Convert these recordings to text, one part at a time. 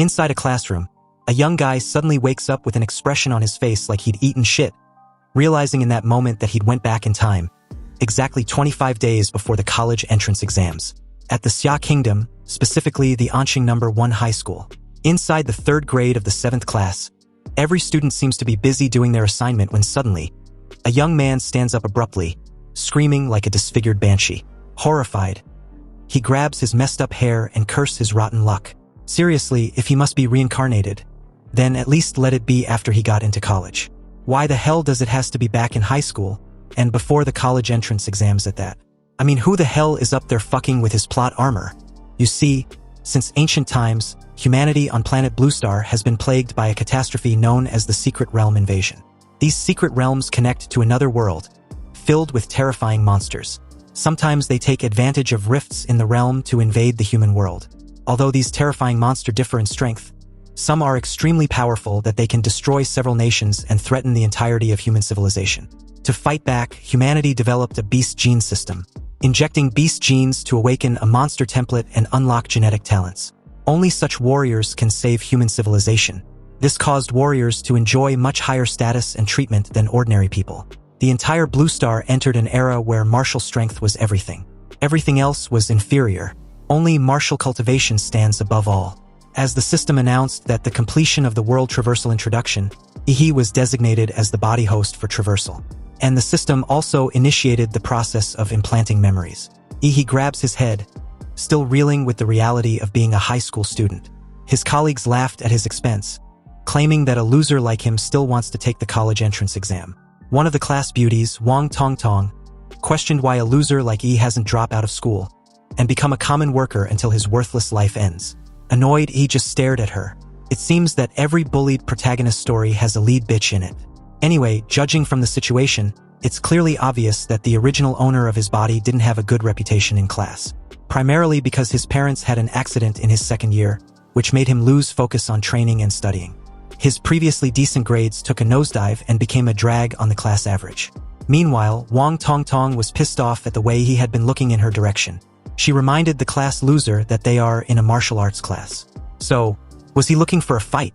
Inside a classroom, a young guy suddenly wakes up with an expression on his face like he'd eaten shit, realizing in that moment that he'd went back in time, exactly 25 days before the college entrance exams, at the Xia Kingdom, specifically the Anqing No. 1 high school. Inside the 3rd grade of the 7th class, every student seems to be busy doing their assignment when suddenly, a young man stands up abruptly, screaming like a disfigured banshee. Horrified, he grabs his messed up hair and curses his rotten luck. Seriously, if he must be reincarnated, then at least let it be after he got into college. Why the hell does it has to be back in high school, and before the college entrance exams at that? I mean, who the hell is up there fucking with his plot armor? You see, since ancient times, humanity on planet Bluestar has been plagued by a catastrophe known as the Secret Realm invasion. These secret realms connect to another world, filled with terrifying monsters. Sometimes they take advantage of rifts in the realm to invade the human world. Although these terrifying monsters differ in strength, some are extremely powerful that they can destroy several nations and threaten the entirety of human civilization. To fight back, humanity developed a beast gene system, injecting beast genes to awaken a monster template and unlock genetic talents. Only such warriors can save human civilization. This caused warriors to enjoy much higher status and treatment than ordinary people. The entire Bluestar entered an era where martial strength was everything. Everything else was inferior. Only martial cultivation stands above all. As the system announced that the completion of the world traversal introduction, he was designated as the body host for traversal. And the system also initiated the process of implanting memories. He grabs his head, still reeling with the reality of being a high school student. His colleagues laughed at his expense, claiming that a loser like him still wants to take the college entrance exam. One of the class beauties, Wang Tongtong, questioned why a loser like he hasn't dropped out of school and become a common worker until his worthless life ends. Annoyed, he just stared at her. It seems that every bullied protagonist story has a lead bitch in it. Anyway, judging from the situation, it's clearly obvious that the original owner of his body didn't have a good reputation in class. Primarily because his parents had an accident in his 2nd year, which made him lose focus on training and studying. His previously decent grades took a nosedive and became a drag on the class average. Meanwhile, Wang Tongtong was pissed off at the way he had been looking in her direction. She reminded the class loser that they are in a martial arts class. So, was he looking for a fight?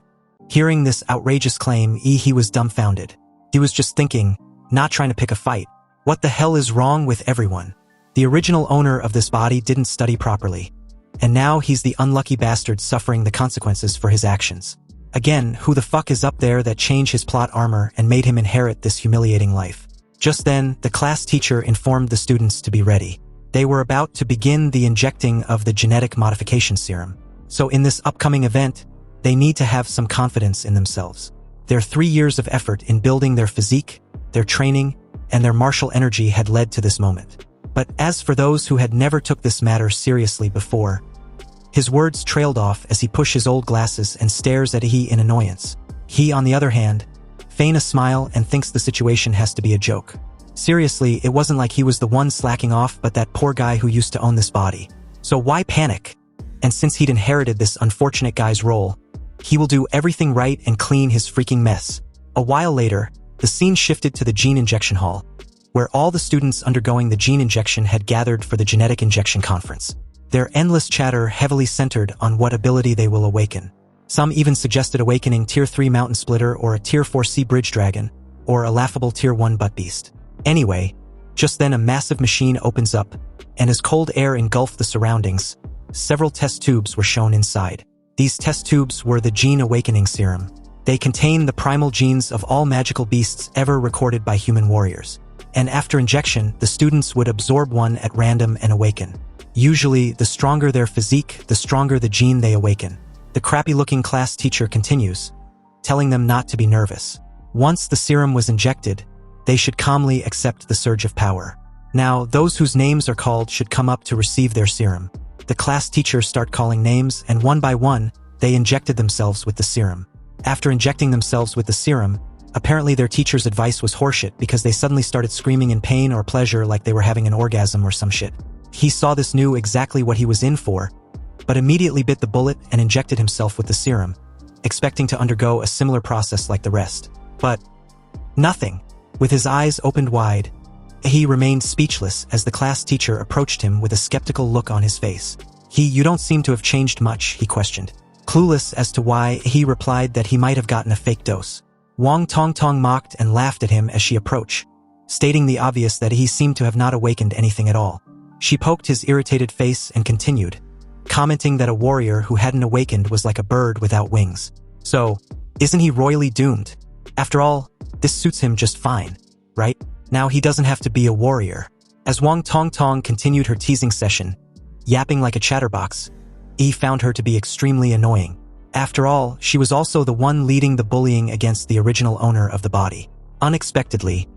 Hearing this outrageous claim, he was dumbfounded. He was just thinking, not trying to pick a fight. What the hell is wrong with everyone? The original owner of this body didn't study properly, and now he's the unlucky bastard suffering the consequences for his actions. Again, who the fuck is up there that changed his plot armor and made him inherit this humiliating life? Just then, the class teacher informed the students to be ready. They were about to begin the injecting of the genetic modification serum. So in this upcoming event, they need to have some confidence in themselves. Their 3 years of effort in building their physique, their training, and their martial energy had led to this moment. But as for those who had never took this matter seriously before, his words trailed off as he pushed his old glasses and stares at he in annoyance. He, on the other hand, feigns a smile and thinks the situation has to be a joke. Seriously, it wasn't like he was the one slacking off but that poor guy who used to own this body. So why panic? And since he'd inherited this unfortunate guy's role, he will do everything right and clean his freaking mess. A while later, the scene shifted to the gene injection hall, where all the students undergoing the gene injection had gathered for the genetic injection conference. Their endless chatter heavily centered on what ability they will awaken. Some even suggested awakening Tier 3 Mountain Splitter or a Tier 4 Sea Bridge Dragon, or a laughable Tier 1 Butt Beast. Anyway, just then a massive machine opens up, and as cold air engulfed the surroundings, several test tubes were shown inside. These test tubes were the Gene Awakening Serum. They contain the primal genes of all magical beasts ever recorded by human warriors. And after injection, the students would absorb one at random and awaken. Usually, the stronger their physique, the stronger the gene they awaken. The crappy-looking class teacher continues, telling them not to be nervous. Once the serum was injected, they should calmly accept the surge of power. Now, those whose names are called should come up to receive their serum. The class teachers start calling names, and one by one, they injected themselves with the serum. After injecting themselves with the serum, apparently their teacher's advice was horseshit because they suddenly started screaming in pain or pleasure like they were having an orgasm or some shit. He saw this, knew exactly what he was in for, but immediately bit the bullet and injected himself with the serum, expecting to undergo a similar process like the rest. But nothing. With his eyes opened wide, he remained speechless as the class teacher approached him with a skeptical look on his face. You don't seem to have changed much, he questioned. Clueless as to why, he replied that he might have gotten a fake dose. Wang Tongtong mocked and laughed at him as she approached, stating the obvious that he seemed to have not awakened anything at all. She poked his irritated face and continued, commenting that a warrior who hadn't awakened was like a bird without wings. So, isn't he royally doomed? After all, this suits him just fine, right? Now he doesn't have to be a warrior. As Wang Tongtong continued her teasing session, yapping like a chatterbox, he found her to be extremely annoying. After all, she was also the one leading the bullying against the original owner of the body. Unexpectedly,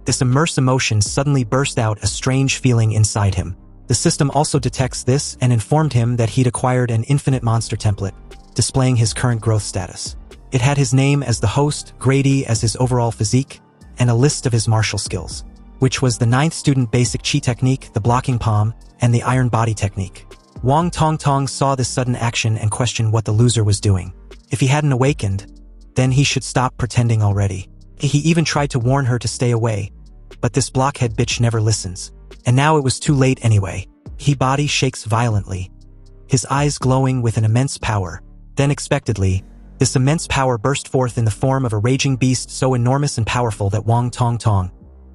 this immense emotion suddenly burst out a strange feeling inside him. The system also detects this and informed him that he'd acquired an infinite monster template, displaying his current growth status. It had his name as the host, Grady as his overall physique, and a list of his martial skills, which was the 9th student basic chi technique, the blocking palm, and the iron body technique. Wang Tongtong saw this sudden action and questioned what the loser was doing. If he hadn't awakened, then he should stop pretending already. He even tried to warn her to stay away, but this blockhead bitch never listens. And now it was too late anyway. His body shakes violently, his eyes glowing with an immense power. Then unexpectedly, this immense power burst forth in the form of a raging beast so enormous and powerful that Wang Tongtong,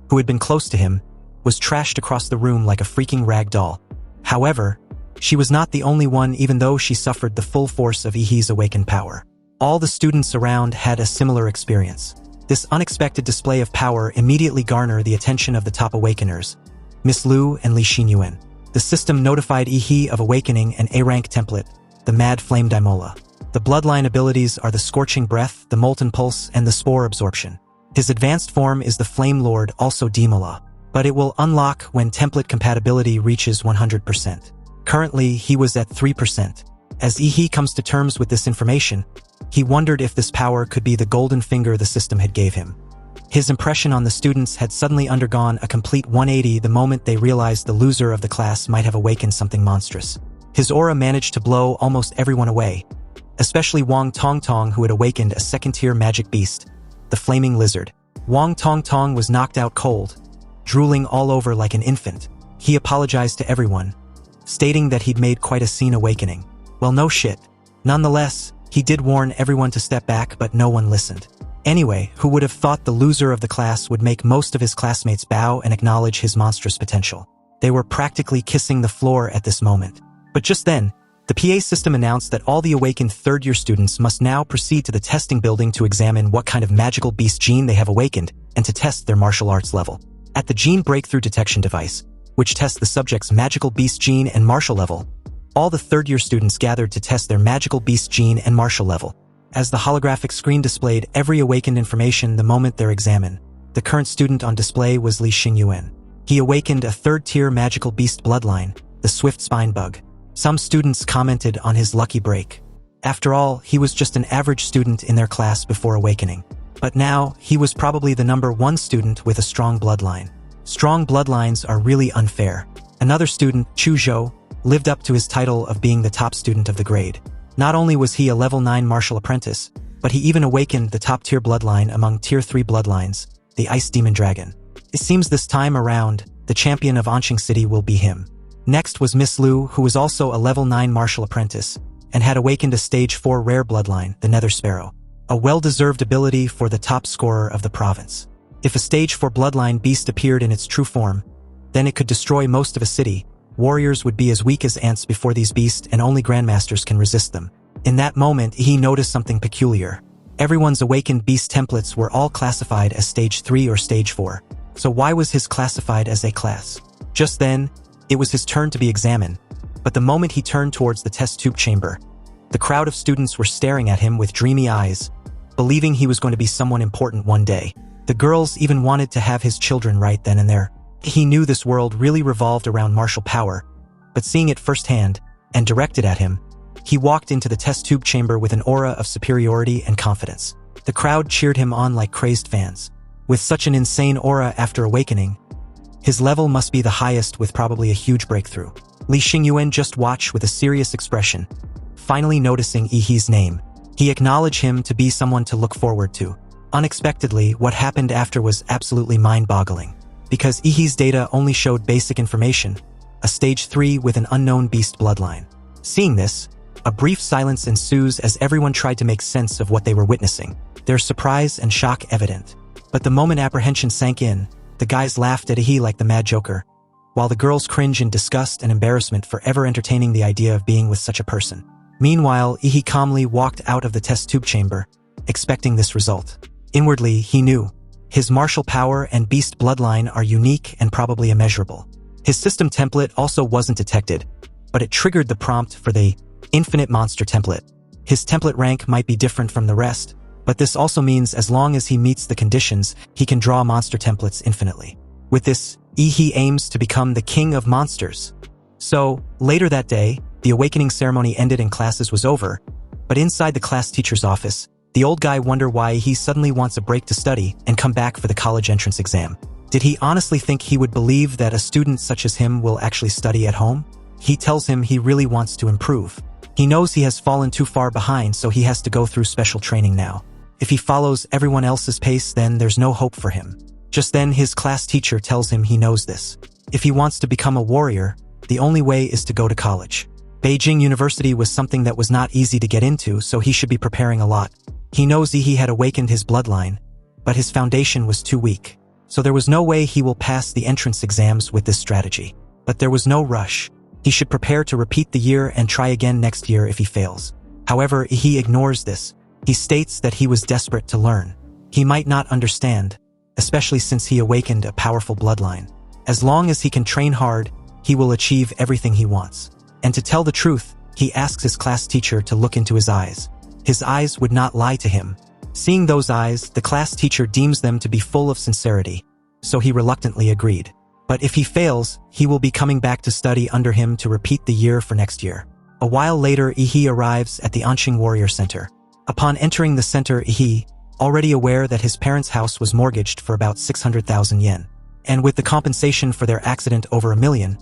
who had been close to him, was trashed across the room like a freaking rag doll. However, she was not the only one, even though she suffered the full force of Ihi's awakened power. All the students around had a similar experience. This unexpected display of power immediately garnered the attention of the top awakeners, Miss Lu and Li Xinyuan. The system notified Ihi of awakening an A-rank template, the Mad Flame Daimola. The bloodline abilities are the Scorching Breath, the Molten Pulse, and the Spore Absorption. His advanced form is the Flame Lord, also Daimola, but it will unlock when template compatibility reaches 100%. Currently, he was at 3%. As Ihi comes to terms with this information, he wondered if this power could be the golden finger the system had gave him. His impression on the students had suddenly undergone a complete 180 the moment they realized the loser of the class might have awakened something monstrous. His aura managed to blow almost everyone away, especially Wang Tongtong, who had awakened a second-tier magic beast, the Flaming Lizard. Wang Tongtong was knocked out cold, drooling all over like an infant. He apologized to everyone, stating that he'd made quite a scene awakening. Well, no shit. Nonetheless, he did warn everyone to step back, but no one listened. Anyway, who would have thought the loser of the class would make most of his classmates bow and acknowledge his monstrous potential? They were practically kissing the floor at this moment. But just then, the PA system announced that all the awakened third-year students must now proceed to the testing building to examine what kind of magical beast gene they have awakened and to test their martial arts level. At the Gene Breakthrough Detection Device, which tests the subject's magical beast gene and martial level, all the third-year students gathered to test their magical beast gene and martial level. As the holographic screen displayed every awakened information the moment they're examined, the current student on display was Li Xinyuan. He awakened a third-tier magical beast bloodline, the Swift Spine Bug. Some students commented on his lucky break. After all, he was just an average student in their class before awakening. But now, he was probably the #1 student with a strong bloodline. Strong bloodlines are really unfair. Another student, Chu Zhou, lived up to his title of being the top student of the grade. Not only was he a level 9 martial apprentice, but he even awakened the top-tier bloodline among tier 3 bloodlines, the Ice Demon Dragon. It seems this time around, the champion of Anqing City will be him. Next was Miss Lu, who was also a level 9 martial apprentice, and had awakened a stage 4 rare bloodline, the Nether Sparrow. A well-deserved ability for the top scorer of the province. If a stage 4 bloodline beast appeared in its true form, then it could destroy most of a city. Warriors would be as weak as ants before these beasts, and only grandmasters can resist them. In that moment, he noticed something peculiar. Everyone's awakened beast templates were all classified as stage 3 or stage 4. So why was his classified as A class? Just then, it was his turn to be examined, but the moment he turned towards the test tube chamber, the crowd of students were staring at him with dreamy eyes, believing he was going to be someone important one day. The girls even wanted to have his children right then and there. He knew this world really revolved around martial power, but seeing it firsthand, and directed at him, he walked into the test tube chamber with an aura of superiority and confidence. The crowd cheered him on like crazed fans. With such an insane aura after awakening, his level must be the highest with probably a huge breakthrough. Li Xinyuan just watched with a serious expression, finally noticing Ihi's name. He acknowledged him to be someone to look forward to. Unexpectedly, what happened after was absolutely mind-boggling. Because Ihi's data only showed basic information, a stage 3 with an unknown beast bloodline. Seeing this, A brief silence ensues as everyone tried to make sense of what they were witnessing, their surprise and shock evident. But the moment apprehension sank in, the guys laughed at Ihi like the mad joker, while the girls cringe in disgust and embarrassment for ever entertaining the idea of being with such a person. Meanwhile, Ihi calmly walked out of the test tube chamber, expecting this result. Inwardly, he knew. His martial power and beast bloodline are unique and probably immeasurable. His system template also wasn't detected, but it triggered the prompt for the infinite monster template. His template rank might be different from the rest, but this also means as long as he meets the conditions, he can draw monster templates infinitely. With this, Ihi aims to become the king of monsters. So, later that day, the awakening ceremony ended and classes was over, but inside the class teacher's office, the old guy wondered why he suddenly wants a break to study and come back for the college entrance exam. Did he honestly think he would believe that a student such as him will actually study at home? He tells him he really wants to improve. He knows he has fallen too far behind, so he has to go through special training now. If he follows everyone else's pace, then there's no hope for him. Just then, his class teacher tells him he knows this. If he wants to become a warrior, the only way is to go to college. Beijing University was something that was not easy to get into, so he should be preparing a lot. He knows he had awakened his bloodline, but his foundation was too weak. So there was no way he will pass the entrance exams with this strategy. But there was no rush. He should prepare to repeat the year and try again next year if he fails. However, he ignores this. He states that he was desperate to learn. He might not understand, especially since he awakened a powerful bloodline. As long as he can train hard, he will achieve everything he wants. And to tell the truth, he asks his class teacher to look into his eyes. His eyes would not lie to him. Seeing those eyes, the class teacher deems them to be full of sincerity, so he reluctantly agreed. But if he fails, he will be coming back to study under him to repeat the year for next year. A while later, Ihi arrives at the Anqing Warrior Center. Upon entering the center, Ihi, already aware that his parents' house was mortgaged for about 600,000 yen, and with the compensation for their accident over 1 million,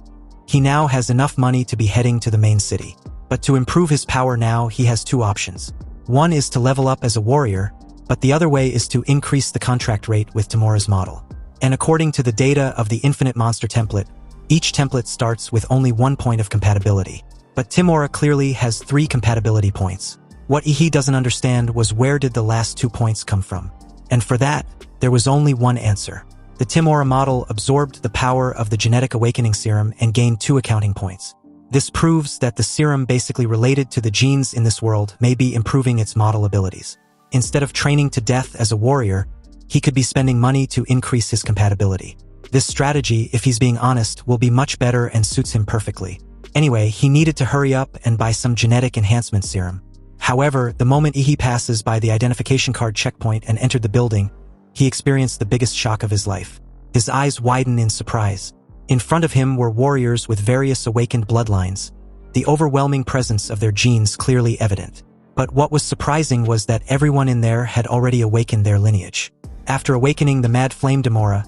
he now has enough money to be heading to the main city. But to improve his power now, he has two options. One is to level up as a warrior, but the other way is to increase the contract rate with Tamura's model. And according to the data of the Infinite Monster template, each template starts with only 1 point of compatibility. But Tamura clearly has 3 compatibility points. What Ihi doesn't understand was where did the last 2 points come from? And for that, there was only one answer. The Tamura model absorbed the power of the genetic awakening serum and gained 2 accounting points. This proves that the serum basically related to the genes in this world may be improving its model abilities. Instead of training to death as a warrior, he could be spending money to increase his compatibility. This strategy, if he's being honest, will be much better and suits him perfectly. Anyway, he needed to hurry up and buy some genetic enhancement serum. However, the moment Ihi passes by the identification card checkpoint and entered the building, he experienced the biggest shock of his life. His eyes widened in surprise. In front of him were warriors with various awakened bloodlines, the overwhelming presence of their genes clearly evident. But what was surprising was that everyone in there had already awakened their lineage. After awakening the Mad Flame Tamura,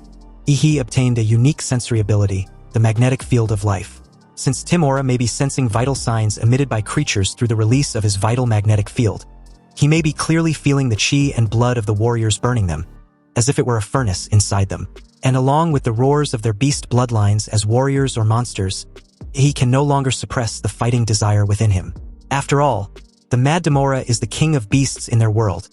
Ihi obtained a unique sensory ability, the magnetic field of life. Since Tamura may be sensing vital signs emitted by creatures through the release of his vital magnetic field, he may be clearly feeling the chi and blood of the warriors burning them, as if it were a furnace inside them. And along with the roars of their beast bloodlines as warriors or monsters, he can no longer suppress the fighting desire within him. After all, the Mad Tamura is the king of beasts in their world,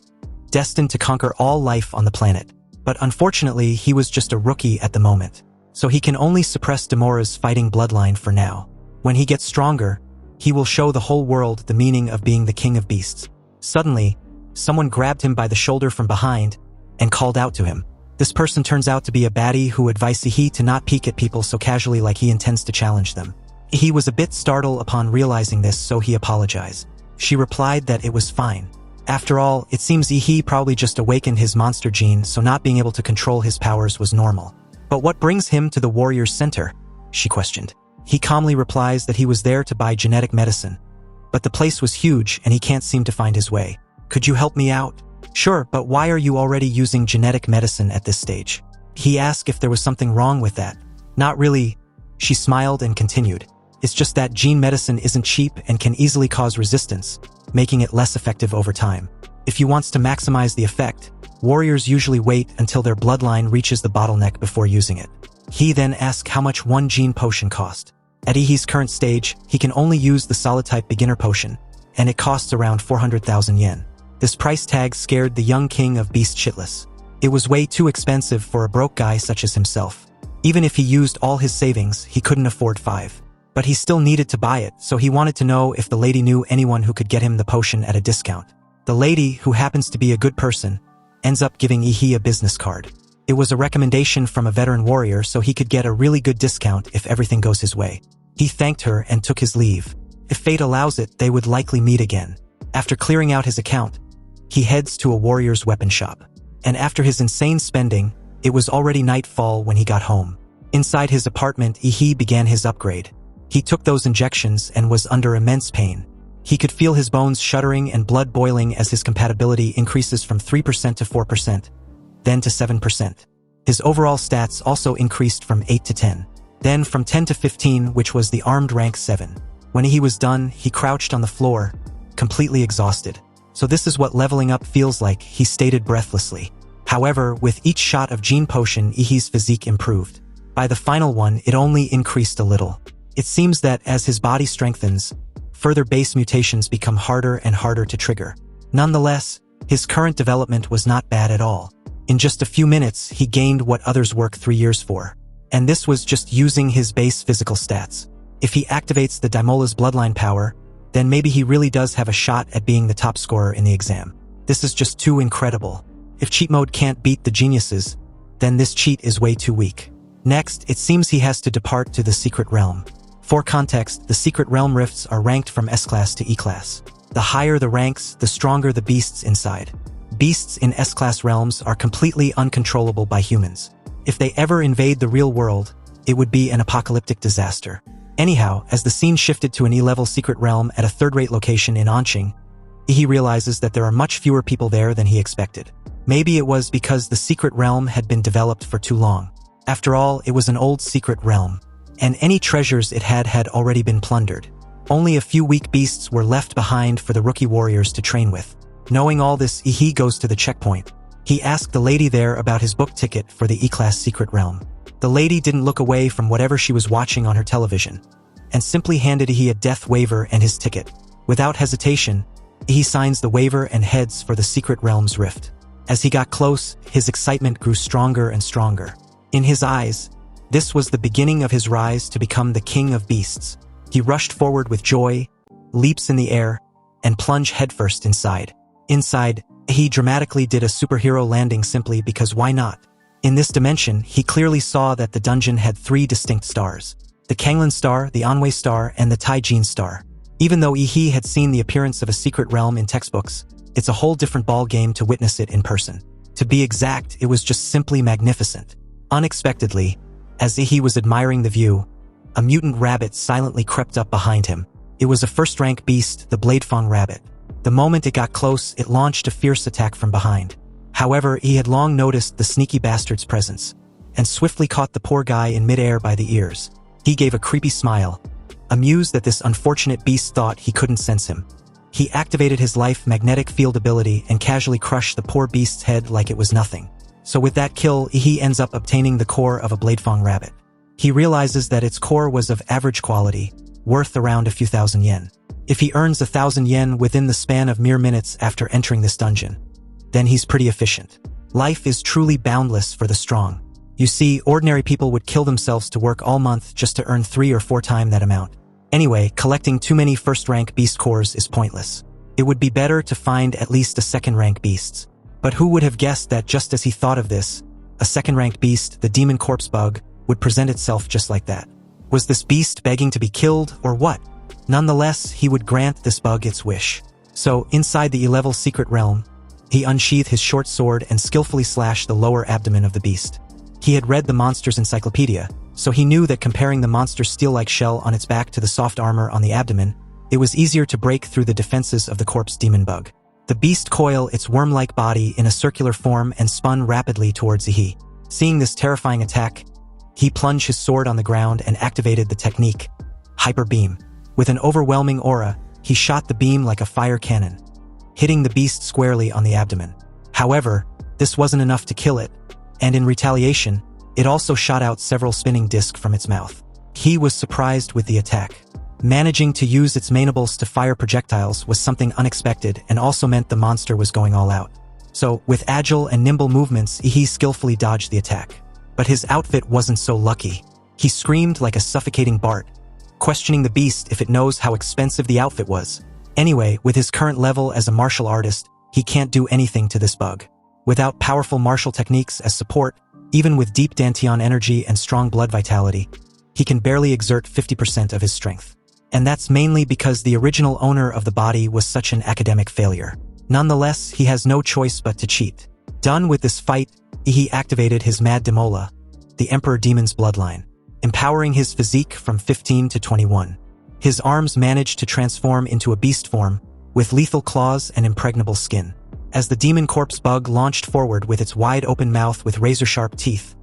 destined to conquer all life on the planet. But unfortunately, he was just a rookie at the moment, so he can only suppress Tamura's fighting bloodline for now. When he gets stronger, he will show the whole world the meaning of being the king of beasts. Suddenly, someone grabbed him by the shoulder from behind and called out to him. This person turns out to be a baddie who advised Ihi to not peek at people so casually like he intends to challenge them. He was a bit startled upon realizing this, so he apologized. She replied that it was fine. After all, it seems Ihi probably just awakened his monster gene, so not being able to control his powers was normal. But what brings him to the warrior's center? She questioned. He calmly replies that he was there to buy genetic medicine. But the place was huge and he can't seem to find his way. Could you help me out? Sure, but why are you already using genetic medicine at this stage? He asked if there was something wrong with that. Not really. She smiled and continued. It's just that gene medicine isn't cheap and can easily cause resistance, making it less effective over time. If you want to maximize the effect, warriors usually wait until their bloodline reaches the bottleneck before using it. He then asked how much one gene potion cost. At Ihi's current stage, he can only use the solid-type beginner potion, and it costs around 400,000 yen. This price tag scared the young king of beasts shitless. It was way too expensive for a broke guy such as himself. Even if he used all his savings, he couldn't afford 5. But he still needed to buy it, so he wanted to know if the lady knew anyone who could get him the potion at a discount. The lady, who happens to be a good person, ends up giving Ihi a business card. It was a recommendation from a veteran warrior so he could get a really good discount if everything goes his way. He thanked her and took his leave. If fate allows it, they would likely meet again. After clearing out his account, he heads to a warrior's weapon shop. And after his insane spending, it was already nightfall when he got home. Inside his apartment, Ihi began his upgrade. He took those injections and was under immense pain. He could feel his bones shuddering and blood boiling as his compatibility increases from 3% to 4%, then to 7%. His overall stats also increased from 8 to 10, then from 10 to 15, which was the armed rank 7. When he was done, he crouched on the floor, completely exhausted. So this is what leveling up feels like, he stated breathlessly. However, with each shot of gene potion, Ihi's physique improved. By the final one, it only increased a little. It seems that as his body strengthens, further base mutations become harder and harder to trigger. Nonetheless, his current development was not bad at all. In just a few minutes, he gained what others work 3 years for. And this was just using his base physical stats. If he activates the Daimola's bloodline power, then maybe he really does have a shot at being the top scorer in the exam. This is just too incredible. If cheat mode can't beat the geniuses, then this cheat is way too weak. Next, it seems he has to depart to the secret realm. For context, the secret realm rifts are ranked from S-class to E-class. The higher the ranks, the stronger the beasts inside. Beasts in S-class realms are completely uncontrollable by humans. If they ever invade the real world, it would be an apocalyptic disaster. Anyhow, as the scene shifted to an E-level secret realm at a third-rate location in Anqing, he realizes that there are much fewer people there than he expected. Maybe it was because the secret realm had been developed for too long. After all, it was an old secret realm, and any treasures it had already been plundered. Only a few weak beasts were left behind for the rookie warriors to train with. Knowing all this, Ihi goes to the checkpoint. He asked the lady there about his book ticket for the E-class secret realm. The lady didn't look away from whatever she was watching on her television, and simply handed Ihi a death waiver and his ticket. Without hesitation, Ihi signs the waiver and heads for the secret realm's rift. As he got close, his excitement grew stronger and stronger. In his eyes, this was the beginning of his rise to become the king of beasts. He rushed forward with joy, leaps in the air, and plunged headfirst inside. Inside, he dramatically did a superhero landing simply because why not? In this dimension, he clearly saw that the dungeon had 3 distinct stars. The Kanglan star, the Anwei star, and the Taijin star. Even though Ihi had seen the appearance of a secret realm in textbooks, it's a whole different ball game to witness it in person. To be exact, it was just simply magnificent. Unexpectedly, as Ihi was admiring the view, a mutant rabbit silently crept up behind him. It was a first-rank beast, the Bladefang rabbit. The moment it got close, it launched a fierce attack from behind. However, he had long noticed the sneaky bastard's presence, and swiftly caught the poor guy in midair by the ears. He gave a creepy smile, amused that this unfortunate beast thought he couldn't sense him. He activated his life magnetic field ability and casually crushed the poor beast's head like it was nothing. So with that kill, he ends up obtaining the core of a Bladefang rabbit. He realizes that its core was of average quality, worth around a few thousand yen. If he earns 1,000 yen within the span of mere minutes after entering this dungeon, then he's pretty efficient. Life is truly boundless for the strong. You see, ordinary people would kill themselves to work all month just to earn 3 or 4 times that amount. Anyway, collecting too many first-rank beast cores is pointless. It would be better to find at least a second-rank beasts. But who would have guessed that just as he thought of this, a second-ranked beast, the demon corpse bug, would present itself just like that? Was this beast begging to be killed, or what? Nonetheless, he would grant this bug its wish. So, inside the E-level secret realm, he unsheathed his short sword and skillfully slashed the lower abdomen of the beast. He had read the monster's encyclopedia, so he knew that comparing the monster's steel-like shell on its back to the soft armor on the abdomen, it was easier to break through the defenses of the corpse demon bug. The beast coiled its worm-like body in a circular form and spun rapidly towards Ihi. Seeing this terrifying attack, he plunged his sword on the ground and activated the technique, Hyper Beam. With an overwhelming aura, he shot the beam like a fire cannon, hitting the beast squarely on the abdomen. However, this wasn't enough to kill it, and in retaliation, it also shot out several spinning discs from its mouth. He was surprised with the attack. Managing to use its mandibles to fire projectiles was something unexpected and also meant the monster was going all out. So, with agile and nimble movements, he skillfully dodged the attack. But his outfit wasn't so lucky. He screamed like a suffocating Bart, questioning the beast if it knows how expensive the outfit was. Anyway, with his current level as a martial artist, he can't do anything to this bug. Without powerful martial techniques as support, even with deep Dantian energy and strong blood vitality, he can barely exert 50% of his strength. And that's mainly because the original owner of the body was such an academic failure. Nonetheless, he has no choice but to cheat. Done with this fight, he activated his Mad Demola, the Emperor Demon's bloodline, empowering his physique from 15 to 21. His arms managed to transform into a beast form, with lethal claws and impregnable skin. As the demon corpse bug launched forward with its wide-open mouth with razor-sharp teeth,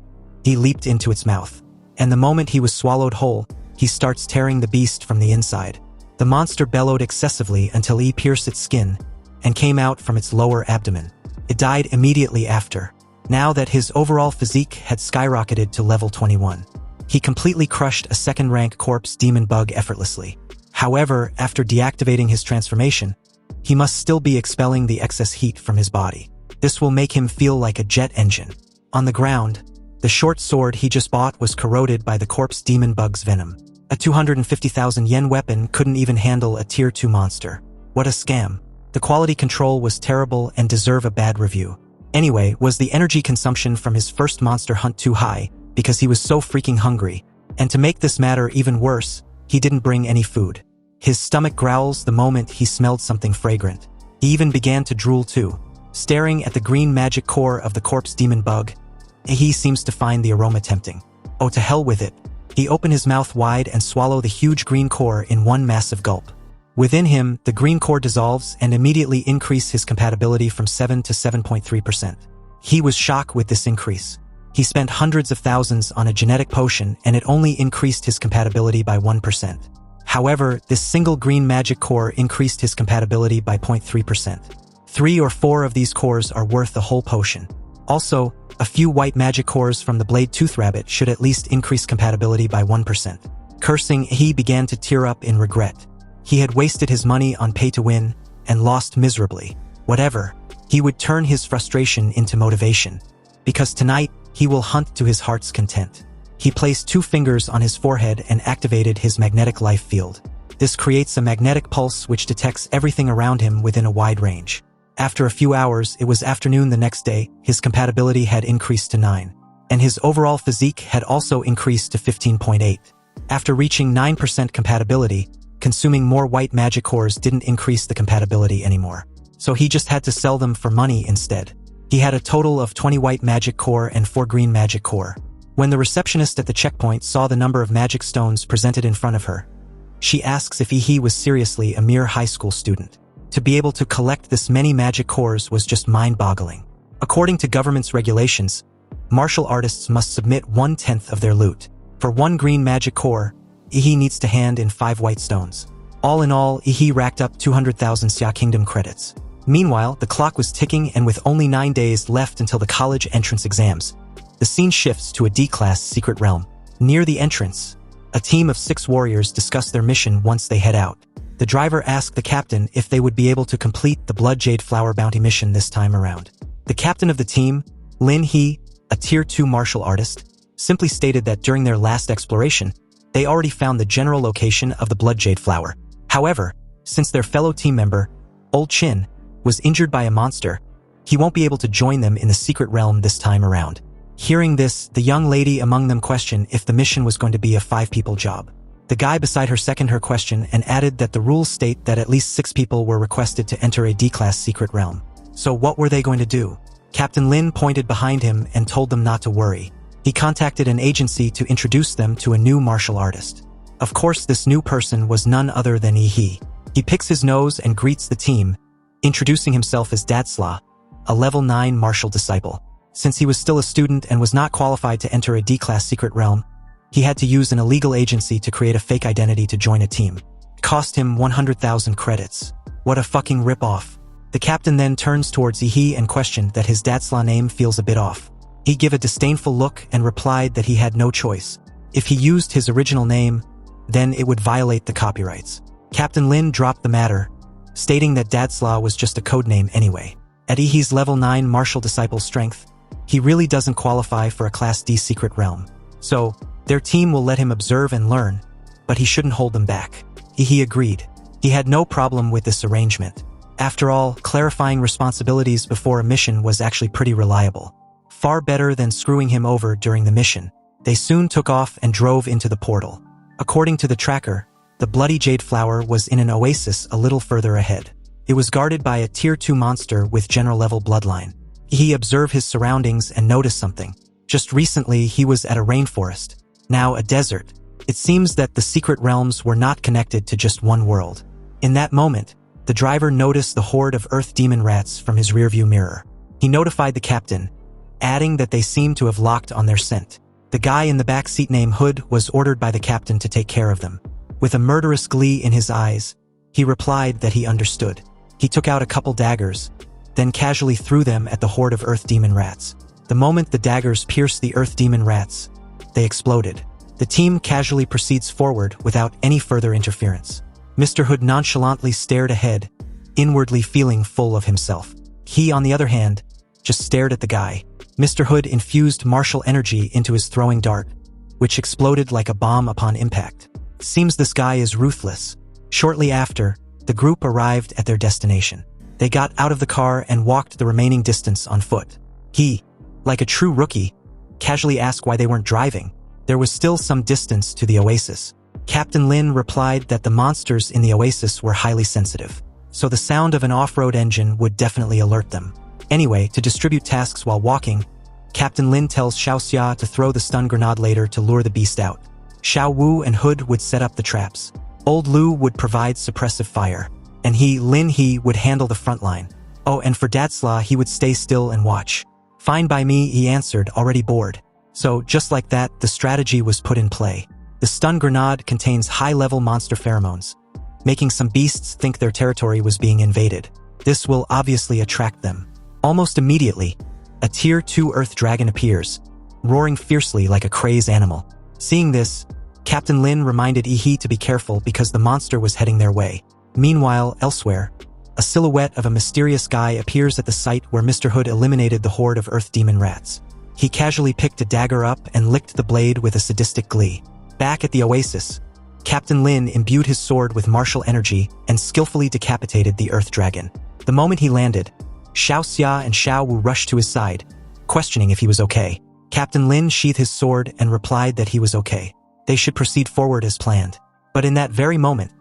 he leaped into its mouth. And the moment he was swallowed whole, he starts tearing the beast from the inside. The monster bellowed excessively until he pierced its skin and came out from its lower abdomen. It died immediately after. Now that his overall physique had skyrocketed to level 21, he completely crushed a second-rank corpse demon bug effortlessly. However, after deactivating his transformation, he must still be expelling the excess heat from his body. This will make him feel like a jet engine. On the ground, the short sword he just bought was corroded by the corpse demon bug's venom. A 250,000 yen weapon couldn't even handle a tier 2 monster. What a scam. The quality control was terrible and deserve a bad review. Anyway, was the energy consumption from his first monster hunt too high because he was so freaking hungry? And to make this matter even worse, he didn't bring any food. His stomach growls the moment he smelled something fragrant. He even began to drool too. Staring at the green magic core of the corpse demon bug, he seems to find the aroma tempting. Oh, to hell with it. He opened his mouth wide and swallowed the huge green core in one massive gulp. Within him, the green core dissolves and immediately increased his compatibility from 7 to 7.3%. He was shocked with this increase. He spent hundreds of thousands on a genetic potion and it only increased his compatibility by 1%. However, this single green magic core increased his compatibility by 0.3%. 3 or 4 of these cores are worth the whole potion. Also, a few white magic cores from the Blade Tooth Rabbit should at least increase compatibility by 1%. Cursing, he began to tear up in regret. He had wasted his money on pay-to-win and lost miserably. Whatever, he would turn his frustration into motivation. Because tonight, he will hunt to his heart's content. He placed 2 fingers on his forehead and activated his magnetic life field. This creates a magnetic pulse which detects everything around him within a wide range. After a few hours, it was afternoon the next day, his compatibility had increased to 9. And his overall physique had also increased to 15.8. After reaching 9% compatibility, consuming more white magic cores didn't increase the compatibility anymore. So he just had to sell them for money instead. He had a total of 20 white magic core and 4 green magic core. When the receptionist at the checkpoint saw the number of magic stones presented in front of her, she asks if he was seriously a mere high school student. To be able to collect this many magic cores was just mind-boggling. According to government's regulations, martial artists must submit 1/10 of their loot. For 1 green magic core, he needs to hand in 5 white stones. All in all, he racked up 200,000 Xia Kingdom credits. Meanwhile, the clock was ticking and with only 9 days left until the college entrance exams, the scene shifts to a D-class secret realm. Near the entrance, a team of 6 warriors discuss their mission once they head out. The driver asked the captain if they would be able to complete the Blood Jade Flower bounty mission this time around. The captain of the team, Lin He, a tier 2 martial artist, simply stated that during their last exploration, they already found the general location of the Blood Jade Flower. However, since their fellow team member, Old Chin, was injured by a monster, he won't be able to join them in the secret realm this time around. Hearing this, the young lady among them questioned if the mission was going to be a 5-people job. The guy beside her seconded her question and added that the rules state that at least 6 people were requested to enter a D-class secret realm. So what were they going to do? Captain Lin pointed behind him and told them not to worry. He contacted an agency to introduce them to a new martial artist. Of course, this new person was none other than He. He picks his nose and greets the team, introducing himself as Dadsla, a level 9 martial disciple. Since he was still a student and was not qualified to enter a D-class secret realm, he had to use an illegal agency to create a fake identity to join a team. It cost him 100,000 credits. What a fucking rip-off. The captain then turns towards He and questioned that his Dadsla name feels a bit off. He gave a disdainful look and replied that he had no choice. If he used his original name, then it would violate the copyrights. Captain Lin dropped the matter, stating that Godzilla was just a codename anyway. At Ihi's level 9 martial disciple strength, he really doesn't qualify for a Class D secret realm. So, their team will let him observe and learn, but he shouldn't hold them back. Ihi agreed. He had no problem with this arrangement. After all, clarifying responsibilities before a mission was actually pretty reliable. Far better than screwing him over during the mission. They soon took off and drove into the portal. According to the tracker, the bloody jade flower was in an oasis a little further ahead. It was guarded by a Tier 2 monster with general-level bloodline. He observed his surroundings and noticed something. Just recently, he was at a rainforest, now a desert. It seems that the secret realms were not connected to just one world. In that moment, the driver noticed the horde of earth demon rats from his rearview mirror. He notified the captain, adding that they seemed to have locked on their scent. The guy in the back seat named Hood was ordered by the captain to take care of them. With a murderous glee in his eyes, he replied that he understood. He took out a couple daggers, then casually threw them at the horde of earth demon rats. The moment the daggers pierced the earth demon rats, they exploded. The team casually proceeds forward without any further interference. Mr. Hood nonchalantly stared ahead, inwardly feeling full of himself. He, on the other hand, just stared at the guy. Mr. Hood infused martial energy into his throwing dart, which exploded like a bomb upon impact. Seems this guy is ruthless. Shortly after, the group arrived at their destination. They got out of the car and walked the remaining distance on foot. He, like a true rookie, casually asked why they weren't driving. There was still some distance to the oasis. Captain Lin replied that the monsters in the oasis were highly sensitive, so the sound of an off-road engine would definitely alert them. Anyway, to distribute tasks while walking, Captain Lin tells Xiao Xia to throw the stun grenade later to lure the beast out. Xiao Wu and Hood would set up the traps. Old Lu would provide suppressive fire, and Lin He would handle the front line. Oh, and for Godzilla, he would stay still and watch. Fine by me, he answered, already bored. So, just like that, the strategy was put in play. The stun grenade contains high-level monster pheromones, making some beasts think their territory was being invaded. This will obviously attract them. Almost immediately, a Tier 2 Earth Dragon appears, roaring fiercely like a crazed animal. Seeing this, Captain Lin reminded Ihi to be careful because the monster was heading their way. Meanwhile, elsewhere, a silhouette of a mysterious guy appears at the site where Mr. Hood eliminated the horde of earth demon rats. He casually picked a dagger up and licked the blade with a sadistic glee. Back at the oasis, Captain Lin imbued his sword with martial energy and skillfully decapitated the earth dragon. The moment he landed, Xiao Xia and Xiao Wu rushed to his side, questioning if he was okay. Captain Lin sheathed his sword and replied that he was okay. They should proceed forward as planned. But in that very moment,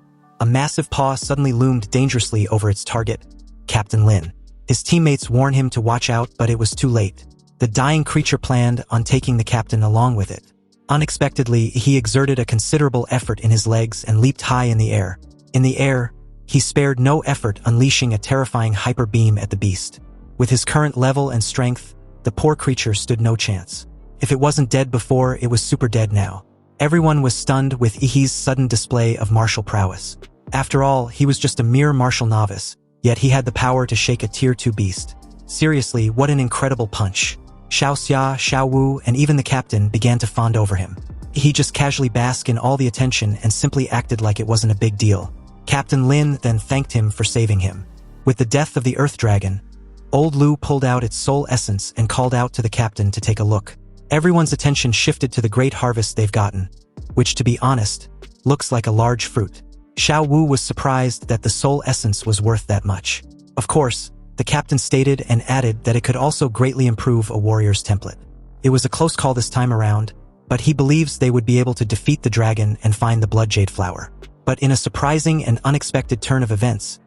a massive paw suddenly loomed dangerously over its target, Captain Lin. His teammates warned him to watch out, but it was too late. The dying creature planned on taking the captain along with it. Unexpectedly, he exerted a considerable effort in his legs and leaped high in the air. In the air, he spared no effort, unleashing a terrifying hyper beam at the beast. With his current level and strength, the poor creature stood no chance. If it wasn't dead before, it was super dead now. Everyone was stunned with Ihi's sudden display of martial prowess. After all, he was just a mere martial novice, yet he had the power to shake a Tier 2 beast. Seriously, what an incredible punch. Xiao Xia, Xiao Wu, and even the captain began to fawn over him. He just casually basked in all the attention and simply acted like it wasn't a big deal. Captain Lin then thanked him for saving him. With the death of the Earth Dragon, Old Lu pulled out its soul essence and called out to the captain to take a look. Everyone's attention shifted to the great harvest they've gotten, which, to be honest, looks like a large fruit. Xiao Wu was surprised that the soul essence was worth that much. Of course, the captain stated and added that it could also greatly improve a warrior's template. It was a close call this time around, but he believes they would be able to defeat the dragon and find the blood jade flower. But in a surprising and unexpected turn of events,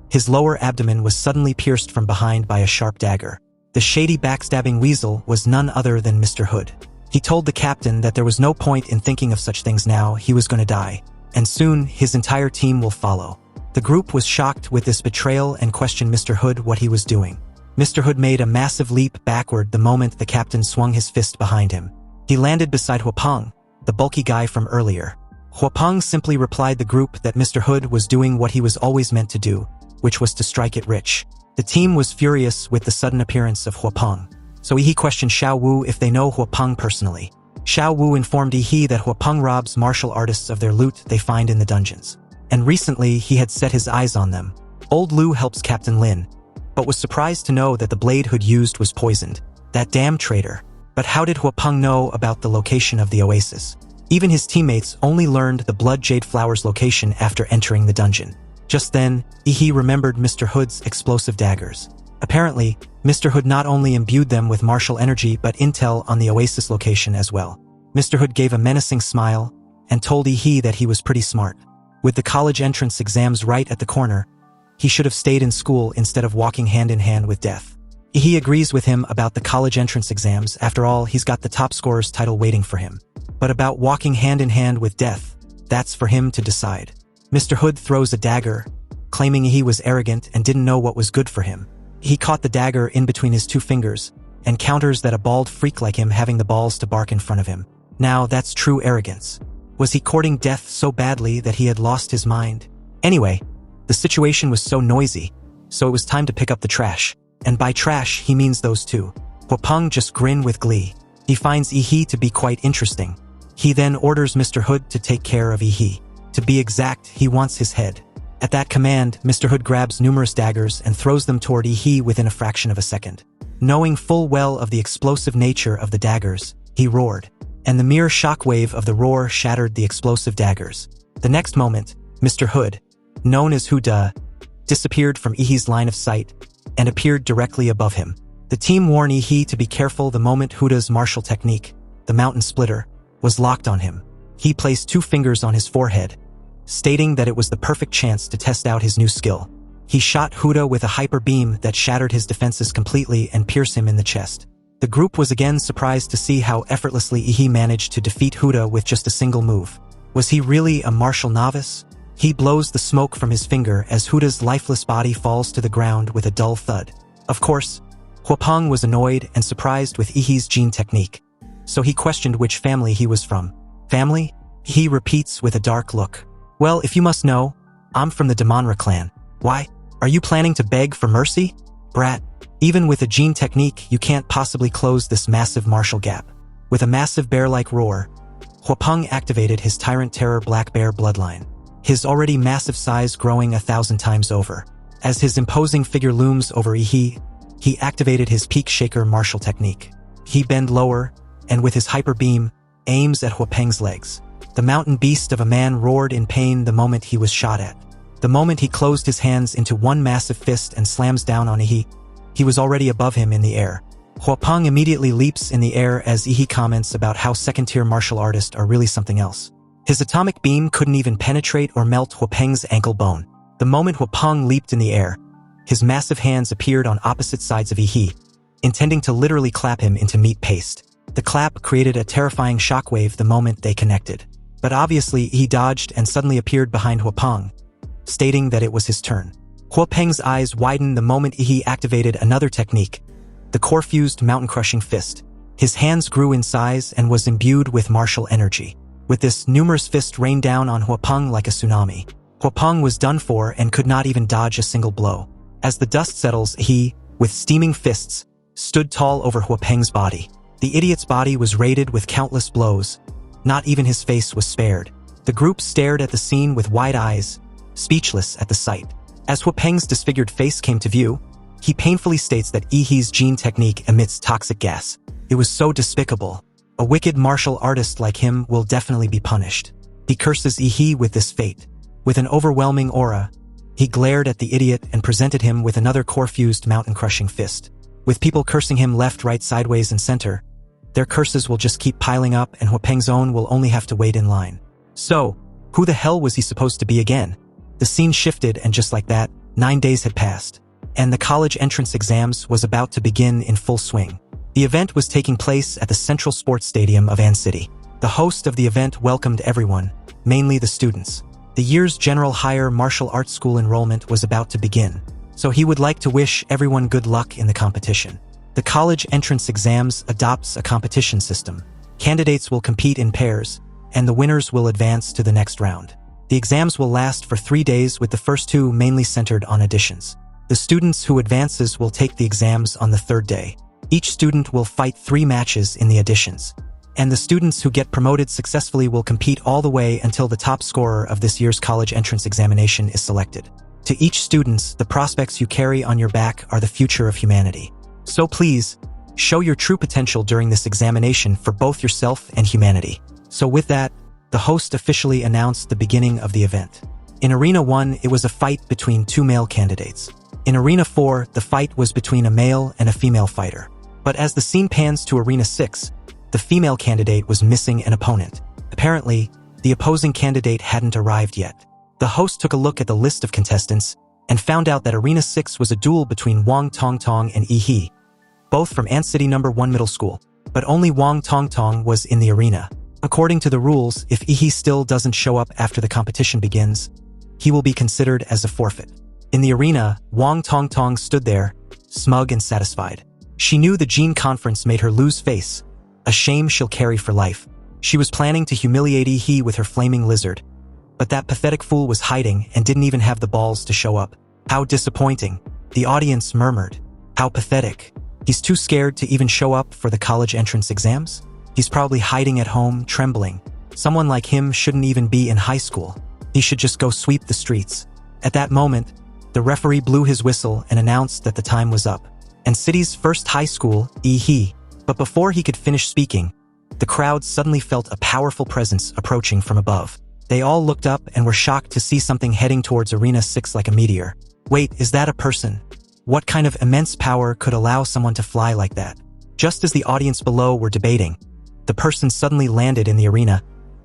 his lower abdomen was suddenly pierced from behind by a sharp dagger. The shady backstabbing weasel was none other than Mr. Hood. He told the captain that there was no point in thinking of such things now, he was going to die, and soon his entire team will follow. The group was shocked with this betrayal and questioned Mr. Hood what he was doing. Mr. Hood made a massive leap backward the moment the captain swung his fist behind him. He landed beside Huapeng, the bulky guy from earlier. Huapeng simply replied the group that Mr. Hood was doing what he was always meant to do, which was to strike it rich. The team was furious with the sudden appearance of Huapeng, so he questioned Xiao Wu if they know Huapeng personally. Xiao Wu informed Yi that Huapeng robs martial artists of their loot they find in the dungeons. And recently, he had set his eyes on them. Old Lu helps Captain Lin, but was surprised to know that the blade Hood used was poisoned. That damn traitor. But how did Huapeng know about the location of the oasis? Even his teammates only learned the blood jade flower's location after entering the dungeon. Just then, Yi remembered Mr. Hood's explosive daggers. Apparently, Mr. Hood not only imbued them with martial energy but intel on the oasis location as well. Mr. Hood gave a menacing smile and told Yi that he was pretty smart. With the college entrance exams right at the corner, he should have stayed in school instead of walking hand in hand with death. Yi agrees with him about the college entrance exams. After all, he's got the top scorer's title waiting for him. But about walking hand in hand with death, that's for him to decide. Mr. Hood throws a dagger, claiming he was arrogant and didn't know what was good for him. He caught the dagger in between his two fingers and counters that a bald freak like him having the balls to bark in front of him. Now that's true arrogance. Was he courting death so badly that he had lost his mind? Anyway, the situation was so noisy, so it was time to pick up the trash. And by trash, he means those two. Huapeng just grinned with glee. He finds Yi to be quite interesting. He then orders Mr. Hood to take care of Yi. To be exact, he wants his head. At that command, Mr. Hood grabs numerous daggers and throws them toward Yi within a fraction of a second. Knowing full well of the explosive nature of the daggers, he roared, and the mere shockwave of the roar shattered the explosive daggers. The next moment, Mr. Hood, known as Huda, disappeared from Yi's line of sight and appeared directly above him. The team warned Yi to be careful the moment Huda's martial technique, the mountain splitter, was locked on him. He placed 2 fingers on his forehead, stating that it was the perfect chance to test out his new skill. He shot Huda with a hyper beam that shattered his defenses completely and pierced him in the chest. The group was again surprised to see how effortlessly Yi managed to defeat Huda with just a single move. Was he really a martial novice? He blows the smoke from his finger as Huda's lifeless body falls to the ground with a dull thud. Of course, Huapeng was annoyed and surprised with Yi's gene technique, so he questioned which family he was from. Family? He repeats with a dark look. Well, if you must know, I'm from the Damanra clan. Why? Are you planning to beg for mercy? Brat, even with a gene technique, you can't possibly close this massive martial gap. With a massive bear-like roar, Huapeng activated his Tyrant Terror Black Bear bloodline, his already massive size growing 1,000 times over. As his imposing figure looms over Yi, he activated his Peak Shaker martial technique. He bend lower, and with his hyper beam, aims at Huapeng's legs. The mountain beast of a man roared in pain the moment he was shot at. The moment he closed his hands into one massive fist and slams down on Yi, he was already above him in the air. Huapeng immediately leaps in the air as Yi comments about how second-tier martial artists are really something else. His atomic beam couldn't even penetrate or melt Huapeng's ankle bone. The moment Huapeng leaped in the air, his massive hands appeared on opposite sides of Yi, intending to literally clap him into meat paste. The clap created a terrifying shockwave the moment they connected. But obviously, he dodged and suddenly appeared behind Huapeng, stating that it was his turn. Huapeng's eyes widened the moment Yi activated another technique, the core-fused mountain-crushing fist. His hands grew in size and was imbued with martial energy. With this, numerous fists rained down on Huapeng like a tsunami. Huapeng was done for and could not even dodge a single blow. As the dust settles, he, with steaming fists, stood tall over Huapeng's body. The idiot's body was raided with countless blows. Not even his face was spared. The group stared at the scene with wide eyes, speechless at the sight. As Huapeng's disfigured face came to view, he painfully states that Yi's gene technique emits toxic gas. It was so despicable. A wicked martial artist like him will definitely be punished. He curses Yi with this fate. With an overwhelming aura, he glared at the idiot and presented him with another core-fused mountain-crushing fist. With people cursing him left, right, sideways, and center, their curses will just keep piling up and Huapeng's own will only have to wait in line. So, who the hell was he supposed to be again? The scene shifted and just like that, 9 days had passed, and the college entrance exams was about to begin in full swing. The event was taking place at the Central Sports Stadium of An City. The host of the event welcomed everyone, mainly the students. The year's General Higher Martial Arts School enrollment was about to begin, so he would like to wish everyone good luck in the competition. The college entrance exams adopts a competition system. Candidates will compete in pairs, and the winners will advance to the next round. The exams will last for 3 days with the first 2 mainly centered on additions. The students who advances will take the exams on the 3rd day. Each student will fight 3 matches in the additions, and the students who get promoted successfully will compete all the way until the top scorer of this year's college entrance examination is selected. To each student, the prospects you carry on your back are the future of humanity. So please, show your true potential during this examination for both yourself and humanity. So with that, the host officially announced the beginning of the event. In Arena 1, it was a fight between two male candidates. In Arena 4, the fight was between a male and a female fighter. But as the scene pans to Arena 6, the female candidate was missing an opponent. Apparently, the opposing candidate hadn't arrived yet. The host took a look at the list of contestants and found out that Arena 6 was a duel between Wang Tongtong and Yi He, both from Ant City No. 1 Middle School. But only Wang Tongtong was in the arena. According to the rules, if Yi He still doesn't show up after the competition begins, he will be considered as a forfeit. In the arena, Wang Tongtong stood there, smug and satisfied. She knew the Gene Conference made her lose face, a shame she'll carry for life. She was planning to humiliate Yi He with her flaming lizard, but that pathetic fool was hiding and didn't even have the balls to show up. How disappointing, the audience murmured. How pathetic. He's too scared to even show up for the college entrance exams? He's probably hiding at home, trembling. Someone like him shouldn't even be in high school. He should just go sweep the streets. At that moment, the referee blew his whistle and announced that the time was up. And City's first high school, Yi He. But before he could finish speaking, the crowd suddenly felt a powerful presence approaching from above. They all looked up and were shocked to see something heading towards Arena 6 like a meteor. Wait, is that a person? What kind of immense power could allow someone to fly like that? Just as the audience below were debating, the person suddenly landed in the arena,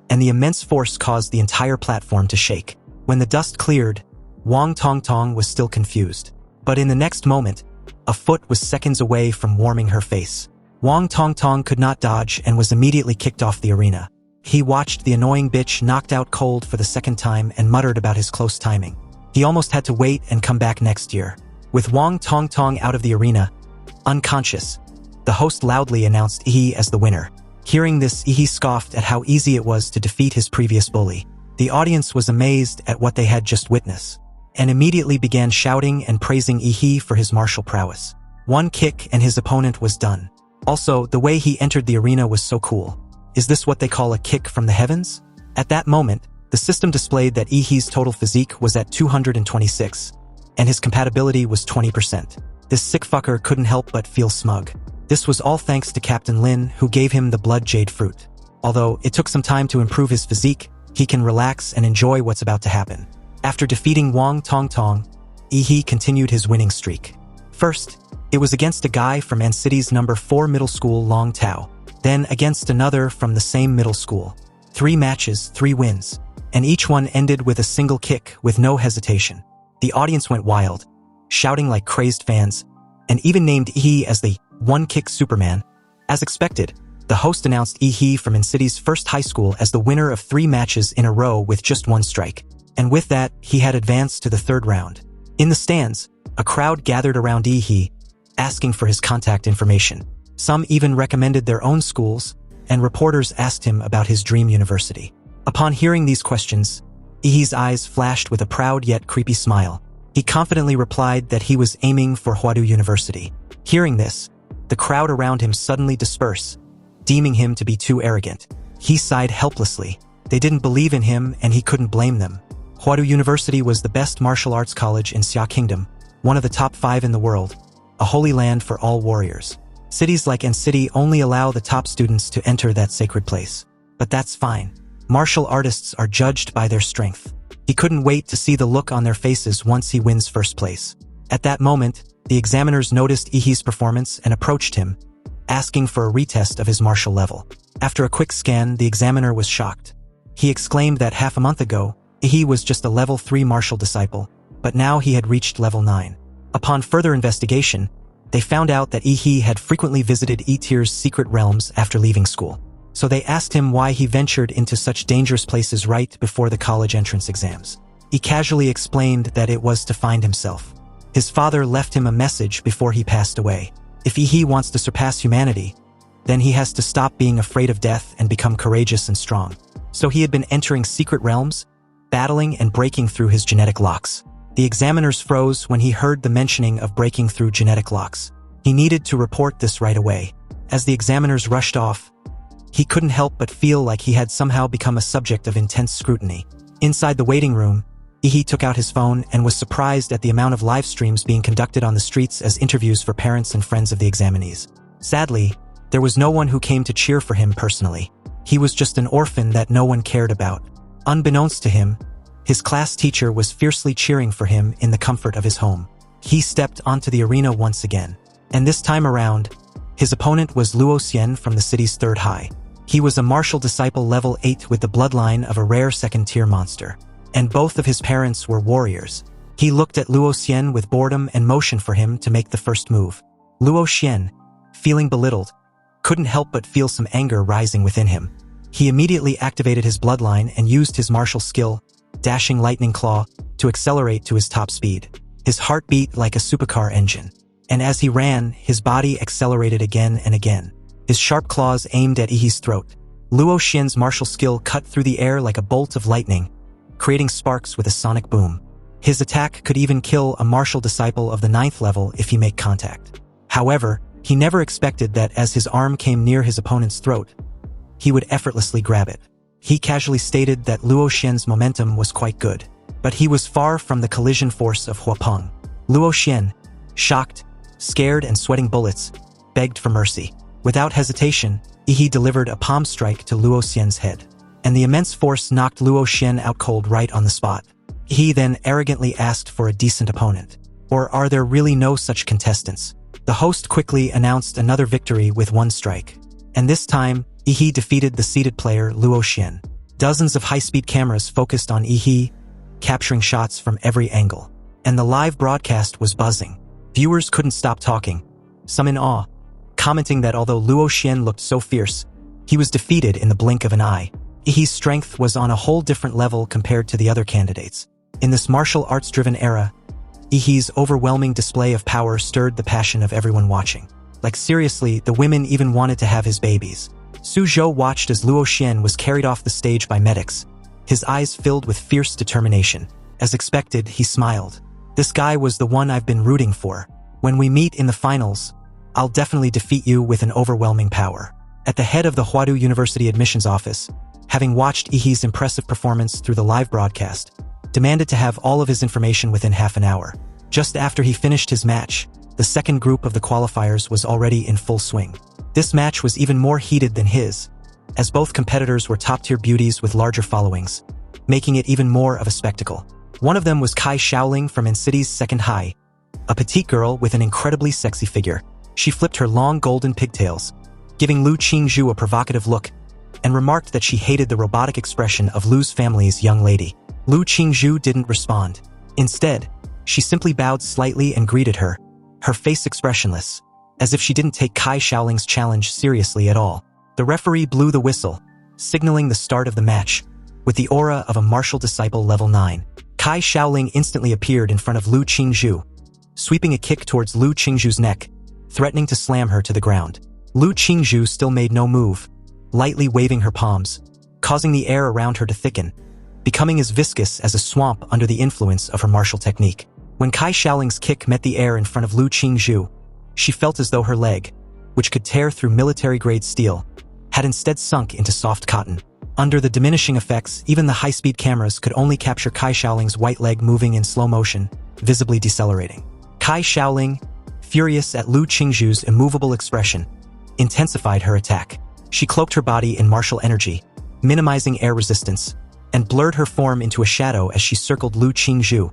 and the immense force caused the entire platform to shake. When the dust cleared, Wang Tongtong was still confused. But in the next moment, a foot was seconds away from warming her face. Wang Tongtong could not dodge and was immediately kicked off the arena. He watched the annoying bitch knocked out cold for the second time and muttered about his close timing. He almost had to wait and come back next year. With Wang Tongtong out of the arena, unconscious, the host loudly announced Yi He as the winner. Hearing this, Yi He scoffed at how easy it was to defeat his previous bully. The audience was amazed at what they had just witnessed, and immediately began shouting and praising Yi He for his martial prowess. One kick and his opponent was done. Also, the way he entered the arena was so cool. Is this what they call a kick from the heavens? At that moment, the system displayed that Yi He's total physique was at 226, and his compatibility was 20%. This sick fucker couldn't help but feel smug. This was all thanks to Captain Lin, who gave him the blood jade fruit. Although it took some time to improve his physique, he can relax and enjoy what's about to happen. After defeating Wang Tongtong, Yi He continued his winning streak. First, it was against a guy from Ant City's No. 4 Middle School, Long Tao. Then against another from the same middle school. 3 matches, 3 wins. And each one ended with a single kick with no hesitation. The audience went wild, shouting like crazed fans, and even named Yi He as the one-kick Superman. As expected, the host announced Yi He from Ant City's first high school as the winner of 3 matches in a row with just 1 strike. And with that, he had advanced to the 3rd round. In the stands, a crowd gathered around Yi He, asking for his contact information. Some even recommended their own schools, and reporters asked him about his dream university. Upon hearing these questions, Yi He's eyes flashed with a proud yet creepy smile. He confidently replied that he was aiming for Huadu University. Hearing this, the crowd around him suddenly dispersed, deeming him to be too arrogant. He sighed helplessly. They didn't believe in him, and he couldn't blame them. Huadu University was the best martial arts college in Xia Kingdom, one of the top 5 in the world, a holy land for all warriors. Cities like Ant City only allow the top students to enter that sacred place. But that's fine. Martial artists are judged by their strength. He couldn't wait to see the look on their faces once he wins first place. At that moment, the examiners noticed Yi He's performance and approached him, asking for a retest of his martial level. After a quick scan, the examiner was shocked. He exclaimed that half a month ago, Yi He was just a level 3 martial disciple, but now he had reached level 9. Upon further investigation, they found out that Yi He had frequently visited E-Tier's secret realms after leaving school. So they asked him why he ventured into such dangerous places right before the college entrance exams. He casually explained that it was to find himself. His father left him a message before he passed away. If Yi He wants to surpass humanity, then he has to stop being afraid of death and become courageous and strong. So he had been entering secret realms, battling and breaking through his genetic locks. The examiners froze when he heard the mentioning of breaking through genetic locks. He needed to report this right away. As the examiners rushed off, he couldn't help but feel like he had somehow become a subject of intense scrutiny. Inside the waiting room, Ihi took out his phone and was surprised at the amount of live streams being conducted on the streets as interviews for parents and friends of the examinees. Sadly, there was no one who came to cheer for him personally. He was just an orphan that no one cared about. Unbeknownst to him, his class teacher was fiercely cheering for him in the comfort of his home. He stepped onto the arena once again, and this time around, his opponent was Luo Xian from the city's third high. He was a martial disciple level 8 with the bloodline of a rare second-tier monster, and both of his parents were warriors. He looked at Luo Xian with boredom and motioned for him to make the first move. Luo Xian, feeling belittled, couldn't help but feel some anger rising within him. He immediately activated his bloodline and used his martial skill, Dashing Lightning Claw, to accelerate to his top speed. His heart beat like a supercar engine, and as he ran, his body accelerated again and again. His sharp claws aimed at Ihi's throat. Luo Xian's martial skill cut through the air like a bolt of lightning, creating sparks with a sonic boom. His attack could even kill a martial disciple of the 9th level if he made contact. However, he never expected that as his arm came near his opponent's throat, he would effortlessly grab it. He casually stated that Luo Xian's momentum was quite good, but he was far from the collision force of Huapeng. Luo Xian, shocked, scared and sweating bullets, begged for mercy. Without hesitation, Ihi delivered a palm strike to Luo Xian's head, and the immense force knocked Luo Xian out cold right on the spot. He then arrogantly asked for a decent opponent. Or are there really no such contestants? The host quickly announced another victory with one strike, and this time, Ihi defeated the seated player Luo Xian. Dozens of high-speed cameras focused on Ihi, capturing shots from every angle, and the live broadcast was buzzing. Viewers couldn't stop talking, some in awe, commenting that although Luo Xian looked so fierce, he was defeated in the blink of an eye. Ihi's strength was on a whole different level compared to the other candidates. In this martial arts-driven era, Ihi's overwhelming display of power stirred the passion of everyone watching. Like seriously, the women even wanted to have his babies. Su Zhou watched as Luo Xian was carried off the stage by medics, his eyes filled with fierce determination. As expected, he smiled. This guy was the one I've been rooting for. When we meet in the finals, I'll definitely defeat you with an overwhelming power. At the head of the Huadu University admissions office, having watched Ihi's impressive performance through the live broadcast, demanded to have all of his information within half an hour. Just after he finished his match, the second group of the qualifiers was already in full swing. This match was even more heated than his, as both competitors were top-tier beauties with larger followings, making it even more of a spectacle. One of them was Kai Shaoling from N-City's second high, a petite girl with an incredibly sexy figure. She flipped her long golden pigtails, giving Lu Qingzhu a provocative look, and remarked that she hated the robotic expression of Lu's family's young lady. Lu Qingzhu didn't respond. Instead, she simply bowed slightly and greeted her, her face expressionless, as if she didn't take Kai Shaoling's challenge seriously at all. The referee blew the whistle, signaling the start of the match. With the aura of a martial disciple level 9, Kai Shaoling instantly appeared in front of Lu Qingzhu, sweeping a kick towards Lu Qingzhu's neck, threatening to slam her to the ground. Lu Qingzhu still made no move, lightly waving her palms, causing the air around her to thicken, becoming as viscous as a swamp under the influence of her martial technique. When Kai Shaoling's kick met the air in front of Lu Qingzhu, she felt as though her leg, which could tear through military-grade steel, had instead sunk into soft cotton. Under the diminishing effects, even the high-speed cameras could only capture Kai Shaoling's white leg moving in slow motion, visibly decelerating. Kai Shaoling, furious at Lu Qingzhu's immovable expression, intensified her attack. She cloaked her body in martial energy, minimizing air resistance, and blurred her form into a shadow as she circled Lu Qingzhu,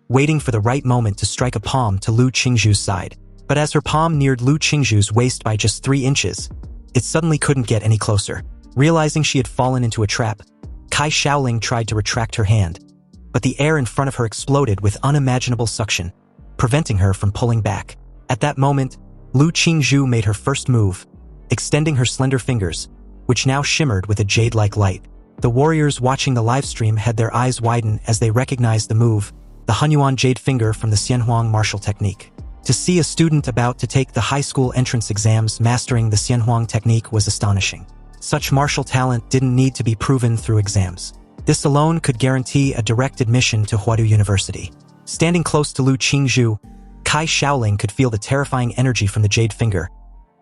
waiting for the right moment to strike a palm to Lu Qingzhu's side. But as her palm neared Lu Qingzhu's waist by just 3 inches, it suddenly couldn't get any closer. Realizing she had fallen into a trap, Kai Shaoling tried to retract her hand, but the air in front of her exploded with unimaginable suction, preventing her from pulling back. At that moment, Lu Qingzhu made her first move, extending her slender fingers, which now shimmered with a jade-like light. The warriors watching the livestream had their eyes widen as they recognized the move, the Hunyuan jade finger from the Xianhuang martial technique. To see a student about to take the high school entrance exams mastering the Xianhuang technique was astonishing. Such martial talent didn't need to be proven through exams. This alone could guarantee a direct admission to Huadu University. Standing close to Lu Qingzhu, Kai Shaoling could feel the terrifying energy from the jade finger,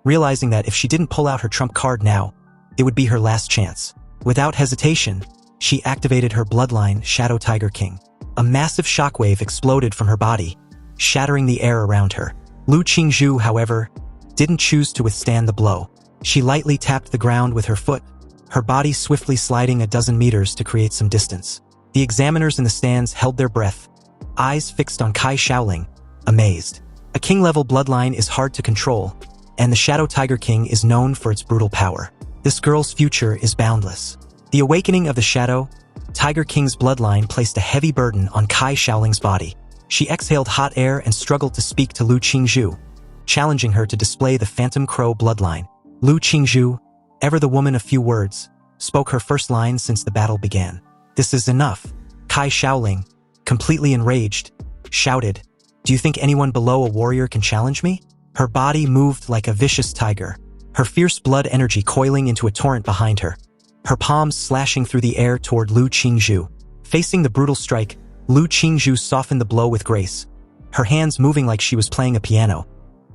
realizing that if she didn't pull out her trump card now, it would be her last chance. Without hesitation, she activated her bloodline, Shadow Tiger King. A massive shockwave exploded from her body, shattering the air around her. Lu Qingzhu, however, didn't choose to withstand the blow. She lightly tapped the ground with her foot, her body swiftly sliding a dozen meters to create some distance. The examiners in the stands held their breath, eyes fixed on Kai Shaoling, amazed. A king-level bloodline is hard to control, and the Shadow Tiger King is known for its brutal power. This girl's future is boundless. The awakening of the Shadow Tiger King's bloodline placed a heavy burden on Kai Shaoling's body. She exhaled hot air and struggled to speak to Lu Qingzhu, challenging her to display the Phantom Crow bloodline. Lu Qingzhu, ever the woman of few words, spoke her first line since the battle began. "This is enough." Kai Shaoling, completely enraged, shouted, "Do you think anyone below a warrior can challenge me?" Her body moved like a vicious tiger, her fierce blood energy coiling into a torrent behind her, her palms slashing through the air toward Lu Qingzhu. Facing the brutal strike, Lu Qingzhu softened the blow with grace, her hands moving like she was playing a piano,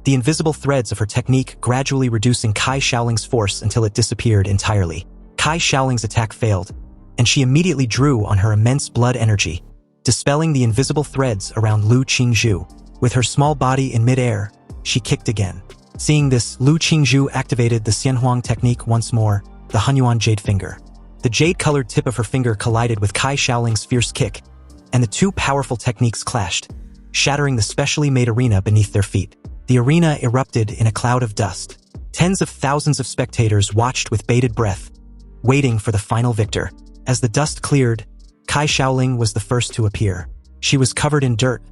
the invisible threads of her technique gradually reducing Kai Shaoling's force until it disappeared entirely. Kai Shaoling's attack failed, and she immediately drew on her immense blood energy, dispelling the invisible threads around Lu Qingzhu. With her small body in midair, she kicked again. Seeing this, Lu Qingzhu activated the Xianhuang technique once more, the Hunyuan Jade Finger. The jade-colored tip of her finger collided with Kai Shaoling's fierce kick, and the two powerful techniques clashed, shattering the specially made arena beneath their feet. The arena erupted in a cloud of dust. Tens of thousands of spectators watched with bated breath, waiting for the final victor. As the dust cleared, Kai Shaoling was the first to appear. She was covered in dirt,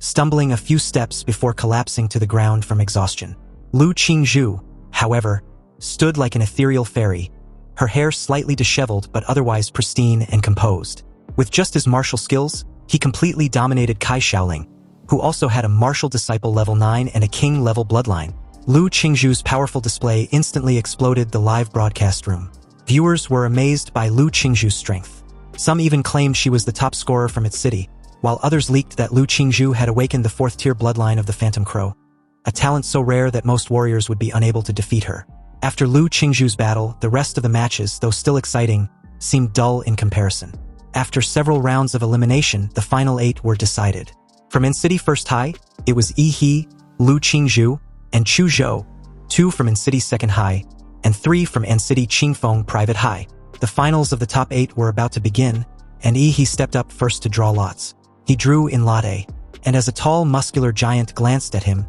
stumbling a few steps before collapsing to the ground from exhaustion. Lu Qingzhu, however, stood like an ethereal fairy, her hair slightly disheveled but otherwise pristine and composed. With just his martial skills, he completely dominated Kai Shaoling, who also had a martial disciple level 9 and a king level bloodline. Lu Qingzhu's powerful display instantly exploded the live broadcast room. Viewers were amazed by Lu Qingzhu's strength. Some even claimed she was the top scorer from its city, while others leaked that Lu Qingzhu had awakened the 4th-tier bloodline of the Phantom Crow, a talent so rare that most warriors would be unable to defeat her. After Lu Qingzhu's battle, the rest of the matches, though still exciting, seemed dull in comparison. After several rounds of elimination, the final 8 were decided. From N-City First High, it was Yi He, Lu Qingzhu, and Chu Zhou, 2 from N-City Second High, and 3 from N-City Qingfeng Private High. The finals of the top 8 were about to begin, and Yi He stepped up first to draw lots. He drew in Lot A, and as a tall, muscular giant glanced at him,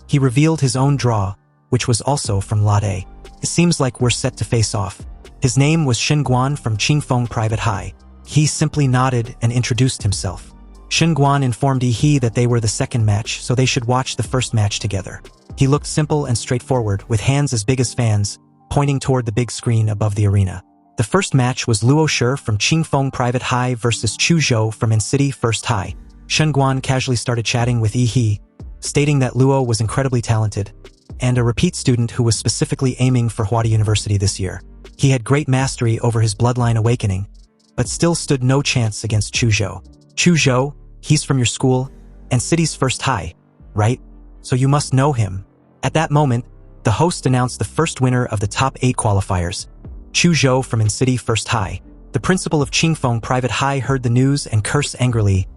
he revealed his own draw, which was also from Lot A. "It seems like we're set to face off." His name was Shen Guan from Qingfeng Private High. He simply nodded and introduced himself. Shen Guan informed Yi He that they were the second match, so they should watch the first match together. He looked simple and straightforward, with hands as big as fans, pointing toward the big screen above the arena. The first match was Luo Shi from Qingfeng Private High versus Chu Zhou from N-City First High. Shen Guan casually started chatting with Yi He, stating that Luo was incredibly talented, and a repeat student who was specifically aiming for Huadi University this year. He had great mastery over his bloodline awakening, but still stood no chance against Chu Zhou. "Chu Zhou, he's from your school, and city's First High, right? So you must know him." At that moment, the host announced the first winner of the top 8 qualifiers, Chu Zhou from N-City First High. The principal of Qingfeng Private High heard the news and cursed angrily,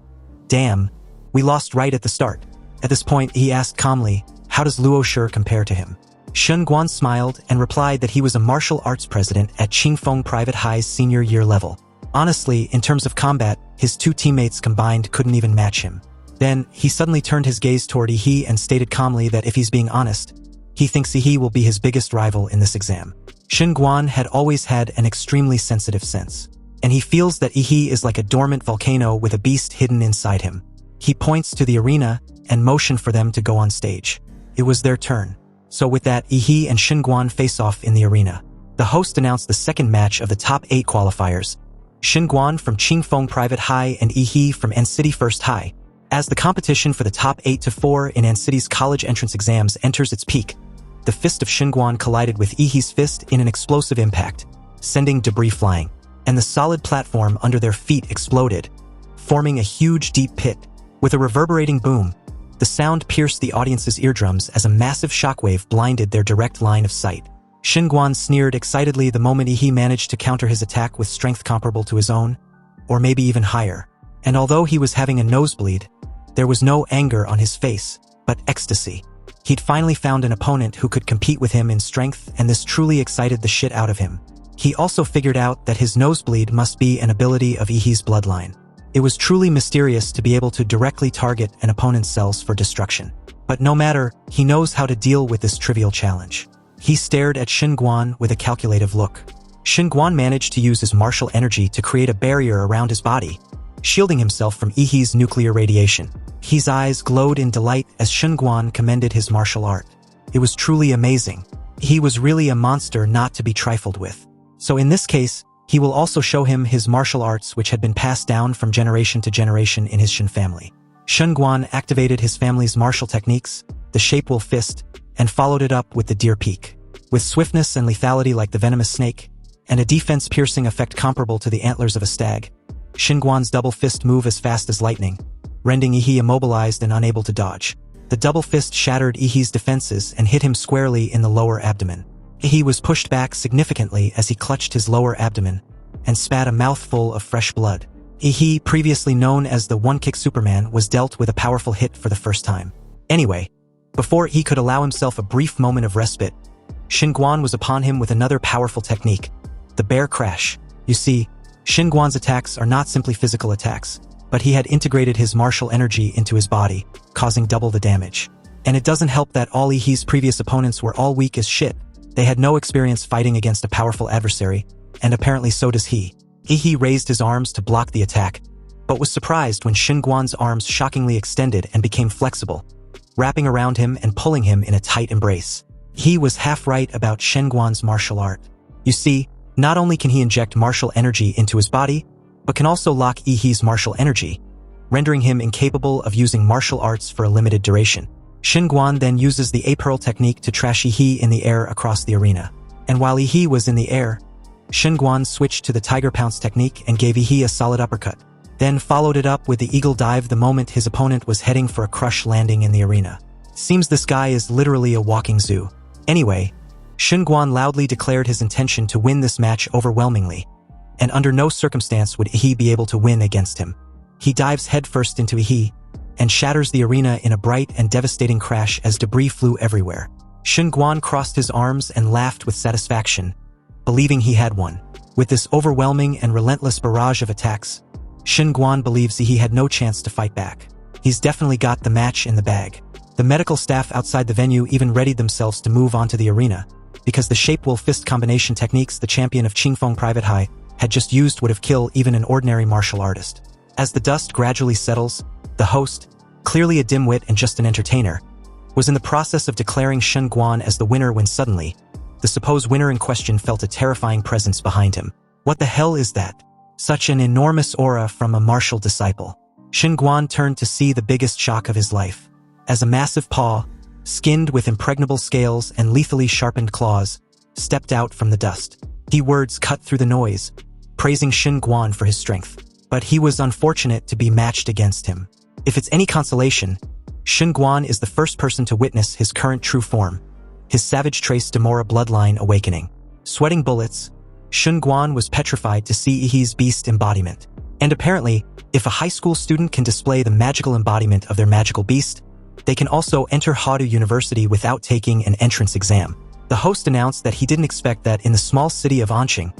"Damn, we lost right at the start." At this point, he asked calmly, "How does Luo Shi compare to him?" Shen Guan smiled and replied that he was a martial arts president at Qingfeng Private High's senior year level. Honestly, in terms of combat, his 2 teammates combined couldn't even match him. Then, he suddenly turned his gaze toward Yi He and stated calmly that if he's being honest, he thinks Yi He will be his biggest rival in this exam. Shen Guan had always had an extremely sensitive sense, and he feels that Yi He is like a dormant volcano with a beast hidden inside him. He points to the arena and motioned for them to go on stage. It was their turn. So with that, Yi He and Shen Guan face off in the arena. The host announced the second match of the top 8 qualifiers, Shen Guan from Qingfeng Private High and Yi He from N-City First High. As the competition for the top 8 to 4 in N-City's college entrance exams enters its peak, the fist of Shen Guan collided with Yi He's fist in an explosive impact, sending debris flying, and the solid platform under their feet exploded, forming a huge deep pit. With a reverberating boom, the sound pierced the audience's eardrums as a massive shockwave blinded their direct line of sight. Guan sneered excitedly the moment he managed to counter his attack with strength comparable to his own, or maybe even higher. And although he was having a nosebleed, there was no anger on his face, but ecstasy. He'd finally found an opponent who could compete with him in strength, and this truly excited the shit out of him. He also figured out that his nosebleed must be an ability of Ihi's bloodline. It was truly mysterious to be able to directly target an opponent's cells for destruction. But no matter, he knows how to deal with this trivial challenge. He stared at Guan with a calculative look. Guan managed to use his martial energy to create a barrier around his body, shielding himself from Ihi's nuclear radiation. His eyes glowed in delight as Guan commended his martial art. It was truly amazing. He was really a monster not to be trifled with. So in this case, he will also show him his martial arts which had been passed down from generation to generation in his Shin family. Guan activated his family's martial techniques, the Shape Wolf Fist, and followed it up with the Deer Peak. With swiftness and lethality like the venomous snake, and a defense-piercing effect comparable to the antlers of a stag, Guan's double fist moved as fast as lightning, rendering Ihi immobilized and unable to dodge. The double fist shattered Ihi's defenses and hit him squarely in the lower abdomen. Ihi was pushed back significantly as he clutched his lower abdomen and spat a mouthful of fresh blood. Ihi, previously known as the One-Kick Superman, was dealt with a powerful hit for the first time. Anyway, before he could allow himself a brief moment of respite, Guan was upon him with another powerful technique, the Bear Crash. You see, Guan's attacks are not simply physical attacks, but he had integrated his martial energy into his body, causing double the damage. And it doesn't help that all Ihi's previous opponents were all weak as shit. They had no experience fighting against a powerful adversary, and apparently so does he. Ihi raised his arms to block the attack, but was surprised when Guan's arms shockingly extended and became flexible, wrapping around him and pulling him in a tight embrace. He was half right about Guan's martial art. You see, not only can he inject martial energy into his body, but can also lock Ihi's martial energy, rendering him incapable of using martial arts for a limited duration. Guan then uses the A-Pearl technique to trash Ihi in the air across the arena. And while Ihi was in the air, Guan switched to the Tiger Pounce technique and gave Ihi a solid uppercut, then followed it up with the Eagle Dive the moment his opponent was heading for a crush landing in the arena. Seems this guy is literally a walking zoo. Anyway, Guan loudly declared his intention to win this match overwhelmingly, and under no circumstance would Ihi be able to win against him. He dives headfirst into Ihi, and shatters the arena in a bright and devastating crash as debris flew everywhere. Guan crossed his arms and laughed with satisfaction, believing he had won. With this overwhelming and relentless barrage of attacks, Guan believes he had no chance to fight back. He's definitely got the match in the bag. The medical staff outside the venue even readied themselves to move onto the arena, because the Shape Wolf Fist combination techniques the champion of Qingfeng Private High had just used would have killed even an ordinary martial artist. As the dust gradually settles, the host, clearly a dimwit and just an entertainer, was in the process of declaring Guan as the winner when suddenly, the supposed winner in question felt a terrifying presence behind him. What the hell is that? Such an enormous aura from a martial disciple. Guan turned to see the biggest shock of his life, as a massive paw, skinned with impregnable scales and lethally sharpened claws, stepped out from the dust. The words cut through the noise, praising Guan for his strength. But he was unfortunate to be matched against him. If it's any consolation, Guan is the first person to witness his current true form, his savage trace Demora bloodline awakening. Sweating bullets, Guan was petrified to see Ihi's beast embodiment. And apparently, if a high school student can display the magical embodiment of their magical beast, they can also enter Hadu University without taking an entrance exam. The host announced that he didn't expect that in the small city of Anqing,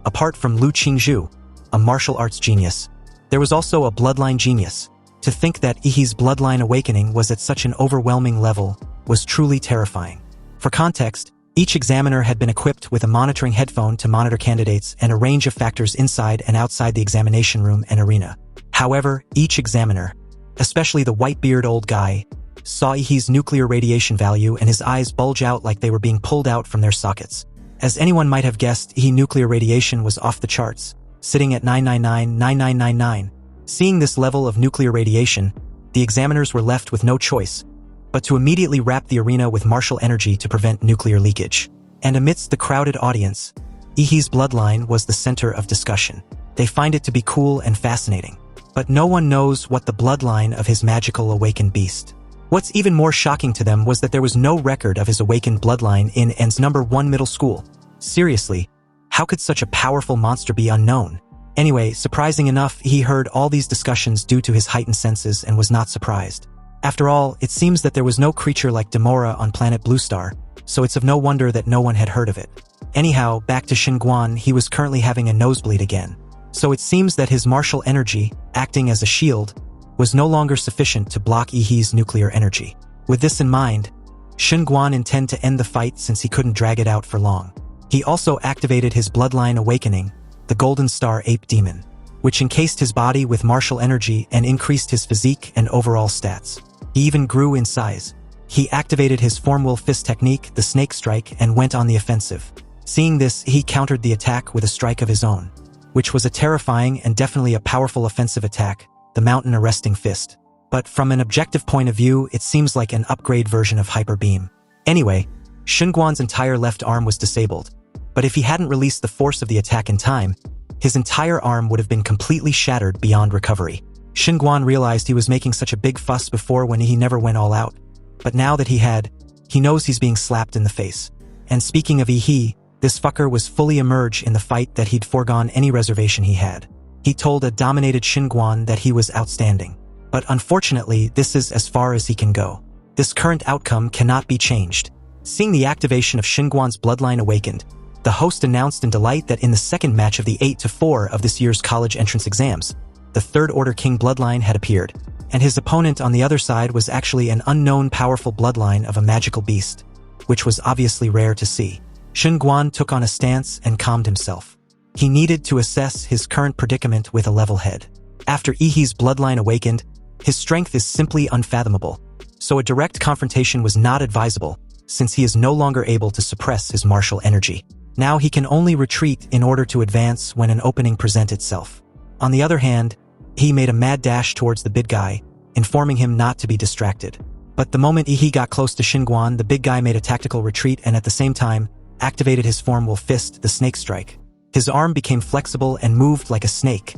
apart from Lu Qingzhu, a martial arts genius, there was also a bloodline genius. To think that Ihi's bloodline awakening was at such an overwhelming level was truly terrifying. For context, each examiner had been equipped with a monitoring headphone to monitor candidates and a range of factors inside and outside the examination room and arena. However, each examiner, especially the white-beard old guy, saw Ihi's nuclear radiation value and his eyes bulge out like they were being pulled out from their sockets. As anyone might have guessed, Ihi nuclear radiation was off the charts, sitting at 9999999. Seeing this level of nuclear radiation, the examiners were left with no choice but to immediately wrap the arena with martial energy to prevent nuclear leakage. And amidst the crowded audience, Ihi's bloodline was the center of discussion. They find it to be cool and fascinating, but no one knows what the bloodline of his magical awakened beast. What's even more shocking to them was that there was no record of his awakened bloodline in N's #1 middle school. Seriously, how could such a powerful monster be unknown? Anyway, surprising enough, he heard all these discussions due to his heightened senses and was not surprised. After all, it seems that there was no creature like Demora on planet Bluestar, so it's of no wonder that no one had heard of it. Anyhow, back to Xinguan, he was currently having a nosebleed again. So it seems that his martial energy, acting as a shield, was no longer sufficient to block Yihee's nuclear energy. With this in mind, Xinguan intended to end the fight since he couldn't drag it out for long. He also activated his bloodline awakening, the Golden Star Ape Demon, which encased his body with martial energy and increased his physique and overall stats. He even grew in size. He activated his Form Will Fist technique, the Snake Strike, and went on the offensive. Seeing this, he countered the attack with a strike of his own, which was a terrifying and definitely a powerful offensive attack, the Mountain Arresting Fist. But from an objective point of view, it seems like an upgrade version of Hyper Beam. Anyway, Xinguan's entire left arm was disabled, but if he hadn't released the force of the attack in time, his entire arm would have been completely shattered beyond recovery. Xinguan realized he was making such a big fuss before when he never went all out, but now that he knows he's being slapped in the face. And speaking of Yihee, this fucker was fully immersed in the fight that he'd foregone any reservation he had. He told a dominated Xinguan that he was outstanding. But unfortunately, this is as far as he can go. This current outcome cannot be changed. Seeing the activation of Xinguan's bloodline awakened, the host announced in delight that in the second match of the 8-4 of this year's college entrance exams, the Third Order King bloodline had appeared, and his opponent on the other side was actually an unknown powerful bloodline of a magical beast, which was obviously rare to see. Xinguan took on a stance and calmed himself. He needed to assess his current predicament with a level head. After Yihee's bloodline awakened, his strength is simply unfathomable, so a direct confrontation was not advisable, since he is no longer able to suppress his martial energy. Now he can only retreat in order to advance when an opening presents itself. On the other hand, he made a mad dash towards the big guy, informing him not to be distracted. But the moment Yihee got close to Xinguan, the big guy made a tactical retreat and at the same time, activated his Form Will Fist, the Snake Strike. His arm became flexible and moved like a snake,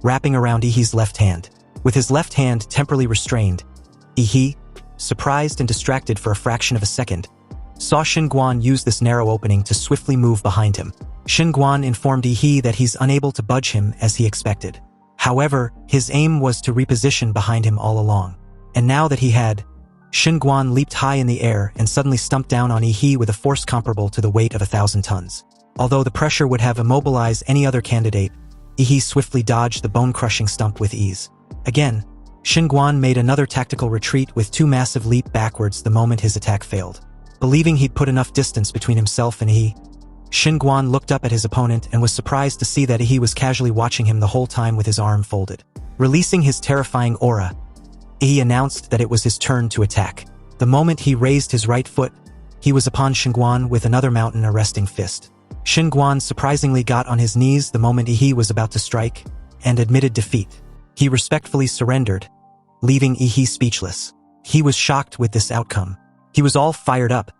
wrapping around Yihee's left hand. With his left hand temporarily restrained, Yihee, surprised and distracted for a fraction of a second, saw Xinguan use this narrow opening to swiftly move behind him. Xinguan informed Yihee that he's unable to budge him as he expected. However, his aim was to reposition behind him all along. And now that he had, Xinguan leaped high in the air and suddenly stumped down on Yihee with a force comparable to the weight of 1,000 tons. Although the pressure would have immobilized any other candidate, Yihee swiftly dodged the bone-crushing stump with ease. Again, Xinguan made another tactical retreat with two massive leaps backwards the moment his attack failed. Believing he'd put enough distance between himself and Yihee, Xinguan looked up at his opponent and was surprised to see that Yihee was casually watching him the whole time with his arm folded. Releasing his terrifying aura, Yihee announced that it was his turn to attack. The moment he raised his right foot, he was upon Xinguan with another Mountain Arresting Fist. Xinguan surprisingly got on his knees the moment Yihee was about to strike, and admitted defeat. He respectfully surrendered, leaving Yihee speechless. He was shocked with this outcome. He was all fired up,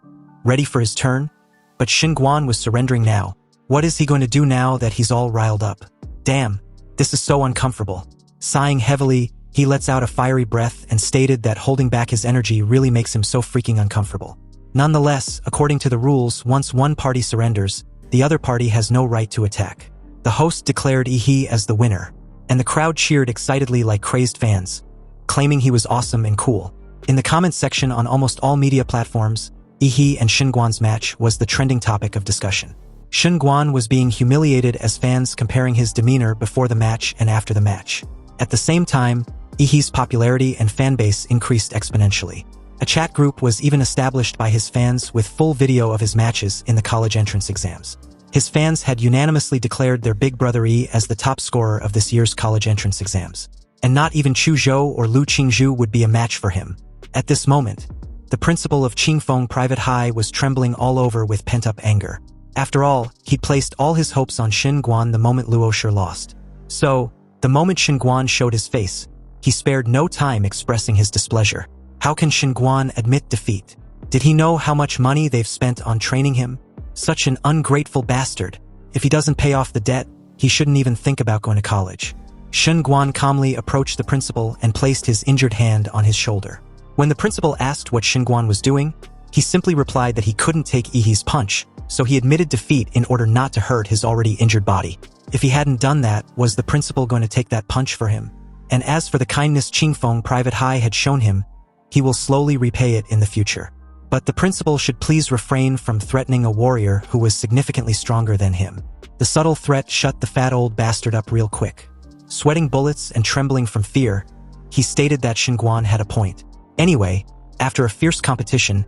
ready for his turn, but Xinguan was surrendering now. What is he going to do now that he's all riled up? Damn, this is so uncomfortable. Sighing heavily, he lets out a fiery breath and stated that holding back his energy really makes him so freaking uncomfortable. Nonetheless, according to the rules, once one party surrenders, the other party has no right to attack. The host declared Yihee as the winner, and the crowd cheered excitedly like crazed fans, claiming he was awesome and cool. In the comments section on almost all media platforms, Yihee and Xinguan's match was the trending topic of discussion. Xinguan was being humiliated as fans comparing his demeanor before the match and after the match. At the same time, Yihee's popularity and fanbase increased exponentially. A chat group was even established by his fans with full video of his matches in the college entrance exams. His fans had unanimously declared their big brother Yi as the top scorer of this year's college entrance exams. And not even Chu Zhou or Lu Qingzhu would be a match for him. At this moment, the principal of Qingfeng Private High was trembling all over with pent-up anger. After all, he'd placed all his hopes on Xinguan the moment Luosher lost. So, the moment Xinguan showed his face, he spared no time expressing his displeasure. How can Xinguan admit defeat? Did he know how much money they've spent on training him? Such an ungrateful bastard. If he doesn't pay off the debt, he shouldn't even think about going to college. Xinguan calmly approached the principal and placed his injured hand on his shoulder. When the principal asked what Xinguan was doing, he simply replied that he couldn't take Yihee's punch, so he admitted defeat in order not to hurt his already injured body. If he hadn't done that, was the principal going to take that punch for him? And as for the kindness Qingfeng Private High had shown him, he will slowly repay it in the future. But the principal should please refrain from threatening a warrior who was significantly stronger than him. The subtle threat shut the fat old bastard up real quick. Sweating bullets and trembling from fear, he stated that Xinguan had a point. Anyway, after a fierce competition,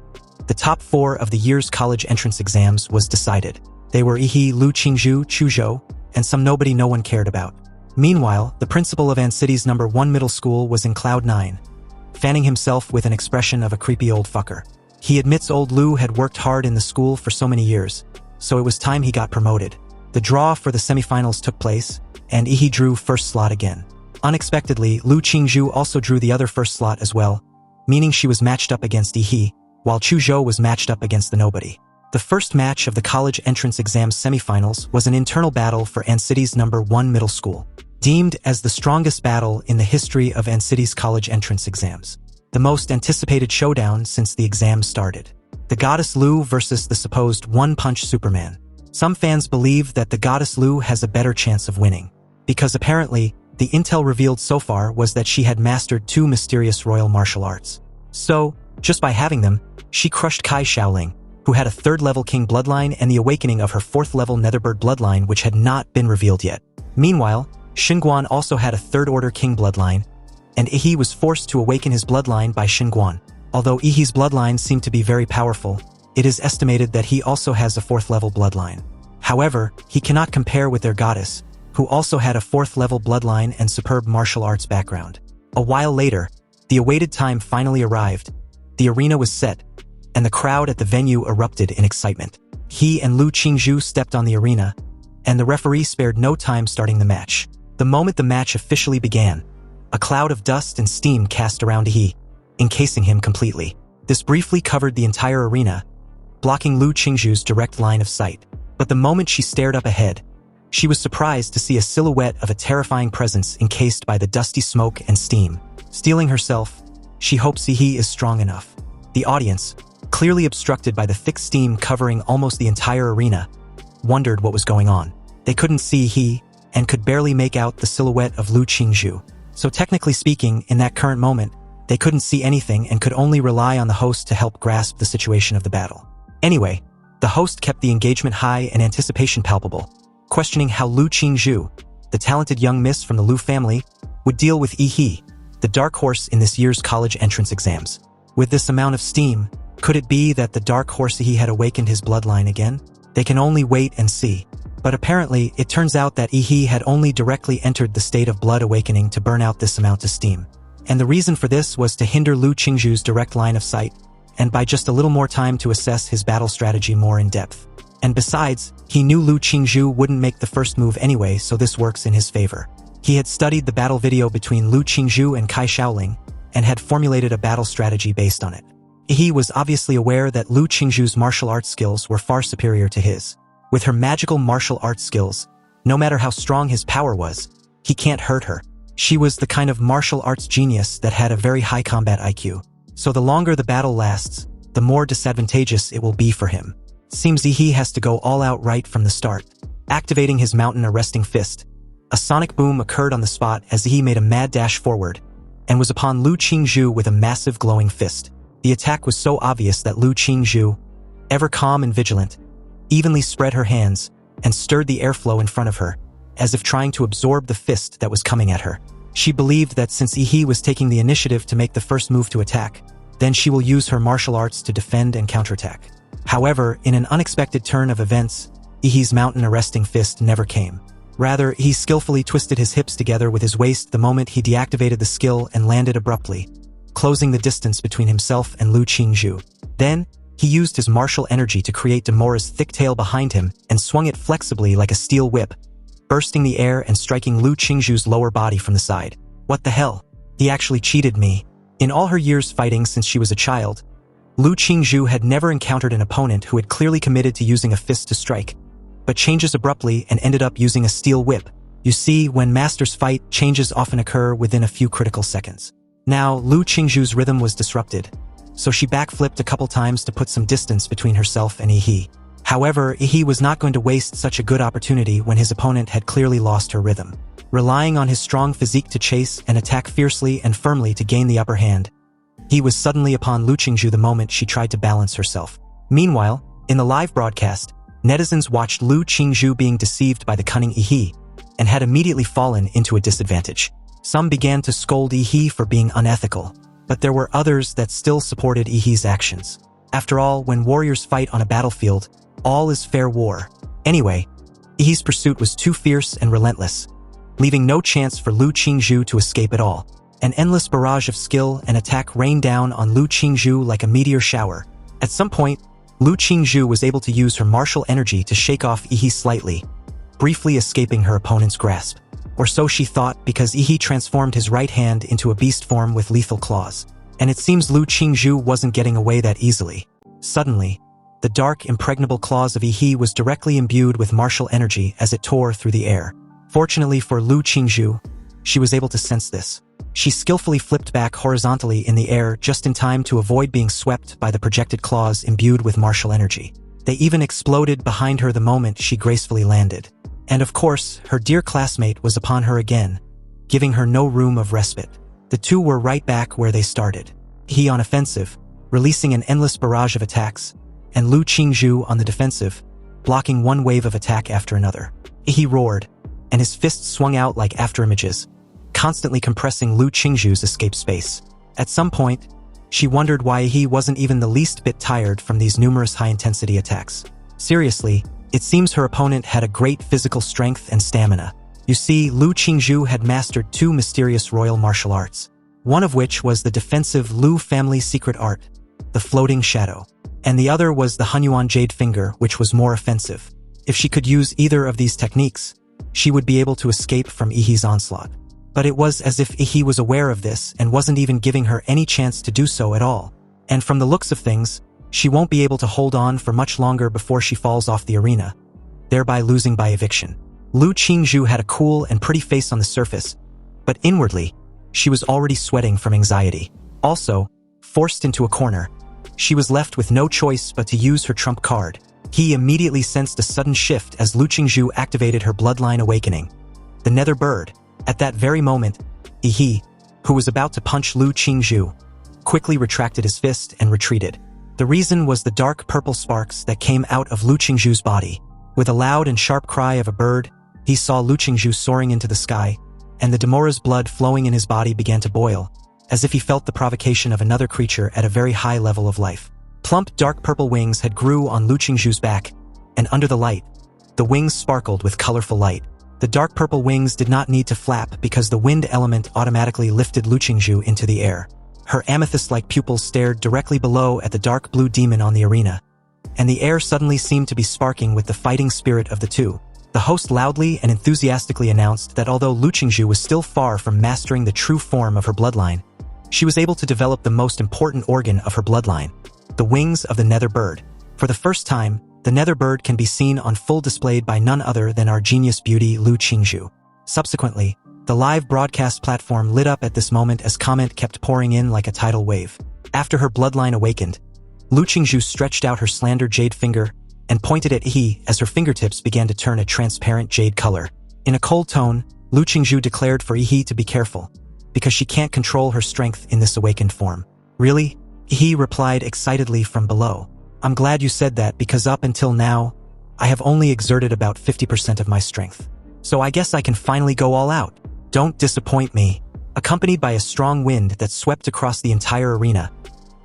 the top 4 of the year's college entrance exams was decided. They were Yihee, Lu Qingzhu, Chuzhou, and some nobody no one cared about. Meanwhile, the principal of An City's No. 1 middle school was in Cloud 9, fanning himself with an expression of a creepy old fucker. He admits old Lu had worked hard in the school for so many years, so it was time he got promoted. The draw for the semifinals took place, and Yihee drew first slot again. Unexpectedly, Lu Qingzhu also drew the other first slot as well, meaning she was matched up against Yihee, while Chuzhou was matched up against the nobody. The first match of the college entrance exams semifinals was an internal battle for An City's No. 1 middle school, deemed as the strongest battle in the history of An City's college entrance exams. The most anticipated showdown since the exams started. The goddess Lu versus the supposed one-punch Superman. Some fans believe that the goddess Lu has a better chance of winning, because apparently, the intel revealed so far was that she had mastered 2 mysterious royal martial arts. So, just by having them, she crushed Kai Shaoling, who had a 3rd-level king bloodline and the awakening of her 4th-level Netherbird bloodline which had not been revealed yet. Meanwhile, Xinguan also had a 3rd-order king bloodline, and Yihee was forced to awaken his bloodline by Xinguan. Although Yihee's bloodline seemed to be very powerful, it is estimated that he also has a 4th-level bloodline. However, he cannot compare with their goddess, who also had a 4th-level bloodline and superb martial arts background. A while later, the awaited time finally arrived. The arena was set, and the crowd at the venue erupted in excitement. He and Lu Qingzhu stepped on the arena, and the referee spared no time starting the match. The moment the match officially began, a cloud of dust and steam cast around Yihee, encasing him completely. This briefly covered the entire arena, blocking Lu Qingzhu's direct line of sight. But the moment she stared up ahead, she was surprised to see a silhouette of a terrifying presence encased by the dusty smoke and steam. Steeling herself, she hopes Yihee is strong enough. The audience, clearly obstructed by the thick steam covering almost the entire arena, wondered what was going on. They couldn't see Yihee, and could barely make out the silhouette of Lu Qingzhu. So technically speaking, in that current moment, they couldn't see anything and could only rely on the host to help grasp the situation of the battle. Anyway, the host kept the engagement high and anticipation palpable, questioning how Lu Qingzhu, the talented young miss from the Lu family, would deal with Yihee, the dark horse in this year's college entrance exams. With this amount of steam, could it be that the dark horse Yihee had awakened his bloodline again? They can only wait and see. But apparently, it turns out that Yihee had only directly entered the state of blood awakening to burn out this amount of steam. And the reason for this was to hinder Lu Qingzhu's direct line of sight, and by just a little more time to assess his battle strategy more in depth. And besides, he knew Lu Qingzhu wouldn't make the first move anyway, so this works in his favor. He had studied the battle video between Lu Qingzhu and Kai Shaoling, and had formulated a battle strategy based on it. He was obviously aware that Lu Qingzhu's martial arts skills were far superior to his. With her magical martial arts skills, no matter how strong his power was, he can't hurt her. She was the kind of martial arts genius that had a very high combat IQ. So the longer the battle lasts, the more disadvantageous it will be for him. Seems Yihee has to go all out right from the start. Activating his mountain arresting fist, a sonic boom occurred on the spot as Yihee made a mad dash forward, and was upon Lu Qingzhu with a massive glowing fist. The attack was so obvious that Lu Qingzhu, ever calm and vigilant, evenly spread her hands and stirred the airflow in front of her, as if trying to absorb the fist that was coming at her. She believed that since Yihee was taking the initiative to make the first move to attack, then she will use her martial arts to defend and counterattack. However, in an unexpected turn of events, Yihee's mountain arresting fist never came. Rather, he skillfully twisted his hips together with his waist the moment he deactivated the skill and landed abruptly, closing the distance between himself and Lu Qingzhu. Then, he used his martial energy to create Demora's thick tail behind him and swung it flexibly like a steel whip, bursting the air and striking Lu Qingzhu's lower body from the side. What the hell? He actually cheated me. In all her years fighting since she was a child, Lu Qingzhu had never encountered an opponent who had clearly committed to using a fist to strike, but changes abruptly and ended up using a steel whip. You see, when masters fight, changes often occur within a few critical seconds. Now, Lu Qingzhu's rhythm was disrupted, so she backflipped a couple times to put some distance between herself and Yi. However, Yi was not going to waste such a good opportunity when his opponent had clearly lost her rhythm. Relying on his strong physique to chase and attack fiercely and firmly to gain the upper hand, he was suddenly upon Lu Qingzhu the moment she tried to balance herself. Meanwhile, in the live broadcast, netizens watched Lu Qingzhu being deceived by the cunning Yi and had immediately fallen into a disadvantage. Some began to scold Yi for being unethical, but there were others that still supported Yi's actions. After all, when warriors fight on a battlefield, all is fair war. Anyway, Yi's pursuit was too fierce and relentless, leaving no chance for Lu Qingzhu to escape at all. An endless barrage of skill and attack rained down on Lu Qingzhu like a meteor shower. At some point, Lu Qingzhu was able to use her martial energy to shake off Yi slightly, briefly escaping her opponent's grasp. Or so she thought, because Yi transformed his right hand into a beast form with lethal claws. And it seems Lu Qingzhu wasn't getting away that easily. Suddenly, the dark, impregnable claws of Yi was directly imbued with martial energy as it tore through the air. Fortunately for Lu Qingzhu, she was able to sense this. She skillfully flipped back horizontally in the air just in time to avoid being swept by the projected claws imbued with martial energy. They even exploded behind her the moment she gracefully landed. And of course, her dear classmate was upon her again, giving her no room of respite. The two were right back where they started. He on offensive, releasing an endless barrage of attacks, and Lu Qingzhu on the defensive, blocking one wave of attack after another. He roared, and his fists swung out like afterimages, constantly compressing Lu Qingzhu's escape space. At some point, she wondered why he wasn't even the least bit tired from these numerous high-intensity attacks. Seriously, it seems her opponent had a great physical strength and stamina. You see, Lu Qingzhu had mastered two mysterious royal martial arts, one of which was the defensive Lu family secret art, the floating shadow, and the other was the Hunyuan Jade Finger, which was more offensive. If she could use either of these techniques, she would be able to escape from Yi's onslaught. But it was as if Yi was aware of this and wasn't even giving her any chance to do so at all. And from the looks of things, she won't be able to hold on for much longer before she falls off the arena, thereby losing by eviction. Lu Qingzhu had a cool and pretty face on the surface, but inwardly, she was already sweating from anxiety. Also, forced into a corner, she was left with no choice but to use her trump card. He immediately sensed a sudden shift as Lu Qingzhu activated her bloodline awakening, the Nether Bird. At that very moment, Yi, who was about to punch Lu Qingzhu, quickly retracted his fist and retreated. The reason was the dark purple sparks that came out of Lu Qingzhu's body. With a loud and sharp cry of a bird, he saw Lu Qingzhu soaring into the sky, and the Demora's blood flowing in his body began to boil, as if he felt the provocation of another creature at a very high level of life. Plump dark purple wings had grew on Lu Qingzhu's back, and under the light, the wings sparkled with colorful light. The dark purple wings did not need to flap because the wind element automatically lifted Lu Qingzhu into the air. Her amethyst-like pupils stared directly below at the dark blue demon on the arena, and the air suddenly seemed to be sparking with the fighting spirit of the two. The host loudly and enthusiastically announced that although Lu Qingzhu was still far from mastering the true form of her bloodline, she was able to develop the most important organ of her bloodline, the wings of the Nether Bird. For the first time, the Nether Bird can be seen on full display by none other than our genius beauty Lu Qingzhu. Subsequently, the live broadcast platform lit up at this moment as comment kept pouring in like a tidal wave. After her bloodline awakened, Lu Qingzhu stretched out her slender jade finger and pointed at Yi as her fingertips began to turn a transparent jade color. In a cold tone, Lu Qingzhu declared for Yi to be careful, because she can't control her strength in this awakened form. Really? Yi replied excitedly from below. I'm glad you said that because up until now, I have only exerted about 50% of my strength. So I guess I can finally go all out. Don't disappoint me. Accompanied by a strong wind that swept across the entire arena,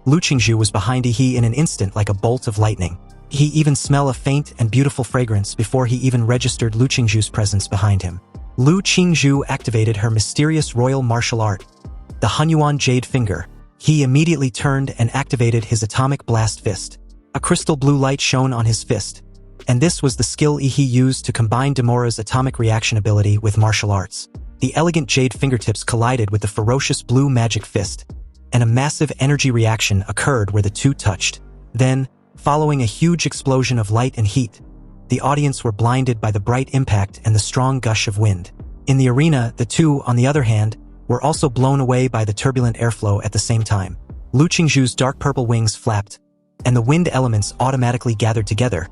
Lu Qingzhu was behind Yi in an instant like a bolt of lightning. He even smelled a faint and beautiful fragrance before he even registered Lu Qingzhu's presence behind him. Lu Qingzhu activated her mysterious royal martial art, the Hunyuan Jade Finger. He immediately turned and activated his atomic blast fist. A crystal blue light shone on his fist, and this was the skill Yi used to combine Demora's atomic reaction ability with martial arts. The elegant jade fingertips collided with the ferocious blue magic fist, and a massive energy reaction occurred where the two touched. Then, following a huge explosion of light and heat, the audience were blinded by the bright impact and the strong gush of wind. In the arena, the two, on the other hand, were also blown away by the turbulent airflow at the same time. Lu Qingzhu's dark purple wings flapped, and the wind elements automatically gathered together,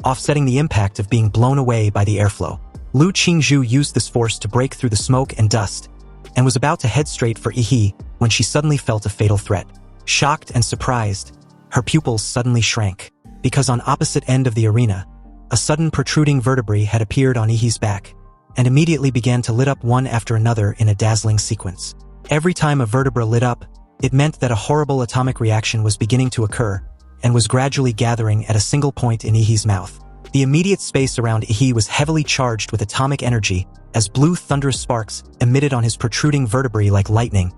offsetting the impact of being blown away by the airflow. Lu Qingzhu used this force to break through the smoke and dust, and was about to head straight for Yi when she suddenly felt a fatal threat. Shocked and surprised, her pupils suddenly shrank, because on opposite end of the arena, a sudden protruding vertebrae had appeared on Yi's back, and immediately began to lit up one after another in a dazzling sequence. Every time a vertebra lit up, it meant that a horrible atomic reaction was beginning to occur, and was gradually gathering at a single point in Yi's mouth. The immediate space around Yi was heavily charged with atomic energy, as blue thunderous sparks emitted on his protruding vertebrae like lightning,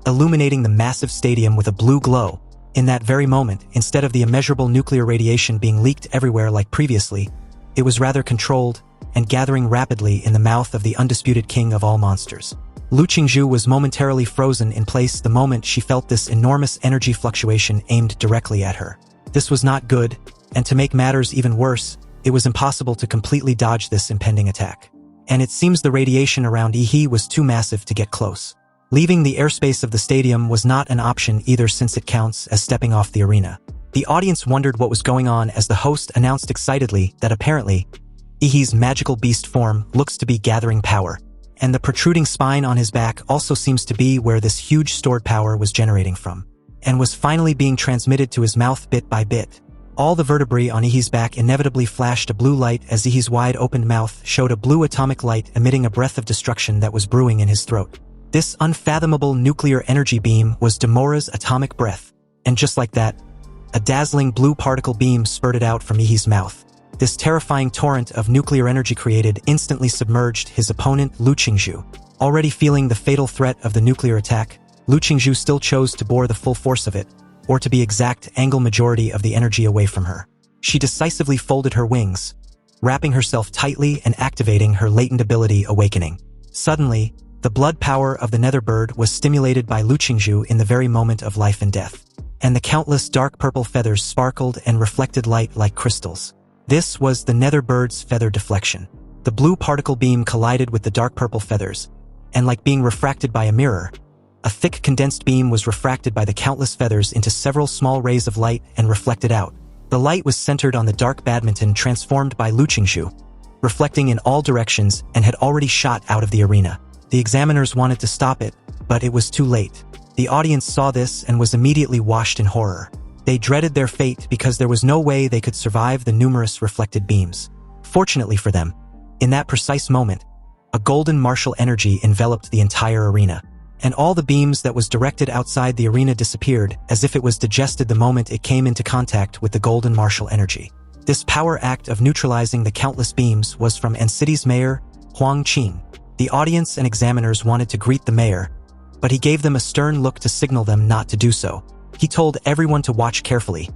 illuminating the massive stadium with a blue glow. In that very moment, instead of the immeasurable nuclear radiation being leaked everywhere like previously, it was rather controlled and gathering rapidly in the mouth of the undisputed king of all monsters. Lu Qingzhu was momentarily frozen in place the moment she felt this enormous energy fluctuation aimed directly at her. This was not good, and to make matters even worse, it was impossible to completely dodge this impending attack. And it seems the radiation around Yi was too massive to get close. Leaving the airspace of the stadium was not an option either, since it counts as stepping off the arena. The audience wondered what was going on as the host announced excitedly that apparently, Yi's magical beast form looks to be gathering power, and the protruding spine on his back also seems to be where this huge stored power was generating from, and was finally being transmitted to his mouth bit by bit. All the vertebrae on Yi's back inevitably flashed a blue light as Yi's wide-opened mouth showed a blue atomic light emitting a breath of destruction that was brewing in his throat. This unfathomable nuclear energy beam was Demora's atomic breath, and just like that, a dazzling blue particle beam spurted out from Yi's mouth. This terrifying torrent of nuclear energy created instantly submerged his opponent Lu Qingzhu. Already feeling the fatal threat of the nuclear attack, Lu Qingzhu still chose to bore the full force of it, or to be exact, angle majority of the energy away from her. She decisively folded her wings, wrapping herself tightly and activating her latent ability Awakening. Suddenly, the blood power of the nether bird was stimulated by Lu Qingzhu in the very moment of life and death, and the countless dark purple feathers sparkled and reflected light like crystals. This was the nether bird's feather deflection. The blue particle beam collided with the dark purple feathers, and like being refracted by a mirror, a thick condensed beam was refracted by the countless feathers into several small rays of light and reflected out. The light was centered on the dark badminton transformed by Lu Qingzhu, reflecting in all directions, and had already shot out of the arena. The examiners wanted to stop it, but it was too late. The audience saw this and was immediately washed in horror. They dreaded their fate because there was no way they could survive the numerous reflected beams. Fortunately for them, in that precise moment, a golden martial energy enveloped the entire arena, and all the beams that was directed outside the arena disappeared as if it was digested the moment it came into contact with the golden martial energy. This power act of neutralizing the countless beams was from City's mayor, Huang Qing. The audience and examiners wanted to greet the mayor, but he gave them a stern look to signal them not to do so. He told everyone to watch carefully.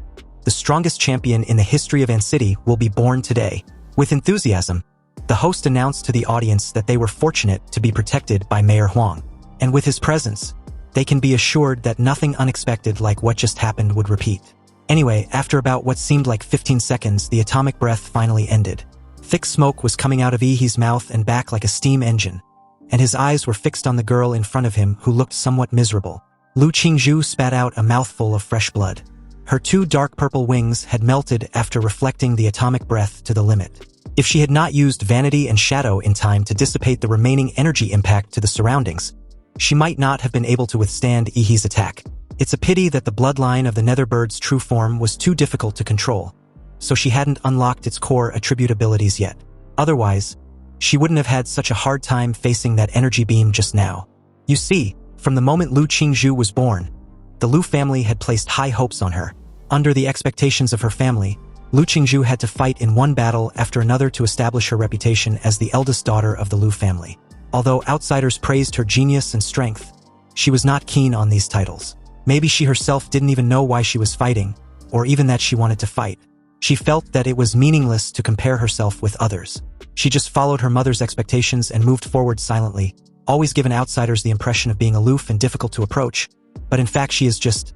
The strongest champion in the history of City will be born today. With enthusiasm, the host announced to the audience that they were fortunate to be protected by Mayor Huang, and with his presence, they can be assured that nothing unexpected like what just happened would repeat. Anyway, after about what seemed like 15 seconds, the atomic breath finally ended. Thick smoke was coming out of Yi's mouth and back like a steam engine, and his eyes were fixed on the girl in front of him who looked somewhat miserable. Lu Qingzhu spat out a mouthful of fresh blood. Her two dark purple wings had melted after reflecting the atomic breath to the limit. If she had not used Vanity and Shadow in time to dissipate the remaining energy impact to the surroundings, she might not have been able to withstand Yi's attack. It's a pity that the bloodline of the Netherbird's true form was too difficult to control, so she hadn't unlocked its core attribute abilities yet. Otherwise, she wouldn't have had such a hard time facing that energy beam just now. You see, from the moment Lu Qingzhu was born, the Lu family had placed high hopes on her. Under the expectations of her family, Lu Qingzhu had to fight in one battle after another to establish her reputation as the eldest daughter of the Lu family. Although outsiders praised her genius and strength, she was not keen on these titles. Maybe she herself didn't even know why she was fighting, or even that she wanted to fight. She felt that it was meaningless to compare herself with others. She just followed her mother's expectations and moved forward silently, always giving outsiders the impression of being aloof and difficult to approach, but in fact she is just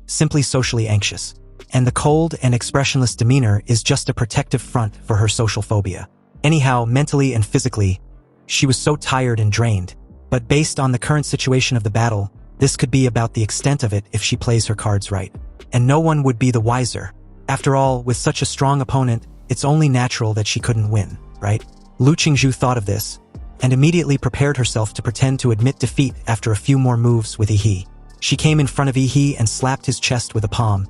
simply socially anxious. And the cold and expressionless demeanor is just a protective front for her social phobia. Anyhow, mentally and physically, she was so tired and drained, But based on the current situation of the battle, this could be about the extent of it if she plays her cards right. And no one would be the wiser. After all, with such a strong opponent, it's only natural that she couldn't win, right? Lu Qingzhu thought of this, and immediately prepared herself to pretend to admit defeat after a few more moves with Yi. She came in front of Yi and slapped his chest with a palm,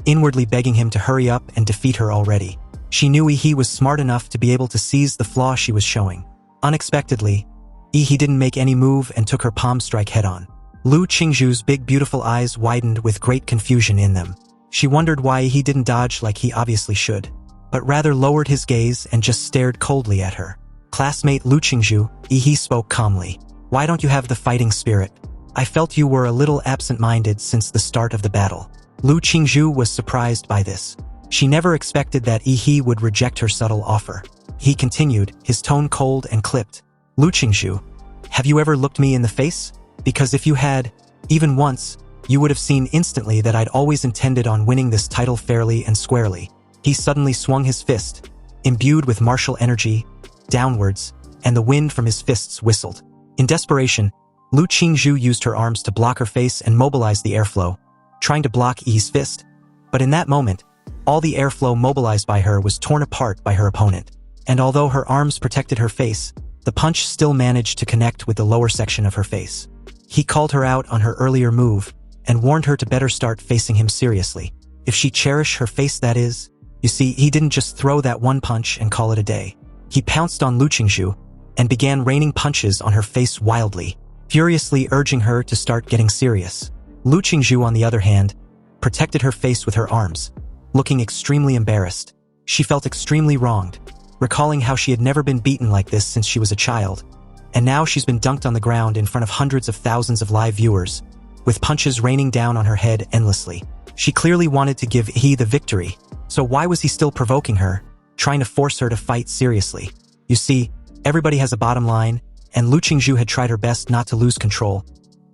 inwardly begging him to hurry up and defeat her already. She knew Yi was smart enough to be able to seize the flaw she was showing. Unexpectedly, Yi didn't make any move and took her palm strike head-on. Lu Qingzhu's big beautiful eyes widened with great confusion in them. She wondered why he didn't dodge like he obviously should, but rather lowered his gaze and just stared coldly at her. Classmate Lu Qingzhu, Yi spoke calmly. Why don't you have the fighting spirit? I felt you were a little absent-minded since the start of the battle. Lu Qingzhu was surprised by this. She never expected that Yi would reject her subtle offer. He continued, his tone cold and clipped. Lu Qingzhu, have you ever looked me in the face? Because if you had, even once, you would have seen instantly that I'd always intended on winning this title fairly and squarely. He suddenly swung his fist, imbued with martial energy, downwards, and the wind from his fists whistled. In desperation, Lu Qingzhu used her arms to block her face and mobilize the airflow, trying to block Yi's fist. But in that moment, all the airflow mobilized by her was torn apart by her opponent. And although her arms protected her face, the punch still managed to connect with the lower section of her face. He called her out on her earlier move and warned her to better start facing him seriously. If she cherished her face, that is. You see, he didn't just throw that one punch and call it a day. He pounced on Lu Qingzhu and began raining punches on her face wildly, furiously urging her to start getting serious. Lu Qingzhu, on the other hand, protected her face with her arms, looking extremely embarrassed. She felt extremely wronged, recalling how she had never been beaten like this since she was a child. And now she's been dunked on the ground in front of hundreds of thousands of live viewers, with punches raining down on her head endlessly. She clearly wanted to give Yi the victory, so why was he still provoking her, trying to force her to fight seriously? You see, everybody has a bottom line, and Lu Qingzhu had tried her best not to lose control,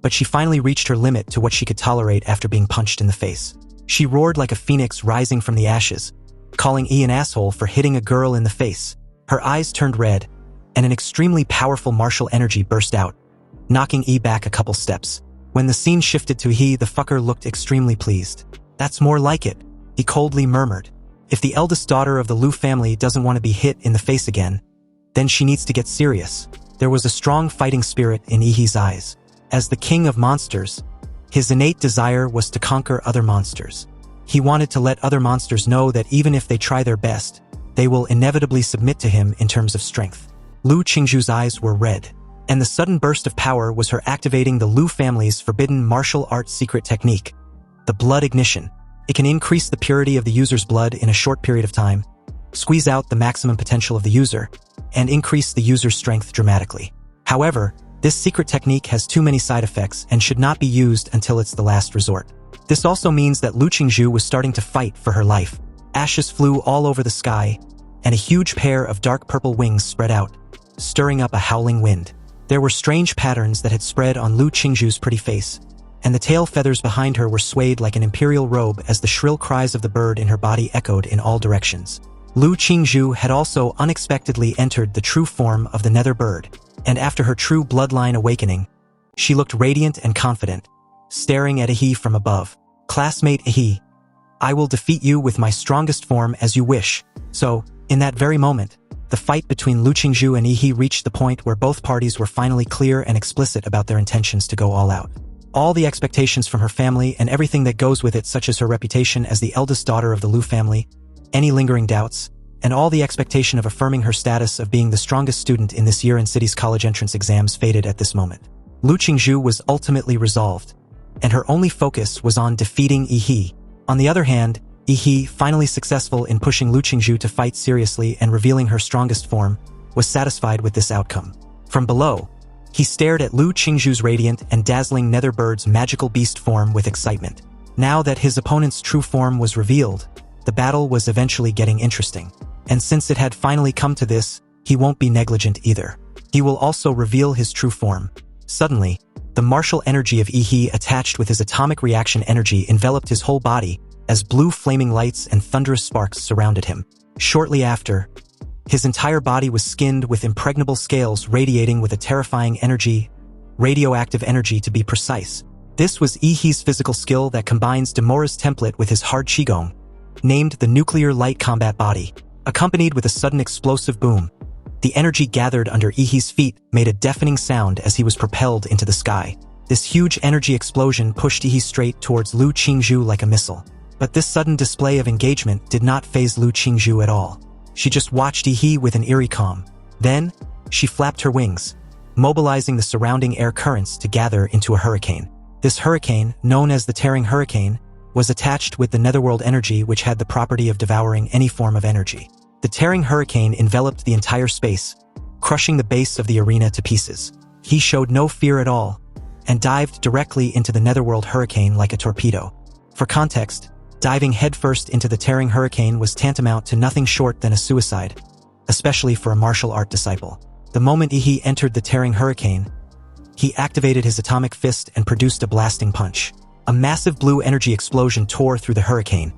but she finally reached her limit to what she could tolerate after being punched in the face. She roared like a phoenix rising from the ashes, calling Yi an asshole for hitting a girl in the face. Her eyes turned red, and an extremely powerful martial energy burst out, knocking Yi back a couple steps. When the scene shifted to Yi, the fucker looked extremely pleased. That's more like it, he coldly murmured. If the eldest daughter of the Lu family doesn't want to be hit in the face again, then she needs to get serious. There was a strong fighting spirit in Yi's eyes. As the king of monsters, his innate desire was to conquer other monsters. He wanted to let other monsters know that even if they try their best, they will inevitably submit to him in terms of strength. Lu Qingzhu's eyes were red, and the sudden burst of power was her activating the Lu family's forbidden martial arts secret technique, the blood ignition. It can increase the purity of the user's blood in a short period of time, squeeze out the maximum potential of the user, and increase the user's strength dramatically. However, this secret technique has too many side effects and should not be used until it's the last resort. This also means that Lu Qingzhu was starting to fight for her life. Ashes flew all over the sky, and a huge pair of dark purple wings spread out, stirring up a howling wind. There were strange patterns that had spread on Lu Qingzhu's pretty face, and the tail feathers behind her were swayed like an imperial robe as the shrill cries of the bird in her body echoed in all directions. Lu Qingzhu had also unexpectedly entered the true form of the nether bird, and after her true bloodline awakening, she looked radiant and confident, staring at Yi from above. Classmate Yi, I will defeat you with my strongest form as you wish. So, in that very moment, the fight between Lu Qingzhu and Yi reached the point where both parties were finally clear and explicit about their intentions to go all out. All the expectations from her family and everything that goes with it, such as her reputation as the eldest daughter of the Lu family, any lingering doubts, and all the expectation of affirming her status of being the strongest student in this year in city's college entrance exams faded at this moment. Lu Qingzhu was ultimately resolved, and her only focus was on defeating Yi. On the other hand, Yi, finally successful in pushing Lu Qingzhu to fight seriously and revealing her strongest form, was satisfied with this outcome. From below, he stared at Lu Qingzhu's radiant and dazzling nether bird's magical beast form with excitement. Now that his opponent's true form was revealed, the battle was eventually getting interesting. And since it had finally come to this, he won't be negligent either. He will also reveal his true form. Suddenly, the martial energy of Yi attached with his atomic reaction energy enveloped his whole body as blue flaming lights and thunderous sparks surrounded him. Shortly after, his entire body was skinned with impregnable scales radiating with a terrifying energy, radioactive energy to be precise. This was Ihi's physical skill that combines Demora's template with his hard qigong, named the Nuclear Light Combat Body. Accompanied with a sudden explosive boom, the energy gathered under Ihi's feet made a deafening sound as he was propelled into the sky. This huge energy explosion pushed Ihi straight towards Lu Qingzhu like a missile. But this sudden display of engagement did not faze Lu Qingzhu at all. She just watched Ihi with an eerie calm. Then, she flapped her wings, mobilizing the surrounding air currents to gather into a hurricane. This hurricane, known as the Tearing Hurricane, was attached with the netherworld energy which had the property of devouring any form of energy. The Tearing Hurricane enveloped the entire space, crushing the base of the arena to pieces. He showed no fear at all, and dived directly into the netherworld hurricane like a torpedo. For context, diving headfirst into the Tearing Hurricane was tantamount to nothing short than a suicide, especially for a martial art disciple. The moment Ihi entered the Tearing Hurricane, he activated his atomic fist and produced a blasting punch. A massive blue energy explosion tore through the hurricane,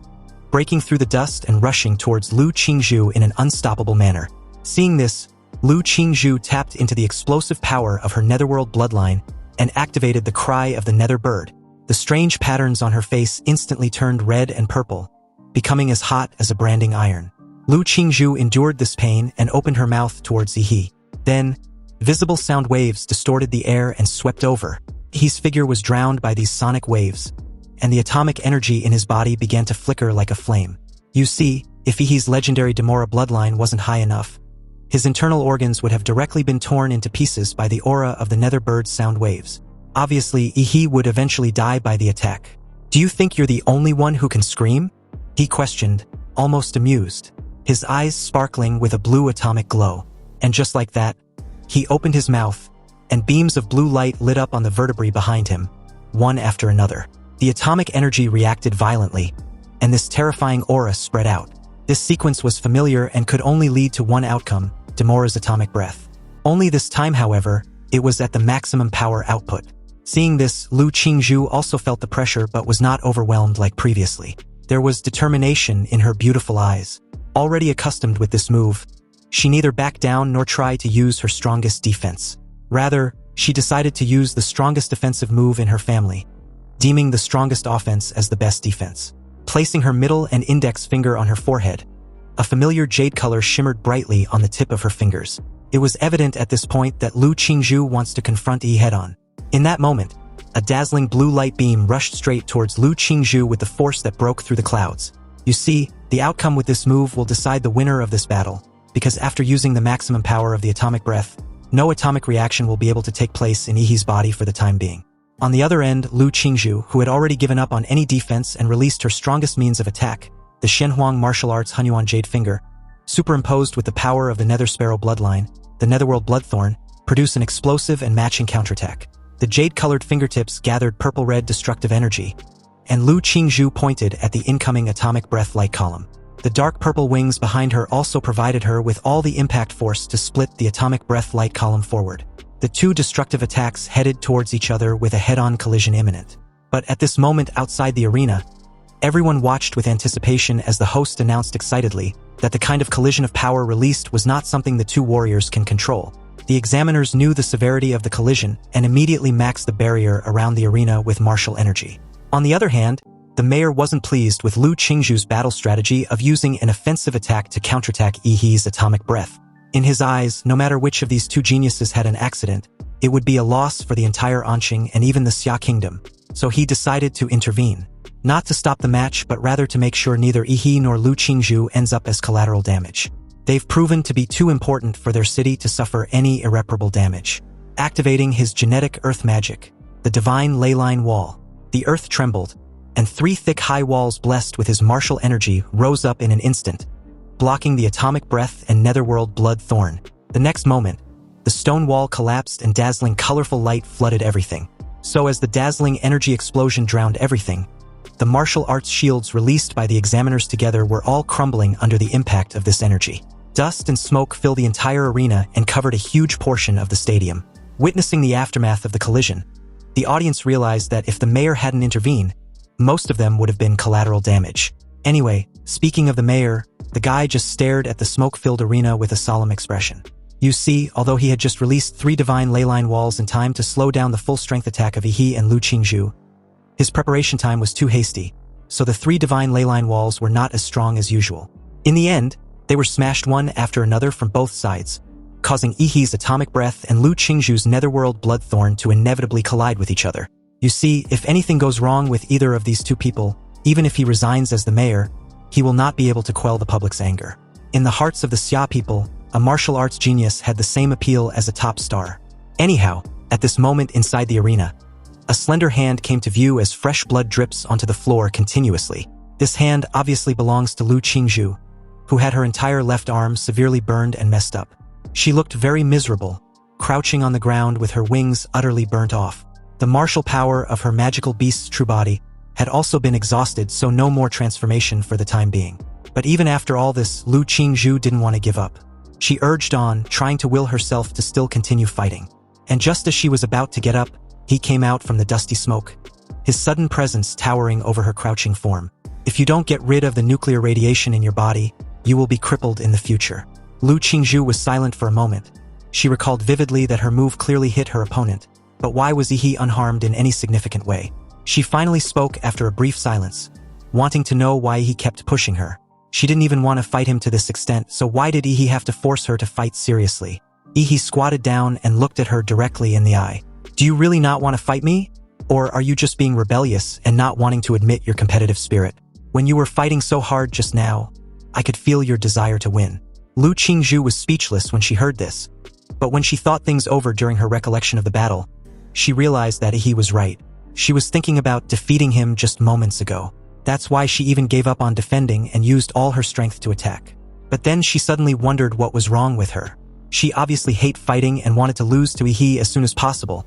breaking through the dust and rushing towards Lu Qingzhu in an unstoppable manner. Seeing this, Lu Qingzhu tapped into the explosive power of her netherworld bloodline and activated the cry of the nether bird. The strange patterns on her face instantly turned red and purple, becoming as hot as a branding iron. Lu Qingzhu endured this pain and opened her mouth towards Ihi. Then, visible sound waves distorted the air and swept over. Ihi's figure was drowned by these sonic waves, and the atomic energy in his body began to flicker like a flame. You see, if Ihi's legendary Demora bloodline wasn't high enough, his internal organs would have directly been torn into pieces by the aura of the nether bird's sound waves. Obviously, Ihi would eventually die by the attack. "Do you think you're the only one who can scream?" he questioned, almost amused, his eyes sparkling with a blue atomic glow. And just like that, he opened his mouth, and beams of blue light lit up on the vertebrae behind him, one after another. The atomic energy reacted violently, and this terrifying aura spread out. This sequence was familiar and could only lead to one outcome, Demora's atomic breath. Only this time, however, it was at the maximum power output. Seeing this, Lu Qingzhu also felt the pressure but was not overwhelmed like previously. There was determination in her beautiful eyes. Already accustomed with this move, she neither backed down nor tried to use her strongest defense. Rather, she decided to use the strongest defensive move in her family, deeming the strongest offense as the best defense. Placing her middle and index finger on her forehead, a familiar jade color shimmered brightly on the tip of her fingers. It was evident at this point that Lu Qingzhu wants to confront Yi head-on. In that moment, a dazzling blue light beam rushed straight towards Lu Qingzhu with the force that broke through the clouds. You see, the outcome with this move will decide the winner of this battle, because after using the maximum power of the atomic breath, no atomic reaction will be able to take place in Ihi's body for the time being. On the other end, Lu Qingzhu, who had already given up on any defense and released her strongest means of attack, the Shenhuang martial arts Hunyuan Jade Finger, superimposed with the power of the Nether Sparrow bloodline, the Netherworld Bloodthorn, produced an explosive and matching counterattack. The jade-colored fingertips gathered purple-red destructive energy, and Lu Qingzhu pointed at the incoming atomic breath light column. The dark purple wings behind her also provided her with all the impact force to split the atomic breath light column forward. The two destructive attacks headed towards each other with a head-on collision imminent. But at this moment outside the arena, everyone watched with anticipation as the host announced excitedly that the kind of collision of power released was not something the two warriors can control. The examiners knew the severity of the collision and immediately maxed the barrier around the arena with martial energy. On the other hand, the mayor wasn't pleased with Lu Qingzhu's battle strategy of using an offensive attack to counterattack Yihi's atomic breath. In his eyes, no matter which of these two geniuses had an accident, it would be a loss for the entire Anqing and even the Xia Kingdom, so he decided to intervene. Not to stop the match, but rather to make sure neither Yihi nor Lu Qingzhu ends up as collateral damage. They've proven to be too important for their city to suffer any irreparable damage. Activating his genetic earth magic, the divine leyline wall, the earth trembled, and three thick high walls blessed with his martial energy rose up in an instant, blocking the atomic breath and netherworld blood thorn. The next moment, the stone wall collapsed and dazzling colorful light flooded everything. So as the dazzling energy explosion drowned everything, the martial arts shields released by the examiners together were all crumbling under the impact of this energy. Dust and smoke filled the entire arena and covered a huge portion of the stadium. Witnessing the aftermath of the collision, the audience realized that if the mayor hadn't intervened, most of them would have been collateral damage. Anyway, speaking of the mayor, the guy just stared at the smoke-filled arena with a solemn expression. You see, although he had just released 3 divine leyline walls in time to slow down the full-strength attack of Yi and Lu Qingzhu, his preparation time was too hasty, so the 3 divine leyline walls were not as strong as usual. In the end, they were smashed one after another from both sides, causing Yi's atomic breath and Lu Qingzhu's netherworld bloodthorn to inevitably collide with each other. You see, if anything goes wrong with either of these 2 people, even if he resigns as the mayor, he will not be able to quell the public's anger. In the hearts of the Xia people, a martial arts genius had the same appeal as a top star. Anyhow, at this moment inside the arena, a slender hand came to view as fresh blood drips onto the floor continuously. This hand obviously belongs to Lu Qingzhu, who had her entire left arm severely burned and messed up. She looked very miserable, crouching on the ground with her wings utterly burnt off. The martial power of her magical beast's true body had also been exhausted, so no more transformation for the time being. But even after all this, Lu Qingzhu didn't want to give up. She urged on, trying to will herself to still continue fighting. And just as she was about to get up, he came out from the dusty smoke, his sudden presence towering over her crouching form. If you don't get rid of the nuclear radiation in your body, you will be crippled in the future. Lu Qingzhu was silent for a moment. She recalled vividly that her move clearly hit her opponent, but why was Yi unharmed in any significant way? She finally spoke after a brief silence, wanting to know why he kept pushing her. She didn't even want to fight him to this extent, so why did Yi have to force her to fight seriously? Yi squatted down and looked at her directly in the eye. Do you really not want to fight me? Or are you just being rebellious and not wanting to admit your competitive spirit? When you were fighting so hard just now, I could feel your desire to win. Lu Qingzhu was speechless when she heard this, but when she thought things over during her recollection of the battle, she realized that Yi was right. She was thinking about defeating him just moments ago. That's why she even gave up on defending and used all her strength to attack. But then she suddenly wondered what was wrong with her. She obviously hated fighting and wanted to lose to Yi as soon as possible.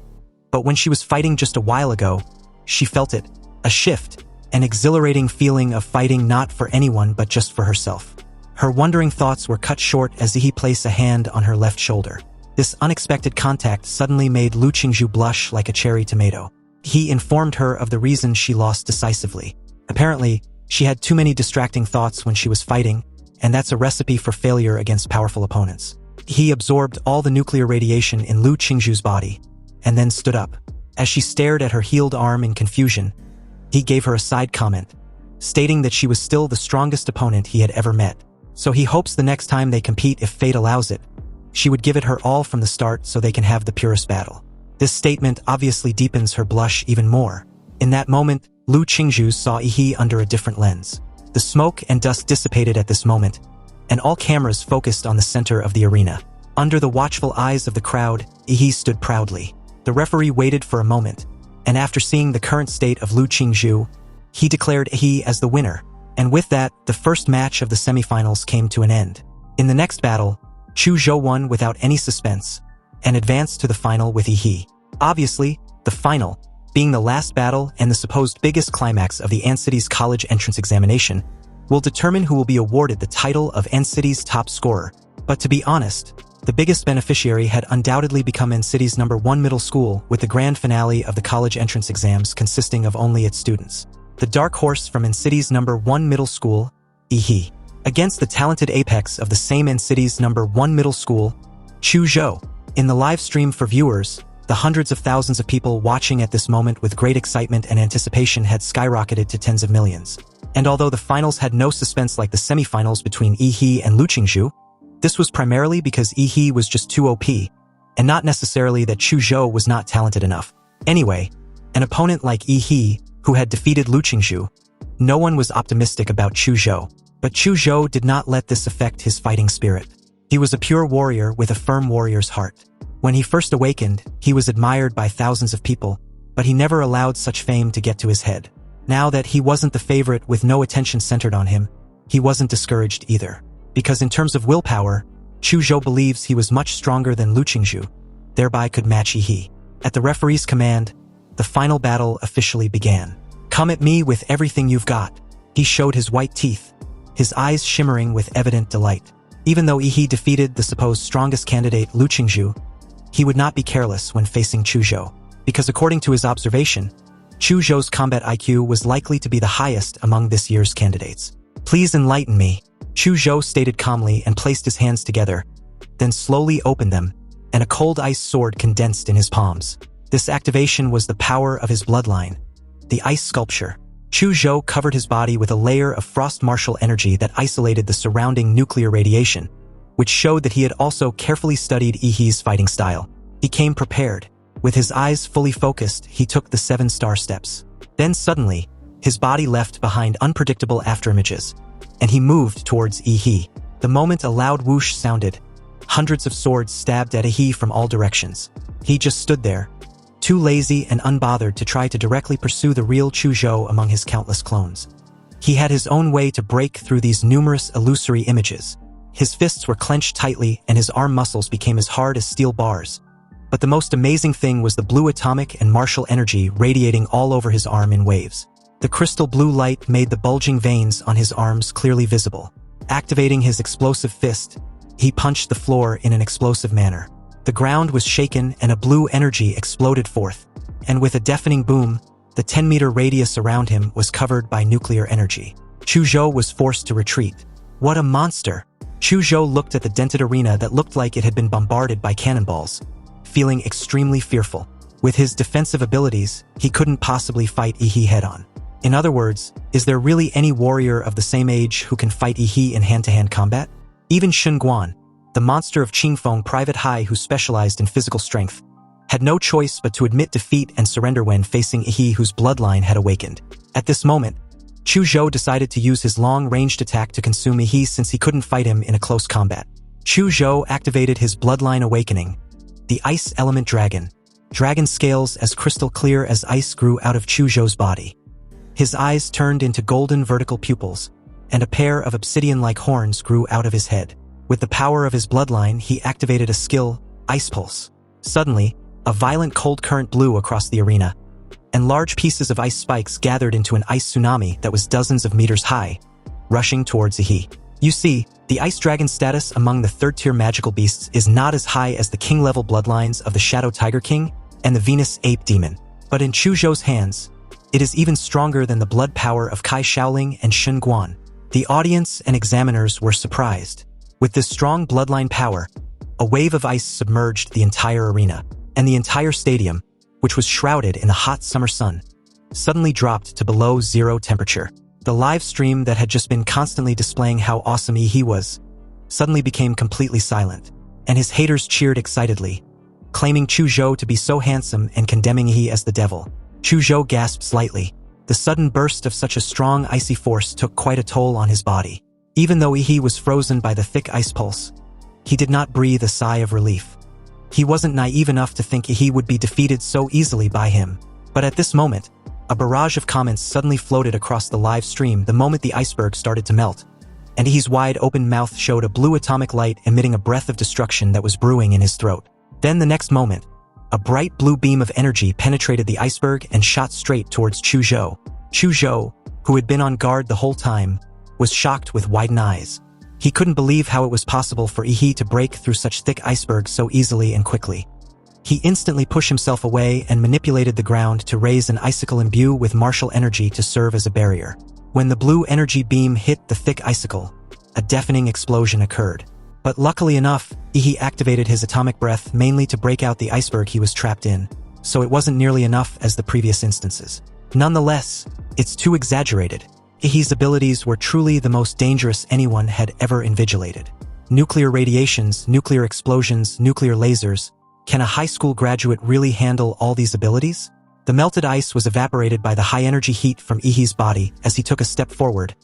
But when she was fighting just a while ago, she felt it, a shift, an exhilarating feeling of fighting not for anyone but just for herself. Her wondering thoughts were cut short as Yi placed a hand on her left shoulder. This unexpected contact suddenly made Lu Qingzhu blush like a cherry tomato. He informed her of the reason she lost decisively. Apparently, she had too many distracting thoughts when she was fighting, and that's a recipe for failure against powerful opponents. He absorbed all the nuclear radiation in Lu Qingzhu's body, and then stood up. As she stared at her healed arm in confusion, he gave her a side comment, stating that she was still the strongest opponent he had ever met. So he hopes the next time they compete, if fate allows it, she would give it her all from the start so they can have the purest battle. This statement obviously deepens her blush even more. In that moment, Lu Qingzhu saw Yi under a different lens. The smoke and dust dissipated at this moment, and all cameras focused on the center of the arena. Under the watchful eyes of the crowd, Yi stood proudly. The referee waited for a moment, and after seeing the current state of Lu Qingzhu, he declared Yi as the winner. And with that, the first match of the semifinals came to an end. In the next battle, Chu Zhou won without any suspense, and advanced to the final with Yi. Obviously, the final, being the last battle and the supposed biggest climax of the N-City's college entrance examination, will determine who will be awarded the title of N-City's top scorer. But to be honest, the biggest beneficiary had undoubtedly become N-City's #1 middle school, with the grand finale of the college entrance exams consisting of only its students. The dark horse from N-City's #1 middle school, Yi, against the talented apex of the same N-City's #1 middle school, Chu Zhou. In the live stream for viewers, the hundreds of thousands of people watching at this moment with great excitement and anticipation had skyrocketed to tens of millions. And although the finals had no suspense like the semifinals between Yi and Lu Qingzhu, this was primarily because Yi was just too OP, and not necessarily that Chu Zhou was not talented enough. Anyway, an opponent like Yi, who had defeated Lu Qingzhu, no one was optimistic about Chu Zhou. But Chu Zhou did not let this affect his fighting spirit. He was a pure warrior with a firm warrior's heart. When he first awakened, he was admired by thousands of people, but he never allowed such fame to get to his head. Now that he wasn't the favorite with no attention centered on him, he wasn't discouraged either. Because in terms of willpower, Chu Zhou believes he was much stronger than Lu Qingzhu, thereby could match Yi. At the referee's command, the final battle officially began. "Come at me with everything you've got." He showed his white teeth, his eyes shimmering with evident delight. Even though Yi defeated the supposed strongest candidate, Lu Qingzhu, he would not be careless when facing Chu Zhou, because according to his observation, Chu Zhou's combat IQ was likely to be the highest among this year's candidates. "Please enlighten me," Chu Zhou stated calmly and placed his hands together, then slowly opened them, and a cold ice sword condensed in his palms. This activation was the power of his bloodline, the ice sculpture. Chu Zhou covered his body with a layer of frost martial energy that isolated the surrounding nuclear radiation, which showed that he had also carefully studied Yihee's fighting style. He came prepared. With his eyes fully focused, he took the 7-star steps. Then suddenly, his body left behind unpredictable afterimages, and he moved towards Yihee. The moment a loud whoosh sounded, hundreds of swords stabbed at Yihee from all directions. He just stood there, too lazy and unbothered to try to directly pursue the real Chu Zhou among his countless clones. He had his own way to break through these numerous illusory images. His fists were clenched tightly and his arm muscles became as hard as steel bars. But the most amazing thing was the blue atomic and martial energy radiating all over his arm in waves. The crystal blue light made the bulging veins on his arms clearly visible. Activating his explosive fist, he punched the floor in an explosive manner. The ground was shaken and a blue energy exploded forth, and with a deafening boom, the 10-meter radius around him was covered by nuclear energy. Chu Zhou was forced to retreat. What a monster! Chu Zhou looked at the dented arena that looked like it had been bombarded by cannonballs, feeling extremely fearful. With his defensive abilities, he couldn't possibly fight Yihee head-on. In other words, is there really any warrior of the same age who can fight Yihee in hand-to-hand combat? Even Shen Guan, the monster of Qingfeng Private High who specialized in physical strength, had no choice but to admit defeat and surrender when facing Yihee whose bloodline had awakened. At this moment, Chu Zhou decided to use his long-ranged attack to consume Yihee since he couldn't fight him in a close combat. Chu Zhou activated his bloodline awakening, the Ice Element Dragon. Dragon scales as crystal clear as ice grew out of Chu Zhou's body. His eyes turned into golden vertical pupils, and a pair of obsidian-like horns grew out of his head. With the power of his bloodline, he activated a skill, Ice Pulse. Suddenly, a violent cold current blew across the arena, and large pieces of ice spikes gathered into an ice tsunami that was dozens of meters high, rushing towards Yihee. You see, the Ice Dragon status among the third-tier magical beasts is not as high as the king-level bloodlines of the Shadow Tiger King and the Venus Ape Demon. But in Chu Zhou's hands, it is even stronger than the blood power of Kai Shaoling and Shen Guan. The audience and examiners were surprised. With this strong bloodline power, a wave of ice submerged the entire arena, and the entire stadium, which was shrouded in the hot summer sun, suddenly dropped to below zero temperature. The live stream that had just been constantly displaying how awesome Yihee was, suddenly became completely silent, and his haters cheered excitedly, claiming Chu Zhou to be so handsome and condemning Yihee as the devil. Chu Zhou gasped slightly. The sudden burst of such a strong icy force took quite a toll on his body. Even though Yihee was frozen by the thick ice pulse, he did not breathe a sigh of relief. He wasn't naive enough to think Yihee would be defeated so easily by him. But at this moment, a barrage of comments suddenly floated across the live stream the moment the iceberg started to melt, and Yihee's wide-open mouth showed a blue atomic light emitting a breath of destruction that was brewing in his throat. Then the next moment, a bright blue beam of energy penetrated the iceberg and shot straight towards Chu Zhou. Chu Zhou, who had been on guard the whole time, was shocked with widened eyes. He couldn't believe how it was possible for Yihee to break through such thick iceberg so easily and quickly. He instantly pushed himself away and manipulated the ground to raise an icicle imbue with martial energy to serve as a barrier. When the blue energy beam hit the thick icicle, a deafening explosion occurred. But luckily enough, Yihee activated his atomic breath mainly to break out the iceberg he was trapped in, so it wasn't nearly enough as the previous instances. Nonetheless, it's too exaggerated. Yihee's abilities were truly the most dangerous anyone had ever invigilated. Nuclear radiations, nuclear explosions, nuclear lasers. Can a high school graduate really handle all these abilities? The melted ice was evaporated by the high-energy heat from Yihee's body as he took a step forward,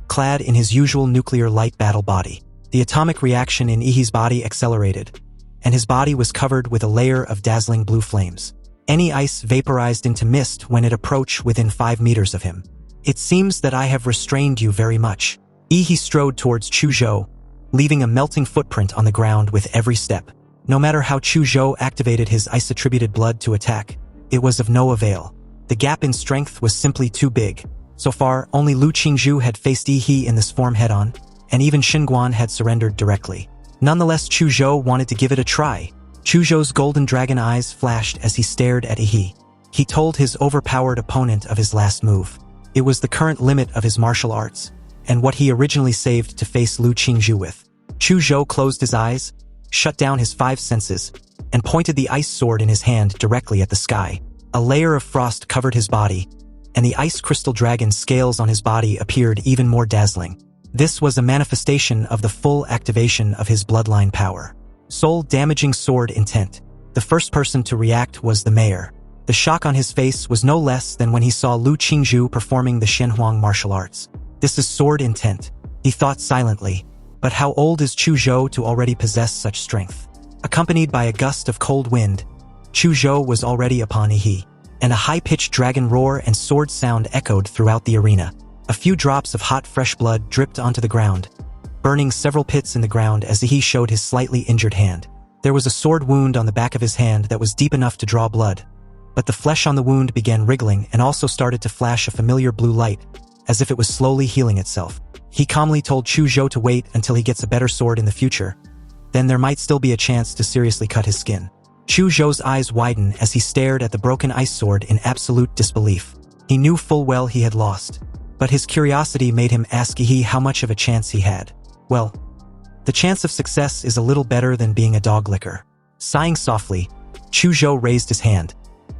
clad in his usual nuclear light battle body. The atomic reaction in Yihee's body accelerated, and his body was covered with a layer of dazzling blue flames. Any ice vaporized into mist when it approached within 5 meters of him. It seems that I have restrained you very much. Yihee strode towards Chu Zhou, leaving a melting footprint on the ground with every step. No matter how Chu Zhou activated his ice-attributed blood to attack, it was of no avail. The gap in strength was simply too big. So far, only Lu Qingzhu had faced Yihee in this form head-on, and even Shen Guan had surrendered directly. Nonetheless, Chu Zhou wanted to give it a try. Chu Zhou's golden dragon eyes flashed as he stared at Yihee. He told his overpowered opponent of his last move. It was the current limit of his martial arts, and what he originally saved to face Lu Qingzhu with. Chu Zhou closed his eyes, shut down his 5 senses, and pointed the ice sword in his hand directly at the sky. A layer of frost covered his body, and the ice crystal dragon scales on his body appeared even more dazzling. This was a manifestation of the full activation of his bloodline power. Soul-damaging sword intent. The first person to react was the mayor. The shock on his face was no less than when he saw Lu Qingzhu performing the Shenhuang martial arts. This is sword intent, he thought silently. But how old is Chu Zhou to already possess such strength? Accompanied by a gust of cold wind, Chu Zhou was already upon Yi, and a high-pitched dragon roar and sword sound echoed throughout the arena. A few drops of hot fresh blood dripped onto the ground, burning several pits in the ground as Yi showed his slightly injured hand. There was a sword wound on the back of his hand that was deep enough to draw blood, but the flesh on the wound began wriggling and also started to flash a familiar blue light, as if it was slowly healing itself. He calmly told Chu Zhou to wait until he gets a better sword in the future. Then there might still be a chance to seriously cut his skin. Chu Zhou's eyes widened as he stared at the broken ice sword in absolute disbelief. He knew full well he had lost, but his curiosity made him ask Yi how much of a chance he had. Well, the chance of success is a little better than being a dog licker. Sighing softly, Chu Zhou raised his hand,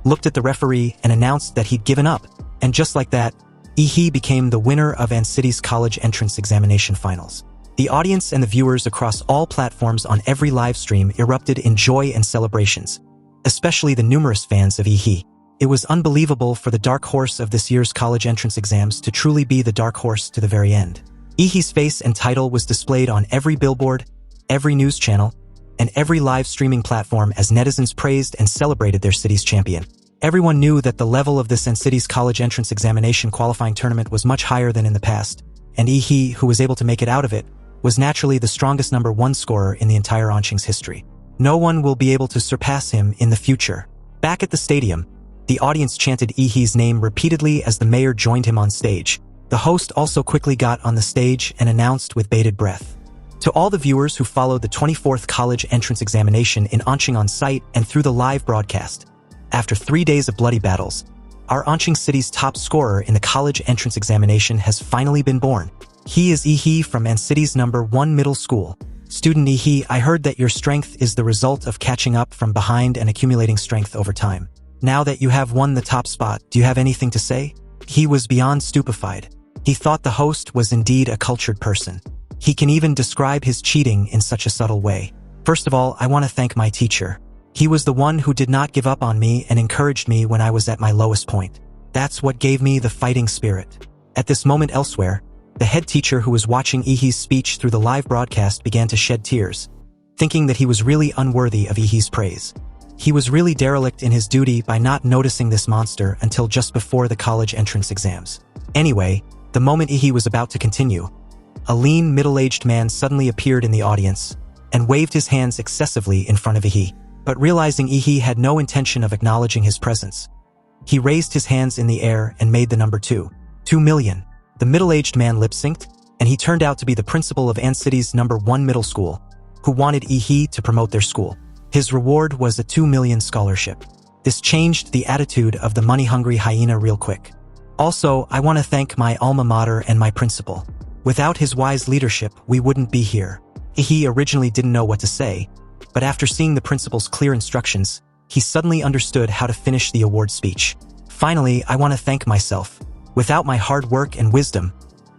looked at the referee, and announced that he'd given up. And just like that, Yi became the winner of An City's college entrance examination finals. The audience and the viewers across all platforms on every live stream erupted in joy and celebrations, especially the numerous fans of Yi. It was unbelievable for the dark horse of this year's college entrance exams to truly be the dark horse to the very end. Yi's face and title was displayed on every billboard, every news channel, and every live streaming platform as netizens praised and celebrated their city's champion. Everyone knew that the level of this An City's college entrance examination qualifying tournament was much higher than in the past, and Yi, who was able to make it out of it, was naturally the strongest number 1 scorer in the entire Anqing's history. No one will be able to surpass him in the future. Back at the stadium, the audience chanted Yi's name repeatedly as the mayor joined him on stage. The host also quickly got on the stage and announced with bated breath. To all the viewers who followed the 24th college entrance examination in Anqing on site and through the live broadcast, after 3 days of bloody battles, our Anqing city's top scorer in the college entrance examination has finally been born. He is Yi from An City's number 1 middle school. Student Yi, I heard that your strength is the result of catching up from behind and accumulating strength over time. Now that you have won the top spot, do you have anything to say? He was beyond stupefied. He thought the host was indeed a cultured person. He can even describe his cheating in such a subtle way. First of all, I want to thank my teacher. He was the one who did not give up on me and encouraged me when I was at my lowest point. That's what gave me the fighting spirit. At this moment elsewhere, the head teacher who was watching Yi's speech through the live broadcast began to shed tears, thinking that he was really unworthy of Yi's praise. He was really derelict in his duty by not noticing this monster until just before the college entrance exams. Anyway, the moment Yi was about to continue, a lean, middle-aged man suddenly appeared in the audience and waved his hands excessively in front of Yi. But realizing Yi had no intention of acknowledging his presence, he raised his hands in the air and made the number 2 million. The middle-aged man lip-synced, and he turned out to be the principal of An City's number 1 middle school, who wanted Yi to promote their school. His reward was a 2 million scholarship. This changed the attitude of the money-hungry hyena real quick. Also, I want to thank my alma mater and my principal. Without his wise leadership, we wouldn't be here. Yi originally didn't know what to say, but after seeing the principal's clear instructions, he suddenly understood how to finish the award speech. Finally, I want to thank myself. Without my hard work and wisdom,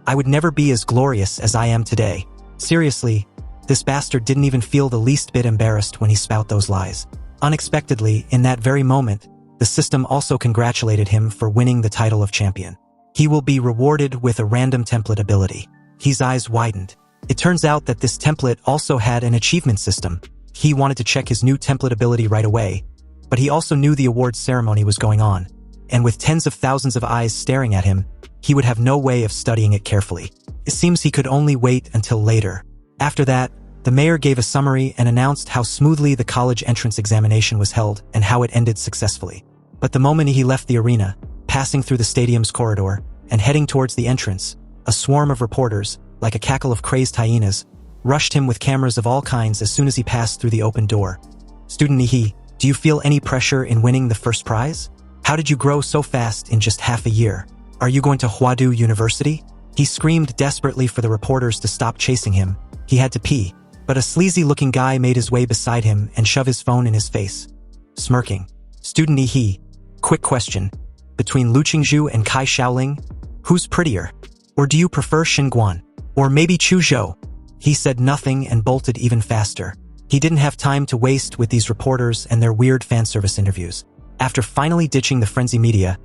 I would never be as glorious as I am today. Seriously, this bastard didn't even feel the least bit embarrassed when he spout those lies. Unexpectedly, in that very moment, the system also congratulated him for winning the title of champion. He will be rewarded with a random template ability. His eyes widened. It turns out that this template also had an achievement system. He wanted to check his new template ability right away, but he also knew the awards ceremony was going on, and with tens of thousands of eyes staring at him, he would have no way of studying it carefully. It seems he could only wait until later. After that, the mayor gave a summary and announced how smoothly the college entrance examination was held and how it ended successfully. But the moment he left the arena, passing through the stadium's corridor and heading towards the entrance, a swarm of reporters, like a cackle of crazed hyenas, rushed him with cameras of all kinds as soon as he passed through the open door. Student Yi, do you feel any pressure in winning the first prize? How did you grow so fast in just half a year? Are you going to Huadu University? He screamed desperately for the reporters to stop chasing him. He had to pee. But a sleazy-looking guy made his way beside him and shoved his phone in his face. Smirking. Student Yi, quick question. Between Lu Qingzhu and Kai Shaoling, who's prettier? Or do you prefer Xinguan? Or maybe Chu Zhou? He said nothing and bolted even faster. He didn't have time to waste with these reporters and their weird fan service interviews. After finally ditching the frenzy media,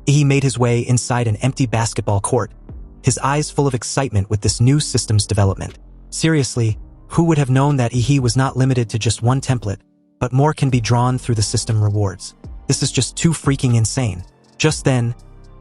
he made his way inside an empty basketball court, his eyes full of excitement with this new system's development. Seriously, who would have known that Yi was not limited to just one template, but more can be drawn through the system rewards? This is just too freaking insane. Just then,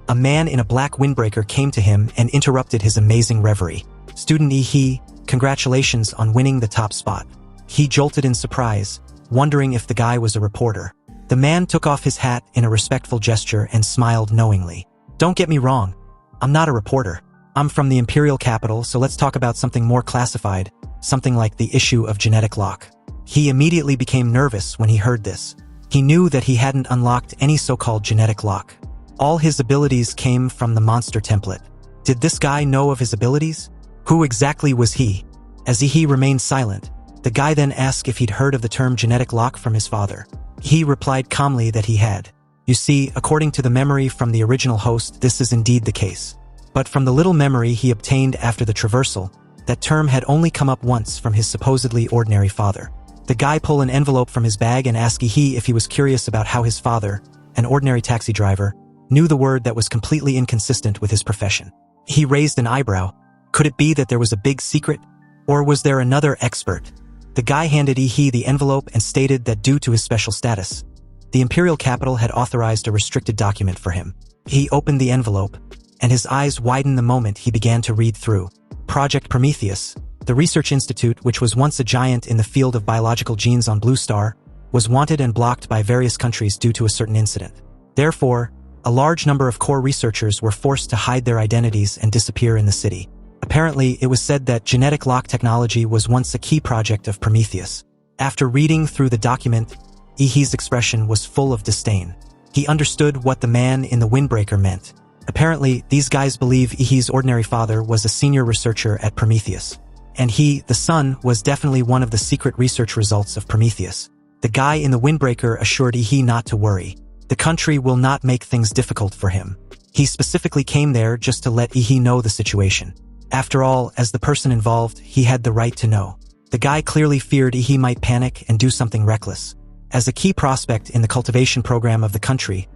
a man in a black windbreaker came to him and interrupted his amazing reverie. Student Yi, congratulations on winning the top spot. He jolted in surprise, wondering if the guy was a reporter. The man took off his hat in a respectful gesture and smiled knowingly. Don't get me wrong, I'm not a reporter. I'm from the imperial capital, so let's talk about something more classified, something like the issue of genetic lock. He immediately became nervous when he heard this. He knew that he hadn't unlocked any so-called genetic lock. All his abilities came from the monster template. Did this guy know of his abilities? Who exactly was he? As Yi remained silent, the guy then asked if he'd heard of the term genetic lock from his father. He replied calmly that he had. You see, according to the memory from the original host, this is indeed the case. But from the little memory he obtained after the traversal, that term had only come up once from his supposedly ordinary father. The guy pulled an envelope from his bag and asked Yi if he was curious about how his father, an ordinary taxi driver, knew the word that was completely inconsistent with his profession. He raised an eyebrow. Could it be that there was a big secret? Or was there another expert? The guy handed Yi the envelope and stated that due to his special status, the imperial capital had authorized a restricted document for him. He opened the envelope, and his eyes widened the moment he began to read through. Project Prometheus, the research institute which was once a giant in the field of biological genes on Blue Star, was wanted and blocked by various countries due to a certain incident. Therefore, a large number of core researchers were forced to hide their identities and disappear in the city. Apparently, it was said that genetic lock technology was once a key project of Prometheus. After reading through the document, Yi's expression was full of disdain. He understood what the man in the windbreaker meant. Apparently, these guys believe Yi's ordinary father was a senior researcher at Prometheus. And he, the son, was definitely one of the secret research results of Prometheus. The guy in the windbreaker assured Yi not to worry. The country will not make things difficult for him. He specifically came there just to let Yi know the situation. After all, as the person involved, he had the right to know. The guy clearly feared Yi might panic and do something reckless. As a key prospect in the cultivation program of the country,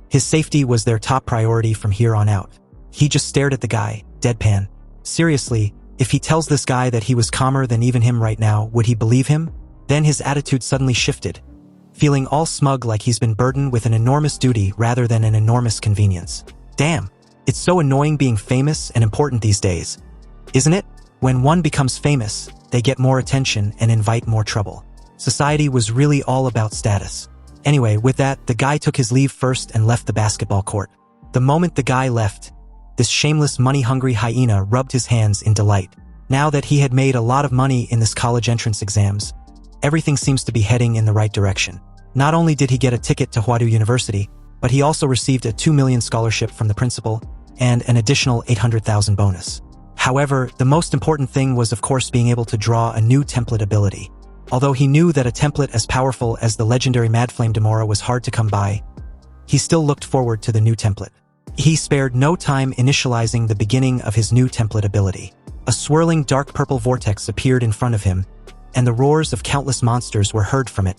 his safety was their top priority from here on out. He just stared at the guy, deadpan. Seriously, if he tells this guy that he was calmer than even him right now, would he believe him? Then his attitude suddenly shifted, feeling all smug like he's been burdened with an enormous duty rather than an enormous convenience. Damn, it's so annoying being famous and important these days, isn't it? When one becomes famous, they get more attention and invite more trouble. Society was really all about status. Anyway, with that, the guy took his leave first and left the basketball court. The moment the guy left, this shameless money-hungry hyena rubbed his hands in delight. Now that he had made a lot of money in this college entrance exams, everything seems to be heading in the right direction. Not only did he get a ticket to Huadu University, but he also received a $2 million scholarship from the principal and an additional $800,000 bonus. However, the most important thing was of course being able to draw a new template ability. Although he knew that a template as powerful as the legendary Madflame Demora was hard to come by, he still looked forward to the new template. He spared no time initializing the beginning of his new template ability. A swirling dark purple vortex appeared in front of him, and the roars of countless monsters were heard from it,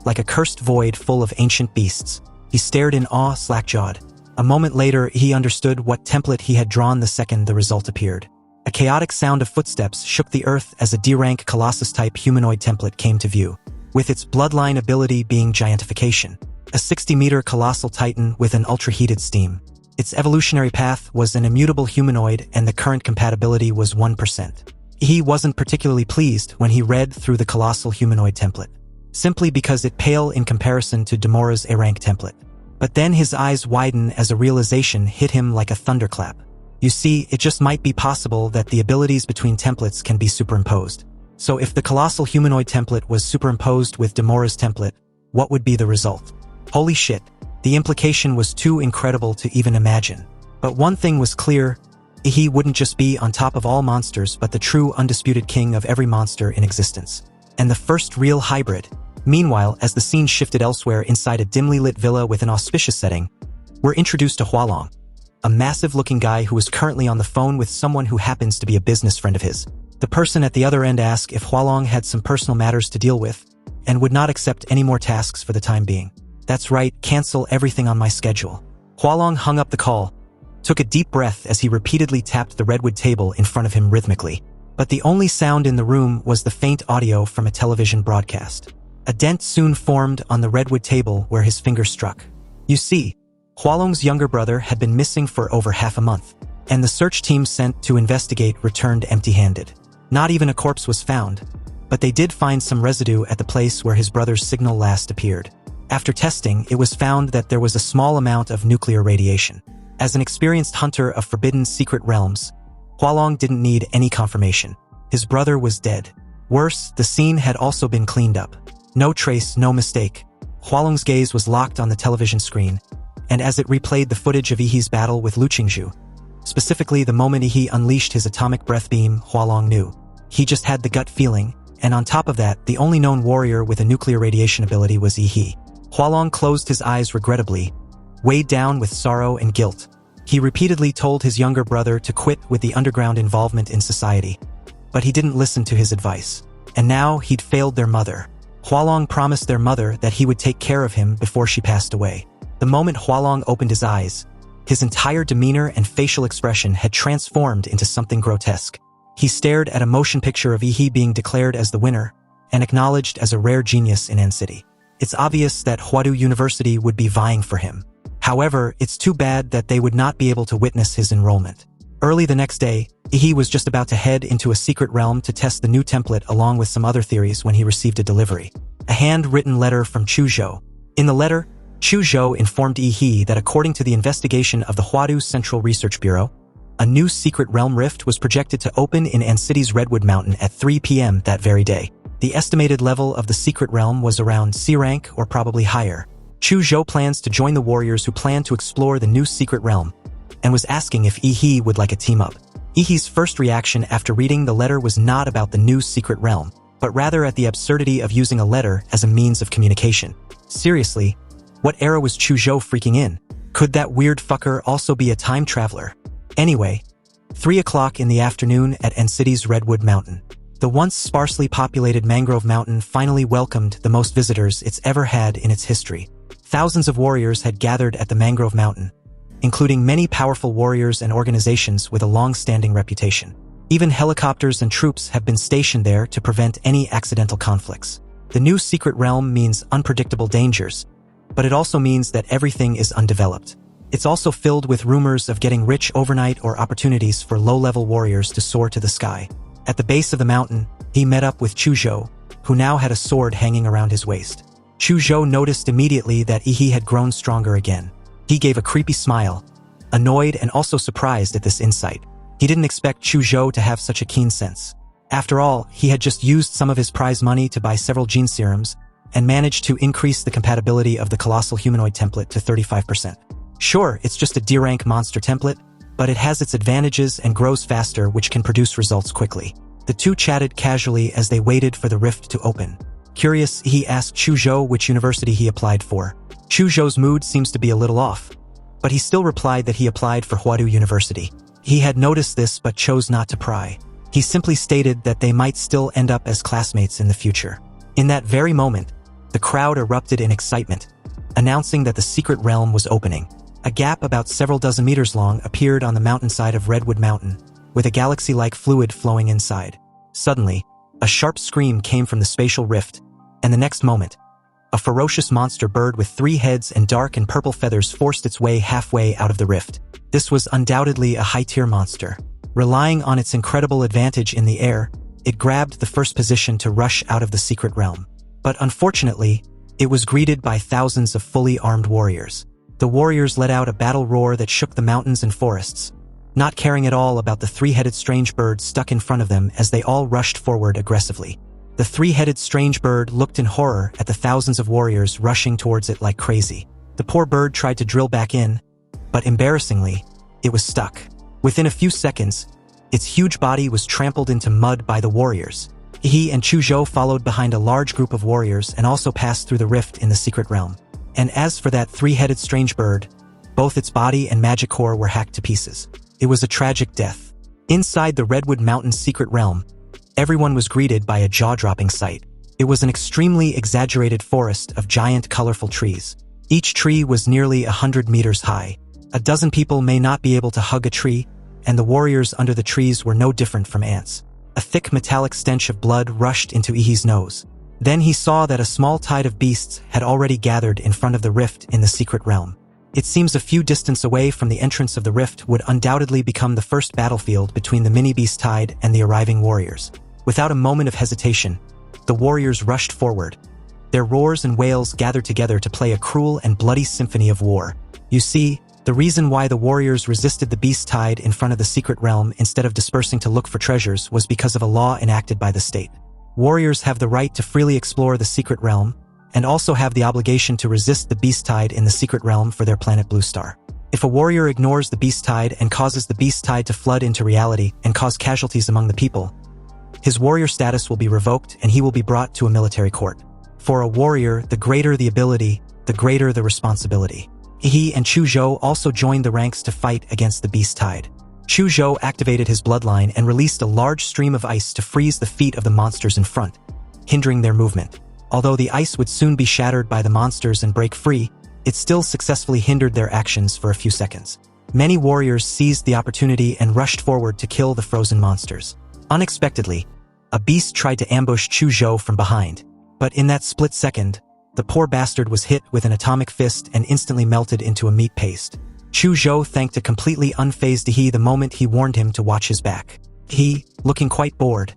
like a cursed void full of ancient beasts. He stared in awe, slack-jawed. A moment later, he understood what template he had drawn the second the result appeared. A chaotic sound of footsteps shook the earth as a D-rank Colossus-type humanoid template came to view, with its bloodline ability being giantification. A 60-meter colossal titan with an ultra-heated steam. Its evolutionary path was an immutable humanoid and the current compatibility was 1%. He wasn't particularly pleased when he read through the colossal humanoid template, simply because it paled in comparison to Demora's A-rank template. But then his eyes widened as a realization hit him like a thunderclap. You see, it just might be possible that the abilities between templates can be superimposed. So if the colossal humanoid template was superimposed with Demora's template, what would be the result? Holy shit, the implication was too incredible to even imagine. But one thing was clear, he wouldn't just be on top of all monsters but the true undisputed king of every monster in existence. And the first real hybrid. Meanwhile, as the scene shifted elsewhere inside a dimly lit villa with an auspicious setting, we're introduced to Hualong, a massive-looking guy who is currently on the phone with someone who happens to be a business friend of his. The person at the other end asks if Hualong had some personal matters to deal with and would not accept any more tasks for the time being. That's right, cancel everything on my schedule. Hualong hung up the call, took a deep breath as he repeatedly tapped the redwood table in front of him rhythmically. But the only sound in the room was the faint audio from a television broadcast. A dent soon formed on the redwood table where his finger struck. You see, Hualong's younger brother had been missing for over half a month, and the search team sent to investigate returned empty-handed. Not even a corpse was found, but they did find some residue at the place where his brother's signal last appeared. After testing, it was found that there was a small amount of nuclear radiation. As an experienced hunter of forbidden secret realms, Hualong didn't need any confirmation. His brother was dead. Worse, the scene had also been cleaned up. No trace, no mistake. Hualong's gaze was locked on the television screen, and as it replayed the footage of Yihee's battle with Lu Qingzhu, specifically the moment Yihee unleashed his atomic breath beam, Hualong knew. He just had the gut feeling, and on top of that, the only known warrior with a nuclear radiation ability was Yihee. Hualong closed his eyes regrettably, weighed down with sorrow and guilt. He repeatedly told his younger brother to quit with the underground involvement in society, but he didn't listen to his advice. And now he'd failed their mother. Hualong promised their mother that he would take care of him before she passed away. The moment Hualong opened his eyes, his entire demeanor and facial expression had transformed into something grotesque. He stared at a motion picture of Yihee being declared as the winner and acknowledged as a rare genius in An City. It's obvious that Huadu University would be vying for him. However, it's too bad that they would not be able to witness his enrollment. Early the next day, Yihee was just about to head into a secret realm to test the new template along with some other theories when he received a delivery. A handwritten letter from Chu Zhou. In the letter, Chu Zhou informed Yihee that according to the investigation of the Huadu Central Research Bureau, a new secret realm rift was projected to open in An City's Redwood Mountain at 3 p.m. that very day. The estimated level of the secret realm was around C rank or probably higher. Chu Zhou plans to join the warriors who plan to explore the new secret realm, and was asking if Yihee would like a team-up. Yihee's first reaction after reading the letter was not about the new secret realm, but rather at the absurdity of using a letter as a means of communication. Seriously, what era was Chu Zhou freaking in? Could that weird fucker also be a time traveler? Anyway, 3 o'clock in the afternoon at An City's Redwood Mountain. The once sparsely populated Mangrove Mountain finally welcomed the most visitors it's ever had in its history. Thousands of warriors had gathered at the Mangrove Mountain, including many powerful warriors and organizations with a long-standing reputation. Even helicopters and troops have been stationed there to prevent any accidental conflicts. The new secret realm means unpredictable dangers, but it also means that everything is undeveloped. It's also filled with rumors of getting rich overnight or opportunities for low-level warriors to soar to the sky. At the base of the mountain, he met up with Chu Zhou, who now had a sword hanging around his waist. Chu Zhou noticed immediately that Yihee had grown stronger again. He gave a creepy smile, annoyed and also surprised at this insight. He didn't expect Chu Zhou to have such a keen sense. After all, he had just used some of his prize money to buy several gene serums and managed to increase the compatibility of the colossal humanoid template to 35%. Sure, it's just a D-rank monster template, but it has its advantages and grows faster, which can produce results quickly. The two chatted casually as they waited for the rift to open. Curious, he asked Chu Zhou which university he applied for. Chu Zhou's mood seems to be a little off, but he still replied that he applied for Huadu University. He had noticed this but chose not to pry. He simply stated that they might still end up as classmates in the future. In that very moment, the crowd erupted in excitement, announcing that the secret realm was opening. A gap about several dozen meters long appeared on the mountainside of Redwood Mountain, with a galaxy-like fluid flowing inside. Suddenly, a sharp scream came from the spatial rift, and the next moment, a ferocious monster bird with 3 heads and dark and purple feathers forced its way halfway out of the rift. This was undoubtedly a high-tier monster. Relying on its incredible advantage in the air, it grabbed the first position to rush out of the secret realm. But unfortunately, it was greeted by thousands of fully armed warriors. The warriors let out a battle roar that shook the mountains and forests, not caring at all about the 3-headed strange bird stuck in front of them as they all rushed forward aggressively. The 3-headed strange bird looked in horror at the thousands of warriors rushing towards it like crazy. The poor bird tried to drill back in, but embarrassingly, it was stuck. Within a few seconds, its huge body was trampled into mud by the warriors. He and Chuzhou followed behind a large group of warriors and also passed through the rift in the secret realm. And as for that three-headed strange bird, both its body and magic core were hacked to pieces. It was a tragic death. Inside the Redwood Mountains secret realm, everyone was greeted by a jaw-dropping sight. It was an extremely exaggerated forest of giant colorful trees. Each tree was nearly 100 meters high. A dozen people may not be able to hug a tree, and the warriors under the trees were no different from ants. A thick metallic stench of blood rushed into Ihi's nose. Then he saw that a small tide of beasts had already gathered in front of the rift in the secret realm. It seems a few distance away from the entrance of the rift would undoubtedly become the first battlefield between the mini-beast tide and the arriving warriors. Without a moment of hesitation, the warriors rushed forward. Their roars and wails gathered together to play a cruel and bloody symphony of war. You see, the reason why the warriors resisted the beast tide in front of the secret realm instead of dispersing to look for treasures was because of a law enacted by the state. Warriors have the right to freely explore the secret realm, and also have the obligation to resist the beast tide in the secret realm for their planet Blue Star. If a warrior ignores the beast tide and causes the beast tide to flood into reality and cause casualties among the people, his warrior status will be revoked and he will be brought to a military court. For a warrior, the greater the ability, the greater the responsibility. He and Chuzhou also joined the ranks to fight against the beast tide. Chuzhou activated his bloodline and released a large stream of ice to freeze the feet of the monsters in front, hindering their movement. Although the ice would soon be shattered by the monsters and break free, it still successfully hindered their actions for a few seconds. Many warriors seized the opportunity and rushed forward to kill the frozen monsters. Unexpectedly, a beast tried to ambush Chuzhou from behind, but in that split second, the poor bastard was hit with an atomic fist and instantly melted into a meat paste. Chuzhou thanked a completely unfazed He the moment he warned him to watch his back. He, looking quite bored,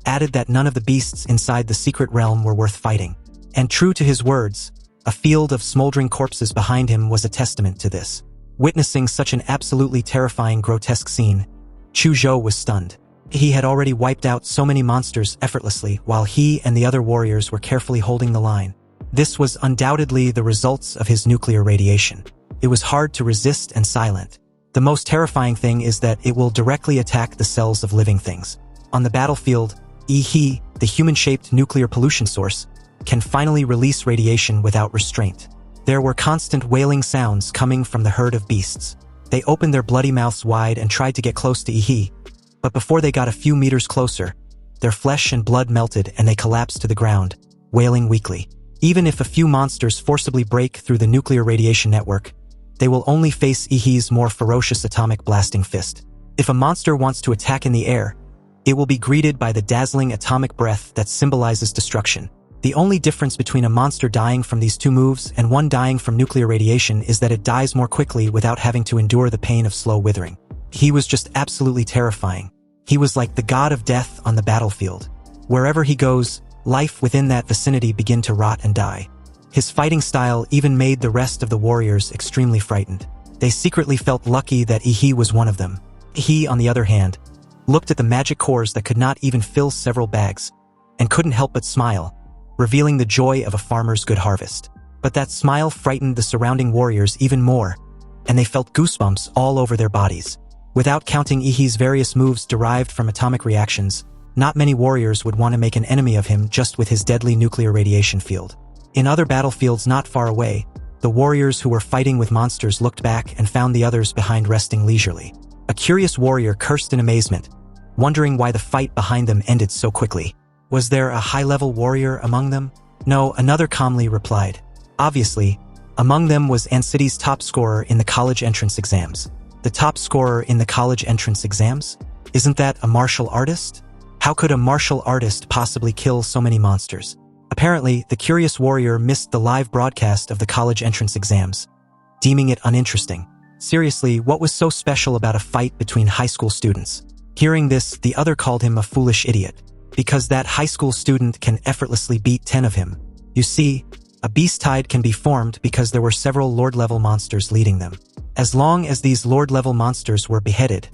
added that none of the beasts inside the secret realm were worth fighting. And true to his words, a field of smoldering corpses behind him was a testament to this. Witnessing such an absolutely terrifying, grotesque scene, Chuzhou was stunned. He had already wiped out so many monsters effortlessly while he and the other warriors were carefully holding the line. This was undoubtedly the results of his nuclear radiation. It was hard to resist and silent. The most terrifying thing is that it will directly attack the cells of living things. On the battlefield, He, the human-shaped nuclear pollution source, can finally release radiation without restraint. There were constant wailing sounds coming from the herd of beasts. They opened their bloody mouths wide and tried to get close to He, but before they got a few meters closer, their flesh and blood melted and they collapsed to the ground, wailing weakly. Even if a few monsters forcibly break through the nuclear radiation network, they will only face Ihi's more ferocious atomic blasting fist. If a monster wants to attack in the air, it will be greeted by the dazzling atomic breath that symbolizes destruction. The only difference between a monster dying from these two moves and one dying from nuclear radiation is that it dies more quickly without having to endure the pain of slow withering. He was just absolutely terrifying. He was like the god of death on the battlefield. Wherever he goes, life within that vicinity begin to rot and die. His fighting style even made the rest of the warriors extremely frightened. They secretly felt lucky that Ihi was one of them. He, on the other hand, looked at the magic cores that could not even fill several bags, and couldn't help but smile, revealing the joy of a farmer's good harvest. But that smile frightened the surrounding warriors even more, and they felt goosebumps all over their bodies. Without counting Ihi's various moves derived from atomic reactions, not many warriors would want to make an enemy of him just with his deadly nuclear radiation field. In other battlefields not far away, the warriors who were fighting with monsters looked back and found the others behind resting leisurely. A curious warrior cursed in amazement, wondering why the fight behind them ended so quickly. Was there a high-level warrior among them? No, another calmly replied. Obviously, among them was Ancity's top scorer in the college entrance exams. The top scorer in the college entrance exams? Isn't that a martial artist? How could a martial artist possibly kill so many monsters? Apparently, the curious warrior missed the live broadcast of the college entrance exams, deeming it uninteresting. Seriously, what was so special about a fight between high school students? Hearing this, the other called him a foolish idiot, because that high school student can effortlessly beat 10 of him. You see, a beast tide can be formed because there were several lord-level monsters leading them. As long as these lord-level monsters were beheaded,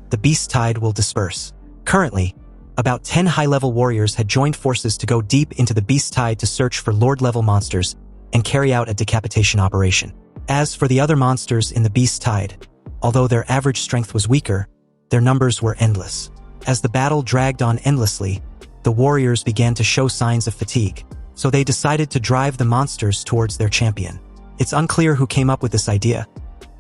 the beast tide will disperse. Currently, about 10 high-level warriors had joined forces to go deep into the beast tide to search for lord-level monsters and carry out a decapitation operation. As for the other monsters in the beast tide, although their average strength was weaker, Their numbers were endless. As the battle dragged on endlessly, the warriors began to show signs of fatigue, so they decided to drive the monsters towards their champion. It's unclear who came up with this idea,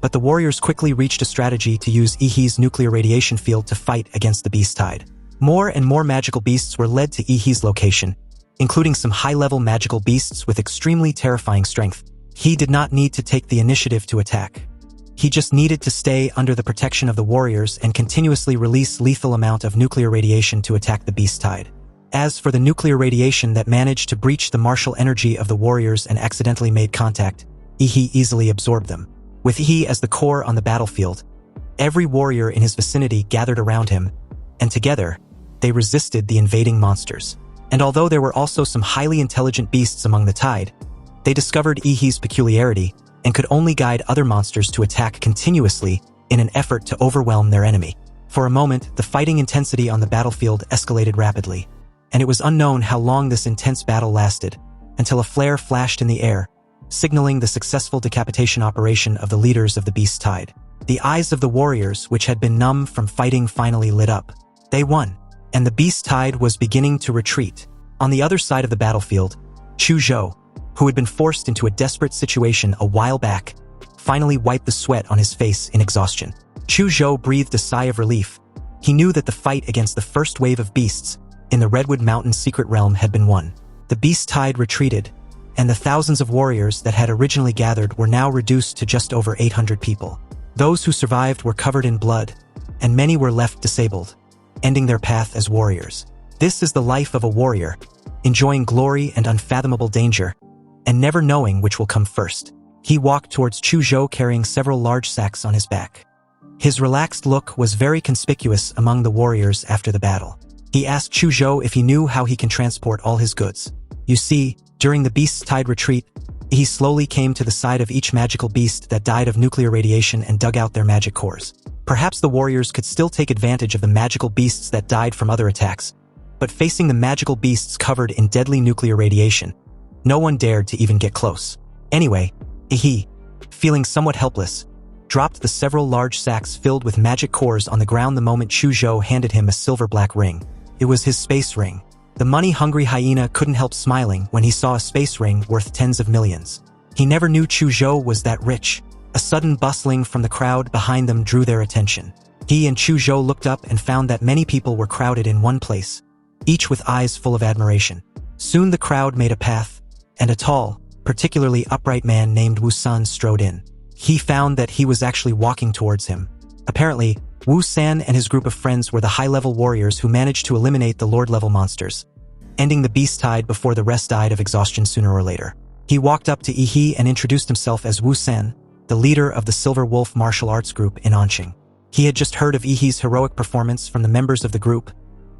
but the warriors quickly reached a strategy to use Ihi's nuclear radiation field to fight against the beast tide. More and more magical beasts were led to Ihi's location, including some high-level magical beasts with extremely terrifying strength. He did not need to take the initiative to attack. He just needed to stay under the protection of the warriors and continuously release lethal amount of nuclear radiation to attack the beast tide. As for the nuclear radiation that managed to breach the martial energy of the warriors and accidentally made contact, Ihi easily absorbed them. With Ihi as the core on the battlefield, every warrior in his vicinity gathered around him, and together, they resisted the invading monsters. And although there were also some highly intelligent beasts among the tide, they discovered Ihi's peculiarity and could only guide other monsters to attack continuously in an effort to overwhelm their enemy. For a moment, the fighting intensity on the battlefield escalated rapidly, and it was unknown how long this intense battle lasted, until a flare flashed in the air, signaling the successful decapitation operation of the leaders of the beast tide. The eyes of the warriors, which had been numb from fighting, finally lit up. They won, and the beast tide was beginning to retreat. On the other side of the battlefield, Chu Zhou, who had been forced into a desperate situation a while back, finally wiped the sweat on his face in exhaustion. Chu Zhou breathed a sigh of relief. He knew that the fight against the first wave of beasts in the Redwood Mountain secret realm had been won. The beast tide retreated, and the thousands of warriors that had originally gathered were now reduced to just over 800 people. Those who survived were covered in blood, and many were left disabled, ending their path as warriors. This is the life of a warrior, enjoying glory and unfathomable danger, and never knowing which will come first. He walked towards Chu Zhou carrying several large sacks on his back. His relaxed look was very conspicuous among the warriors after the battle. He asked Chu Zhou if he knew how he can transport all his goods. You see, during the beast's tide retreat, he slowly came to the side of each magical beast that died of nuclear radiation and dug out their magic cores. Perhaps the warriors could still take advantage of the magical beasts that died from other attacks, but facing the magical beasts covered in deadly nuclear radiation, no one dared to even get close. Anyway, Ihi, feeling somewhat helpless, dropped the several large sacks filled with magic cores on the ground the moment Chu Zhou handed him a silver-black ring. It was his space ring. The money-hungry hyena couldn't help smiling when he saw a space ring worth tens of millions. He never knew Chu Zhou was that rich. A sudden bustling from the crowd behind them drew their attention. He and Chu Zhou looked up and found that many people were crowded in one place, each with eyes full of admiration. Soon the crowd made a path, and a tall, particularly upright man named Wu San strode in. He found that he was actually walking towards him. Apparently, Wu San and his group of friends were the high-level warriors who managed to eliminate the Lord-level monsters, ending the beast tide before the rest died of exhaustion sooner or later. He walked up to Ihi and introduced himself as Wu San, the leader of the Silver Wolf martial arts group in Anqing. He had just heard of Ihi's heroic performance from the members of the group,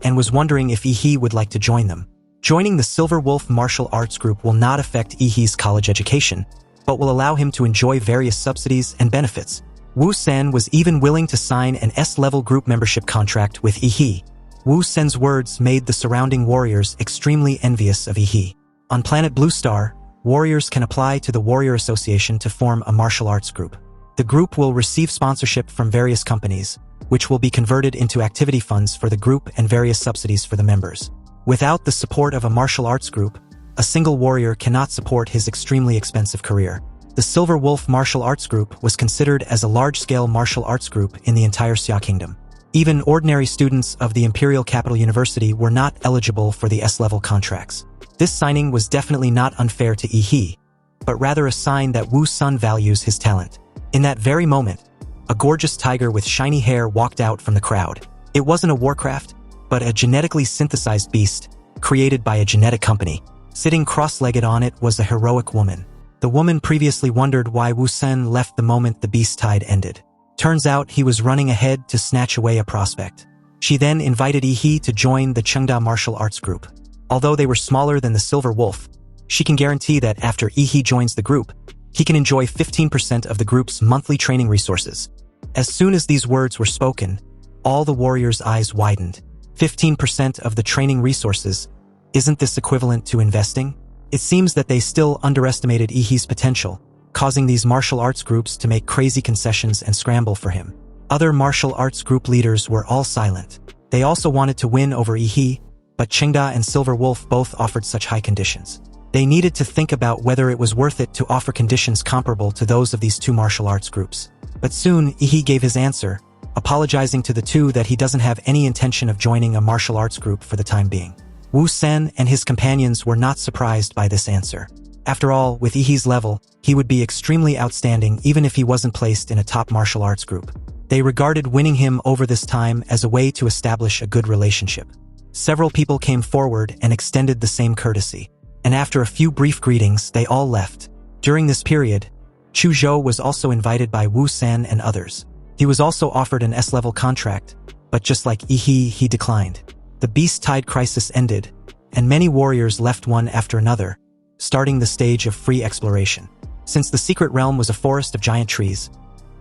and was wondering if Ihi would like to join them. Joining the Silver Wolf martial arts group will not affect Ihi's college education, but will allow him to enjoy various subsidies and benefits. Wu San was even willing to sign an S-level group membership contract with Ihi. Wu San's words made the surrounding warriors extremely envious of Ihi. On planet Blue Star, warriors can apply to the Warrior Association to form a martial arts group. The group will receive sponsorship from various companies, which will be converted into activity funds for the group and various subsidies for the members. Without the support of a martial arts group, a single warrior cannot support his extremely expensive career. The Silver Wolf martial arts group was considered as a large-scale martial arts group in the entire Xia Kingdom. Even ordinary students of the Imperial Capital University were not eligible for the S-level contracts. This signing was definitely not unfair to Ihi, but rather a sign that Wu San values his talent. In that very moment, a gorgeous tiger with shiny hair walked out from the crowd. It wasn't a warcraft, but a genetically synthesized beast, created by a genetic company. Sitting cross-legged on it was a heroic woman. The woman previously wondered why Wu San left the moment the beast tide ended. Turns out he was running ahead to snatch away a prospect. She then invited Ihi to join the Chengda martial arts group. Although they were smaller than the Silver Wolf, she can guarantee that after Ihi joins the group, he can enjoy 15% of the group's monthly training resources. As soon as these words were spoken, all the warriors' eyes widened. 15% of the training resources? Isn't this equivalent to investing? It seems that they still underestimated Ihi's potential, causing these martial arts groups to make crazy concessions and scramble for him. Other martial arts group leaders were all silent. They also wanted to win over Yi, but Chengda and Silver Wolf both offered such high conditions. They needed to think about whether it was worth it to offer conditions comparable to those of these two martial arts groups. But soon, Yi gave his answer, apologizing to the two that he doesn't have any intention of joining a martial arts group for the time being. Wu Sen and his companions were not surprised by this answer. After all, with Yi's level, he would be extremely outstanding even if he wasn't placed in a top martial arts group. They regarded winning him over this time as a way to establish a good relationship. Several people came forward and extended the same courtesy. And after a few brief greetings, they all left. During this period, Chu Zhou was also invited by Wu San and others. He was also offered an S-level contract, but just like Yi, he declined. The Beast Tide crisis ended, and many warriors left one after another, starting the stage of free exploration. Since the secret realm was a forest of giant trees,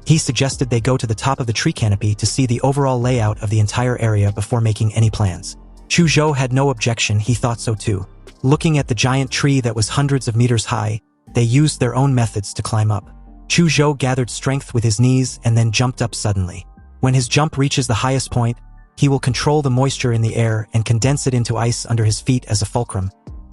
he suggested they go to the top of the tree canopy to see the overall layout of the entire area before making any plans. Chu Zhou had no objection, he thought so too. Looking at the giant tree that was hundreds of meters high, they used their own methods to climb up. Chu Zhou gathered strength with his knees and then jumped up suddenly. When his jump reaches the highest point, he will control the moisture in the air and condense it into ice under his feet as a fulcrum,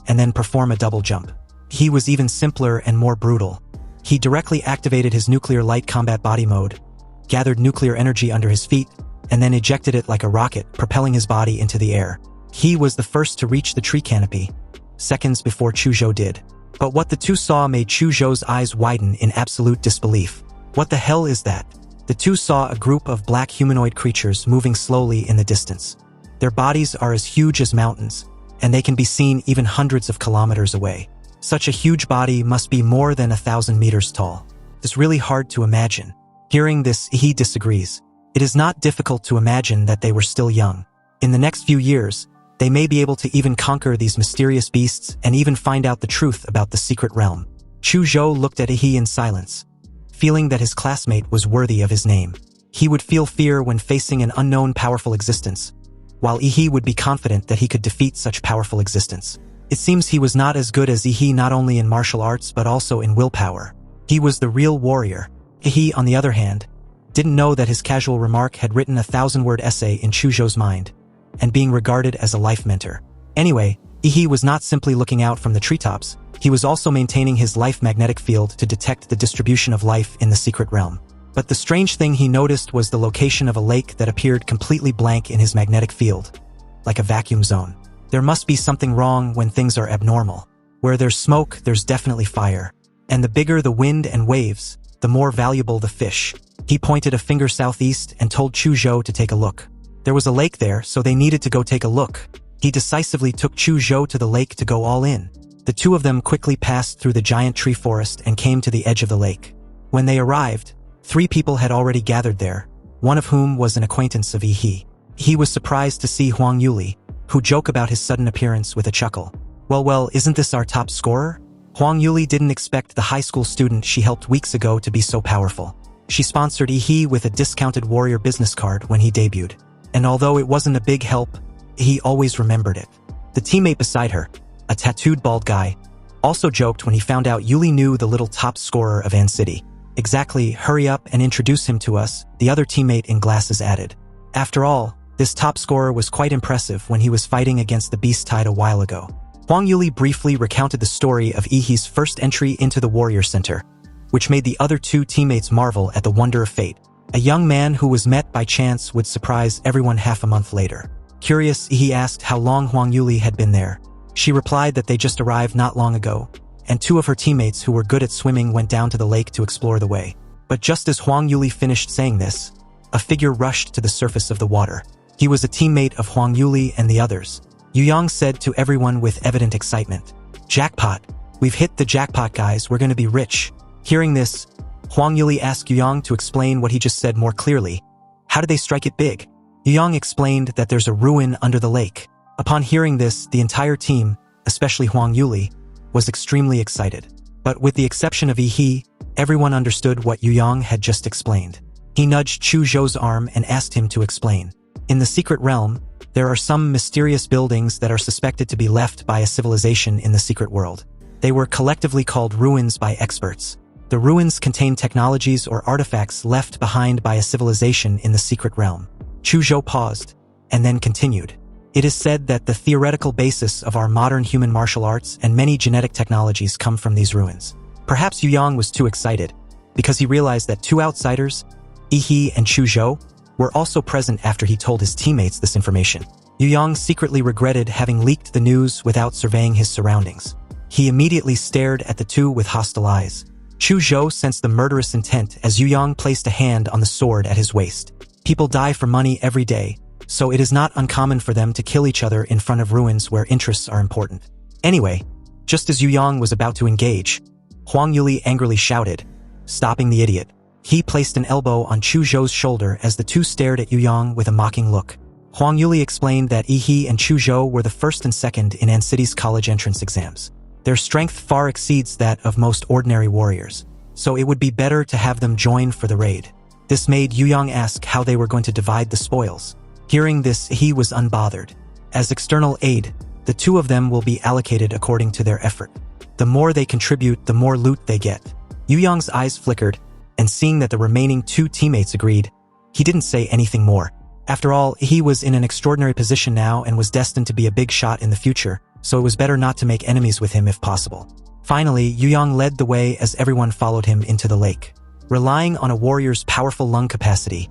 and then perform a double jump. He was even simpler and more brutal. He directly activated his nuclear light combat body mode, gathered nuclear energy under his feet, and then ejected it like a rocket, propelling his body into the air. He was the first to reach the tree canopy, seconds before Chu Zhou did. But what the two saw made Chu Zhou's eyes widen in absolute disbelief. What the hell is that? The two saw a group of black humanoid creatures moving slowly in the distance. Their bodies are as huge as mountains, and they can be seen even hundreds of kilometers away. Such a huge body must be more than 1,000 meters tall. It's really hard to imagine. Hearing this, he disagrees. It is not difficult to imagine that they were still young. In the next few years, they may be able to even conquer these mysterious beasts and even find out the truth about the secret realm. Chu Zhou looked at Yi in silence, feeling that his classmate was worthy of his name. He would feel fear when facing an unknown powerful existence, while Yi would be confident that he could defeat such powerful existence. It seems he was not as good as Yi not only in martial arts but also in willpower. He was the real warrior. Yi, on the other hand, didn't know that his casual remark had written a 1,000-word essay in Chu Zhou's mind, and being regarded as a life mentor. Anyway, Yi was not simply looking out from the treetops, he was also maintaining his life magnetic field to detect the distribution of life in the secret realm. But the strange thing he noticed was the location of a lake that appeared completely blank in his magnetic field, like a vacuum zone. There must be something wrong when things are abnormal. Where there's smoke, there's definitely fire. And the bigger the wind and waves, the more valuable the fish. He pointed a finger southeast and told Chu Zhou to take a look. There was a lake there, so they needed to go take a look. He decisively took Chu Zhou to the lake to go all in. The two of them quickly passed through the giant tree forest and came to the edge of the lake. When they arrived, 3 people had already gathered there, one of whom was an acquaintance of Yi. He was surprised to see Huang Yuli, who joked about his sudden appearance with a chuckle. Well, isn't this our top scorer? Huang Yuli didn't expect the high school student she helped weeks ago to be so powerful. She sponsored Yi with a discounted warrior business card when he debuted. And although it wasn't a big help, he always remembered it. The teammate beside her, a tattooed bald guy, also joked when he found out Yuli knew the little top scorer of An City. Exactly, hurry up and introduce him to us, the other teammate in glasses added. After all, this top scorer was quite impressive when he was fighting against the Beast Tide a while ago. Huang Yuli briefly recounted the story of Yi's first entry into the Warrior Center, which made the other 2 teammates marvel at the wonder of fate. A young man who was met by chance would surprise everyone half a month later. Curious, Yi asked how long Huang Yuli had been there. She replied that they just arrived not long ago, and 2 of her teammates who were good at swimming went down to the lake to explore the way. But just as Huang Yuli finished saying this, a figure rushed to the surface of the water. He was a teammate of Huang Yuli and the others. Yu Yang said to everyone with evident excitement, "Jackpot! We've hit the jackpot, guys, we're gonna be rich." Hearing this, Huang Yuli asked Yu Yang to explain what he just said more clearly. How did they strike it big? Yu Yang explained that there's a ruin under the lake. Upon hearing this, the entire team, especially Huang Yuli, was extremely excited. But with the exception of Yi, everyone understood what Yu Yang had just explained. He nudged Chu Zhou's arm and asked him to explain. In the secret realm, there are some mysterious buildings that are suspected to be left by a civilization in the secret world. They were collectively called ruins by experts. The ruins contain technologies or artifacts left behind by a civilization in the secret realm. Chu Zhou paused, and then continued. It is said that the theoretical basis of our modern human martial arts and many genetic technologies come from these ruins. Perhaps Yu Yang was too excited, because he realized that two outsiders, Yi and Chu Zhou, were also present after he told his teammates this information. Yu Yang secretly regretted having leaked the news without surveying his surroundings. He immediately stared at the two with hostile eyes. Chu Zhou sensed the murderous intent as Yu Yang placed a hand on the sword at his waist. People die for money every day, so it is not uncommon for them to kill each other in front of ruins where interests are important. Anyway, just as Yu Yang was about to engage, Huang Yuli angrily shouted, stopping the idiot. He placed an elbow on Chu Zhou's shoulder as the two stared at Yu Yang with a mocking look. Huang Yuli explained that Yi and Chu Zhou were the first and second in City's college entrance exams. Their strength far exceeds that of most ordinary warriors, so it would be better to have them join for the raid. This made Yu Yang ask how they were going to divide the spoils. Hearing this, he was unbothered. As external aid, the two of them will be allocated according to their effort. The more they contribute, the more loot they get. Yu Yang's eyes flickered, and seeing that the remaining two teammates agreed, he didn't say anything more. After all, he was in an extraordinary position now and was destined to be a big shot in the future, so it was better not to make enemies with him if possible. Finally, Yu Yang led the way as everyone followed him into the lake. Relying on a warrior's powerful lung capacity,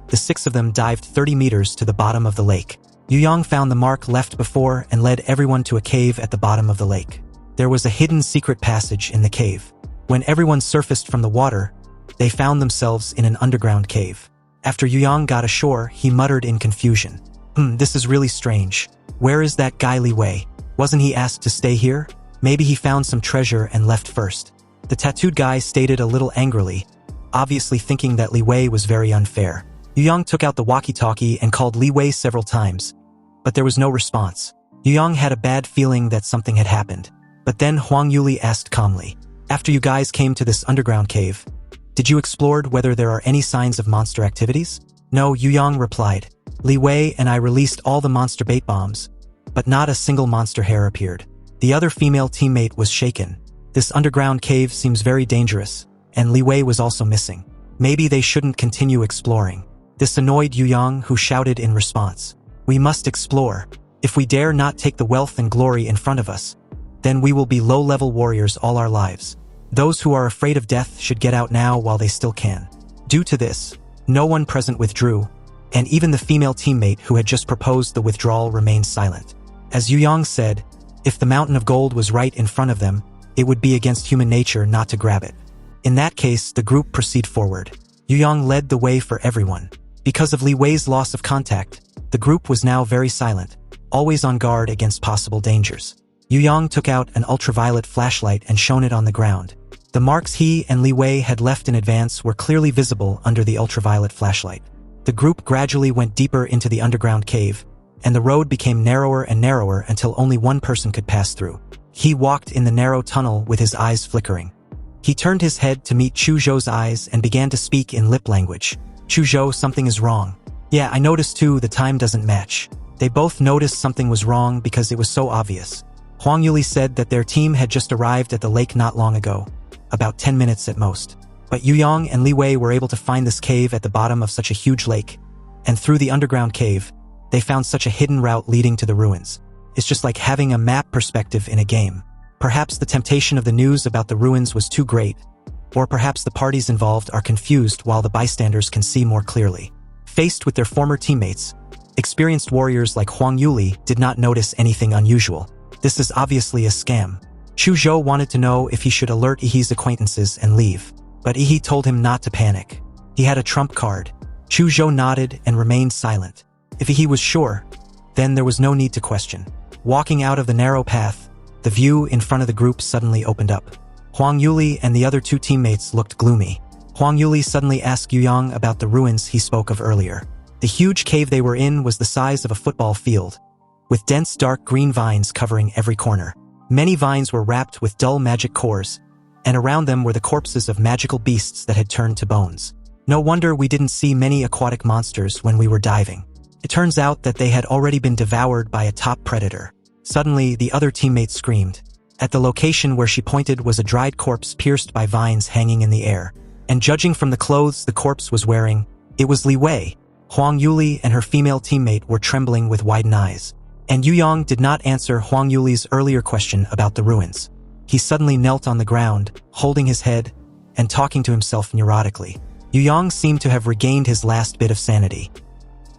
the six of them dived 30 meters to the bottom of the lake. Yu Yang found the mark left before and led everyone to a cave at the bottom of the lake. There was a hidden secret passage in the cave. When everyone surfaced from the water, they found themselves in an underground cave. After Yu Yang got ashore, he muttered in confusion. This is really strange. Where is that guy Li Wei? Wasn't he asked to stay here? Maybe he found some treasure and left first. The tattooed guy stated a little angrily, obviously thinking that Li Wei was very unfair. Yu Yang took out the walkie-talkie and called Li Wei several times, but there was no response. Yu Yang had a bad feeling that something had happened. But then Huang Yuli asked calmly, after you guys came to this underground cave, did you explore whether there are any signs of monster activities? No, Yu Yang replied. Li Wei and I released all the monster bait bombs, but not a single monster hair appeared. The other female teammate was shaken. This underground cave seems very dangerous, and Li Wei was also missing. Maybe they shouldn't continue exploring. This annoyed Yu Yang, who shouted in response. We must explore. If we dare not take the wealth and glory in front of us, then we will be low-level warriors all our lives. Those who are afraid of death should get out now while they still can. Due to this, no one present withdrew, and even the female teammate who had just proposed the withdrawal remained silent. As Yu Yang said, if the mountain of gold was right in front of them, it would be against human nature not to grab it. In that case, the group proceed forward. Yu Yang led the way for everyone. Because of Li Wei's loss of contact, the group was now very silent, always on guard against possible dangers. Yu Yang took out an ultraviolet flashlight and shone it on the ground. The marks he and Li Wei had left in advance were clearly visible under the ultraviolet flashlight. The group gradually went deeper into the underground cave, and the road became narrower and narrower until only one person could pass through. He walked in the narrow tunnel with his eyes flickering. He turned his head to meet Chu Zhou's eyes and began to speak in lip language. Chu Zhou, something is wrong. Yeah, I noticed too, the time doesn't match. They both noticed something was wrong because it was so obvious. Huang Yuli said that their team had just arrived at the lake not long ago, about 10 minutes at most. But Yu Yang and Li Wei were able to find this cave at the bottom of such a huge lake, and through the underground cave, they found such a hidden route leading to the ruins. It's just like having a map perspective in a game. Perhaps the temptation of the news about the ruins was too great, or perhaps the parties involved are confused while the bystanders can see more clearly. Faced with their former teammates, experienced warriors like Huang Yuli did not notice anything unusual. This is obviously a scam. Chu Zhou wanted to know if he should alert Yi's acquaintances and leave, but Yi told him not to panic. He had a trump card. Chu Zhou nodded and remained silent. If Yi was sure, then there was no need to question. Walking out of the narrow path, the view in front of the group suddenly opened up. Huang Yuli and the other two teammates looked gloomy. Huang Yuli suddenly asked Yu Yang about the ruins he spoke of earlier. The huge cave they were in was the size of a football field, with dense dark green vines covering every corner. Many vines were wrapped with dull magic cores, and around them were the corpses of magical beasts that had turned to bones. No wonder we didn't see many aquatic monsters when we were diving. It turns out that they had already been devoured by a top predator. Suddenly, the other teammate screamed. At the location where she pointed was a dried corpse pierced by vines hanging in the air. And judging from the clothes the corpse was wearing, it was Li Wei. Huang Yuli and her female teammate were trembling with widened eyes. And Yu Yang did not answer Huang Yuli's earlier question about the ruins. He suddenly knelt on the ground, holding his head, and talking to himself neurotically. Yu Yang seemed to have regained his last bit of sanity.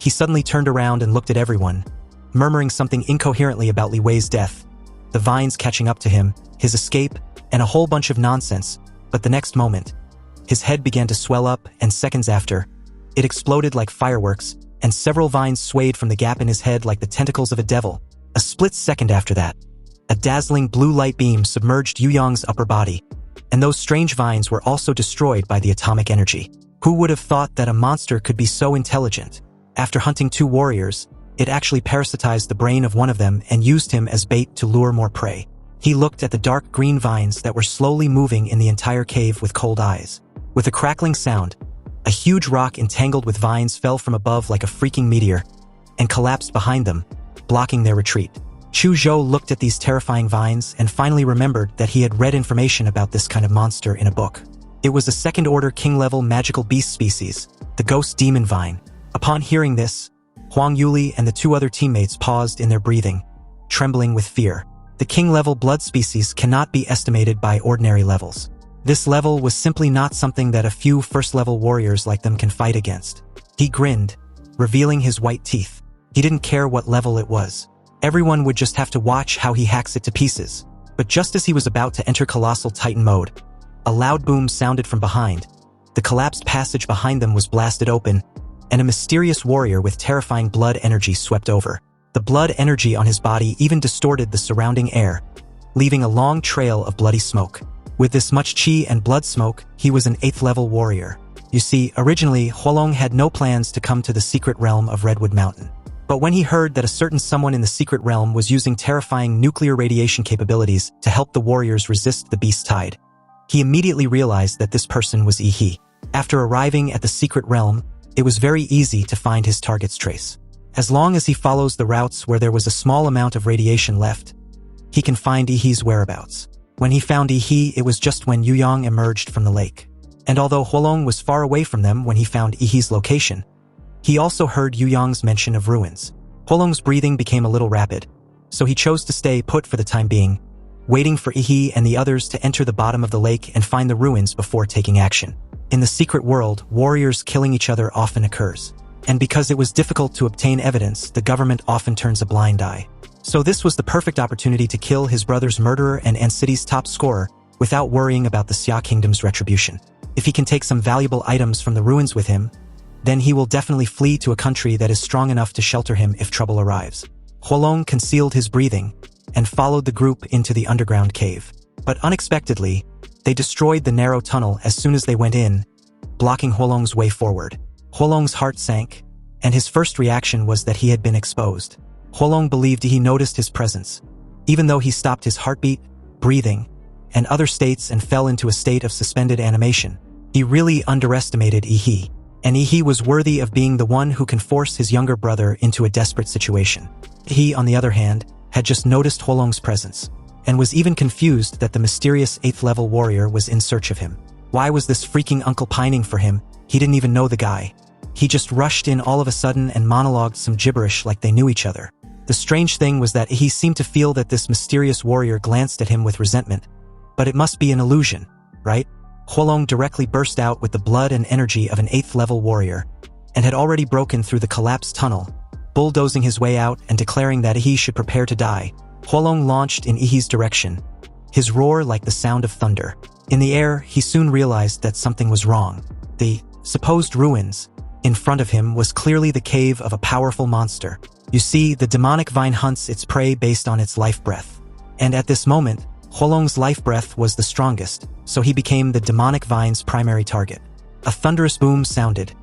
He suddenly turned around and looked at everyone, murmuring something incoherently about Li Wei's death, the vines catching up to him, his escape, and a whole bunch of nonsense. But the next moment, his head began to swell up, and seconds after, it exploded like fireworks, and several vines swayed from the gap in his head like the tentacles of a devil. A split second after that, a dazzling blue light beam submerged Yu Yang's upper body, and those strange vines were also destroyed by the atomic energy. Who would have thought that a monster could be so intelligent? After hunting two warriors, it actually parasitized the brain of one of them and used him as bait to lure more prey. He looked at the dark green vines that were slowly moving in the entire cave with cold eyes. With a crackling sound, a huge rock entangled with vines fell from above like a freaking meteor and collapsed behind them, blocking their retreat. Chu Zhou looked at these terrifying vines and finally remembered that he had read information about this kind of monster in a book. It was a second-order king-level magical beast species, the ghost demon vine. Upon hearing this, Huang Yuli and the two other teammates paused in their breathing, trembling with fear. The king-level blood species cannot be estimated by ordinary levels. This level was simply not something that a few first-level warriors like them can fight against. He grinned, revealing his white teeth. He didn't care what level it was. Everyone would just have to watch how he hacks it to pieces. But just as he was about to enter Colossal Titan mode, a loud boom sounded from behind. The collapsed passage behind them was blasted open, and a mysterious warrior with terrifying blood energy swept over. The blood energy on his body even distorted the surrounding air, leaving a long trail of bloody smoke. With this much chi and blood smoke, he was an 8th-level warrior. You see, originally, Huolong had no plans to come to the secret realm of Redwood Mountain. But when he heard that a certain someone in the secret realm was using terrifying nuclear radiation capabilities to help the warriors resist the beast tide, he immediately realized that this person was Yi. After arriving at the secret realm, it was very easy to find his target's trace. As long as he follows the routes where there was a small amount of radiation left, he can find Yi's whereabouts. When he found Yi, it was just when Yu Yang emerged from the lake. And although Huolong was far away from them when he found Yi's location, he also heard Yu Yang's mention of ruins. Huolong's breathing became a little rapid, so he chose to stay put for the time being, waiting for Yi and the others to enter the bottom of the lake and find the ruins before taking action. In the secret world, warriors killing each other often occurs. And because it was difficult to obtain evidence, the government often turns a blind eye. So this was the perfect opportunity to kill his brother's murderer and City's top scorer without worrying about the Xia Kingdom's retribution. If he can take some valuable items from the ruins with him, then he will definitely flee to a country that is strong enough to shelter him if trouble arrives. Huolong concealed his breathing and followed the group into the underground cave. But unexpectedly, they destroyed the narrow tunnel as soon as they went in, blocking Huolong's way forward. Huolong's heart sank, and his first reaction was that he had been exposed. Huolong believed he noticed his presence, even though he stopped his heartbeat, breathing, and other states and fell into a state of suspended animation. He really underestimated Yi, and Yi was worthy of being the one who can force his younger brother into a desperate situation. He, on the other hand, had just noticed Huolong's presence, and was even confused that the mysterious 8th-level warrior was in search of him. Why was this freaking uncle pining for him? He didn't even know the guy. He just rushed in all of a sudden and monologued some gibberish like they knew each other. The strange thing was that he seemed to feel that this mysterious warrior glanced at him with resentment. But it must be an illusion, right? Huolong directly burst out with the blood and energy of an 8th-level warrior, and had already broken through the collapsed tunnel, bulldozing his way out and declaring that Yi should prepare to die. Huolong launched in Yi's direction, his roar like the sound of thunder. In the air, he soon realized that something was wrong. The supposed ruins in front of him was clearly the cave of a powerful monster. You see, the demonic vine hunts its prey based on its life breath. And at this moment, Huolong's life breath was the strongest, so he became the demonic vine's primary target. A thunderous boom sounded,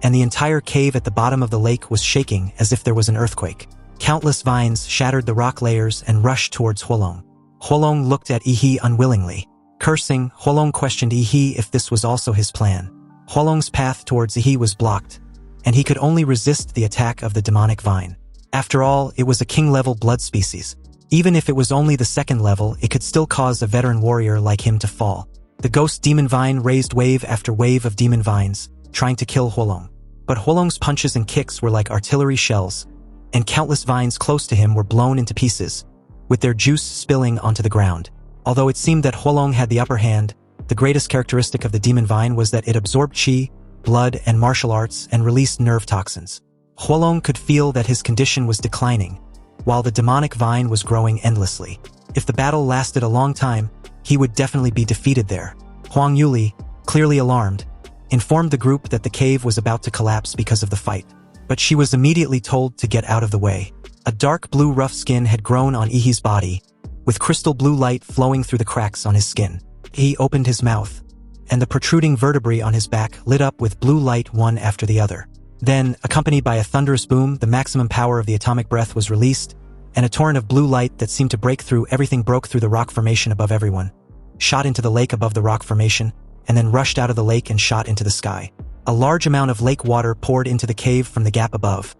and the entire cave at the bottom of the lake was shaking as if there was an earthquake. Countless vines shattered the rock layers and rushed towards Huolong. Huolong looked at Yi unwillingly. Cursing, Huolong questioned Yi if this was also his plan. Huolong's path towards Yi was blocked, and he could only resist the attack of the demonic vine. After all, it was a king-level blood species, Even if it was only the second level, it could still cause a veteran warrior like him to fall. The ghost demon vine raised wave after wave of demon vines, trying to kill Huolong. But Huolong's punches and kicks were like artillery shells, and countless vines close to him were blown into pieces, with their juice spilling onto the ground. Although it seemed that Huolong had the upper hand, the greatest characteristic of the demon vine was that it absorbed qi, blood, and martial arts and released nerve toxins. Huolong could feel that his condition was declining, while the demonic vine was growing endlessly. If the battle lasted a long time, he would definitely be defeated there. Huang Yuli, clearly alarmed, informed the group that the cave was about to collapse because of the fight. But she was immediately told to get out of the way. A dark blue rough skin had grown on Ihi's body, with crystal blue light flowing through the cracks on his skin. He opened his mouth, and the protruding vertebrae on his back lit up with blue light one after the other. Then, accompanied by a thunderous boom, the maximum power of the atomic breath was released, and a torrent of blue light that seemed to break through everything broke through the rock formation above everyone, shot into the lake above the rock formation, and then rushed out of the lake and shot into the sky. A large amount of lake water poured into the cave from the gap above,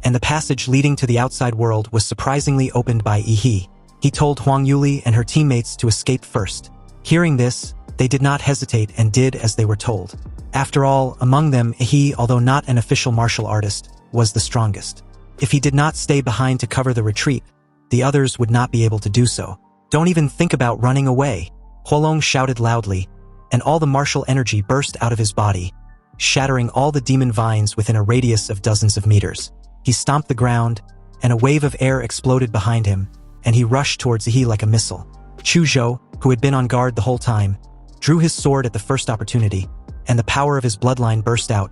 and the passage leading to the outside world was surprisingly opened by Ihi. He told Huang Yuli and her teammates to escape first. Hearing this, they did not hesitate and did as they were told. After all, among them, Ihi, although not an official martial artist, was the strongest. If he did not stay behind to cover the retreat, the others would not be able to do so. "Don't even think about running away," Huolong shouted loudly, and all the martial energy burst out of his body, shattering all the demon vines within a radius of dozens of meters. He stomped the ground, and a wave of air exploded behind him, and he rushed towards Ihi like a missile. Chuzhou, who had been on guard the whole time, drew his sword at the first opportunity, and the power of his bloodline burst out,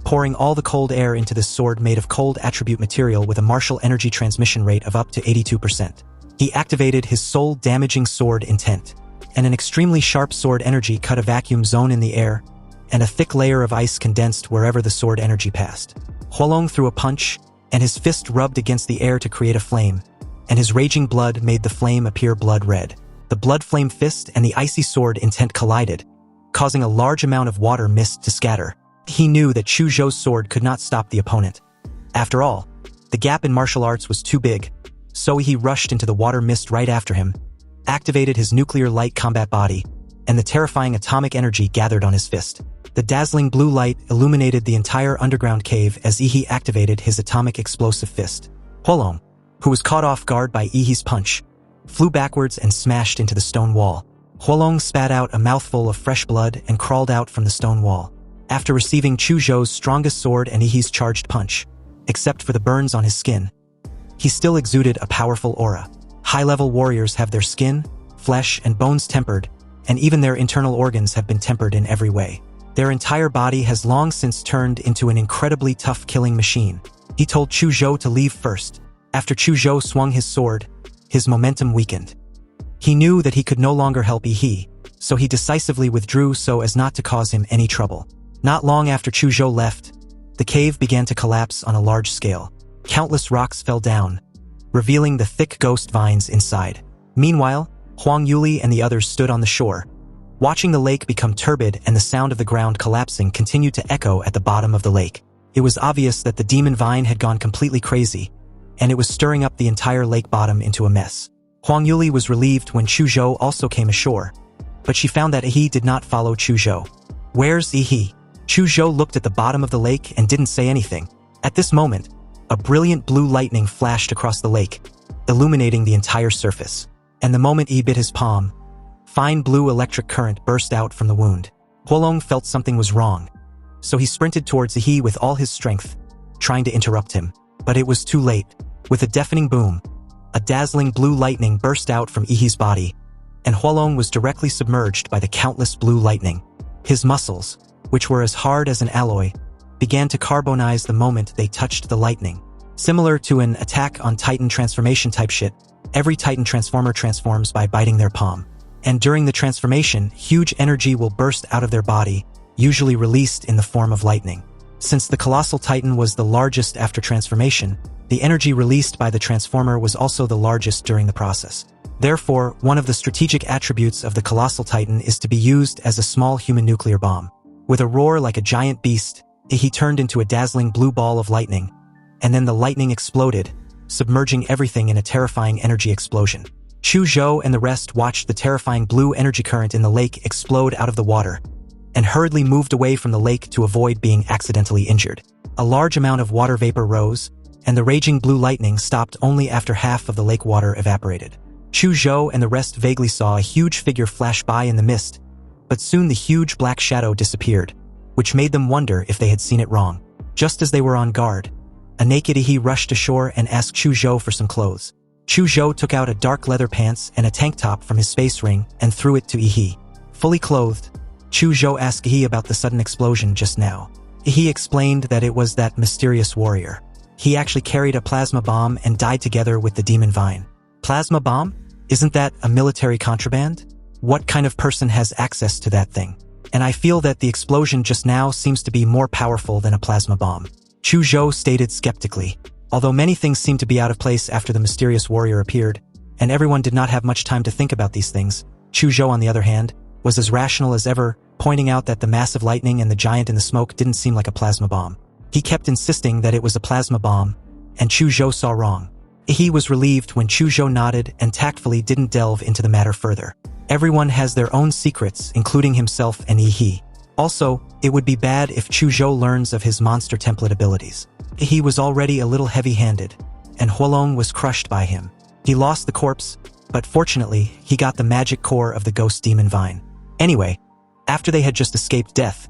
pouring all the cold air into this sword made of cold attribute material with a martial energy transmission rate of up to 82%. He activated his soul-damaging sword intent, and an extremely sharp sword energy cut a vacuum zone in the air, and a thick layer of ice condensed wherever the sword energy passed. Huolong threw a punch, and his fist rubbed against the air to create a flame, and his raging blood made the flame appear blood red. The blood flame fist and the icy sword intent collided, causing a large amount of water mist to scatter. He knew that Chuzhou's sword could not stop the opponent. After all, the gap in martial arts was too big, so he rushed into the water mist right after him, activated his nuclear light combat body, and the terrifying atomic energy gathered on his fist. The dazzling blue light illuminated the entire underground cave as Ihi activated his atomic explosive fist. Huolong, who was caught off guard by Ihi's punch, flew backwards and smashed into the stone wall. Huolong spat out a mouthful of fresh blood and crawled out from the stone wall. After receiving Chuzhou's strongest sword and Ihi's charged punch, except for the burns on his skin, he still exuded a powerful aura. High-level warriors have their skin, flesh, and bones tempered, and even their internal organs have been tempered in every way. Their entire body has long since turned into an incredibly tough killing machine. He told Chuzhou to leave first. After Chuzhou swung his sword, his momentum weakened. He knew that he could no longer help Ihi, so he decisively withdrew so as not to cause him any trouble. Not long after Chuzhou left, the cave began to collapse on a large scale. Countless rocks fell down, revealing the thick ghost vines inside. Meanwhile, Huang Yuli and the others stood on the shore, watching the lake become turbid, and the sound of the ground collapsing continued to echo at the bottom of the lake. It was obvious that the demon vine had gone completely crazy, and it was stirring up the entire lake bottom into a mess. Huang Yuli was relieved when Chuzhou also came ashore, but she found that Ihi did not follow Chuzhou. "Where's Ihi?" Chuzhou looked at the bottom of the lake and didn't say anything. At this moment, a brilliant blue lightning flashed across the lake, illuminating the entire surface. And the moment Ihi bit his palm, fine blue electric current burst out from the wound. Huolong felt something was wrong, so he sprinted towards Ihi with all his strength, trying to interrupt him. But it was too late. With a deafening boom, a dazzling blue lightning burst out from Ihi's body, and Huolong was directly submerged by the countless blue lightning. His muscles, which were as hard as an alloy, began to carbonize the moment they touched the lightning. Similar to an Attack on Titan transformation type shit, every Titan transformer transforms by biting their palm. And during the transformation, huge energy will burst out of their body, usually released in the form of lightning. Since the Colossal Titan was the largest after transformation, the energy released by the transformer was also the largest during the process. Therefore, one of the strategic attributes of the Colossal Titan is to be used as a small human nuclear bomb. With a roar like a giant beast, he turned into a dazzling blue ball of lightning, and then the lightning exploded, submerging everything in a terrifying energy explosion. Chu Zhou and the rest watched the terrifying blue energy current in the lake explode out of the water, and hurriedly moved away from the lake to avoid being accidentally injured. A large amount of water vapor rose, and the raging blue lightning stopped only after half of the lake water evaporated. Chu Zhou and the rest vaguely saw a huge figure flash by in the mist, but soon the huge black shadow disappeared, which made them wonder if they had seen it wrong. Just as they were on guard, a naked Yi rushed ashore and asked Chu Zhou for some clothes. Chu Zhou took out a dark leather pants and a tank top from his space ring and threw it to Yi. Fully clothed, Chu Zhou asked Yi about the sudden explosion just now. Yi explained that it was that mysterious warrior. He actually carried a plasma bomb and died together with the demon vine. Plasma bomb? Isn't that a military contraband? What kind of person has access to that thing? And I feel that the explosion just now seems to be more powerful than a plasma bomb. Chu Zhou stated skeptically. Although many things seemed to be out of place after the mysterious warrior appeared, and everyone did not have much time to think about these things, Chu Zhou, on the other hand, was as rational as ever, pointing out that the massive lightning and the giant in the smoke didn't seem like a plasma bomb. He kept insisting that it was a plasma bomb, and Chu Zhou saw wrong. He was relieved when Chu Zhou nodded and tactfully didn't delve into the matter further. Everyone has their own secrets, including himself and Yi. Also, it would be bad if Chu Zhou learns of his monster template abilities. He was already a little heavy-handed, and Huolong was crushed by him. He lost the corpse, but fortunately, he got the magic core of the ghost demon vine. Anyway, after they had just escaped death,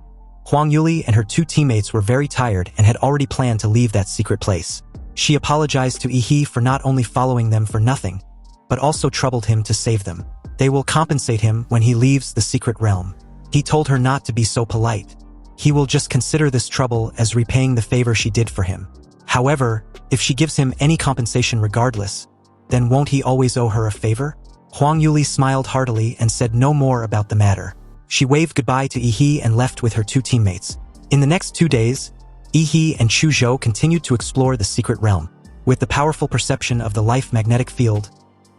Huang Yuli and her two teammates were very tired and had already planned to leave that secret place. She apologized to Yi for not only following them for nothing, but also troubled him to save them. They will compensate him when he leaves the secret realm. He told her not to be so polite. He will just consider this trouble as repaying the favor she did for him. However, if she gives him any compensation regardless, then won't he always owe her a favor? Huang Yuli smiled heartily and said no more about the matter. She waved goodbye to Yi and left with her two teammates. In the next 2 days, Yi and Chu Zhou continued to explore the secret realm. With the powerful perception of the life magnetic field,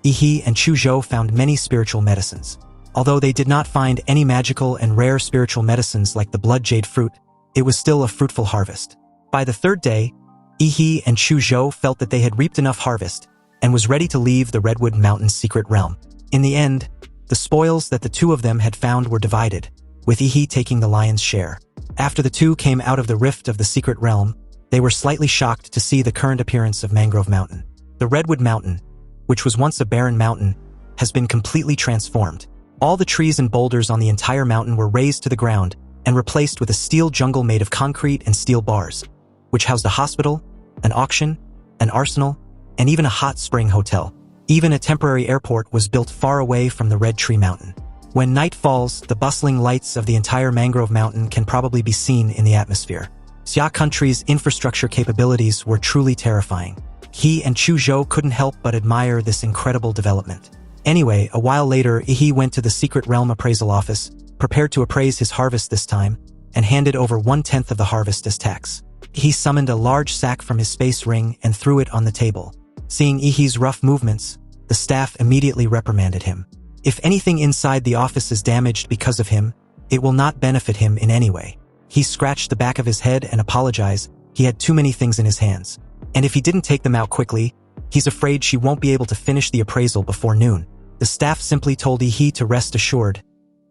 Yi and Chu Zhou found many spiritual medicines. Although they did not find any magical and rare spiritual medicines like the blood jade fruit, it was still a fruitful harvest. By the 3rd day, Yi and Chu Zhou felt that they had reaped enough harvest and was ready to leave the Redwood Mountains secret realm. In the end, the spoils that the two of them had found were divided, with Yi taking the lion's share. After the two came out of the rift of the secret realm, they were slightly shocked to see the current appearance of Mangrove Mountain. The Redwood Mountain, which was once a barren mountain, has been completely transformed. All the trees and boulders on the entire mountain were razed to the ground and replaced with a steel jungle made of concrete and steel bars, which housed a hospital, an auction, an arsenal, and even a hot spring hotel. Even a temporary airport was built far away from the Red Tree Mountain. When night falls, the bustling lights of the entire Mangrove Mountain can probably be seen in the atmosphere. Xia country's infrastructure capabilities were truly terrifying. He and Chu Zhou couldn't help but admire this incredible development. Anyway, a while later, Yi went to the Secret Realm Appraisal Office, prepared to appraise his harvest this time, and handed over 1/10 of the harvest as tax. He summoned a large sack from his space ring and threw it on the table. Seeing Yi's rough movements, the staff immediately reprimanded him. If anything inside the office is damaged because of him, it will not benefit him in any way. He scratched the back of his head and apologized. He had too many things in his hands. And if he didn't take them out quickly, he's afraid she won't be able to finish the appraisal before noon. The staff simply told Yi to rest assured.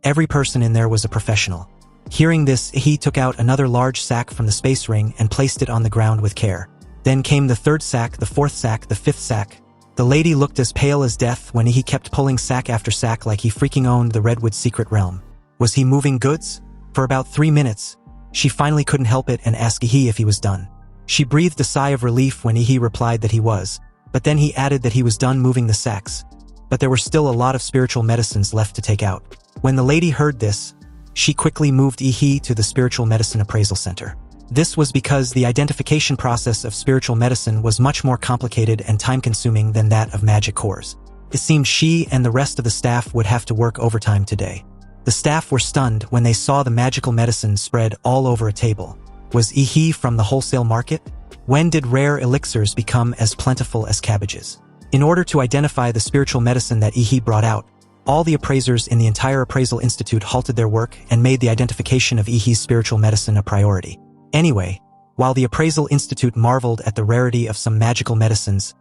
Every person in there was a professional. Hearing this, Yi took out another large sack from the space ring and placed it on the ground with care. Then came the 3rd sack, the 4th sack, the 5th sack. The lady looked as pale as death when Yi kept pulling sack after sack like he freaking owned the Redwood secret realm. Was he moving goods? For about 3 minutes, she finally couldn't help it and asked Yi if he was done. She breathed a sigh of relief when Yi replied that he was, but then he added that he was done moving the sacks. But there were still a lot of spiritual medicines left to take out. When the lady heard this, she quickly moved Yi to the Spiritual Medicine Appraisal Center. This was because the identification process of spiritual medicine was much more complicated and time-consuming than that of magic cores. It seemed she and the rest of the staff would have to work overtime today. The staff were stunned when they saw the magical medicine spread all over a table. Was Yi from the wholesale market? When did rare elixirs become as plentiful as cabbages? In order to identify the spiritual medicine that Yi brought out, all the appraisers in the entire appraisal institute halted their work and made the identification of Yi's spiritual medicine a priority. Anyway, while the appraisal institute marveled at the rarity of some magical medicines,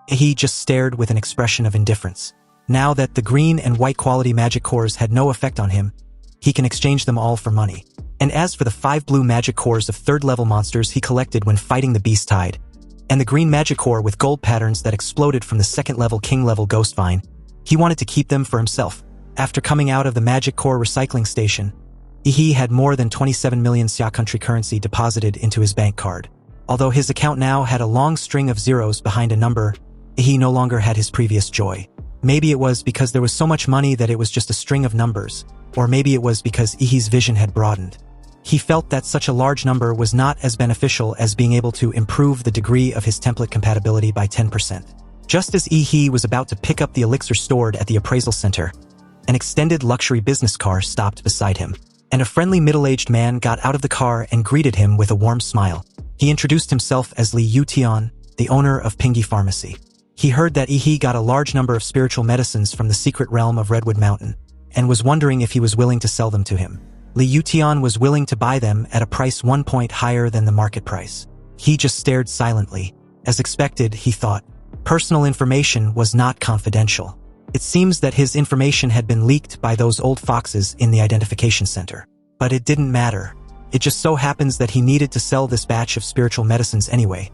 He just stared with an expression of indifference. Now that the green and white quality magic cores had no effect on him, he can exchange them all for money. And as for the 5 blue magic cores of 3rd level monsters he collected when fighting the Beast Tide, and the green magic core with gold patterns that exploded from the 2nd level king level ghost vine, he wanted to keep them for himself. After coming out of the magic core recycling station, he had more than 27 million Xia country currency deposited into his bank card. Although his account now had a long string of zeros behind a number, he no longer had his previous joy. Maybe it was because there was so much money that it was just a string of numbers, or maybe it was because Ihi's vision had broadened. He felt that such a large number was not as beneficial as being able to improve the degree of his template compatibility by 10%. Just as Ihi was about to pick up the elixir stored at the appraisal center, an extended luxury business car stopped beside him, and a friendly middle-aged man got out of the car and greeted him with a warm smile. He introduced himself as Li Yutian, the owner of Pingy Pharmacy. He heard that Ihi got a large number of spiritual medicines from the secret realm of Redwood Mountain, and was wondering if he was willing to sell them to him. Li Yutian was willing to buy them at a price 1 point higher than the market price. He just stared silently. As expected, he thought. Personal information was not confidential. It seems that his information had been leaked by those old foxes in the identification center. But it didn't matter. It just so happens that he needed to sell this batch of spiritual medicines anyway.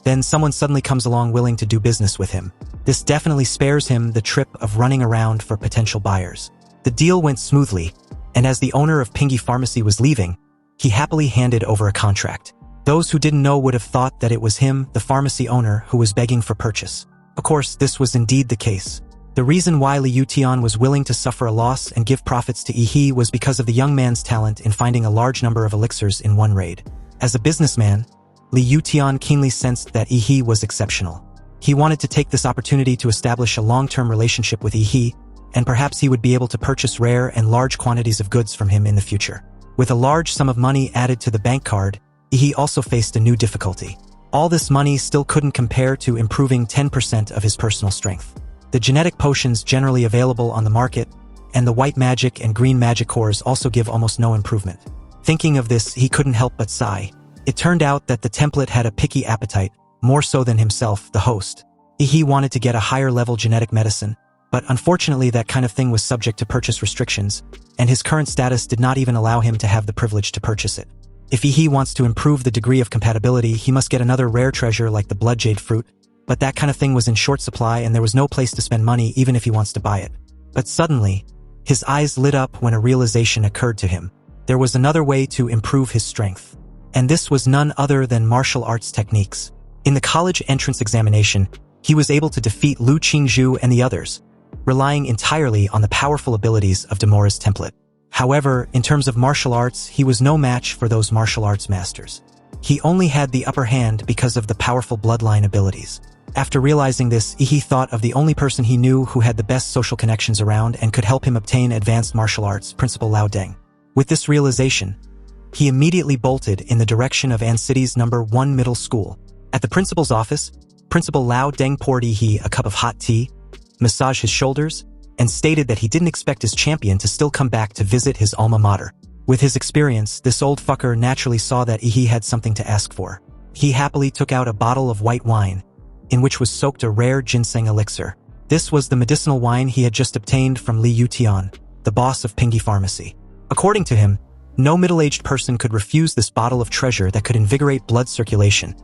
Then someone suddenly comes along willing to do business with him. This definitely spares him the trip of running around for potential buyers. The deal went smoothly, and as the owner of Pingy Pharmacy was leaving, he happily handed over a contract. Those who didn't know would have thought that it was him, the pharmacy owner, who was begging for purchase. Of course, this was indeed the case. The reason why Li Yutian was willing to suffer a loss and give profits to Ihi was because of the young man's talent in finding a large number of elixirs in one raid. As a businessman, Li Yutian keenly sensed that Ihi was exceptional. He wanted to take this opportunity to establish a long-term relationship with Ihi, and perhaps he would be able to purchase rare and large quantities of goods from him in the future. With a large sum of money added to the bank card, Ihi also faced a new difficulty. All this money still couldn't compare to improving 10% of his personal strength. The genetic potions generally available on the market, and the white magic and green magic cores also give almost no improvement. Thinking of this, he couldn't help but sigh. It turned out that the template had a picky appetite, more so than himself, the host. Ihi wanted to get a higher-level genetic medicine, but unfortunately that kind of thing was subject to purchase restrictions, and his current status did not even allow him to have the privilege to purchase it. If Ihi wants to improve the degree of compatibility, he must get another rare treasure like the blood jade fruit, but that kind of thing was in short supply and there was no place to spend money even if he wants to buy it. But suddenly, his eyes lit up when a realization occurred to him. There was another way to improve his strength. And this was none other than martial arts techniques. In the college entrance examination, he was able to defeat Lu Qingzhu and the others, relying entirely on the powerful abilities of Demora's template. However, in terms of martial arts, he was no match for those martial arts masters. He only had the upper hand because of the powerful bloodline abilities. After realizing this, Ihi thought of the only person he knew who had the best social connections around and could help him obtain advanced martial arts, Principal Lao Deng. With this realization, he immediately bolted in the direction of An City's number 1 middle school. At the principal's office, Principal Lao Deng poured Ihi a cup of hot tea, massaged his shoulders, and stated that he didn't expect his champion to still come back to visit his alma mater. With his experience, this old fucker naturally saw that Ihi had something to ask for. He happily took out a bottle of white wine, in which was soaked a rare ginseng elixir. This was the medicinal wine he had just obtained from Li Yutian, the boss of Pingy Pharmacy. According to him, no middle-aged person could refuse this bottle of treasure that could invigorate blood circulation,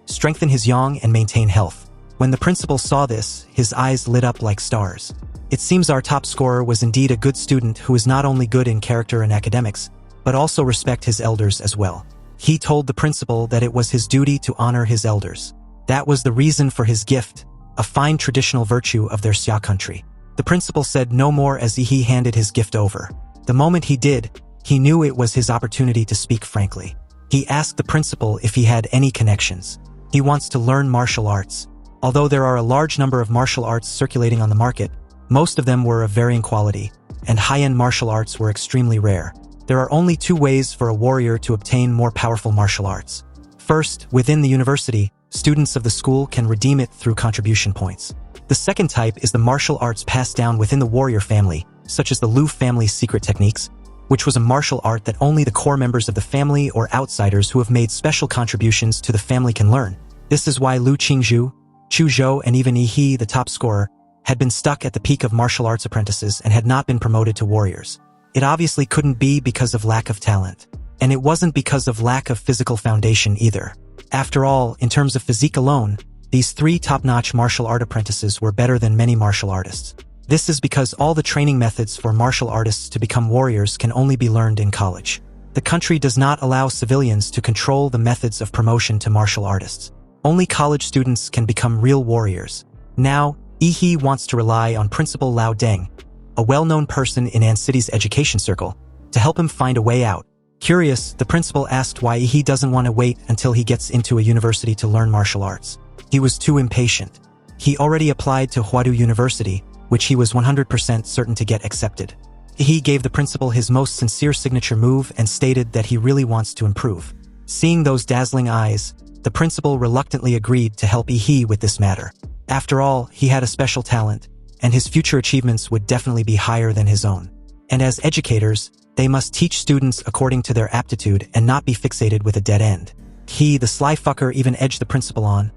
strengthen his yang, and maintain health. When the principal saw this, his eyes lit up like stars. It seems our top scorer was indeed a good student who is not only good in character and academics, but also respect his elders as well. He told the principal that it was his duty to honor his elders. That was the reason for his gift, a fine traditional virtue of their Xia country. The principal said no more as Ihi handed his gift over. The moment he did, he knew it was his opportunity to speak frankly. He asked the principal if he had any connections. He wants to learn martial arts. Although there are a large number of martial arts circulating on the market, most of them were of varying quality, and high-end martial arts were extremely rare. There are only 2 ways for a warrior to obtain more powerful martial arts. First, within the university, students of the school can redeem it through contribution points. The second type is the martial arts passed down within the warrior family, such as the Lu family's secret techniques, which was a martial art that only the core members of the family or outsiders who have made special contributions to the family can learn. This is why Lu Qingzhu, Chu Zhou and even Yi He, the top scorer, had been stuck at the peak of martial arts apprentices and had not been promoted to warriors. It obviously couldn't be because of lack of talent. And it wasn't because of lack of physical foundation either. After all, in terms of physique alone, these 3 top-notch martial art apprentices were better than many martial artists. This is because all the training methods for martial artists to become warriors can only be learned in college. The country does not allow civilians to control the methods of promotion to martial artists. Only college students can become real warriors. Now, Yi He wants to rely on Principal Lao Deng, a well-known person in An City's education circle, to help him find a way out. Curious, the principal asked why Yi He doesn't want to wait until he gets into a university to learn martial arts. He was too impatient. He already applied to Huadu University, which he was 100% certain to get accepted. He gave the principal his most sincere signature move and stated that he really wants to improve. Seeing those dazzling eyes, the principal reluctantly agreed to help Yi He with this matter. After all, he had a special talent, and his future achievements would definitely be higher than his own. And as educators, they must teach students according to their aptitude and not be fixated with a dead end. He, the sly fucker, even edged the principal on,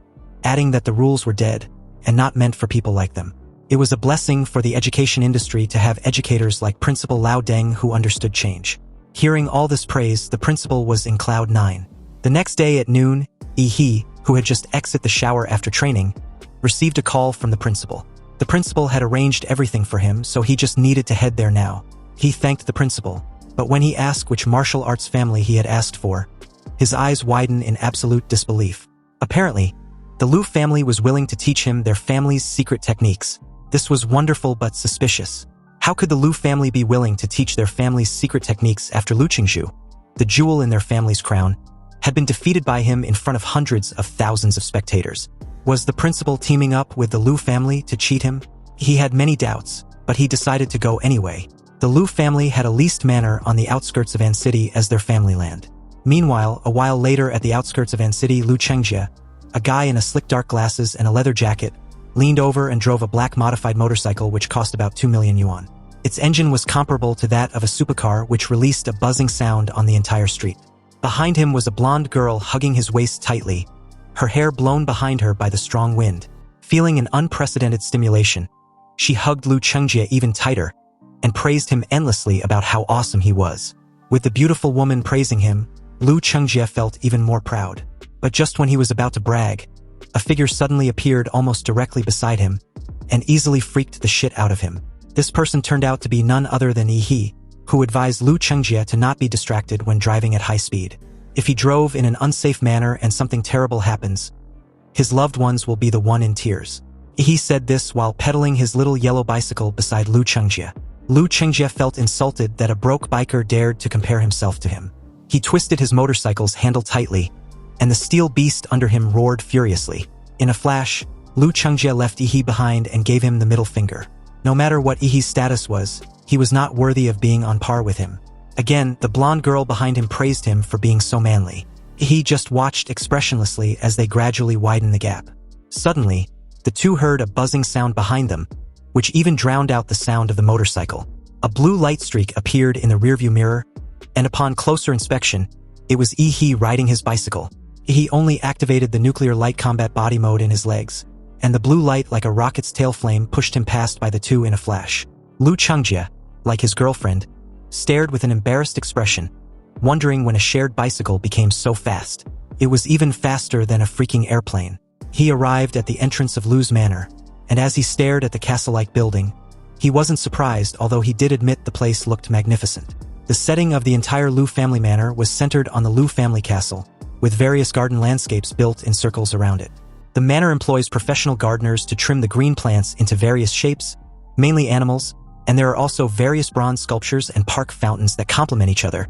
adding that the rules were dead and not meant for people like them. It was a blessing for the education industry to have educators like Principal Lao Deng who understood change. Hearing all this praise, the principal was in cloud 9. The next day at noon, Yi He, who had just exited the shower after training, received a call from the principal. The principal had arranged everything for him, so he just needed to head there now. He thanked the principal, but when he asked which martial arts family he had asked for, his eyes widened in absolute disbelief. Apparently, the Lu family was willing to teach him their family's secret techniques. This was wonderful but suspicious. How could the Lu family be willing to teach their family's secret techniques after Lu Qingzhu, the jewel in their family's crown, had been defeated by him in front of hundreds of thousands of spectators? Was the principal teaming up with the Lu family to cheat him? He had many doubts, but he decided to go anyway. The Lu family had a leased manor on the outskirts of An City as their family land. Meanwhile, a while later at the outskirts of An City, Lu Chengjie, a guy in a slick dark glasses and a leather jacket, leaned over and drove a black modified motorcycle which cost about 2 million yuan. Its engine was comparable to that of a supercar which released a buzzing sound on the entire street. Behind him was a blonde girl hugging his waist tightly, her hair blown behind her by the strong wind. Feeling an unprecedented stimulation, she hugged Lu Chengjie even tighter and praised him endlessly about how awesome he was. With the beautiful woman praising him, Lu Chengjie felt even more proud. But just when he was about to brag, a figure suddenly appeared almost directly beside him and easily freaked the shit out of him. This person turned out to be none other than Yi He, who advised Lu Chengjie to not be distracted when driving at high speed. If he drove in an unsafe manner and something terrible happens, his loved ones will be the one in tears. He said this while pedaling his little yellow bicycle beside Lu Chengjie. Lu Chengjie felt insulted that a broke biker dared to compare himself to him. He twisted his motorcycle's handle tightly, and the steel beast under him roared furiously. In a flash, Lu Chengjie left Yi He behind and gave him the middle finger. No matter what Yi He's status was, he was not worthy of being on par with him. Again, the blonde girl behind him praised him for being so manly. He just watched expressionlessly as they gradually widened the gap. Suddenly, the two heard a buzzing sound behind them, which even drowned out the sound of the motorcycle. A blue light streak appeared in the rearview mirror, and upon closer inspection, it was Yi He riding his bicycle. He only activated the nuclear light combat body mode in his legs, and the blue light like a rocket's tail flame pushed him past by the two in a flash. Lu Chengjie, like his girlfriend, stared with an embarrassed expression, wondering when a shared bicycle became so fast. It was even faster than a freaking airplane. He arrived at the entrance of Lu's manor, and as he stared at the castle-like building, he wasn't surprised, although he did admit the place looked magnificent. The setting of the entire Lu family manor was centered on the Lu family castle, with various garden landscapes built in circles around it. The manor employs professional gardeners to trim the green plants into various shapes, mainly animals, and there are also various bronze sculptures and park fountains that complement each other,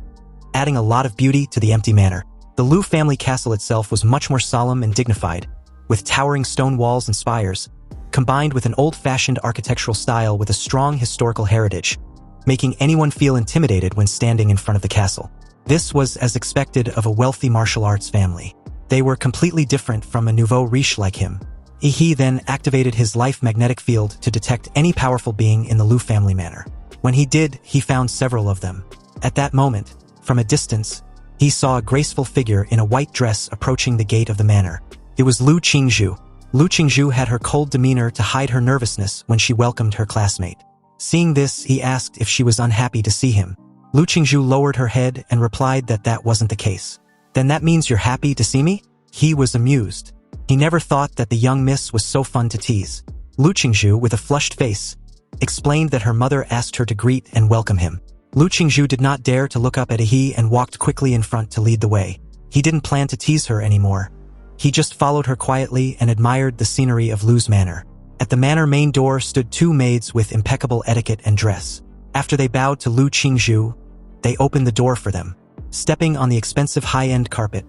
adding a lot of beauty to the empty manor. The Lu family castle itself was much more solemn and dignified, with towering stone walls and spires, combined with an old-fashioned architectural style with a strong historical heritage, making anyone feel intimidated when standing in front of the castle. This was as expected of a wealthy martial arts family. They were completely different from a nouveau riche like him. He then activated his life magnetic field to detect any powerful being in the Lu family manor. When he did, he found several of them. At that moment, from a distance, he saw a graceful figure in a white dress approaching the gate of the manor. It was Lu Qingzhu, Lu Qingzhu had her cold demeanor to hide her nervousness when she welcomed her classmate. Seeing this, he asked if she was unhappy to see him. Lu Qingzhu lowered her head and replied that that wasn't the case. Then that means you're happy to see me? He was amused. He never thought that the young miss was so fun to tease. Lu Qingzhu, with a flushed face, explained that her mother asked her to greet and welcome him. Lu Qingzhu did not dare to look up at he and walked quickly in front to lead the way. He didn't plan to tease her anymore. He just followed her quietly and admired the scenery of Lu's manor. At the manor main door stood two maids with impeccable etiquette and dress. After they bowed to Lu Qingzhu, they opened the door for them. Stepping on the expensive high-end carpet,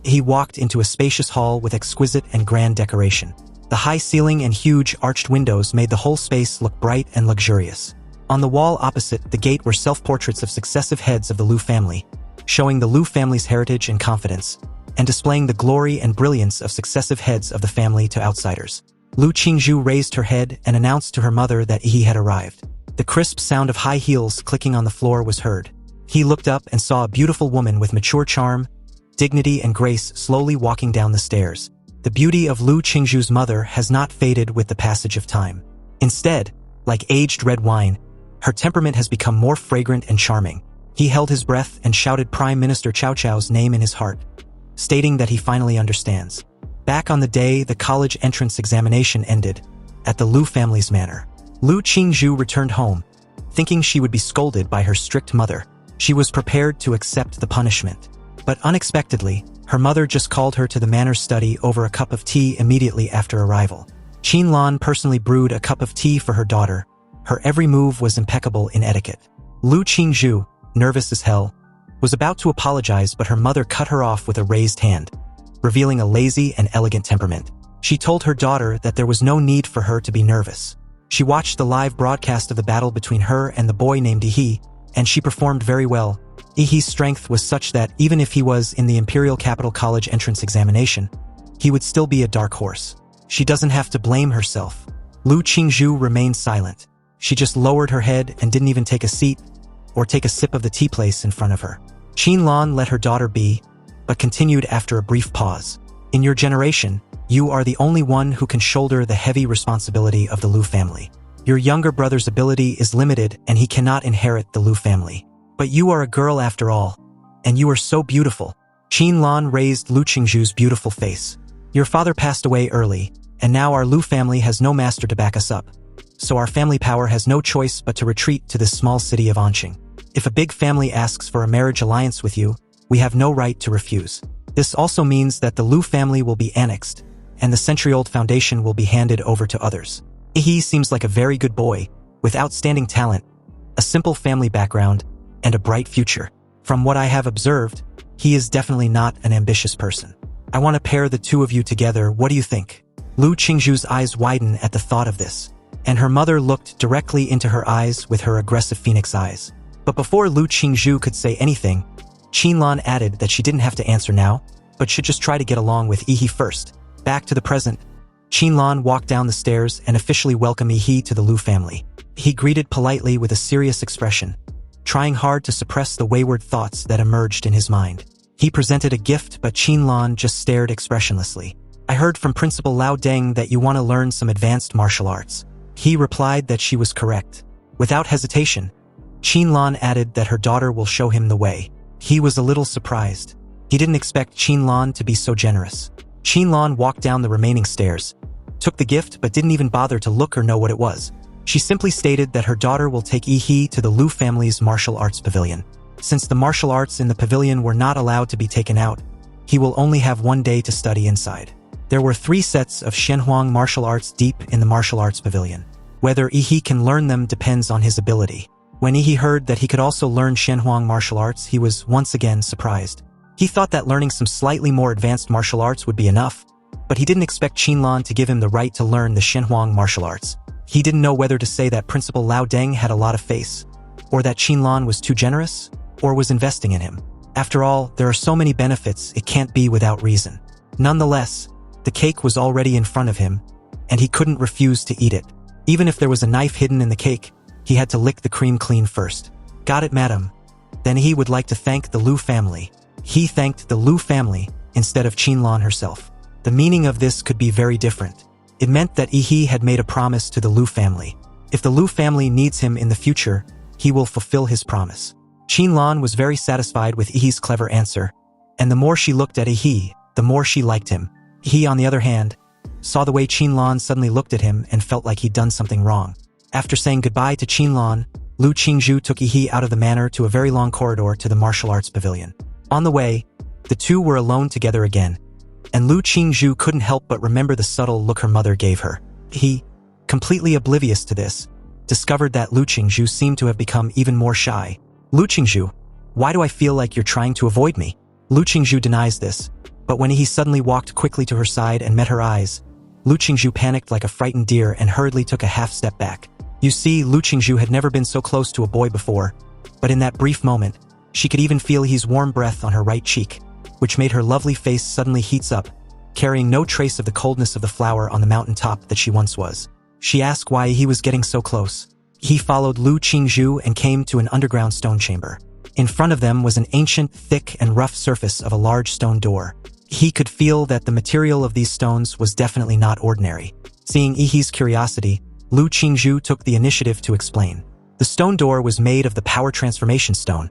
he walked into a spacious hall with exquisite and grand decoration. The high ceiling and huge arched windows made the whole space look bright and luxurious. On the wall opposite the gate were self-portraits of successive heads of the Lu family, showing the Lu family's heritage and confidence, and displaying the glory and brilliance of successive heads of the family to outsiders. Lu Qingzhu raised her head and announced to her mother that he had arrived. The crisp sound of high heels clicking on the floor was heard. He looked up and saw a beautiful woman with mature charm, dignity and grace slowly walking down the stairs. The beauty of Lu Qingzhu's mother has not faded with the passage of time. Instead, like aged red wine, her temperament has become more fragrant and charming. He held his breath and shouted Prime Minister Cao Cao's name in his heart, stating that he finally understands. Back on the day the college entrance examination ended, at the Lu family's manor, Lu Qingzhu returned home, thinking she would be scolded by her strict mother. She was prepared to accept the punishment. But unexpectedly, her mother just called her to the manor's study over a cup of tea immediately after arrival. Qin Lan personally brewed a cup of tea for her daughter. Her every move was impeccable in etiquette. Lu Qingzhu, nervous as hell, was about to apologize, but her mother cut her off with a raised hand, revealing a lazy and elegant temperament. She told her daughter that there was no need for her to be nervous. She watched the live broadcast of the battle between her and the boy named Yi, and she performed very well. Yi's strength was such that even if he was in the Imperial Capital College entrance examination, he would still be a dark horse. She doesn't have to blame herself. Lu Qingzhu remained silent. She just lowered her head and didn't even take a seat or take a sip of the tea place in front of her. Qin Lan let her daughter be, but continued after a brief pause. In your generation, you are the only one who can shoulder the heavy responsibility of the Lu family. Your younger brother's ability is limited and he cannot inherit the Lu family. But you are a girl after all, and you are so beautiful. Qin Lan raised Lu Qingzhu's beautiful face. Your father passed away early, and now our Lu family has no master to back us up. So our family power has no choice but to retreat to this small city of Anqing. If a big family asks for a marriage alliance with you, we have no right to refuse. This also means that the Lu family will be annexed, and the century-old foundation will be handed over to others. He seems like a very good boy, with outstanding talent, a simple family background, and a bright future. From what I have observed, he is definitely not an ambitious person. I want to pair the two of you together. What do you think? Lu Qingzhu's eyes widened at the thought of this, and her mother looked directly into her eyes with her aggressive phoenix eyes. But before Lu Qingzhu could say anything, Qin Lan added that she didn't have to answer now, but should just try to get along with Yi first. Back to the present, Qin Lan walked down the stairs and officially welcomed Yi to the Lu family. He greeted politely with a serious expression, trying hard to suppress the wayward thoughts that emerged in his mind. He presented a gift, but Qin Lan just stared expressionlessly. I heard from Principal Lao Deng that you want to learn some advanced martial arts. He replied that she was correct. Without hesitation, Qin Lan added that her daughter will show him the way. He was a little surprised. He didn't expect Qin Lan to be so generous. Qin Lan walked down the remaining stairs, took the gift but didn't even bother to look or know what it was. She simply stated that her daughter will take Yi to the Lu family's martial arts pavilion. Since the martial arts in the pavilion were not allowed to be taken out, he will only have 1 day to study inside. There were 3 sets of Shenhuang martial arts deep in the martial arts pavilion. Whether Yi can learn them depends on his ability. When Yi heard that he could also learn Shenhuang martial arts, he was once again surprised. He thought that learning some slightly more advanced martial arts would be enough, but he didn't expect Qin Lan to give him the right to learn the Shenhuang martial arts. He didn't know whether to say that Principal Lao Deng had a lot of face, or that Qin Lan was too generous, or was investing in him. After all, there are so many benefits, it can't be without reason. Nonetheless, the cake was already in front of him, and he couldn't refuse to eat it. Even if there was a knife hidden in the cake, he had to lick the cream clean first. Got it, madam. Then he would like to thank the Lu family. He thanked the Lu family instead of Qin Lan herself. The meaning of this could be very different. It meant that Yi had made a promise to the Lu family. If the Lu family needs him in the future, he will fulfill his promise. Qinlan was very satisfied with Yi's clever answer, and the more she looked at Yi, the more she liked him. Yi, on the other hand, saw the way Qinlan suddenly looked at him and felt like he'd done something wrong. After saying goodbye to Qinlan, Lu Qingzhu took Yi out of the manor to a very long corridor to the martial arts pavilion. On the way, the two were alone together again, and Lu Qingzhu couldn't help but remember the subtle look her mother gave her. He, completely oblivious to this, discovered that Lu Qingzhu seemed to have become even more shy. Lu Qingzhu, why do I feel like you're trying to avoid me? Lu Qingzhu denies this, but when he suddenly walked quickly to her side and met her eyes, Lu Qingzhu panicked like a frightened deer and hurriedly took a half step back. You see, Lu Qingzhu had never been so close to a boy before, but in that brief moment, she could even feel his warm breath on her right cheek, which made her lovely face suddenly heats up, carrying no trace of the coldness of the flower on the mountain top that she once was. She asked why he was getting so close. He followed Lu Qingzhu and came to an underground stone chamber. In front of them was an ancient, thick, and rough surface of a large stone door. He could feel that the material of these stones was definitely not ordinary. Seeing Yi's curiosity, Lu Qingzhu took the initiative to explain. The stone door was made of the power transformation stone,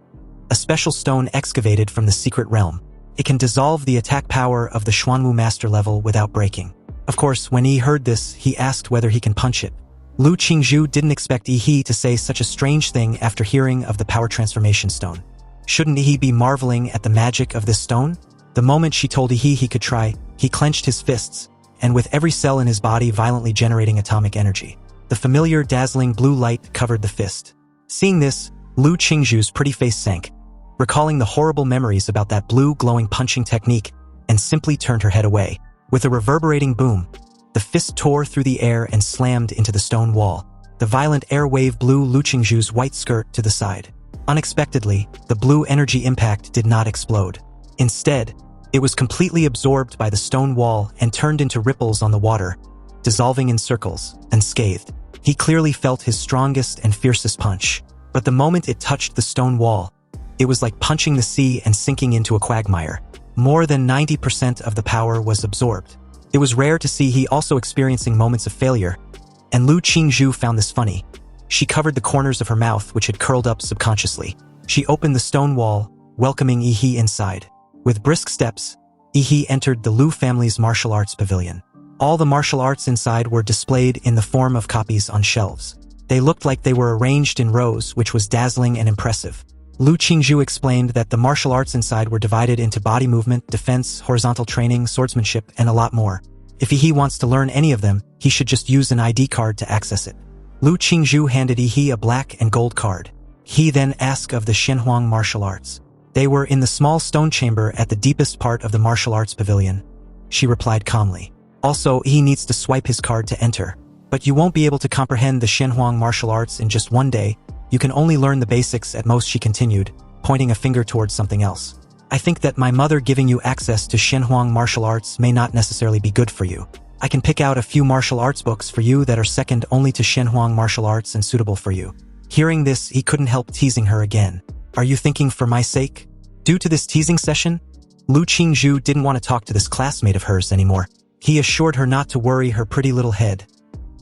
a special stone excavated from the secret realm. It can dissolve the attack power of the Xuanwu master level without breaking. Of course, when Yi heard this, he asked whether he can punch it. Lu Qingzhu didn't expect Yi to say such a strange thing after hearing of the power transformation stone. Shouldn't Yi be marveling at the magic of this stone? The moment she told Yi he could try, he clenched his fists, and with every cell in his body violently generating atomic energy. The familiar dazzling blue light covered the fist. Seeing this, Lu Qingzhu's pretty face sank, recalling the horrible memories about that blue glowing punching technique, and simply turned her head away. With a reverberating boom, the fist tore through the air and slammed into the stone wall. The violent air wave blew Lu Qingzhu's white skirt to the side. Unexpectedly, the blue energy impact did not explode. Instead, it was completely absorbed by the stone wall and turned into ripples on the water, dissolving in circles, unscathed. He clearly felt his strongest and fiercest punch, but the moment it touched the stone wall, it was like punching the sea and sinking into a quagmire. More than 90% of the power was absorbed. It was rare to see he also experiencing moments of failure, and Lu Qingzhu found this funny. She covered the corners of her mouth, which had curled up subconsciously. She opened the stone wall, welcoming Yi inside. With brisk steps, Yi entered the Lu family's martial arts pavilion. All the martial arts inside were displayed in the form of copies on shelves. They looked like they were arranged in rows, which was dazzling and impressive. Lu Qingzhu explained that the martial arts inside were divided into body movement, defense, horizontal training, swordsmanship, and a lot more. If Yi wants to learn any of them, he should just use an ID card to access it. Lu Qingzhu handed Yi a black and gold card. He then asked of the Shenhuang martial arts. They were in the small stone chamber at the deepest part of the martial arts pavilion. She replied calmly. Also, he needs to swipe his card to enter. But you won't be able to comprehend the Shenhuang martial arts in just one day. You can only learn the basics at most, she continued, pointing a finger towards something else. I think that my mother giving you access to Shenhuang martial arts may not necessarily be good for you. I can pick out a few martial arts books for you that are second only to Shenhuang martial arts and suitable for you. Hearing this, he couldn't help teasing her again. Are you thinking for my sake? Due to this teasing session, Lu Qingzhu didn't want to talk to this classmate of hers anymore. He assured her not to worry her pretty little head.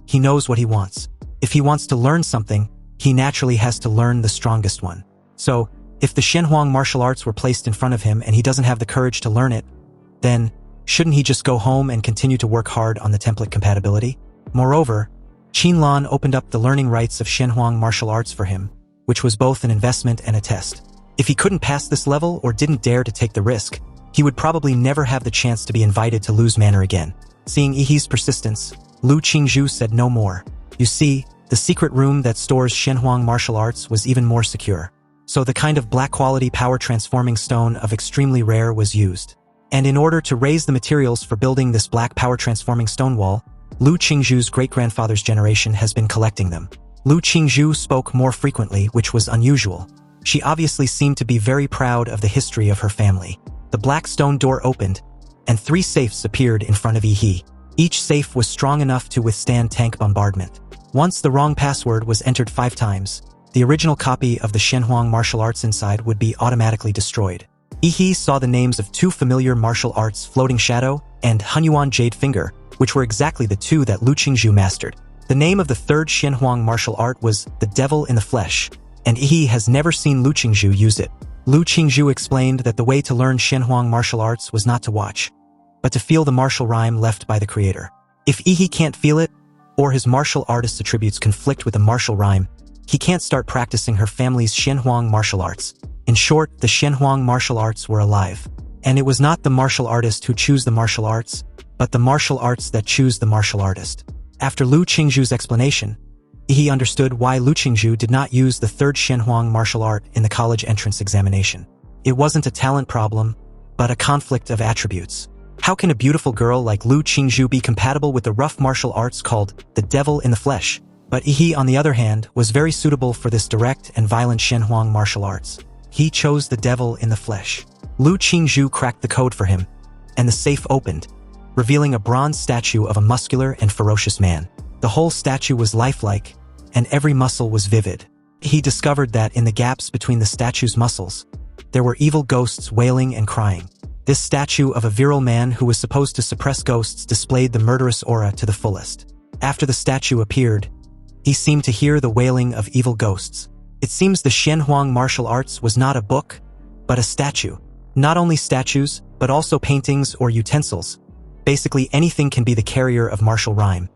He knows what he wants. If he wants to learn something, he naturally has to learn the strongest one. So, if the Shenhuang martial arts were placed in front of him and he doesn't have the courage to learn it, then shouldn't he just go home and continue to work hard on the template compatibility? Moreover, Qinlan opened up the learning rights of Shenhuang martial arts for him, which was both an investment and a test. If he couldn't pass this level or didn't dare to take the risk, he would probably never have the chance to be invited to Lu's manor again. Seeing Yi's persistence, Lu Qingzhu said no more. You see, the secret room that stores Shenhuang martial arts was even more secure. So the kind of black-quality power-transforming stone of extremely rare was used. And in order to raise the materials for building this black power-transforming stone wall, Lu Qingzhu's great-grandfather's generation has been collecting them. Lu Qingzhu spoke more frequently, which was unusual. She obviously seemed to be very proud of the history of her family. The black stone door opened, and 3 safes appeared in front of Yi. Each safe was strong enough to withstand tank bombardment. Once the wrong password was entered 5 times, the original copy of the Shenhuang martial arts inside would be automatically destroyed. Yi saw the names of two familiar martial arts, Floating Shadow and Hunyuan Jade Finger, which were exactly the two that Lu Qingzhu mastered. The name of the third Shenhuang martial art was the Devil in the Flesh, and Yi has never seen Lu Qingzhu use it. Lu Qingzhu explained that the way to learn Shenhuang martial arts was not to watch, but to feel the martial rhyme left by the creator. If Yi can't feel it, or his martial artist's attributes conflict with the martial rhyme, he can't start practicing her family's Shenhuang martial arts. In short, the Shenhuang martial arts were alive. And it was not the martial artist who chose the martial arts, but the martial arts that choose the martial artist. After Lu Qingzhu's explanation, he understood why Lu Qingzhu did not use the third Shenhuang martial art in the college entrance examination. It wasn't a talent problem, but a conflict of attributes. How can a beautiful girl like Lu Qingzhu be compatible with the rough martial arts called the Devil in the Flesh? But Yi, on the other hand, was very suitable for this direct and violent Shenhuang martial arts. He chose the Devil in the Flesh. Lu Qingzhu cracked the code for him, and the safe opened, revealing a bronze statue of a muscular and ferocious man. The whole statue was lifelike, and every muscle was vivid. He discovered that in the gaps between the statue's muscles, there were evil ghosts wailing and crying. This statue of a virile man who was supposed to suppress ghosts displayed the murderous aura to the fullest. After the statue appeared, he seemed to hear the wailing of evil ghosts. It seems the Shenhuang martial arts was not a book, but a statue. Not only statues, but also paintings or utensils. Basically anything can be the carrier of martial rhyme.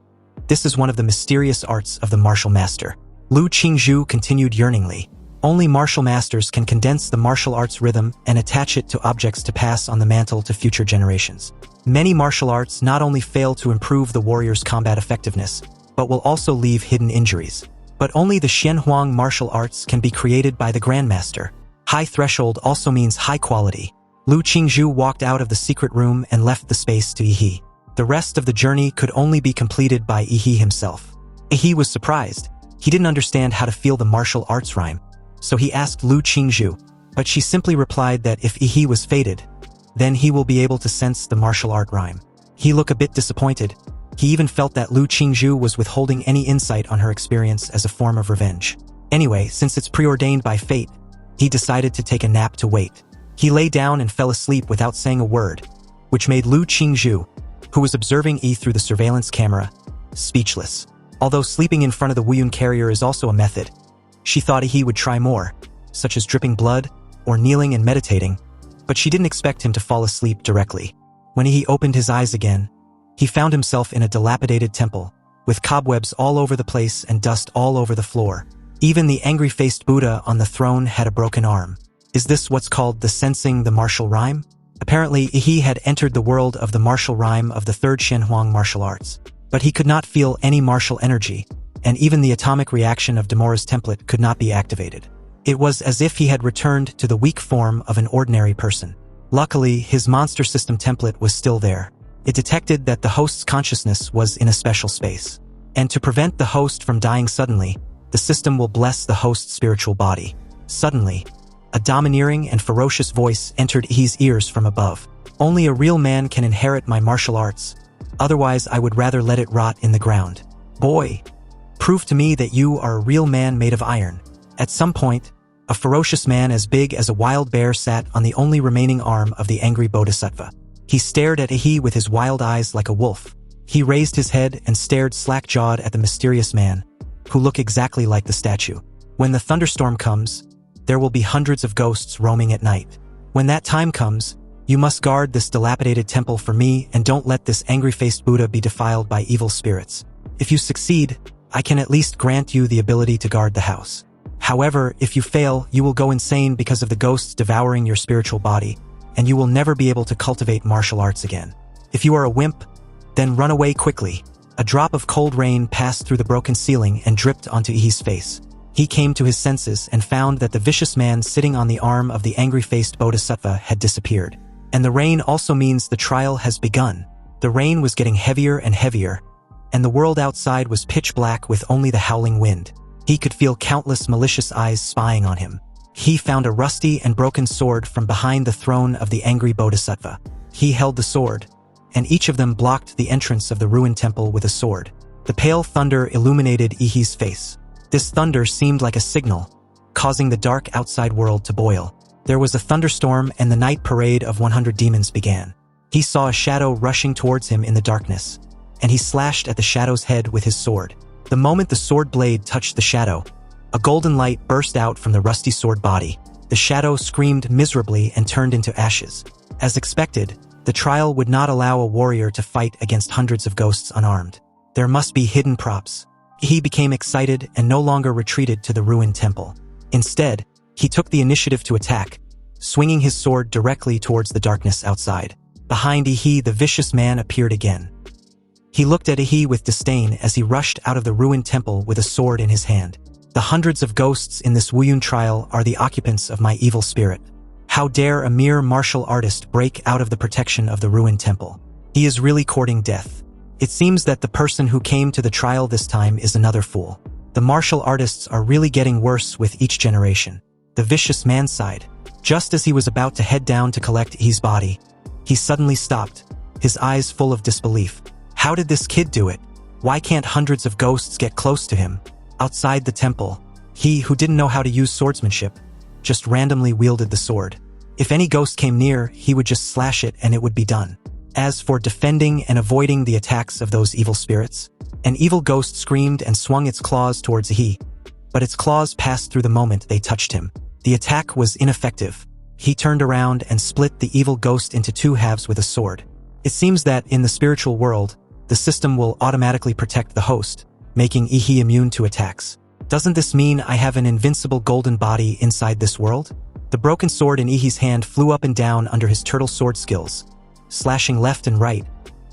This is one of the mysterious arts of the martial master. Lu Qingzhu continued yearningly. Only martial masters can condense the martial arts rhythm and attach it to objects to pass on the mantle to future generations. Many martial arts not only fail to improve the warrior's combat effectiveness, but will also leave hidden injuries. But only the Shenhuang martial arts can be created by the Grandmaster. High threshold also means high quality. Lu Qingzhu walked out of the secret room and left the space to Yi. The rest of the journey could only be completed by Yi himself. Yi was surprised. He didn't understand how to feel the martial arts rhyme. So he asked Lu Qingzhu, but she simply replied that if Yi was fated, then he will be able to sense the martial art rhyme. He looked a bit disappointed. He even felt that Lu Qingzhu was withholding any insight on her experience as a form of revenge. Anyway, since it's preordained by fate, he decided to take a nap to wait. He lay down and fell asleep without saying a word, which made Lu Qingzhu, who was observing Yi through the surveillance camera, speechless. Although sleeping in front of the Wuyun carrier is also a method, she thought he would try more, such as dripping blood or kneeling and meditating, but she didn't expect him to fall asleep directly. When he opened his eyes again, he found himself in a dilapidated temple, with cobwebs all over the place and dust all over the floor. Even the angry-faced Buddha on the throne had a broken arm. Is this what's called the sensing the martial rhyme? Apparently, he had entered the world of the martial rhyme of the third Shenhuang martial arts, but he could not feel any martial energy, and even the atomic reaction of Demora's template could not be activated. It was as if he had returned to the weak form of an ordinary person. Luckily, his monster system template was still there. It detected that the host's consciousness was in a special space. And to prevent the host from dying suddenly, the system will bless the host's spiritual body. Suddenly, a domineering and ferocious voice entered Yi's ears from above. Only a real man can inherit my martial arts. Otherwise, I would rather let it rot in the ground. Boy, prove to me that you are a real man made of iron. At some point, a ferocious man as big as a wild bear sat on the only remaining arm of the angry bodhisattva. He stared at Yi with his wild eyes like a wolf. He raised his head and stared slack-jawed at the mysterious man, who looked exactly like the statue. When the thunderstorm comes, there will be hundreds of ghosts roaming at night. When that time comes, you must guard this dilapidated temple for me and don't let this angry-faced Buddha be defiled by evil spirits. If you succeed, I can at least grant you the ability to guard the house. However, if you fail, you will go insane because of the ghosts devouring your spiritual body, and you will never be able to cultivate martial arts again. If you are a wimp, then run away quickly. A drop of cold rain passed through the broken ceiling and dripped onto Yi's face. He came to his senses and found that the vicious man sitting on the arm of the angry-faced bodhisattva had disappeared. And the rain also means the trial has begun. The rain was getting heavier and heavier, and the world outside was pitch black with only the howling wind. He could feel countless malicious eyes spying on him. He found a rusty and broken sword from behind the throne of the angry bodhisattva. He held the sword, and each of them blocked the entrance of the ruined temple with a sword. The pale thunder illuminated Yi's face. This thunder seemed like a signal, causing the dark outside world to boil. There was a thunderstorm and the night parade of 100 demons began. He saw a shadow rushing towards him in the darkness, and he slashed at the shadow's head with his sword. The moment the sword blade touched the shadow, a golden light burst out from the rusty sword body. The shadow screamed miserably and turned into ashes. As expected, the trial would not allow a warrior to fight against hundreds of ghosts unarmed. There must be hidden props. He became excited and no longer retreated to the ruined temple. Instead, he took the initiative to attack, swinging his sword directly towards the darkness outside. Behind Ihi, the vicious man appeared again. He looked at Ihi with disdain as he rushed out of the ruined temple with a sword in his hand. The hundreds of ghosts in this Wuyun trial are the occupants of my evil spirit. How dare a mere martial artist break out of the protection of the ruined temple? He is really courting death. It seems that the person who came to the trial this time is another fool. The martial artists are really getting worse with each generation. The vicious man sighed. Just as he was about to head down to collect Ihi's body, he suddenly stopped, his eyes full of disbelief. How did this kid do it? Why can't hundreds of ghosts get close to him? Outside the temple, he, who didn't know how to use swordsmanship, just randomly wielded the sword. If any ghost came near, he would just slash it and it would be done. As for defending and avoiding the attacks of those evil spirits, an evil ghost screamed and swung its claws towards Ihi, but its claws passed through the moment they touched him. The attack was ineffective. He turned around and split the evil ghost into two halves with a sword. It seems that in the spiritual world, the system will automatically protect the host, making Ihi immune to attacks. Doesn't this mean I have an invincible golden body inside this world? The broken sword in Ihi's hand flew up and down under his turtle sword skills, slashing left and right,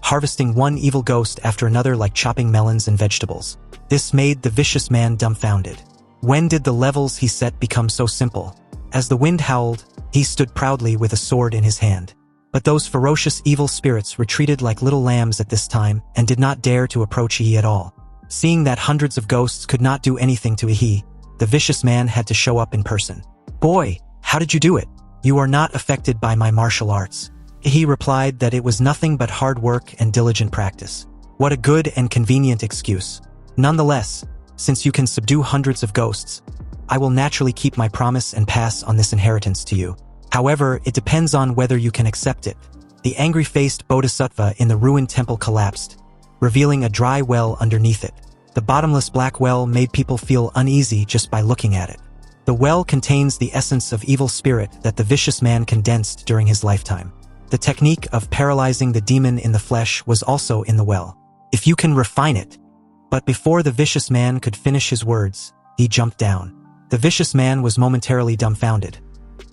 harvesting one evil ghost after another like chopping melons and vegetables. This made the vicious man dumbfounded. When did the levels he set become so simple? As the wind howled, he stood proudly with a sword in his hand. But those ferocious evil spirits retreated like little lambs at this time and did not dare to approach Ihi at all. Seeing that hundreds of ghosts could not do anything to Ihi, the vicious man had to show up in person. "Boy, how did you do it? You are not affected by my martial arts." Ihi replied that it was nothing but hard work and diligent practice. What a good and convenient excuse. Nonetheless, since you can subdue hundreds of ghosts, I will naturally keep my promise and pass on this inheritance to you. However, it depends on whether you can accept it. The angry-faced bodhisattva in the ruined temple collapsed, revealing a dry well underneath it. The bottomless black well made people feel uneasy just by looking at it. The well contains the essence of evil spirit that the vicious man condensed during his lifetime. The technique of paralyzing the demon in the flesh was also in the well. If you can refine it. But before the vicious man could finish his words, he jumped down. The vicious man was momentarily dumbfounded,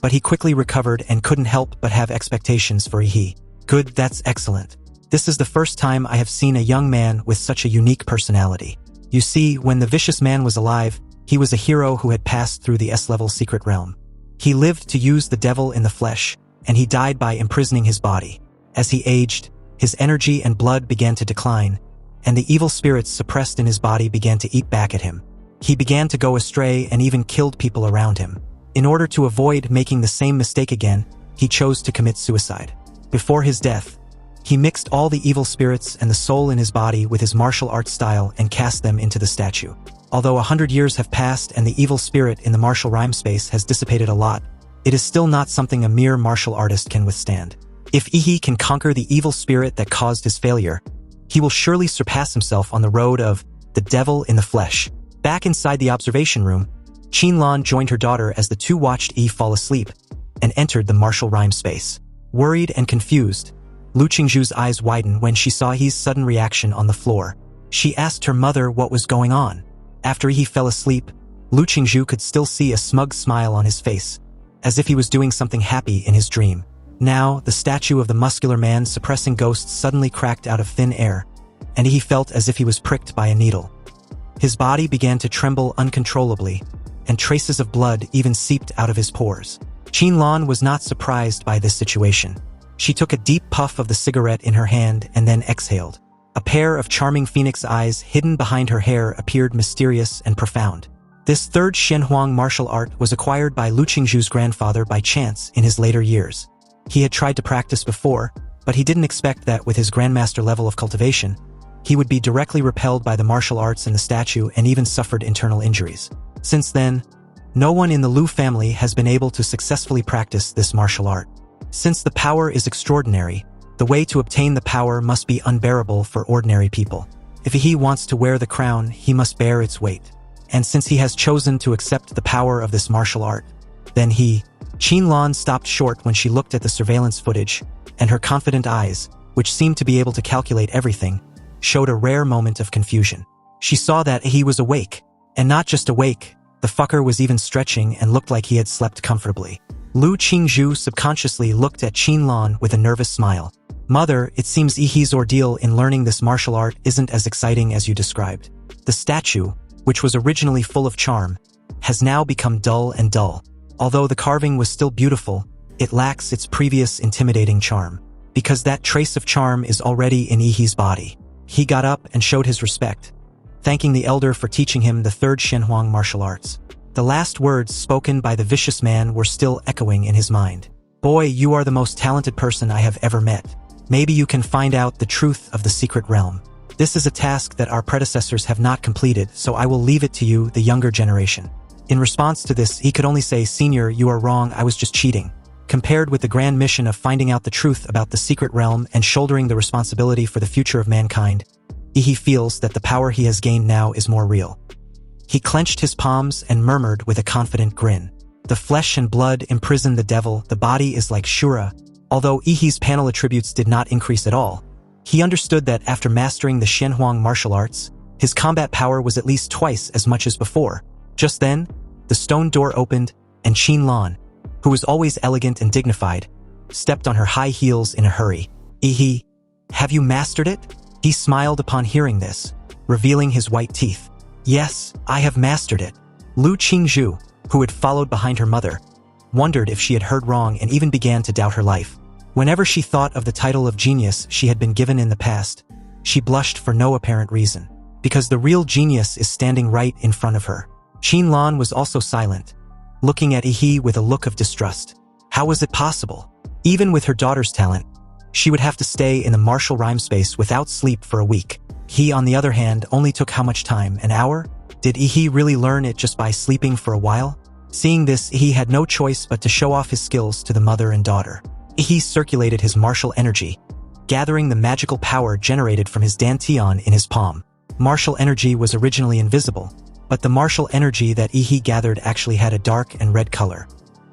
but he quickly recovered and couldn't help but have expectations for Ihi. Good, that's excellent. This is the first time I have seen a young man with such a unique personality. You see, when the vicious man was alive, he was a hero who had passed through the S-level secret realm. He lived to use the devil in the flesh, and he died by imprisoning his body. As he aged, his energy and blood began to decline, and the evil spirits suppressed in his body began to eat back at him. He began to go astray and even killed people around him. In order to avoid making the same mistake again, he chose to commit suicide. Before his death, he mixed all the evil spirits and the soul in his body with his martial arts style and cast them into the statue. Although 100 years have passed and the evil spirit in the martial rhyme space has dissipated a lot, it is still not something a mere martial artist can withstand. If Ihi can conquer the evil spirit that caused his failure, he will surely surpass himself on the road of the devil in the flesh. Back inside the observation room, Qinlan joined her daughter as the two watched Yi fall asleep and entered the martial rhyme space. Worried and confused, Lu Qingzhu's eyes widened when she saw Yi's sudden reaction on the floor. She asked her mother what was going on. After Yi fell asleep, Lu Qingzhu could still see a smug smile on his face, as if he was doing something happy in his dream. Now, the statue of the muscular man suppressing ghosts suddenly cracked out of thin air, and he felt as if he was pricked by a needle. His body began to tremble uncontrollably, and traces of blood even seeped out of his pores. Qinlan was not surprised by this situation. She took a deep puff of the cigarette in her hand and then exhaled. A pair of charming phoenix eyes hidden behind her hair appeared mysterious and profound. This third Shenhuang martial art was acquired by Lu Qingzhu's grandfather by chance in his later years. He had tried to practice before, but he didn't expect that with his grandmaster level of cultivation, he would be directly repelled by the martial arts in the statue and even suffered internal injuries. Since then, No one in the Lu family has been able to successfully practice this martial art. Since the power is extraordinary, the way to obtain the power must be unbearable for ordinary people. If he wants to wear the crown, he must bear its weight. And since he has chosen to accept the power of this martial art, then Qinlan stopped short when she looked at the surveillance footage, and her confident eyes, which seemed to be able to calculate everything, showed a rare moment of confusion. She saw that he was awake, and not just awake, the fucker was even stretching and looked like he had slept comfortably. Lu Qingzhu subconsciously looked at Qinlan with a nervous smile. Mother, it seems Yi's ordeal in learning this martial art isn't as exciting as you described. The statue, which was originally full of charm, has now become dull and dull. Although the carving was still beautiful, it lacks its previous intimidating charm. Because that trace of charm is already in Yi's body. He got up and showed his respect, thanking the elder for teaching him the third Shenhuang martial arts. The last words spoken by the vicious man were still echoing in his mind. Boy, you are the most talented person I have ever met. Maybe you can find out the truth of the secret realm. This is a task that our predecessors have not completed, so I will leave it to you, the younger generation. In response to this, he could only say, Senior, you are wrong, I was just cheating. Compared with the grand mission of finding out the truth about the secret realm and shouldering the responsibility for the future of mankind, he feels that the power he has gained now is more real. He clenched his palms and murmured with a confident grin. The flesh and blood imprison the devil, the body is like Shura. Although Yi's panel attributes did not increase at all, he understood that after mastering the Shenhuang martial arts, his combat power was at least twice as much as before. Just then, the stone door opened, and Qinlan, who was always elegant and dignified, stepped on her high heels in a hurry. Yi, have you mastered it? He smiled upon hearing this, revealing his white teeth. Yes, I have mastered it. Lu Qingzhu, who had followed behind her mother, wondered if she had heard wrong and even began to doubt her life. Whenever she thought of the title of genius she had been given in the past, she blushed for no apparent reason, because the real genius is standing right in front of her. Qinlan was also silent, looking at Yi with a look of distrust. How was it possible? Even with her daughter's talent, she would have to stay in the martial rhyme space without sleep for a week. He, on the other hand, only took how much time? An hour? Did Yi really learn it just by sleeping for a while? Seeing this, he had no choice but to show off his skills to the mother and daughter. He circulated his martial energy, gathering the magical power generated from his dantian in his palm. Martial energy was originally invisible, but the martial energy that Yi gathered actually had a dark and red color.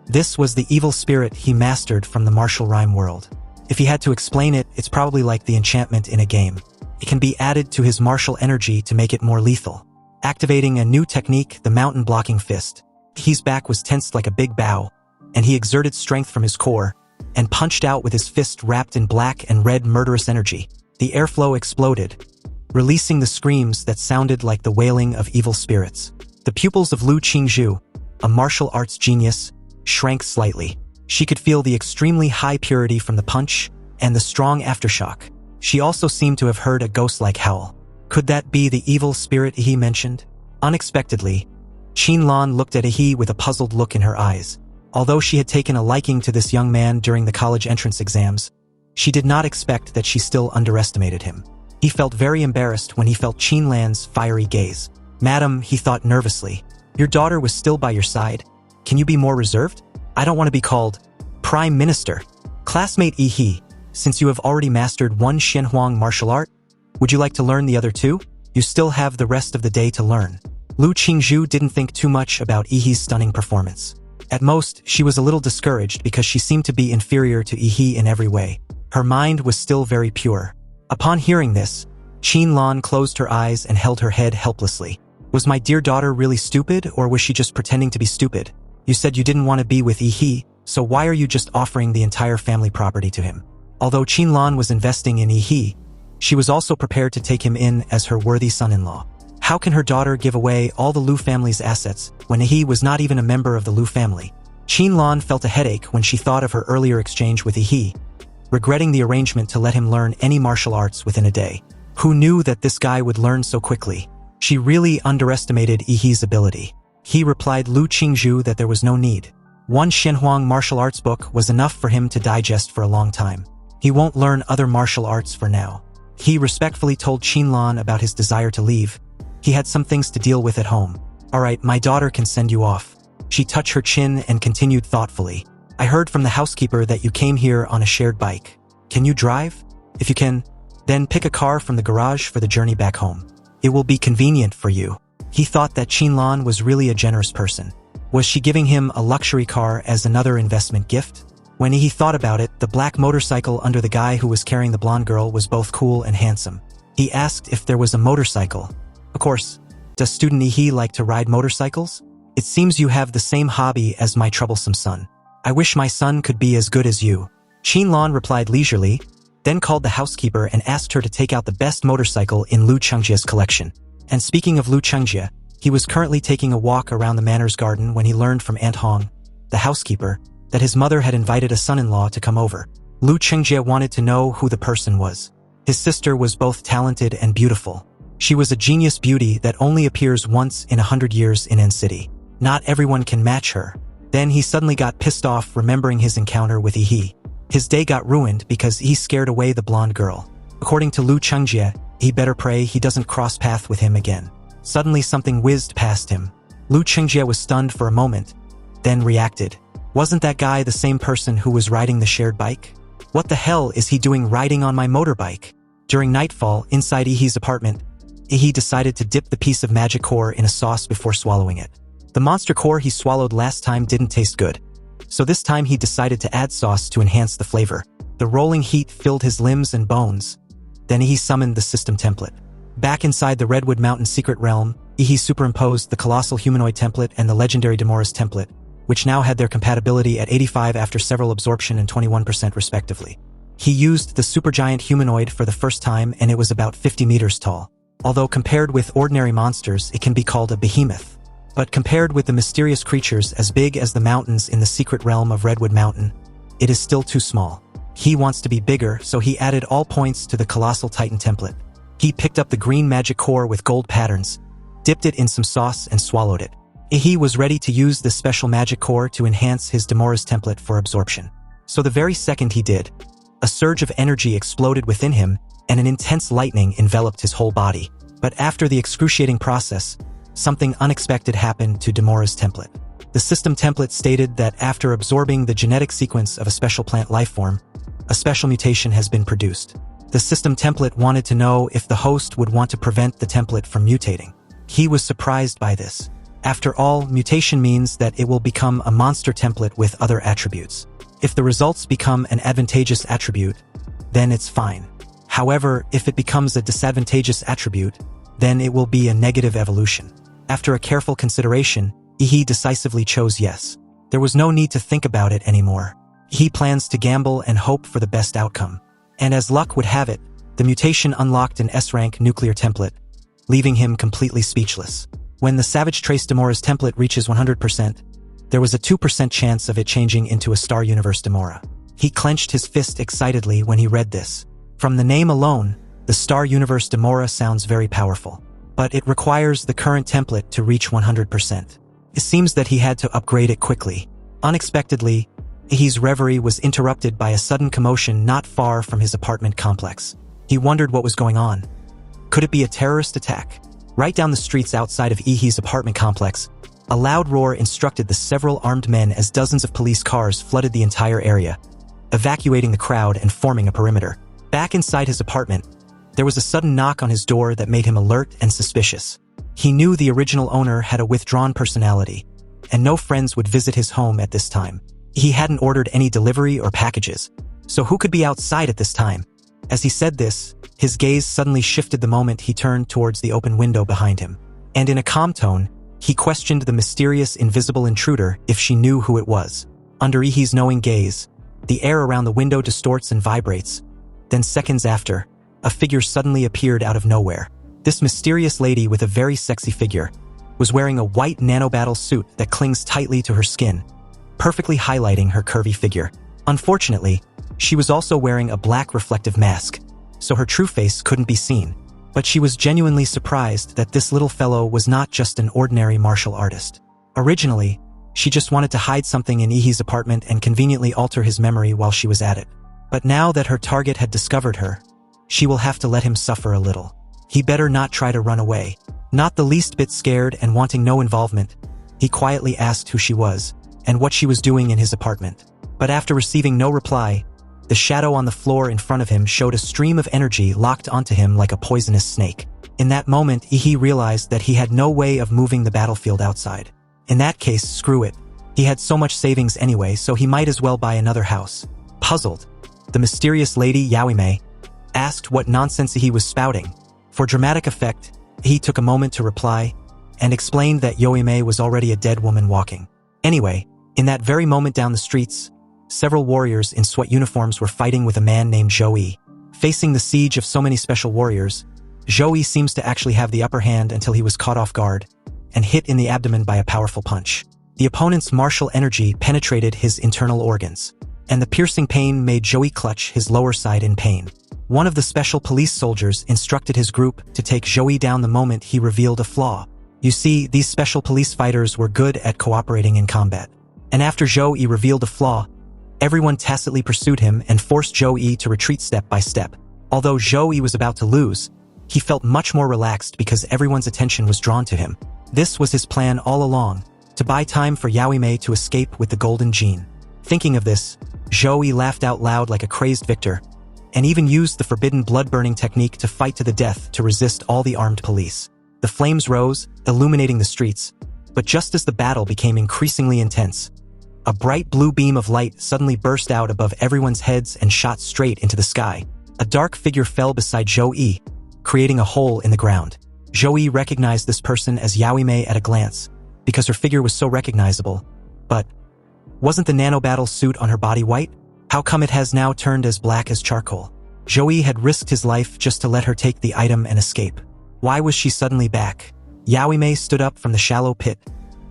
This was the evil spirit he mastered from the martial rhyme world. If he had to explain it, it's probably like the enchantment in a game. It can be added to his martial energy to make it more lethal. Activating a new technique, the mountain blocking fist. Yi's back was tensed like a big bow, and he exerted strength from his core, and punched out with his fist wrapped in black and red murderous energy. The airflow exploded, releasing the screams that sounded like the wailing of evil spirits. The pupils of Lu Qingzhu, a martial arts genius, shrank slightly. She could feel the extremely high purity from the punch and the strong aftershock. She also seemed to have heard a ghost-like howl. Could that be the evil spirit Yi mentioned? Unexpectedly, Qinlan looked at Yi with a puzzled look in her eyes. Although she had taken a liking to this young man during the college entrance exams, she did not expect that she still underestimated him. He felt very embarrassed when he felt Qinlan's fiery gaze. Madam, he thought nervously, your daughter was still by your side. Can you be more reserved? I don't want to be called Prime Minister. Classmate Yi, since you have already mastered one Shenhuang martial art, would you like to learn the other two? You still have the rest of the day to learn. Lu Qingzhu didn't think too much about Yi's stunning performance. At most, she was a little discouraged because she seemed to be inferior to Yi in every way. Her mind was still very pure. Upon hearing this, Qinlan closed her eyes and held her head helplessly. Was my dear daughter really stupid, or was she just pretending to be stupid? You said you didn't want to be with Yi, so why are you just offering the entire family property to him? Although Qinlan was investing in Yi, she was also prepared to take him in as her worthy son-in-law. How can her daughter give away all the Lu family's assets when Yi was not even a member of the Lu family? Qinlan felt a headache when she thought of her earlier exchange with Yi, regretting the arrangement to let him learn any martial arts within a day. Who knew that this guy would learn so quickly? She really underestimated Yi's ability. He replied Lu Qingzhu that there was no need. One Shenhuang martial arts book was enough for him to digest for a long time. He won't learn other martial arts for now. He respectfully told Qinlan about his desire to leave. He had some things to deal with at home. Alright, my daughter can send you off. She touched her chin and continued thoughtfully. I heard from the housekeeper that you came here on a shared bike. Can you drive? If you can, then pick a car from the garage for the journey back home. It will be convenient for you. He thought that Qinlan was really a generous person. Was she giving him a luxury car as another investment gift? When he thought about it, the black motorcycle under the guy who was carrying the blonde girl was both cool and handsome. He asked if there was a motorcycle. Of course. Does student He like to ride motorcycles? It seems you have the same hobby as my troublesome son. I wish my son could be as good as you. Qinlan replied leisurely, then called the housekeeper and asked her to take out the best motorcycle in Lu Chengjia's collection. And speaking of Lu Chengjia, he was currently taking a walk around the manor's garden when he learned from Aunt Hong, the housekeeper, that his mother had invited a son-in-law to come over. Lu Chengjia wanted to know who the person was. His sister was both talented and beautiful. She was a genius beauty that only appears once in 100 years in N City. Not everyone can match her. Then he suddenly got pissed off remembering his encounter with Yi. His day got ruined because he scared away the blonde girl. According to Lu Chengjia, he better pray he doesn't cross path with him again. Suddenly something whizzed past him. Lu Chengjia was stunned for a moment, then reacted. Wasn't that guy the same person who was riding the shared bike? What the hell is he doing riding on my motorbike? During nightfall, inside Yi's apartment, Yi decided to dip the piece of magic core in a sauce before swallowing it. The monster core he swallowed last time didn't taste good, so this time he decided to add sauce to enhance the flavor. The rolling heat filled his limbs and bones. Then Yi summoned the system template. Back inside the Redwood Mountain secret realm, Yi superimposed the colossal humanoid template and the legendary Demoris template, which now had their compatibility at 85 after several absorption and 21% respectively. He used the supergiant humanoid for the first time and it was about 50 meters tall. Although compared with ordinary monsters, it can be called a behemoth. But compared with the mysterious creatures as big as the mountains in the secret realm of Redwood Mountain, it is still too small. He wants to be bigger, so he added all points to the colossal titan template. He picked up the green magic core with gold patterns, dipped it in some sauce and swallowed it. He was ready to use this special magic core to enhance his Demoris template for absorption. So the very second he did, a surge of energy exploded within him and an intense lightning enveloped his whole body. But after the excruciating process, something unexpected happened to Demoris template. The system template stated that after absorbing the genetic sequence of a special plant lifeform, a special mutation has been produced. The system template wanted to know if the host would want to prevent the template from mutating. He was surprised by this. After all, mutation means that it will become a monster template with other attributes. If the results become an advantageous attribute, then it's fine. However, if it becomes a disadvantageous attribute, then it will be a negative evolution. After a careful consideration, Yi decisively chose yes. There was no need to think about it anymore. He plans to gamble and hope for the best outcome. And as luck would have it, the mutation unlocked an S-rank nuclear template, leaving him completely speechless. When the Savage Trace Demora's template reaches 100%, there was a 2% chance of it changing into a Star Universe Demora. He clenched his fist excitedly when he read this. From the name alone, the Star Universe Demora sounds very powerful. But it requires the current template to reach 100%. It seems that he had to upgrade it quickly. Unexpectedly, Yi's reverie was interrupted by a sudden commotion not far from his apartment complex. He wondered what was going on. Could it be a terrorist attack? Right down the streets outside of Yi's apartment complex, a loud roar instructed the several armed men as dozens of police cars flooded the entire area, evacuating the crowd and forming a perimeter. Back inside his apartment, there was a sudden knock on his door that made him alert and suspicious. He knew the original owner had a withdrawn personality, and no friends would visit his home at this time. He hadn't ordered any delivery or packages, so who could be outside at this time? As he said this, his gaze suddenly shifted the moment he turned towards the open window behind him. And in a calm tone, he questioned the mysterious invisible intruder if she knew who it was. Under Yi's knowing gaze, the air around the window distorts and vibrates. Then seconds after, a figure suddenly appeared out of nowhere. This mysterious lady with a very sexy figure was wearing a white nanobattle suit that clings tightly to her skin, perfectly highlighting her curvy figure. Unfortunately, she was also wearing a black reflective mask, so her true face couldn't be seen. But she was genuinely surprised that this little fellow was not just an ordinary martial artist. Originally, she just wanted to hide something in Yi's apartment and conveniently alter his memory while she was at it. But now that her target had discovered her, she will have to let him suffer a little. He better not try to run away. Not the least bit scared and wanting no involvement, He quietly asked who she was and what she was doing in his apartment. But after receiving no reply, the shadow on the floor in front of him showed a stream of energy locked onto him like a poisonous snake. In that moment, he realized that he had no way of moving the battlefield outside. In that case, screw it. He had so much savings anyway, so he might as well buy another house. Puzzled, the mysterious lady Yaoime asked what nonsense he was spouting. For dramatic effect, he took a moment to reply and explained that Yaoime was already a dead woman walking. Anyway, in that very moment down the streets, several warriors in sweat uniforms were fighting with a man named Zhou. Facing the siege of so many special warriors, Zhou seems to actually have the upper hand until he was caught off guard and hit in the abdomen by a powerful punch. The opponent's martial energy penetrated his internal organs, and the piercing pain made Zhou clutch his lower side in pain. One of the special police soldiers instructed his group to take Zhou down the moment he revealed a flaw. You see, these special police fighters were good at cooperating in combat. And after Zhou revealed a flaw, everyone tacitly pursued him and forced Zhou to retreat step by step. Although Zhou was about to lose, he felt much more relaxed because everyone's attention was drawn to him. This was his plan all along, to buy time for Yaoime to escape with the golden gene. Thinking of this, Zhou laughed out loud like a crazed victor, and even used the forbidden blood-burning technique to fight to the death to resist all the armed police. The flames rose, illuminating the streets, but just as the battle became increasingly intense, a bright blue beam of light suddenly burst out above everyone's heads and shot straight into the sky. A dark figure fell beside Zhou, creating a hole in the ground. Zhou recognized this person as Yaoime at a glance, because her figure was so recognizable. But wasn't the nanobattle suit on her body white? How come it has now turned as black as charcoal? Zhou had risked his life just to let her take the item and escape. Why was she suddenly back? Yaoime stood up from the shallow pit,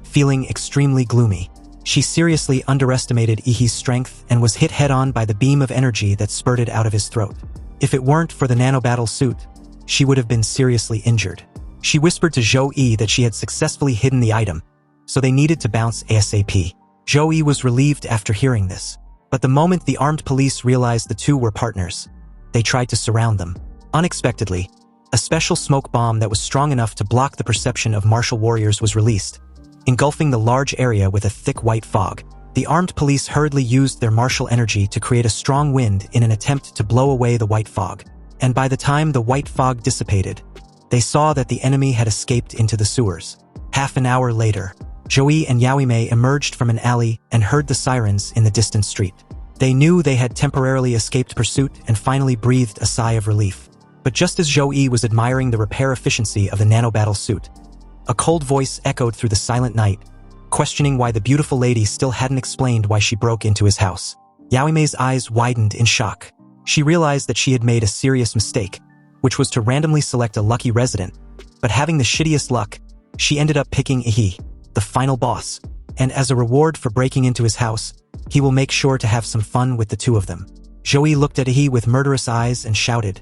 feeling extremely gloomy. She seriously underestimated Ihi's strength and was hit head-on by the beam of energy that spurted out of his throat. If it weren't for the nanobattle suit, she would have been seriously injured. She whispered to Zhou that she had successfully hidden the item, so they needed to bounce ASAP. Zhou was relieved after hearing this. But the moment the armed police realized the two were partners, they tried to surround them. Unexpectedly, a special smoke bomb that was strong enough to block the perception of martial warriors was released, engulfing the large area with a thick white fog. The armed police hurriedly used their martial energy to create a strong wind in an attempt to blow away the white fog. And by the time the white fog dissipated, they saw that the enemy had escaped into the sewers. Half an hour later, Zhou and Yaoime emerged from an alley and heard the sirens in the distant street. They knew they had temporarily escaped pursuit and finally breathed a sigh of relief. But just as Zhou was admiring the repair efficiency of the nanobattle suit, a cold voice echoed through the silent night, questioning why the beautiful lady still hadn't explained why she broke into his house. Yaoime's eyes widened in shock. She realized that she had made a serious mistake, which was to randomly select a lucky resident, but having the shittiest luck, she ended up picking Ihi, the final boss, and as a reward for breaking into his house, he will make sure to have some fun with the two of them. Zhou looked at Ihi with murderous eyes and shouted,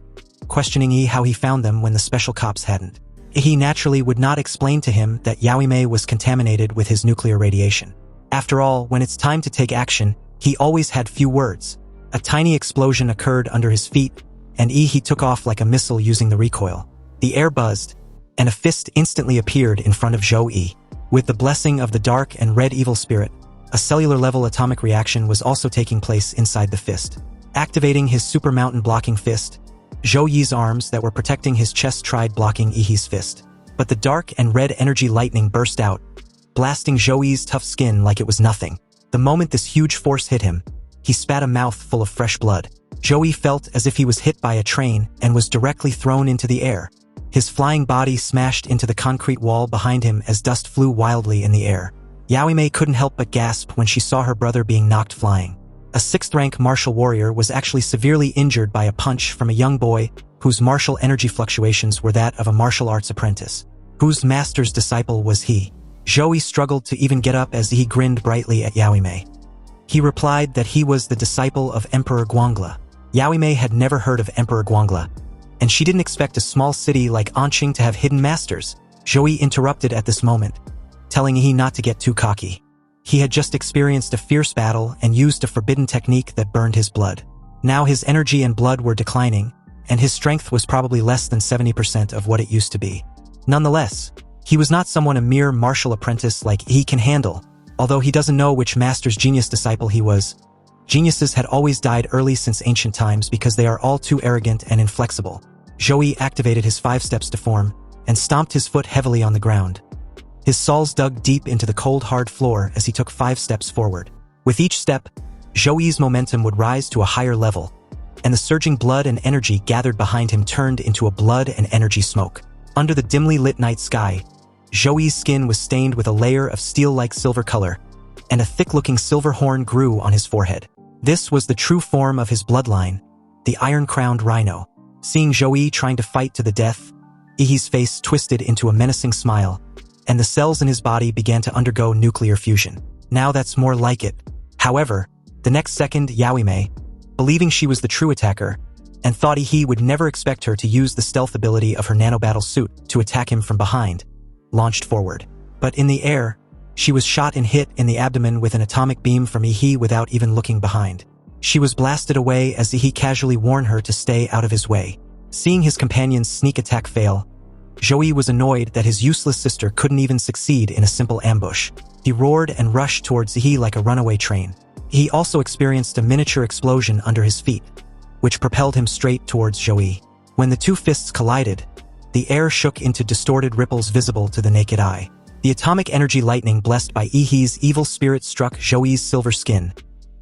questioning Ihi how he found them when the special cops hadn't. Ihi naturally would not explain to him that Yaoime was contaminated with his nuclear radiation. After all, when it's time to take action, he always had few words. A tiny explosion occurred under his feet, and Ihi took off like a missile using the recoil. The air buzzed, and a fist instantly appeared in front of Zhou. With the blessing of the dark and red evil spirit, a cellular-level atomic reaction was also taking place inside the fist. Activating his super mountain blocking fist, Zhou's arms that were protecting his chest tried blocking Ihi's fist. But the dark and red energy lightning burst out, blasting Zhou's tough skin like it was nothing. The moment this huge force hit him, he spat a mouth full of fresh blood. Zhou felt as if he was hit by a train and was directly thrown into the air. His flying body smashed into the concrete wall behind him as dust flew wildly in the air. Yaoime couldn't help but gasp when she saw her brother being knocked flying. A 6th-rank martial warrior was actually severely injured by a punch from a young boy whose martial energy fluctuations were that of a martial arts apprentice. Whose master's disciple was he? Zhou struggled to even get up as he grinned brightly at Yaoime. He replied that he was the disciple of Emperor Guangla. Yaoime had never heard of Emperor Guangla, and she didn't expect a small city like Anqing to have hidden masters. Zhou interrupted at this moment, telling he not to get too cocky. He had just experienced a fierce battle and used a forbidden technique that burned his blood. Now his energy and blood were declining, and his strength was probably less than 70% of what it used to be. Nonetheless, He was not someone a mere martial apprentice like he can handle, although he doesn't know which master's genius disciple he was. Geniuses had always died early since ancient times because they are all too arrogant and inflexible. Joey activated his 5 steps to form and stomped his foot heavily on the ground. His soles dug deep into the cold, hard floor as he took 5 steps forward. With each step, Joey's momentum would rise to a higher level, and the surging blood and energy gathered behind him turned into a blood and energy smoke. Under the dimly lit night sky, Joey's skin was stained with a layer of steel-like silver color, and a thick-looking silver horn grew on his forehead. This was the true form of his bloodline, the iron-crowned rhino. Seeing Joey trying to fight to the death, Ihi's face twisted into a menacing smile, and the cells in his body began to undergo nuclear fusion. Now that's more like it. However, the next second, Yaoime, believing she was the true attacker, and thought Ihi would never expect her to use the stealth ability of her nanobattle suit to attack him from behind, launched forward. But in the air, she was shot and hit in the abdomen with an atomic beam from Ihi without even looking behind. She was blasted away as Ihi casually warned her to stay out of his way. Seeing his companion's sneak attack fail, Joey was annoyed that his useless sister couldn't even succeed in a simple ambush. He roared and rushed towards Ihi like a runaway train. He also experienced a miniature explosion under his feet, which propelled him straight towards Joey. When the two fists collided, the air shook into distorted ripples visible to the naked eye. The atomic energy lightning blessed by Ihi's evil spirit struck Joey's silver skin,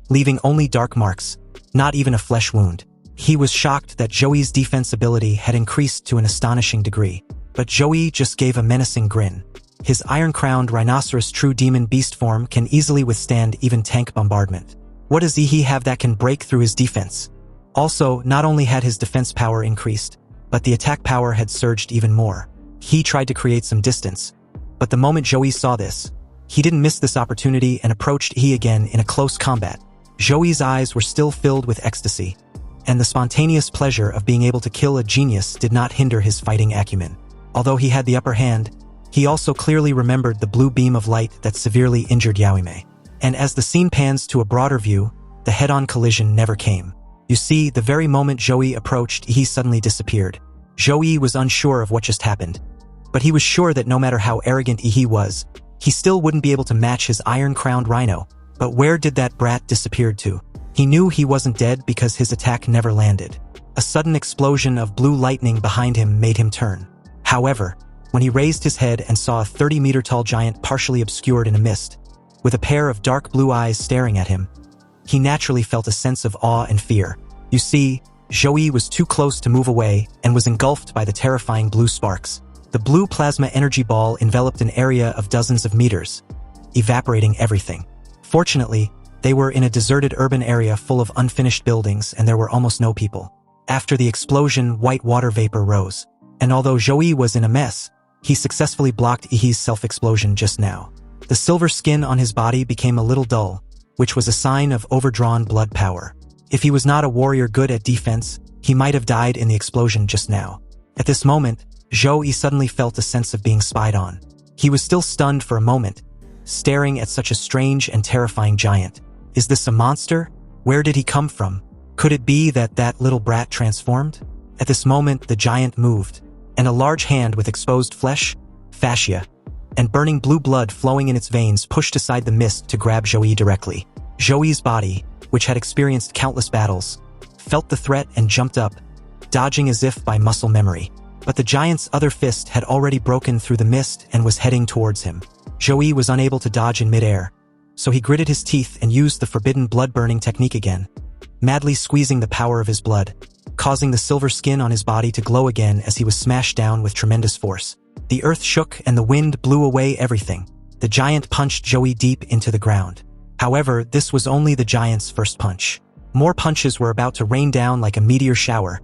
leaving only dark marks, not even a flesh wound. He was shocked that Joey's defense ability had increased to an astonishing degree. But Joey just gave a menacing grin. His iron-crowned rhinoceros true demon beast form can easily withstand even tank bombardment. What does Ihi have that can break through his defense? Also, not only had his defense power increased, but the attack power had surged even more. He tried to create some distance, but the moment Joey saw this, he didn't miss this opportunity and approached Ihi again in a close combat. Joey's eyes were still filled with ecstasy, and the spontaneous pleasure of being able to kill a genius did not hinder his fighting acumen. Although he had the upper hand, he also clearly remembered the blue beam of light that severely injured Yaoime. And as the scene pans to a broader view, the head-on collision never came. You see, the very moment Joey approached, he suddenly disappeared. Joey was unsure of what just happened, but he was sure that no matter how arrogant Ihi was, he still wouldn't be able to match his iron-crowned rhino. But where did that brat disappear to? He knew he wasn't dead because his attack never landed. A sudden explosion of blue lightning behind him made him turn. However, when he raised his head and saw a 30-meter-tall giant partially obscured in a mist, with a pair of dark blue eyes staring at him, he naturally felt a sense of awe and fear. You see, Joey was too close to move away and was engulfed by the terrifying blue sparks. The blue plasma energy ball enveloped an area of dozens of meters, evaporating everything. Fortunately, they were in a deserted urban area full of unfinished buildings and there were almost no people. After the explosion, white water vapor rose. And although Joey was in a mess, he successfully blocked Ihi's self-explosion just now. The silver skin on his body became a little dull, which was a sign of overdrawn blood power. If he was not a warrior good at defense, he might have died in the explosion just now. At this moment, Joey suddenly felt a sense of being spied on. He was still stunned for a moment, staring at such a strange and terrifying giant. Is this a monster? Where did he come from? Could it be that little brat transformed? At this moment, the giant moved, and a large hand with exposed flesh, fascia, and burning blue blood flowing in its veins pushed aside the mist to grab Joey directly. Joey's body, which had experienced countless battles, felt the threat and jumped up, dodging as if by muscle memory. But the giant's other fist had already broken through the mist and was heading towards him. Joey was unable to dodge in midair, so he gritted his teeth and used the forbidden blood-burning technique again, madly squeezing the power of his blood, causing the silver skin on his body to glow again as he was smashed down with tremendous force. The earth shook and the wind blew away everything. The giant punched Joey deep into the ground. However, this was only the giant's first punch. More punches were about to rain down like a meteor shower,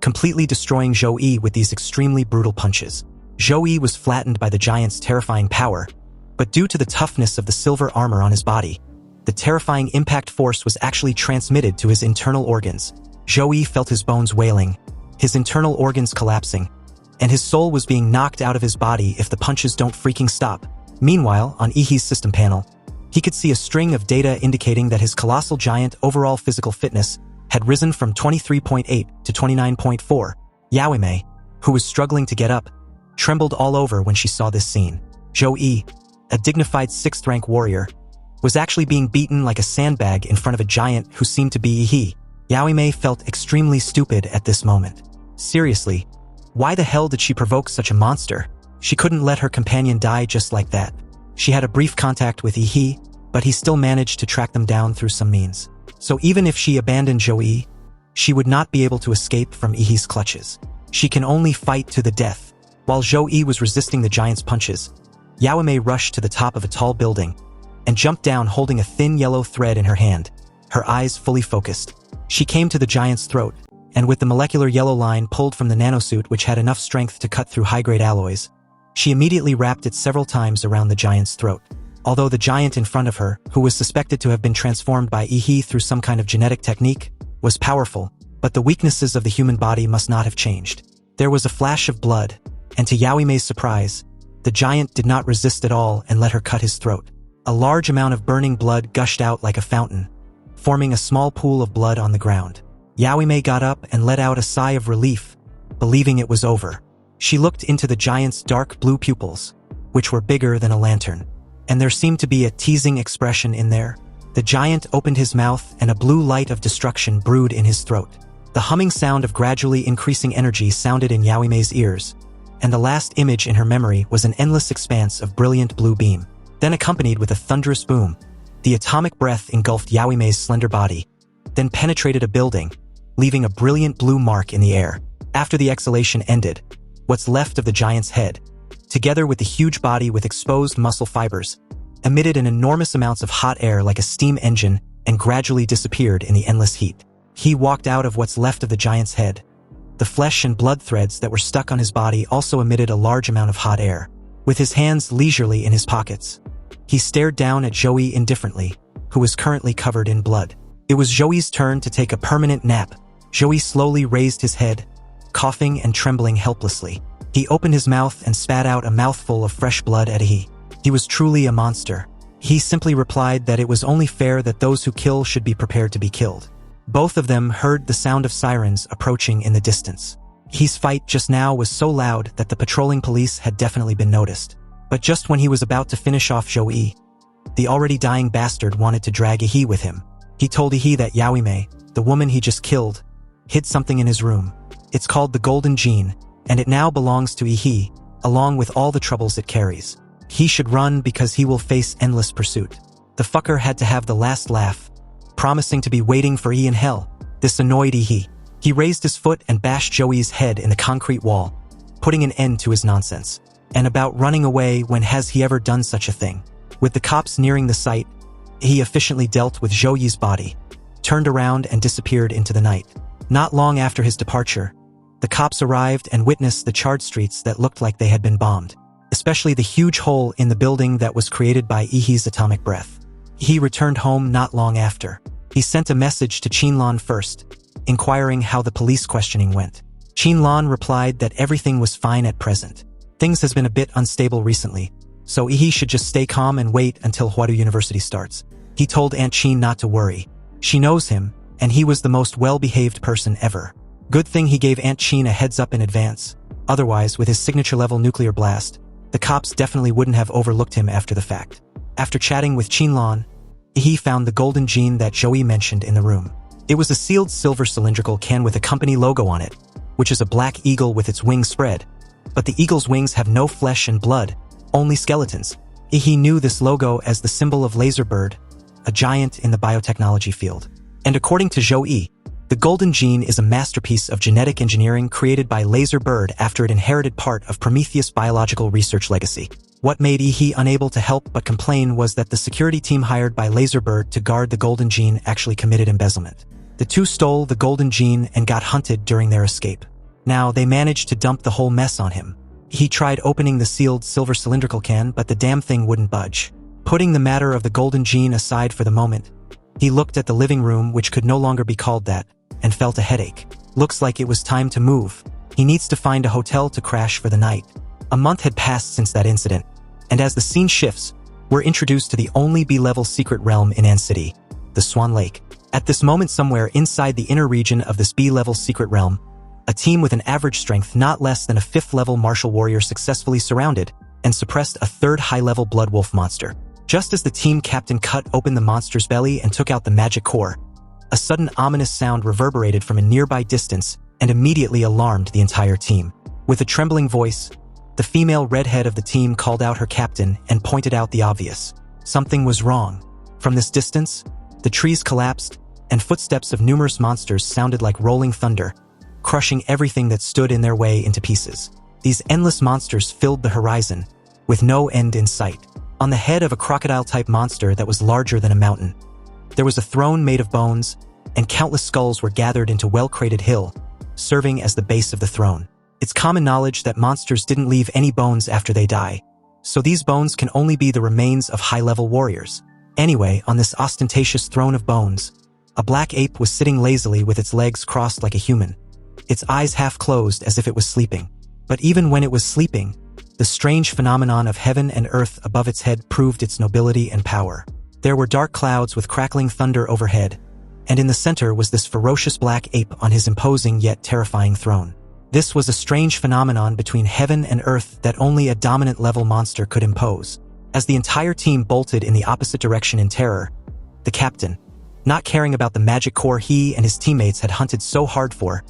completely destroying Joey with these extremely brutal punches. Joey was flattened by the giant's terrifying power, but due to the toughness of the silver armor on his body, the terrifying impact force was actually transmitted to his internal organs. Joey felt his bones wailing, his internal organs collapsing, and his soul was being knocked out of his body if the punches don't freaking stop. Meanwhile, on Ihi's system panel, he could see a string of data indicating that his colossal giant overall physical fitness had risen from 23.8 to 29.4. Yaoime, who was struggling to get up, trembled all over when she saw this scene. Zhou, a dignified 6th-rank warrior, was actually being beaten like a sandbag in front of a giant who seemed to be he. Yaoimei felt extremely stupid at this moment. Seriously, why the hell did she provoke such a monster? She couldn't let her companion die just like that. She had a brief contact with Yi, but he still managed to track them down through some means. So even if she abandoned Zhou, she would not be able to escape from Yi's clutches. She can only fight to the death. While Zhou was resisting the giant's punches, Yaoimei rushed to the top of a tall building and jumped down holding a thin yellow thread in her hand, her eyes fully focused. She came to the giant's throat, and with the molecular yellow line pulled from the nanosuit which had enough strength to cut through high-grade alloys, she immediately wrapped it several times around the giant's throat. Although the giant in front of her, who was suspected to have been transformed by Yi through some kind of genetic technique, was powerful, but the weaknesses of the human body must not have changed. There was a flash of blood, and to Yaoimei's surprise, the giant did not resist at all and let her cut his throat. A large amount of burning blood gushed out like a fountain, forming a small pool of blood on the ground. Yaoimei got up and let out a sigh of relief, believing it was over. She looked into the giant's dark blue pupils, which were bigger than a lantern, and there seemed to be a teasing expression in there. The giant opened his mouth and a blue light of destruction brewed in his throat. The humming sound of gradually increasing energy sounded in Yaoimei's ears, and the last image in her memory was an endless expanse of brilliant blue beam. Then accompanied with a thunderous boom, the atomic breath engulfed Yaoimei's slender body, then penetrated a building, leaving a brilliant blue mark in the air. After the exhalation ended, what's left of the giant's head, together with the huge body with exposed muscle fibers, emitted an enormous amounts of hot air like a steam engine and gradually disappeared in the endless heat. He walked out of what's left of the giant's head. The flesh and blood threads that were stuck on his body also emitted a large amount of hot air. With his hands leisurely in his pockets, he stared down at Zhou indifferently, who was currently covered in blood. It was Zhou's turn to take a permanent nap. Zhou slowly raised his head, coughing and trembling helplessly. He opened his mouth and spat out a mouthful of fresh blood at He. He was truly a monster. He simply replied that it was only fair that those who kill should be prepared to be killed. Both of them heard the sound of sirens approaching in the distance. He's fight just now was so loud that the patrolling police had definitely been noticed. But just when he was about to finish off Zhou, the already dying bastard wanted to drag He with him. He told He that Yaoimei, the woman he just killed, hid something in his room. It's called the Golden Gene, and it now belongs to He, along with all the troubles it carries. He should run because he will face endless pursuit. The fucker had to have the last laugh, promising to be waiting for He in hell. This annoyed He. He raised his foot and bashed Zhou's head in the concrete wall, putting an end to his nonsense. And about running away, when has he ever done such a thing? With the cops nearing the site, he efficiently dealt with Zhou's body, turned around and disappeared into the night. Not long after his departure, the cops arrived and witnessed the charred streets that looked like they had been bombed, especially the huge hole in the building that was created by Yi's atomic breath. He returned home not long after. He sent a message to Qinlan first, inquiring how the police questioning went. Qinlan replied that everything was fine at present. Things has been a bit unstable recently, so Yi should just stay calm and wait until Huadu University starts. He told Aunt Qin not to worry. She knows him, and he was the most well-behaved person ever. Good thing he gave Aunt Qin a heads up in advance. Otherwise, with his signature-level nuclear blast, the cops definitely wouldn't have overlooked him after the fact. After chatting with Qinlan, Yi found the golden gene that Zhou mentioned in the room. It was a sealed silver cylindrical can with a company logo on it, which is a black eagle with its wings spread. But the eagle's wings have no flesh and blood, only skeletons. He knew this logo as the symbol of Laserbird, a giant in the biotechnology field. And according to Zhou, the golden gene is a masterpiece of genetic engineering created by Laserbird after it inherited part of Prometheus' biological research legacy. What made Yi unable to help but complain was that the security team hired by Laserbird to guard the golden gene actually committed embezzlement. The two stole the golden gene and got hunted during their escape. Now, they managed to dump the whole mess on him. He tried opening the sealed silver cylindrical can, but the damn thing wouldn't budge. Putting the matter of the golden gene aside for the moment, he looked at the living room, which could no longer be called that, and felt a headache. Looks like it was time to move. He needs to find a hotel to crash for the night. A month had passed since that incident, and as the scene shifts, we're introduced to the only B-level secret realm in An City, the Swan Lake. At this moment, somewhere inside the inner region of this B-level secret realm, A team with an average strength not less than a 5th-level martial warrior successfully surrounded and suppressed a 3rd high-level blood wolf monster. Just as the team captain cut open the monster's belly and took out the magic core, a sudden ominous sound reverberated from a nearby distance and immediately alarmed the entire team. With a trembling voice, the female redhead of the team called out her captain and pointed out the obvious. Something was wrong. From this distance, the trees collapsed, and footsteps of numerous monsters sounded like rolling thunder, crushing everything that stood in their way into pieces. These endless monsters filled the horizon, with no end in sight. On the head of a crocodile-type monster that was larger than a mountain, there was a throne made of bones, and countless skulls were gathered into well-crated hill, serving as the base of the throne. It's common knowledge that monsters didn't leave any bones after they die, so these bones can only be the remains of high-level warriors. Anyway, on this ostentatious throne of bones, a black ape was sitting lazily with its legs crossed like a human, its eyes half closed as if it was sleeping. But even when it was sleeping, the strange phenomenon of heaven and earth above its head proved its nobility and power. There were dark clouds with crackling thunder overhead, and in the center was this ferocious black ape on his imposing yet terrifying throne. This was a strange phenomenon between heaven and earth that only a dominant-level monster could impose. As the entire team bolted in the opposite direction in terror, the captain, not caring about the magic core he and his teammates had hunted so hard for,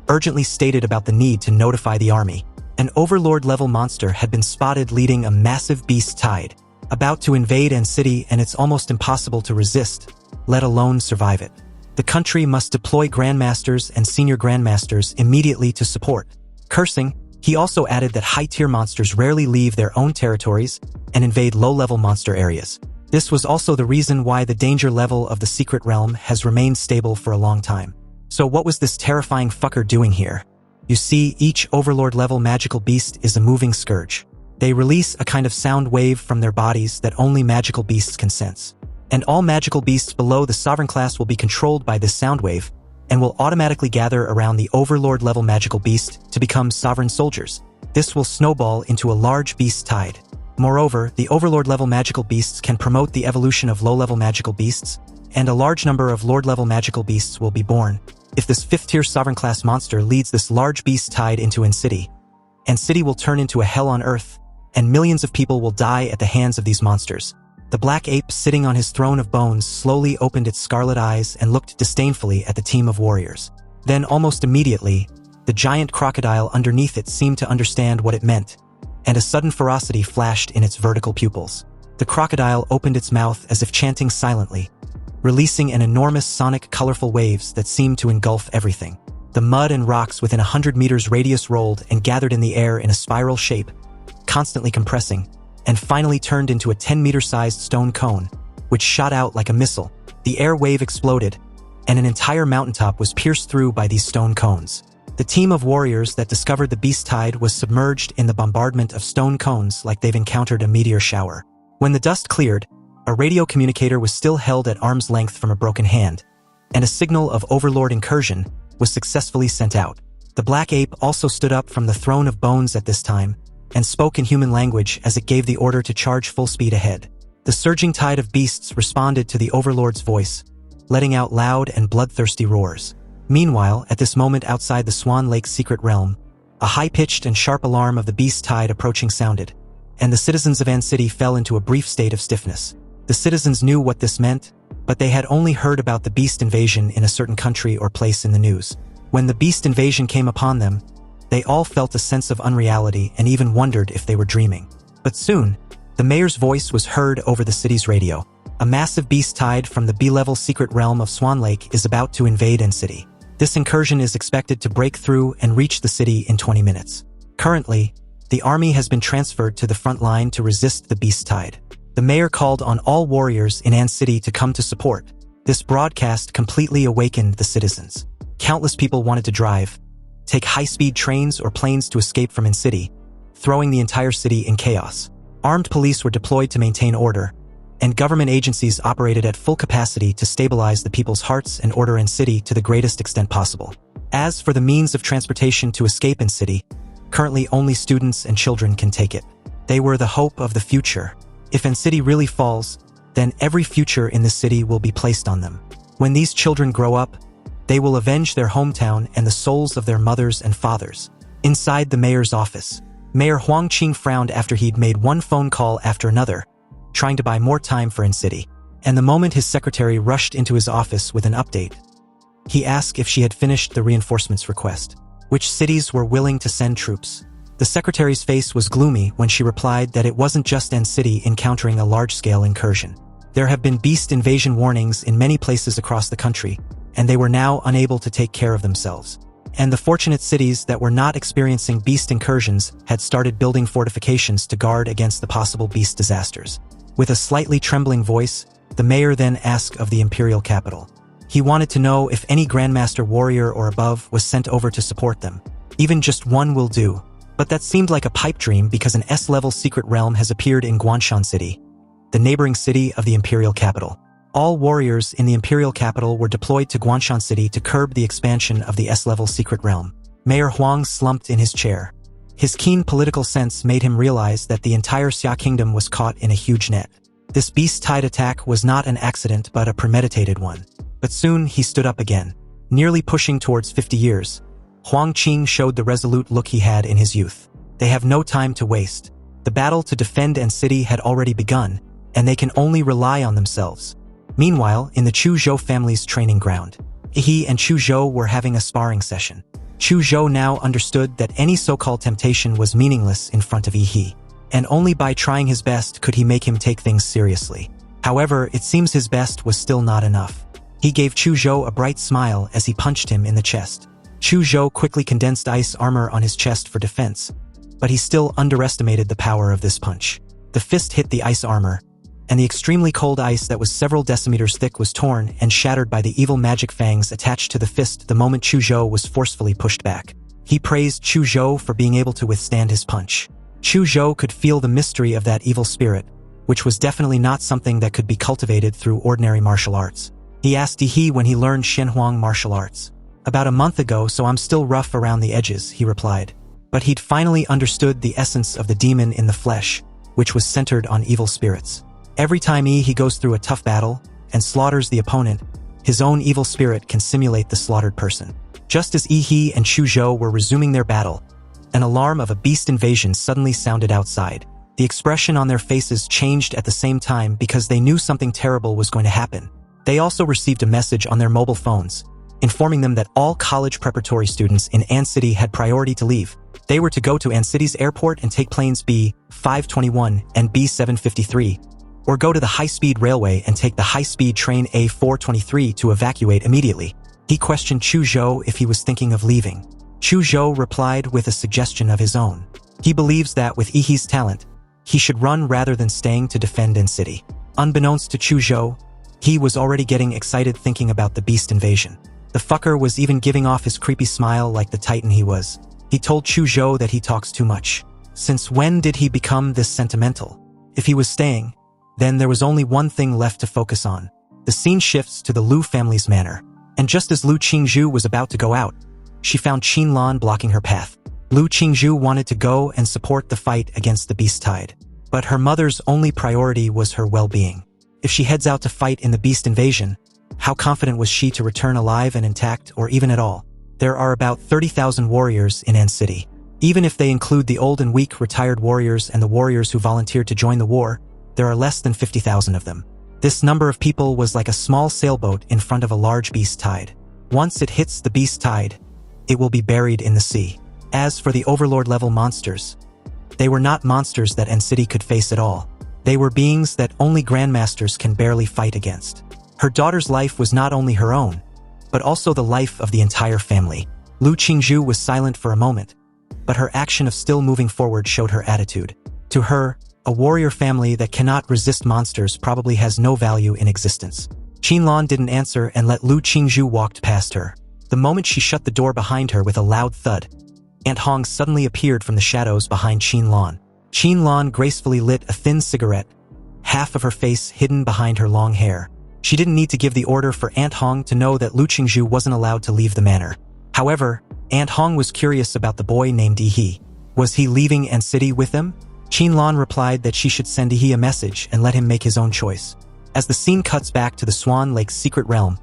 urgently stated about the need to notify the army. An overlord-level monster had been spotted leading a massive beast tide, about to invade An City, and it's almost impossible to resist, let alone survive it. The country must deploy grandmasters and senior grandmasters immediately to support. Cursing, he also added that high-tier monsters rarely leave their own territories and invade low-level monster areas. This was also the reason why the danger level of the secret realm has remained stable for a long time. So what was this terrifying fucker doing here? You see, each overlord-level magical beast is a moving scourge. They release a kind of sound wave from their bodies that only magical beasts can sense. And all magical beasts below the sovereign class will be controlled by this sound wave and will automatically gather around the overlord-level magical beast to become sovereign soldiers. This will snowball into a large beast tide. Moreover, the overlord-level magical beasts can promote the evolution of low-level magical beasts, and a large number of lord-level magical beasts will be born. If this 5th-tier sovereign class monster leads this large beast tide into An City, An City will turn into a hell on earth, and millions of people will die at the hands of these monsters. The black ape sitting on his throne of bones slowly opened its scarlet eyes and looked disdainfully at the team of warriors. Then, almost immediately, the giant crocodile underneath it seemed to understand what it meant, and a sudden ferocity flashed in its vertical pupils. The crocodile opened its mouth as if chanting silently, releasing an enormous sonic colorful waves that seemed to engulf everything. The mud and rocks within 100 meters radius rolled and gathered in the air in a spiral shape, constantly compressing, and finally turned into a 10-meter-sized stone cone, which shot out like a missile. The air wave exploded, and an entire mountaintop was pierced through by these stone cones. The team of warriors that discovered the beast tide was submerged in the bombardment of stone cones like they've encountered a meteor shower. When the dust cleared, a radio communicator was still held at arm's length from a broken hand, and a signal of overlord incursion was successfully sent out. The black ape also stood up from the throne of bones at this time, and spoke in human language as it gave the order to charge full speed ahead. The surging tide of beasts responded to the overlord's voice, letting out loud and bloodthirsty roars. Meanwhile, at this moment outside the Swan Lake's secret realm, a high-pitched and sharp alarm of the beast tide approaching sounded, and the citizens of An City fell into a brief state of stiffness. The citizens knew what this meant, but they had only heard about the beast invasion in a certain country or place in the news. When the beast invasion came upon them, they all felt a sense of unreality and even wondered if they were dreaming. But soon, the mayor's voice was heard over the city's radio. A massive beast tide from the B-level secret realm of Swan Lake is about to invade An City. This incursion is expected to break through and reach the city in 20 minutes. Currently, the army has been transferred to the front line to resist the beast tide. The mayor called on all warriors in An City to come to support. This broadcast completely awakened the citizens. Countless people wanted to drive, take high-speed trains or planes to escape from An City, throwing the entire city in chaos. Armed police were deployed to maintain order, and government agencies operated at full capacity to stabilize the people's hearts and order An City to the greatest extent possible. As for the means of transportation to escape An City, currently only students and children can take it. They were the hope of the future. If An City really falls, then every future in the city will be placed on them. When these children grow up, They will avenge their hometown and the souls of their mothers and fathers. Inside the mayor's office, Mayor Huang Qing frowned after he'd made one phone call after another, trying to buy more time for N-City. And the moment his secretary rushed into his office with an update, he asked if she had finished the reinforcements request, which cities were willing to send troops. The secretary's face was gloomy when she replied that it wasn't just N-City encountering a large-scale incursion. There have been beast invasion warnings in many places across the country, and they were now unable to take care of themselves. And the fortunate cities that were not experiencing beast incursions had started building fortifications to guard against the possible beast disasters. With a slightly trembling voice, the mayor then asked of the imperial capital. He wanted to know if any Grandmaster warrior or above was sent over to support them. Even just one will do. But that seemed like a pipe dream because an S-level secret realm has appeared in Guanshan City, the neighboring city of the imperial capital. All warriors in the imperial capital were deployed to Guanshan City to curb the expansion of the S-level secret realm. Mayor Huang slumped in his chair. His keen political sense made him realize that the entire Xia kingdom was caught in a huge net. This beast-tide attack was not an accident but a premeditated one. But soon he stood up again. Nearly pushing towards 50 years, Huang Qing showed the resolute look he had in his youth. They have no time to waste. The battle to defend N-City had already begun, and they can only rely on themselves. Meanwhile, in the Chu Zhou family's training ground, he and Chu Zhou were having a sparring session. Chu Zhou now understood that any so-called temptation was meaningless in front of He, and only by trying his best could he make him take things seriously. However, it seems his best was still not enough. He gave Chu Zhou a bright smile as he punched him in the chest. Chu Zhou quickly condensed ice armor on his chest for defense, but he still underestimated the power of this punch. The fist hit the ice armor, and the extremely cold ice that was several decimeters thick was torn and shattered by the evil magic fangs attached to the fist the moment Chu Zhou was forcefully pushed back. He praised Chu Zhou for being able to withstand his punch. Chu Zhou could feel the mystery of that evil spirit, which was definitely not something that could be cultivated through ordinary martial arts. He asked He when he learned Shenhuang martial arts. About a month ago, so I'm still rough around the edges, he replied. But he'd finally understood the essence of the demon in the flesh, which was centered on evil spirits. Every time he goes through a tough battle and slaughters the opponent, his own evil spirit can simulate the slaughtered person. Just as He and Chu Zhou were resuming their battle, an alarm of a beast invasion suddenly sounded outside. The expression on their faces changed at the same time because they knew something terrible was going to happen. They also received a message on their mobile phones, informing them that all college preparatory students in N-City had priority to leave. They were to go to N-City's airport and take planes B-521 and B-753, or go to the high-speed railway and take the high-speed train A-423 to evacuate immediately. He questioned Chu Zhou if he was thinking of leaving. Chu Zhou replied with a suggestion of his own. He believes that with He's talent, he should run rather than staying to defend N-City. Unbeknownst to Chu Zhou, he was already getting excited thinking about the beast invasion. The fucker was even giving off his creepy smile like the titan he was. He told Chu Zhou that he talks too much. Since when did he become this sentimental? If he was staying, then there was only one thing left to focus on. The scene shifts to the Lu family's manor. And just as Lu Qingzhu was about to go out, she found Qin Lan blocking her path. Lu Qingzhu wanted to go and support the fight against the beast tide. But her mother's only priority was her well-being. If she heads out to fight in the beast invasion, how confident was she to return alive and intact or even at all? There are about 30,000 warriors in N-City. Even if they include the old and weak retired warriors and the warriors who volunteered to join the war, there are less than 50,000 of them. This number of people was like a small sailboat in front of a large beast tide. Once it hits the beast tide, it will be buried in the sea. As for the Overlord-level monsters, they were not monsters that N-City could face at all. They were beings that only Grandmasters can barely fight against. Her daughter's life was not only her own, but also the life of the entire family. Lu Qingzhu was silent for a moment, but her action of still moving forward showed her attitude. To her, a warrior family that cannot resist monsters probably has no value in existence. Qin Lan didn't answer and let Lu Qingzhu walk past her. The moment she shut the door behind her with a loud thud, Aunt Hong suddenly appeared from the shadows behind Qin Lan. Qin Lan gracefully lit a thin cigarette, half of her face hidden behind her long hair. She didn't need to give the order for Aunt Hong to know that Lu Qingzhu wasn't allowed to leave the manor. However, Aunt Hong was curious about the boy named He. Was he leaving N-City with them? Qin Lan replied that she should send He a message and let him make his own choice. As the scene cuts back to the Swan Lake's secret realm,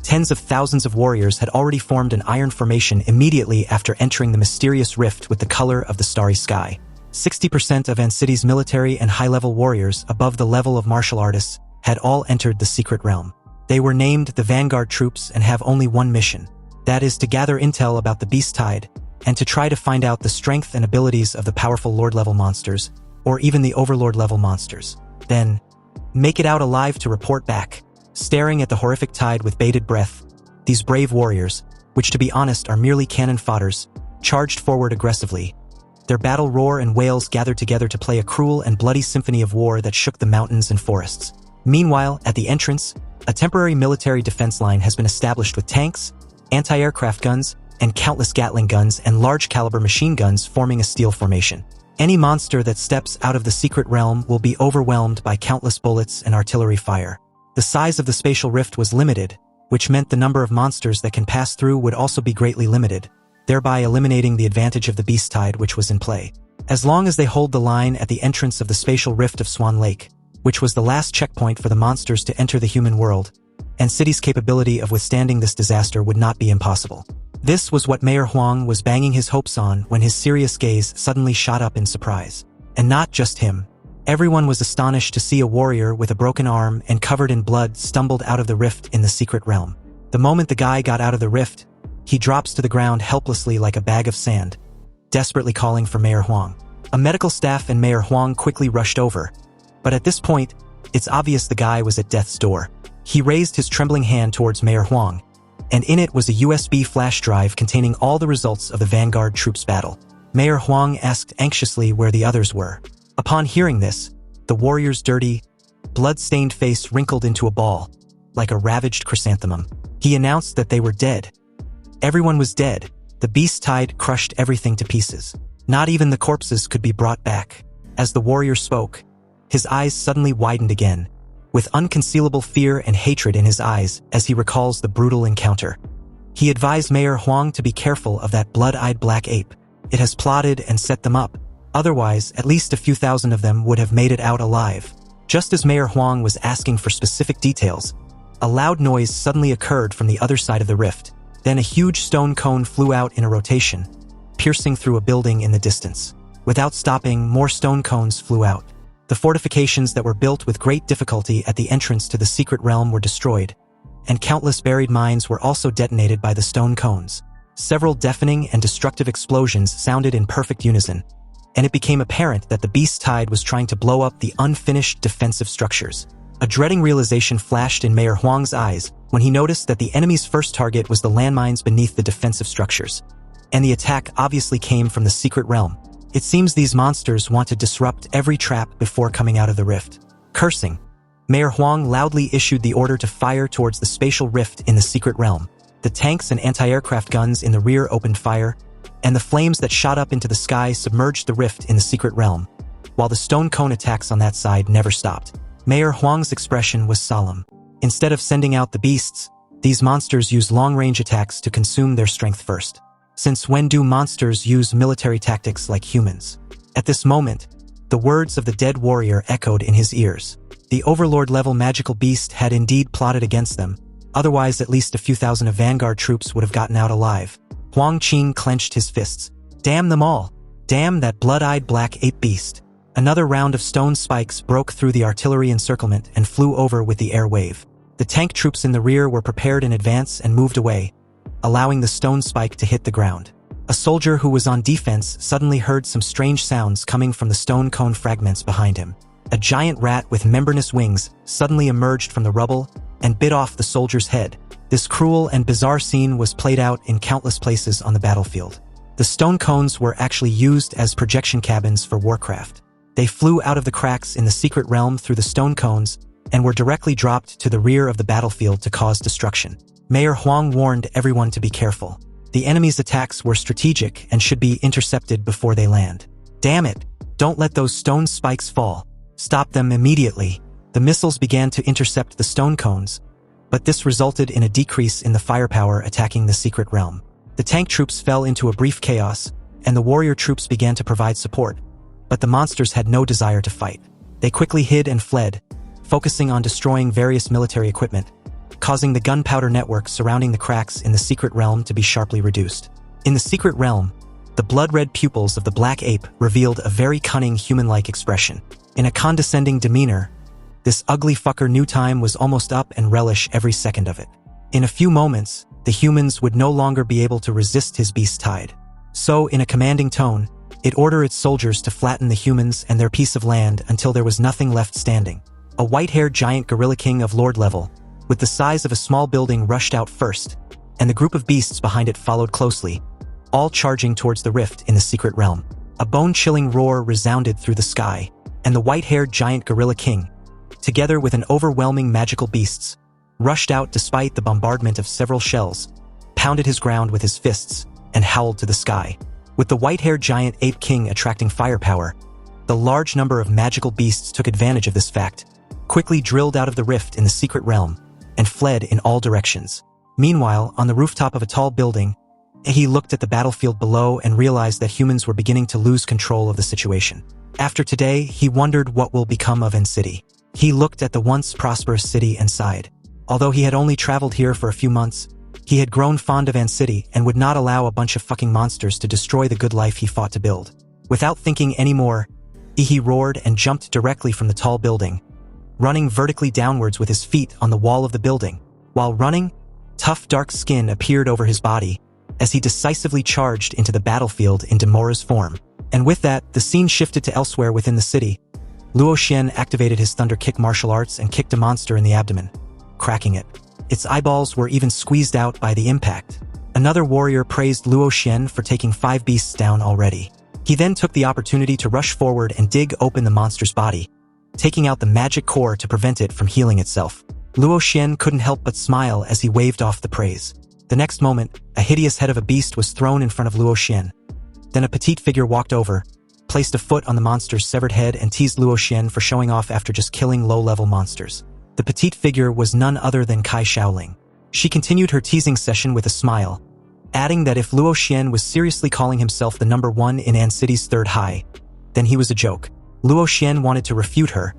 Tens of thousands of warriors had already formed an iron formation immediately after entering the mysterious rift with the color of the starry sky. 60% of An City's military and high-level warriors above the level of martial artists had all entered the secret realm. They were named the Vanguard Troops and have only one mission. That is to gather intel about the Beast Tide and to try to find out the strength and abilities of the powerful Lord-level monsters, or even the Overlord-level monsters. Then, make it out alive to report back. Staring at the horrific tide with bated breath, these brave warriors, which to be honest are merely cannon fodders, charged forward aggressively. Their battle roar and wails gathered together to play a cruel and bloody symphony of war that shook the mountains and forests. Meanwhile, at the entrance, a temporary military defense line has been established with tanks, anti-aircraft guns, and countless Gatling guns and large-caliber machine guns forming a steel formation. Any monster that steps out of the secret realm will be overwhelmed by countless bullets and artillery fire. The size of the spatial rift was limited, which meant the number of monsters that can pass through would also be greatly limited, thereby eliminating the advantage of the Beast Tide which was in play. As long as they hold the line at the entrance of the spatial rift of Swan Lake, which was the last checkpoint for the monsters to enter the human world, and City's capability of withstanding this disaster would not be impossible. This was what Mayor Huang was banging his hopes on when his serious gaze suddenly shot up in surprise. And not just him. Everyone was astonished to see a warrior with a broken arm and covered in blood stumbled out of the rift in the secret realm. The moment the guy got out of the rift, he drops to the ground helplessly like a bag of sand, desperately calling for Mayor Huang. A medical staff and Mayor Huang quickly rushed over, but at this point, it's obvious the guy was at death's door. He raised his trembling hand towards Mayor Huang, and in it was a USB flash drive containing all the results of the Vanguard Troops battle. Mayor Huang asked anxiously where the others were. Upon hearing this, the warrior's dirty, blood-stained face wrinkled into a ball, like a ravaged chrysanthemum. He announced that they were dead. Everyone was dead. The Beast Tide crushed everything to pieces. Not even the corpses could be brought back. As the warrior spoke, his eyes suddenly widened again, with unconcealable fear and hatred in his eyes as he recalls the brutal encounter. He advised Mayor Huang to be careful of that blood-eyed black ape. It has plotted and set them up. Otherwise, at least a few thousand of them would have made it out alive. Just as Mayor Huang was asking for specific details, a loud noise suddenly occurred from the other side of the rift. Then a huge stone cone flew out in a rotation, piercing through a building in the distance. Without stopping, more stone cones flew out. The fortifications that were built with great difficulty at the entrance to the secret realm were destroyed, and countless buried mines were also detonated by the stone cones. Several deafening and destructive explosions sounded in perfect unison, and it became apparent that the Beast Tide was trying to blow up the unfinished defensive structures. A dreading realization flashed in Mayor Huang's eyes when he noticed that the enemy's first target was the landmines beneath the defensive structures, and the attack obviously came from the secret realm. It seems these monsters want to disrupt every trap before coming out of the rift. Cursing, Mayor Huang loudly issued the order to fire towards the spatial rift in the secret realm. The tanks and anti-aircraft guns in the rear opened fire, and the flames that shot up into the sky submerged the rift in the secret realm, while the stone cone attacks on that side never stopped. Mayor Huang's expression was solemn. Instead of sending out the beasts, these monsters use long-range attacks to consume their strength first. Since when do monsters use military tactics like humans? At this moment, the words of the dead warrior echoed in his ears. The Overlord-level magical beast had indeed plotted against them, otherwise at least a few thousand of Vanguard troops would have gotten out alive. Huang Qing clenched his fists. Damn them all! Damn that blood-eyed black ape beast! Another round of stone spikes broke through the artillery encirclement and flew over with the air wave. The tank troops in the rear were prepared in advance and moved away, allowing the stone spike to hit the ground. A soldier who was on defense suddenly heard some strange sounds coming from the stone cone fragments behind him. A giant rat with membranous wings suddenly emerged from the rubble and bit off the soldier's head. This cruel and bizarre scene was played out in countless places on the battlefield. The stone cones were actually used as projection cabins for warcraft. They flew out of the cracks in the secret realm through the stone cones and were directly dropped to the rear of the battlefield to cause destruction. Mayor Huang warned everyone to be careful. The enemy's attacks were strategic and should be intercepted before they land. Damn it! Don't let those stone spikes fall. Stop them immediately. The missiles began to intercept the stone cones, but this resulted in a decrease in the firepower attacking the secret realm. The tank troops fell into a brief chaos, and the warrior troops began to provide support, but the monsters had no desire to fight. They quickly hid and fled, focusing on destroying various military equipment, causing the gunpowder network surrounding the cracks in the secret realm to be sharply reduced. In the secret realm, the blood-red pupils of the black ape revealed a very cunning human-like expression. In a condescending demeanor, this ugly fucker knew time was almost up and relish every second of it. In a few moments, the humans would no longer be able to resist his beast tide. So, in a commanding tone, it ordered its soldiers to flatten the humans and their piece of land until there was nothing left standing. A white-haired giant gorilla king of lord level, with the size of a small building, rushed out first, and the group of beasts behind it followed closely, all charging towards the rift in the secret realm. A bone-chilling roar resounded through the sky, and the white-haired giant gorilla king, together with an overwhelming magical beasts, rushed out despite the bombardment of several shells, pounded his ground with his fists, and howled to the sky. With the white-haired giant ape king attracting firepower, the large number of magical beasts took advantage of this fact, quickly drilled out of the rift in the secret realm, and fled in all directions. Meanwhile, on the rooftop of a tall building, he looked at the battlefield below and realized that humans were beginning to lose control of the situation. After today, he wondered what will become of N City. He looked at the once prosperous city and sighed. Although he had only traveled here for a few months, he had grown fond of N City and would not allow a bunch of fucking monsters to destroy the good life he fought to build. Without thinking anymore, he roared and jumped directly from the tall building, running vertically downwards with his feet on the wall of the building. While running, tough dark skin appeared over his body as he decisively charged into the battlefield in Demora's form. And with that, the scene shifted to elsewhere within the city. Luo Xian activated his Thunder Kick martial arts and kicked a monster in the abdomen, cracking it. Its eyeballs were even squeezed out by the impact. Another warrior praised Luo Xian for taking 5 beasts down already. He then took the opportunity to rush forward and dig open the monster's body, taking out the magic core to prevent it from healing itself. Luo Xian couldn't help but smile as he waved off the praise. The next moment, a hideous head of a beast was thrown in front of Luo Xian. Then a petite figure walked over, placed a foot on the monster's severed head and teased Luo Xian for showing off after just killing low-level monsters. The petite figure was none other than Kai Shaoling. She continued her teasing session with a smile, adding that if Luo Xian was seriously calling himself the number 1 in An City's third high, then he was a joke. Luo Xian wanted to refute her,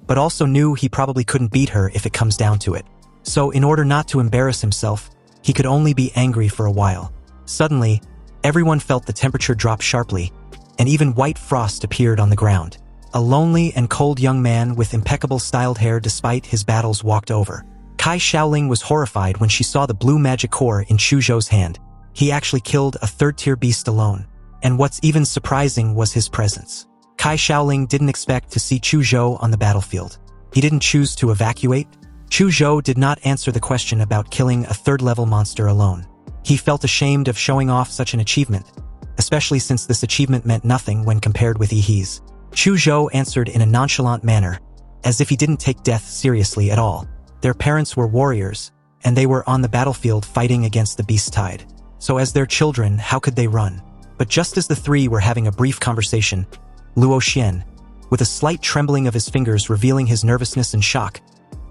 but also knew he probably couldn't beat her if it comes down to it. So in order not to embarrass himself, he could only be angry for a while. Suddenly, everyone felt the temperature drop sharply, and even white frost appeared on the ground. A lonely and cold young man with impeccable styled hair despite his battles walked over. Kai Shaoling was horrified when she saw the blue magic core in Chu Zhou's hand. He actually killed a third-tier beast alone. And what's even surprising was his presence. Kai Shaoling didn't expect to see Chu Zhou on the battlefield. He didn't choose to evacuate. Chu Zhou did not answer the question about killing a third-level monster alone. He felt ashamed of showing off such an achievement, especially since this achievement meant nothing when compared with Yi's. Chu Zhou answered in a nonchalant manner, as if he didn't take death seriously at all. Their parents were warriors, and they were on the battlefield fighting against the beast tide. So as their children, how could they run? But just as the three were having a brief conversation, Luo Xian, with a slight trembling of his fingers revealing his nervousness and shock,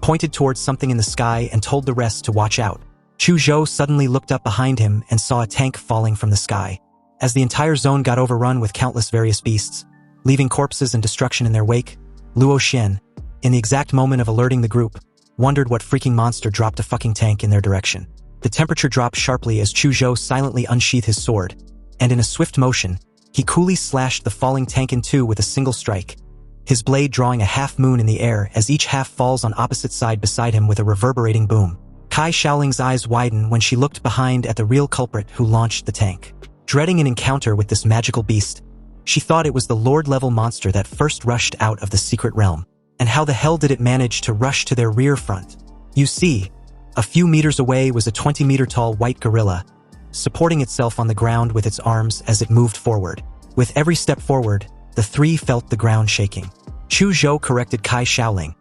pointed towards something in the sky and told the rest to watch out. Chu Zhou suddenly looked up behind him and saw a tank falling from the sky. As the entire zone got overrun with countless various beasts, leaving corpses and destruction in their wake, Luo Xian, in the exact moment of alerting the group, wondered what freaking monster dropped a fucking tank in their direction. The temperature dropped sharply as Chu Zhou silently unsheathed his sword, and in a swift motion, he coolly slashed the falling tank in two with a single strike, his blade drawing a half-moon in the air as each half falls on opposite side beside him with a reverberating boom. Kai Shaoling's eyes widened when she looked behind at the real culprit who launched the tank. Dreading an encounter with this magical beast, she thought it was the lord-level monster that first rushed out of the secret realm. And how the hell did it manage to rush to their rear front? You see, a few meters away was a 20-meter-tall white gorilla, supporting itself on the ground with its arms as it moved forward. With every step forward, the three felt the ground shaking. Chu Zhou corrected Kai Shaoling,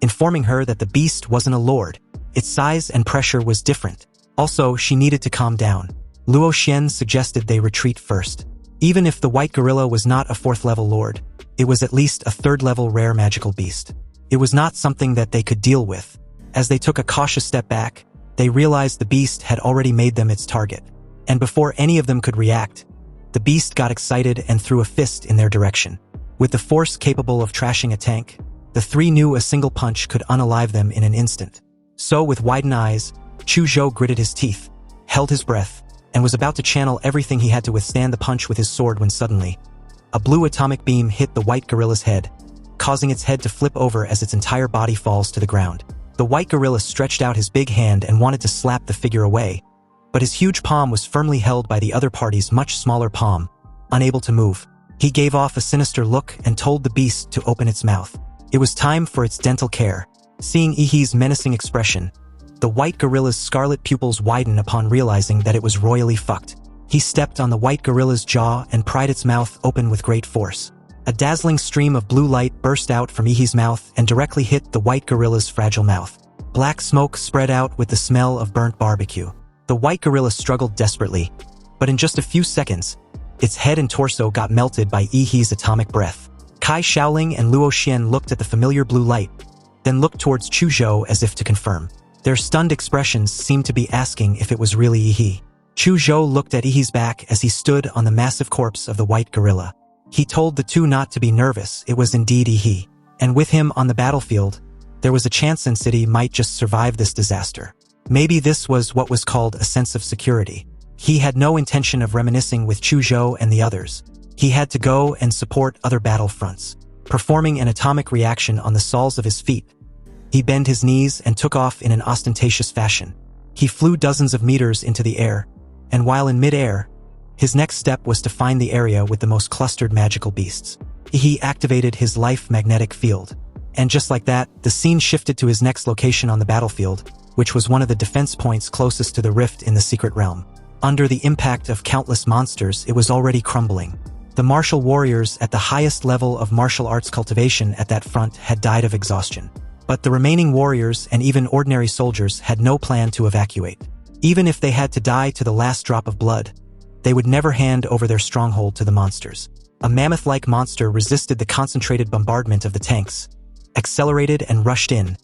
informing her that the beast wasn't a lord. Its size and pressure was different. Also, she needed to calm down. Luo Xian suggested they retreat first. Even if the white gorilla was not a 4th-level lord, it was at least a 3rd-level rare magical beast. It was not something that they could deal with. As they took a cautious step back, they realized the beast had already made them its target. And before any of them could react, the beast got excited and threw a fist in their direction. With the force capable of trashing a tank, the three knew a single punch could unalive them in an instant. So, with widened eyes, Chuzhou gritted his teeth, held his breath, and was about to channel everything he had to withstand the punch with his sword when suddenly, a blue atomic beam hit the white gorilla's head, causing its head to flip over as its entire body falls to the ground. The white gorilla stretched out his big hand and wanted to slap the figure away, but his huge palm was firmly held by the other party's much smaller palm, unable to move. He gave off a sinister look and told the beast to open its mouth. It was time for its dental care. Seeing Ihi's menacing expression, the white gorilla's scarlet pupils widened upon realizing that it was royally fucked. He stepped on the white gorilla's jaw and pried its mouth open with great force. A dazzling stream of blue light burst out from Ihi's mouth and directly hit the white gorilla's fragile mouth. Black smoke spread out with the smell of burnt barbecue. The white gorilla struggled desperately, but in just a few seconds, its head and torso got melted by Ihi's atomic breath. Kai Shaoling and Luo Xian looked at the familiar blue light, then looked towards Chuzhou as if to confirm. Their stunned expressions seemed to be asking if it was really Ihi. Chuzhou looked at Ihi's back as he stood on the massive corpse of the white gorilla. He told the two not to be nervous, it was indeed Ihi. And with him on the battlefield, there was a chance Sin City might just survive this disaster. Maybe this was what was called a sense of security. He had no intention of reminiscing with Chuzhou and the others. He had to go and support other battle fronts. Performing an atomic reaction on the soles of his feet, he bent his knees and took off in an ostentatious fashion. He flew dozens of meters into the air, and while in mid-air, his next step was to find the area with the most clustered magical beasts. He activated his life magnetic field. And just like that, the scene shifted to his next location on the battlefield, which was one of the defense points closest to the rift in the secret realm. Under the impact of countless monsters, it was already crumbling. The martial warriors at the highest level of martial arts cultivation at that front had died of exhaustion. But the remaining warriors and even ordinary soldiers had no plan to evacuate. Even if they had to die to the last drop of blood, they would never hand over their stronghold to the monsters. A mammoth-like monster resisted the concentrated bombardment of the tanks, accelerated and rushed in,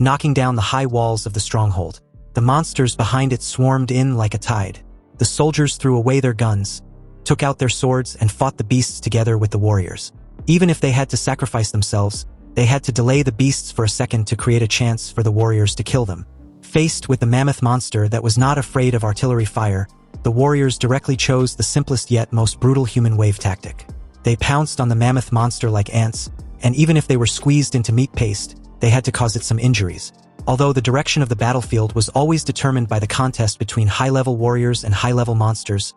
knocking down the high walls of the stronghold. The monsters behind it swarmed in like a tide. The soldiers threw away their guns, took out their swords and fought the beasts together with the warriors. Even if they had to sacrifice themselves, they had to delay the beasts for a second to create a chance for the warriors to kill them. Faced with the mammoth monster that was not afraid of artillery fire, the warriors directly chose the simplest yet most brutal human wave tactic. They pounced on the mammoth monster like ants, and even if they were squeezed into meat paste, they had to cause it some injuries. Although the direction of the battlefield was always determined by the contest between high-level warriors and high-level monsters,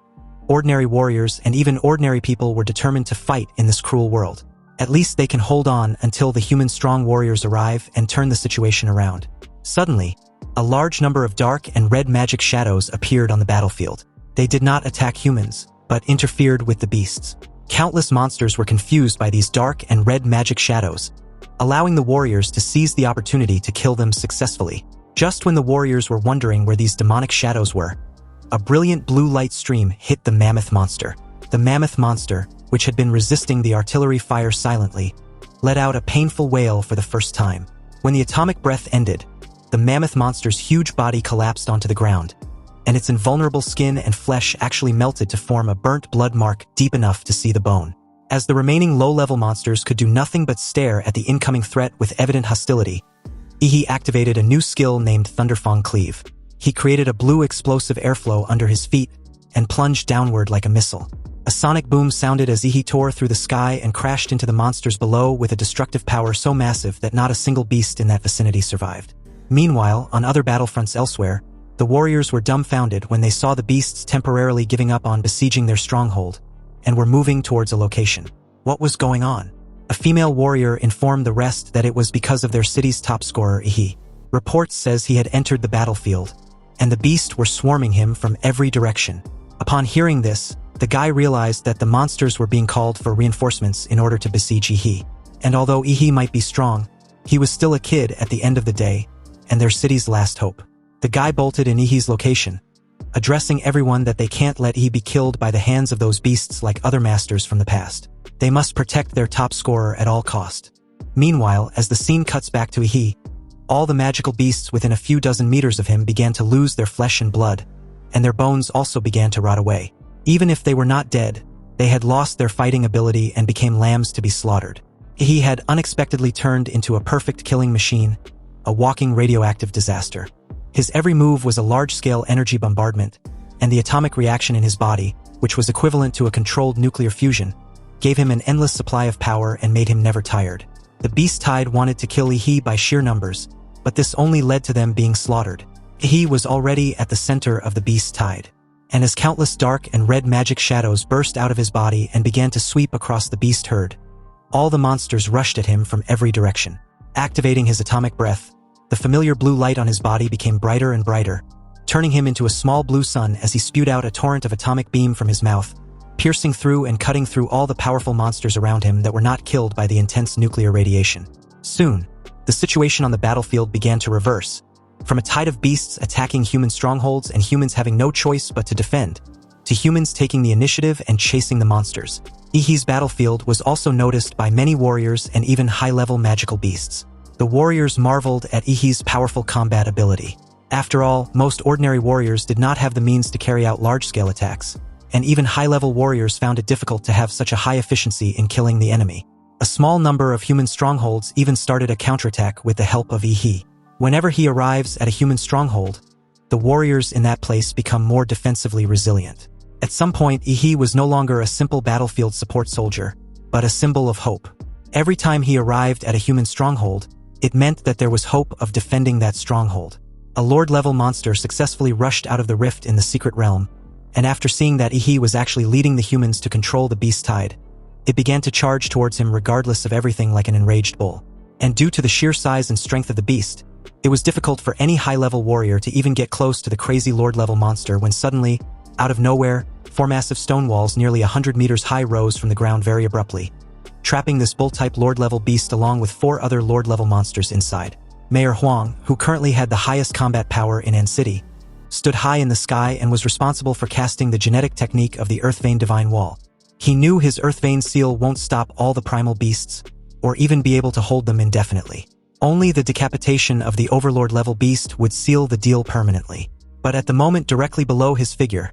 ordinary warriors and even ordinary people were determined to fight in this cruel world. At least they can hold on until the human strong warriors arrive and turn the situation around. Suddenly, a large number of dark and red magic shadows appeared on the battlefield. They did not attack humans, but interfered with the beasts. Countless monsters were confused by these dark and red magic shadows, allowing the warriors to seize the opportunity to kill them successfully. Just when the warriors were wondering where these demonic shadows were, a brilliant blue light stream hit the mammoth monster. The mammoth monster, which had been resisting the artillery fire silently, let out a painful wail for the first time. When the atomic breath ended, the mammoth monster's huge body collapsed onto the ground, and its invulnerable skin and flesh actually melted to form a burnt blood mark deep enough to see the bone. As the remaining low-level monsters could do nothing but stare at the incoming threat with evident hostility, Ihi activated a new skill named Thunderfang Cleave. He created a blue explosive airflow under his feet and plunged downward like a missile. A sonic boom sounded as Ihi tore through the sky and crashed into the monsters below with a destructive power so massive that not a single beast in that vicinity survived. Meanwhile, on other battlefronts elsewhere, the warriors were dumbfounded when they saw the beasts temporarily giving up on besieging their stronghold and were moving towards a location. What was going on? A female warrior informed the rest that it was because of their city's top scorer, Ihi. Reports says he had entered the battlefield, and the beasts were swarming him from every direction. Upon hearing this, the guy realized that the monsters were being called for reinforcements in order to besiege Ihi. And although Ihi might be strong, he was still a kid at the end of the day, and their city's last hope. The guy bolted in Ihi's location, addressing everyone that they can't let Ihi be killed by the hands of those beasts like other masters from the past. They must protect their top scorer at all cost. Meanwhile, as the scene cuts back to Ihi, all the magical beasts within a few dozen meters of him began to lose their flesh and blood, and their bones also began to rot away. Even if they were not dead, they had lost their fighting ability and became lambs to be slaughtered. Ihi had unexpectedly turned into a perfect killing machine, a walking radioactive disaster. His every move was a large-scale energy bombardment, and the atomic reaction in his body, which was equivalent to a controlled nuclear fusion, gave him an endless supply of power and made him never tired. The Beast Tide wanted to kill Ihi by sheer numbers, but this only led to them being slaughtered. Ihi was already at the center of the Beast Tide, and as countless dark and red magic shadows burst out of his body and began to sweep across the beast herd, all the monsters rushed at him from every direction. Activating his atomic breath, the familiar blue light on his body became brighter and brighter, turning him into a small blue sun as he spewed out a torrent of atomic beam from his mouth, piercing through and cutting through all the powerful monsters around him that were not killed by the intense nuclear radiation. Soon, the situation on the battlefield began to reverse, from a tide of beasts attacking human strongholds and humans having no choice but to defend, to humans taking the initiative and chasing the monsters. Ihi's battlefield was also noticed by many warriors and even high-level magical beasts. The warriors marveled at Ihi's powerful combat ability. After all, most ordinary warriors did not have the means to carry out large-scale attacks, and even high-level warriors found it difficult to have such a high efficiency in killing the enemy. A small number of human strongholds even started a counterattack with the help of Ihi. Whenever he arrives at a human stronghold, the warriors in that place become more defensively resilient. At some point, Ihi was no longer a simple battlefield support soldier, but a symbol of hope. Every time he arrived at a human stronghold, it meant that there was hope of defending that stronghold. A Lord-level monster successfully rushed out of the rift in the secret realm, and after seeing that Ihi was actually leading the humans to control the Beast Tide, it began to charge towards him regardless of everything like an enraged bull. And due to the sheer size and strength of the beast, it was difficult for any high-level warrior to even get close to the crazy Lord-level monster when suddenly, out of nowhere, 4 massive stone walls nearly 100 meters high rose from the ground very abruptly, trapping this bull-type Lord-level beast along with 4 other Lord-level monsters inside. Mayor Huang, who currently had the highest combat power in An City, stood high in the sky and was responsible for casting the genetic technique of the Earth Vein Divine Wall. He knew his Earth Vein seal won't stop all the primal beasts, or even be able to hold them indefinitely. Only the decapitation of the Overlord-level beast would seal the deal permanently. But at the moment directly below his figure,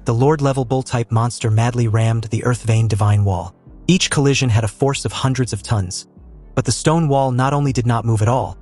the Lord-level bull-type monster madly rammed the Earth Vein Divine Wall. Each collision had a force of hundreds of tons, but the stone wall not only did not move at all,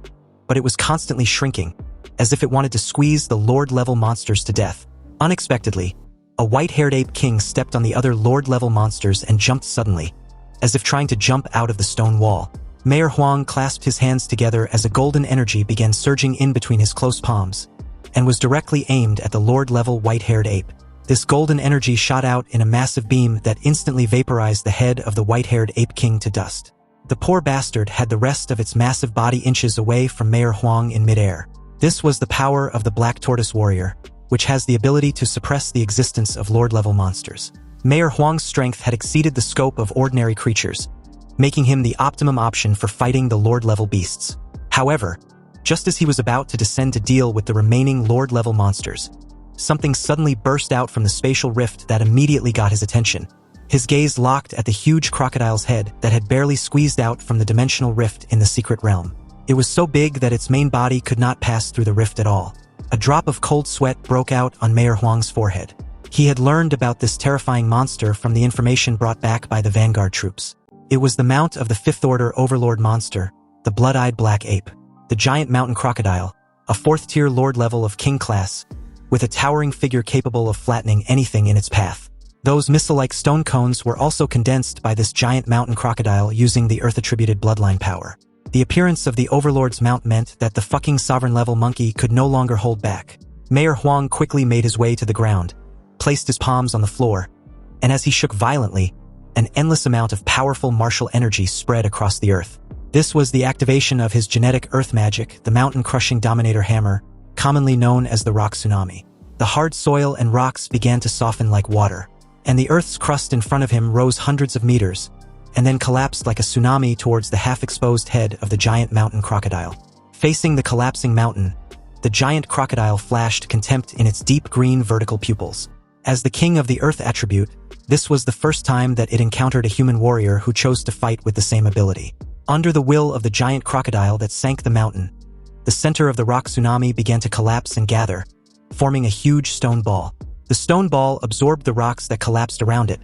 but it was constantly shrinking, as if it wanted to squeeze the Lord-level monsters to death. Unexpectedly, a white-haired ape king stepped on the other Lord-level monsters and jumped suddenly, as if trying to jump out of the stone wall. Mayor Huang clasped his hands together as a golden energy began surging in between his close palms, and was directly aimed at the Lord-level white-haired ape. This golden energy shot out in a massive beam that instantly vaporized the head of the white-haired ape king to dust. The poor bastard had the rest of its massive body inches away from Mayor Huang in midair. This was the power of the Black Tortoise Warrior, which has the ability to suppress the existence of Lord-level monsters. Mayor Huang's strength had exceeded the scope of ordinary creatures, making him the optimum option for fighting the Lord-level beasts. However, just as he was about to descend to deal with the remaining Lord-level monsters, something suddenly burst out from the spatial rift that immediately got his attention. His gaze locked at the huge crocodile's head that had barely squeezed out from the dimensional rift in the secret realm. It was so big that its main body could not pass through the rift at all. A drop of cold sweat broke out on Mayor Huang's forehead. He had learned about this terrifying monster from the information brought back by the Vanguard troops. It was the mount of the Fifth Order Overlord monster, the blood-eyed black ape, the giant mountain crocodile, a 4th-tier lord level of king class, with a towering figure capable of flattening anything in its path. Those missile-like stone cones were also condensed by this giant mountain crocodile using the Earth-attributed bloodline power. The appearance of the Overlord's mount meant that the fucking sovereign-level monkey could no longer hold back. Mayor Huang quickly made his way to the ground, placed his palms on the floor, and as he shook violently, an endless amount of powerful martial energy spread across the earth. This was the activation of his genetic earth magic, the mountain-crushing dominator hammer, commonly known as the rock tsunami. The hard soil and rocks began to soften like water, and the earth's crust in front of him rose hundreds of meters, and then collapsed like a tsunami towards the half-exposed head of the giant mountain crocodile. Facing the collapsing mountain, the giant crocodile flashed contempt in its deep green vertical pupils. As the king of the earth attribute, this was the first time that it encountered a human warrior who chose to fight with the same ability. Under the will of the giant crocodile that sank the mountain, the center of the rock tsunami began to collapse and gather, forming a huge stone ball. The stone ball absorbed the rocks that collapsed around it,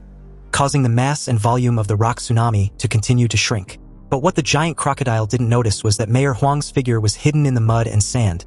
causing the mass and volume of the rock tsunami to continue to shrink. But what the giant crocodile didn't notice was that Mayor Huang's figure was hidden in the mud and sand,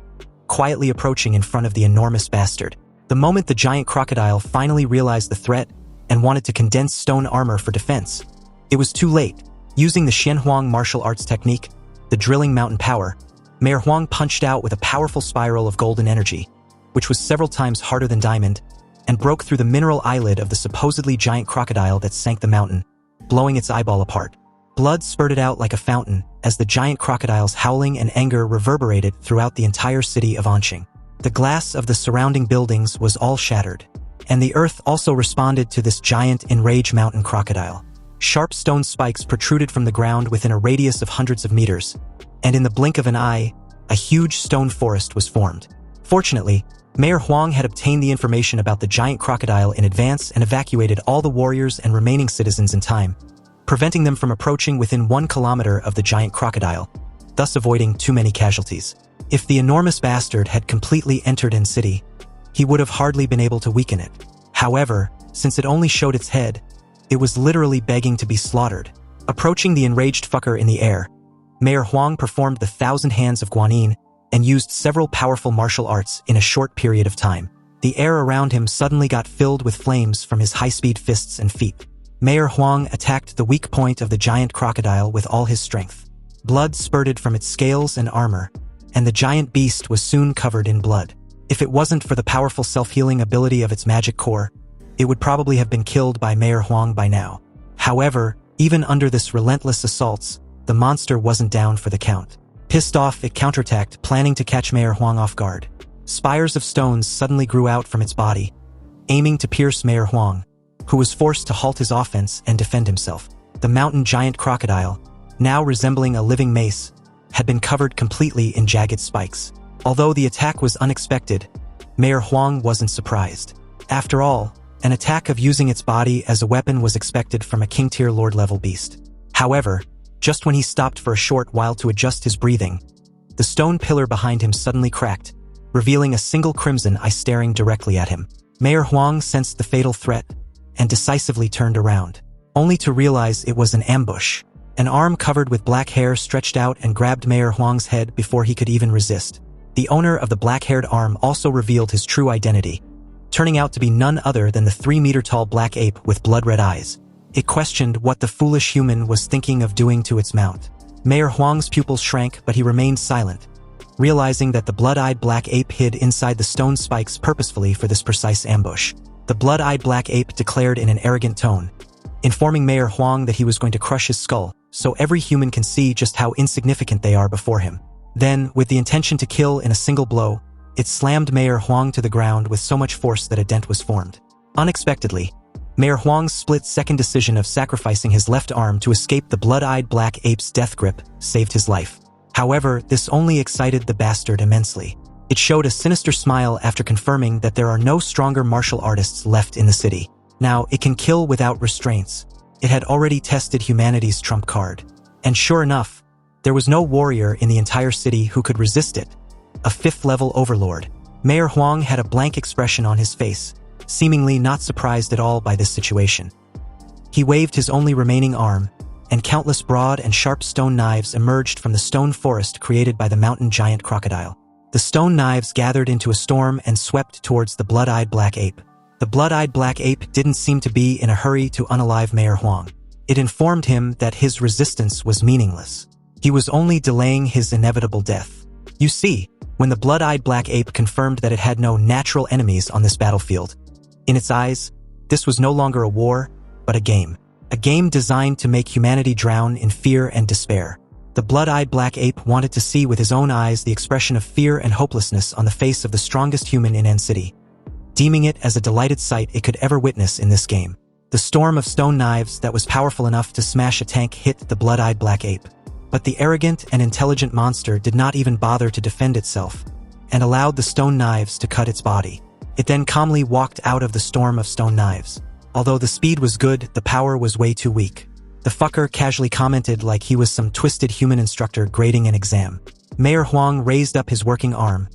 quietly approaching in front of the enormous bastard. The moment the giant crocodile finally realized the threat and wanted to condense stone armor for defense, it was too late. Using the Xianhuang martial arts technique, the drilling mountain power, Mayor Huang punched out with a powerful spiral of golden energy, which was several times harder than diamond, and broke through the mineral eyelid of the supposedly giant crocodile that sank the mountain, blowing its eyeball apart. Blood spurted out like a fountain as the giant crocodile's howling and anger reverberated throughout the entire city of Anqing. The glass of the surrounding buildings was all shattered, and the earth also responded to this giant enraged mountain crocodile. Sharp stone spikes protruded from the ground within a radius of hundreds of meters, and in the blink of an eye, a huge stone forest was formed. Fortunately, Mayor Huang had obtained the information about the giant crocodile in advance and evacuated all the warriors and remaining citizens in time, preventing them from approaching within 1 kilometer of the giant crocodile, thus avoiding too many casualties. If the enormous bastard had completely entered in city, he would have hardly been able to weaken it. However, since it only showed its head, it was literally begging to be slaughtered. Approaching the enraged fucker in the air, Mayor Huang performed the 1,000 Hands of Guanyin and used several powerful martial arts in a short period of time. The air around him suddenly got filled with flames from his high-speed fists and feet. Mayor Huang attacked the weak point of the giant crocodile with all his strength. Blood spurted from its scales and armor, and the giant beast was soon covered in blood. If it wasn't for the powerful self-healing ability of its magic core, it would probably have been killed by Mayor Huang by now. However, even under this relentless assaults, the monster wasn't down for the count. Pissed off, it counterattacked, planning to catch Mayor Huang off guard. Spires of stones suddenly grew out from its body, aiming to pierce Mayor Huang, who was forced to halt his offense and defend himself. The mountain giant crocodile, now resembling a living mace, had been covered completely in jagged spikes. Although the attack was unexpected, Mayor Huang wasn't surprised. After all, an attack of using its body as a weapon was expected from a king-tier lord-level beast. However, just when he stopped for a short while to adjust his breathing, the stone pillar behind him suddenly cracked, revealing a single crimson eye staring directly at him. Mayor Huang sensed the fatal threat and decisively turned around, only to realize it was an ambush. An arm covered with black hair stretched out and grabbed Mayor Huang's head before he could even resist. The owner of the black-haired arm also revealed his true identity, turning out to be none other than the 3-meter-tall black ape with blood-red eyes. It questioned what the foolish human was thinking of doing to its mount. Mayor Huang's pupils shrank, but he remained silent, realizing that the blood-eyed black ape hid inside the stone spikes purposefully for this precise ambush. The blood-eyed black ape declared in an arrogant tone, informing Mayor Huang that he was going to crush his skull, so every human can see just how insignificant they are before him. Then, with the intention to kill in a single blow, it slammed Mayor Huang to the ground with so much force that a dent was formed. Unexpectedly, Mayor Huang's split-second decision of sacrificing his left arm to escape the blood-eyed black ape's death grip saved his life. However, this only excited the bastard immensely. It showed a sinister smile after confirming that there are no stronger martial artists left in the city. Now, it can kill without restraints. It had already tested humanity's trump card. And sure enough, there was no warrior in the entire city who could resist it. A 5th-level overlord. Mayor Huang had a blank expression on his face, seemingly not surprised at all by this situation. He waved his only remaining arm, and countless broad and sharp stone knives emerged from the stone forest created by the mountain giant crocodile. The stone knives gathered into a storm and swept towards the blood-eyed black ape. The blood-eyed black ape didn't seem to be in a hurry to unalive Mayor Huang. It informed him that his resistance was meaningless. He was only delaying his inevitable death. You see, when the blood-eyed black ape confirmed that it had no natural enemies on this battlefield, in its eyes, this was no longer a war, but a game. A game designed to make humanity drown in fear and despair. The blood-eyed black ape wanted to see with his own eyes the expression of fear and hopelessness on the face of the strongest human in N City, deeming it as a delighted sight it could ever witness in this game. The storm of stone knives that was powerful enough to smash a tank hit the blood-eyed black ape. But the arrogant and intelligent monster did not even bother to defend itself, and allowed the stone knives to cut its body. It then calmly walked out of the storm of stone knives. Although the speed was good, the power was way too weak. The fucker casually commented like he was some twisted human instructor grading an exam. Mayor Huang raised up his working arm,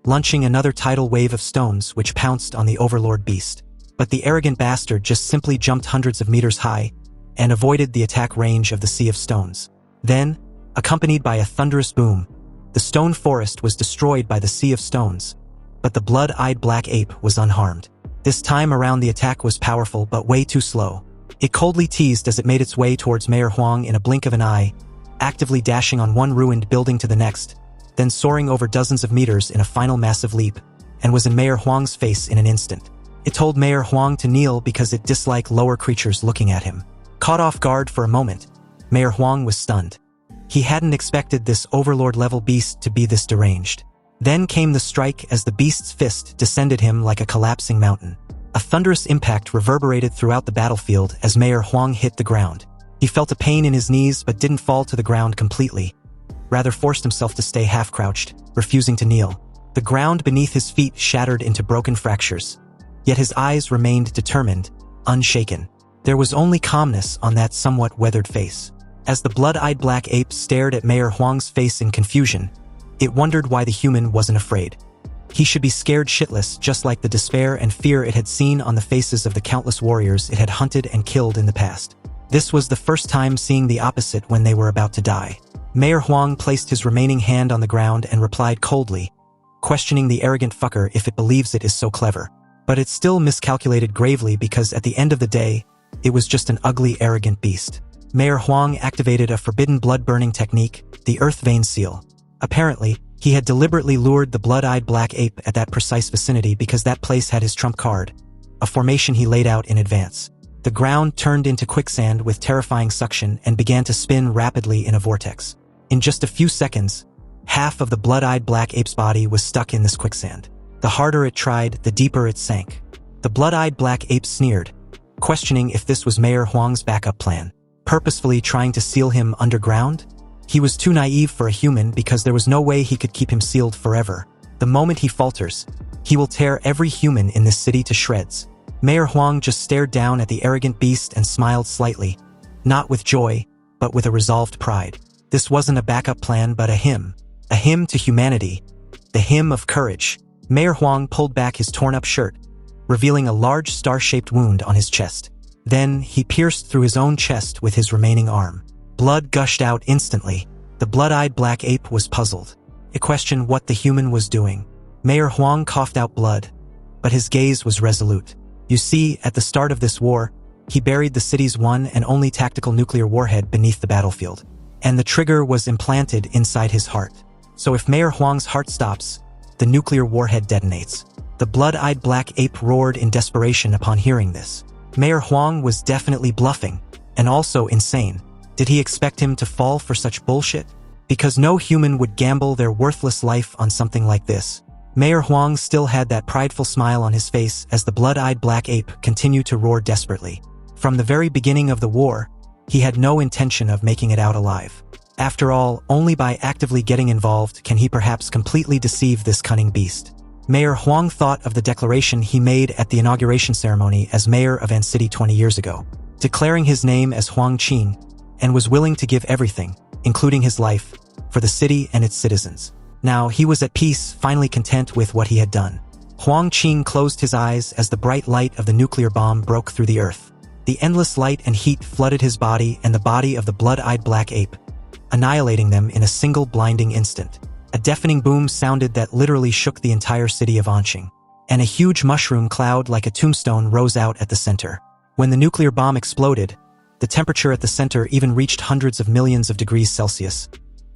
launching another tidal wave of stones which pounced on the overlord beast. But the arrogant bastard just simply jumped hundreds of meters high and avoided the attack range of the sea of stones. Then, accompanied by a thunderous boom, the stone forest was destroyed by the sea of stones. But the blood-eyed black ape was unharmed. This time around the attack was powerful but way too slow. It coldly teased as it made its way towards Mayor Huang in a blink of an eye, actively dashing on one ruined building to the next, then soaring over dozens of meters in a final massive leap, and was in Mayor Huang's face in an instant. It told Mayor Huang to kneel because it disliked lower creatures looking at him. Caught off guard for a moment, Mayor Huang was stunned. He hadn't expected this overlord-level beast to be this deranged. Then came the strike as the beast's fist descended him like a collapsing mountain. A thunderous impact reverberated throughout the battlefield as Mayor Huang hit the ground. He felt a pain in his knees but didn't fall to the ground completely, rather forced himself to stay half-crouched, refusing to kneel. The ground beneath his feet shattered into broken fractures, yet his eyes remained determined, unshaken. There was only calmness on that somewhat weathered face. As the blood-eyed black ape stared at Mayor Huang's face in confusion, it wondered why the human wasn't afraid. He should be scared shitless, just like the despair and fear it had seen on the faces of the countless warriors it had hunted and killed in the past. This was the first time seeing the opposite when they were about to die. Mayor Huang placed his remaining hand on the ground and replied coldly, questioning the arrogant fucker if it believes it is so clever. But it still miscalculated gravely because at the end of the day, it was just an ugly, arrogant beast. Mayor Huang activated a forbidden blood-burning technique, the Earth Vein Seal. Apparently, he had deliberately lured the blood-eyed black ape at that precise vicinity because that place had his trump card, a formation he laid out in advance. The ground turned into quicksand with terrifying suction and began to spin rapidly in a vortex. In just a few seconds, half of the blood-eyed black ape's body was stuck in this quicksand. The harder it tried, the deeper it sank. The blood-eyed black ape sneered, questioning if this was Mayor Huang's backup plan, purposefully trying to seal him underground? He was too naive for a human because there was no way he could keep him sealed forever. The moment he falters, he will tear every human in this city to shreds. Mayor Huang just stared down at the arrogant beast and smiled slightly, not with joy, but with a resolved pride. This wasn't a backup plan but a hymn to humanity, the hymn of courage. Mayor Huang pulled back his torn-up shirt, revealing a large star-shaped wound on his chest. Then, he pierced through his own chest with his remaining arm. Blood gushed out instantly. The blood-eyed black ape was puzzled. It questioned what the human was doing. Mayor Huang coughed out blood, but his gaze was resolute. You see, at the start of this war, he buried the city's one and only tactical nuclear warhead beneath the battlefield, and the trigger was implanted inside his heart. So if Mayor Huang's heart stops, the nuclear warhead detonates. The blood-eyed black ape roared in desperation upon hearing this. Mayor Huang was definitely bluffing, and also insane. Did he expect him to fall for such bullshit? Because no human would gamble their worthless life on something like this. Mayor Huang still had that prideful smile on his face as the blood-eyed black ape continued to roar desperately. From the very beginning of the war, he had no intention of making it out alive. After all, only by actively getting involved can he perhaps completely deceive this cunning beast. Mayor Huang thought of the declaration he made at the inauguration ceremony as mayor of An City 20 years ago, declaring his name as Huang Qing, and was willing to give everything, including his life, for the city and its citizens. Now, he was at peace, finally content with what he had done. Huang Qing closed his eyes as the bright light of the nuclear bomb broke through the earth. The endless light and heat flooded his body and the body of the blood-eyed black ape, annihilating them in a single blinding instant. A deafening boom sounded that literally shook the entire city of Anqing, and a huge mushroom cloud like a tombstone rose out at the center. When the nuclear bomb exploded, the temperature at the center even reached hundreds of millions of degrees Celsius,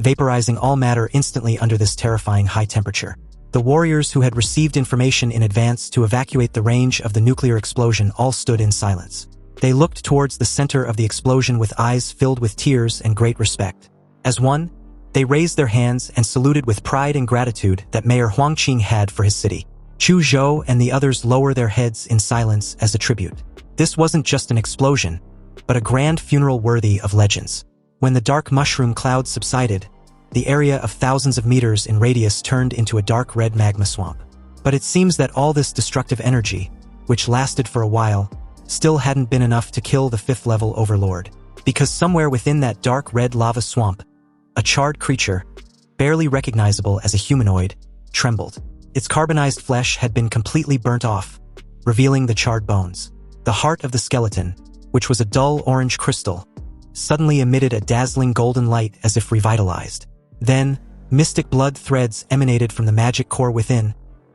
vaporizing all matter instantly under this terrifying high temperature. The warriors who had received information in advance to evacuate the range of the nuclear explosion all stood in silence. They looked towards the center of the explosion with eyes filled with tears and great respect. As one, they raised their hands and saluted with pride and gratitude that Mayor Huang Qing had for his city. Chu Zhou and the others lower their heads in silence as a tribute. This wasn't just an explosion, but a grand funeral worthy of legends. When the dark mushroom cloud subsided, the area of thousands of meters in radius turned into a dark red magma swamp. But it seems that all this destructive energy, which lasted for a while, still hadn't been enough to kill the fifth-level overlord. Because somewhere within that dark red lava swamp, a charred creature, barely recognizable as a humanoid, trembled. Its carbonized flesh had been completely burnt off, revealing the charred bones. The heart of the skeleton, which was a dull orange crystal, suddenly emitted a dazzling golden light as if revitalized. Then, mystic blood threads emanated from the magic core within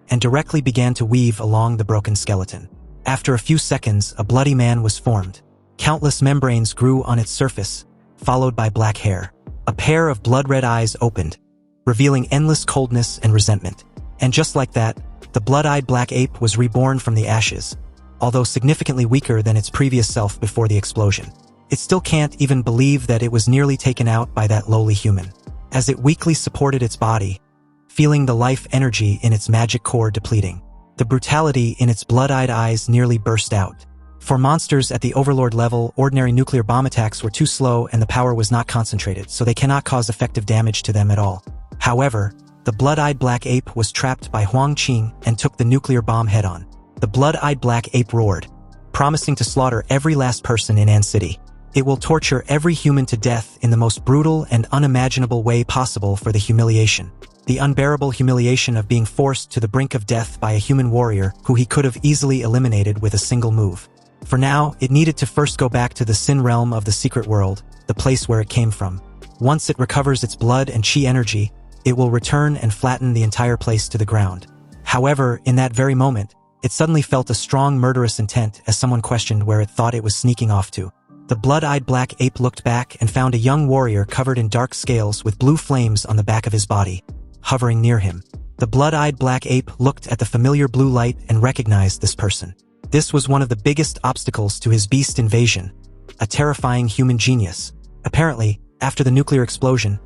and directly began to weave along the broken skeleton. After a few seconds, a bloody man was formed. Countless membranes grew on its surface, followed by black hair. A pair of blood-red eyes opened, revealing endless coldness and resentment. And just like that, the blood-eyed black ape was reborn from the ashes, although significantly weaker than its previous self before the explosion. It still can't even believe that it was nearly taken out by that lowly human. As it weakly supported its body, feeling the life energy in its magic core depleting, the brutality in its blood-eyed eyes nearly burst out. For monsters at the Overlord level, ordinary nuclear bomb attacks were too slow and the power was not concentrated, so they cannot cause effective damage to them at all. However, the blood-eyed black ape was trapped by Huang Qing and took the nuclear bomb head-on. The blood-eyed black ape roared, promising to slaughter every last person in An City. It will torture every human to death in the most brutal and unimaginable way possible for the humiliation. The unbearable humiliation of being forced to the brink of death by a human warrior who he could have easily eliminated with a single move. For now, it needed to first go back to the Sin realm of the secret world, the place where it came from. Once it recovers its blood and chi energy, it will return and flatten the entire place to the ground. However, in that very moment, it suddenly felt a strong murderous intent as someone questioned where it thought it was sneaking off to. The blood-eyed black ape looked back and found a young warrior covered in dark scales with blue flames on the back of his body, hovering near him. The blood-eyed black ape looked at the familiar blue light and recognized this person. This was one of the biggest obstacles to his beast invasion, a terrifying human genius. Apparently, after the nuclear explosion,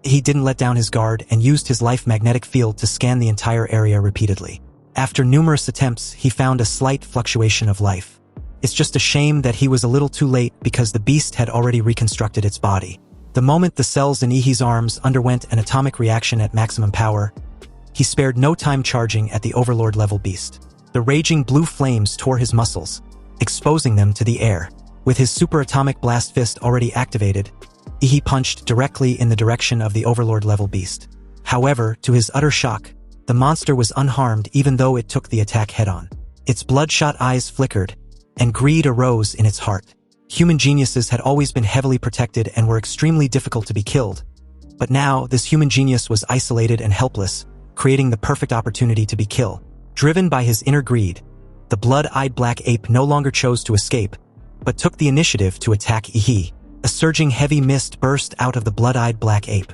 he didn't let down his guard and used his life magnetic field to scan the entire area repeatedly. After numerous attempts, he found a slight fluctuation of life. It's just a shame that he was a little too late because the beast had already reconstructed its body. The moment the cells in Ihi's arms underwent an atomic reaction at maximum power, he spared no time charging at the Overlord level beast. The raging blue flames tore his muscles, exposing them to the air. With his superatomic blast fist already activated, Ihi punched directly in the direction of the Overlord level beast. However, to his utter shock, the monster was unharmed even though it took the attack head-on. Its bloodshot eyes flickered, and greed arose in its heart. Human geniuses had always been heavily protected and were extremely difficult to be killed. But now, this human genius was isolated and helpless, creating the perfect opportunity to be killed. Driven by his inner greed, the blood-eyed black ape no longer chose to escape, but took the initiative to attack Ihi. A surging heavy mist burst out of the blood-eyed black ape,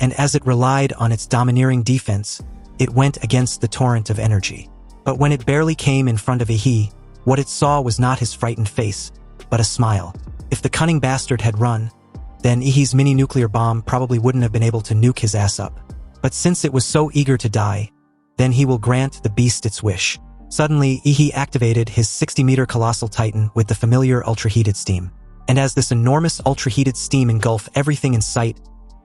and as it relied on its domineering defense, it went against the torrent of energy. But when it barely came in front of Ihi, what it saw was not his frightened face, but a smile. If the cunning bastard had run, then Ihi's mini-nuclear bomb probably wouldn't have been able to nuke his ass up. But since it was so eager to die, then he will grant the beast its wish. Suddenly, Ihi activated his 60-meter colossal titan with the familiar ultra-heated steam. And as this enormous ultra-heated steam engulfed everything in sight,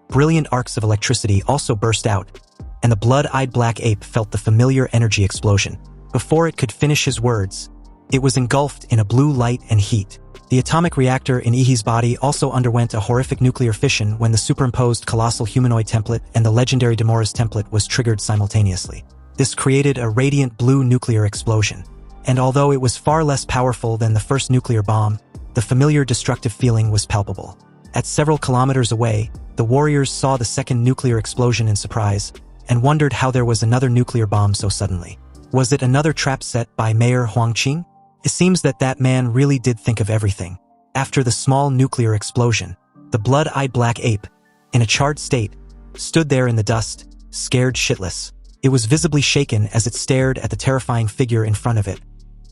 brilliant arcs of electricity also burst out, and the blood-eyed black ape felt the familiar energy explosion. Before it could finish his words, it was engulfed in a blue light and heat. The atomic reactor in Ihi's body also underwent a horrific nuclear fission when the superimposed colossal humanoid template and the legendary Demora's template was triggered simultaneously. This created a radiant blue nuclear explosion. And although it was far less powerful than the first nuclear bomb, the familiar destructive feeling was palpable. At several kilometers away, the warriors saw the second nuclear explosion in surprise, and wondered how there was another nuclear bomb so suddenly. Was it another trap set by Mayor Huang Qing? It seems that man really did think of everything. After the small nuclear explosion, the blood-eyed black ape, in a charred state, stood there in the dust, scared shitless. It was visibly shaken as it stared at the terrifying figure in front of it,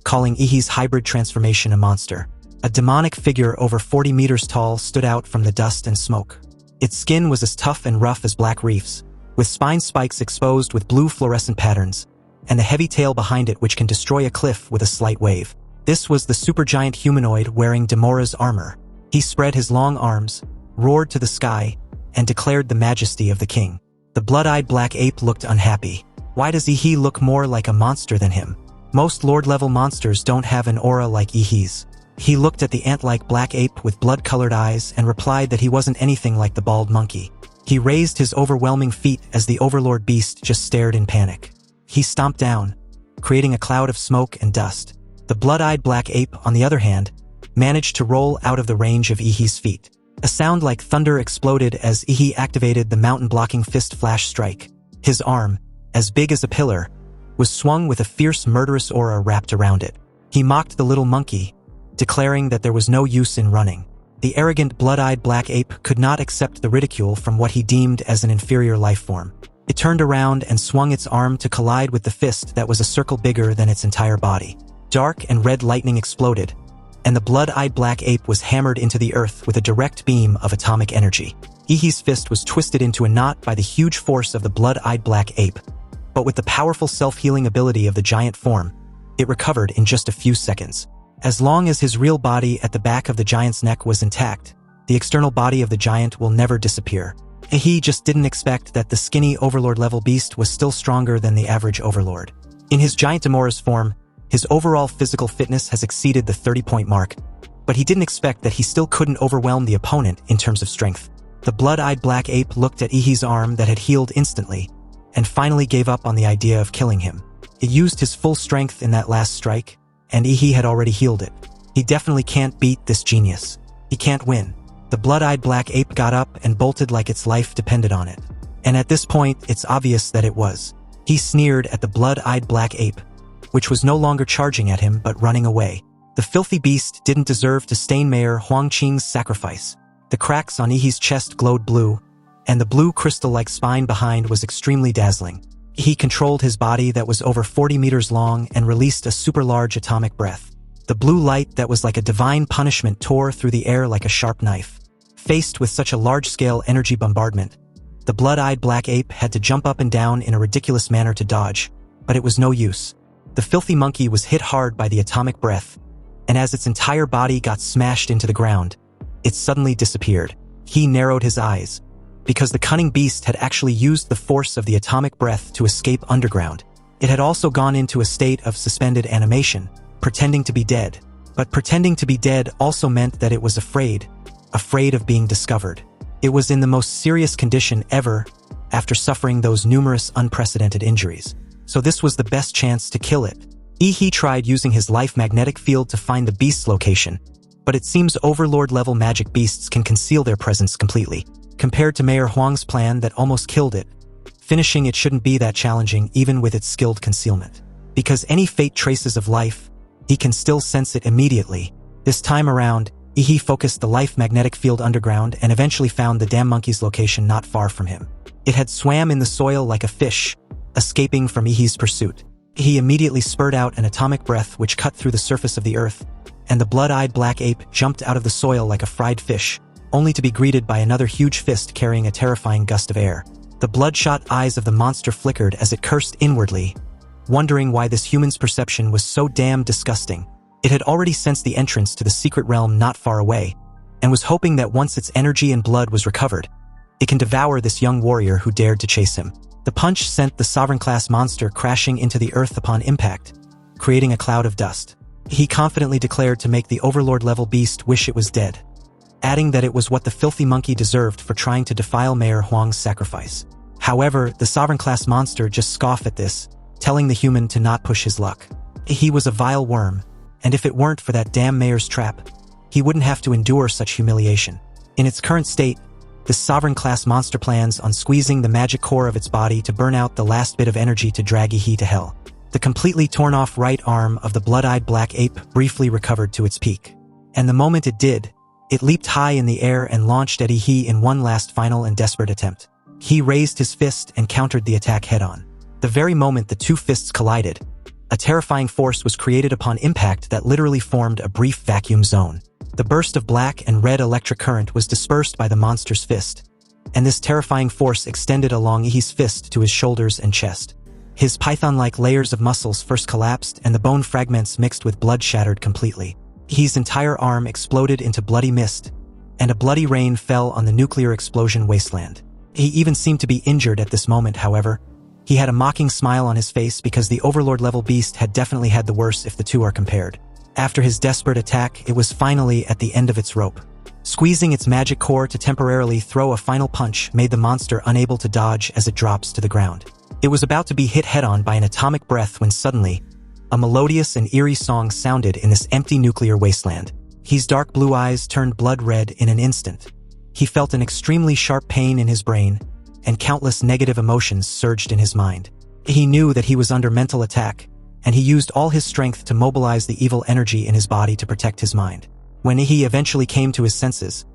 calling Ihi's hybrid transformation a monster. A demonic figure over 40 meters tall stood out from the dust and smoke. Its skin was as tough and rough as black reefs, with spine spikes exposed with blue fluorescent patterns, and the heavy tail behind it which can destroy a cliff with a slight wave. This was the supergiant humanoid wearing Demora's armor. He spread his long arms, roared to the sky, and declared the majesty of the king. The blood-eyed black ape looked unhappy. Why does Ihi look more like a monster than him? Most Lord-level monsters don't have an aura like Ihi's. He looked at the ant-like black ape with blood-colored eyes and replied that he wasn't anything like the bald monkey. He raised his overwhelming feet as the Overlord beast just stared in panic. He stomped down, creating a cloud of smoke and dust. The blood-eyed black ape, on the other hand, managed to roll out of the range of Ihi's feet. A sound like thunder exploded as Ihi activated the mountain-blocking fist flash strike. His arm, as big as a pillar, was swung with a fierce murderous aura wrapped around it. He mocked the little monkey, declaring that there was no use in running. The arrogant blood-eyed black ape could not accept the ridicule from what he deemed as an inferior life form. It turned around and swung its arm to collide with the fist that was a circle bigger than its entire body. Dark and red lightning exploded, and the blood-eyed black ape was hammered into the earth with a direct beam of atomic energy. Ihi's fist was twisted into a knot by the huge force of the blood-eyed black ape, but with the powerful self-healing ability of the giant form, it recovered in just a few seconds. As long as his real body at the back of the giant's neck was intact, the external body of the giant will never disappear. He just didn't expect that the skinny Overlord-level beast was still stronger than the average Overlord. In his giant Demora's form, his overall physical fitness has exceeded the 30-point mark, but he didn't expect that he still couldn't overwhelm the opponent in terms of strength. The blood-eyed black ape looked at Ihi's arm that had healed instantly, and finally gave up on the idea of killing him. It used his full strength in that last strike, and Ihi had already healed it. He definitely can't beat this genius. He can't win. The blood-eyed black ape got up and bolted like its life depended on it. And at this point, it's obvious that it was. He sneered at the blood-eyed black ape, which was no longer charging at him but running away. The filthy beast didn't deserve to stain Mayor Huangqing's sacrifice. The cracks on Ihi's chest glowed blue, and the blue crystal-like spine behind was extremely dazzling. He controlled his body that was over 40 meters long and released a super-large atomic breath. The blue light that was like a divine punishment tore through the air like a sharp knife. Faced with such a large-scale energy bombardment, the blood-eyed black ape had to jump up and down in a ridiculous manner to dodge, but it was no use. The filthy monkey was hit hard by the atomic breath, and as its entire body got smashed into the ground, it suddenly disappeared. He narrowed his eyes, because the cunning beast had actually used the force of the atomic breath to escape underground. It had also gone into a state of suspended animation, pretending to be dead. But pretending to be dead also meant that it was afraid of being discovered. It was in the most serious condition ever after suffering those numerous unprecedented injuries. So this was the best chance to kill it. Ihi tried using his life magnetic field to find the beast's location, but it seems Overlord-level magic beasts can conceal their presence completely. Compared to Mayor Huang's plan that almost killed it, finishing it shouldn't be that challenging even with its skilled concealment. Because any faint traces of life, he can still sense it immediately. This time around, Ihi focused the life magnetic field underground and eventually found the damn monkey's location not far from him. It had swam in the soil like a fish, escaping from Ihi's pursuit. He immediately spurred out an atomic breath which cut through the surface of the earth, and the blood-eyed black ape jumped out of the soil like a fried fish, only to be greeted by another huge fist carrying a terrifying gust of air. The bloodshot eyes of the monster flickered as it cursed inwardly, wondering why this human's perception was so damn disgusting. It had already sensed the entrance to the secret realm not far away, and was hoping that once its energy and blood was recovered, it can devour this young warrior who dared to chase him. The punch sent the sovereign-class monster crashing into the earth upon impact, creating a cloud of dust. He confidently declared to make the Overlord-level beast wish it was dead, adding that it was what the filthy monkey deserved for trying to defile Mayor Huang's sacrifice. However, the sovereign-class monster just scoffed at this, telling the human to not push his luck. He was a vile worm, and if it weren't for that damn mayor's trap, he wouldn't have to endure such humiliation. In its current state, the sovereign-class monster plans on squeezing the magic core of its body to burn out the last bit of energy to drag Ihi to hell. The completely torn-off right arm of the blood-eyed black ape briefly recovered to its peak. And the moment it did, it leaped high in the air and launched at Ihi in one last final and desperate attempt. He raised his fist and countered the attack head-on. The very moment the two fists collided, a terrifying force was created upon impact that literally formed a brief vacuum zone. The burst of black and red electric current was dispersed by the monster's fist, and this terrifying force extended along Ihi's fist to his shoulders and chest. His python-like layers of muscles first collapsed and the bone fragments mixed with blood shattered completely. Ihi's entire arm exploded into bloody mist, and a bloody rain fell on the nuclear explosion wasteland. He even seemed to be injured at this moment, however. He had a mocking smile on his face because the Overlord-level beast had definitely had the worse if the two are compared. After his desperate attack, it was finally at the end of its rope. Squeezing its magic core to temporarily throw a final punch made the monster unable to dodge as it drops to the ground. It was about to be hit head-on by an atomic breath when suddenly, a melodious and eerie song sounded in this empty nuclear wasteland. His dark blue eyes turned blood red in an instant. He felt an extremely sharp pain in his brain, and countless negative emotions surged in his mind. He knew that he was under mental attack, and he used all his strength to mobilize the evil energy in his body to protect his mind. When he eventually came to his senses,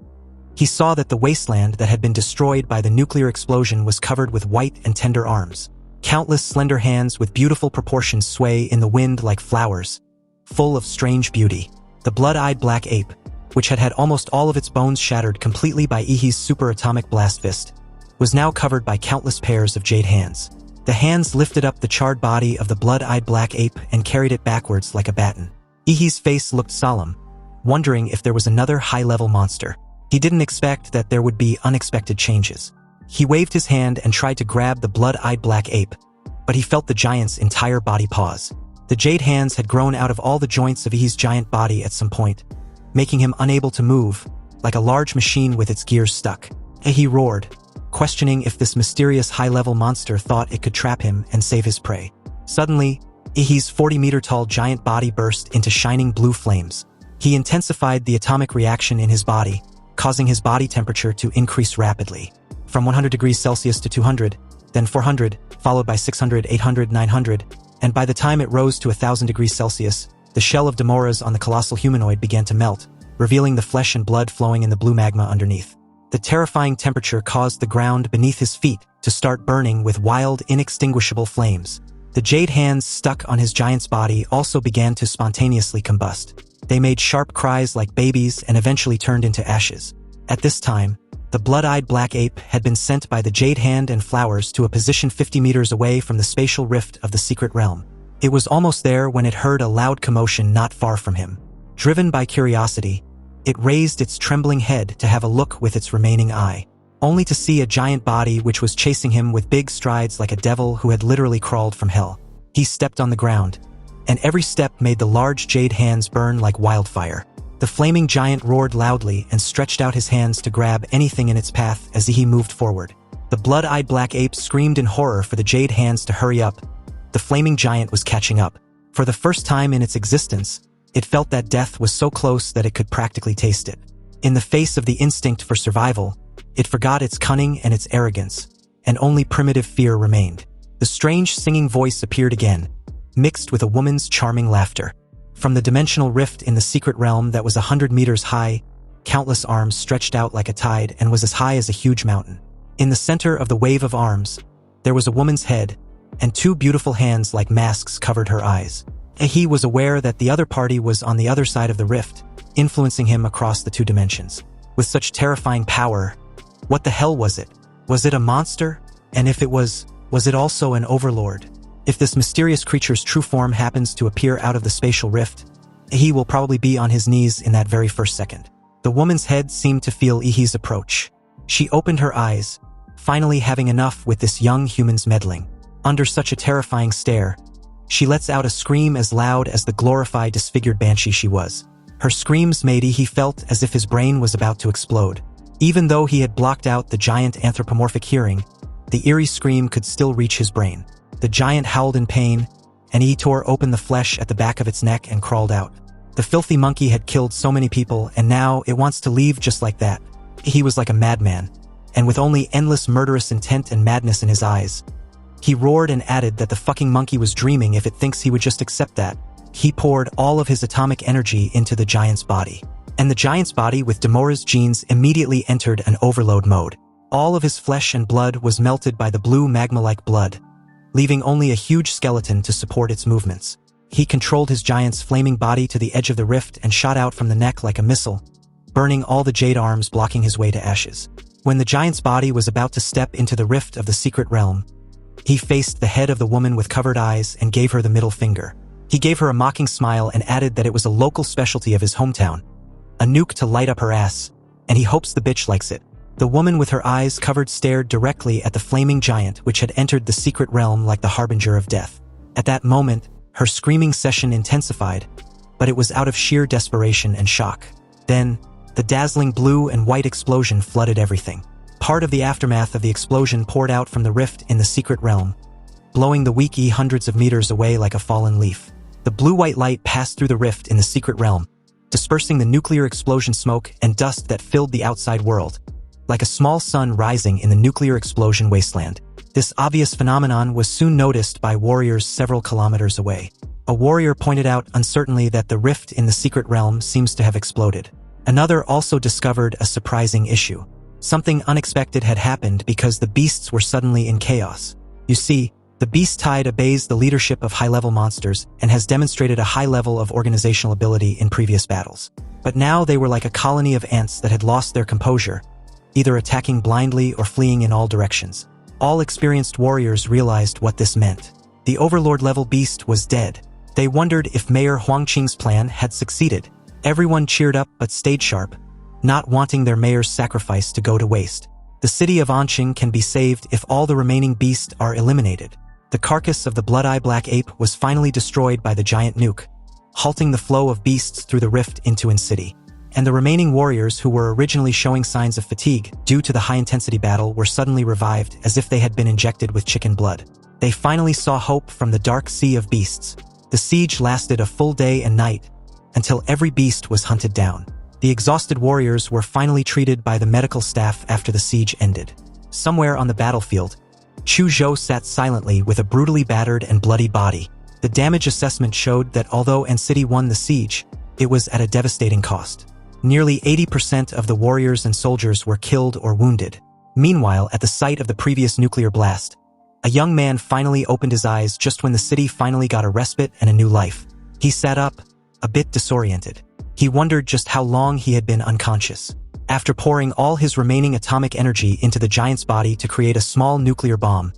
he saw that the wasteland that had been destroyed by the nuclear explosion was covered with white and tender arms. Countless slender hands with beautiful proportions sway in the wind like flowers, full of strange beauty. The blood-eyed black ape, which had had almost all of its bones shattered completely by Ihi's superatomic blast fist, was now covered by countless pairs of jade hands. The hands lifted up the charred body of the blood-eyed black ape and carried it backwards like a baton. Ihi's face looked solemn, wondering if there was another high-level monster. He didn't expect that there would be unexpected changes. He waved his hand and tried to grab the blood-eyed black ape, but he felt the giant's entire body pause. The jade hands had grown out of all the joints of Ihi's giant body at some point, making him unable to move, like a large machine with its gears stuck. He roared, questioning if this mysterious high-level monster thought it could trap him and save his prey. Suddenly, Ihi's 40-meter-tall giant body burst into shining blue flames. He intensified the atomic reaction in his body, causing his body temperature to increase rapidly. From 100 degrees Celsius to 200, then 400, followed by 600, 800, 900, and by the time it rose to 1,000 degrees Celsius, the shell of Demoras on the colossal humanoid began to melt, revealing the flesh and blood flowing in the blue magma underneath. The terrifying temperature caused the ground beneath his feet to start burning with wild, inextinguishable flames. The jade hands stuck on his giant's body also began to spontaneously combust. They made sharp cries like babies and eventually turned into ashes. At this time, the blood-eyed black ape had been sent by the jade hand and flowers to a position 50 meters away from the spatial rift of the secret realm. It was almost there when it heard a loud commotion not far from him. Driven by curiosity, it raised its trembling head to have a look with its remaining eye, only to see a giant body which was chasing him with big strides like a devil who had literally crawled from hell. He stepped on the ground, and every step made the large jade hands burn like wildfire. The flaming giant roared loudly and stretched out his hands to grab anything in its path as he moved forward. The blood-eyed black ape screamed in horror for the jade hands to hurry up. The flaming giant was catching up. For the first time in its existence, it felt that death was so close that it could practically taste it. In the face of the instinct for survival, it forgot its cunning and its arrogance, and only primitive fear remained. The strange singing voice appeared again, mixed with a woman's charming laughter. From the dimensional rift in the secret realm that was 100 meters high, countless arms stretched out like a tide and was as high as a huge mountain. In the center of the wave of arms, there was a woman's head, and two beautiful hands like masks covered her eyes. He was aware that the other party was on the other side of the rift, influencing him across the two dimensions. With such terrifying power, what the hell was it? Was it a monster? And if it was it also an overlord? If this mysterious creature's true form happens to appear out of the spatial rift, he will probably be on his knees in that very first second. The woman's head seemed to feel Ihi's approach. She opened her eyes, finally having enough with this young human's meddling. Under such a terrifying stare, she lets out a scream as loud as the glorified, disfigured banshee she was. Her screams made Ihi felt as if his brain was about to explode. Even though he had blocked out the giant anthropomorphic hearing, the eerie scream could still reach his brain. The giant howled in pain, and Ihi tore open the flesh at the back of its neck and crawled out. The filthy monkey had killed so many people, and now it wants to leave just like that. He was like a madman, and with only endless murderous intent and madness in his eyes. He roared and added that the fucking monkey was dreaming if it thinks he would just accept that. He poured all of his atomic energy into the giant's body. And the giant's body with Demora's genes immediately entered an overload mode. All of his flesh and blood was melted by the blue magma-like blood, leaving only a huge skeleton to support its movements. He controlled his giant's flaming body to the edge of the rift and shot out from the neck like a missile, burning all the jade arms, blocking his way to ashes. When the giant's body was about to step into the rift of the secret realm, he faced the head of the woman with covered eyes and gave her the middle finger. He gave her a mocking smile and added that it was a local specialty of his hometown, a nuke to light up her ass, and he hopes the bitch likes it. The woman with her eyes covered stared directly at the flaming giant which had entered the secret realm like the harbinger of death. At that moment, her screaming session intensified, but it was out of sheer desperation and shock. Then, the dazzling blue and white explosion flooded everything. Part of the aftermath of the explosion poured out from the rift in the secret realm, blowing the weak hundreds of meters away like a fallen leaf. The blue-white light passed through the rift in the secret realm, dispersing the nuclear explosion smoke and dust that filled the outside world. like a small sun rising in the nuclear explosion wasteland. This obvious phenomenon was soon noticed by warriors several kilometers away. A warrior pointed out uncertainly that the rift in the secret realm seems to have exploded. Another also discovered a surprising issue. Something unexpected had happened because the beasts were suddenly in chaos. You see, the beast tide obeys the leadership of high-level monsters and has demonstrated a high level of organizational ability in previous battles. But now they were like a colony of ants that had lost their composure, either attacking blindly or fleeing in all directions. All experienced warriors realized what this meant. The Overlord-level beast was dead. They wondered if Mayor Huangqing's plan had succeeded. Everyone cheered up but stayed sharp, not wanting their mayor's sacrifice to go to waste. The city of Anqing can be saved if all the remaining beasts are eliminated. The carcass of the blood-eye black ape was finally destroyed by the giant nuke, halting the flow of beasts through the rift into City. And the remaining warriors who were originally showing signs of fatigue due to the high-intensity battle were suddenly revived as if they had been injected with chicken blood. They finally saw hope from the dark sea of beasts. The siege lasted a full day and night, until every beast was hunted down. The exhausted warriors were finally treated by the medical staff after the siege ended. Somewhere on the battlefield, Chu Zhou sat silently with a brutally battered and bloody body. The damage assessment showed that although City won the siege, it was at a devastating cost. Nearly 80% of the warriors and soldiers were killed or wounded. Meanwhile, at the site of the previous nuclear blast, a young man finally opened his eyes just when the city finally got a respite and a new life. He sat up, a bit disoriented. He wondered just how long he had been unconscious. After pouring all his remaining atomic energy into the giant's body to create a small nuclear bomb,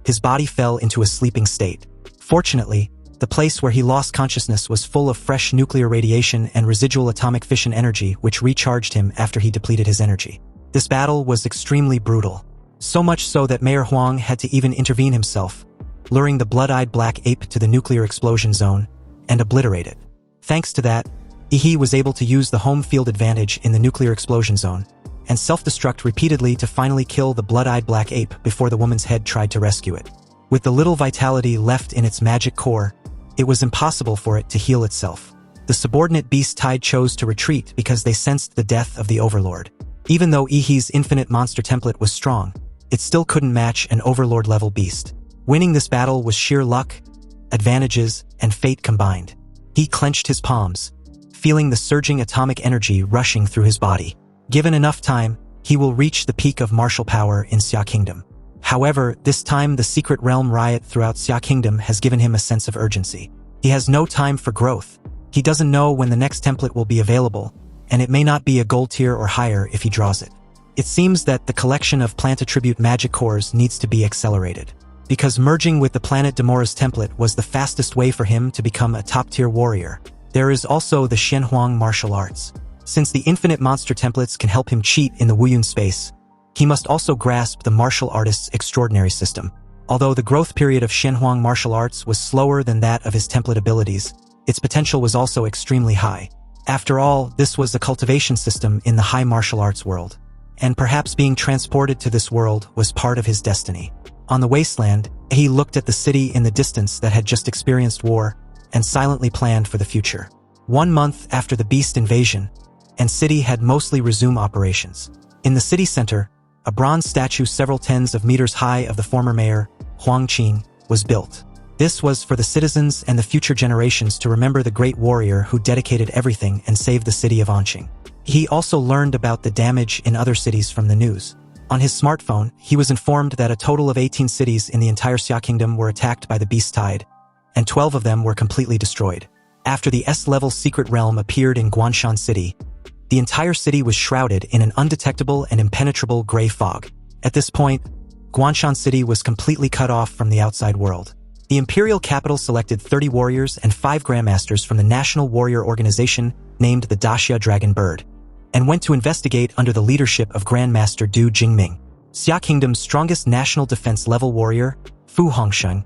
his body fell into a sleeping state. Fortunately, the place where he lost consciousness was full of fresh nuclear radiation and residual atomic fission energy which recharged him after he depleted his energy. This battle was extremely brutal. So much so that Mayor Huang had to even intervene himself, luring the blood-eyed black ape to the nuclear explosion zone and obliterate it. Thanks to that, He was able to use the home field advantage in the nuclear explosion zone and self-destruct repeatedly to finally kill the blood-eyed black ape before the woman's head tried to rescue it. With the little vitality left in its magic core, it was impossible for it to heal itself. The subordinate beast tide chose to retreat because they sensed the death of the Overlord. Even though Ihi's infinite monster template was strong, it still couldn't match an Overlord-level beast. Winning this battle was sheer luck, advantages, and fate combined. He clenched his palms, feeling the surging atomic energy rushing through his body. Given enough time, he will reach the peak of martial power in Xia Kingdom. However, this time the secret realm riot throughout Xia Kingdom has given him a sense of urgency. He has no time for growth. He doesn't know when the next template will be available, and it may not be a gold tier or higher if he draws it. It seems that the collection of plant attribute magic cores needs to be accelerated, because merging with the planet Demora's template was the fastest way for him to become a top-tier warrior. There is also the Shenhuang martial arts. Since the infinite monster templates can help him cheat in the Wuyun space, he must also grasp the martial artist's extraordinary system. Although the growth period of Shenhuang martial arts was slower than that of his template abilities, its potential was also extremely high. After all, this was a cultivation system in the high martial arts world, and perhaps being transported to this world was part of his destiny. On the wasteland, he looked at the city in the distance that had just experienced war and silently planned for the future. 1 month after the beast invasion, and city had mostly resumed operations. In the city center, a bronze statue several tens of meters high of the former mayor, Huang Qing, was built. This was for the citizens and the future generations to remember the great warrior who dedicated everything and saved the city of Anqing. He also learned about the damage in other cities from the news. On his smartphone, he was informed that a total of 18 cities in the entire Xia Kingdom were attacked by the beast tide, and 12 of them were completely destroyed. After the S-level secret realm appeared in Guanshan City, the entire city was shrouded in an undetectable and impenetrable gray fog. At this point, Guanshan City was completely cut off from the outside world. The imperial capital selected 30 warriors and 5 grandmasters from the national warrior organization named the Daxia Dragon Bird, and went to investigate under the leadership of Grandmaster Du Jingming. Xia Kingdom's strongest national defense-level warrior, Fu Hongsheng,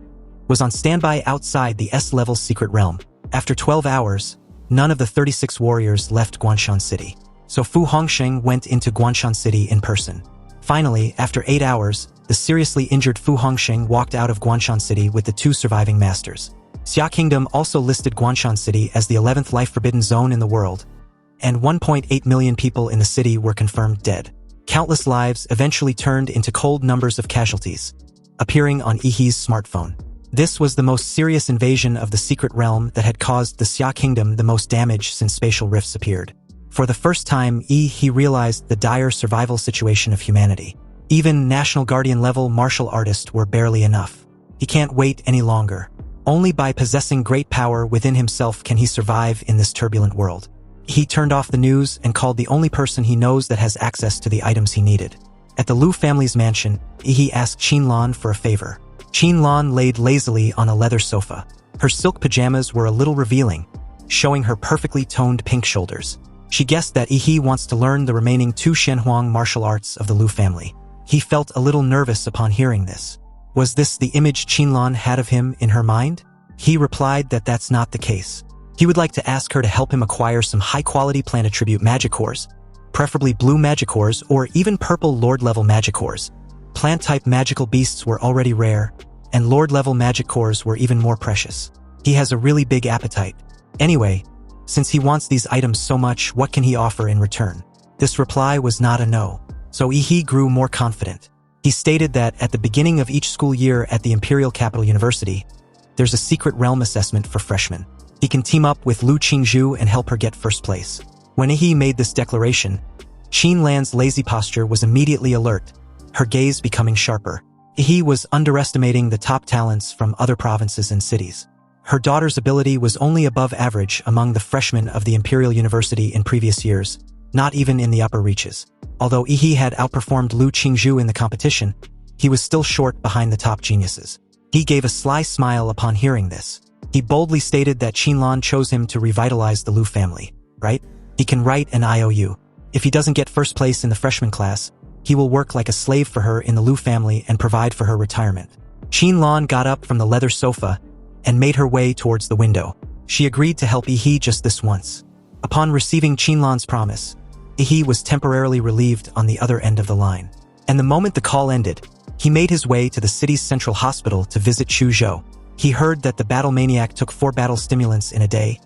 was on standby outside the S-level secret realm. After 12 hours, none of the 36 warriors left Guanshan City, so Fu Hongsheng went into Guanshan City in person. Finally, after 8 hours, the seriously injured Fu Hongsheng walked out of Guanshan City with the 2 surviving masters. Xia Kingdom also listed Guanshan City as the 11th life-forbidden zone in the world, and 1.8 million people in the city were confirmed dead. Countless lives eventually turned into cold numbers of casualties, appearing on Ihi's smartphone. This was the most serious invasion of the secret realm that had caused the Xia Kingdom the most damage since spatial rifts appeared. For the first time, He realized the dire survival situation of humanity. Even National Guardian-level martial artists were barely enough. He can't wait any longer. Only by possessing great power within himself can he survive in this turbulent world. He turned off the news and called the only person he knows that has access to the items he needed. At the Liu family's mansion, He asked Qinlan for a favor. Qinlan laid lazily on a leather sofa. Her silk pajamas were a little revealing, showing her perfectly toned pink shoulders. She guessed that He wants to learn the remaining 2 Shenhuang martial arts of the Liu family. He felt a little nervous upon hearing this. Was this the image Qinlan had of him in her mind? He replied that that's not the case. He would like to ask her to help him acquire some high-quality plant attribute magic cores, preferably blue magic cores or even purple lord-level magic cores. Plant-type magical beasts were already rare, and lord-level magic cores were even more precious. He has a really big appetite. Anyway, since he wants these items so much, what can he offer in return? This reply was not a no, so He grew more confident. He stated that at the beginning of each school year at the Imperial Capital University, there's a secret realm assessment for freshmen. He can team up with Lu Qingzhu and help her get first place. When He made this declaration, Qinlan's lazy posture was immediately alert, her gaze becoming sharper. He was underestimating the top talents from other provinces and cities. Her daughter's ability was only above average among the freshmen of the Imperial University in previous years, not even in the upper reaches. Although He had outperformed Lu Qingzhu in the competition, he was still short behind the top geniuses. He gave a sly smile upon hearing this. He boldly stated that Qinlan chose him to revitalize the Liu family, right? He can write an IOU. If he doesn't get first place in the freshman class, he will work like a slave for her in the Liu family and provide for her retirement. Qinlan got up from the leather sofa and made her way towards the window. She agreed to help He just this once. Upon receiving Qinlan's promise, He was temporarily relieved on the other end of the line. And the moment the call ended, he made his way to the city's central hospital to visit Chuzhou. He heard that the battle maniac took 4 battle stimulants in a day,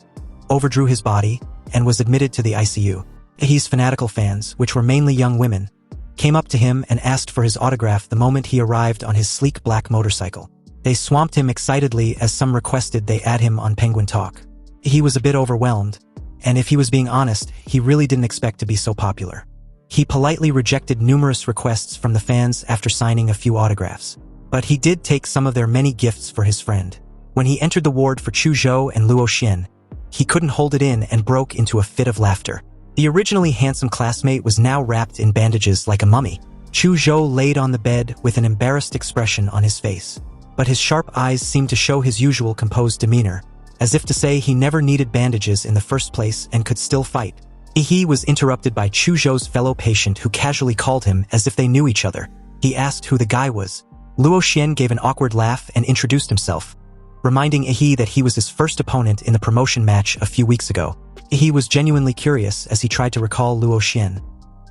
overdrew his body, and was admitted to the ICU. He's fanatical fans, which were mainly young women, came up to him and asked for his autograph the moment he arrived on his sleek black motorcycle. They swamped him excitedly as some requested they add him on Penguin Talk. He was a bit overwhelmed, and if he was being honest, he really didn't expect to be so popular. He politely rejected numerous requests from the fans after signing a few autographs. But he did take some of their many gifts for his friend. When he entered the ward for Chuzhou and Luo Xian, he couldn't hold it in and broke into a fit of laughter. The originally handsome classmate was now wrapped in bandages like a mummy. Chuzhou laid on the bed with an embarrassed expression on his face. But his sharp eyes seemed to show his usual composed demeanor, as if to say he never needed bandages in the first place and could still fight. He was interrupted by Chuzhou's fellow patient who casually called him as if they knew each other. He asked who the guy was. Luo Xian gave an awkward laugh and introduced himself, reminding He that he was his first opponent in the promotion match a few weeks ago. He was genuinely curious as he tried to recall Luo Xian,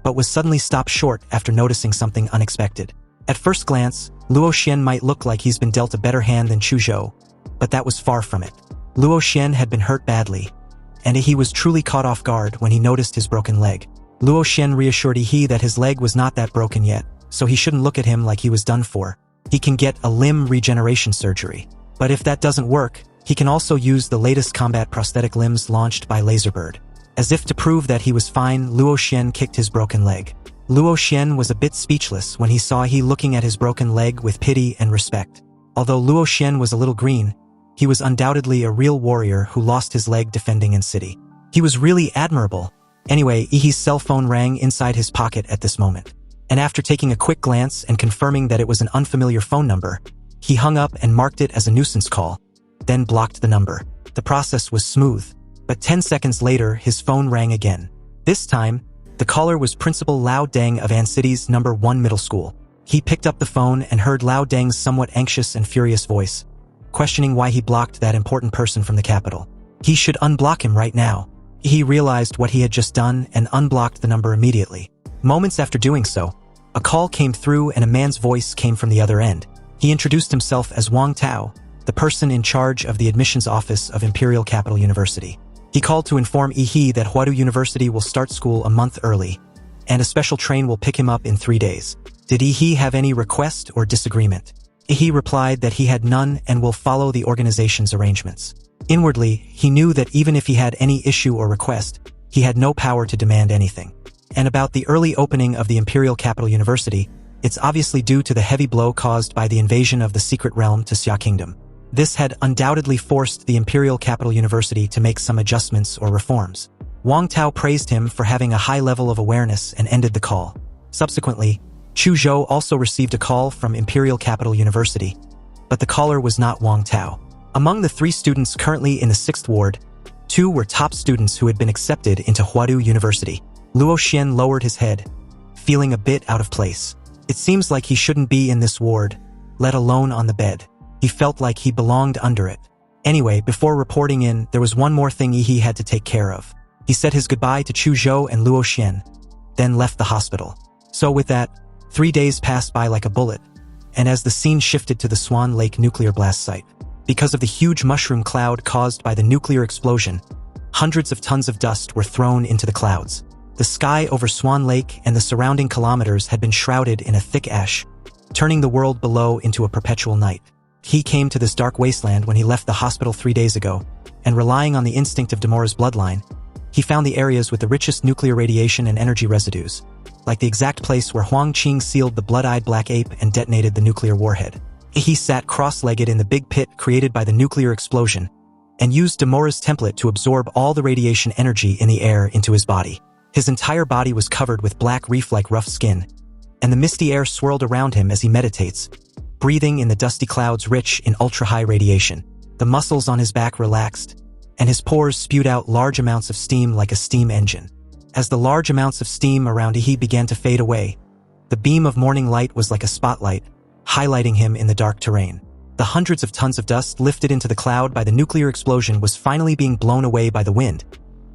but was suddenly stopped short after noticing something unexpected. At first glance, Luo Xian might look like he's been dealt a better hand than Chuzhou, but that was far from it. Luo Xian had been hurt badly, and He was truly caught off guard when he noticed his broken leg. Luo Xian reassured He that his leg was not that broken yet, so he shouldn't look at him like he was done for. He can get a limb regeneration surgery. But if that doesn't work, he can also use the latest combat prosthetic limbs launched by Laserbird. As if to prove that he was fine, Luo Xian kicked his broken leg. Luo Xian was a bit speechless when he saw He looking at his broken leg with pity and respect. Although Luo Xian was a little green, he was undoubtedly a real warrior who lost his leg defending in city. He was really admirable. Anyway, Ihi's cell phone rang inside his pocket at this moment. And after taking a quick glance and confirming that it was an unfamiliar phone number, he hung up and marked it as a nuisance call, then blocked the number. The process was smooth, but 10 seconds later his phone rang again. This time, the caller was Principal Lao Deng of An City's No. 1 middle school. He picked up the phone and heard Lao Deng's somewhat anxious and furious voice, questioning why he blocked that important person from the capital. He should unblock him right now. He realized what he had just done and unblocked the number immediately. Moments after doing so, a call came through and a man's voice came from the other end. He introduced himself as Wang Tao, the person in charge of the admissions office of Imperial Capital University. He called to inform He that Huadu University will start school a month early, and a special train will pick him up in 3 days. Did Yi have any request or disagreement? Yi replied that he had none and will follow the organization's arrangements. Inwardly, he knew that even if he had any issue or request, he had no power to demand anything. And about the early opening of the Imperial Capital University, it's obviously due to the heavy blow caused by the invasion of the Secret Realm to Xia Kingdom. This had undoubtedly forced the Imperial Capital University to make some adjustments or reforms. Wang Tao praised him for having a high level of awareness and ended the call. Subsequently, Chu Zhou also received a call from Imperial Capital University, but the caller was not Wang Tao. Among the 3 students currently in the 6th ward, 2 were top students who had been accepted into Huadu University. Luo Xian lowered his head, feeling a bit out of place. It seems like he shouldn't be in this ward, let alone on the bed. He felt like he belonged under it. Anyway, before reporting in, there was one more thing Yi had to take care of. He said his goodbye to Chu Zhou and Luo Xian, then left the hospital. So with that, 3 days passed by like a bullet, and as the scene shifted to the Swan Lake nuclear blast site, because of the huge mushroom cloud caused by the nuclear explosion, hundreds of tons of dust were thrown into the clouds. The sky over Swan Lake and the surrounding kilometers had been shrouded in a thick ash, turning the world below into a perpetual night. He came to this dark wasteland when he left the hospital 3 days ago, and relying on the instinct of Demora's bloodline, he found the areas with the richest nuclear radiation and energy residues, like the exact place where Huang Qing sealed the blood-eyed black ape and detonated the nuclear warhead. He sat cross-legged in the big pit created by the nuclear explosion, and used Demora's template to absorb all the radiation energy in the air into his body. His entire body was covered with black reef-like rough skin, and the misty air swirled around him as he meditates, breathing in the dusty clouds rich in ultra-high radiation. The muscles on his back relaxed, and his pores spewed out large amounts of steam like a steam engine. As the large amounts of steam around Yi began to fade away, the beam of morning light was like a spotlight, highlighting him in the dark terrain. The hundreds of tons of dust lifted into the cloud by the nuclear explosion was finally being blown away by the wind,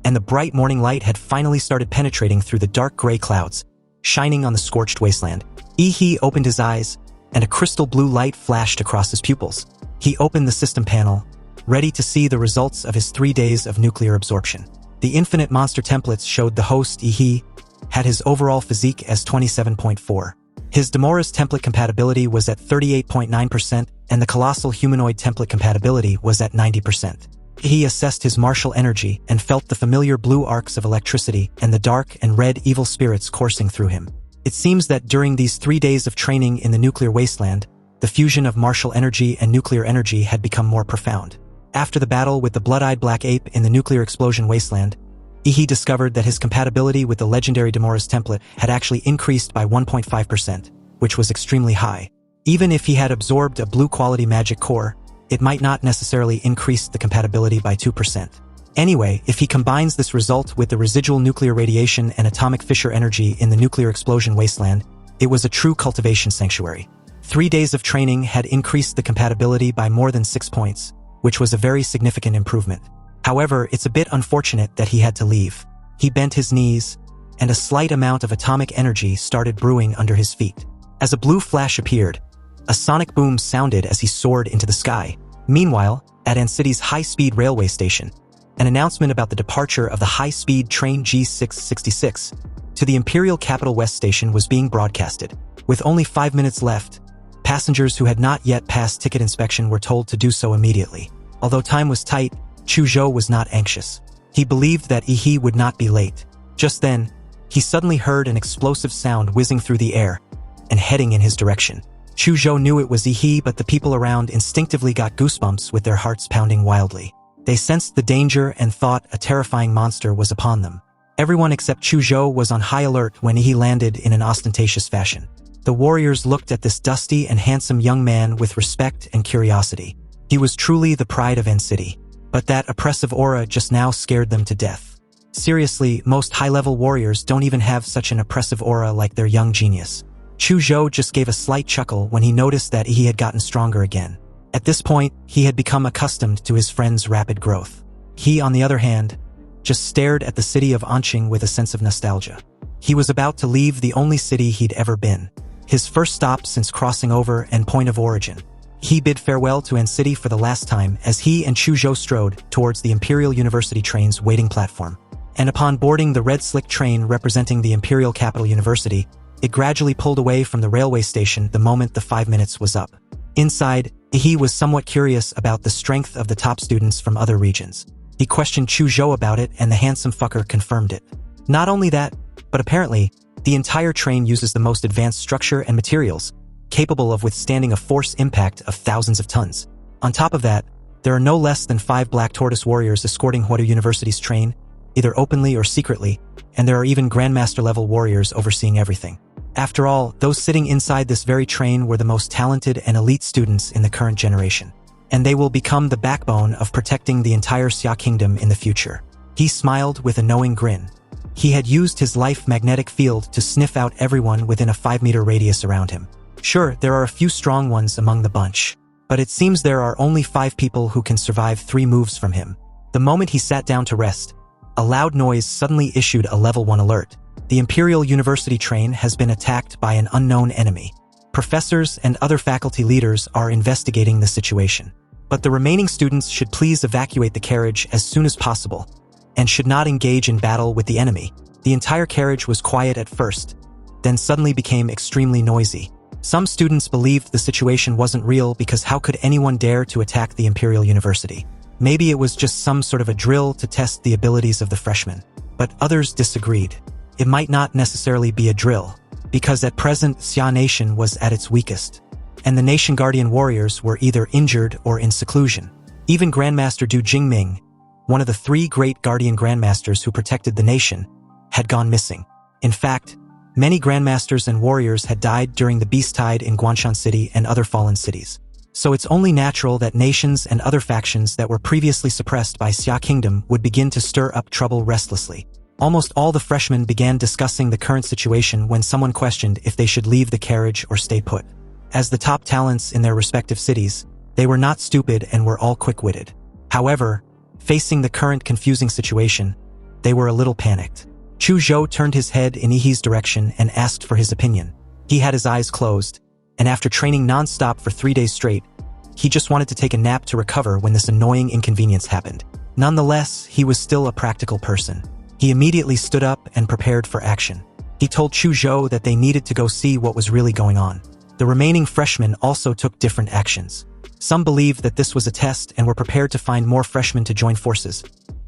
and the bright morning light had finally started penetrating through the dark gray clouds, shining on the scorched wasteland. Yi opened his eyes, and a crystal blue light flashed across his pupils. He opened the system panel, ready to see the results of his 3 days of nuclear absorption. The infinite monster templates showed the host Yi had his overall physique as 27.4. His Demora's template compatibility was at 38.9%, and the colossal humanoid template compatibility was at 90%. He assessed his martial energy and felt the familiar blue arcs of electricity and the dark and red evil spirits coursing through him. It seems that during these 3 days of training in the nuclear wasteland, the fusion of martial energy and nuclear energy had become more profound. After the battle with the blood-eyed black ape in the nuclear explosion wasteland, Yi discovered that his compatibility with the legendary Demora's template had actually increased by 1.5%, which was extremely high. Even if he had absorbed a blue-quality magic core, it might not necessarily increase the compatibility by 2%. Anyway, if he combines this result with the residual nuclear radiation and atomic fissure energy in the nuclear explosion wasteland, it was a true cultivation sanctuary. 3 days of training had increased the compatibility by more than 6 points, which was a very significant improvement. However, it's a bit unfortunate that he had to leave. He bent his knees, and a slight amount of atomic energy started brewing under his feet. As a blue flash appeared, a sonic boom sounded as he soared into the sky. Meanwhile, at Ancity's high-speed railway station, an announcement about the departure of the high-speed train G666 to the Imperial Capital West Station was being broadcasted. With only 5 minutes left, passengers who had not yet passed ticket inspection were told to do so immediately. Although time was tight, Chu Zhou was not anxious. He believed that Yi would not be late. Just then, he suddenly heard an explosive sound whizzing through the air and heading in his direction. Chu Zhou knew it was Yi, but the people around instinctively got goosebumps with their hearts pounding wildly. They sensed the danger and thought a terrifying monster was upon them. Everyone except Chu Zhou was on high alert when Yi landed in an ostentatious fashion. The warriors looked at this dusty and handsome young man with respect and curiosity. He was truly the pride of Ancity, but that oppressive aura just now scared them to death. Seriously, most high-level warriors don't even have such an oppressive aura like their young genius. Chu Zhou just gave a slight chuckle when he noticed that he had gotten stronger again. At this point, he had become accustomed to his friend's rapid growth. He, on the other hand, just stared at the city of Anqing with a sense of nostalgia. He was about to leave the only city he'd ever been, his first stop since crossing over and point of origin. He bid farewell to Ancity for the last time as he and Chu Zhou strode towards the Imperial University train's waiting platform. and upon boarding the red slick train representing the Imperial Capital University, it gradually pulled away from the railway station the moment the 5 minutes was up. Inside, he was somewhat curious about the strength of the top students from other regions. He questioned Chu Zhou about it, and the handsome fucker confirmed it. Not only that, but apparently, the entire train uses the most advanced structure and materials, capable of withstanding a force impact of thousands of tons. On top of that, there are no less than 5 Black Tortoise warriors escorting Huatou University's train, either openly or secretly, and there are even Grandmaster-level warriors overseeing everything. After all, those sitting inside this very train were the most talented and elite students in the current generation, and they will become the backbone of protecting the entire Xia Kingdom in the future. He smiled with a knowing grin. He had used his life magnetic field to sniff out everyone within a 5-meter radius around him. Sure, there are a few strong ones among the bunch, but it seems there are only 5 people who can survive 3 moves from him. The moment he sat down to rest, a loud noise suddenly issued a level 1 alert. The Imperial University train has been attacked by an unknown enemy. Professors and other faculty leaders are investigating the situation. But the remaining students should please evacuate the carriage as soon as possible, and should not engage in battle with the enemy. The entire carriage was quiet at first, then suddenly became extremely noisy. Some students believed the situation wasn't real because how could anyone dare to attack the Imperial University? Maybe it was just some sort of a drill to test the abilities of the freshmen. But others disagreed. It might not necessarily be a drill, because at present Xia Nation was at its weakest, and the Nation Guardian warriors were either injured or in seclusion. Even Grandmaster Du Jingming, one of the 3 great Guardian Grandmasters who protected the nation, had gone missing. In fact, many Grandmasters and warriors had died during the Beast Tide in Guanshan City and other fallen cities. So it's only natural that nations and other factions that were previously suppressed by Xia Kingdom would begin to stir up trouble restlessly. Almost all the freshmen began discussing the current situation when someone questioned if they should leave the carriage or stay put. As the top talents in their respective cities, they were not stupid and were all quick-witted. However, facing the current confusing situation, they were a little panicked. Chu Zhou turned his head in Yi's direction and asked for his opinion. He had his eyes closed, and after training non-stop for 3 days straight, he just wanted to take a nap to recover when this annoying inconvenience happened. Nonetheless, he was still a practical person. He immediately stood up and prepared for action. He told Chu Zhou that they needed to go see what was really going on. The remaining freshmen also took different actions. Some believed that this was a test and were prepared to find more freshmen to join forces,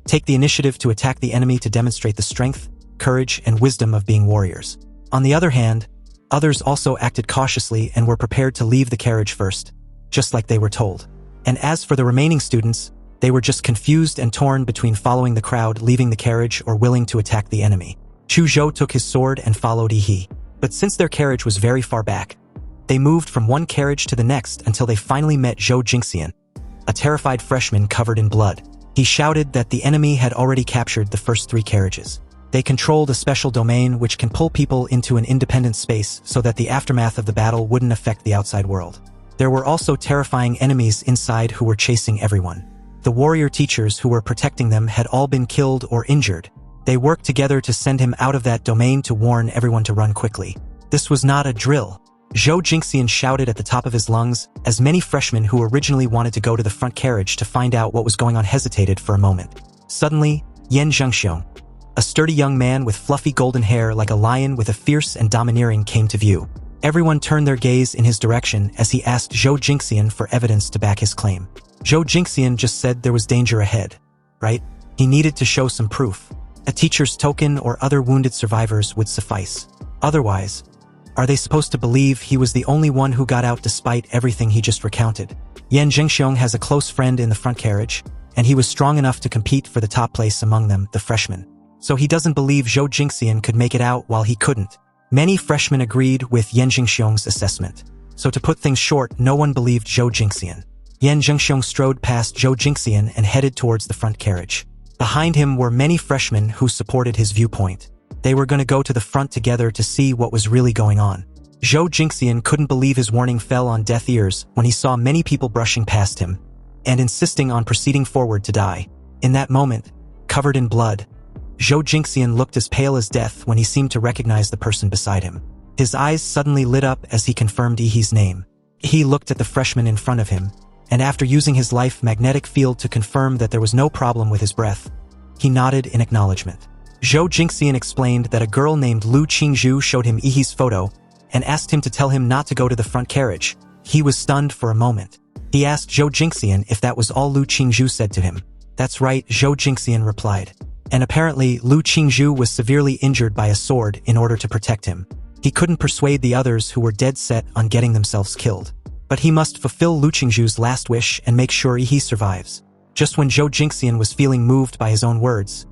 take the initiative to attack the enemy to demonstrate the strength, courage, and wisdom of being warriors. On the other hand, others also acted cautiously and were prepared to leave the carriage first, just like they were told. And as for the remaining students, they were just confused and torn between following the crowd, leaving the carriage, or willing to attack the enemy. Chu Zhou took his sword and followed Yi. But since their carriage was very far back, they moved from one carriage to the next until they finally met Zhou Jingxian, a terrified freshman covered in blood. He shouted that the enemy had already captured the first 3 carriages. They controlled a special domain which can pull people into an independent space so that the aftermath of the battle wouldn't affect the outside world. There were also terrifying enemies inside who were chasing everyone. The warrior teachers who were protecting them had all been killed or injured. They worked together to send him out of that domain to warn everyone to run quickly. This was not a drill. Zhou Jingxian shouted at the top of his lungs, as many freshmen who originally wanted to go to the front carriage to find out what was going on hesitated for a moment. Suddenly, Yan Zhengxiong, a sturdy young man with fluffy golden hair like a lion with a fierce and domineering, came to view. Everyone turned their gaze in his direction as he asked Zhou Jingxian for evidence to back his claim. Zhou Jingxian just said there was danger ahead, right? He needed to show some proof. A teacher's token or other wounded survivors would suffice. Otherwise, are they supposed to believe he was the only one who got out despite everything he just recounted? Yan Zhengxiong has a close friend in the front carriage, and he was strong enough to compete for the top place among them, the freshmen. So he doesn't believe Zhou Jingxian could make it out while he couldn't. Many freshmen agreed with Yan Zhengxiong's assessment. So to put things short, no one believed Zhou Jingxian. Yan Zhengxiong strode past Zhou Jingxian and headed towards the front carriage. Behind him were many freshmen who supported his viewpoint. They were going to go to the front together to see what was really going on. Zhou Jingxian couldn't believe his warning fell on deaf ears when he saw many people brushing past him and insisting on proceeding forward to die. In that moment, covered in blood, Zhou Jingxian looked as pale as death when he seemed to recognize the person beside him. His eyes suddenly lit up as he confirmed Yi's name. He looked at the freshman in front of him, and after using his life magnetic field to confirm that there was no problem with his breath, he nodded in acknowledgement. Zhou Jingxian explained that a girl named Lu Qingzhu showed him Yi's photo and asked him to tell him not to go to the front carriage. He was stunned for a moment. He asked Zhou Jingxian if that was all Lu Qingzhu said to him. That's right, Zhou Jingxian replied. And apparently, Lu Qingzhu was severely injured by a sword in order to protect him. He couldn't persuade the others who were dead set on getting themselves killed. But he must fulfill Lu Qingzhu's last wish and make sure Yi survives. Just when Zhou Jingxian was feeling moved by his own words,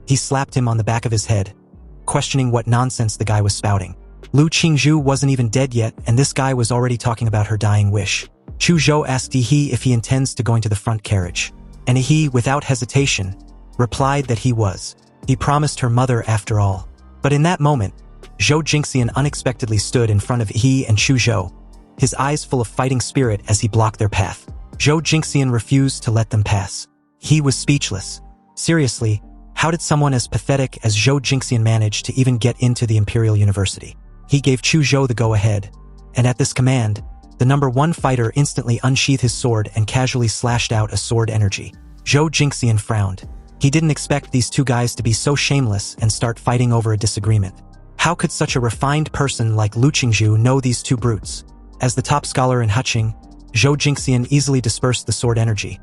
he slapped him on the back of his head, questioning what nonsense the guy was spouting. Lu Qingzhu wasn't even dead yet, and this guy was already talking about her dying wish. Chu Zhou asked Yi if he intends to go into the front carriage. And Yi, without hesitation, replied that he was. He promised her mother after all. But in that moment, Zhou Jingxian unexpectedly stood in front of Yi and Chu Zhou, his eyes full of fighting spirit as he blocked their path. Zhou Jingxian refused to let them pass. He was speechless. Seriously, how did someone as pathetic as Zhou Jingxian manage to even get into the Imperial University? He gave Chu Zhou the go-ahead, and at this command, the number 1 fighter instantly unsheathed his sword and casually slashed out a sword energy. Zhou Jingxian frowned. He didn't expect these two guys to be so shameless and start fighting over a disagreement. How could such a refined person like Lu Qingzhu know these two brutes? As the top scholar in Huqing, Zhou Jingxian easily dispersed the sword energy.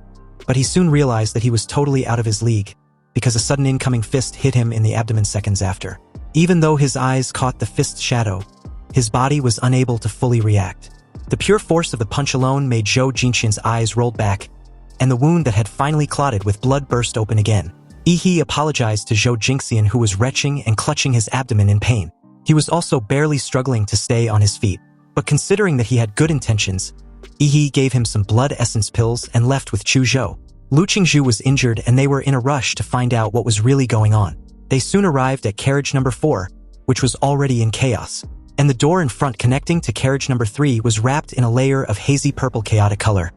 But he soon realized that he was totally out of his league, because a sudden incoming fist hit him in the abdomen seconds after. Even though his eyes caught the fist's shadow, his body was unable to fully react. The pure force of the punch alone made Zhou Jingxian's eyes roll back, and the wound that had finally clotted with blood burst open again. Yi apologized to Zhou Jingxian, who was retching and clutching his abdomen in pain. He was also barely struggling to stay on his feet. But considering that he had good intentions, Yi gave him some blood essence pills and left with Chu Zhou. Lu Qingzhu was injured and they were in a rush to find out what was really going on. They soon arrived at carriage number 4, which was already in chaos. And the door in front connecting to carriage number 3 was wrapped in a layer of hazy purple chaotic color,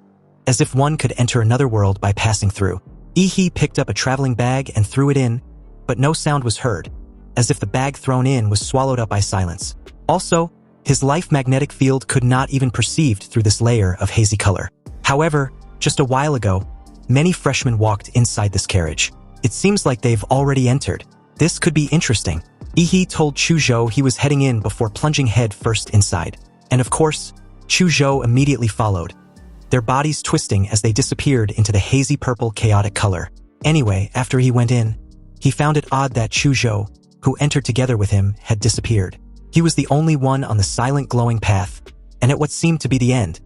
as if one could enter another world by passing through. Yi picked up a traveling bag and threw it in, but no sound was heard, as if the bag thrown in was swallowed up by silence. Also, his life magnetic field could not even perceived through this layer of hazy color. However, just a while ago, many freshmen walked inside this carriage. It seems like they've already entered. This could be interesting. Yi told Chu Zhou he was heading in before plunging head first inside. And of course, Chu Zhou immediately followed, their bodies twisting as they disappeared into the hazy purple chaotic color. Anyway, after he went in, he found it odd that Chu Zhou, who entered together with him, had disappeared. He was the only one on the silent glowing path, and at what seemed to be the end.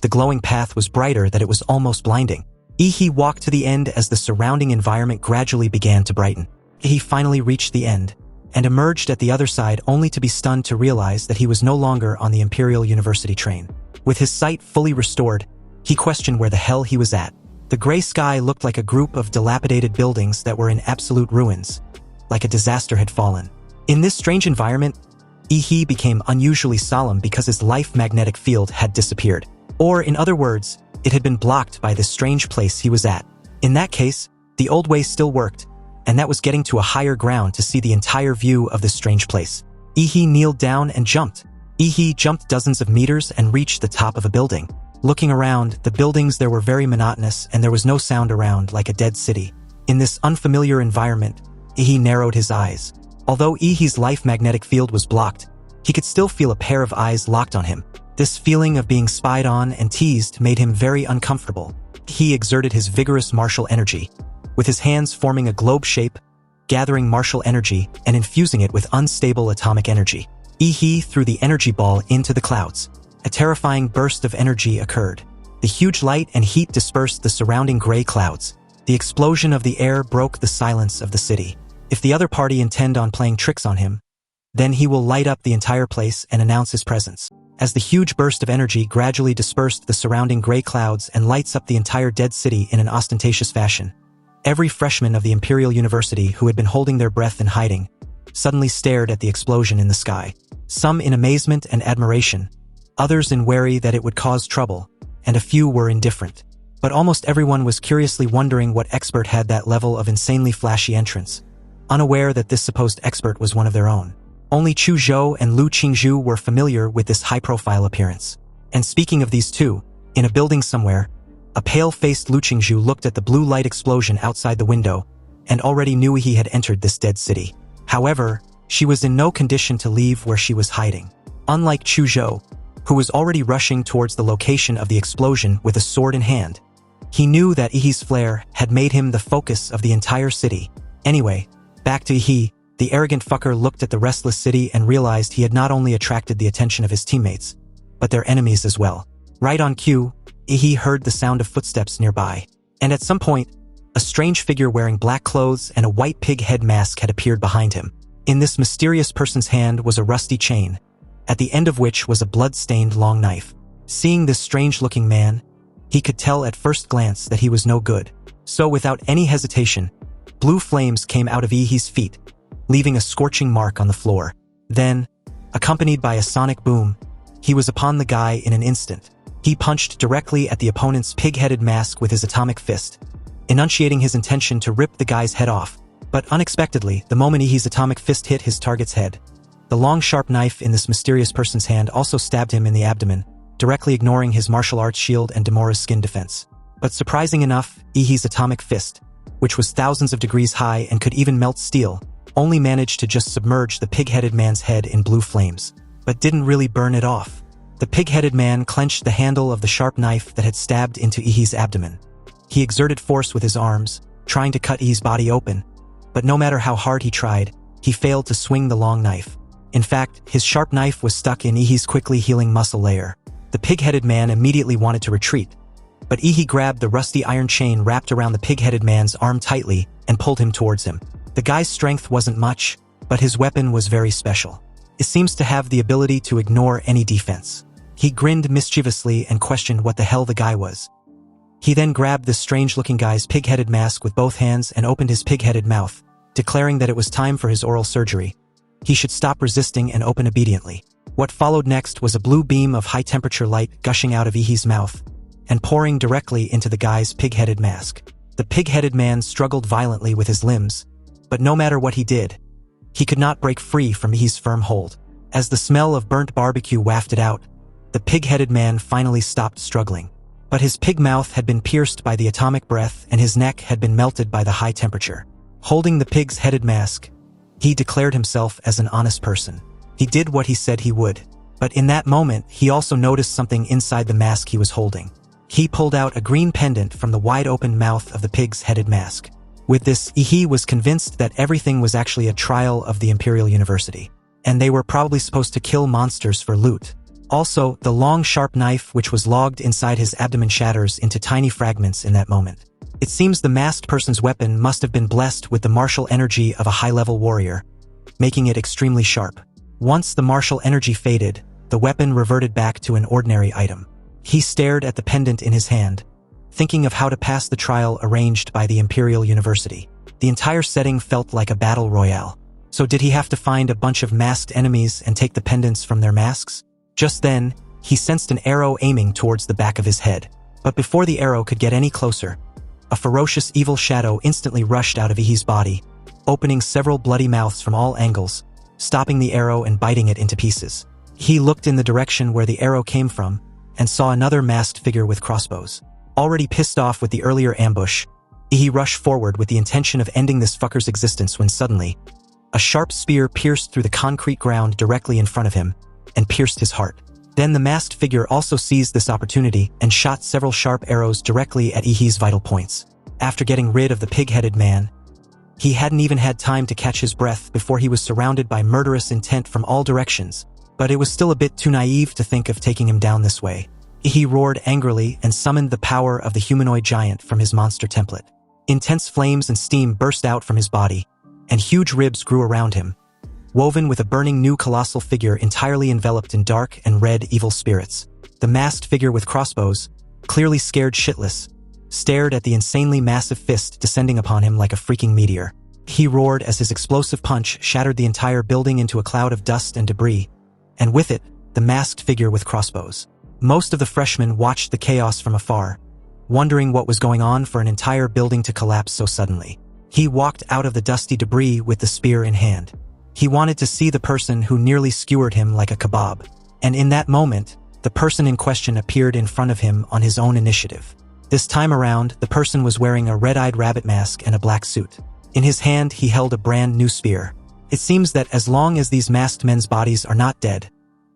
The glowing path was brighter that it was almost blinding. Yi walked to the end as the surrounding environment gradually began to brighten. He finally reached the end, and emerged at the other side only to be stunned to realize that he was no longer on the Imperial University train. With his sight fully restored, he questioned where the hell he was at. The gray sky looked like a group of dilapidated buildings that were in absolute ruins, like a disaster had fallen. In this strange environment, Yi became unusually solemn because his life magnetic field had disappeared. Or, in other words, it had been blocked by this strange place he was at. In that case, the old way still worked, and that was getting to a higher ground to see the entire view of this strange place. Yi kneeled down and jumped. Yi jumped dozens of meters and reached the top of a building. Looking around, the buildings there were very monotonous and there was no sound around, like a dead city. In this unfamiliar environment, Yi narrowed his eyes. Although Yi's life magnetic field was blocked, he could still feel a pair of eyes locked on him. This feeling of being spied on and teased made him very uncomfortable. He exerted his vigorous martial energy, with his hands forming a globe shape, gathering martial energy and infusing it with unstable atomic energy. Yi threw the energy ball into the clouds. A terrifying burst of energy occurred. The huge light and heat dispersed the surrounding gray clouds. The explosion of the air broke the silence of the city. If the other party intend on playing tricks on him, then he will light up the entire place and announce his presence. As the huge burst of energy gradually dispersed the surrounding gray clouds and lights up the entire dead city in an ostentatious fashion, every freshman of the Imperial University who had been holding their breath in hiding suddenly stared at the explosion in the sky. Some in amazement and admiration, others in worry that it would cause trouble, and a few were indifferent. But almost everyone was curiously wondering what expert had that level of insanely flashy entrance, unaware that this supposed expert was one of their own. Only Chu Zhou and Lu Qingzhu were familiar with this high-profile appearance. And speaking of these two, in a building somewhere, a pale-faced Lu Qingzhu looked at the blue light explosion outside the window and already knew he had entered this dead city. However, she was in no condition to leave where she was hiding. Unlike Chuzhou, who was already rushing towards the location of the explosion with a sword in hand, he knew that Ihi's flare had made him the focus of the entire city. Anyway, back to Ihi, the arrogant fucker looked at the restless city and realized he had not only attracted the attention of his teammates, but their enemies as well. Right on cue, Ihi heard the sound of footsteps nearby, and at some point, a strange figure wearing black clothes and a white pig head mask had appeared behind him. In this mysterious person's hand was a rusty chain, at the end of which was a blood-stained long knife. Seeing this strange-looking man, he could tell at first glance that he was no good. So without any hesitation, blue flames came out of Ihi's feet, leaving a scorching mark on the floor. Then, accompanied by a sonic boom, he was upon the guy in an instant. He punched directly at the opponent's pig-headed mask with his atomic fist, enunciating his intention to rip the guy's head off. But unexpectedly, the moment Ihi's atomic fist hit his target's head, the long sharp knife in this mysterious person's hand also stabbed him in the abdomen, directly ignoring his martial arts shield and Demora's skin defense. But surprising enough, Ihi's atomic fist, which was thousands of degrees high and could even melt steel, only managed to just submerge the pig-headed man's head in blue flames, but didn't really burn it off. The pig-headed man clenched the handle of the sharp knife that had stabbed into Ihi's abdomen. He exerted force with his arms, trying to cut Ihi's body open, but no matter how hard he tried, he failed to swing the long knife. In fact, his sharp knife was stuck in Ihi's quickly healing muscle layer. The pig-headed man immediately wanted to retreat, but Ihi grabbed the rusty iron chain wrapped around the pig-headed man's arm tightly and pulled him towards him. The guy's strength wasn't much, but his weapon was very special. It seems to have the ability to ignore any defense. He grinned mischievously and questioned what the hell the guy was. He then grabbed this strange-looking guy's pig-headed mask with both hands and opened his pig-headed mouth, declaring that it was time for his oral surgery. He should stop resisting and open obediently. What followed next was a blue beam of high-temperature light gushing out of Ihi's mouth and pouring directly into the guy's pig-headed mask. The pig-headed man struggled violently with his limbs, but no matter what he did, he could not break free from Ihi's firm hold. As the smell of burnt barbecue wafted out, the pig-headed man finally stopped struggling. But his pig mouth had been pierced by the atomic breath and his neck had been melted by the high temperature. Holding the pig's headed mask, he declared himself as an honest person. He did what he said he would. But in that moment, he also noticed something inside the mask he was holding. He pulled out a green pendant from the wide-open mouth of the pig's headed mask. With this, Ihi was convinced that everything was actually a trial of the Imperial University, and they were probably supposed to kill monsters for loot. Also, the long sharp knife which was logged inside his abdomen shatters into tiny fragments in that moment. It seems the masked person's weapon must have been blessed with the martial energy of a high-level warrior, making it extremely sharp. Once the martial energy faded, the weapon reverted back to an ordinary item. He stared at the pendant in his hand, thinking of how to pass the trial arranged by the Imperial University. The entire setting felt like a battle royale. So did he have to find a bunch of masked enemies and take the pendants from their masks? Just then, he sensed an arrow aiming towards the back of his head. But before the arrow could get any closer, a ferocious evil shadow instantly rushed out of Ihi's body, opening several bloody mouths from all angles, stopping the arrow and biting it into pieces. He looked in the direction where the arrow came from and saw another masked figure with crossbows. Already pissed off with the earlier ambush, Ihi rushed forward with the intention of ending this fucker's existence when suddenly, a sharp spear pierced through the concrete ground directly in front of him and pierced his heart. Then the masked figure also seized this opportunity and shot several sharp arrows directly at Ihi's vital points. After getting rid of the pig-headed man, he hadn't even had time to catch his breath before he was surrounded by murderous intent from all directions, but it was still a bit too naive to think of taking him down this way. Ihi roared angrily and summoned the power of the humanoid giant from his monster template. Intense flames and steam burst out from his body, and huge ribs grew around him, woven with a burning new colossal figure entirely enveloped in dark and red evil spirits. The masked figure with crossbows, clearly scared shitless, stared at the insanely massive fist descending upon him like a freaking meteor. He roared as his explosive punch shattered the entire building into a cloud of dust and debris, and with it, the masked figure with crossbows. Most of the freshmen watched the chaos from afar, wondering what was going on for an entire building to collapse so suddenly. He walked out of the dusty debris with the spear in hand. He wanted to see the person who nearly skewered him like a kebab. And in that moment, the person in question appeared in front of him on his own initiative. This time around, the person was wearing a red-eyed rabbit mask and a black suit. In his hand, he held a brand new spear. It seems that as long as these masked men's bodies are not dead,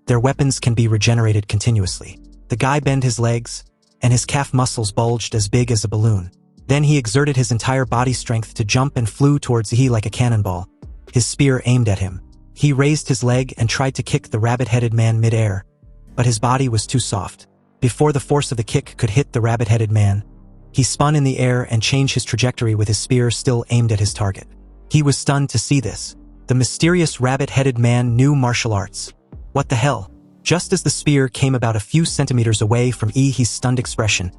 their weapons can be regenerated continuously. The guy bent his legs, and his calf muscles bulged as big as a balloon. Then he exerted his entire body strength to jump and flew towards Yi like a cannonball, his spear aimed at him. He raised his leg and tried to kick the rabbit-headed man mid-air, but his body was too soft. Before the force of the kick could hit the rabbit-headed man, he spun in the air and changed his trajectory with his spear still aimed at his target. He was stunned to see this. The mysterious rabbit-headed man knew martial arts. What the hell? Just as the spear came about a few centimeters away from Yi's stunned expression,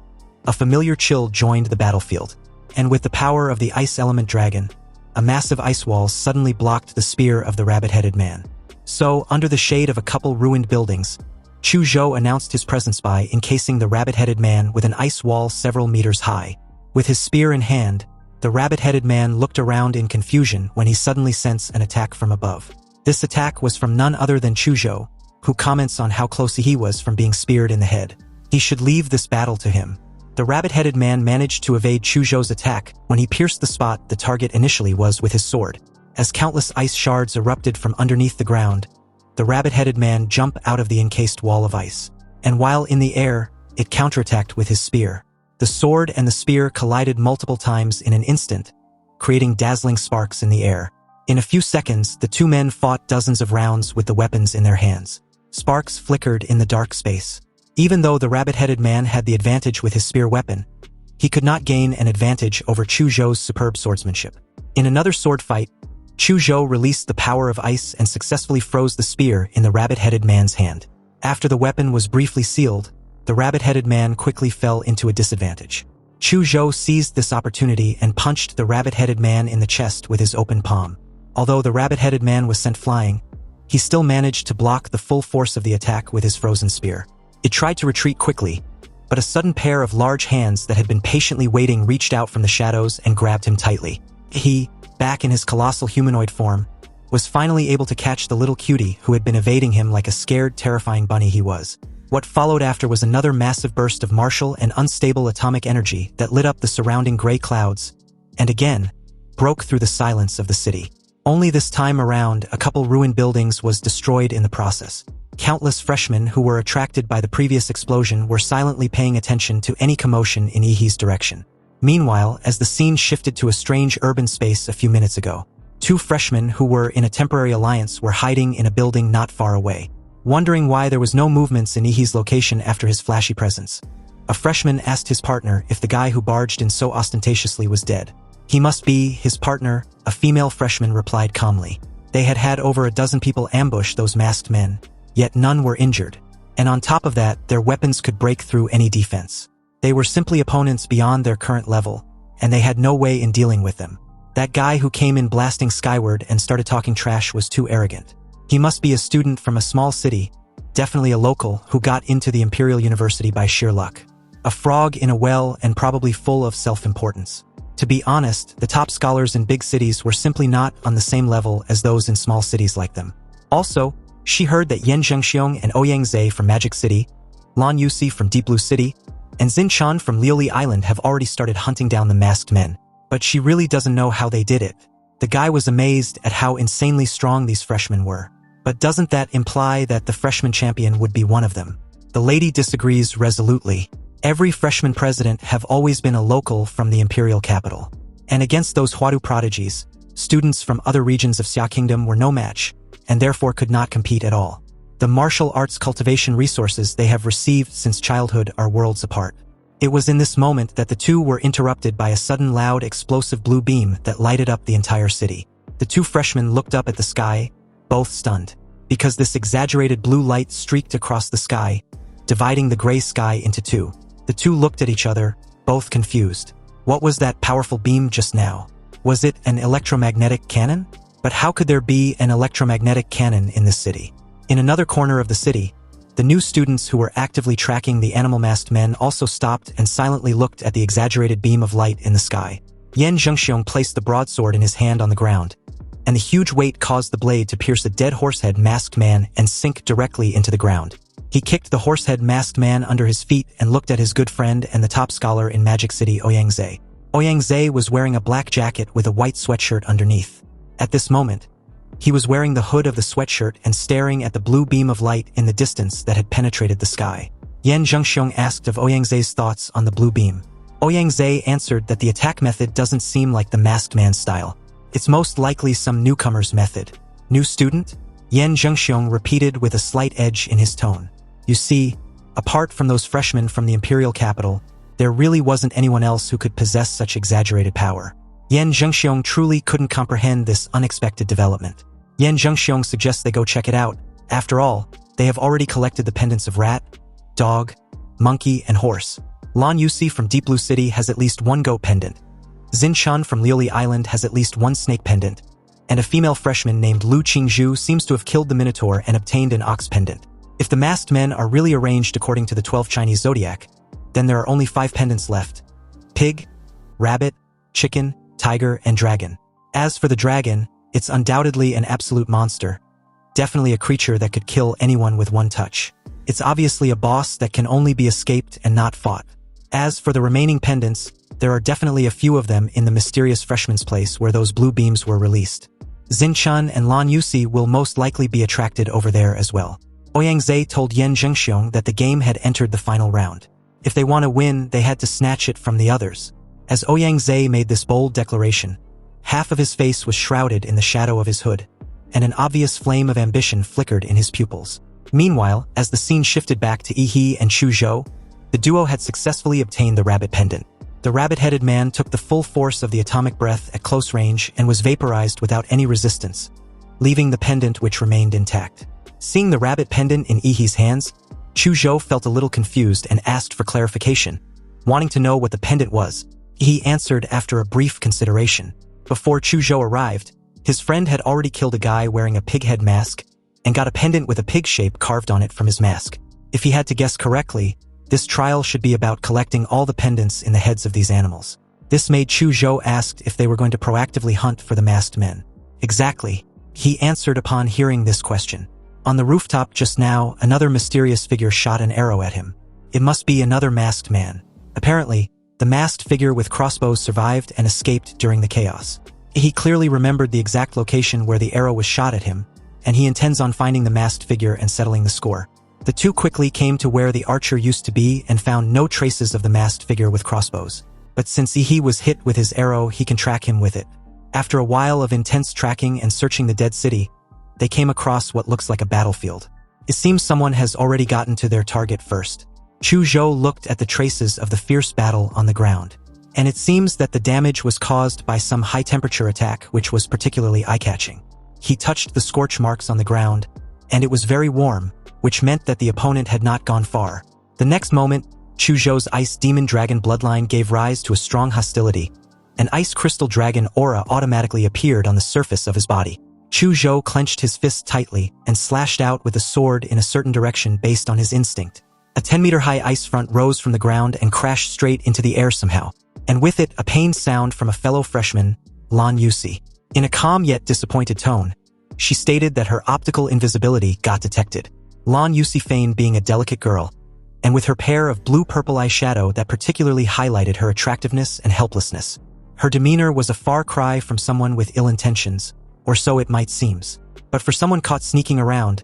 a familiar chill joined the battlefield. And with the power of the ice element dragon, a massive ice wall suddenly blocked the spear of the rabbit-headed man. So, under the shade of a couple ruined buildings, Chu Zhou announced his presence by encasing the rabbit-headed man with an ice wall several meters high. With his spear in hand, the rabbit-headed man looked around in confusion when he suddenly sensed an attack from above. This attack was from none other than Chu Zhou, who comments on how close he was from being speared in the head. He should leave this battle to him. The rabbit-headed man managed to evade Chu Zhou's attack when he pierced the spot the target initially was with his sword. As countless ice shards erupted from underneath the ground, the rabbit-headed man jumped out of the encased wall of ice. And while in the air, it counterattacked with his spear. The sword and the spear collided multiple times in an instant, creating dazzling sparks in the air. In a few seconds, the two men fought dozens of rounds with the weapons in their hands. Sparks flickered in the dark space. Even though the rabbit-headed man had the advantage with his spear weapon, he could not gain an advantage over Chu Zhou's superb swordsmanship. In another sword fight, Chu Zhou released the power of ice and successfully froze the spear in the rabbit-headed man's hand. After the weapon was briefly sealed, the rabbit-headed man quickly fell into a disadvantage. Chu Zhou seized this opportunity and punched the rabbit-headed man in the chest with his open palm. Although the rabbit-headed man was sent flying, he still managed to block the full force of the attack with his frozen spear. It tried to retreat quickly, but a sudden pair of large hands that had been patiently waiting reached out from the shadows and grabbed him tightly. He, back in his colossal humanoid form, was finally able to catch the little cutie who had been evading him like a scared, terrifying bunny he was. What followed after was another massive burst of martial and unstable atomic energy that lit up the surrounding gray clouds, and again, broke through the silence of the city. Only this time around, a couple ruined buildings was destroyed in the process. Countless freshmen who were attracted by the previous explosion were silently paying attention to any commotion in Yi's direction. Meanwhile, as the scene shifted to a strange urban space a few minutes ago, two freshmen who were in a temporary alliance were hiding in a building not far away. Wondering why there was no movements in Yi's location after his flashy presence, a freshman asked his partner if the guy who barged in so ostentatiously was dead. He must be his partner, a female freshman replied calmly. They had had over a dozen people ambush those masked men, yet none were injured. And on top of that, their weapons could break through any defense. They were simply opponents beyond their current level, and they had no way in dealing with them. That guy who came in blasting skyward and started talking trash was too arrogant. He must be a student from a small city, definitely a local, who got into the Imperial University by sheer luck. A frog in a well and probably full of self-importance. To be honest, the top scholars in big cities were simply not on the same level as those in small cities like them. Also, she heard that Yan Zhengxiong and Ouyang Zhe from Magic City, Lan Yusi from Deep Blue City, and Xin Chan from Liuli Island have already started hunting down the masked men. But she really doesn't know how they did it. The guy was amazed at how insanely strong these freshmen were. But doesn't that imply that the freshman champion would be one of them? The lady disagrees resolutely. Every freshman president have always been a local from the imperial capital. And against those Huadu prodigies, students from other regions of Xia Kingdom were no match, and therefore could not compete at all. The martial arts cultivation resources they have received since childhood are worlds apart. It was in this moment that the two were interrupted by a sudden loud explosive blue beam that lighted up the entire city. The two freshmen looked up at the sky, both stunned, because this exaggerated blue light streaked across the sky, dividing the gray sky into two. The two looked at each other, both confused. What was that powerful beam just now? Was it an electromagnetic cannon? But how could there be an electromagnetic cannon in this city? In another corner of the city, the new students who were actively tracking the animal-masked men also stopped and silently looked at the exaggerated beam of light in the sky. Yan Zhengxiong placed the broadsword in his hand on the ground, and the huge weight caused the blade to pierce a dead horsehead masked man and sink directly into the ground. He kicked the horsehead masked man under his feet and looked at his good friend and the top scholar in Magic City, Ouyang Zhe. Ouyang was wearing a black jacket with a white sweatshirt underneath. At this moment, he was wearing the hood of the sweatshirt and staring at the blue beam of light in the distance that had penetrated the sky. Yan Zhengxiong asked of Ouyang's thoughts on the blue beam. Ouyang answered that the attack method doesn't seem like the masked man style. It's most likely some newcomer's method. New student? Yan Zhengxiong repeated with a slight edge in his tone. You see, apart from those freshmen from the imperial capital, there really wasn't anyone else who could possess such exaggerated power. Yan Zhengxiong truly couldn't comprehend this unexpected development. Yan Zhengxiong suggests they go check it out. After all, they have already collected the pendants of rat, dog, monkey, and horse. Lan Yusi from Deep Blue City has at least one goat pendant. Xin Chan from Liuli Island has at least one snake pendant. And a female freshman named Lu Qingzhu seems to have killed the Minotaur and obtained an ox pendant. If the masked men are really arranged according to the 12 Chinese zodiac, then there are only 5 pendants left. Pig, rabbit, chicken, tiger, and dragon. As for the dragon, it's undoubtedly an absolute monster. Definitely a creature that could kill anyone with one touch. It's obviously a boss that can only be escaped and not fought. As for the remaining pendants, there are definitely a few of them in the mysterious freshman's place where those blue beams were released. Xin and Lan Yusi will most likely be attracted over there as well. Ouyang told Yan Zhengxiong that the game had entered the final round. If they want to win, they had to snatch it from the others. As Ouyang made this bold declaration, half of his face was shrouded in the shadow of his hood, and an obvious flame of ambition flickered in his pupils. Meanwhile, as the scene shifted back to Yi and Chu Zhou, the duo had successfully obtained the rabbit pendant. The rabbit-headed man took the full force of the atomic breath at close range and was vaporized without any resistance, leaving the pendant which remained intact. Seeing the rabbit pendant in Yi's hands, Chu Zhou felt a little confused and asked for clarification, wanting to know what the pendant was. He answered after a brief consideration. Before Chu Zhou arrived, his friend had already killed a guy wearing a pig head mask and got a pendant with a pig shape carved on it from his mask. If he had to guess correctly, this trial should be about collecting all the pendants in the heads of these animals. This made Chu Zhou ask if they were going to proactively hunt for the masked men. Exactly, he answered upon hearing this question. On the rooftop just now, another mysterious figure shot an arrow at him. It must be another masked man. Apparently, the masked figure with crossbows survived and escaped during the chaos. He clearly remembered the exact location where the arrow was shot at him, and he intends on finding the masked figure and settling the score. The two quickly came to where the archer used to be and found no traces of the masked figure with crossbows. But since Yi was hit with his arrow, he can track him with it. After a while of intense tracking and searching the dead city, they came across what looks like a battlefield. It seems someone has already gotten to their target first. Chu Zhou looked at the traces of the fierce battle on the ground, and it seems that the damage was caused by some high-temperature attack which was particularly eye-catching. He touched the scorch marks on the ground, and it was very warm, which meant that the opponent had not gone far. The next moment, Chu Zhou's ice demon dragon bloodline gave rise to a strong hostility. An ice crystal dragon aura automatically appeared on the surface of his body. Chu Zhou clenched his fists tightly and slashed out with a sword in a certain direction based on his instinct. A 10-meter-high ice front rose from the ground and crashed straight into the air somehow, and with it a pained sound from a fellow freshman, Lan Yusi. In a calm yet disappointed tone, she stated that her optical invisibility got detected. Lan Yusi feigned being a delicate girl, and with her pair of blue-purple eyeshadow that particularly highlighted her attractiveness and helplessness. Her demeanor was a far cry from someone with ill intentions, or so it might seem. But for someone caught sneaking around,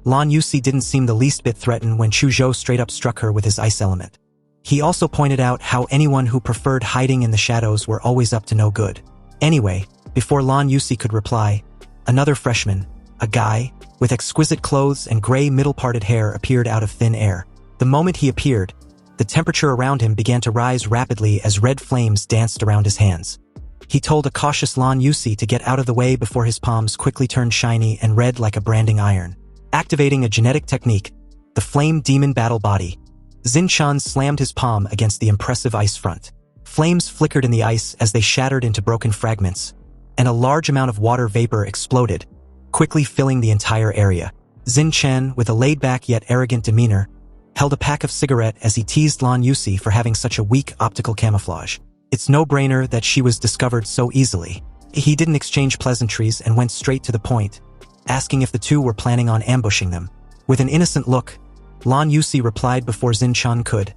Lan Yusi didn't seem the least bit threatened when Chu Zhou straight up struck her with his ice element. He also pointed out how anyone who preferred hiding in the shadows were always up to no good. Anyway, before Lan Yusi could reply, another freshman, a guy, with exquisite clothes and gray middle-parted hair appeared out of thin air. The moment he appeared, the temperature around him began to rise rapidly as red flames danced around his hands. He told a cautious Lan Yusi to get out of the way before his palms quickly turned shiny and red like a branding iron. Activating a genetic technique, the Flame Demon Battle Body, Xin Chan slammed his palm against the impressive ice front. Flames flickered in the ice as they shattered into broken fragments, and a large amount of water vapor exploded, quickly filling the entire area. Xin Chen, with a laid-back yet arrogant demeanor, held a pack of cigarette as he teased Lan Yusi for having such a weak optical camouflage. It's no-brainer that she was discovered so easily. He didn't exchange pleasantries and went straight to the point, asking if the two were planning on ambushing them. With an innocent look, Lan Yusi replied before Xin Chan could,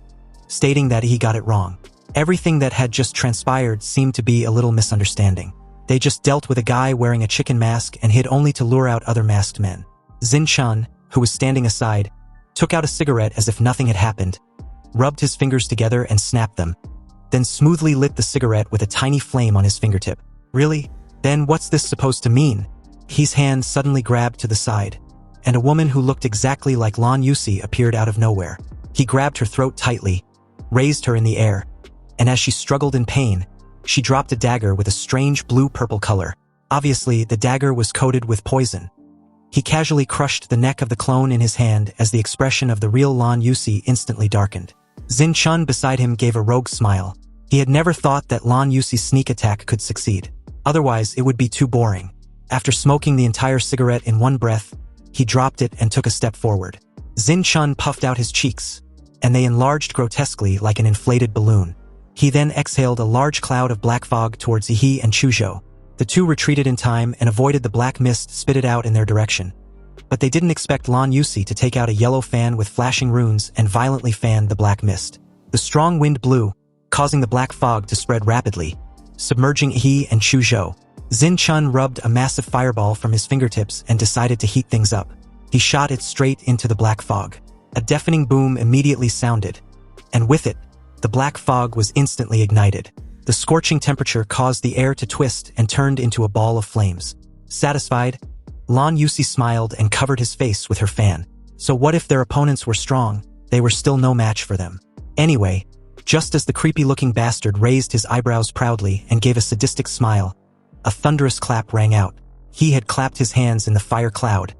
stating that he got it wrong. Everything that had just transpired seemed to be a little misunderstanding. They just dealt with a guy wearing a chicken mask and hid only to lure out other masked men. Xinchen, who was standing aside, took out a cigarette as if nothing had happened, rubbed his fingers together and snapped them, then smoothly lit the cigarette with a tiny flame on his fingertip. Really? Then what's this supposed to mean? His hand suddenly grabbed to the side, and a woman who looked exactly like Lan Yusi appeared out of nowhere. He grabbed her throat tightly, raised her in the air, and as she struggled in pain, she dropped a dagger with a strange blue-purple color. Obviously, the dagger was coated with poison. He casually crushed the neck of the clone in his hand as the expression of the real Lan Yusi instantly darkened. Xinchen beside him gave a rogue smile. He had never thought that Lan Yusi's sneak attack could succeed. Otherwise, it would be too boring. After smoking the entire cigarette in one breath, he dropped it and took a step forward. Xinchen puffed out his cheeks, and they enlarged grotesquely like an inflated balloon. He then exhaled a large cloud of black fog towards Yi and Chuzhou. The two retreated in time and avoided the black mist spitted out in their direction. But they didn't expect Lan Yusi to take out a yellow fan with flashing runes and violently fan the black mist. The strong wind blew, causing the black fog to spread rapidly, submerging Yi and Chuzhou. Xinchen rubbed a massive fireball from his fingertips and decided to heat things up. He shot it straight into the black fog. A deafening boom immediately sounded, and with it, the black fog was instantly ignited. The scorching temperature caused the air to twist and turned into a ball of flames. Satisfied, Lan Yusi smiled and covered his face with her fan. So what if their opponents were strong? They were still no match for them. Anyway, just as the creepy-looking bastard raised his eyebrows proudly and gave a sadistic smile, a thunderous clap rang out. He had clapped his hands in the fire cloud,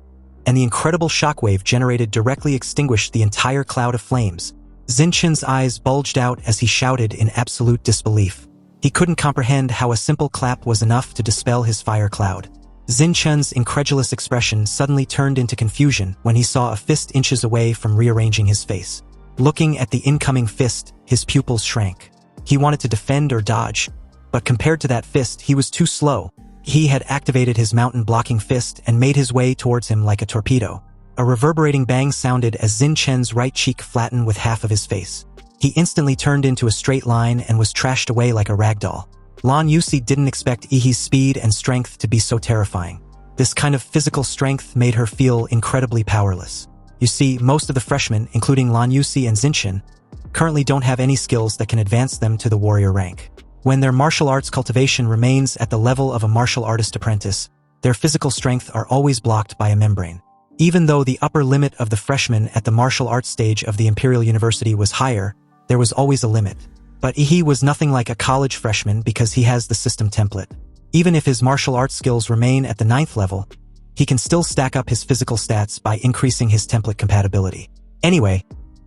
and the incredible shockwave generated directly extinguished the entire cloud of flames. Xinchen's eyes bulged out as he shouted in absolute disbelief. He couldn't comprehend how a simple clap was enough to dispel his fire cloud. Xinchen's incredulous expression suddenly turned into confusion when he saw a fist inches away from rearranging his face. Looking at the incoming fist, his pupils shrank. He wanted to defend or dodge, but compared to that fist, he was too slow. He had activated his mountain-blocking fist and made his way towards him like a torpedo. A reverberating bang sounded as Xinchen's right cheek flattened with half of his face. He instantly turned into a straight line and was trashed away like a ragdoll. Lan Yusi didn't expect Yi's speed and strength to be so terrifying. This kind of physical strength made her feel incredibly powerless. You see, most of the freshmen, including Lan Yusi and Xinchen, currently don't have any skills that can advance them to the warrior rank. When their martial arts cultivation remains at the level of a martial artist apprentice, their physical strength are always blocked by a membrane. Even though the upper limit of the freshmen at the martial arts stage of the Imperial University was higher, there was always a limit. But Yi was nothing like a college freshman because he has the system template. Even if his martial arts skills remain at the 9th level, he can still stack up his physical stats by increasing his template compatibility. Anyway,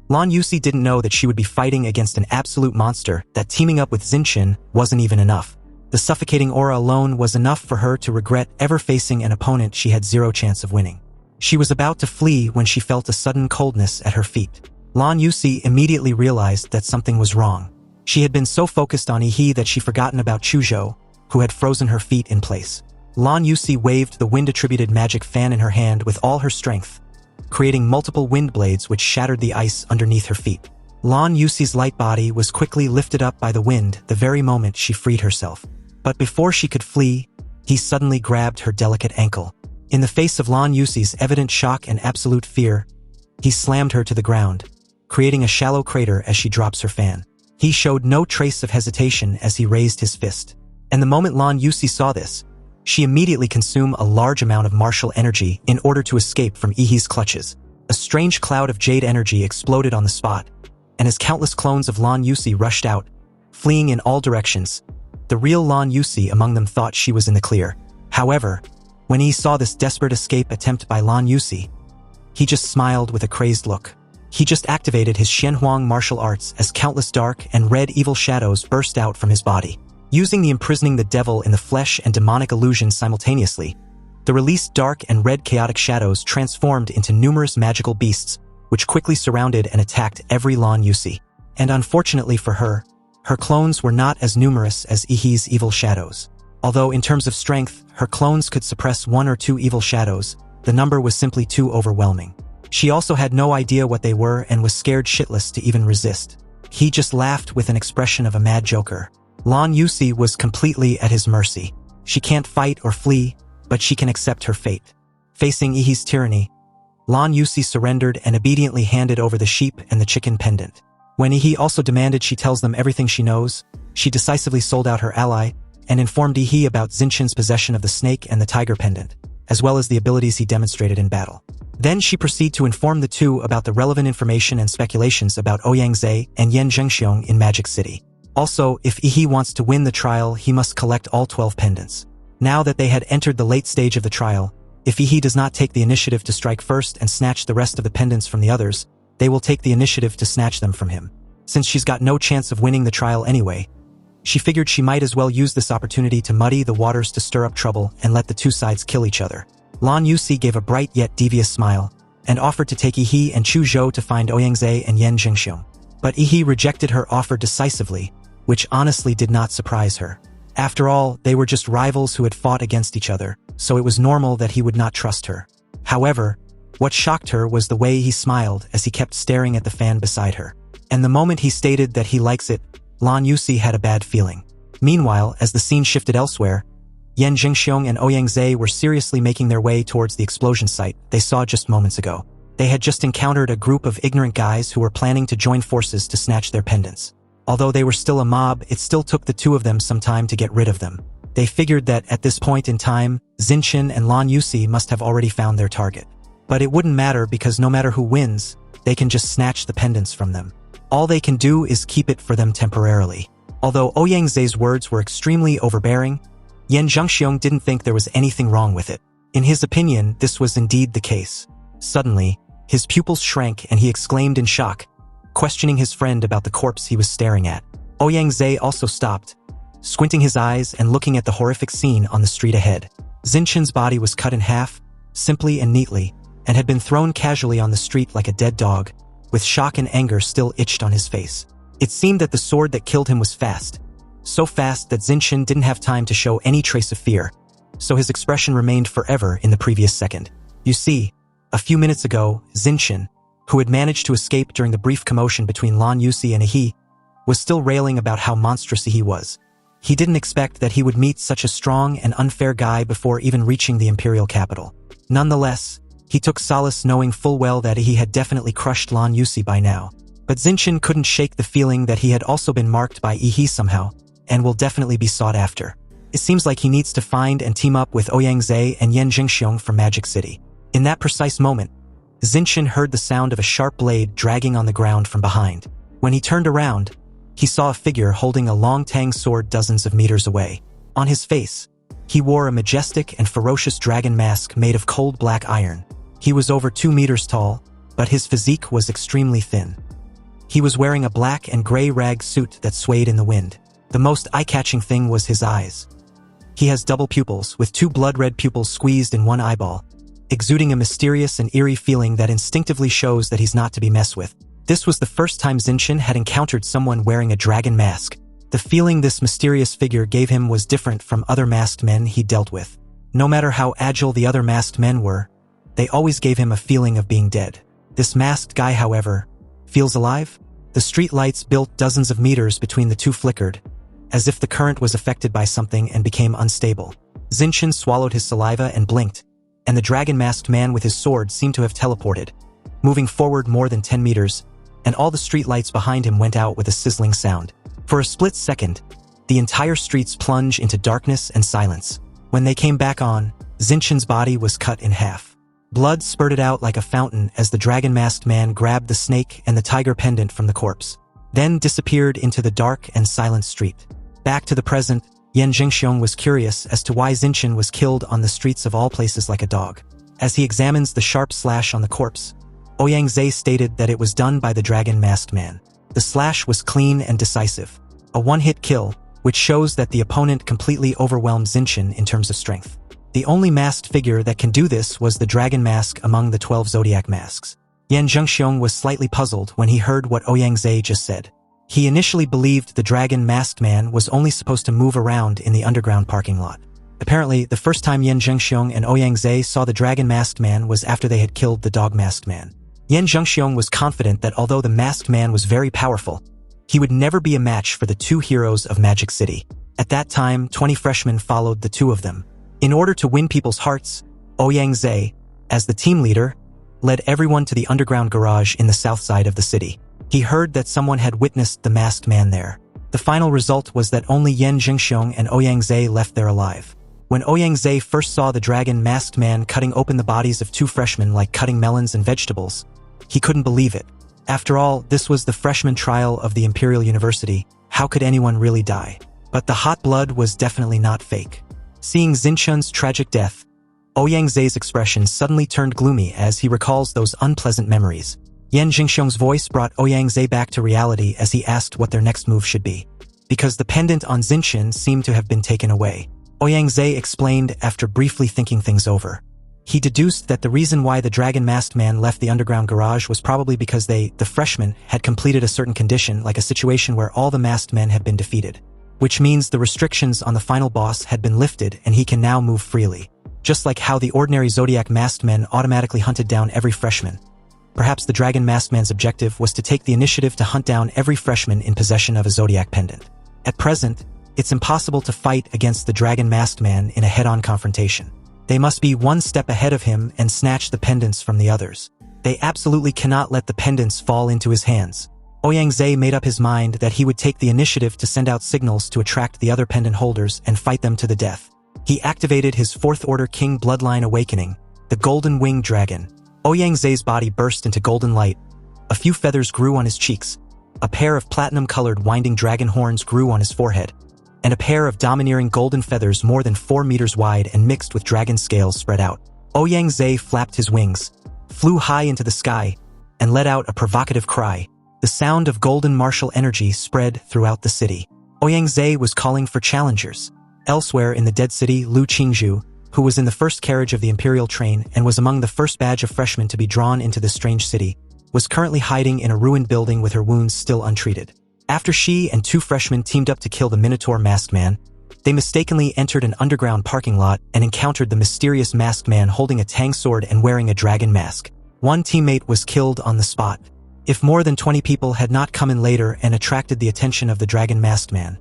Lan Yusi didn't know that she would be fighting against an absolute monster, that teaming up with Xinchen wasn't even enough. The suffocating aura alone was enough for her to regret ever facing an opponent she had zero chance of winning. She was about to flee when she felt a sudden coldness at her feet. Lan Yusi immediately realized that something was wrong. She had been so focused on Yi that she forgotten about Chuzhou, who had frozen her feet in place. Lan Yusi waved the wind-attributed magic fan in her hand with all her strength, creating multiple wind blades which shattered the ice underneath her feet. Lan Yusi's light body was quickly lifted up by the wind the very moment she freed herself. But before she could flee, he suddenly grabbed her delicate ankle. In the face of Lan Yusi's evident shock and absolute fear, he slammed her to the ground, creating a shallow crater as she drops her fan. He showed no trace of hesitation as he raised his fist. And the moment Lan Yusi saw this, she immediately consumed a large amount of martial energy in order to escape from Yi's clutches. A strange cloud of jade energy exploded on the spot, and as countless clones of Lan Yusi rushed out, fleeing in all directions, the real Lan Yusi among them thought she was in the clear. However, when he saw this desperate escape attempt by Lan Yusi, he just smiled with a crazed look. He just activated his Shenhuang martial arts as countless dark and red evil shadows burst out from his body. Using the imprisoning the devil in the flesh and demonic illusions simultaneously, the released dark and red chaotic shadows transformed into numerous magical beasts, which quickly surrounded and attacked every Lan Yusi. And unfortunately for her, her clones were not as numerous as Yi's evil shadows. Although in terms of strength, her clones could suppress 1 or 2 evil shadows, the number was simply too overwhelming. She also had no idea what they were and was scared shitless to even resist. He just laughed with an expression of a mad joker. Lan Yusi was completely at his mercy. She can't fight or flee, but she can accept her fate. Facing Ihi's tyranny, Lan Yusi surrendered and obediently handed over the sheep and the chicken pendant. When Ihi also demanded she tells them everything she knows, she decisively sold out her ally and informed Ihi about Zinchen's possession of the snake and the tiger pendant, as well as the abilities he demonstrated in battle. Then she proceeded to inform the two about the relevant information and speculations about Ouyang and Yan Zhengxiong in Magic City. Also, if Ihi wants to win the trial, he must collect all 12 pendants. Now that they had entered the late stage of the trial, if Ihi does not take the initiative to strike first and snatch the rest of the pendants from the others, they will take the initiative to snatch them from him. Since she's got no chance of winning the trial anyway, she figured she might as well use this opportunity to muddy the waters to stir up trouble and let the two sides kill each other. Lan Yusi gave a bright yet devious smile, and offered to take Ihi and Chu Zhou to find Ouyang and Yan Zhengxiong. But Ihi rejected her offer decisively, which honestly did not surprise her. After all, they were just rivals who had fought against each other, so it was normal that he would not trust her. However, what shocked her was the way he smiled as he kept staring at the fan beside her. And the moment he stated that he likes it, Lan Yusi had a bad feeling. Meanwhile, as the scene shifted elsewhere, Yan Zhengxiong and Ouyang were seriously making their way towards the explosion site they saw just moments ago. They had just encountered a group of ignorant guys who were planning to join forces to snatch their pendants. Although they were still a mob, it still took the two of them some time to get rid of them. They figured that at this point in time, Zinchen and Lan Yusi must have already found their target. But it wouldn't matter because no matter who wins, they can just snatch the pendants from them. All they can do is keep it for them temporarily. Although Ouyang words were extremely overbearing, Yan Zhengxiong didn't think there was anything wrong with it. In his opinion, this was indeed the case. Suddenly, his pupils shrank and he exclaimed in shock, questioning his friend about the corpse he was staring at. Ouyang also stopped, squinting his eyes and looking at the horrific scene on the street ahead. Zinchen's body was cut in half, simply and neatly, and had been thrown casually on the street like a dead dog, with shock and anger still itched on his face. It seemed that the sword that killed him was fast, so fast that Zinchen didn't have time to show any trace of fear, so his expression remained forever in the previous second. You see, a few minutes ago, Zinchen, who had managed to escape during the brief commotion between Lan Yusi and Ihi, was still railing about how monstrous Ihi was. He didn't expect that he would meet such a strong and unfair guy before even reaching the imperial capital. Nonetheless, he took solace knowing full well that Ihi had definitely crushed Lan Yusi by now. But Zinchen couldn't shake the feeling that he had also been marked by Ihi somehow, and will definitely be sought after. It seems like he needs to find and team up with Ouyang and Yan Zhengxiong from Magic City. In that precise moment, Zinchen heard the sound of a sharp blade dragging on the ground from behind. When he turned around, he saw a figure holding a long tang sword dozens of meters away. On his face, he wore a majestic and ferocious dragon mask made of cold black iron. He was over 2 meters tall, but his physique was extremely thin. He was wearing a black and gray rag suit that swayed in the wind. The most eye-catching thing was his eyes. He has double pupils, with 2 blood-red pupils squeezed in one eyeball, exuding a mysterious and eerie feeling that instinctively shows that he's not to be messed with. This was the first time Zinchen had encountered someone wearing a dragon mask. The feeling this mysterious figure gave him was different from other masked men he dealt with. No matter how agile the other masked men were, they always gave him a feeling of being dead. This masked guy, however, feels alive? The street lights built dozens of meters between the two flickered, as if the current was affected by something and became unstable. Zinchen swallowed his saliva and blinked, and the dragon-masked man with his sword seemed to have teleported, moving forward more than 10 meters, and all the street lights behind him went out with a sizzling sound. For a split second, the entire streets plunged into darkness and silence. When they came back on, Zinchen's body was cut in half. Blood spurted out like a fountain as the dragon-masked man grabbed the snake and the tiger pendant from the corpse, then disappeared into the dark and silent street. Back to the present, Yan Zhengxiong was curious as to why Zinchen was killed on the streets of all places like a dog. As he examines the sharp slash on the corpse, Ouyang stated that it was done by the dragon-masked man. The slash was clean and decisive, a one-hit kill, which shows that the opponent completely overwhelmed Zinchen in terms of strength. The only masked figure that can do this was the dragon mask among the 12 zodiac masks. Yan Zhengxiong was slightly puzzled when he heard what Ouyang just said. He initially believed the dragon-masked man was only supposed to move around in the underground parking lot. Apparently, the first time Yan Zhengxiong and Ouyang saw the dragon-masked man was after they had killed the dog-masked man. Yan Zhengxiong was confident that although the masked man was very powerful, He would never be a match for the two heroes of Magic City. At that time, 20 freshmen followed the two of them. In order to win people's hearts, Ouyang, as the team leader, led everyone to the underground garage in the south side of the city. He heard that someone had witnessed the masked man there. The final result was that only Yan Zhengxiong and Ouyang left there alive. When Ouyang first saw the dragon masked man cutting open the bodies of two freshmen like cutting melons and vegetables, he couldn't believe it. After all, this was the freshman trial of the Imperial University. How could anyone really die? But the hot blood was definitely not fake. Seeing Xinchun's tragic death, Ouyang's expression suddenly turned gloomy as he recalls those unpleasant memories. Yan Jingxiong's voice brought Ouyang back to reality as he asked what their next move should be. Because the pendant on Xinchun seemed to have been taken away, Ouyang explained after briefly thinking things over. He deduced that the reason why the dragon masked man left the underground garage was probably because the freshmen, had completed a certain condition, like a situation where all the masked men had been defeated. Which means the restrictions on the final boss had been lifted and he can now move freely. Just like how the ordinary Zodiac masked men automatically hunted down every freshman. Perhaps the dragon masked man's objective was to take the initiative to hunt down every freshman in possession of a Zodiac pendant. At present, it's impossible to fight against the dragon masked man in a head-on confrontation. They must be one step ahead of him and snatch the pendants from the others. They absolutely cannot let the pendants fall into his hands. Ouyang made up his mind that he would take the initiative to send out signals to attract the other pendant holders and fight them to the death. He activated his Fourth Order King bloodline awakening, the Golden Winged Dragon. Ouyang's body burst into golden light. A few feathers grew on his cheeks. A pair of platinum-colored winding dragon horns grew on his forehead. And a pair of domineering golden feathers more than 4 meters wide and mixed with dragon scales spread out. Ouyang flapped his wings, flew high into the sky, and let out a provocative cry. The sound of golden martial energy spread throughout the city. Ouyang was calling for challengers. Elsewhere in the dead city, Lu Qingzhu, who was in the first carriage of the Imperial train and was among the first batch of freshmen to be drawn into this strange city, was currently hiding in a ruined building with her wounds still untreated. After she and 2 freshmen teamed up to kill the Minotaur masked man, they mistakenly entered an underground parking lot and encountered the mysterious masked man holding a tang sword and wearing a dragon mask. One teammate was killed on the spot. If more than 20 people had not come in later and attracted the attention of the dragon masked man,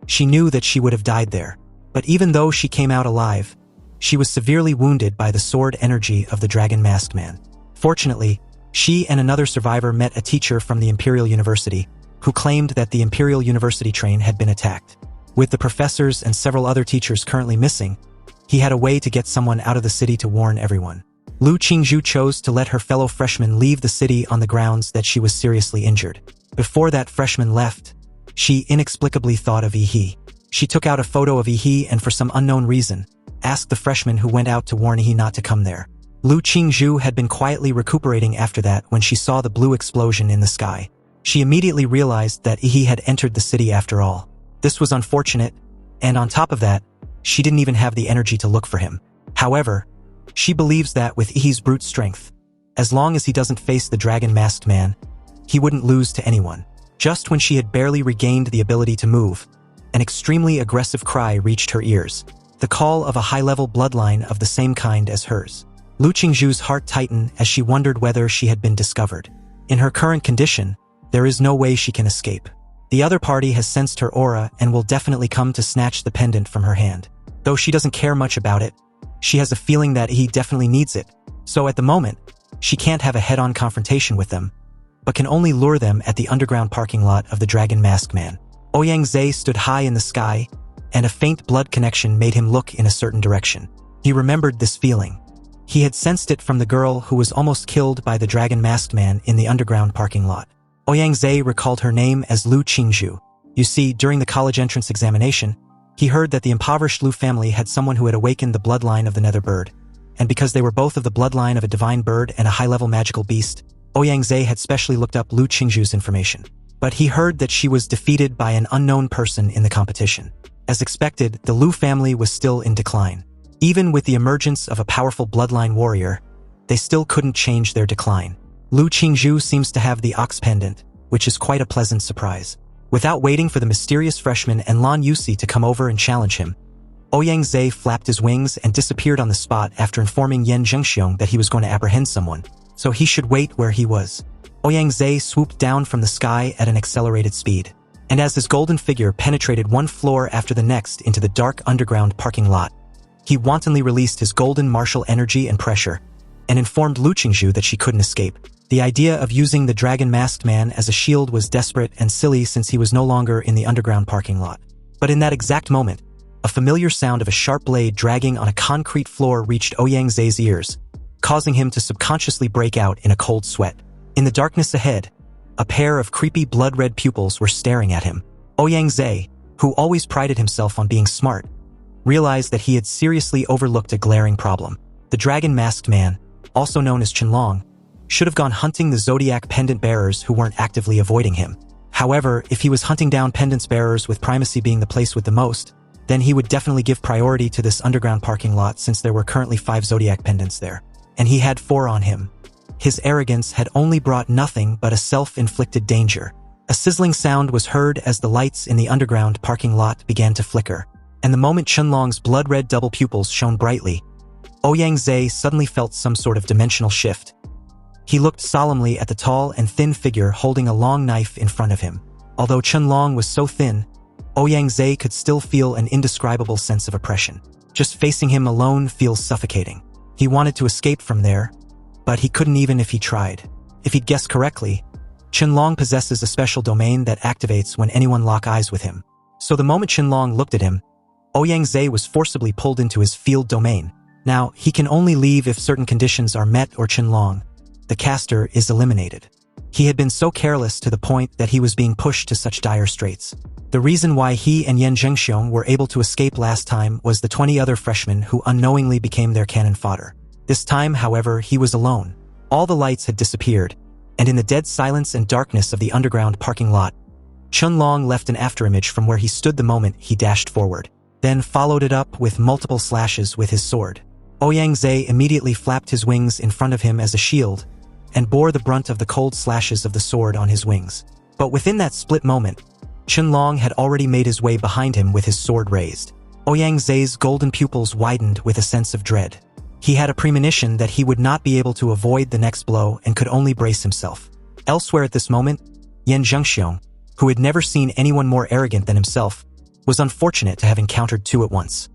she knew that she would have died there. But even though she came out alive, she was severely wounded by the sword energy of the dragon masked man. Fortunately, she and another survivor met a teacher from the Imperial University, who claimed that the Imperial University train had been attacked. With the professors and several other teachers currently missing, he had a way to get someone out of the city to warn everyone. Lu Qingzhu chose to let her fellow freshman leave the city on the grounds that she was seriously injured. Before that freshman left, she inexplicably thought of Yi. She took out a photo of Yi and for some unknown reason, asked the freshman who went out to warn Yi not to come there. Lu Qingzhu had been quietly recuperating after that when she saw the blue explosion in the sky. She immediately realized that Yi had entered the city after all. This was unfortunate, and on top of that, she didn't even have the energy to look for him. However, she believes that with Yi's brute strength, as long as he doesn't face the dragon masked man, he wouldn't lose to anyone. Just when she had barely regained the ability to move, an extremely aggressive cry reached her ears, the call of a high-level bloodline of the same kind as hers. Lu Qingzhu's heart tightened as she wondered whether she had been discovered. In her current condition, there is no way she can escape. The other party has sensed her aura and will definitely come to snatch the pendant from her hand. Though she doesn't care much about it, she has a feeling that he definitely needs it. So at the moment, she can't have a head-on confrontation with them, but can only lure them at the underground parking lot of the Dragon Masked Man. Ouyang stood high in the sky, and a faint blood connection made him look in a certain direction. He remembered this feeling. He had sensed it from the girl who was almost killed by the Dragon Masked Man in the underground parking lot. Ouyang recalled her name as Lu Qingzhu. You see, during the college entrance examination, he heard that the impoverished Lu family had someone who had awakened the bloodline of the Nether Bird. And because they were both of the bloodline of a divine bird and a high-level magical beast, Ouyang had specially looked up Lu Qingzhu's information. But he heard that she was defeated by an unknown person in the competition. As expected, the Lu family was still in decline. Even with the emergence of a powerful bloodline warrior, they still couldn't change their decline. Lu Qingzhu seems to have the Ox Pendant, which is quite a pleasant surprise. Without waiting for the mysterious freshman and Lan Yusi to come over and challenge him, Ouyang flapped his wings and disappeared on the spot after informing Yan Zhengxiong that he was going to apprehend someone, so he should wait where he was. Ouyang swooped down from the sky at an accelerated speed. And as his golden figure penetrated one floor after the next into the dark underground parking lot, he wantonly released his golden martial energy and pressure, and informed Lu Qingzhu that she couldn't escape. The idea of using the dragon-masked man as a shield was desperate and silly since he was no longer in the underground parking lot. But in that exact moment, a familiar sound of a sharp blade dragging on a concrete floor reached Ouyang ears, causing him to subconsciously break out in a cold sweat. In the darkness ahead, a pair of creepy blood-red pupils were staring at him. Ouyang, who always prided himself on being smart, realized that he had seriously overlooked a glaring problem. The dragon-masked man, also known as Qianlong, should have gone hunting the zodiac pendant bearers who weren't actively avoiding him. However, if he was hunting down pendants bearers with primacy being the place with the most, then he would definitely give priority to this underground parking lot since there were currently 5 zodiac pendants there. And he had 4 on him. His arrogance had only brought nothing but a self-inflicted danger. A sizzling sound was heard as the lights in the underground parking lot began to flicker. And the moment Qianlong's blood-red double pupils shone brightly, Ouyang suddenly felt some sort of dimensional shift. He looked solemnly at the tall and thin figure holding a long knife in front of him. Although Qianlong was so thin, Ouyang could still feel an indescribable sense of oppression. Just facing him alone feels suffocating. He wanted to escape from there, but he couldn't even if he tried. If he'd guessed correctly, Qianlong possesses a special domain that activates when anyone lock eyes with him. So the moment Qianlong looked at him, Ouyang was forcibly pulled into his field domain. Now, he can only leave if certain conditions are met or Qianlong, the caster, is eliminated. He had been so careless to the point that he was being pushed to such dire straits. The reason why he and Yan Zhengxiong were able to escape last time was the 20 other freshmen who unknowingly became their cannon fodder. This time, however, he was alone. All the lights had disappeared, and in the dead silence and darkness of the underground parking lot, Qianlong left an afterimage from where he stood the moment he dashed forward, then followed it up with multiple slashes with his sword. Ouyang immediately flapped his wings in front of him as a shield, and bore the brunt of the cold slashes of the sword on his wings. But within that split moment, Qianlong had already made his way behind him with his sword raised. Ouyang golden pupils widened with a sense of dread. He had a premonition that he would not be able to avoid the next blow and could only brace himself. Elsewhere at this moment, Yan Zhengxiong, who had never seen anyone more arrogant than himself, was unfortunate to have encountered 2 at once.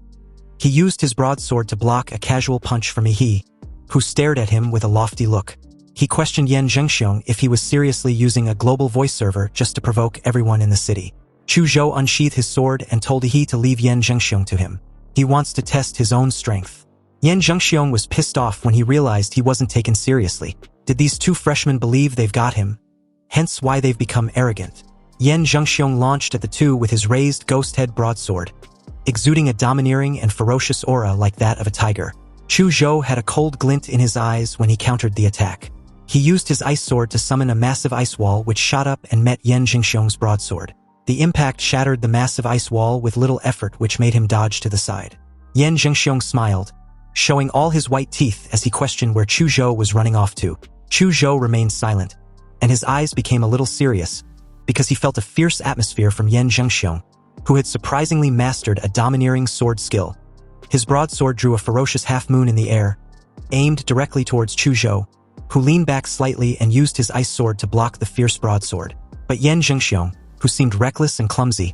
He used his broadsword to block a casual punch from Yi, who stared at him with a lofty look. He questioned Yan Zhengxiong if he was seriously using a global voice server just to provoke everyone in the city. Chu Zhou unsheathed his sword and told Yi to leave Yan Zhengxiong to him. He wants to test his own strength. Yan Zhengxiong was pissed off when he realized he wasn't taken seriously. Did these 2 freshmen believe they've got him? Hence why they've become arrogant. Yan Zhengxiong launched at the 2 with his raised ghost head broadsword, exuding a domineering and ferocious aura like that of a tiger. Chu Zhou had a cold glint in his eyes when he countered the attack. He used his ice sword to summon a massive ice wall which shot up and met Yan Zhengxiong's broadsword. The impact shattered the massive ice wall with little effort, which made him dodge to the side. Yan Zhengxiong smiled, showing all his white teeth as he questioned where Chu Zhou was running off to. Chu Zhou remained silent, and his eyes became a little serious, because he felt a fierce atmosphere from Yan Zhengxiong, who had surprisingly mastered a domineering sword skill. His broadsword drew a ferocious half-moon in the air, aimed directly towards Chu Zhou, who leaned back slightly and used his ice sword to block the fierce broadsword. But Yan Zhengxiong, who seemed reckless and clumsy,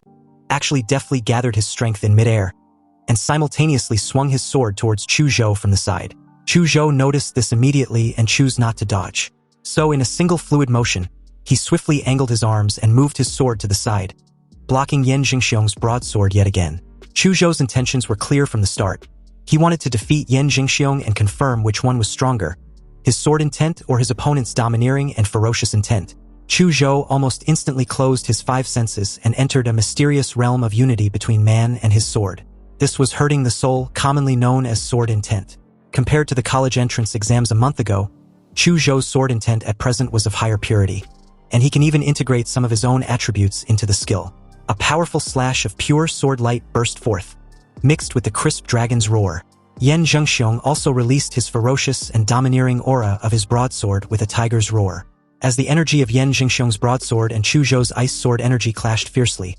actually deftly gathered his strength in midair, and simultaneously swung his sword towards Chu Zhou from the side. Chu Zhou noticed this immediately and chose not to dodge. So in a single fluid motion, he swiftly angled his arms and moved his sword to the side, blocking Yan Zhengxiong's broadsword yet again. Chu Zhou's intentions were clear from the start. He wanted to defeat Yan Zhengxiong and confirm which one was stronger, his sword intent or his opponent's domineering and ferocious intent. Chu Zhou almost instantly closed his 5 senses and entered a mysterious realm of unity between man and his sword. This was hurting the soul, commonly known as sword intent. Compared to the college entrance exams a month ago, Chu Zhou's sword intent at present was of higher purity, and he can even integrate some of his own attributes into the skill. A powerful slash of pure sword light burst forth, mixed with the crisp dragon's roar. Yan Zhengxiong also released his ferocious and domineering aura of his broadsword with a tiger's roar. As the energy of Yan Zhengxiong's broadsword and Chu Zhou's ice sword energy clashed fiercely,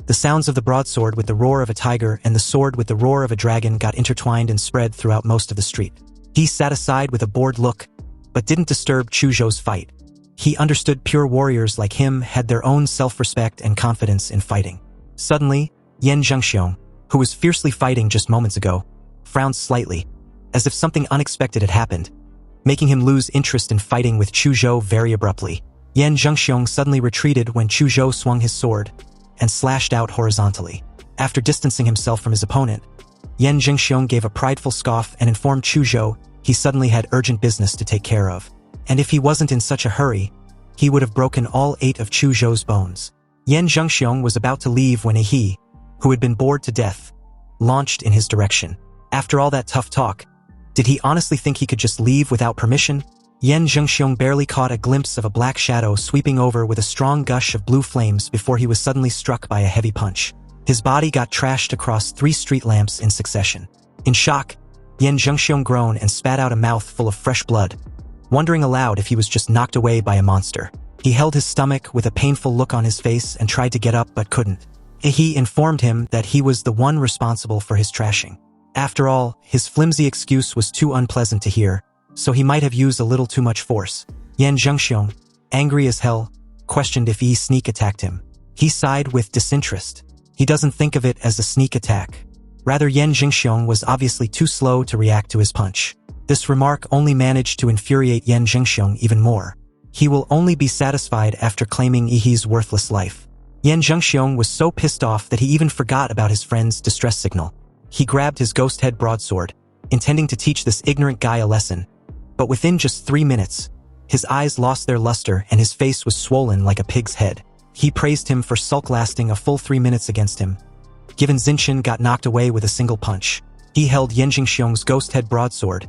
the sounds of the broadsword with the roar of a tiger and the sword with the roar of a dragon got intertwined and spread throughout most of the street. He sat aside with a bored look, but didn't disturb Chu Zhou's fight. He understood pure warriors like him had their own self-respect and confidence in fighting. Suddenly, Yan Zhengxiong, who was fiercely fighting just moments ago, frowned slightly, as if something unexpected had happened, making him lose interest in fighting with Chu Zhou very abruptly. Yan Zhengxiong suddenly retreated when Chu Zhou swung his sword and slashed out horizontally. After distancing himself from his opponent, Yan Zhengxiong gave a prideful scoff and informed Chu Zhou he suddenly had urgent business to take care of, and if he wasn't in such a hurry, he would have broken all 8 of Chu Zhou's bones. Yan Zhengxiong was about to leave when he, who had been bored to death, launched in his direction. After all that tough talk, did he honestly think he could just leave without permission? Yan Zhengxiong barely caught a glimpse of a black shadow sweeping over with a strong gush of blue flames before he was suddenly struck by a heavy punch. His body got trashed across 3 street lamps in succession. In shock, Yan Zhengxiong groaned and spat out a mouth full of fresh blood, wondering aloud if he was just knocked away by a monster. He held his stomach with a painful look on his face and tried to get up but couldn't. He informed him that he was the one responsible for his trashing. After all, his flimsy excuse was too unpleasant to hear, so he might have used a little too much force. Yan Zhengxiong, angry as hell, questioned if he sneak attacked him. He sighed with disinterest. He doesn't think of it as a sneak attack. Rather, Yan Zhengxiong was obviously too slow to react to his punch. This remark only managed to infuriate Yan Zhengxiong even more. He will only be satisfied after claiming Yihe's worthless life. Yan Zhengxiong was so pissed off that he even forgot about his friend's distress signal. He grabbed his ghost head broadsword, intending to teach this ignorant guy a lesson. But within just 3 minutes, his eyes lost their luster and his face was swollen like a pig's head. He praised him for sulk lasting a full 3 minutes against him. Given Zinshin got knocked away with a single punch, he held Yan Zhengxiong's ghost head broadsword,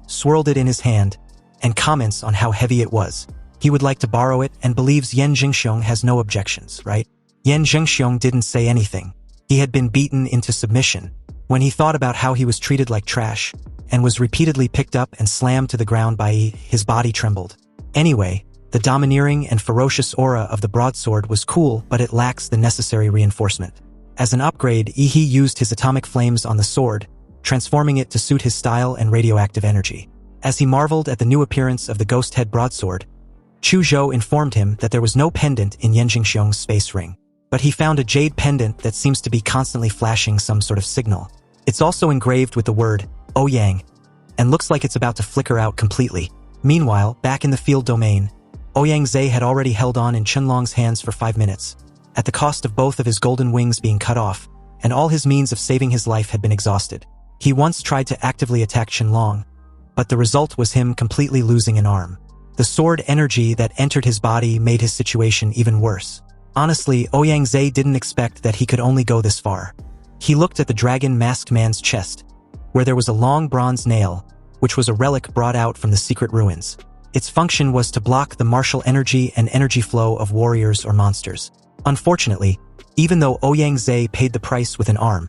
swirled it in his hand, and comments on how heavy it was. He would like to borrow it and believes Yan Zhengxiong has no objections, right? Yan Zhengxiong didn't say anything. He had been beaten into submission. When he thought about how he was treated like trash, and was repeatedly picked up and slammed to the ground by his body trembled. Anyway, the domineering and ferocious aura of the broadsword was cool, but it lacks the necessary reinforcement. As an upgrade, Yihe used his atomic flames on the sword, transforming it to suit his style and radioactive energy. As he marveled at the new appearance of the ghost head broadsword, Chu Zhou informed him that there was no pendant in Yan Zhengxiong's space ring. But he found a jade pendant that seems to be constantly flashing some sort of signal. It's also engraved with the word, Ouyang, and looks like it's about to flicker out completely. Meanwhile, back in the field domain, Ouyang Zhe had already held on in Qianlong's hands for 5 minutes, at the cost of both of his golden wings being cut off, and all his means of saving his life had been exhausted. He once tried to actively attack Qianlong, but the result was him completely losing an arm. The sword energy that entered his body made his situation even worse. Honestly, Ouyang Zhe didn't expect that he could only go this far. He looked at the dragon-masked man's chest, where there was a long bronze nail, which was a relic brought out from the secret ruins. Its function was to block the martial energy and energy flow of warriors or monsters. Unfortunately, even though Ouyang Zhe paid the price with an arm,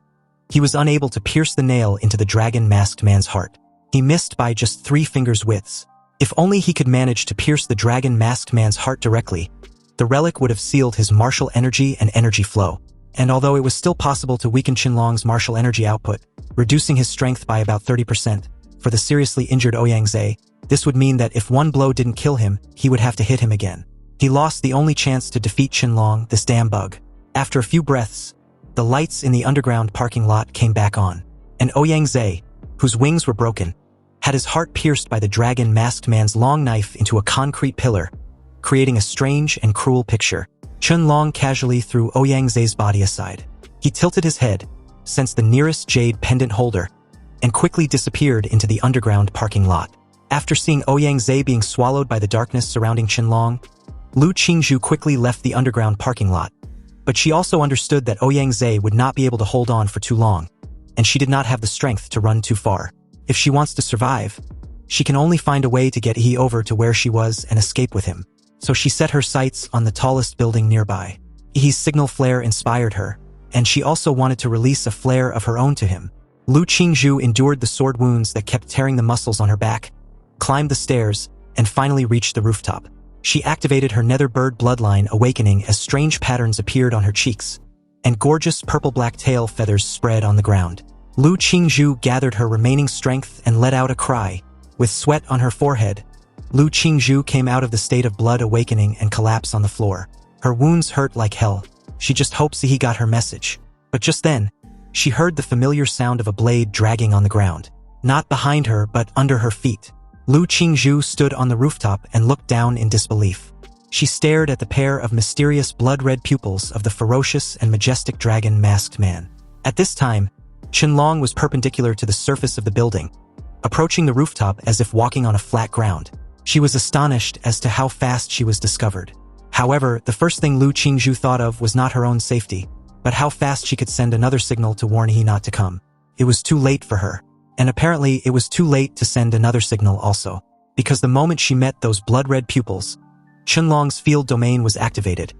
he was unable to pierce the nail into the dragon-masked man's heart. He missed by just 3 fingers' widths. If only he could manage to pierce the dragon-masked man's heart directly, the relic would have sealed his martial energy and energy flow. And although it was still possible to weaken Qianlong's martial energy output, reducing his strength by about 30%, for the seriously injured Ouyang Zhe, this would mean that if one blow didn't kill him, he would have to hit him again. He lost the only chance to defeat Qianlong, this damn bug. After a few breaths, the lights in the underground parking lot came back on, and Ouyang Zhe, whose wings were broken, had his heart pierced by the dragon-masked man's long knife into a concrete pillar, creating a strange and cruel picture. Qianlong casually threw Ouyang Zhe's body aside. He tilted his head, sensed the nearest jade pendant holder, and quickly disappeared into the underground parking lot. After seeing Ouyang Zhe being swallowed by the darkness surrounding Qianlong, Lu Qingzhu quickly left the underground parking lot. But she also understood that Ouyang Zhe would not be able to hold on for too long, and she did not have the strength to run too far. If she wants to survive, she can only find a way to get He over to where she was and escape with him. So she set her sights on the tallest building nearby. He's signal flare inspired her, and she also wanted to release a flare of her own to him. Lu Qingzhu endured the sword wounds that kept tearing the muscles on her back, climbed the stairs, and finally reached the rooftop. She activated her nether bird bloodline awakening as strange patterns appeared on her cheeks, and gorgeous purple-black tail feathers spread on the ground. Lu Qingzhu gathered her remaining strength and let out a cry. With sweat on her forehead, Lu Qingzhu came out of the state of blood awakening and collapsed on the floor. Her wounds hurt like hell. She just hoped he got her message. But just then, she heard the familiar sound of a blade dragging on the ground. Not behind her, but under her feet. Lu Qingzhu stood on the rooftop and looked down in disbelief. She stared at the pair of mysterious blood-red pupils of the ferocious and majestic dragon masked man. At this time, Qianlong was perpendicular to the surface of the building, approaching the rooftop as if walking on a flat ground. She was astonished as to how fast she was discovered. However, the first thing Lu Qingzhu thought of was not her own safety, but how fast she could send another signal to warn he not to come. It was too late for her. And apparently it was too late to send another signal also, because the moment she met those blood-red pupils, Qianlong's field domain was activated,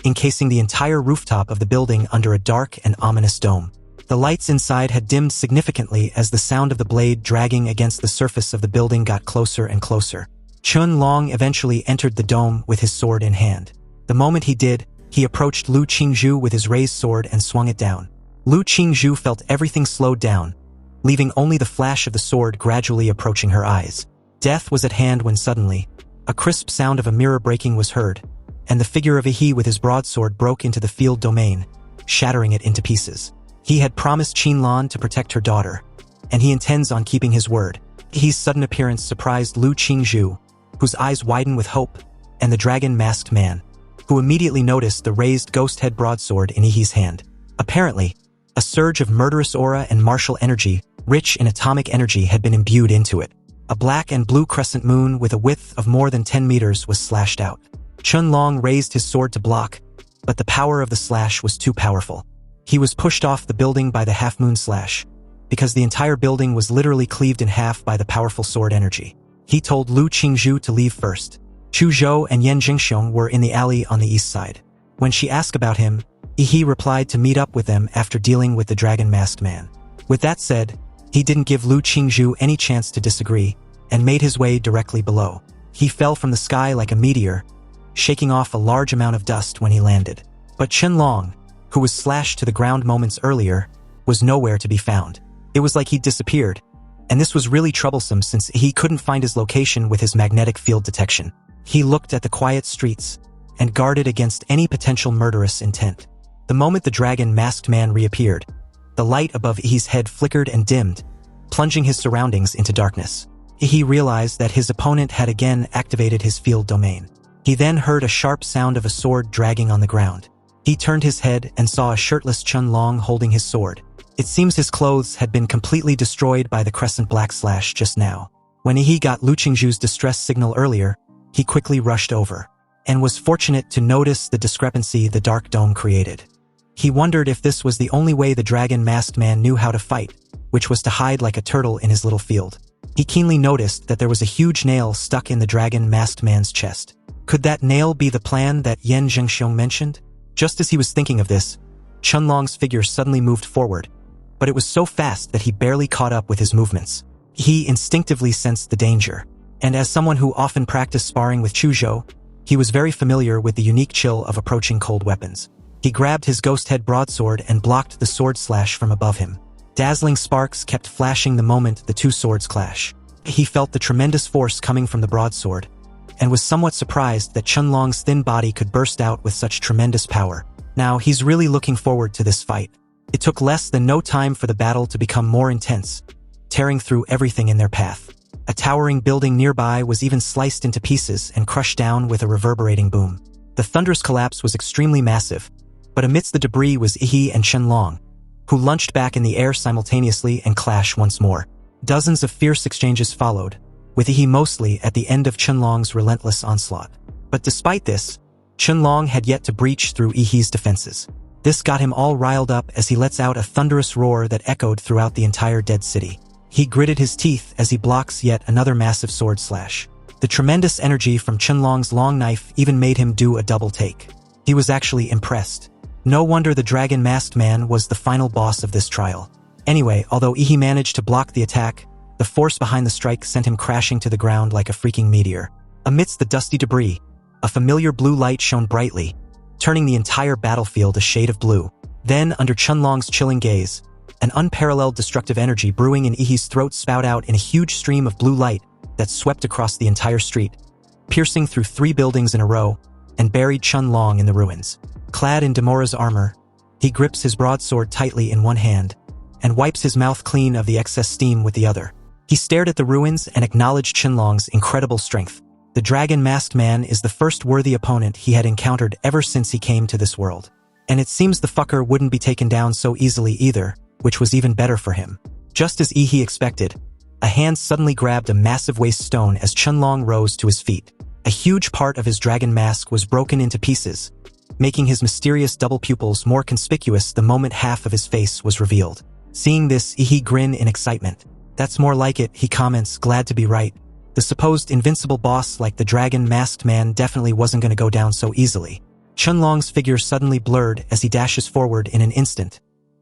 encasing the entire rooftop of the building under a dark and ominous dome. The lights inside had dimmed significantly as the sound of the blade dragging against the surface of the building got closer and closer. Qianlong eventually entered the dome with his sword in hand. The moment he did, he approached Lu Qingzhu with his raised sword and swung it down. Lu Qingzhu felt everything slowed down, leaving only the flash of the sword gradually approaching her eyes. Death was at hand when suddenly, a crisp sound of a mirror breaking was heard, and the figure of He with his broadsword broke into the field domain, shattering it into pieces. He had promised Qianlong to protect her daughter, and he intends on keeping his word. He's sudden appearance surprised Lu Qingzhu, whose eyes widened with hope, and the dragon-masked man, who immediately noticed the raised ghost-head broadsword in He's hand. Apparently, a surge of murderous aura and martial energy, rich in atomic energy, had been imbued into it. A black and blue crescent moon with a width of more than 10 meters was slashed out. Qianlong raised his sword to block, but the power of the slash was too powerful. He was pushed off the building by the half-moon slash, because the entire building was literally cleaved in half by the powerful sword energy. He told Lu Qingzhu to leave first. Chu Zhou and Yan Jingxiong were in the alley on the east side. When she asked about him, He replied to meet up with them after dealing with the dragon-masked man. With that said, he didn't give Lu Qingzhu any chance to disagree, and made his way directly below. He fell from the sky like a meteor, shaking off a large amount of dust when he landed. But Qianlong, who was slashed to the ground moments earlier, was nowhere to be found. It was like he'd disappeared, and this was really troublesome since he couldn't find his location with his magnetic field detection. He looked at the quiet streets, and guarded against any potential murderous intent. The moment the dragon-masked man reappeared, the light above He's head flickered and dimmed, plunging his surroundings into darkness. He realized that his opponent had again activated his field domain. He then heard a sharp sound of a sword dragging on the ground. He turned his head and saw a shirtless Qianlong holding his sword. It seems his clothes had been completely destroyed by the crescent black slash just now. When He got Lu Qingzhu's distress signal earlier, he quickly rushed over, and was fortunate to notice the discrepancy the dark dome created. He wondered if this was the only way the dragon-masked man knew how to fight, which was to hide like a turtle in his little field. He keenly noticed that there was a huge nail stuck in the dragon-masked man's chest. Could that nail be the plan that Yan Jingxiong mentioned? Just as he was thinking of this, Qianlong's figure suddenly moved forward, but it was so fast that he barely caught up with his movements. He instinctively sensed the danger, and as someone who often practiced sparring with Chu Zhou, he was very familiar with the unique chill of approaching cold weapons. He grabbed his ghost-head broadsword and blocked the sword slash from above him. Dazzling sparks kept flashing the moment the two swords clash. He felt the tremendous force coming from the broadsword, and was somewhat surprised that Qianlong's thin body could burst out with such tremendous power. Now he's really looking forward to this fight. It took less than no time for the battle to become more intense, tearing through everything in their path. A towering building nearby was even sliced into pieces and crushed down with a reverberating boom. The thunderous collapse was extremely massive, but amidst the debris was He and Qianlong, who lunched back in the air simultaneously and clashed once more. Dozens of fierce exchanges followed, with He mostly at the end of Qianlong's relentless onslaught. But despite this, Qianlong had yet to breach through He's defenses. This got him all riled up as he lets out a thunderous roar that echoed throughout the entire dead city. He gritted his teeth as he blocks yet another massive sword slash. The tremendous energy from Qianlong's long knife even made him do a double take. He was actually impressed. No wonder the dragon-masked man was the final boss of this trial. Anyway, although He managed to block the attack, the force behind the strike sent him crashing to the ground like a freaking meteor. Amidst the dusty debris, a familiar blue light shone brightly, turning the entire battlefield a shade of blue. Then, under Qianlong's chilling gaze, an unparalleled destructive energy brewing in He's throat spouted out in a huge stream of blue light that swept across the entire street. piercing through 3 buildings in a row, and buried Chun-Long in the ruins. Clad in Demora's armor, he grips his broadsword tightly in one hand, and wipes his mouth clean of the excess steam with the other. He stared at the ruins and acknowledged Chun-Long's incredible strength. The dragon-masked man is the first worthy opponent he had encountered ever since he came to this world. And it seems the fucker wouldn't be taken down so easily either, which was even better for him. Just as he expected, a hand suddenly grabbed a massive waste stone as Chun-Long rose to his feet. A huge part of his dragon mask was broken into pieces, making his mysterious double pupils more conspicuous the moment half of his face was revealed. Seeing this, he grinned in excitement. "That's more like it," he comments, glad to be right. The supposed invincible boss like the dragon-masked man definitely wasn't going to go down so easily. Chun-Long's figure suddenly blurred as he dashes forward in an instant,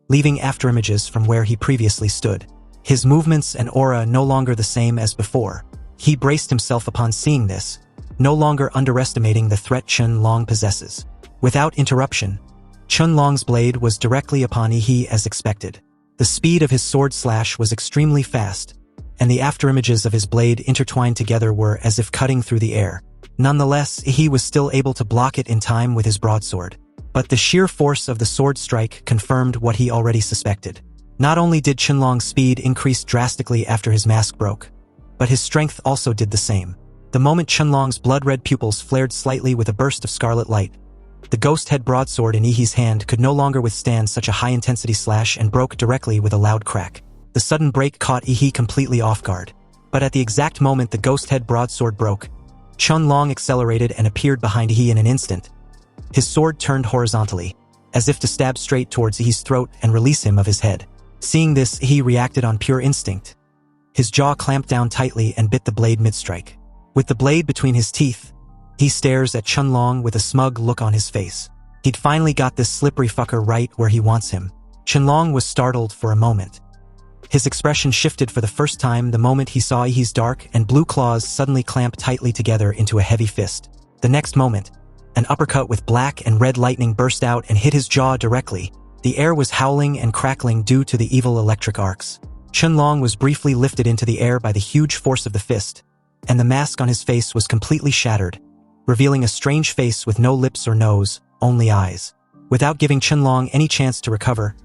leaving afterimages from where he previously stood. His movements and aura no longer the same as before. He braced himself upon seeing this, no longer underestimating the threat Chun-Long possesses. Without interruption, Chun-Long's blade was directly upon Yi as expected. The speed of his sword slash was extremely fast, and the afterimages of his blade intertwined together were as if cutting through the air. Nonetheless, he was still able to block it in time with his broadsword. But the sheer force of the sword strike confirmed what he already suspected. Not only did Chun-Long's speed increase drastically after his mask broke, but his strength also did the same. The moment Chun-Long's blood-red pupils flared slightly with a burst of scarlet light, the ghost-head broadsword in Yi's hand could no longer withstand such a high-intensity slash and broke directly with a loud crack. The sudden break caught Yi completely off guard. But at the exact moment the ghost-head broadsword broke, Chun-Long accelerated and appeared behind Yi in an instant. His sword turned horizontally, as if to stab straight towards Yi's throat and release him of his head. Seeing this, Yi reacted on pure instinct. His jaw clamped down tightly and bit the blade mid-strike. With the blade between his teeth, he stares at Chun-Long with a smug look on his face. He'd finally got this slippery fucker right where he wants him. Chun-Long was startled for a moment. His expression shifted for the first time the moment he saw Yi's dark and blue claws suddenly clamp tightly together into a heavy fist. The next moment, an uppercut with black and red lightning burst out and hit his jaw directly. The air was howling and crackling due to the evil electric arcs. Chun-Long was briefly lifted into the air by the huge force of the fist, and the mask on his face was completely shattered, revealing a strange face with no lips or nose, only eyes. Without giving Chun-Long any chance to recover,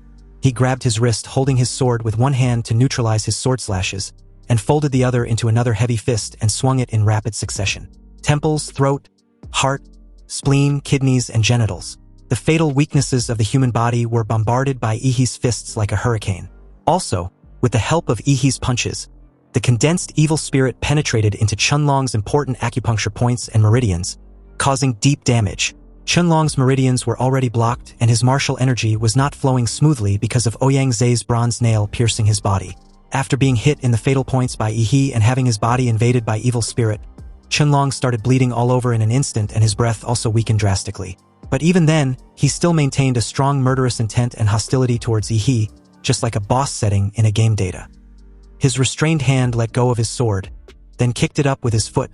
he grabbed his wrist, holding his sword with one hand to neutralize his sword slashes, and folded the other into another heavy fist and swung it in rapid succession. Temples, throat, heart, spleen, kidneys, and genitals. The fatal weaknesses of the human body were bombarded by Yi's fists like a hurricane. Also, with the help of Yi's punches, the condensed evil spirit penetrated into Chun-Long's important acupuncture points and meridians, causing deep damage. Chun-Long's meridians were already blocked, and his martial energy was not flowing smoothly because of Ouyang Zhe's bronze nail piercing his body. After being hit in the fatal points by Yi and having his body invaded by evil spirit, Chun-Long started bleeding all over in an instant and his breath also weakened drastically. But even then, he still maintained a strong murderous intent and hostility towards Yi, just like a boss setting in a game data. His restrained hand let go of his sword, then kicked it up with his foot,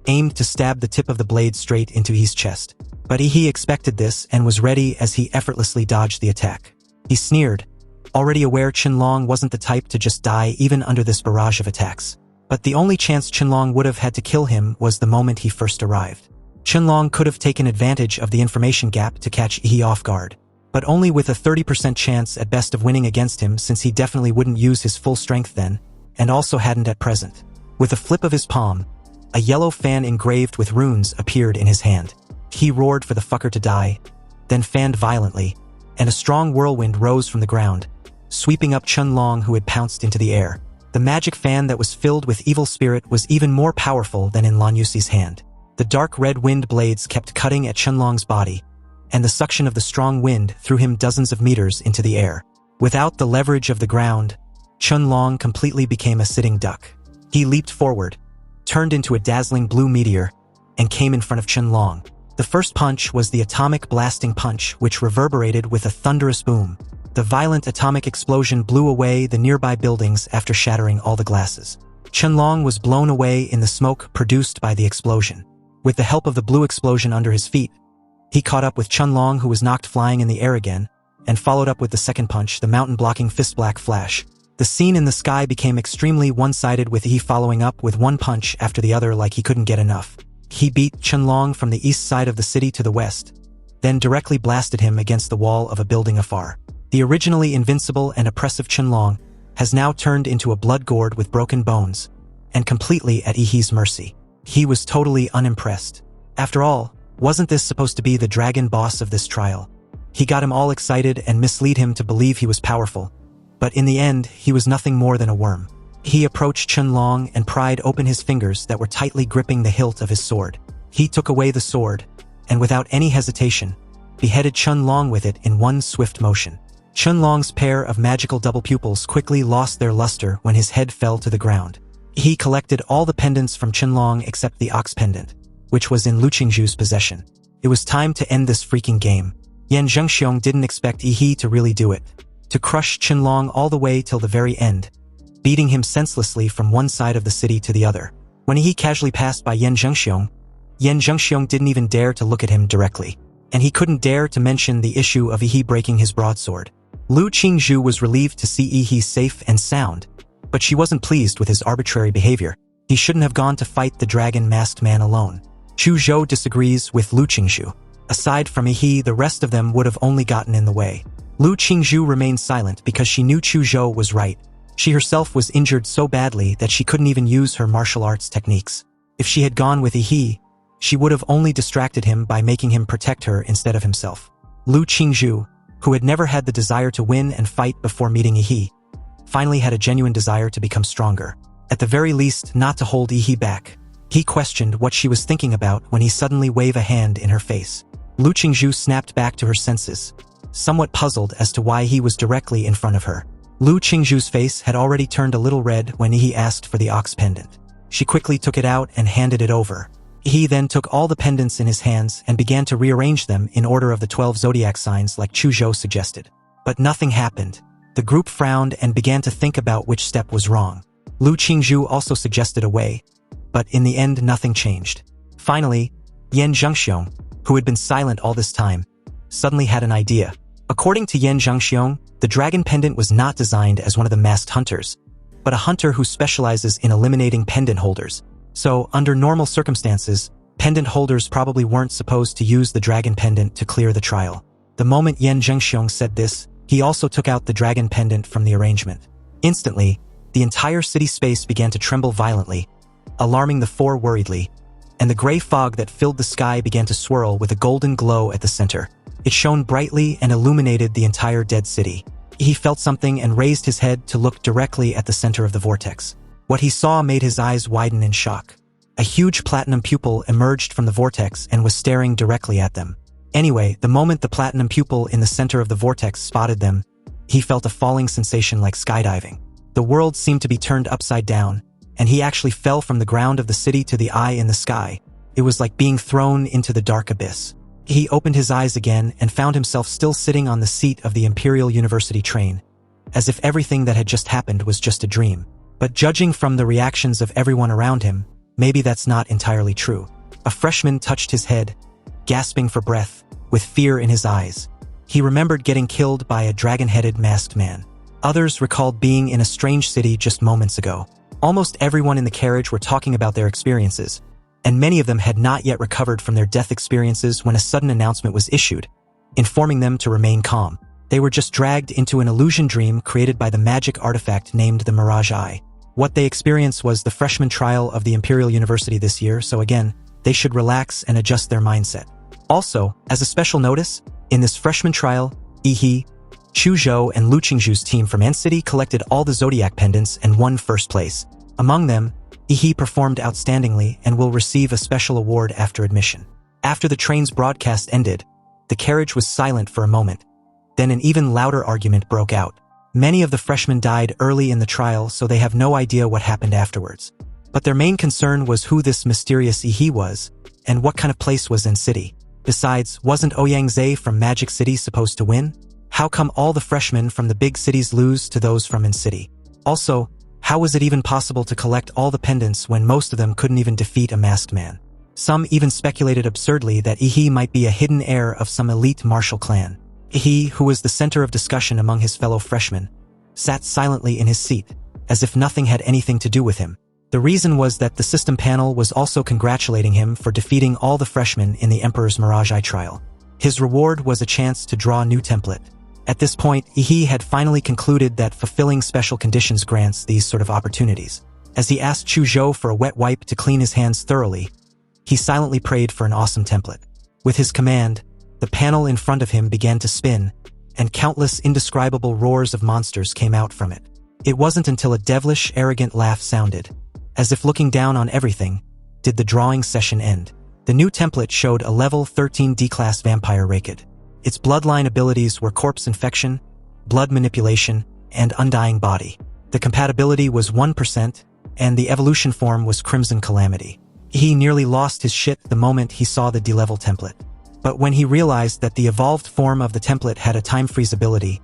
aimed to stab the tip of the blade straight into Yi's chest. But Yi expected this and was ready as he effortlessly dodged the attack. He sneered, already aware Chun-Long wasn't the type to just die even under this barrage of attacks. But the only chance Chun-Long would have had to kill him was the moment he first arrived. Chun-Long could have taken advantage of the information gap to catch Yi off guard, but only with a 30% chance at best of winning against him, since he definitely wouldn't use his full strength then, and also hadn't at present. With a flip of his palm, a yellow fan engraved with runes appeared in his hand. He roared for the fucker to die, then fanned violently, and a strong whirlwind rose from the ground, sweeping up Chun-Long, who had pounced into the air. The magic fan that was filled with evil spirit was even more powerful than in Lan Yuxi's hand. The dark red wind blades kept cutting at Chun-Long's body, and the suction of the strong wind threw him dozens of meters into the air. Without the leverage of the ground, Chun-Long completely became a sitting duck. He leaped forward, turned into a dazzling blue meteor, and came in front of Chun-Long. The first punch was the atomic blasting punch, which reverberated with a thunderous boom. The violent atomic explosion blew away the nearby buildings after shattering all the glasses. Chun-Long was blown away in the smoke produced by the explosion. With the help of the blue explosion under his feet, he caught up with Chun-Long, who was knocked flying in the air again, and followed up with the second punch, the mountain-blocking fist-black flash. The scene in the sky became extremely one-sided, with Yi following up with one punch after the other like he couldn't get enough. He beat Chenlong from the east side of the city to the west, then directly blasted him against the wall of a building afar. The originally invincible and oppressive Chenlong has now turned into a blood gourd with broken bones, and completely at Yihee's mercy. He was totally unimpressed. After all, wasn't this supposed to be the dragon boss of this trial? He got him all excited and misled him to believe he was powerful, but in the end, he was nothing more than a worm. He approached Chenlong and pried open his fingers that were tightly gripping the hilt of his sword. He took away the sword, and without any hesitation, beheaded Chenlong with it in one swift motion. Chenlong's pair of magical double pupils quickly lost their luster when his head fell to the ground. He collected all the pendants from Chenlong except the ox pendant, which was in Lu Qingzhu's possession. It was time to end this freaking game. Yan Zhengxiong didn't expect Yihee to really do it, to crush Chenlong all the way till the very end, beating him senselessly from one side of the city to the other. When Yihee casually passed by Yan Zhengxiong didn't even dare to look at him directly, and he couldn't dare to mention the issue of Yihee breaking his broadsword. Lu Qingzhu was relieved to see Yihee safe and sound, but she wasn't pleased with his arbitrary behavior. He shouldn't have gone to fight the dragon-masked man alone. Chu Zhou disagrees with Lu Qingzhu. Aside from Yihee, the rest of them would have only gotten in the way. Lu Qingzhu remained silent because she knew Chu Zhou was right. She herself was injured so badly that she couldn't even use her martial arts techniques. If she had gone with Yihee, she would have only distracted him by making him protect her instead of himself. Lu Qingzhu, who had never had the desire to win and fight before meeting Yihee, finally had a genuine desire to become stronger. At the very least, not to hold Yihee back. He questioned what she was thinking about when he suddenly waved a hand in her face. Lu Qingzhu snapped back to her senses, somewhat puzzled as to why he was directly in front of her. Lu Qingzhu's face had already turned a little red when Yihee asked for the ox pendant. She quickly took it out and handed it over. He then took all the pendants in his hands and began to rearrange them in order of the 12 zodiac signs like Chu Zhou suggested. But nothing happened. The group frowned and began to think about which step was wrong. Lu Qingzhu also suggested a way, but in the end nothing changed. Finally, Yan Zhengxiong, who had been silent all this time, suddenly had an idea. According to Yan Zhengxiong, the dragon pendant was not designed as one of the masked hunters, but a hunter who specializes in eliminating pendant holders. So, under normal circumstances, pendant holders probably weren't supposed to use the dragon pendant to clear the trial. The moment Yan Zhengxiong said this, he also took out the dragon pendant from the arrangement. Instantly, the entire city space began to tremble violently, alarming the four worriedly, and the gray fog that filled the sky began to swirl with a golden glow at the center. It shone brightly and illuminated the entire dead city. He felt something and raised his head to look directly at the center of the vortex. What he saw made his eyes widen in shock. A huge platinum pupil emerged from the vortex and was staring directly at them. Anyway, the moment the platinum pupil in the center of the vortex spotted them, he felt a falling sensation like skydiving. The world seemed to be turned upside down, and he actually fell from the ground of the city to the eye in the sky. It was like being thrown into the dark abyss. He opened his eyes again and found himself still sitting on the seat of the Imperial University train, as if everything that had just happened was just a dream. But judging from the reactions of everyone around him, maybe that's not entirely true. A freshman touched his head, gasping for breath, with fear in his eyes. He remembered getting killed by a dragon-headed masked man. Others recalled being in a strange city just moments ago. Almost everyone in the carriage were talking about their experiences, and many of them had not yet recovered from their death experiences when a sudden announcement was issued, informing them to remain calm. They were just dragged into an illusion dream created by the magic artifact named the Mirage Eye. What they experienced was the freshman trial of the Imperial University this year, so again, they should relax and adjust their mindset. Also, as a special notice, in this freshman trial, Yihee, Chu Zhou, and Lu Qingzhu's team from Ant City collected all the zodiac pendants and won first place. Among them, Yihee performed outstandingly and will receive a special award after admission. After the train's broadcast ended, the carriage was silent for a moment. Then an even louder argument broke out. Many of the freshmen died early in the trial, so they have no idea what happened afterwards. But their main concern was who this mysterious Yihee was, and what kind of place was in city. Besides, wasn't Ouyangze from Magic City supposed to win? How come all the freshmen from the big cities lose to those from In City? Also, how was it even possible to collect all the pendants when most of them couldn't even defeat a masked man? Some even speculated absurdly that Yihee might be a hidden heir of some elite martial clan. Yihee, who was the center of discussion among his fellow freshmen, sat silently in his seat, as if nothing had anything to do with him. The reason was that the system panel was also congratulating him for defeating all the freshmen in the Emperor's Mirage Eye trial. His reward was a chance to draw a new template. At this point, he had finally concluded that fulfilling special conditions grants these sort of opportunities. As he asked Chu Zhou for a wet wipe to clean his hands thoroughly, he silently prayed for an awesome template. With his command, the panel in front of him began to spin, and countless indescribable roars of monsters came out from it. It wasn't until a devilish, arrogant laugh sounded, as if looking down on everything, did the drawing session end. The new template showed a level 13 D-class vampire Raked. Its bloodline abilities were corpse infection, blood manipulation, and undying body. The compatibility was 1%, and the evolution form was Crimson Calamity. He nearly lost his shit the moment he saw the D-level template. But when he realized that the evolved form of the template had a time freeze ability,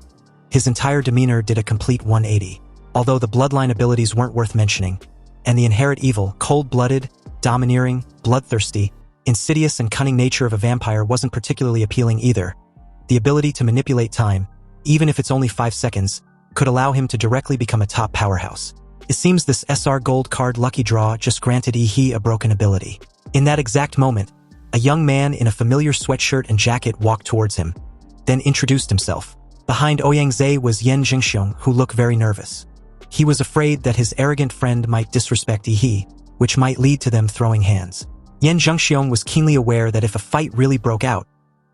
his entire demeanor did a complete 180. Although the bloodline abilities weren't worth mentioning, and the inherent evil, cold-blooded, domineering, bloodthirsty, insidious and cunning nature of a vampire wasn't particularly appealing either, the ability to manipulate time, even if it's only 5 seconds, could allow him to directly become a top powerhouse. It seems this SR Gold card lucky draw just granted Yi a broken ability. In that exact moment, a young man in a familiar sweatshirt and jacket walked towards him, then introduced himself. Behind Ouyangze was Yan Jingxiong, who looked very nervous. He was afraid that his arrogant friend might disrespect Yi, which might lead to them throwing hands. Yan Jingxiong was keenly aware that if a fight really broke out,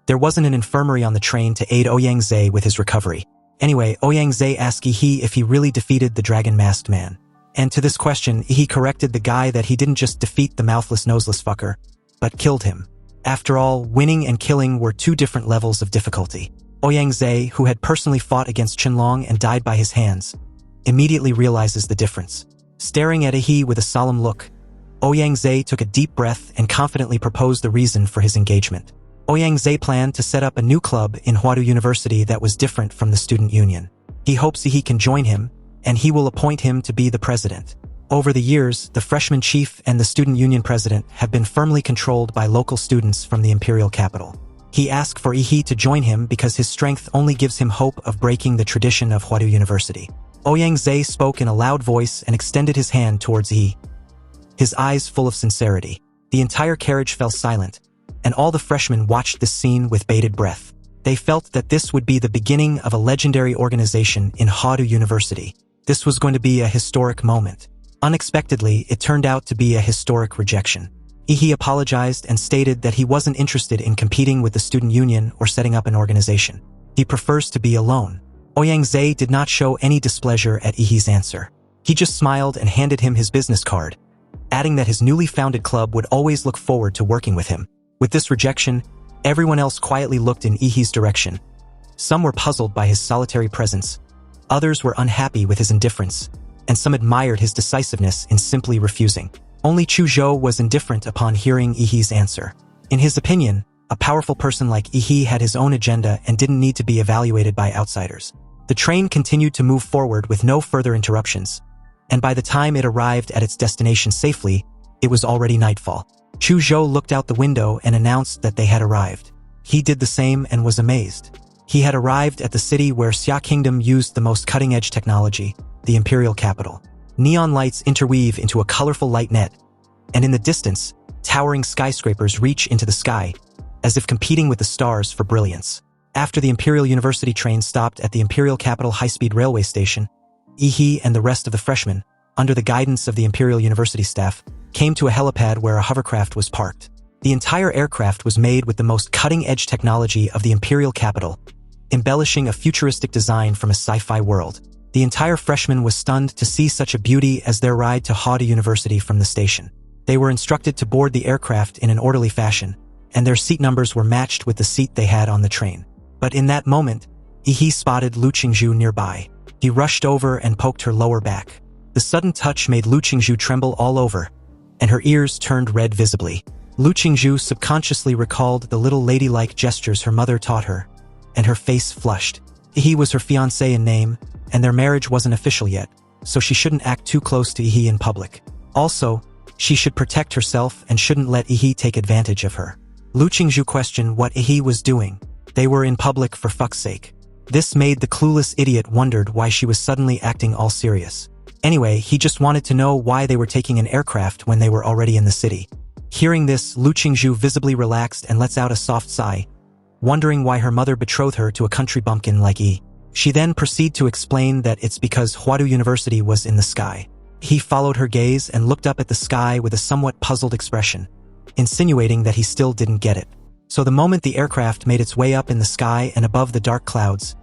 there wasn't an infirmary on the train to aid Ouyangze with his recovery. Anyway, Ouyangze asked Yi if he really defeated the dragon-masked man. And to this question, he corrected the guy that he didn't just defeat the mouthless, noseless fucker, but killed him. After all, winning and killing were two different levels of difficulty. Ouyangze, who had personally fought against Qinlong and died by his hands, immediately realizes the difference. Staring at Yi with a solemn look, Ouyangze took a deep breath and confidently proposed the reason for his engagement. Ouyangze planned to set up a new club in Huadu University that was different from the student union. He hopes Yi can join him, and he will appoint him to be the president. Over the years, the freshman chief and the student union president have been firmly controlled by local students from the imperial capital. He asked for Yi to join him because his strength only gives him hope of breaking the tradition of Huadu University. Ouyangze spoke in a loud voice and extended his hand towards Yi, his eyes full of sincerity. The entire carriage fell silent, and all the freshmen watched this scene with bated breath. They felt that this would be the beginning of a legendary organization in Huadu University. This was going to be a historic moment. Unexpectedly, it turned out to be a historic rejection. Yi apologized and stated that he wasn't interested in competing with the student union or setting up an organization. He prefers to be alone. Ouyangze did not show any displeasure at Yi's answer. He just smiled and handed him his business card, adding that his newly founded club would always look forward to working with him. With this rejection, everyone else quietly looked in Yi's direction. Some were puzzled by his solitary presence, others were unhappy with his indifference, and some admired his decisiveness in simply refusing. Only Chu Zhou was indifferent upon hearing Yi's answer. In his opinion, a powerful person like Yi had his own agenda and didn't need to be evaluated by outsiders. The train continued to move forward with no further interruptions, and by the time it arrived at its destination safely, it was already nightfall. Chu Zhou looked out the window and announced that they had arrived. He did the same and was amazed. He had arrived at the city where Xia Kingdom used the most cutting-edge technology, the imperial capital. Neon lights interweave into a colorful light net, and in the distance, towering skyscrapers reach into the sky, as if competing with the stars for brilliance. After the Imperial University train stopped at the Imperial Capital High-Speed Railway Station, Yi and the rest of the freshmen, under the guidance of the Imperial University staff, came to a helipad where a hovercraft was parked. The entire aircraft was made with the most cutting-edge technology of the Imperial Capital, embellishing a futuristic design from a sci-fi world. The entire freshman was stunned to see such a beauty as their ride to Huadu University from the station. They were instructed to board the aircraft in an orderly fashion, and their seat numbers were matched with the seat they had on the train. But in that moment, Yi spotted Lu Qingzhu nearby. He rushed over and poked her lower back. The sudden touch made Lu Qingzhu tremble all over, and her ears turned red visibly. Lu Qingzhu subconsciously recalled the little ladylike gestures her mother taught her, and her face flushed. Yi was her fiancé in name, and their marriage wasn't official yet, so she shouldn't act too close to Yi in public. Also, she should protect herself and shouldn't let Yi take advantage of her. Lu Qingzhu questioned what Yi was doing. They were in public for fuck's sake. This made the clueless idiot wondered why she was suddenly acting all serious. Anyway, he just wanted to know why they were taking an aircraft when they were already in the city. Hearing this, Lu Qingzhu visibly relaxed and lets out a soft sigh, wondering why her mother betrothed her to a country bumpkin like Yi. She then proceeded to explain that it's because Huadu University was in the sky. He followed her gaze and looked up at the sky with a somewhat puzzled expression, insinuating that he still didn't get it. So the moment the aircraft made its way up in the sky and above the dark clouds,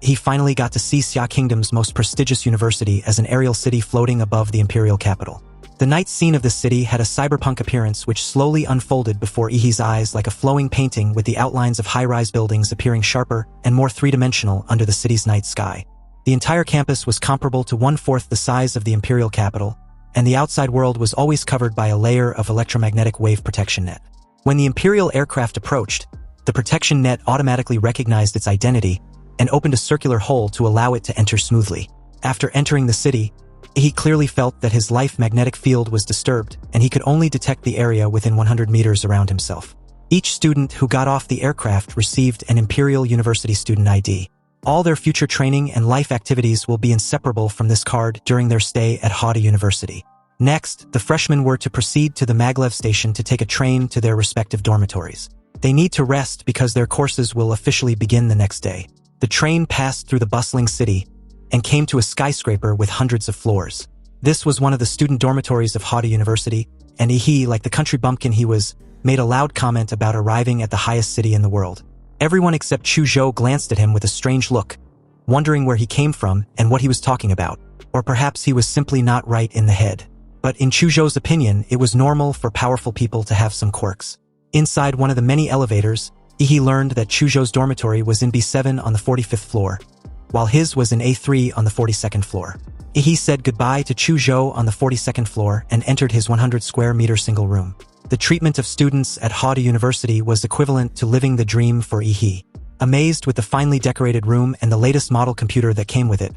he finally got to see Xia Kingdom's most prestigious university as an aerial city floating above the imperial capital. The night scene of the city had a cyberpunk appearance which slowly unfolded before Ihi's eyes like a flowing painting, with the outlines of high-rise buildings appearing sharper and more three-dimensional under the city's night sky. The entire campus was comparable to 1/4 the size of the imperial capital, and the outside world was always covered by a layer of electromagnetic wave protection net. When the imperial aircraft approached, the protection net automatically recognized its identity and opened a circular hole to allow it to enter smoothly. After entering the city, he clearly felt that his life magnetic field was disturbed, and he could only detect the area within 100 meters around himself. Each student who got off the aircraft received an Imperial University student ID. All their future training and life activities will be inseparable from this card during their stay at Huadu University. Next, the freshmen were to proceed to the maglev station to take a train to their respective dormitories. They need to rest because their courses will officially begin the next day. The train passed through the bustling city and came to a skyscraper with hundreds of floors. This was one of the student dormitories of Huadu University, and he, like the country bumpkin he was, made a loud comment about arriving at the highest city in the world. Everyone except Chu Zhou glanced at him with a strange look, wondering where he came from and what he was talking about, or perhaps he was simply not right in the head. But in Chu Zhou's opinion, it was normal for powerful people to have some quirks. Inside one of the many elevators, he learned that Chu Zhou's dormitory was in B7 on the 45th floor, while his was in A3 on the 42nd floor. He said goodbye to Chu Zhou on the 42nd floor and entered his 100 square meter single room. The treatment of students at Huadu University was equivalent to living the dream for Yi. Amazed with the finely decorated room and the latest model computer that came with it,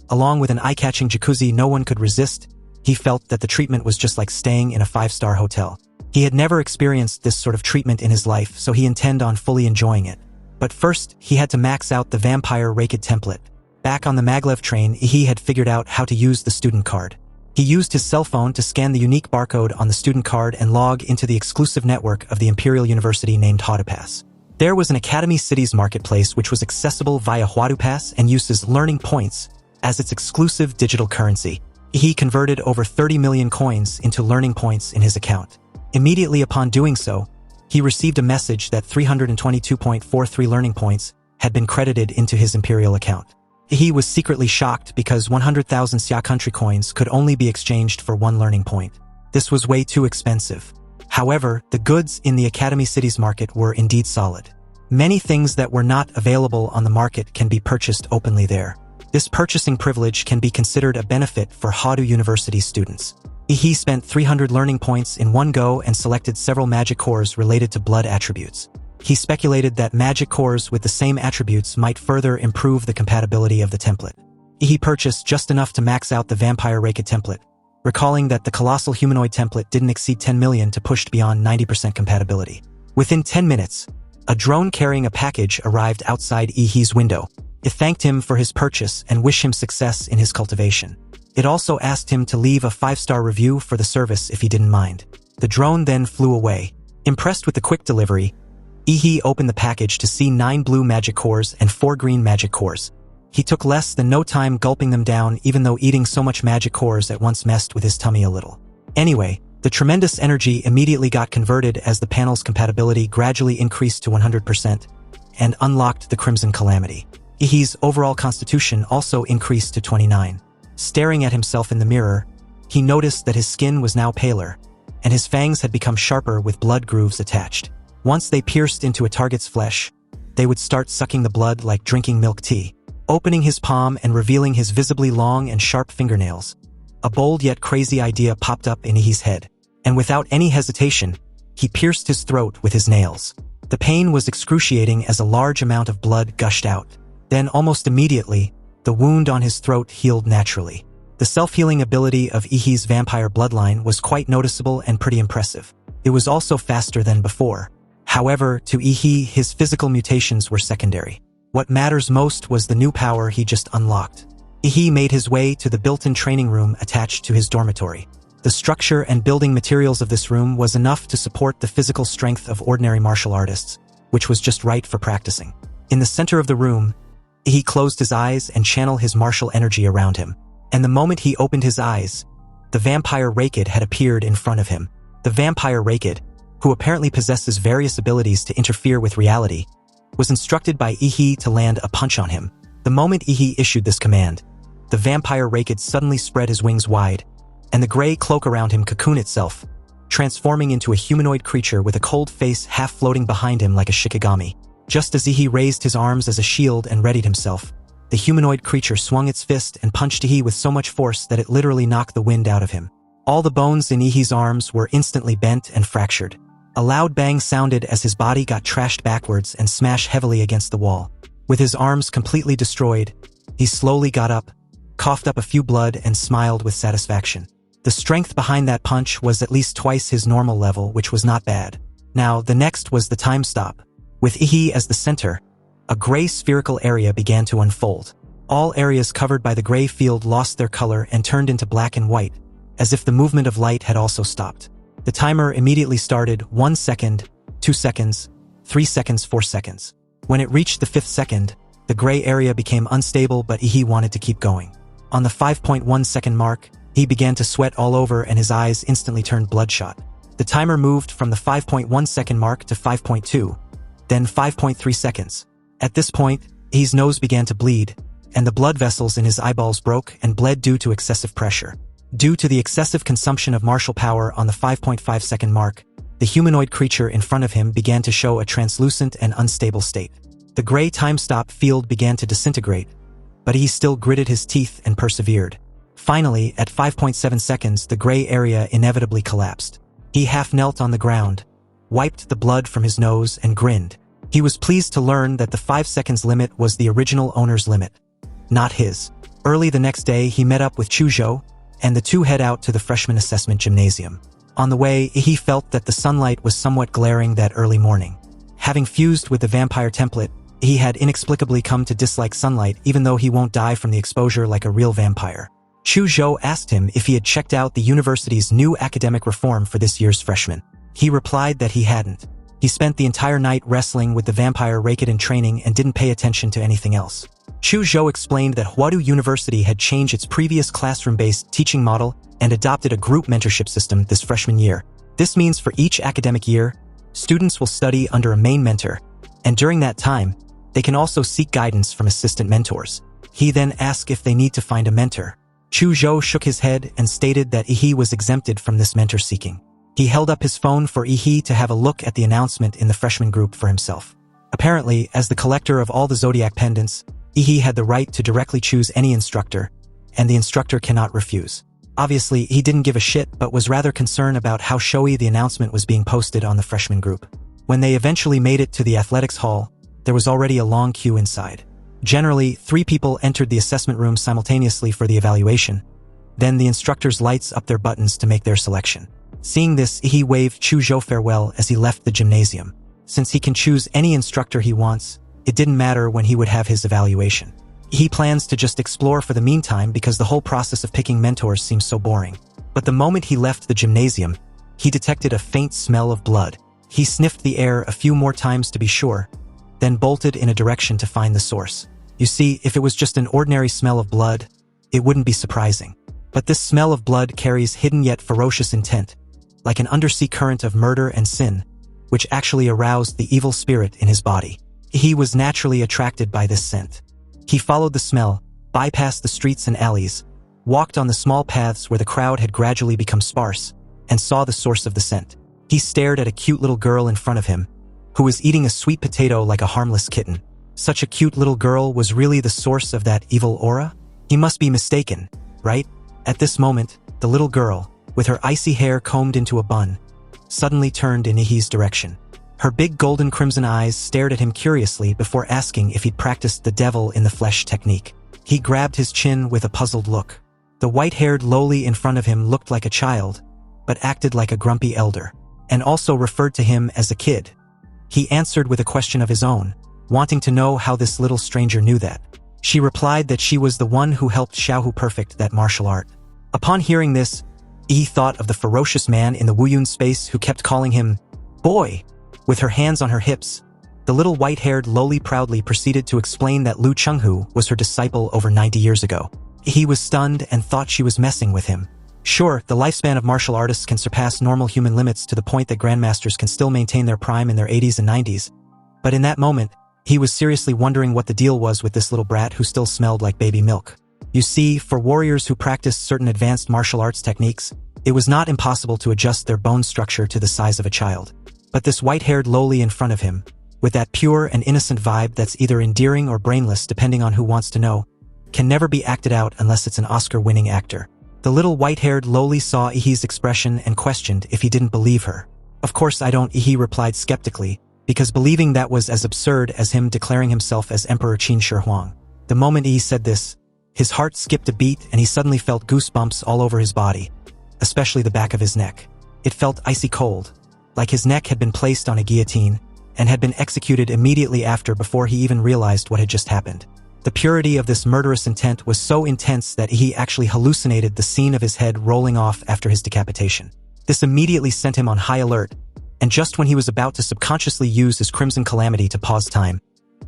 along with an eye-catching jacuzzi no one could resist, he felt that the treatment was just like staying in a 5-star hotel. He had never experienced this sort of treatment in his life, so he intended on fully enjoying it. But first, he had to max out the vampire Raikid template. Back on the maglev train, he had figured out how to use the student card. He used his cell phone to scan the unique barcode on the student card and log into the exclusive network of the Imperial University named Huadu Pass. There was an Academy Cities marketplace which was accessible via Huadu Pass and uses learning points as its exclusive digital currency. He converted over 30 million coins into learning points in his account. Immediately upon doing so, he received a message that 322.43 learning points had been credited into his Imperial account. He was secretly shocked because 100,000 Xia country coins could only be exchanged for 1 learning point. This was way too expensive. However, the goods in the Academy Cities market were indeed solid. Many things that were not available on the market can be purchased openly there. This purchasing privilege can be considered a benefit for Huadu University students. He spent 300 learning points in one go and selected several magic cores related to blood attributes. He speculated that magic cores with the same attributes might further improve the compatibility of the template. He purchased just enough to max out the vampire Raikid template, recalling that the colossal humanoid template didn't exceed 10 million to push beyond 90% compatibility. Within 10 minutes, a drone carrying a package arrived outside Yi's window. It thanked him for his purchase and wished him success in his cultivation. It also asked him to leave a 5-star review for the service if he didn't mind. The drone then flew away. Impressed with the quick delivery, Yi opened the package to see 9 blue magic cores and 4 green magic cores. He took less than no time gulping them down, even though eating so much magic cores at once messed with his tummy a little. Anyway, the tremendous energy immediately got converted as the panel's compatibility gradually increased to 100% and unlocked the Crimson Calamity. Yi's overall constitution also increased to 29. Staring at himself in the mirror, he noticed that his skin was now paler, and his fangs had become sharper with blood grooves attached. Once they pierced into a target's flesh, they would start sucking the blood like drinking milk tea. Opening his palm and revealing his visibly long and sharp fingernails, a bold yet crazy idea popped up in Yi's head, and without any hesitation, he pierced his throat with his nails. The pain was excruciating as a large amount of blood gushed out. Then, almost immediately, the wound on his throat healed naturally. The self-healing ability of Yi's vampire bloodline was quite noticeable and pretty impressive. It was also faster than before. However, to Yi, his physical mutations were secondary. What matters most was the new power he just unlocked. He made his way to the built-in training room attached to his dormitory. The structure and building materials of this room was enough to support the physical strength of ordinary martial artists, which was just right for practicing. In the center of the room, he closed his eyes and channeled his martial energy around him. And the moment he opened his eyes, the vampire Raked had appeared in front of him. The vampire Raked, who apparently possesses various abilities to interfere with reality, was instructed by Ihi to land a punch on him. The moment Ihi issued this command, the vampire Raked suddenly spread his wings wide, and the gray cloak around him cocooned itself, transforming into a humanoid creature with a cold face half floating behind him like a shikigami. Just as Ihi raised his arms as a shield and readied himself, the humanoid creature swung its fist and punched Ihi with so much force that it literally knocked the wind out of him. All the bones in Ihi's arms were instantly bent and fractured. A loud bang sounded as his body got trashed backwards and smashed heavily against the wall. With his arms completely destroyed, he slowly got up, coughed up a few blood, and smiled with satisfaction. The strength behind that punch was at least twice his normal level, which was not bad. Now, the next was the time stop. With Ihi as the center, a gray spherical area began to unfold. All areas covered by the gray field lost their color and turned into black and white, as if the movement of light had also stopped. The timer immediately started: 1 second, 2 seconds, 3 seconds, 4 seconds. When it reached the 5th second, the gray area became unstable, but Ihi wanted to keep going. On the 5.1 second mark, he began to sweat all over and his eyes instantly turned bloodshot. The timer moved from the 5.1 second mark to 5.2, then 5.3 seconds. At this point, Ihi's nose began to bleed, and the blood vessels in his eyeballs broke and bled due to excessive pressure. Due to the excessive consumption of martial power on the 5.5 second mark, the humanoid creature in front of him began to show a translucent and unstable state. The gray time-stop field began to disintegrate, but he still gritted his teeth and persevered. Finally, at 5.7 seconds, the gray area inevitably collapsed. He half knelt on the ground, wiped the blood from his nose, and grinned. He was pleased to learn that the 5 seconds limit was the original owner's limit, not his. Early the next day, he met up with Chuzhou, and the two head out to the freshman assessment gymnasium. On the way, he felt that the sunlight was somewhat glaring that early morning. Having fused with the vampire template, he had inexplicably come to dislike sunlight, even though he won't die from the exposure like a real vampire. Chuzhou asked him if he had checked out the university's new academic reform for this year's freshmen. He replied that he hadn't. He spent the entire night wrestling with the vampire Raked in training and didn't pay attention to anything else. Chuzhou explained that Huadu University had changed its previous classroom-based teaching model and adopted a group mentorship system this freshman year. This means for each academic year, students will study under a main mentor, and during that time, they can also seek guidance from assistant mentors. He then asked if they need to find a mentor. Chuzhou shook his head and stated that Ihi was exempted from this mentor seeking. He held up his phone for Ihi to have a look at the announcement in the freshman group for himself. Apparently, as the collector of all the zodiac pendants, Ihi had the right to directly choose any instructor, and the instructor cannot refuse. Obviously, he didn't give a shit but was rather concerned about how showy the announcement was being posted on the freshman group. When they eventually made it to the athletics hall, there was already a long queue inside. Generally, 3 people entered the assessment room simultaneously for the evaluation. Then the instructors lights up their buttons to make their selection. Seeing this, he waved Chuzhou farewell as he left the gymnasium. Since he can choose any instructor he wants, it didn't matter when he would have his evaluation. He plans to just explore for the meantime because the whole process of picking mentors seems so boring. But the moment he left the gymnasium, he detected a faint smell of blood. He sniffed the air a few more times to be sure, then bolted in a direction to find the source. You see, if it was just an ordinary smell of blood, it wouldn't be surprising. But this smell of blood carries hidden yet ferocious intent, like an undersea current of murder and sin, which actually aroused the evil spirit in his body. He was naturally attracted by this scent. He followed the smell, bypassed the streets and alleys, walked on the small paths where the crowd had gradually become sparse, and saw the source of the scent. He stared at a cute little girl in front of him, who was eating a sweet potato like a harmless kitten. Such a cute little girl was really the source of that evil aura? He must be mistaken, right? At this moment, the little girl, with her icy hair combed into a bun, suddenly turned in Ihi's direction. Her big golden crimson eyes stared at him curiously before asking if he'd practiced the devil in the flesh technique. He grabbed his chin with a puzzled look. The white-haired lowly in front of him looked like a child, but acted like a grumpy elder, and also referred to him as a kid. He answered with a question of his own, wanting to know how this little stranger knew that. She replied that she was the one who helped Xiaohu perfect that martial art. Upon hearing this, Yi thought of the ferocious man in the Wuyun space who kept calling him boy. With her hands on her hips, the little white-haired loli proudly proceeded to explain that Lu Chenghu was her disciple over 90 years ago. He was stunned and thought she was messing with him. Sure, the lifespan of martial artists can surpass normal human limits to the point that grandmasters can still maintain their prime in their 80s and 90s. But in that moment, he was seriously wondering what the deal was with this little brat who still smelled like baby milk. You see, for warriors who practiced certain advanced martial arts techniques, it was not impossible to adjust their bone structure to the size of a child. But this white-haired loli in front of him, with that pure and innocent vibe that's either endearing or brainless depending on who wants to know, can never be acted out unless it's an Oscar-winning actor. The little white-haired loli saw Ihi's expression and questioned if he didn't believe her. Of course I don't, Ihi replied skeptically, because believing that was as absurd as him declaring himself as Emperor Qin Shi Huang. The moment Ihi said this, his heart skipped a beat and he suddenly felt goosebumps all over his body, especially the back of his neck. It felt icy cold, like his neck had been placed on a guillotine and had been executed immediately after before he even realized what had just happened. The purity of this murderous intent was so intense that he actually hallucinated the scene of his head rolling off after his decapitation. This immediately sent him on high alert, and just when he was about to subconsciously use his crimson calamity to pause time,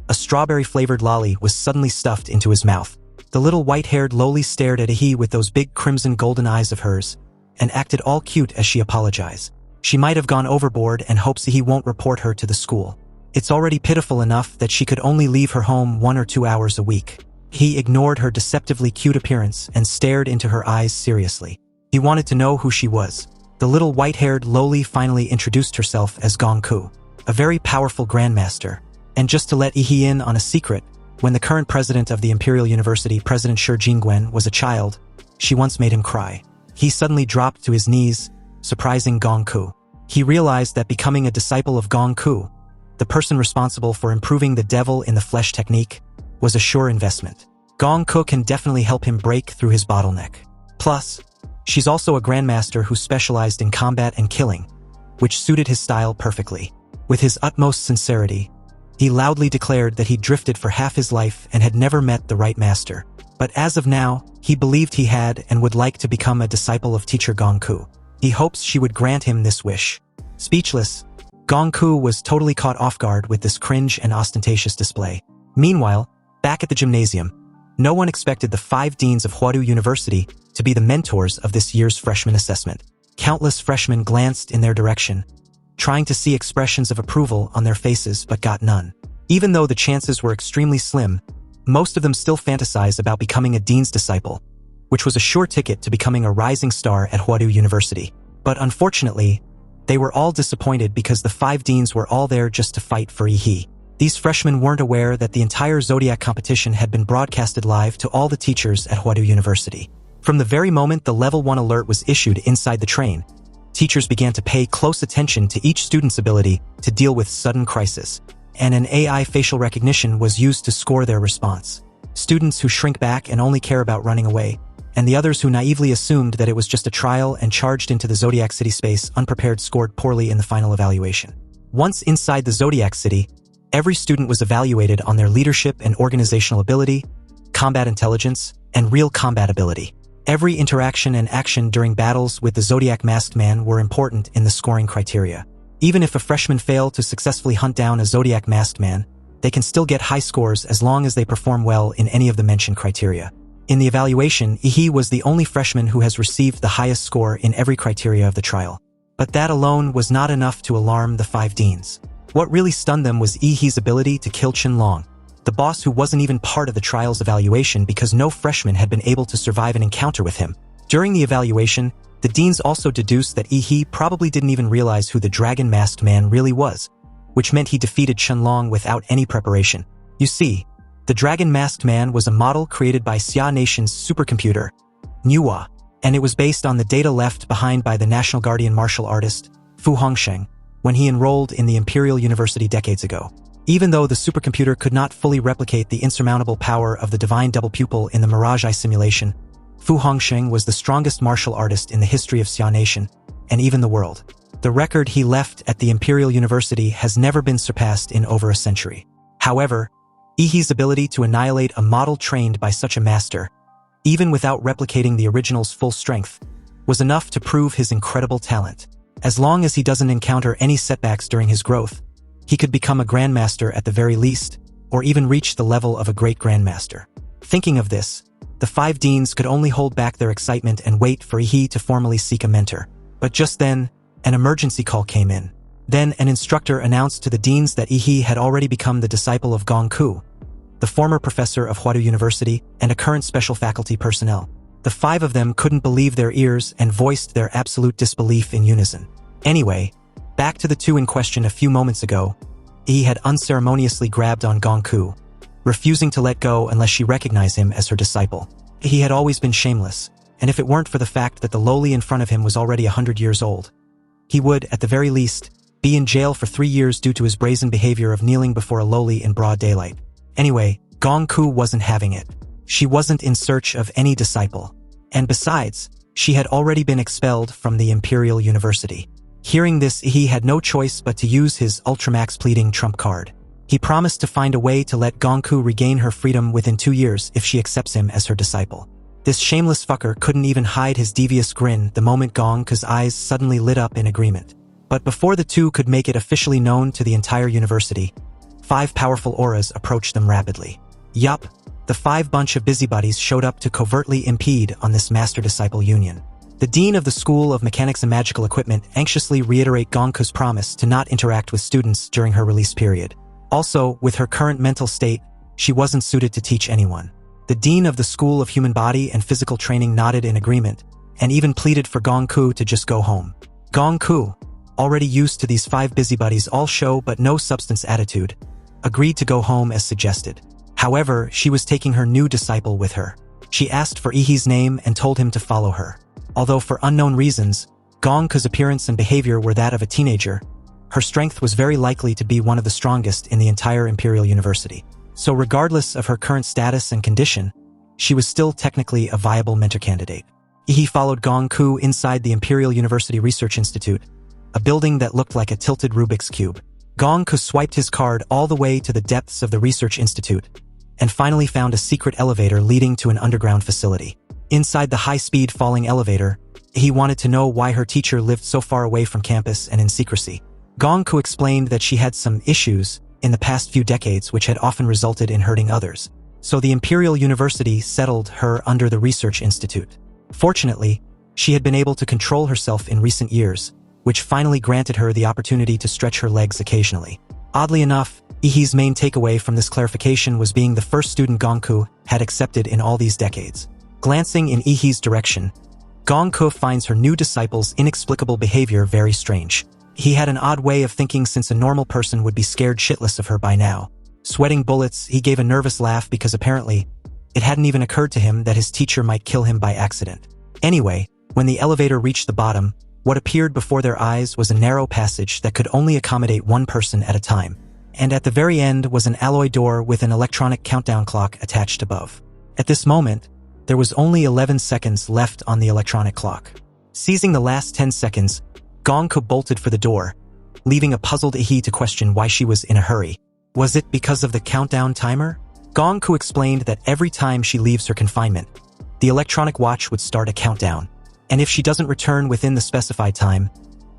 a strawberry-flavored lolly was suddenly stuffed into his mouth. The little white-haired loli stared at Ihi with those big crimson golden eyes of hers, and acted all cute as she apologized. She might have gone overboard and hopes he won't report her to the school. It's already pitiful enough that she could only leave her home 1 or 2 hours a week. He ignored her deceptively cute appearance and stared into her eyes seriously. He wanted to know who she was. The little white-haired loli finally introduced herself as Gongku, a very powerful grandmaster. And just to let Ihi in on a secret, when the current president of the Imperial University, President Shi Jingwen, was a child, she once made him cry. He suddenly dropped to his knees, surprising Gongku. He realized that becoming a disciple of Gongku, the person responsible for improving the devil in the flesh technique, was a sure investment. Gongku can definitely help him break through his bottleneck. Plus, she's also a grandmaster who specialized in combat and killing, which suited his style perfectly. With his utmost sincerity, he loudly declared that he drifted for half his life and had never met the right master. But as of now, he believed he had and would like to become a disciple of teacher Gongku. He hopes she would grant him this wish. Speechless, Gongku was totally caught off guard with this cringe and ostentatious display. Meanwhile, back at the gymnasium, no one expected the 5 deans of Huadu University to be the mentors of this year's freshman assessment. Countless freshmen glanced in their direction, trying to see expressions of approval on their faces but got none. Even though the chances were extremely slim, most of them still fantasized about becoming a dean's disciple, which was a sure ticket to becoming a rising star at Huadu University. But unfortunately, they were all disappointed because the 5 deans were all there just to fight for Ihi. These freshmen weren't aware that the entire Zodiac competition had been broadcasted live to all the teachers at Huadu University. From the very moment the Level 1 alert was issued inside the train, teachers began to pay close attention to each student's ability to deal with sudden crisis, and an AI facial recognition was used to score their response. Students who shrink back and only care about running away, and the others who naively assumed that it was just a trial and charged into the Zodiac City space unprepared scored poorly in the final evaluation. Once inside the Zodiac City, every student was evaluated on their leadership and organizational ability, combat intelligence, and real combat ability. Every interaction and action during battles with the Zodiac Masked Man were important in the scoring criteria. Even if a freshman failed to successfully hunt down a Zodiac Masked Man, they can still get high scores as long as they perform well in any of the mentioned criteria. In the evaluation, Ihi was the only freshman who has received the highest score in every criteria of the trial. But that alone was not enough to alarm the 5 deans. What really stunned them was Ihi's ability to kill Qianlong, the boss who wasn't even part of the trial's evaluation because no freshman had been able to survive an encounter with him. During the evaluation, the deans also deduced that Ihi probably didn't even realize who the Dragon Masked Man really was, which meant he defeated Qianlong without any preparation. You see, the Dragon Masked Man was a model created by Xia Nation's supercomputer, Manhwa, and it was based on the data left behind by the National Guardian martial artist, Fu Hongsheng, when he enrolled in the Imperial University decades ago. Even though the supercomputer could not fully replicate the insurmountable power of the divine double pupil in the Mirage Eye simulation, Fu Hongsheng was the strongest martial artist in the history of Xia Nation, and even the world. The record he left at the Imperial University has never been surpassed in over a century. However, Ihi's ability to annihilate a model trained by such a master, even without replicating the original's full strength, was enough to prove his incredible talent. As long as he doesn't encounter any setbacks during his growth, he could become a grandmaster at the very least, or even reach the level of a great grandmaster. Thinking of this, the 5 deans could only hold back their excitement and wait for Ihi to formally seek a mentor. But just then, an emergency call came in. Then an instructor announced to the deans that Ihi had already become the disciple of Gongku, the former professor of Huadu University and a current special faculty personnel. The 5 of them couldn't believe their ears and voiced their absolute disbelief in unison. Anyway, back to the 2 in question a few moments ago, Ihi had unceremoniously grabbed on Gongku, refusing to let go unless she recognized him as her disciple. He had always been shameless, and if it weren't for the fact that the lowly in front of him was already 100 years old, he would, at the very least, be in jail for 3 years due to his brazen behavior of kneeling before a lowly in broad daylight. Anyway, Gongku wasn't having it. She wasn't in search of any disciple. And besides, she had already been expelled from the Imperial University. Hearing this, he had no choice but to use his Ultramax pleading trump card. He promised to find a way to let Gongku regain her freedom within 2 years if she accepts him as her disciple. This shameless fucker couldn't even hide his devious grin the moment Gongku's eyes suddenly lit up in agreement. But before the 2 could make it officially known to the entire university, 5 powerful auras approached them rapidly. Yup, the 5 bunch of busybodies showed up to covertly impede on this master-disciple union. The dean of the School of Mechanics and Magical Equipment anxiously reiterated Gongku's promise to not interact with students during her release period. Also, with her current mental state, she wasn't suited to teach anyone. The dean of the School of Human Body and Physical Training nodded in agreement, and even pleaded for Gongku to just go home. Gongku, already used to these 5 busybodies all show but no substance attitude, agreed to go home as suggested. However, she was taking her new disciple with her. She asked for Ihi's name and told him to follow her. Although for unknown reasons, Gongku's appearance and behavior were that of a teenager, her strength was very likely to be one of the strongest in the entire Imperial University. So regardless of her current status and condition, she was still technically a viable mentor candidate. Ihi followed Gongku inside the Imperial University Research Institute, a building that looked like a tilted Rubik's Cube. Gongku swiped his card all the way to the depths of the Research Institute, and finally found a secret elevator leading to an underground facility. Inside the high-speed falling elevator, he wanted to know why her teacher lived so far away from campus and in secrecy. Gongku explained that she had some issues in the past few decades which had often resulted in hurting others. So the Imperial University settled her under the Research Institute. Fortunately, she had been able to control herself in recent years, which finally granted her the opportunity to stretch her legs occasionally. Oddly enough, Ihi's main takeaway from this clarification was being the first student Gongku had accepted in all these decades. Glancing in Ihi's direction, Gongku finds her new disciple's inexplicable behavior very strange. He had an odd way of thinking since a normal person would be scared shitless of her by now. Sweating bullets, he gave a nervous laugh because apparently, it hadn't even occurred to him that his teacher might kill him by accident. Anyway, when the elevator reached the bottom, what appeared before their eyes was a narrow passage that could only accommodate 1 person at a time. And at the very end was an alloy door with an electronic countdown clock attached above. At this moment, there was only 11 seconds left on the electronic clock. Seizing the last 10 seconds, Gongku bolted for the door, leaving a puzzled Ihi to question why she was in a hurry. Was it because of the countdown timer? Gongku explained that every time she leaves her confinement, the electronic watch would start a countdown, and if she doesn't return within the specified time,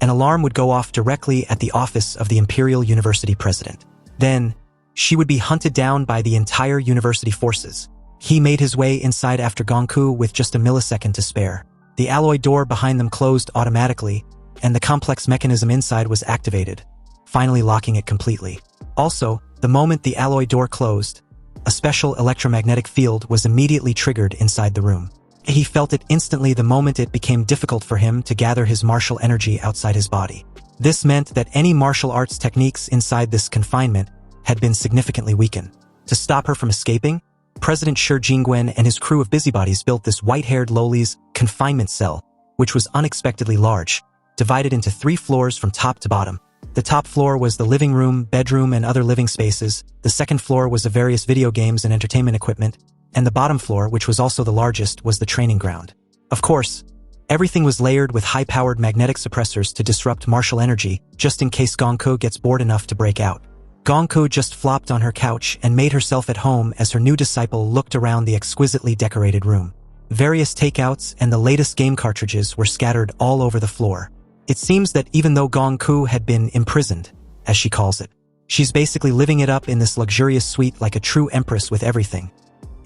an alarm would go off directly at the office of the Imperial University president. Then, she would be hunted down by the entire university forces. He made his way inside after Gongku with just a millisecond to spare. The alloy door behind them closed automatically, and the complex mechanism inside was activated, finally locking it completely. Also, the moment the alloy door closed, a special electromagnetic field was immediately triggered inside the room. He felt it instantly the moment it became difficult for him to gather his martial energy outside his body. This meant that any martial arts techniques inside this confinement had been significantly weakened. To stop her from escaping, President Shi Jingwen and his crew of busybodies built this white-haired lowly's confinement cell, which was unexpectedly large, divided into 3 floors from top to bottom. The top floor was the living room, bedroom, and other living spaces. The second floor was the various video games and entertainment equipment, and the bottom floor, which was also the largest, was the training ground. Of course, everything was layered with high-powered magnetic suppressors to disrupt martial energy, just in case Gongku gets bored enough to break out. Gongku just flopped on her couch and made herself at home as her new disciple looked around the exquisitely decorated room. Various takeouts and the latest game cartridges were scattered all over the floor. It seems that even though Gongku had been imprisoned, as she calls it, she's basically living it up in this luxurious suite like a true empress with everything,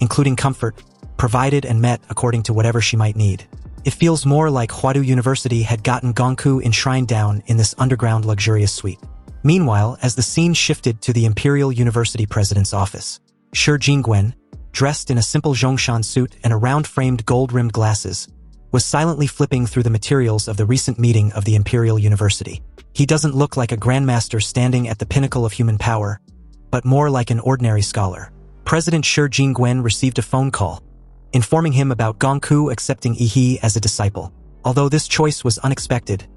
including comfort, provided and met according to whatever she might need. It feels more like Huadu University had gotten Gongku enshrined down in this underground luxurious suite. Meanwhile, as the scene shifted to the Imperial University president's office, Shi Jingwen, dressed in a simple Zhongshan suit and a round-framed gold-rimmed glasses, was silently flipping through the materials of the recent meeting of the Imperial University. He doesn't look like a grandmaster standing at the pinnacle of human power, but more like an ordinary scholar. President Shi Jingwen received a phone call, informing him about Gongku accepting Yi as a disciple. Although this choice was unexpected,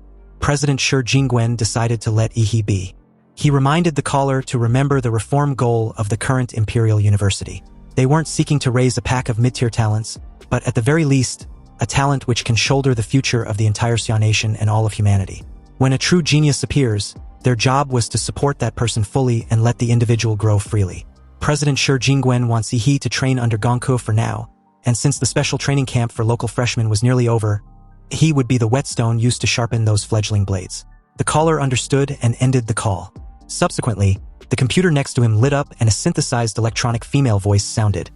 President Shi Jingwen decided to let Yi be. He reminded the caller to remember the reform goal of the current Imperial University. They weren't seeking to raise a pack of mid-tier talents, but at the very least, a talent which can shoulder the future of the entire Xia Nation and all of humanity. When a true genius appears, their job was to support that person fully and let the individual grow freely. President Shi Jingwen wants Yi to train under Gongku for now, and since the special training camp for local freshmen was nearly over, he would be the whetstone used to sharpen those fledgling blades. The caller understood and ended the call. Subsequently, the computer next to him lit up and a synthesized electronic female voice sounded,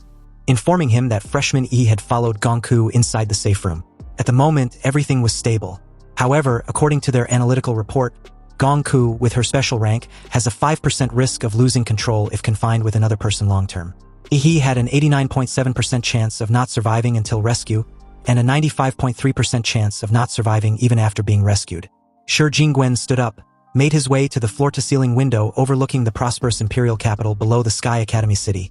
informing him that freshman Yi had followed Gongku inside the safe room. At the moment, everything was stable. However, according to their analytical report, Gongku, with her special rank, has a 5% risk of losing control if confined with another person long-term. Yi had an 89.7% chance of not surviving until rescue, and a 95.3% chance of not surviving even after being rescued. Shi Jingwen stood up, made his way to the floor-to-ceiling window overlooking the prosperous imperial capital below the Sky Academy city.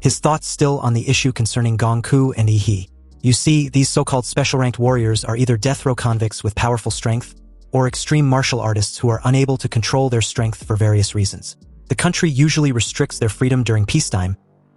His thoughts still on the issue concerning Gongku and Yi. You see, these so-called special-ranked warriors are either death row convicts with powerful strength, or extreme martial artists who are unable to control their strength for various reasons. The country usually restricts their freedom during peacetime,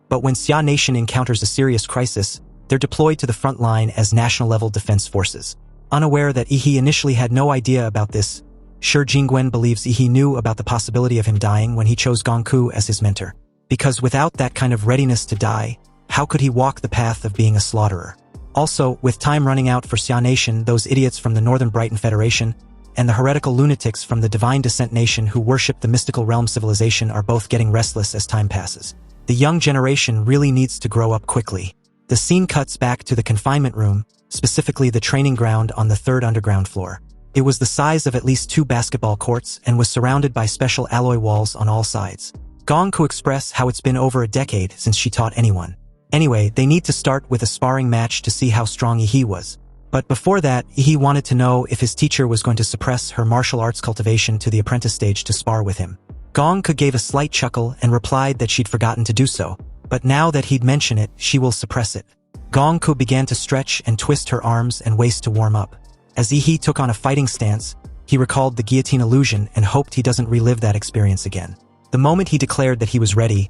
but when Xia Nation encounters a serious crisis, they're deployed to the front line as national-level defense forces. Unaware that Yi initially had no idea about this, Shi Jingwen believes Yi knew about the possibility of him dying when he chose Gongku as his mentor. Because without that kind of readiness to die, how could he walk the path of being a slaughterer? Also, with time running out for Xia Nation, those idiots from the Northern Brighton Federation and the heretical lunatics from the Divine Descent Nation who worship the mystical realm civilization are both getting restless as time passes. The young generation really needs to grow up quickly. The scene cuts back to the confinement room, specifically the training ground on the 3rd underground floor. It was the size of at least 2 basketball courts and was surrounded by special alloy walls on all sides. Gongku expressed how it's been over a decade since she taught anyone. Anyway, they need to start with a sparring match to see how strong Yi was. But before that, Yi wanted to know if his teacher was going to suppress her martial arts cultivation to the apprentice stage to spar with him. Gongku gave a slight chuckle and replied that she'd forgotten to do so, but now that he'd mentioned it, she will suppress it. Gongku began to stretch and twist her arms and waist to warm up. As Yi took on a fighting stance, he recalled the guillotine illusion and hoped he doesn't relive that experience again. The moment he declared that he was ready,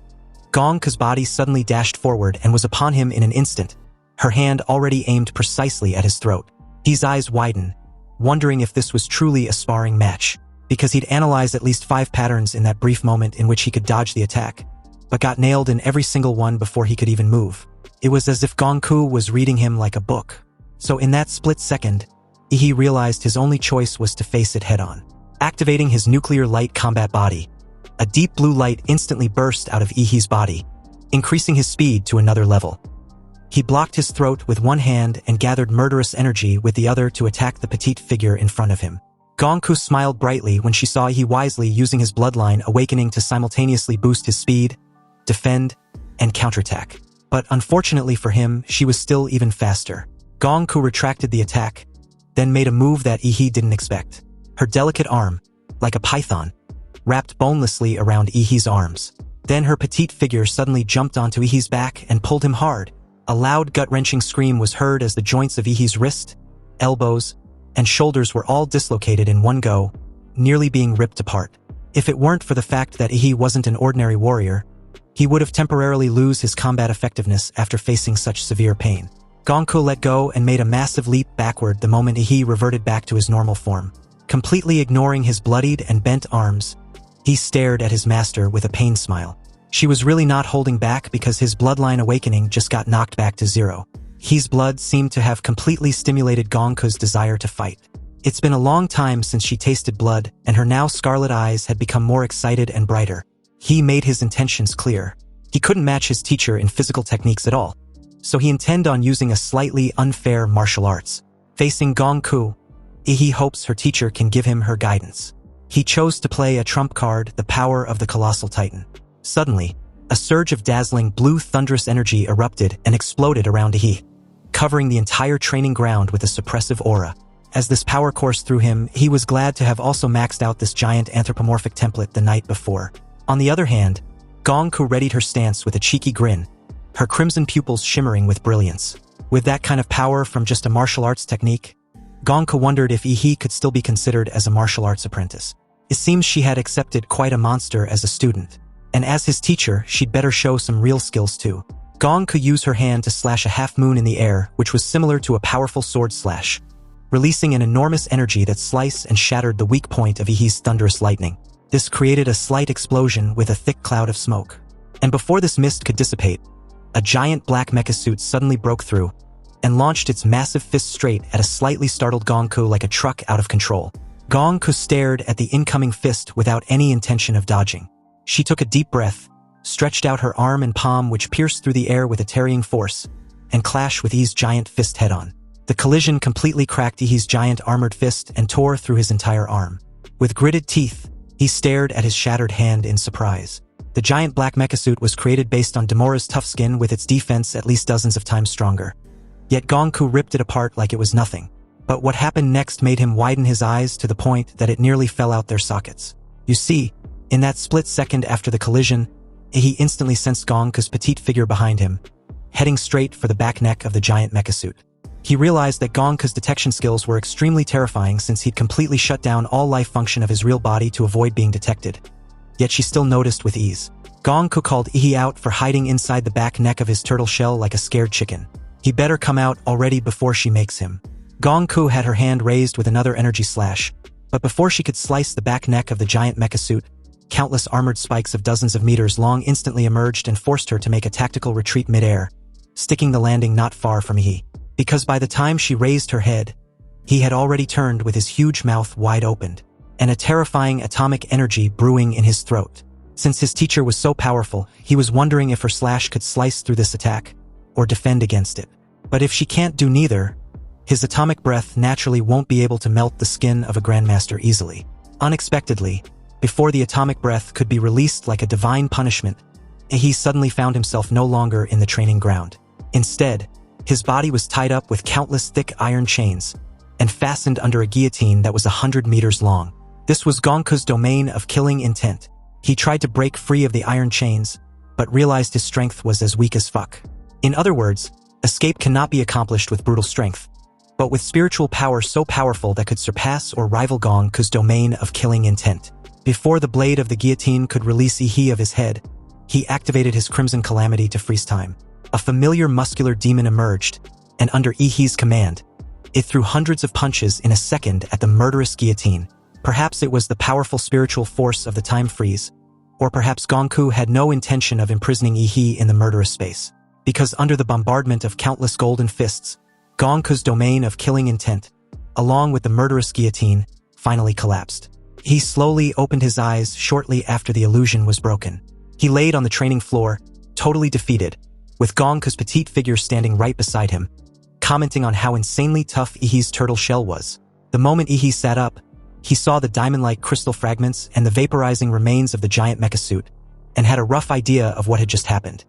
Gongku's body suddenly dashed forward and was upon him in an instant, her hand already aimed precisely at his throat. His eyes widened, wondering if this was truly a sparring match, because he'd analyzed at least 5 patterns in that brief moment in which he could dodge the attack, but got nailed in every single one before he could even move. It was as if Gongku was reading him like a book. So in that split second, Yi realized his only choice was to face it head-on. Activating his nuclear light combat body, a deep blue light instantly burst out of Yi's body, increasing his speed to another level. He blocked his throat with one hand and gathered murderous energy with the other to attack the petite figure in front of him. Gongku smiled brightly when she saw Yi wisely using his bloodline awakening to simultaneously boost his speed, defend, and counterattack. But unfortunately for him, she was still even faster. Gongku retracted the attack, then made a move that Yi didn't expect. Her delicate arm, like a python, wrapped bonelessly around Yi's arms. Then her petite figure suddenly jumped onto Yi's back and pulled him hard. A loud gut-wrenching scream was heard as the joints of Yi's wrist, elbows, and shoulders were all dislocated in one go, nearly being ripped apart. If it weren't for the fact that Yi wasn't an ordinary warrior, he would have temporarily lose his combat effectiveness after facing such severe pain. Gongku let go and made a massive leap backward the moment Yi reverted back to his normal form. Completely ignoring his bloodied and bent arms, He stared at his master with a pained smile. She was really not holding back because his bloodline awakening just got knocked back to zero. He's blood seemed to have completely stimulated Gongku's desire to fight. It's been a long time since she tasted blood, and her now scarlet eyes had become more excited and brighter. He made his intentions clear. He couldn't match his teacher in physical techniques at all, so he intended on using a slightly unfair martial arts. Facing Gongku, he hopes her teacher can give him her guidance. He chose to play a trump card, the power of the colossal titan. Suddenly, a surge of dazzling blue thunderous energy erupted and exploded around He, covering the entire training ground with a suppressive aura. As this power coursed through him, he was glad to have also maxed out this giant anthropomorphic template the night before. On the other hand, Gongku readied her stance with a cheeky grin, her crimson pupils shimmering with brilliance. With that kind of power from just a martial arts technique, Gongku wondered if He could still be considered as a martial arts apprentice. It seems she had accepted quite a monster as a student, and as his teacher, she'd better show some real skills too. Gongku used her hand to slash a half-moon in the air, which was similar to a powerful sword slash, releasing an enormous energy that sliced and shattered the weak point of Ihi's thunderous lightning. This created a slight explosion with a thick cloud of smoke. And before this mist could dissipate, a giant black mecha suit suddenly broke through and launched its massive fist straight at a slightly startled Gongku like a truck out of control. Gongku stared at the incoming fist without any intention of dodging. She took a deep breath, stretched out her arm and palm which pierced through the air with a tearing force, and clashed with Ihi's giant fist head-on. The collision completely cracked Ihi's giant armored fist and tore through his entire arm. With gritted teeth, he stared at his shattered hand in surprise. The giant black mecha suit was created based on Demora's tough skin with its defense at least dozens of times stronger. Yet Gongku ripped it apart like it was nothing. But what happened next made him widen his eyes to the point that it nearly fell out their sockets. You see, in that split second after the collision, he instantly sensed Gongku's petite figure behind him, heading straight for the back neck of the giant mecha suit. He realized that Gongku's detection skills were extremely terrifying since he'd completely shut down all life function of his real body to avoid being detected. Yet she still noticed with ease. Gongku called Ihi out for hiding inside the back neck of his turtle shell like a scared chicken. He better come out already before she makes him. Gongku had her hand raised with another energy slash, but before she could slice the back neck of the giant mecha suit, countless armored spikes of dozens of meters long instantly emerged and forced her to make a tactical retreat mid-air, sticking the landing not far from Ihi. Because by the time she raised her head, he had already turned with his huge mouth wide opened, and a terrifying atomic energy brewing in his throat. Since his teacher was so powerful, he was wondering if her slash could slice through this attack, or defend against it. But if she can't do neither, his atomic breath naturally won't be able to melt the skin of a grandmaster easily. Unexpectedly, before the atomic breath could be released like a divine punishment, he suddenly found himself no longer in the training ground. Instead, his body was tied up with countless thick iron chains and fastened under a guillotine that was 100 meters long. This was Gongku's domain of killing intent. He tried to break free of the iron chains, but realized his strength was as weak as fuck. In other words, escape cannot be accomplished with brutal strength, but with spiritual power so powerful that could surpass or rival Gongku's domain of killing intent. Before the blade of the guillotine could release Ihi of his head, he activated his Crimson Calamity to freeze time. A familiar muscular demon emerged, and under Ihi's command, it threw hundreds of punches in a second at the murderous guillotine. Perhaps it was the powerful spiritual force of the time freeze, or perhaps Gongku had no intention of imprisoning Ihi in the murderous space. Because under the bombardment of countless golden fists, Gongku's domain of killing intent, along with the murderous guillotine, finally collapsed. He slowly opened his eyes shortly after the illusion was broken. He laid on the training floor, totally defeated, with Gongku's petite figure standing right beside him, commenting on how insanely tough Ihi's turtle shell was. The moment Ihi sat up, he saw the diamond-like crystal fragments and the vaporizing remains of the giant mecha suit, and had a rough idea of what had just happened.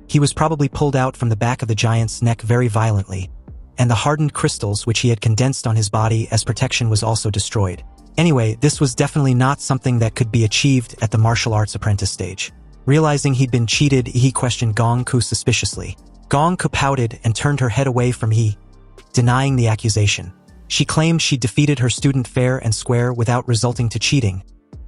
He was probably pulled out from the back of the giant's neck very violently, and the hardened crystals which he had condensed on his body as protection was also destroyed. Anyway, this was definitely not something that could be achieved at the martial arts apprentice stage. Realizing he'd been cheated, he questioned Gongku suspiciously. Gongku pouted and turned her head away from He, denying the accusation. She claimed she defeated her student fair and square without resulting to cheating,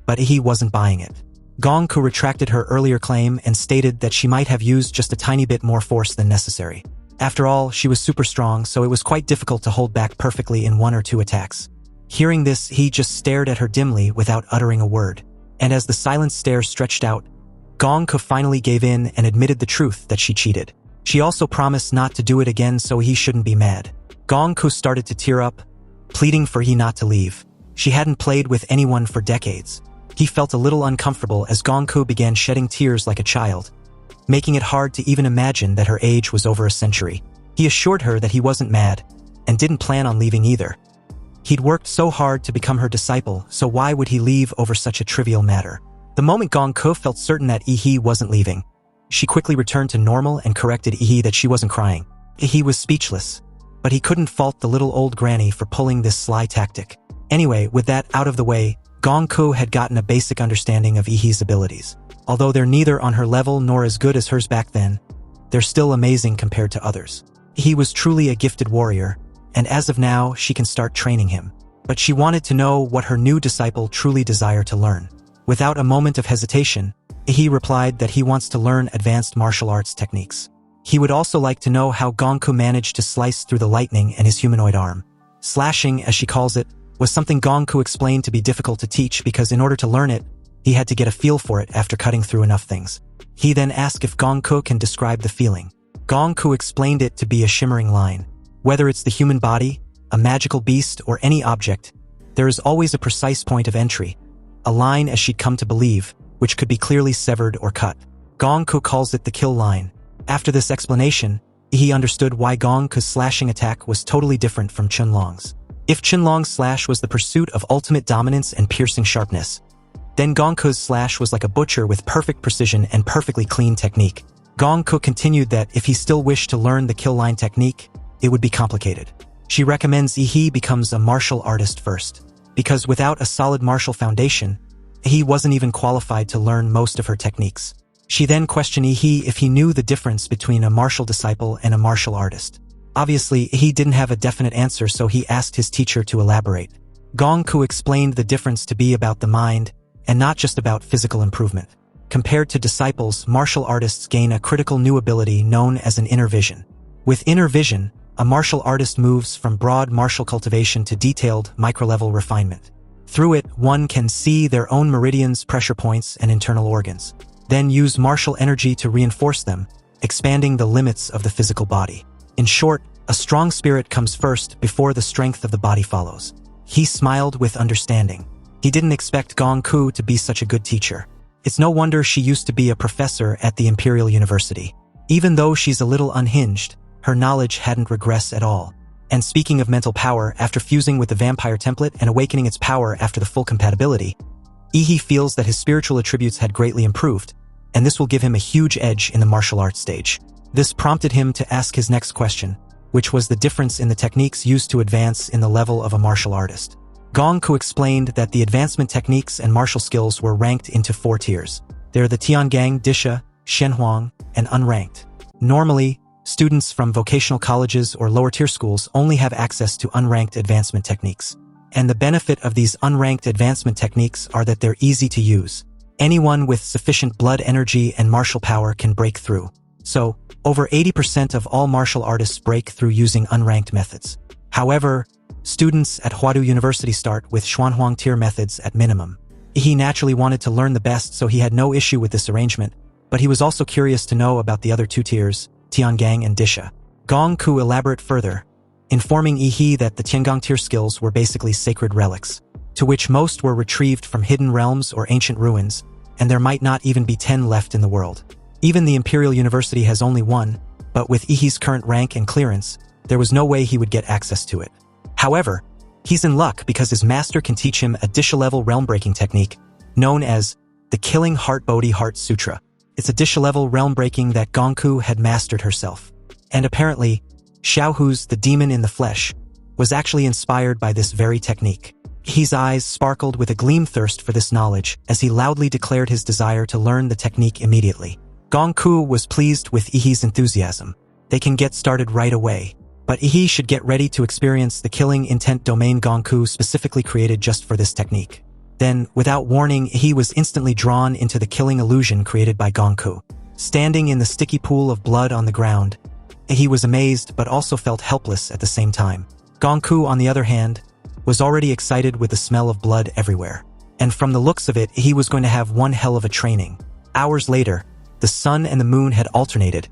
but He wasn't buying it. Gongku retracted her earlier claim and stated that she might have used just a tiny bit more force than necessary. After all, she was super strong, so it was quite difficult to hold back perfectly in one or two attacks. Hearing this, he just stared at her dimly without uttering a word. And as the silent stare stretched out, Gongku finally gave in and admitted the truth that she cheated. She also promised not to do it again so he shouldn't be mad. Gongku started to tear up, pleading for he not to leave. She hadn't played with anyone for decades. He felt a little uncomfortable as Gongku began shedding tears like a child, making it hard to even imagine that her age was over a century. He assured her that he wasn't mad, and didn't plan on leaving either. He'd worked so hard to become her disciple, so why would he leave over such a trivial matter? The moment Gongku felt certain that Ihi wasn't leaving, she quickly returned to normal and corrected Ihi that she wasn't crying. Ihi was speechless, but he couldn't fault the little old granny for pulling this sly tactic. Anyway, with that out of the way, Gongku had gotten a basic understanding of Ihi's abilities. Although they're neither on her level nor as good as hers back then, they're still amazing compared to others. He was truly a gifted warrior, and as of now, she can start training him. But she wanted to know what her new disciple truly desired to learn. Without a moment of hesitation, he replied that he wants to learn advanced martial arts techniques. He would also like to know how Gongku managed to slice through the lightning in his humanoid arm. Slashing, as she calls it, was something Gongku explained to be difficult to teach because in order to learn it, he had to get a feel for it after cutting through enough things. He then asked if Gongku can describe the feeling. Gongku explained it to be a shimmering line. Whether it's the human body, a magical beast, or any object, there is always a precise point of entry, a line as she'd come to believe, which could be clearly severed or cut. Gongku calls it the kill line. After this explanation, he understood why Gongku's slashing attack was totally different from Chunlong's. If Chunlong's slash was the pursuit of ultimate dominance and piercing sharpness, then Gongku's slash was like a butcher with perfect precision and perfectly clean technique. Gongku continued that if he still wished to learn the kill line technique, it would be complicated. She recommends Ihi becomes a martial artist first, because without a solid martial foundation, he wasn't even qualified to learn most of her techniques. She then questioned Ihi if he knew the difference between a martial disciple and a martial artist. Obviously, he didn't have a definite answer, so he asked his teacher to elaborate. Gongku explained the difference to be about the mind, and not just about physical improvement. Compared to disciples, martial artists gain a critical new ability known as an inner vision. With inner vision, a martial artist moves from broad martial cultivation to detailed, micro-level refinement. Through it, one can see their own meridians, pressure points, and internal organs, then use martial energy to reinforce them, expanding the limits of the physical body. In short, a strong spirit comes first before the strength of the body follows. He smiled with understanding. He didn't expect Gongku to be such a good teacher. It's no wonder she used to be a professor at the Imperial University. Even though she's a little unhinged, her knowledge hadn't regressed at all. And speaking of mental power, after fusing with the vampire template and awakening its power after the full compatibility, Ihi feels that his spiritual attributes had greatly improved, and this will give him a huge edge in the martial arts stage. This prompted him to ask his next question, which was the difference in the techniques used to advance in the level of a martial artist. Gongku explained that the advancement techniques and martial skills were ranked into 4 tiers. They're the Tiangang, Disha, Shenhuang, and unranked. Normally, students from vocational colleges or lower-tier schools only have access to unranked advancement techniques. And the benefit of these unranked advancement techniques are that they're easy to use. Anyone with sufficient blood energy and martial power can break through. So, over 80% of all martial artists break through using unranked methods. However, students at Huadu University start with Xuanhuang tier methods at minimum. He naturally wanted to learn the best, so he had no issue with this arrangement, but he was also curious to know about the other 2 tiers, Tiangang and Disha. Gongku elaborate further, informing Ihi that the Tiangang tier skills were basically sacred relics, to which most were retrieved from hidden realms or ancient ruins, and there might not even be 10 left in the world. Even the Imperial University has only 1, but with Ihi's current rank and clearance, there was no way he would get access to it. However, he's in luck because his master can teach him a Disha-level realm-breaking technique known as the Killing Heart Bodhi Heart Sutra. It's a Disha-level realm-breaking that Gongku had mastered herself. And apparently, Xiaohu's the demon in the flesh was actually inspired by this very technique. His eyes sparkled with a gleam thirst for this knowledge as he loudly declared his desire to learn the technique immediately. Gongku was pleased with Ihi's enthusiasm. They can get started right away. But Ihi should get ready to experience the killing intent domain Gongku specifically created just for this technique. Then, without warning, Ihi was instantly drawn into the killing illusion created by Gongku. Standing in the sticky pool of blood on the ground, Ihi was amazed but also felt helpless at the same time. Gongku, on the other hand, was already excited with the smell of blood everywhere. and from the looks of it, he was going to have one hell of a training. Hours later, the sun and the moon had alternated,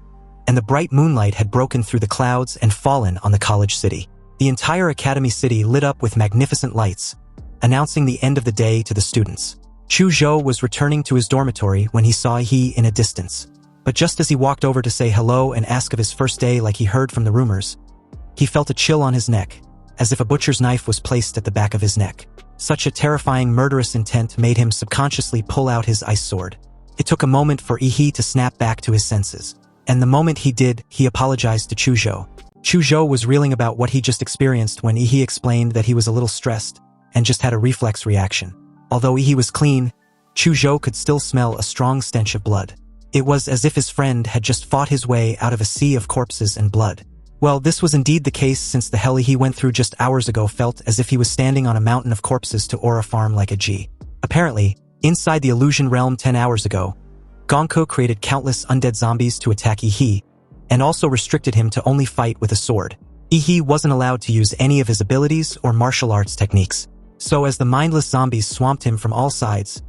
and the bright moonlight had broken through the clouds and fallen on the college city. The entire academy city lit up with magnificent lights, announcing the end of the day to the students. Chu Zhou was returning to his dormitory when he saw He in a distance. But just as he walked over to say hello and ask of his first day like he heard from the rumors, he felt a chill on his neck, as if a butcher's knife was placed at the back of his neck. Such a terrifying murderous intent made him subconsciously pull out his ice sword. It took a moment for He to snap back to his senses. And the moment he did, he apologized to Chu Zhou. Chu Zhou was reeling about what he just experienced when He explained that he was a little stressed and just had a reflex reaction. Although He was clean, Chu Zhou could still smell a strong stench of blood. It was as if his friend had just fought his way out of a sea of corpses and blood. Well, this was indeed the case, since the hell he went through just hours ago felt as if he was standing on a mountain of corpses to Aura Farm like a G. Apparently, inside the illusion realm 10 hours ago, Gonko created countless undead zombies to attack He, and also restricted him to only fight with a sword. He wasn't allowed to use any of his abilities or martial arts techniques. So as the mindless zombies swamped him from all sides,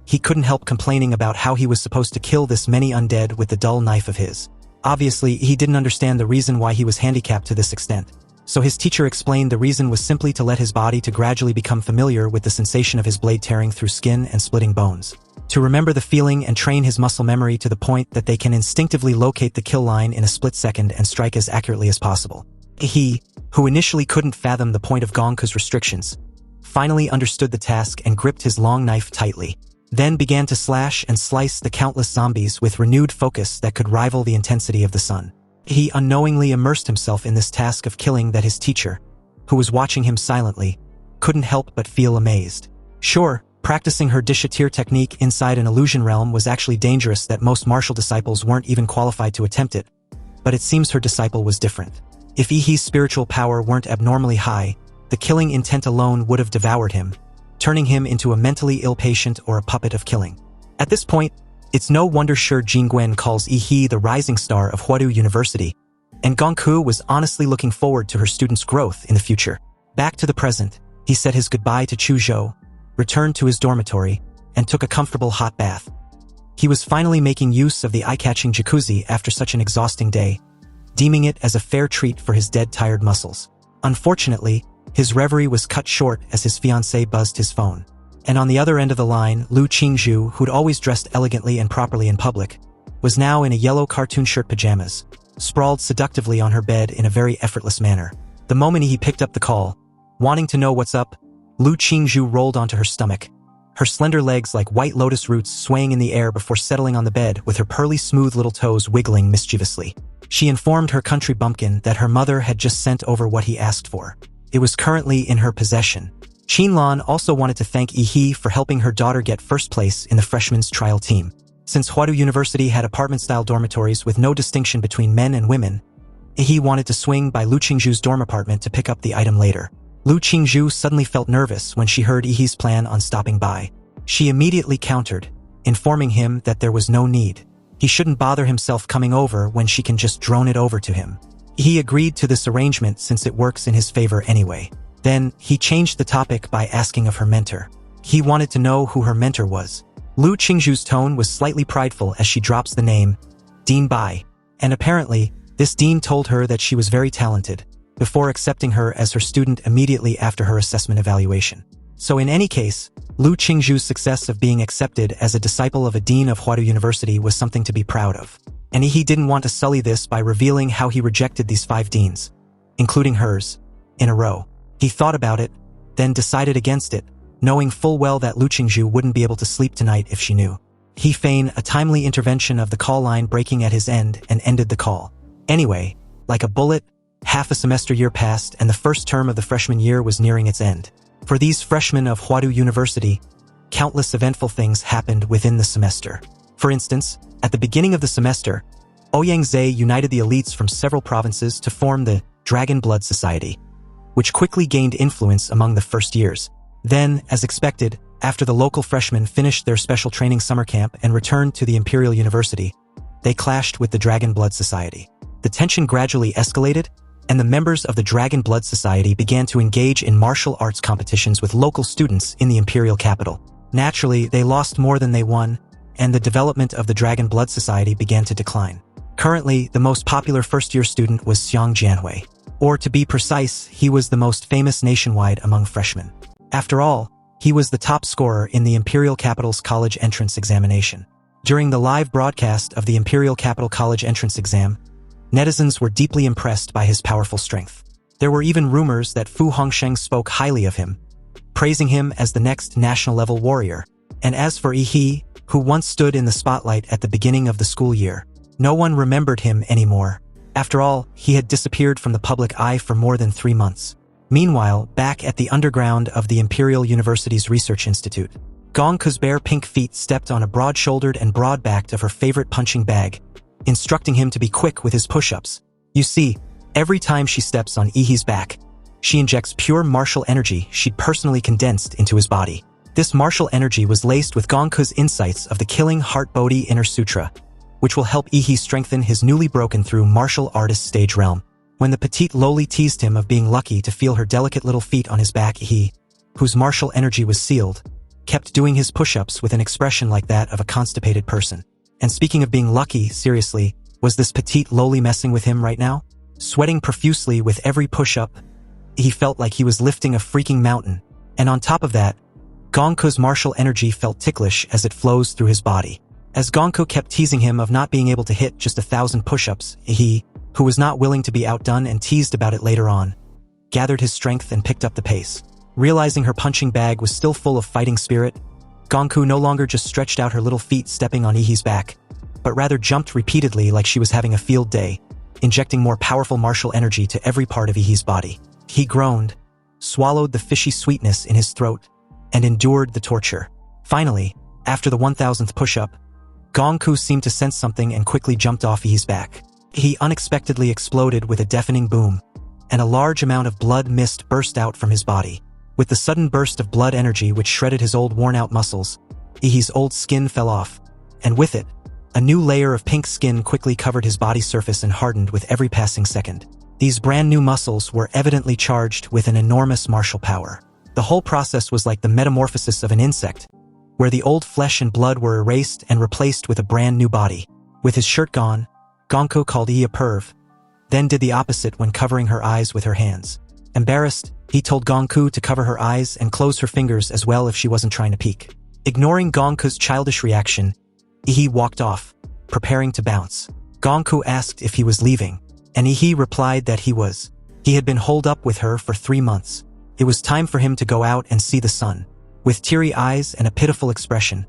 he couldn't help complaining about how he was supposed to kill this many undead with the dull knife of his. Obviously, he didn't understand the reason why he was handicapped to this extent. So his teacher explained the reason was simply to let his body to gradually become familiar with the sensation of his blade tearing through skin and splitting bones. To remember the feeling and train his muscle memory to the point that they can instinctively locate the kill line in a split second and strike as accurately as possible. He, who initially couldn't fathom the point of Gonko's restrictions, finally understood the task and gripped his long knife tightly, then began to slash and slice the countless zombies with renewed focus that could rival the intensity of the sun. He unknowingly immersed himself in this task of killing that his teacher, who was watching him silently, couldn't help but feel amazed. Sure, practicing her dishatir technique inside an illusion realm was actually dangerous, that most martial disciples weren't even qualified to attempt it, but it seems her disciple was different. If He's spiritual power weren't abnormally high, the killing intent alone would have devoured him, turning him into a mentally ill patient or a puppet of killing. At this point, it's no wonder Shi Jingwen calls He the rising star of Huadu University, and Gongku was honestly looking forward to her students' growth in the future. Back to the present, he said his goodbye to Chu Zhou, returned to his dormitory, and took a comfortable hot bath. He was finally making use of the eye-catching jacuzzi after such an exhausting day, deeming it as a fair treat for his dead, tired muscles. Unfortunately, his reverie was cut short as his fiancée buzzed his phone. And on the other end of the line, Lu Qingzhu, who'd always dressed elegantly and properly in public, was now in a yellow cartoon shirt pajamas, sprawled seductively on her bed in a very effortless manner. The moment he picked up the call, wanting to know what's up, Lu Qingzhu rolled onto her stomach, her slender legs like white lotus roots swaying in the air before settling on the bed with her pearly smooth little toes wiggling mischievously. She informed her country bumpkin that her mother had just sent over what he asked for. It was currently in her possession. Qinlan also wanted to thank He for helping her daughter get first place in the freshmen's trial team. Since Huadu University had apartment-style dormitories with no distinction between men and women, He wanted to swing by Lu Qingzhu's dorm apartment to pick up the item later. Lu Qingzhu suddenly felt nervous when she heard He's plan on stopping by. She immediately countered, informing him that there was no need. He shouldn't bother himself coming over when she can just drone it over to him. He agreed to this arrangement since it works in his favor anyway. Then, he changed the topic by asking of her mentor. He wanted to know who her mentor was. Lu Qingzhu's tone was slightly prideful as she drops the name, Dean Bai, and apparently, this dean told her that she was very talented, before accepting her as her student immediately after her assessment evaluation. So in any case, Lu Qingzhu's success of being accepted as a disciple of a dean of Huadu University was something to be proud of. And He didn't want to sully this by revealing how he rejected these 5 deans, including hers, in a row. He thought about it, then decided against it, knowing full well that Lu Qingzhu wouldn't be able to sleep tonight if she knew. He feigned a timely intervention of the call line breaking at his end and ended the call. Anyway, like a bullet, half a semester year passed and the first term of the freshman year was nearing its end. For these freshmen of Huadu University, countless eventful things happened within the semester. For instance, at the beginning of the semester, Ouyangze united the elites from several provinces to form the Dragon Blood Society, which quickly gained influence among the first years. Then, as expected, after the local freshmen finished their special training summer camp and returned to the Imperial University, they clashed with the Dragon Blood Society. The tension gradually escalated, and the members of the Dragon Blood Society began to engage in martial arts competitions with local students in the imperial capital. Naturally, they lost more than they won, and the development of the Dragon Blood Society began to decline. Currently, the most popular first-year student was Xiang Jianhui. Or to be precise, he was the most famous nationwide among freshmen. After all, he was the top scorer in the Imperial Capital's college entrance examination. During the live broadcast of the Imperial Capital College entrance exam, netizens were deeply impressed by his powerful strength. There were even rumors that Fu Hongsheng spoke highly of him, praising him as the next national-level warrior. And as for Yi, who once stood in the spotlight at the beginning of the school year, no one remembered him anymore. After all, he had disappeared from the public eye for more than 3 months. Meanwhile, back at the underground of the Imperial University's Research Institute, Gongke's bare pink feet stepped on a broad-shouldered and broad-backed of her favorite punching bag, instructing him to be quick with his push-ups. You see, every time she steps on Yi's back, she injects pure martial energy she'd personally condensed into his body. This martial energy was laced with Gongke's insights of the killing Heart Bodhi Inner Sutra, which will help Yi strengthen his newly broken-through martial artist stage realm. When the petite lowly teased him of being lucky to feel her delicate little feet on his back, Yi, whose martial energy was sealed, kept doing his push-ups with an expression like that of a constipated person. And speaking of being lucky, seriously, was this petite lowly messing with him right now? Sweating profusely with every push-up, he felt like he was lifting a freaking mountain. And on top of that, Gongke's martial energy felt ticklish as it flows through his body. As Gongke kept teasing him of not being able to hit just 1,000 push-ups, he, who was not willing to be outdone and teased about it later on, gathered his strength and picked up the pace. Realizing her punching bag was still full of fighting spirit, Gongke no longer just stretched out her little feet stepping on Yi's back, but rather jumped repeatedly like she was having a field day, injecting more powerful martial energy to every part of Yi's body. He groaned, swallowed the fishy sweetness in his throat, and endured the torture. Finally, after the 1,000th push-up, Gongke seemed to sense something and quickly jumped off Yi's back. He unexpectedly exploded with a deafening boom, and a large amount of blood mist burst out from his body. With the sudden burst of blood energy which shredded his old worn-out muscles, Yi's old skin fell off, and with it, a new layer of pink skin quickly covered his body's surface and hardened with every passing second. These brand-new muscles were evidently charged with an enormous martial power. The whole process was like the metamorphosis of an insect, where the old flesh and blood were erased and replaced with a brand-new body. With his shirt gone, Gongke called Yi a perv, then did the opposite when covering her eyes with her hands. Embarrassed, he told Gongke to cover her eyes and close her fingers as well if she wasn't trying to peek. Ignoring Gongke's childish reaction, Yi walked off, preparing to bounce. Gongke asked if he was leaving, and Yi replied that he was. He had been holed up with her for 3 months. It was time for him to go out and see the sun. With teary eyes and a pitiful expression,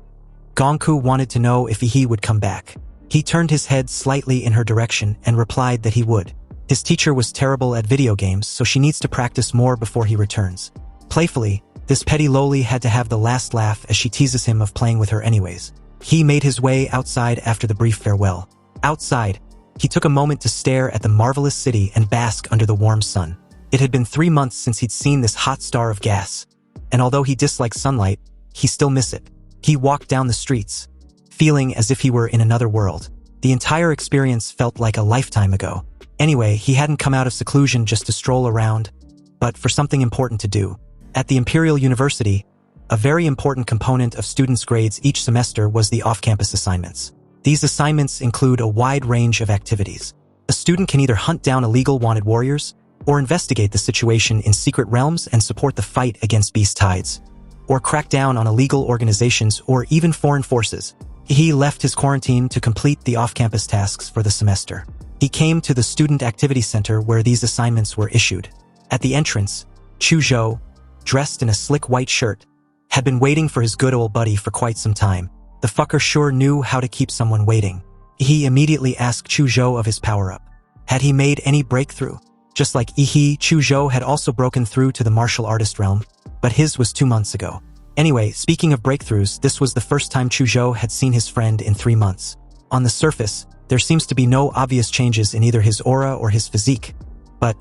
Gongke wanted to know if Yi would come back. He turned his head slightly in her direction and replied that he would. His teacher was terrible at video games, so she needs to practice more before he returns. Playfully, this petty lowly had to have the last laugh as she teases him of playing with her anyways. He made his way outside after the brief farewell. Outside, he took a moment to stare at the marvelous city and bask under the warm sun. It had been 3 months since he'd seen this hot star of gas, and although he disliked sunlight, he still missed it. He walked down the streets, feeling as if he were in another world. The entire experience felt like a lifetime ago. Anyway, he hadn't come out of seclusion just to stroll around, but for something important to do. At the Imperial University, a very important component of students' grades each semester was the off-campus assignments. These assignments include a wide range of activities. A student can either hunt down illegal wanted warriors, or investigate the situation in secret realms and support the fight against beast tides, or crack down on illegal organizations or even foreign forces. He left his quarantine to complete the off-campus tasks for the semester. He came to the Student Activity Center where these assignments were issued. At the entrance, Chu Zhou, dressed in a slick white shirt, had been waiting for his good old buddy for quite some time. The fucker sure knew how to keep someone waiting. He immediately asked Chu Zhou of his power-up. Had he made any breakthrough? Just like Yi, Chu Zhou had also broken through to the martial artist realm, but his was 2 months ago. Anyway, speaking of breakthroughs, this was the first time Chu Zhou had seen his friend in 3 months. On the surface, there seems to be no obvious changes in either his aura or his physique, but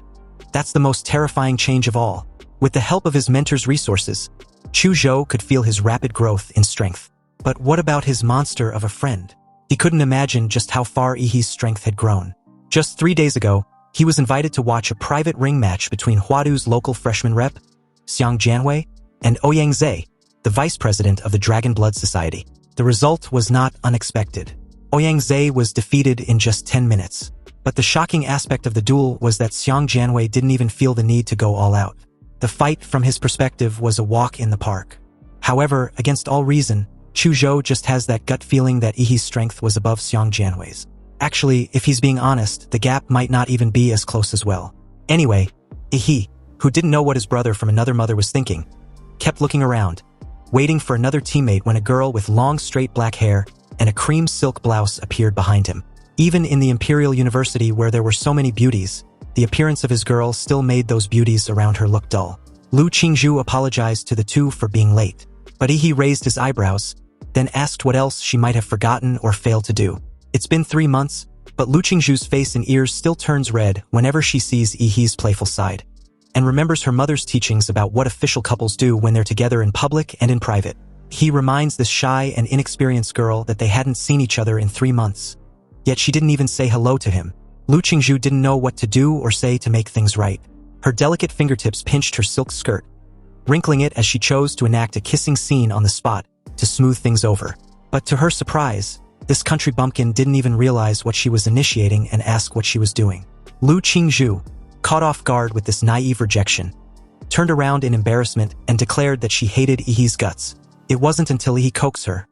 that's the most terrifying change of all. With the help of his mentor's resources, Chu Zhou could feel his rapid growth in strength. But what about his monster of a friend? He couldn't imagine just how far Yi's strength had grown. Just 3 days ago, he was invited to watch a private ring match between Huadu's local freshman rep, Xiang Jianhui, and Ouyang Zhe, the vice president of the Dragon Blood Society. The result was not unexpected. Ouyang Zhe was defeated in just 10 minutes. But the shocking aspect of the duel was that Xiang Jianwei didn't even feel the need to go all out. The fight, from his perspective, was a walk in the park. However, against all reason, Chu Zhou just has that gut feeling that Yi's strength was above Xiang Jianwei's. Actually, if he's being honest, the gap might not even be as close as well. Anyway, Yi, who didn't know what his brother from another mother was thinking, kept looking around, waiting for another teammate when a girl with long straight black hair and a cream silk blouse appeared behind him. Even in the Imperial University where there were so many beauties, the appearance of his girl still made those beauties around her look dull. Lu Qingzhu apologized to the two for being late, but Yi raised his eyebrows, then asked what else she might have forgotten or failed to do. It's been 3 months, but Lu Qingzhu's face and ears still turns red whenever she sees Yi's playful side, and remembers her mother's teachings about what official couples do when they're together in public and in private. He reminds this shy and inexperienced girl that they hadn't seen each other in 3 months. Yet she didn't even say hello to him. Lu Qingzhu didn't know what to do or say to make things right. Her delicate fingertips pinched her silk skirt, wrinkling it as she chose to enact a kissing scene on the spot to smooth things over. But to her surprise, this country bumpkin didn't even realize what she was initiating and ask what she was doing. Lu Qingzhu, caught off guard with this naive rejection, turned around in embarrassment and declared that she hated Yi's guts. It wasn't until Yi coaxed her,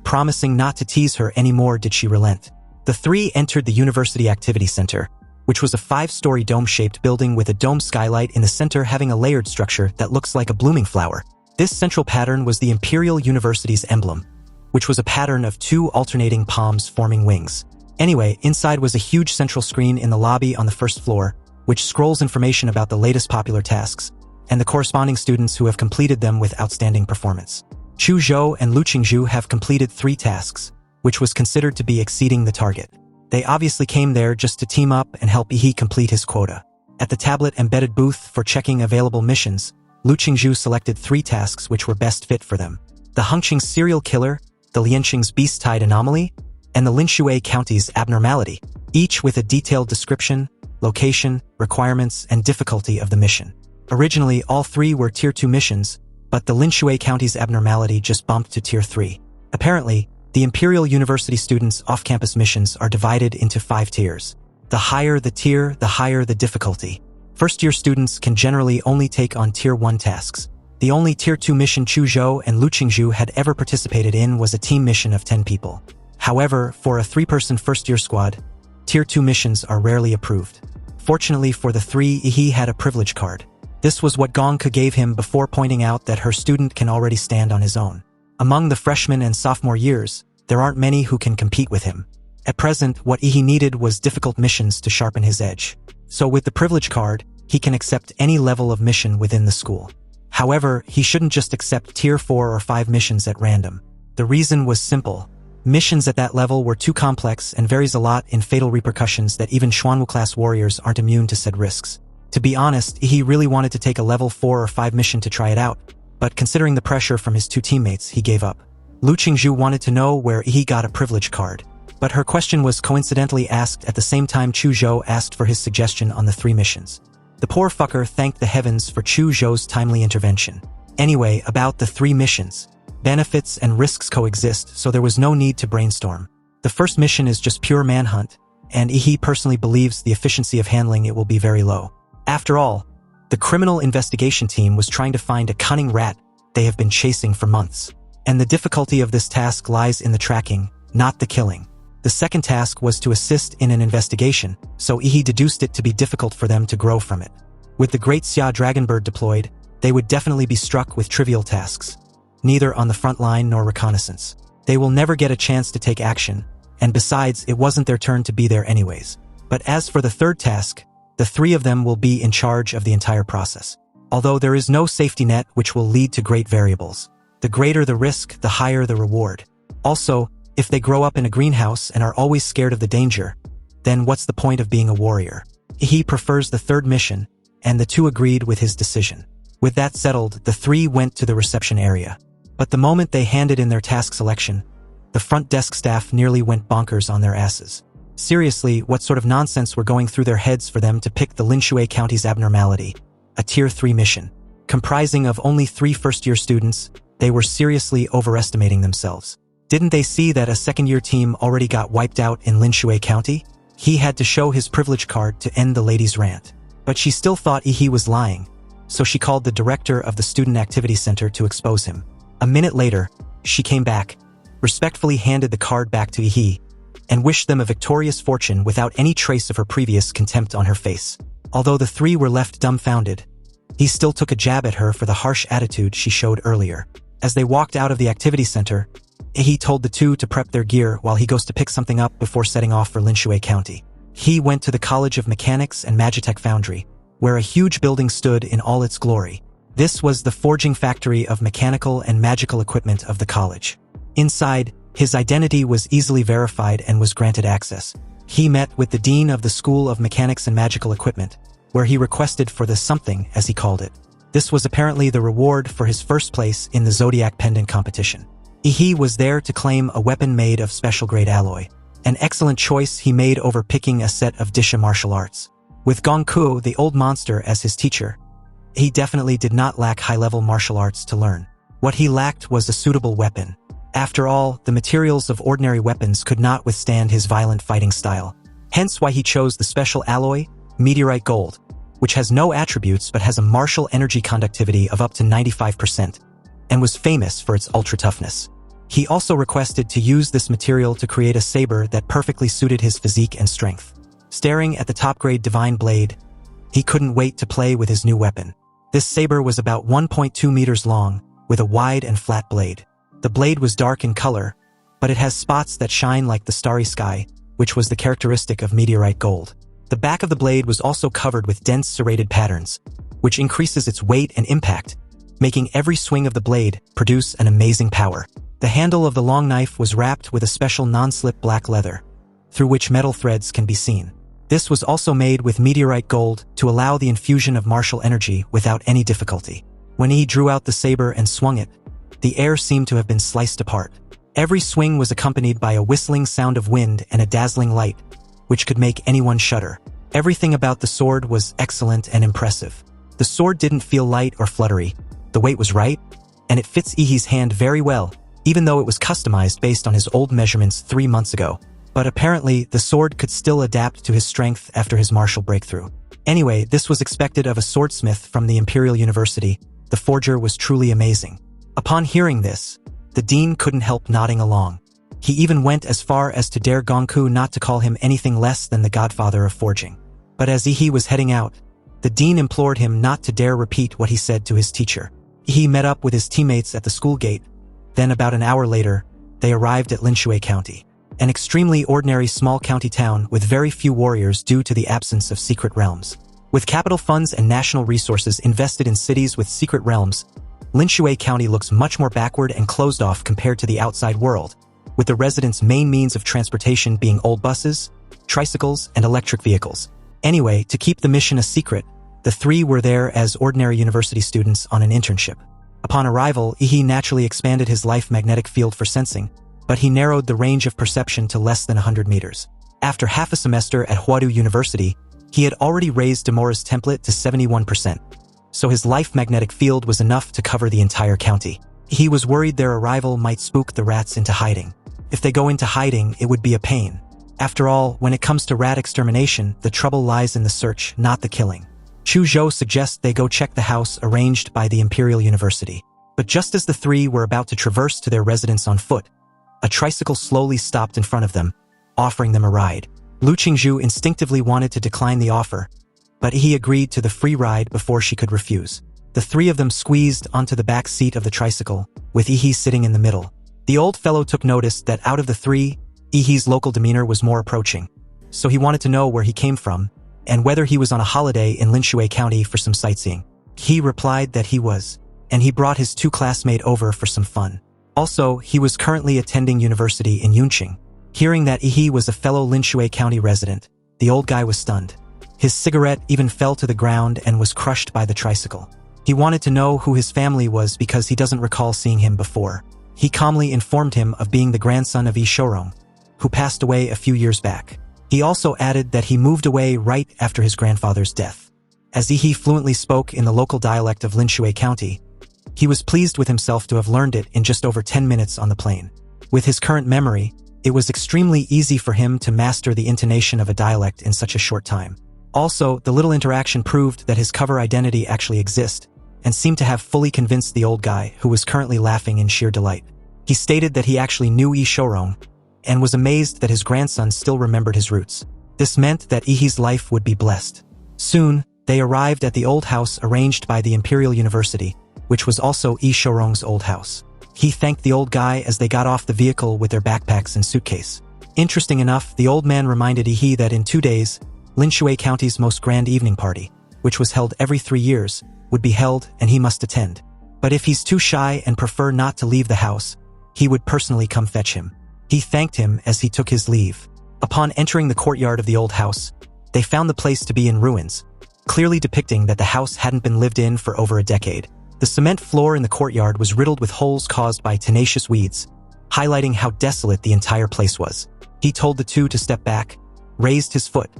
promising not to tease her anymore, did she relent. The three entered the University Activity Center, which was a 5-story dome-shaped building with a dome skylight in the center having a layered structure that looks like a blooming flower. This central pattern was the Imperial University's emblem, which was a pattern of 2 alternating palms forming wings. Anyway, inside was a huge central screen in the lobby on the first floor, which scrolls information about the latest popular tasks, and the corresponding students who have completed them with outstanding performance. Chu Zhou and Lu Qingzhu have completed 3 tasks, which was considered to be exceeding the target. They obviously came there just to team up and help Yi complete his quota. At the tablet-embedded booth for checking available missions, Lu Qingzhu selected 3 tasks which were best fit for them: the Hengqing serial killer, the Lianqing's beast-tide anomaly, and the Linshui County's abnormality, each with a detailed description, location, requirements, and difficulty of the mission. Originally, all 3 were Tier 2 missions, but the Linshui County's abnormality just bumped to Tier 3. Apparently, the Imperial University students' off-campus missions are divided into 5 tiers. The higher the tier, the higher the difficulty. First-year students can generally only take on Tier 1 tasks. The only Tier 2 mission Chu Zhou and Lu Qingzhu had ever participated in was a team mission of 10 people. However, for a 3-person first-year squad, Tier 2 missions are rarely approved. Fortunately for the 3, Yi had a privilege card. This was what Gongke gave him before pointing out that her student can already stand on his own. Among the freshman and sophomore years, there aren't many who can compete with him. At present, what Yi needed was difficult missions to sharpen his edge. So with the privilege card, he can accept any level of mission within the school. However, he shouldn't just accept Tier 4 or 5 missions at random. The reason was simple. Missions at that level were too complex and varies a lot in fatal repercussions that even Xuanwu-class warriors aren't immune to said risks. To be honest, he really wanted to take a level 4 or 5 mission to try it out, but considering the pressure from his 2 teammates, he gave up. Lu Qingzhu wanted to know where Yi got a privilege card, but her question was coincidentally asked at the same time Chu Zhou asked for his suggestion on the 3 missions. The poor fucker thanked the heavens for Chu Zhou's timely intervention. Anyway, about the 3 missions. Benefits and risks coexist, so there was no need to brainstorm. The first mission is just pure manhunt, and Yi personally believes the efficiency of handling it will be very low. After all, the criminal investigation team was trying to find a cunning rat they have been chasing for months. And the difficulty of this task lies in the tracking, not the killing. The second task was to assist in an investigation, so Yi deduced it to be difficult for them to grow from it. With the Great Xia Dragonbird deployed, they would definitely be struck with trivial tasks, neither on the front line nor reconnaissance. They will never get a chance to take action, and besides, it wasn't their turn to be there anyways. But as for the third task, the 3 of them will be in charge of the entire process. Although there is no safety net which will lead to great variables. The greater the risk, the higher the reward. Also, if they grow up in a greenhouse and are always scared of the danger, then what's the point of being a warrior? He prefers the 3rd mission, and the 2 agreed with his decision. With that settled, the 3 went to the reception area. But the moment they handed in their task selection, the front desk staff nearly went bonkers on their asses. Seriously, what sort of nonsense were going through their heads for them to pick the Linshui County's abnormality, a Tier 3 mission, comprising of only 3 first-year students, They were seriously overestimating themselves. Didn't they see that a second-year team already got wiped out in Linshui County? He had to show his privilege card to end the lady's rant. But she still thought he was lying, so she called the director of the Student Activity Center to expose him. A minute later, she came back, respectfully handed the card back to He, and wished them a victorious fortune without any trace of her previous contempt on her face. Although the three were left dumbfounded, he still took a jab at her for the harsh attitude she showed earlier. As they walked out of the activity center, he told the two to prep their gear while he goes to pick something up before setting off for Linshui County. He went to the College of Mechanics and Magitech Foundry, where a huge building stood in all its glory. This was the forging factory of mechanical and magical equipment of the college. Inside, his identity was easily verified and was granted access. He met with the dean of the School of Mechanics and Magical Equipment, where he requested for the something, as he called it. This was apparently the reward for his first place in the Zodiac Pendant competition. He was there to claim a weapon made of special-grade alloy. An excellent choice he made over picking a set of Disha martial arts. With Gongku, the old monster, as his teacher, he definitely did not lack high-level martial arts to learn. What he lacked was a suitable weapon. After all, the materials of ordinary weapons could not withstand his violent fighting style. Hence why he chose the special alloy, meteorite gold, which has no attributes but has a martial energy conductivity of up to 95%, and was famous for its ultra-toughness. He also requested to use this material to create a saber that perfectly suited his physique and strength. Staring at the top-grade divine blade, he couldn't wait to play with his new weapon. This saber was about 1.2 meters long, with a wide and flat blade. The blade was dark in color, but it has spots that shine like the starry sky, which was the characteristic of meteorite gold. The back of the blade was also covered with dense serrated patterns, which increases its weight and impact, making every swing of the blade produce an amazing power. The handle of the long knife was wrapped with a special non-slip black leather, through which metal threads can be seen. This was also made with meteorite gold to allow the infusion of martial energy without any difficulty. When he drew out the saber and swung it, the air seemed to have been sliced apart. Every swing was accompanied by a whistling sound of wind and a dazzling light, which could make anyone shudder. Everything about the sword was excellent and impressive. The sword didn't feel light or fluttery. The weight was right, and it fits Ihi's hand very well, even though it was customized based on his old measurements 3 months ago. But apparently, the sword could still adapt to his strength after his martial breakthrough. Anyway, this was expected of a swordsmith from the Imperial University. The forger was truly amazing. Upon hearing this, the dean couldn't help nodding along. He even went as far as to dare Gongku not to call him anything less than the godfather of forging. But as Ihi was heading out, the dean implored him not to dare repeat what he said to his teacher. He met up with his teammates at the school gate. Then about an hour later, they arrived at Linshui County, an extremely ordinary small county town with very few warriors due to the absence of secret realms. With capital funds and national resources invested in cities with secret realms, Linshui County looks much more backward and closed off compared to the outside world, with the residents' main means of transportation being old buses, tricycles, and electric vehicles. Anyway, to keep the mission a secret, the three were there as ordinary university students on an internship. Upon arrival, Ihi naturally expanded his life magnetic field for sensing, but he narrowed the range of perception to less than 100 meters. After half a semester at Huadu University, he had already raised Demora's template to 71%, so his life magnetic field was enough to cover the entire county. He was worried their arrival might spook the rats into hiding. If they go into hiding, it would be a pain. After all, when it comes to rat extermination, the trouble lies in the search, not the killing. Chu Zhou suggests they go check the house arranged by the Imperial University. But just as the three were about to traverse to their residence on foot, a tricycle slowly stopped in front of them, offering them a ride. Lu Qingzhu instinctively wanted to decline the offer, but he agreed to the free ride before she could refuse. The three of them squeezed onto the back seat of the tricycle, with Ihi sitting in the middle. The old fellow took notice that out of the three, Ihi's local demeanor was more approaching, so he wanted to know where he came from, and whether he was on a holiday in Linshui County for some sightseeing. He replied that he was, and he brought his two classmates over for some fun. Also, he was currently attending university in Yunqing. Hearing that Ihi was a fellow Linshui County resident, the old guy was stunned. His cigarette even fell to the ground and was crushed by the tricycle. He wanted to know who his family was because he doesn't recall seeing him before. He calmly informed him of being the grandson of Yi Shourong, who passed away a few years back. He also added that he moved away right after his grandfather's death. As Ihi fluently spoke in the local dialect of Linshui County, He was pleased with himself to have learned it in just over 10 minutes on the plane. With his current memory, it was extremely easy for him to master the intonation of a dialect in such a short time. Also, the little interaction proved that his cover identity actually exists, and seemed to have fully convinced the old guy, who was currently laughing in sheer delight. He stated that he actually knew Yi Shorong, and was amazed that his grandson still remembered his roots. This meant that Yi's life would be blessed. Soon, they arrived at the old house arranged by the Imperial University, which was also Yi Shorong's old house. He thanked the old guy as they got off the vehicle with their backpacks and suitcase. Interesting enough, the old man reminded Yi that in 2 days, Linshui County's most grand evening party, which was held every 3 years, would be held and he must attend. But if he's too shy and prefer not to leave the house, he would personally come fetch him. He thanked him as he took his leave. Upon entering the courtyard of the old house, they found the place to be in ruins, clearly depicting that the house hadn't been lived in for over a decade. The cement floor in the courtyard was riddled with holes caused by tenacious weeds, highlighting how desolate the entire place was. He told the two to step back, raised his foot,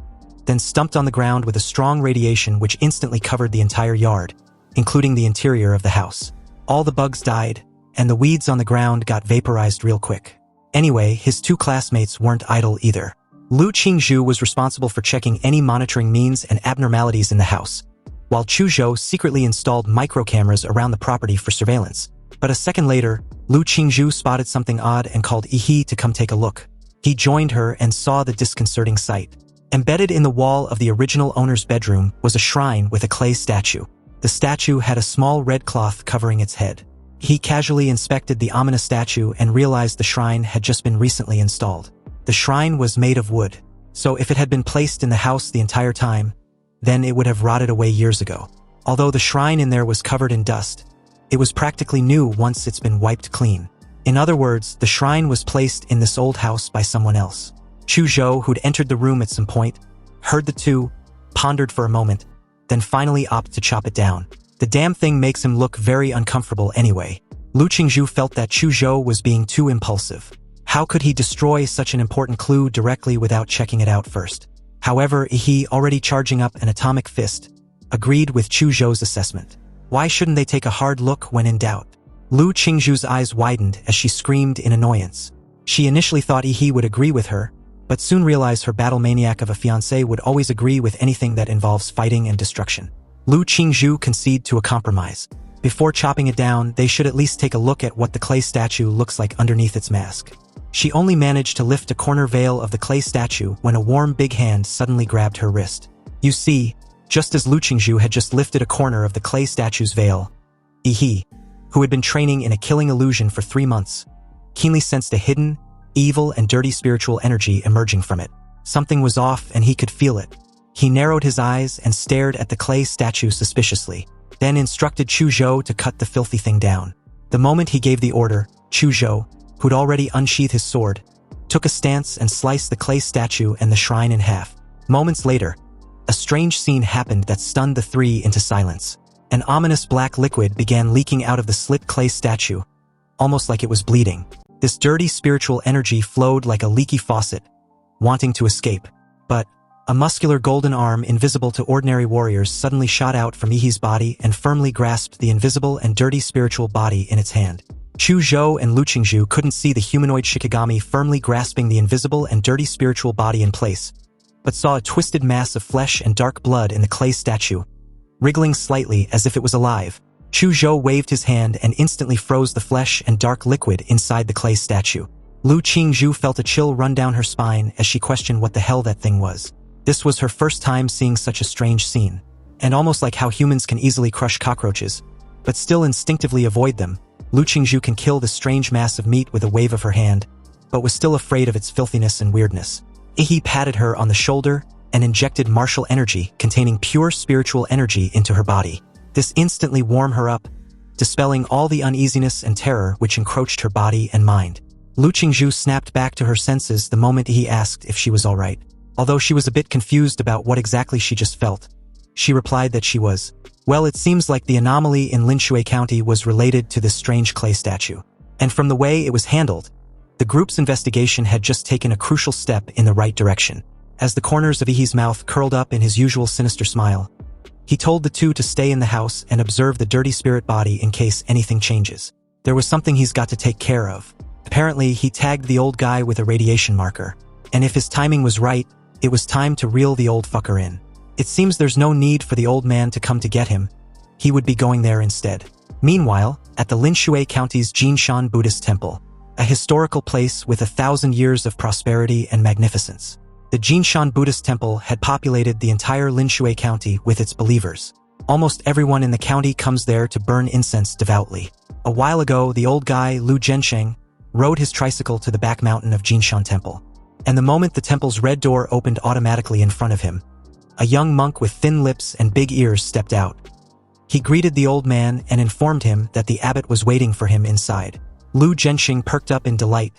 then stumped on the ground with a strong radiation which instantly covered the entire yard, including the interior of the house. All the bugs died, and the weeds on the ground got vaporized real quick. Anyway, his two classmates weren't idle either. Lu Qingzhu was responsible for checking any monitoring means and abnormalities in the house, while Chu Zhou secretly installed micro-cameras around the property for surveillance. But a second later, Lu Qingzhu spotted something odd and called Yi to come take a look. He joined her and saw the disconcerting sight. Embedded in the wall of the original owner's bedroom was a shrine with a clay statue. The statue had a small red cloth covering its head. He casually inspected the ominous statue and realized the shrine had just been recently installed. The shrine was made of wood, so if it had been placed in the house the entire time, then it would have rotted away years ago. Although the shrine in there was covered in dust, it was practically new once it's been wiped clean. In other words, the shrine was placed in this old house by someone else. Chu Zhou, who'd entered the room at some point, heard the two, pondered for a moment, then finally opted to chop it down. The damn thing makes him look very uncomfortable anyway. Lu Qingzhu felt that Chu Zhou was being too impulsive. How could he destroy such an important clue directly without checking it out first? However, Yi, already charging up an atomic fist, agreed with Chu Zhou's assessment. Why shouldn't they take a hard look when in doubt? Lu Qingzhu's eyes widened as she screamed in annoyance. She initially thought Yi would agree with her, but soon realized her battle maniac of a fiancé would always agree with anything that involves fighting and destruction. Lu Qingzhu conceded to a compromise. Before chopping it down, they should at least take a look at what the clay statue looks like underneath its mask. She only managed to lift a corner veil of the clay statue when a warm big hand suddenly grabbed her wrist. You see, just as Lu Qingzhu had just lifted a corner of the clay statue's veil, Yi, who had been training in a killing illusion for 3 months, keenly sensed a hidden, evil and dirty spiritual energy emerging from it. Something was off and he could feel it. He narrowed his eyes and stared at the clay statue suspiciously, then instructed Chu Zhou to cut the filthy thing down. The moment he gave the order, Chu Zhou, who'd already unsheathed his sword, took a stance and sliced the clay statue and the shrine in half. Moments later, a strange scene happened that stunned the three into silence. An ominous black liquid began leaking out of the slit clay statue, almost like it was bleeding. This dirty spiritual energy flowed like a leaky faucet, wanting to escape. But a muscular golden arm invisible to ordinary warriors suddenly shot out from Yi's body and firmly grasped the invisible and dirty spiritual body in its hand. Chu Zhou and Lu Qingzhu couldn't see the humanoid Shikigami firmly grasping the invisible and dirty spiritual body in place, but saw a twisted mass of flesh and dark blood in the clay statue, wriggling slightly as if it was alive. Chu Zhou waved his hand and instantly froze the flesh and dark liquid inside the clay statue. Lu Qingzhu felt a chill run down her spine as she questioned what the hell that thing was. This was her first time seeing such a strange scene, and almost like how humans can easily crush cockroaches, but still instinctively avoid them, Lu Qingzhu can kill the strange mass of meat with a wave of her hand, but was still afraid of its filthiness and weirdness. Yi patted her on the shoulder and injected martial energy containing pure spiritual energy into her body. This instantly warmed her up, dispelling all the uneasiness and terror which encroached her body and mind. Lu Qingzhu snapped back to her senses the moment Yi asked if she was alright. Although she was a bit confused about what exactly she just felt, she replied that she was. Well, it seems like the anomaly in Linshui County was related to this strange clay statue. And from the way it was handled, the group's investigation had just taken a crucial step in the right direction. As the corners of Yi's mouth curled up in his usual sinister smile, He told the two to stay in the house and observe the dirty spirit body in case anything changes. There was something he's got to take care of. Apparently, he tagged the old guy with a radiation marker. And if his timing was right, it was time to reel the old fucker in. It seems there's no need for the old man to come to get him. He would be going there instead. Meanwhile, at the Linshui County's Jinshan Buddhist Temple, a historical place with 1,000 years of prosperity and magnificence. The Jinshan Buddhist Temple had populated the entire Linshui County with its believers. Almost everyone in the county comes there to burn incense devoutly. A while ago, the old guy, Lu Zhensheng, rode his tricycle to the back mountain of Jinshan Temple. And the moment the temple's red door opened automatically in front of him, a young monk with thin lips and big ears stepped out. He greeted the old man and informed him that the abbot was waiting for him inside. Lu Zhensheng perked up in delight,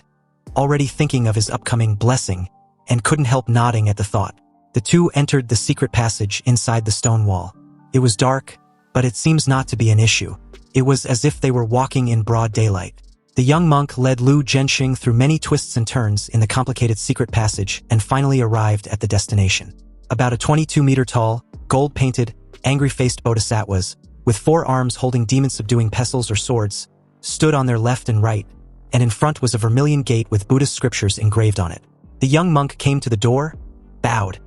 already thinking of his upcoming blessing, and couldn't help nodding at the thought. The two entered the secret passage inside the stone wall. It was dark, but it seems not to be an issue. It was as if they were walking in broad daylight. The young monk led Lu Zhensheng through many twists and turns in the complicated secret passage and finally arrived at the destination. About a 22-meter tall, gold-painted, angry-faced bodhisattvas, with 4 arms holding demon-subduing pestles or swords, stood on their left and right, and in front was a vermilion gate with Buddhist scriptures engraved on it. The young monk came to the door, bowed,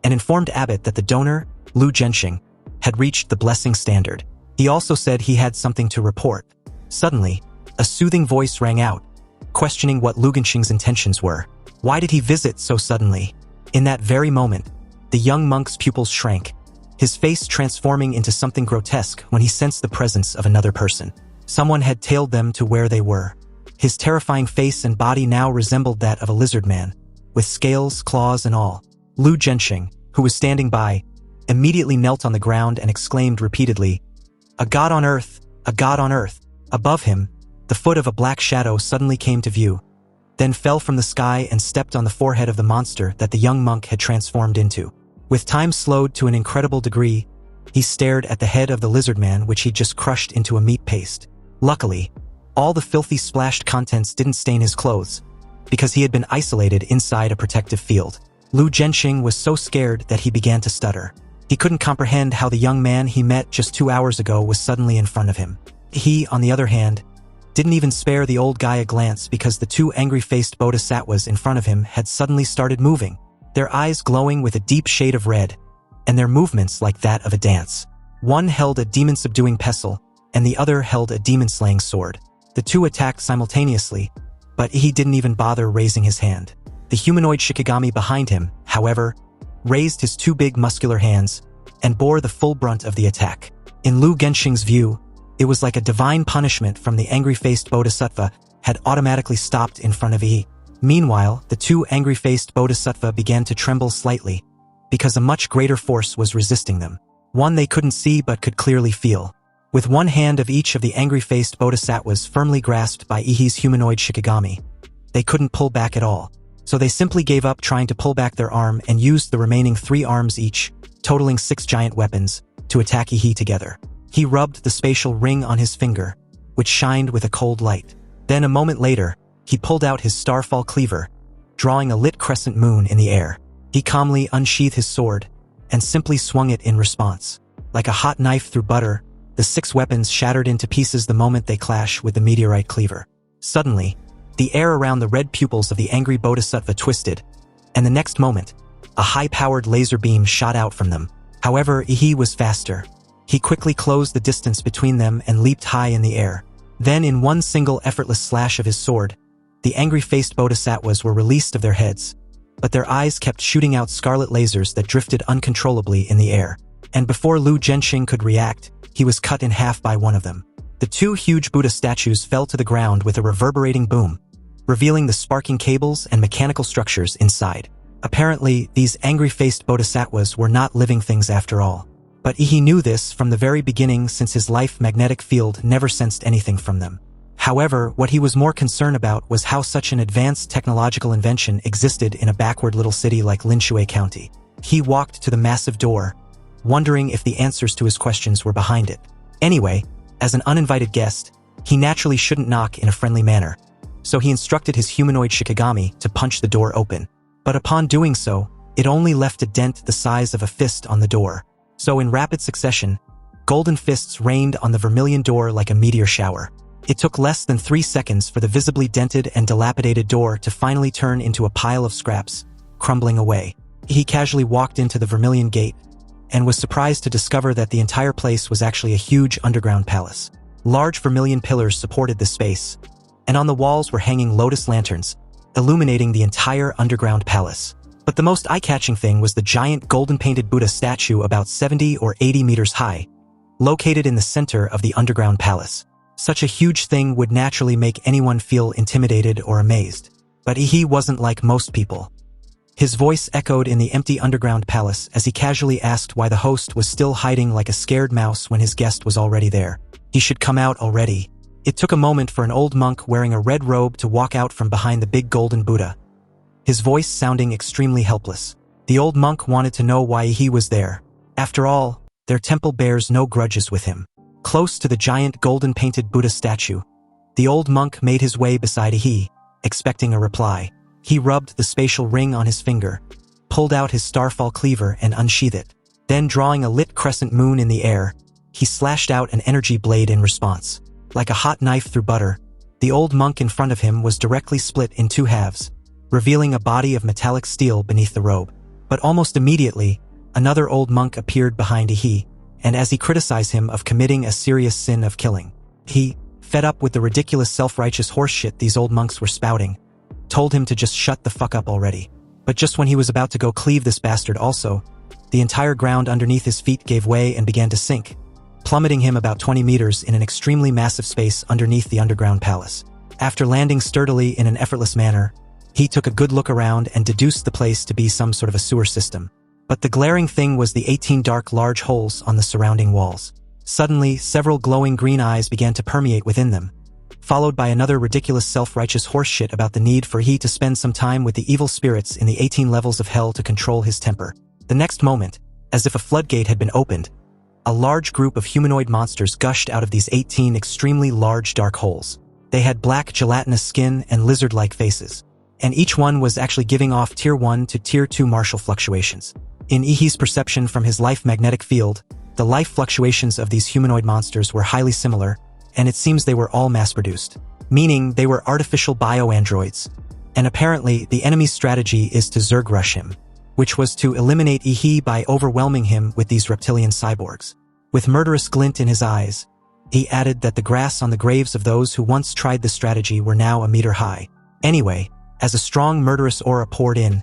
and informed Abbot that the donor, Lu Zhensheng, had reached the blessing standard. He also said he had something to report. Suddenly, a soothing voice rang out, questioning what Lu Zhensheng's intentions were. Why did he visit so suddenly? In that very moment, the young monk's pupils shrank, his face transforming into something grotesque when he sensed the presence of another person. Someone had tailed them to where they were. His terrifying face and body now resembled that of a lizard man, with scales, claws, and all. Lu Zhensheng, who was standing by, immediately knelt on the ground and exclaimed repeatedly, "A god on earth! A god on earth!" Above him, the foot of a black shadow suddenly came to view, then fell from the sky and stepped on the forehead of the monster that the young monk had transformed into. With time slowed to an incredible degree, he stared at the head of the lizard man which he'd just crushed into a meat paste. Luckily, all the filthy splashed contents didn't stain his clothes, because he had been isolated inside a protective field. Lu Zhensheng was so scared that he began to stutter. He couldn't comprehend how the young man he met just 2 hours ago was suddenly in front of him. He, on the other hand, didn't even spare the old guy a glance because the 2 angry-faced bodhisattvas in front of him had suddenly started moving, their eyes glowing with a deep shade of red, and their movements like that of a dance. One held a demon-subduing pestle, and the other held a demon-slaying sword. The 2 attacked simultaneously, but he didn't even bother raising his hand. The humanoid Shikigami behind him, however, raised his 2 big muscular hands and bore the full brunt of the attack. In Lu Zhensheng's view, it was like a divine punishment from the angry-faced bodhisattva had automatically stopped in front of he. Meanwhile, the 2 angry-faced bodhisattva began to tremble slightly, because a much greater force was resisting them. One they couldn't see but could clearly feel. With one hand of each of the angry-faced bodhisattvas firmly grasped by Ihi's humanoid Shikigami, they couldn't pull back at all. So they simply gave up trying to pull back their arm and used the remaining 3 arms each, totaling 6 giant weapons, to attack Ihi together. He rubbed the spatial ring on his finger, which shined with a cold light. Then a moment later, he pulled out his starfall cleaver, drawing a lit crescent moon in the air. He calmly unsheathed his sword, and simply swung it in response. Like a hot knife through butter, the 6 weapons shattered into pieces the moment they clashed with the meteorite cleaver. Suddenly, the air around the red pupils of the angry bodhisattva twisted, and the next moment, a high-powered laser beam shot out from them. However, Ihi was faster. He quickly closed the distance between them and leaped high in the air. Then in one single effortless slash of his sword, the angry-faced bodhisattvas were released of their heads, but their eyes kept shooting out scarlet lasers that drifted uncontrollably in the air. And before Lu Zhensheng could react, he was cut in half by one of them. The 2 huge Buddha statues fell to the ground with a reverberating boom, revealing the sparking cables and mechanical structures inside. Apparently, these angry-faced bodhisattvas were not living things after all. But Ihi knew this from the very beginning since his life magnetic field never sensed anything from them. However, what he was more concerned about was how such an advanced technological invention existed in a backward little city like Linshui County. He walked to the massive door, wondering if the answers to his questions were behind it. Anyway, as an uninvited guest, he naturally shouldn't knock in a friendly manner, so he instructed his humanoid Shikigami to punch the door open. But upon doing so, it only left a dent the size of a fist on the door. So in rapid succession, golden fists rained on the vermilion door like a meteor shower. It took less than 3 seconds for the visibly dented and dilapidated door to finally turn into a pile of scraps, crumbling away. He casually walked into the vermilion gate and was surprised to discover that the entire place was actually a huge underground palace. Large vermilion pillars supported the space, and on the walls were hanging lotus lanterns, illuminating the entire underground palace. But the most eye-catching thing was the giant golden-painted Buddha statue about 70 or 80 meters high, located in the center of the underground palace. Such a huge thing would naturally make anyone feel intimidated or amazed. But he wasn't like most people. His voice echoed in the empty underground palace as he casually asked why the host was still hiding like a scared mouse when his guest was already there. He should come out already. It took a moment for an old monk wearing a red robe to walk out from behind the big golden Buddha, his voice sounding extremely helpless. The old monk wanted to know why he was there. After all, their temple bears no grudges with him. Close to the giant golden-painted Buddha statue, the old monk made his way beside he, expecting a reply. He rubbed the spatial ring on his finger, pulled out his starfall cleaver and unsheathed it. Then, drawing a lit crescent moon in the air, he slashed out an energy blade in response. Like a hot knife through butter, the old monk in front of him was directly split in 2 halves, revealing a body of metallic steel beneath the robe. But almost immediately, another old monk appeared behind he, and as he criticized him of committing a serious sin of killing, he, fed up with the ridiculous self-righteous horseshit these old monks were spouting, told him to just shut the fuck up already. But just when he was about to go cleave this bastard also, the entire ground underneath his feet gave way and began to sink, plummeting him about 20 meters in an extremely massive space underneath the underground palace. After landing sturdily in an effortless manner, he took a good look around and deduced the place to be some sort of a sewer system. But the glaring thing was the 18 dark large holes on the surrounding walls. Suddenly, several glowing green eyes began to permeate within them, followed by another ridiculous self-righteous horseshit about the need for he to spend some time with the evil spirits in the 18 levels of hell to control his temper. The next moment, as if a floodgate had been opened, a large group of humanoid monsters gushed out of these 18 extremely large dark holes. They had black gelatinous skin and lizard-like faces, and each one was actually giving off Tier 1 to Tier 2 martial fluctuations. In Ihi's perception from his life magnetic field, the life fluctuations of these humanoid monsters were highly similar, and it seems they were all mass-produced, meaning they were artificial bio-androids. And apparently, the enemy's strategy is to Zerg rush him, which was to eliminate Ihi by overwhelming him with these reptilian cyborgs. With murderous glint in his eyes, he added that the grass on the graves of those who once tried the strategy were now a meter high. Anyway, as a strong murderous aura poured in,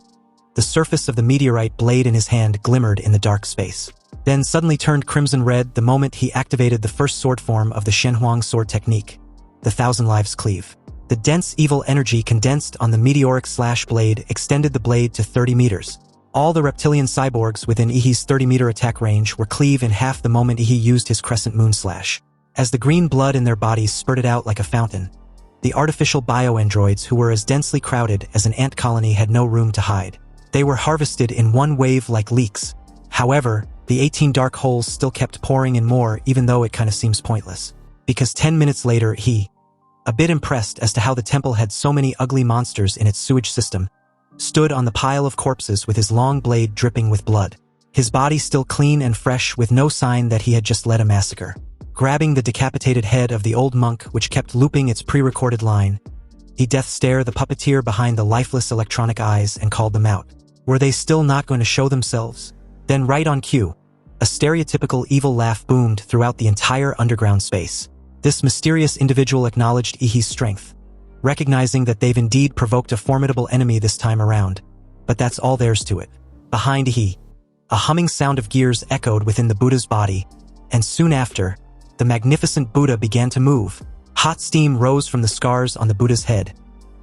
the surface of the meteorite blade in his hand glimmered in the dark space, then suddenly turned crimson red the moment he activated the first sword form of the Shenhuang sword technique, the Thousand Lives Cleave. The dense evil energy condensed on the meteoric slash blade extended the blade to 30 meters. All the reptilian cyborgs within Ihi's 30-meter attack range were cleaved in half the moment Ihi used his crescent moon slash. As the green blood in their bodies spurted out like a fountain, the artificial bio-androids who were as densely crowded as an ant colony had no room to hide. They were harvested in one wave like leaks. However, the 18 dark holes still kept pouring in more, even though it kind of seems pointless. Because 10 minutes later he, a bit impressed as to how the temple had so many ugly monsters in its sewage system, stood on the pile of corpses with his long blade dripping with blood. His body still clean and fresh with no sign that he had just led a massacre. Grabbing the decapitated head of the old monk which kept looping its pre-recorded line, he death stared the puppeteer behind the lifeless electronic eyes and called them out. Were they still not going to show themselves? Then right on cue, a stereotypical evil laugh boomed throughout the entire underground space. This mysterious individual acknowledged Ihi's strength, recognizing that they've indeed provoked a formidable enemy this time around, but that's all there's to it. Behind Ihi, a humming sound of gears echoed within the Buddha's body, and soon after, the magnificent Buddha began to move. Hot steam rose from the scars on the Buddha's head.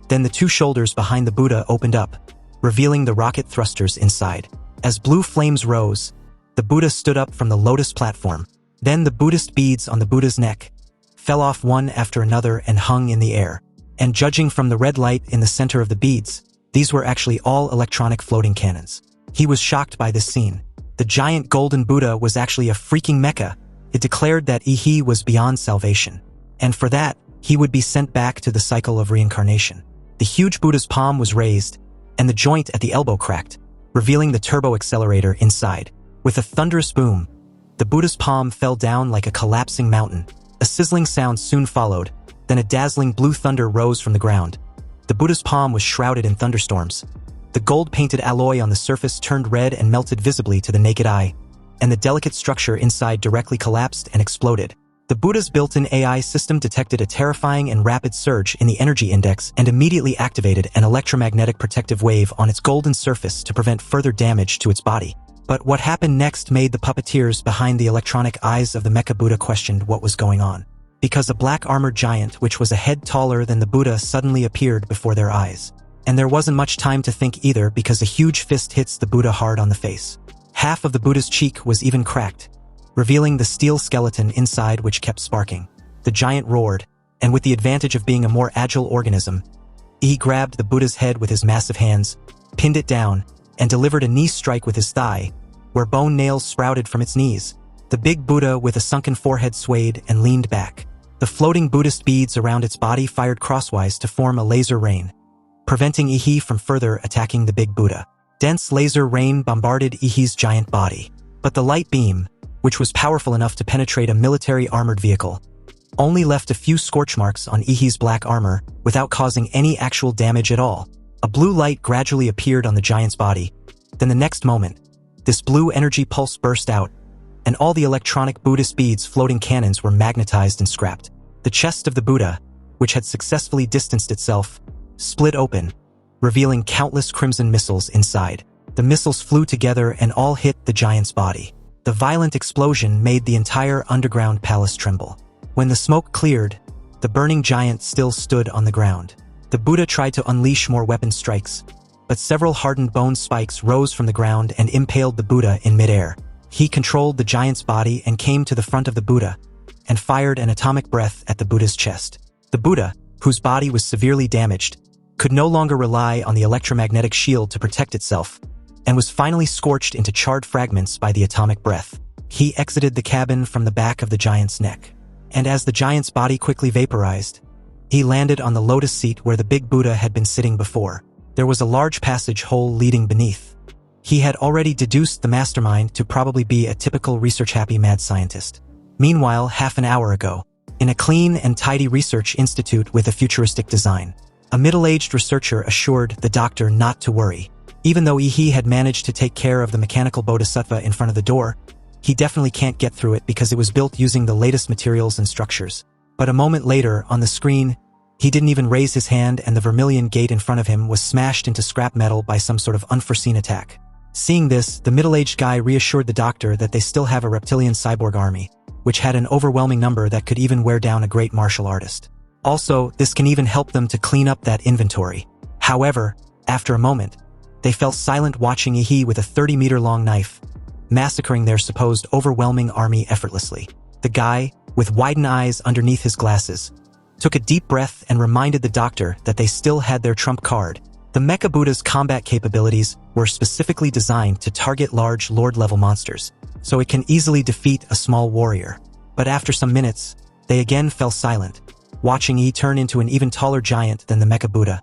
Then the 2 shoulders behind the Buddha opened up, revealing the rocket thrusters inside. As blue flames rose, the Buddha stood up from the lotus platform. Then the Buddhist beads on the Buddha's neck fell off one after another and hung in the air. And judging from the red light in the center of the beads, these were actually all electronic floating cannons. He was shocked by this scene. The giant golden Buddha was actually a freaking mecha. It declared that Ihi was beyond salvation, and for that, he would be sent back to the cycle of reincarnation. The huge Buddha's palm was raised, and the joint at the elbow cracked, revealing the turbo accelerator inside. With a thunderous boom, The Buddha's palm fell down like a collapsing mountain. A sizzling sound soon followed, then a dazzling blue thunder rose from the ground. The Buddha's palm was shrouded in thunderstorms. The gold-painted alloy on the surface turned red and melted visibly to the naked eye, and the delicate structure inside directly collapsed and exploded. The Buddha's built-in AI system detected a terrifying and rapid surge in the energy index and immediately activated an electromagnetic protective wave on its golden surface to prevent further damage to its body. But what happened next made the puppeteers behind the electronic eyes of the Mecha Buddha questioned what was going on. Because a black armored giant which was a head taller than the Buddha suddenly appeared before their eyes. And there wasn't much time to think either because a huge fist hits the Buddha hard on the face. Half of the Buddha's cheek was even cracked, revealing the steel skeleton inside which kept sparking. The giant roared, and with the advantage of being a more agile organism, he grabbed the Buddha's head with his massive hands, pinned it down, and delivered a knee strike with his thigh, where bone nails sprouted from its knees. The big Buddha with a sunken forehead swayed and leaned back. The floating Buddhist beads around its body fired crosswise to form a laser rain, preventing Ihi from further attacking the big Buddha. Dense laser rain bombarded Ihi's giant body, but the light beam, which was powerful enough to penetrate a military armored vehicle, only left a few scorch marks on Ihi's black armor without causing any actual damage at all. A blue light gradually appeared on the giant's body. Then the next moment, this blue energy pulse burst out, and all the electronic Buddhist beads floating cannons were magnetized and scrapped. The chest of the Buddha, which had successfully distanced itself, split open, revealing countless crimson missiles inside. The missiles flew together and all hit the giant's body. The violent explosion made the entire underground palace tremble. When the smoke cleared, the burning giant still stood on the ground. The Buddha tried to unleash more weapon strikes, but several hardened bone spikes rose from the ground and impaled the Buddha in midair. He controlled the giant's body and came to the front of the Buddha and fired an atomic breath at the Buddha's chest. The Buddha, whose body was severely damaged, could no longer rely on the electromagnetic shield to protect itself, and was finally scorched into charred fragments by the atomic breath. He exited the cabin from the back of the giant's neck. And as the giant's body quickly vaporized, he landed on the lotus seat where the big Buddha had been sitting before. There was a large passage hole leading beneath. He had already deduced the mastermind to probably be a typical research-happy mad scientist. Meanwhile, half an hour ago, in a clean and tidy research institute with a futuristic design, a middle-aged researcher assured the doctor not to worry. Even though Ihi had managed to take care of the mechanical bodhisattva in front of the door, he definitely can't get through it because it was built using the latest materials and structures. But a moment later, on the screen, he didn't even raise his hand and the vermilion gate in front of him was smashed into scrap metal by some sort of unforeseen attack. Seeing this, the middle-aged guy reassured the doctor that they still have a reptilian cyborg army, which had an overwhelming number that could even wear down a great martial artist. Also, this can even help them to clean up that inventory. However, after a moment, they fell silent watching Ihi with a 30-meter-long knife, massacring their supposed overwhelming army effortlessly. The guy, with widened eyes underneath his glasses, took a deep breath and reminded the doctor that they still had their trump card. The Mecha Buddha's combat capabilities were specifically designed to target large Lord-level monsters, so it can easily defeat a small warrior. But after some minutes, they again fell silent, watching Yi turn into an even taller giant than the Mecha Buddha,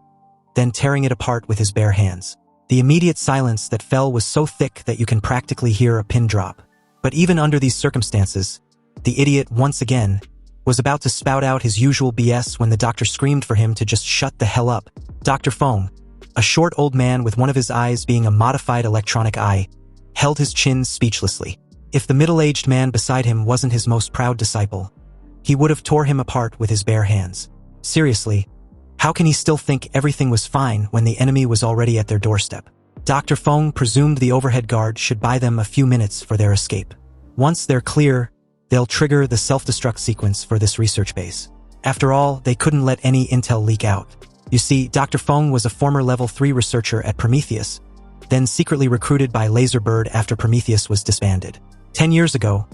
then tearing it apart with his bare hands. The immediate silence that fell was so thick that you can practically hear a pin drop. But even under these circumstances, the idiot, once again, was about to spout out his usual BS when the doctor screamed for him to just shut the hell up. Dr. Fong, a short old man with one of his eyes being a modified electronic eye, held his chin speechlessly. If the middle-aged man beside him wasn't his most proud disciple, he would have tore him apart with his bare hands. Seriously, how can he still think everything was fine when the enemy was already at their doorstep? Dr. Fong presumed the overhead guard should buy them a few minutes for their escape. Once they're clear, they'll trigger the self-destruct sequence for this research base. After all, they couldn't let any intel leak out. You see, Dr. Fong was a former level 3 researcher at Prometheus, then secretly recruited by Laserbird after Prometheus was disbanded. 10 years ago,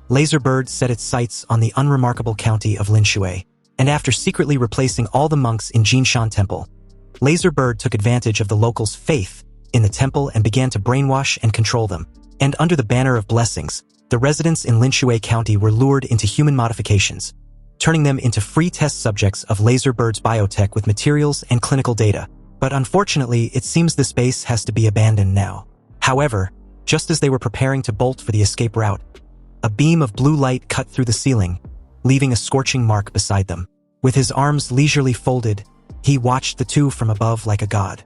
Laserbird set its sights on the unremarkable county of Linshui, and after secretly replacing all the monks in Jinshan Temple, Laserbird took advantage of the locals' faith in the temple and began to brainwash and control them. And under the banner of blessings, the residents in Linshui County were lured into human modifications, turning them into free test subjects of Laserbird's biotech with materials and clinical data. But unfortunately, it seems this base has to be abandoned now. However, just as they were preparing to bolt for the escape route, A beam of blue light cut through the ceiling, leaving a scorching mark beside them. With his arms leisurely folded, he watched the two from above like a god.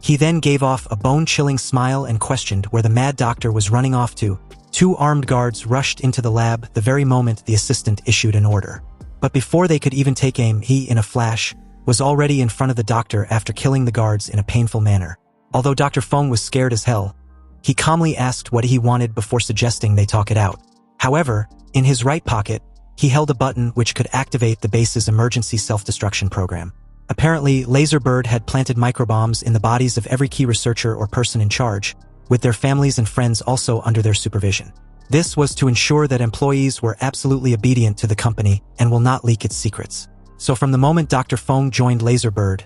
He then gave off a bone-chilling smile and questioned where the mad doctor was running off to. Two armed guards rushed into the lab the very moment the assistant issued an order. But before they could even take aim, he, in a flash, was already in front of the doctor after killing the guards in a painful manner. Although Dr. Feng was scared as hell, he calmly asked what he wanted before suggesting they talk it out. However, in his right pocket, he held a button which could activate the base's emergency self-destruction program. Apparently, Laserbird had planted microbombs in the bodies of every key researcher or person in charge, with their families and friends also under their supervision. This was to ensure that employees were absolutely obedient to the company and will not leak its secrets. So from the moment Dr. Feng joined Laserbird,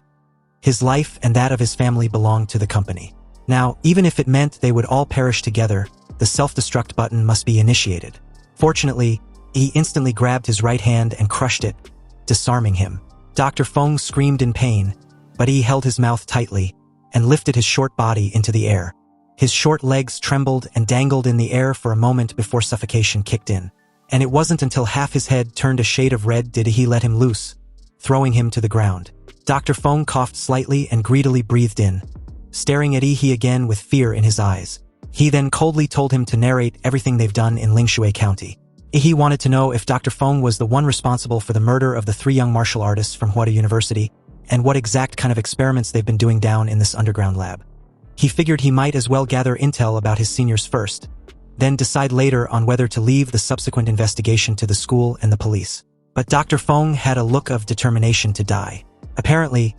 his life and that of his family belonged to the company. Now, even if it meant they would all perish together, the self-destruct button must be initiated. Fortunately, he instantly grabbed his right hand and crushed it, disarming him. Dr. Feng screamed in pain, but he held his mouth tightly and lifted his short body into the air. His short legs trembled and dangled in the air for a moment before suffocation kicked in. And it wasn't until half his head turned a shade of red did he let him loose, throwing him to the ground. Dr. Feng coughed slightly and greedily breathed in, staring at Yi again with fear in his eyes. He then coldly told him to narrate everything they've done in Lingshui County. Yi wanted to know if Dr. Feng was the one responsible for the murder of the 3 young martial artists from Huada University, and what exact kind of experiments they've been doing down in this underground lab. He figured he might as well gather intel about his seniors first, then decide later on whether to leave the subsequent investigation to the school and the police. But Dr. Feng had a look of determination to die. Apparently,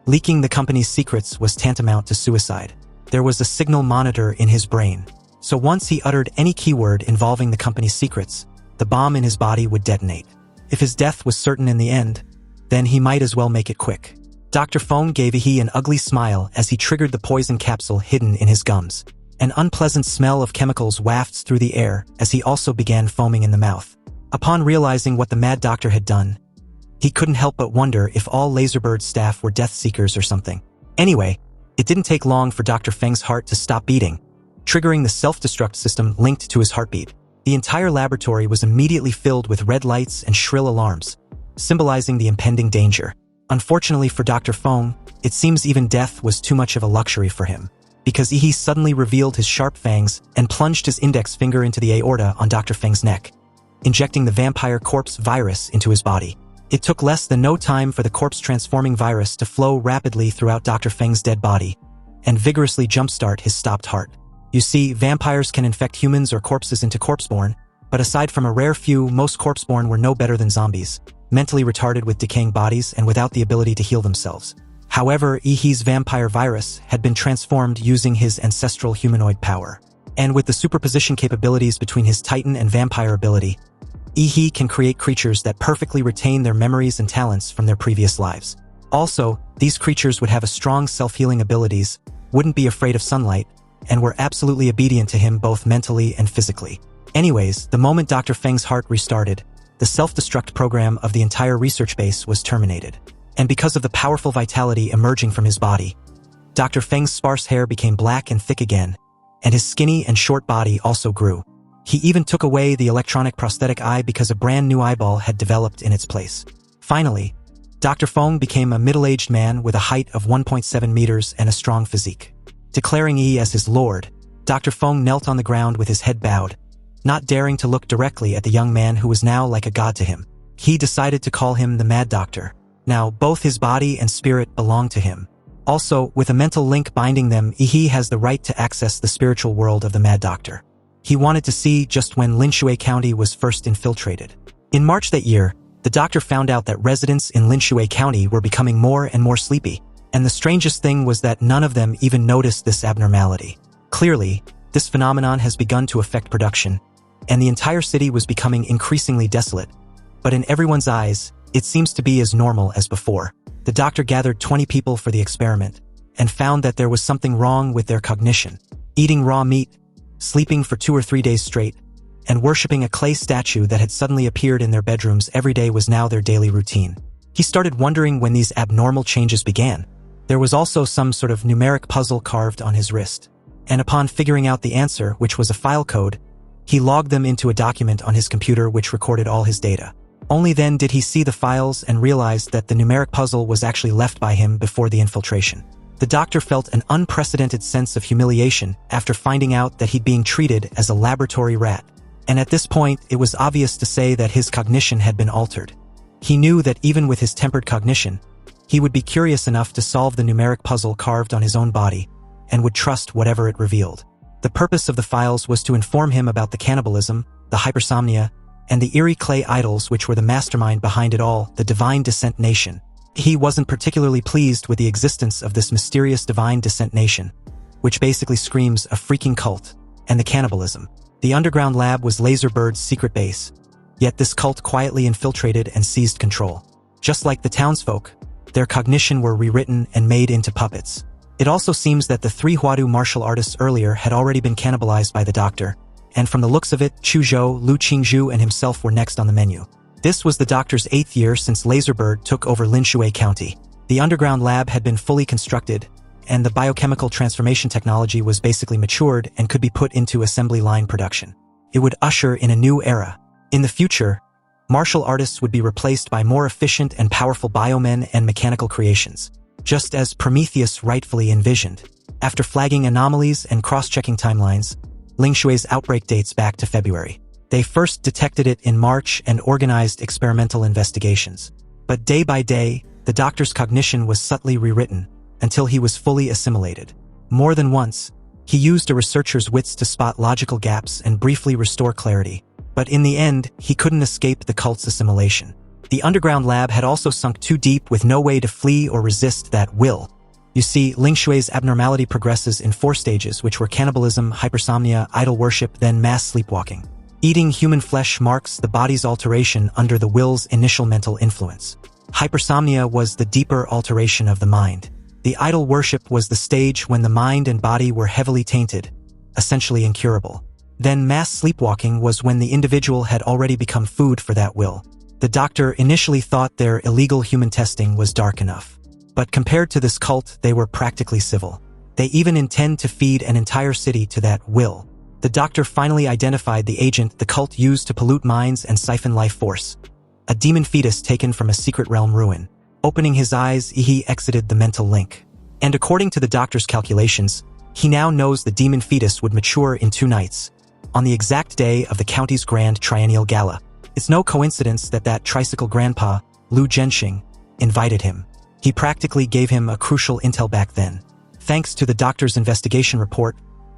leaking the company's secrets was tantamount to suicide. There was a signal monitor in his brain, so once he uttered any keyword involving the company's secrets, the bomb in his body would detonate. If his death was certain in the end, then he might as well make it quick. Dr. Feng gave Yi an ugly smile as he triggered the poison capsule hidden in his gums. An unpleasant smell of chemicals wafts through the air as he also began foaming in the mouth. Upon realizing what the mad doctor had done, he couldn't help but wonder if all Laserbird's staff were death seekers or something. Anyway, it didn't take long for Dr. Feng's heart to stop beating, triggering the self-destruct system linked to his heartbeat. The entire laboratory was immediately filled with red lights and shrill alarms, symbolizing the impending danger. Unfortunately for Dr. Feng, it seems even death was too much of a luxury for him, because Yi suddenly revealed his sharp fangs and plunged his index finger into the aorta on Dr. Feng's neck, injecting the vampire corpse virus into his body. It took less than no time for the corpse-transforming virus to flow rapidly throughout Dr. Feng's dead body and vigorously jumpstart his stopped heart. You see, vampires can infect humans or corpses into corpseborn, but aside from a rare few, most corpseborn were no better than zombies, mentally retarded with decaying bodies and without the ability to heal themselves. However, Yi's vampire virus had been transformed using his ancestral humanoid power. And with the superposition capabilities between his Titan and vampire ability, Yi can create creatures that perfectly retain their memories and talents from their previous lives. Also, these creatures would have a strong self-healing abilities, wouldn't be afraid of sunlight, and were absolutely obedient to him both mentally and physically. Anyways, the moment Dr. Feng's heart restarted, the self-destruct program of the entire research base was terminated. And because of the powerful vitality emerging from his body, Dr. Feng's sparse hair became black and thick again, and his skinny and short body also grew. He even took away the electronic prosthetic eye because a brand new eyeball had developed in its place. Finally, Dr. Feng became a middle-aged man with a height of 1.7 meters and a strong physique. Declaring Yi as his lord, Dr. Feng knelt on the ground with his head bowed, not daring to look directly at the young man who was now like a god to him. He decided to call him the Mad Doctor. Now, both his body and spirit belong to him. Also, with a mental link binding them, Yi has the right to access the spiritual world of the Mad Doctor. He wanted to see just when Lingshui County was first infiltrated. In March that year, the doctor found out that residents in Lingshui County were becoming more and more sleepy, and the strangest thing was that none of them even noticed this abnormality. Clearly, this phenomenon has begun to affect production, and the entire city was becoming increasingly desolate. But in everyone's eyes, it seems to be as normal as before. The doctor gathered 20 people for the experiment, and found that there was something wrong with their cognition. Eating raw meat, sleeping for 2 or 3 days straight, and worshipping a clay statue that had suddenly appeared in their bedrooms every day was now their daily routine. He started wondering when these abnormal changes began. There was also some sort of numeric puzzle carved on his wrist, and upon figuring out the answer, which was a file code, He logged them into a document on his computer which recorded all his data. Only then did he see the files and realized that the numeric puzzle was actually left by him before the infiltration. The doctor felt an unprecedented sense of humiliation after finding out that he'd being treated as a laboratory rat. And at this point, it was obvious to say that his cognition had been altered. He knew that even with his tempered cognition, he would be curious enough to solve the numeric puzzle carved on his own body, and would trust whatever it revealed. The purpose of the files was to inform him about the cannibalism, the hypersomnia, and the eerie clay idols which were the mastermind behind it all, the Divine Descent Nation. He wasn't particularly pleased with the existence of this mysterious Divine Descent Nation, which basically screams a freaking cult, and the cannibalism. The underground lab was Laserbird's secret base, yet this cult quietly infiltrated and seized control. Just like the townsfolk, their cognition were rewritten and made into puppets. It also seems that the 3 Huadu martial artists earlier had already been cannibalized by the doctor, and from the looks of it, Chu Zhou, Lu Qingzhu, and himself were next on the menu. This was the doctor's 8th year since Laserbird took over Linshui County. The underground lab had been fully constructed, and the biochemical transformation technology was basically matured and could be put into assembly line production. It would usher in a new era. In the future, martial artists would be replaced by more efficient and powerful biomen and mechanical creations, just as Prometheus rightfully envisioned. After flagging anomalies and cross-checking timelines, Lingshui's outbreak dates back to February. They first detected it in March and organized experimental investigations. But day by day, the doctor's cognition was subtly rewritten until he was fully assimilated. More than once, he used a researcher's wits to spot logical gaps and briefly restore clarity. But in the end, he couldn't escape the cult's assimilation. The underground lab had also sunk too deep with no way to flee or resist that will. You see, Lingshui's abnormality progresses in 4 stages, which were cannibalism, hypersomnia, idol worship, then mass sleepwalking. Eating human flesh marks the body's alteration under the will's initial mental influence. Hypersomnia was the deeper alteration of the mind. The idol worship was the stage when the mind and body were heavily tainted, essentially incurable. Then mass sleepwalking was when the individual had already become food for that will. The doctor initially thought their illegal human testing was dark enough. But compared to this cult, they were practically civil. They even intend to feed an entire city to that will. The doctor finally identified the agent the cult used to pollute minds and siphon life force. A demon fetus taken from a secret realm ruin. Opening his eyes, he exited the mental link. And according to the doctor's calculations, he now knows the demon fetus would mature in 2 nights, on the exact day of the county's grand triennial gala. It's no coincidence that that tricycle grandpa, Lu Zhenxing, invited him. He practically gave him a crucial intel back then. Thanks to the doctor's investigation report,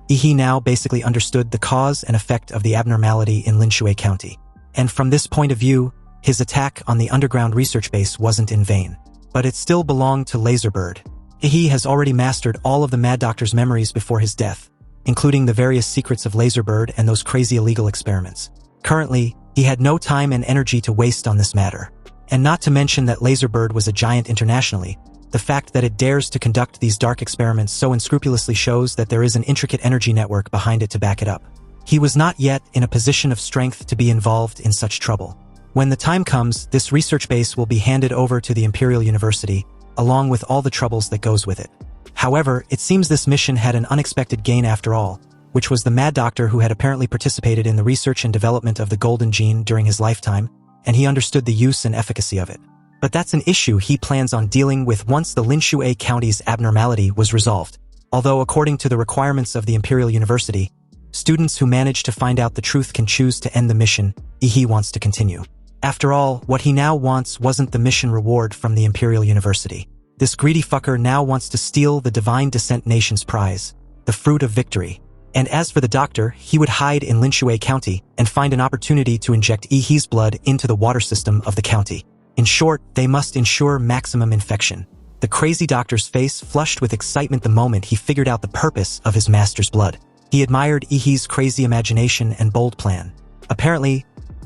he now basically understood the cause and effect of the abnormality in Linshui County. And from this point of view, his attack on the underground research base wasn't in vain. But it still belonged to Laserbird. He has already mastered all of the Mad Doctor's memories before his death, including the various secrets of Laserbird and those crazy illegal experiments. Currently, he had no time and energy to waste on this matter. And not to mention that Laserbird was a giant internationally, the fact that it dares to conduct these dark experiments so unscrupulously shows that there is an intricate energy network behind it to back it up. He was not yet in a position of strength to be involved in such trouble. When the time comes, this research base will be handed over to the Imperial University, along with all the troubles that goes with it. However, it seems this mission had an unexpected gain after all, which was the Mad Doctor who had apparently participated in the research and development of the Golden Gene during his lifetime, and he understood the use and efficacy of it. But that's an issue he plans on dealing with once the Linshui County's abnormality was resolved. Although according to the requirements of the Imperial University, students who manage to find out the truth can choose to end the mission, he wants to continue. After all, what he now wants wasn't the mission reward from the Imperial University. This greedy fucker now wants to steal the Divine Descent Nation's prize, the fruit of victory. And as for the doctor, he would hide in Linshui County and find an opportunity to inject He's blood into the water system of the county. In short, they must ensure maximum infection. The crazy doctor's face flushed with excitement the moment he figured out the purpose of his master's blood. He admired He's crazy imagination and bold plan. Apparently,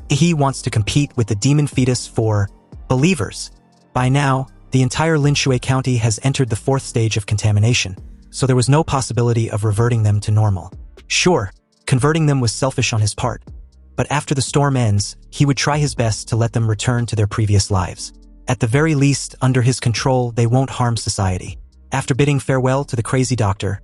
he wants to compete with the demon fetus for believers. By now, the entire Linshui County has entered the 4th stage of contamination, so there was no possibility of reverting them to normal. Sure, converting them was selfish on his part, but after the storm ends, he would try his best to let them return to their previous lives. At the very least, under his control, they won't harm society. After bidding farewell to the crazy doctor,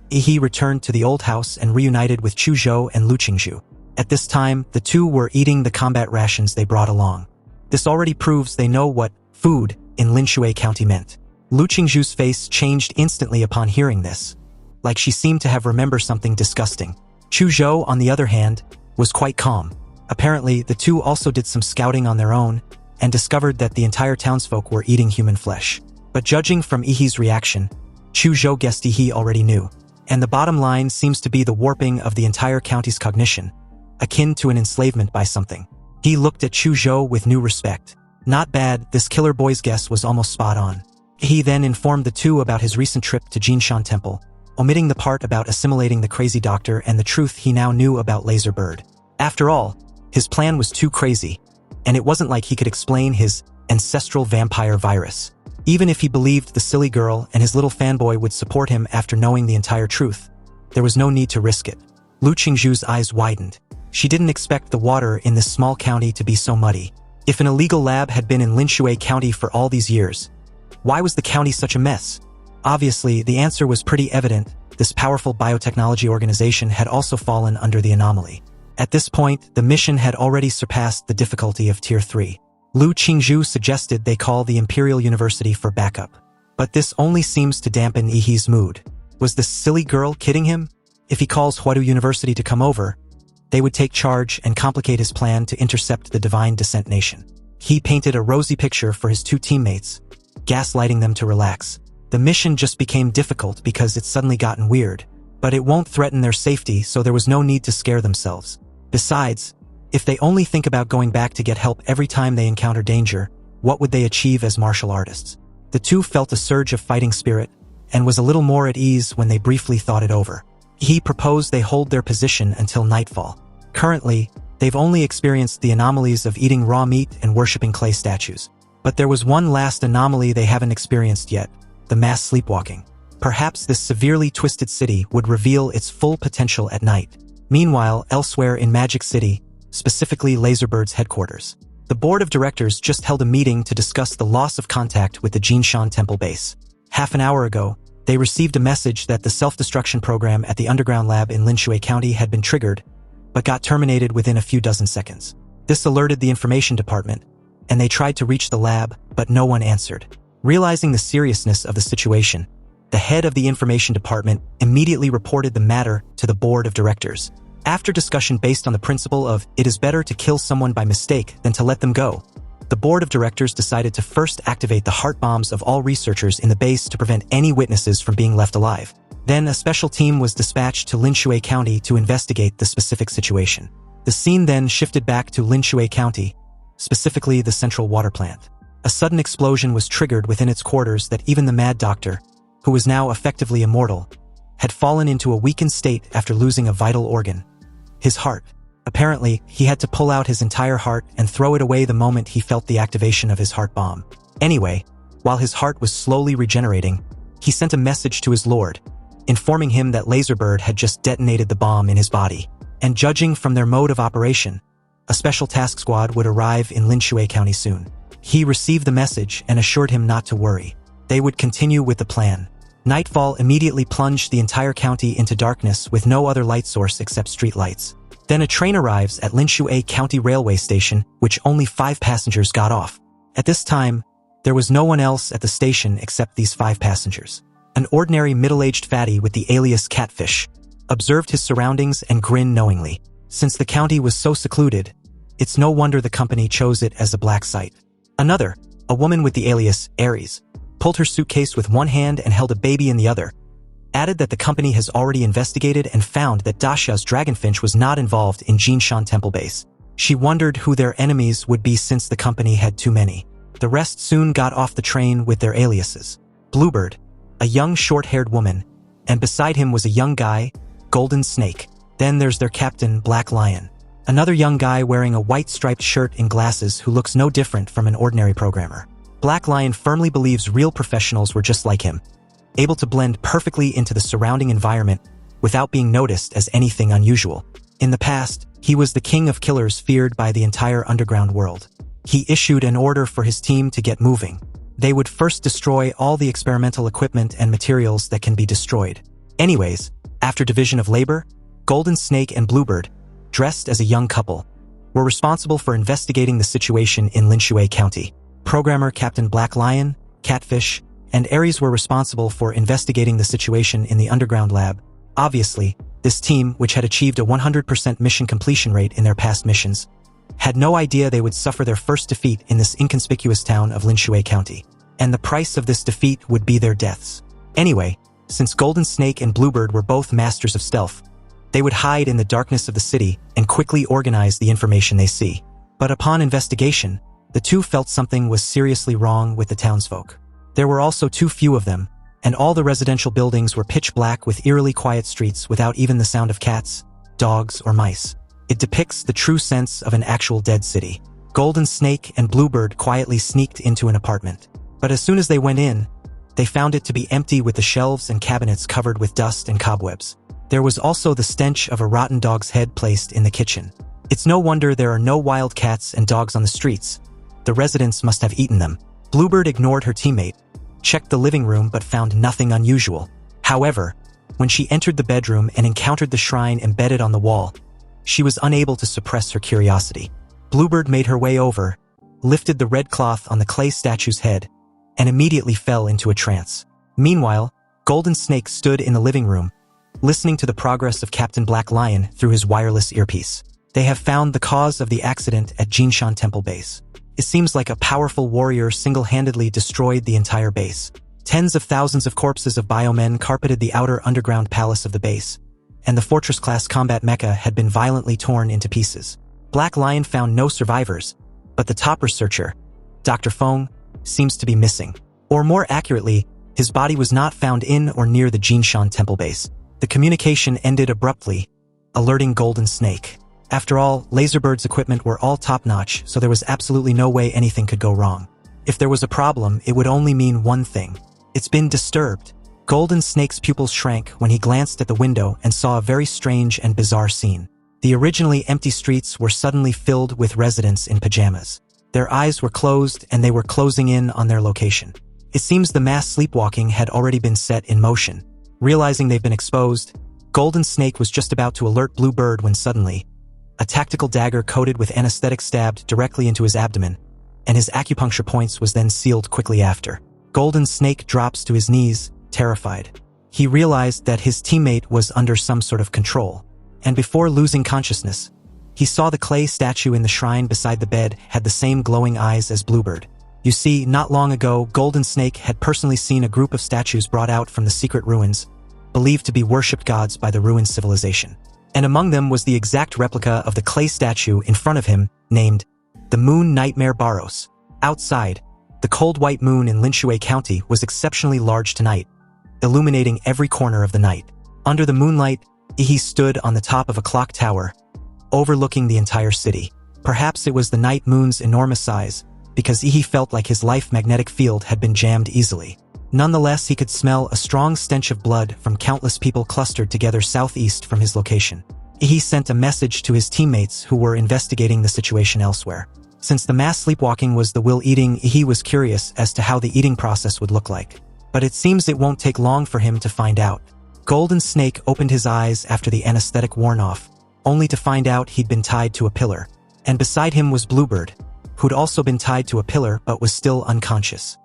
he returned to the old house and reunited with Chu Zhou and Lu Qingzhu. At this time, the two were eating the combat rations they brought along. This already proves they know what food in Linshui County meant. Lu Qingzhu's face changed instantly upon hearing this, like she seemed to have remembered something disgusting. Chu Zhou, on the other hand, was quite calm. Apparently, the two also did some scouting on their own and discovered that the entire townsfolk were eating human flesh. But judging from Yihe's reaction, Chu Zhou guessed Yihe already knew. And the bottom line seems to be the warping of the entire county's cognition, akin to an enslavement by something. He looked at Chu Zhou with new respect. Not bad, this killer boy's guess was almost spot on. He then informed the two about his recent trip to Jinshan Temple, omitting the part about assimilating the crazy doctor and the truth he now knew about Laser Bird. After all, his plan was too crazy, and it wasn't like he could explain his ancestral vampire virus. Even if he believed the silly girl and his little fanboy would support him after knowing the entire truth, there was no need to risk it. Lu Qingzhu's eyes widened. She didn't expect the water in this small county to be so muddy. If an illegal lab had been in Linshui County for all these years, why was the county such a mess? Obviously, the answer was pretty evident. This powerful biotechnology organization had also fallen under the anomaly. At this point, the mission had already surpassed the difficulty of Tier 3. Lu Qingzhu suggested they call the Imperial University for backup. But this only seems to dampen Yihe's mood. Was this silly girl kidding him? If he calls Huadu University to come over, they would take charge and complicate his plan to intercept the Divine Descent Nation. He painted a rosy picture for his two teammates, gaslighting them to relax. The mission just became difficult because it's suddenly gotten weird, but it won't threaten their safety, so there was no need to scare themselves. Besides, if they only think about going back to get help every time they encounter danger, what would they achieve as martial artists? The two felt a surge of fighting spirit and was a little more at ease when they briefly thought it over. He proposed they hold their position until nightfall. Currently, they've only experienced the anomalies of eating raw meat and worshipping clay statues. But there was one last anomaly they haven't experienced yet, the mass sleepwalking. Perhaps this severely twisted city would reveal its full potential at night. Meanwhile, elsewhere in Magic City, specifically Laserbird's headquarters, the board of directors just held a meeting to discuss the loss of contact with the Jinshan Temple base. Half an hour ago, they received a message that the self-destruction program at the underground lab in Linshui County had been triggered, but got terminated within a few dozen seconds. This alerted the information department, and they tried to reach the lab, but no one answered. Realizing the seriousness of the situation, the head of the information department immediately reported the matter to the board of directors. After discussion based on the principle of it is better to kill someone by mistake than to let them go, the board of directors decided to first activate the heart bombs of all researchers in the base to prevent any witnesses from being left alive. Then a special team was dispatched to Linshui County to investigate the specific situation. The scene then shifted back to Linshui County, specifically the central water plant. A sudden explosion was triggered within its quarters that even the mad doctor, who was now effectively immortal, had fallen into a weakened state after losing a vital organ, his heart. Apparently, he had to pull out his entire heart and throw it away the moment he felt the activation of his heart bomb. Anyway, while his heart was slowly regenerating, he sent a message to his lord, informing him that Laserbird had just detonated the bomb in his body. And judging from their mode of operation, a special task squad would arrive in Linshui County soon. He received the message and assured him not to worry. They would continue with the plan. Nightfall immediately plunged the entire county into darkness with no other light source except street lights. Then a train arrives at Linshui County Railway Station, which only 5 passengers got off. At this time, there was no one else at the station except these 5 passengers. An ordinary middle-aged fatty with the alias Catfish observed his surroundings and grinned knowingly. Since the county was so secluded, it's no wonder the company chose it as a black site. Another, a woman with the alias Aries, pulled her suitcase with one hand and held a baby in the other, added that the company has already investigated and found that Dasha's Dragonfinch was not involved in Jinshan Temple base. She wondered who their enemies would be since the company had too many. The rest soon got off the train with their aliases. Bluebird, a young short-haired woman, and beside him was a young guy, Golden Snake. Then there's their captain, Black Lion, another young guy wearing a white striped shirt and glasses who looks no different from an ordinary programmer. Black Lion firmly believes real professionals were just like him, able to blend perfectly into the surrounding environment without being noticed as anything unusual. In the past, he was the king of killers feared by the entire underground world. He issued an order for his team to get moving. They would first destroy all the experimental equipment and materials that can be destroyed. Anyways, after division of labor, Golden Snake and Bluebird dressed as a young couple, were responsible for investigating the situation in Linshui County. Programmer Captain Black Lion, Catfish, and Ares were responsible for investigating the situation in the underground lab. Obviously, this team, which had achieved a 100% mission completion rate in their past missions, had no idea they would suffer their first defeat in this inconspicuous town of Linshui County. And the price of this defeat would be their deaths. Anyway, since Golden Snake and Bluebird were both masters of stealth, they would hide in the darkness of the city and quickly organize the information they see. But upon investigation, the two felt something was seriously wrong with the townsfolk. There were also too few of them, and all the residential buildings were pitch black with eerily quiet streets without even the sound of cats, dogs, or mice. It depicts the true sense of an actual dead city. Golden Snake and Bluebird quietly sneaked into an apartment. But as soon as they went in, they found it to be empty with the shelves and cabinets covered with dust and cobwebs. There was also the stench of a rotten dog's head placed in the kitchen. It's no wonder there are no wild cats and dogs on the streets. The residents must have eaten them. Bluebird ignored her teammate, checked the living room but found nothing unusual. However, when she entered the bedroom and encountered the shrine embedded on the wall, she was unable to suppress her curiosity. Bluebird made her way over, lifted the red cloth on the clay statue's head, and immediately fell into a trance. Meanwhile, Golden Snake stood in the living room, listening to the progress of Captain Black Lion through his wireless earpiece. They have found the cause of the accident at Jinshan Temple Base. It seems like a powerful warrior single-handedly destroyed the entire base. Tens of thousands of corpses of biomen carpeted the outer underground palace of the base, and the Fortress-class combat mecha had been violently torn into pieces. Black Lion found no survivors, but the top researcher, Dr. Feng, seems to be missing. Or more accurately, his body was not found in or near the Jinshan Temple Base. The communication ended abruptly, alerting Golden Snake. After all, Laserbird's equipment were all top-notch, so there was absolutely no way anything could go wrong. If there was a problem, it would only mean one thing. It's been disturbed. Golden Snake's pupils shrank when he glanced at the window and saw a very strange and bizarre scene. The originally empty streets were suddenly filled with residents in pajamas. Their eyes were closed and they were closing in on their location. It seems the mass sleepwalking had already been set in motion. Realizing they've been exposed, Golden Snake was just about to alert Bluebird when suddenly, a tactical dagger coated with anesthetic stabbed directly into his abdomen, and his acupuncture points was then sealed quickly after. Golden Snake drops to his knees, terrified. He realized that his teammate was under some sort of control, and before losing consciousness, he saw the clay statue in the shrine beside the bed had the same glowing eyes as Bluebird. You see, not long ago, Golden Snake had personally seen a group of statues brought out from the secret ruins, believed to be worshipped gods by the ruined civilization. And among them was the exact replica of the clay statue in front of him, named the Moon Nightmare Baros. Outside, the cold white moon in Linshui County was exceptionally large tonight, illuminating every corner of the night. Under the moonlight, he stood on the top of a clock tower, overlooking the entire city. Perhaps it was the night moon's enormous size, because he felt like his life magnetic field had been jammed easily. Nonetheless, he could smell a strong stench of blood from countless people clustered together southeast from his location. He sent a message to his teammates who were investigating the situation elsewhere. Since the mass sleepwalking was the will eating, he was curious as to how the eating process would look like. But it seems it won't take long for him to find out. Golden Snake opened his eyes after the anesthetic worn off, only to find out he'd been tied to a pillar. And beside him was Bluebird, who'd also been tied to a pillar but was still unconscious.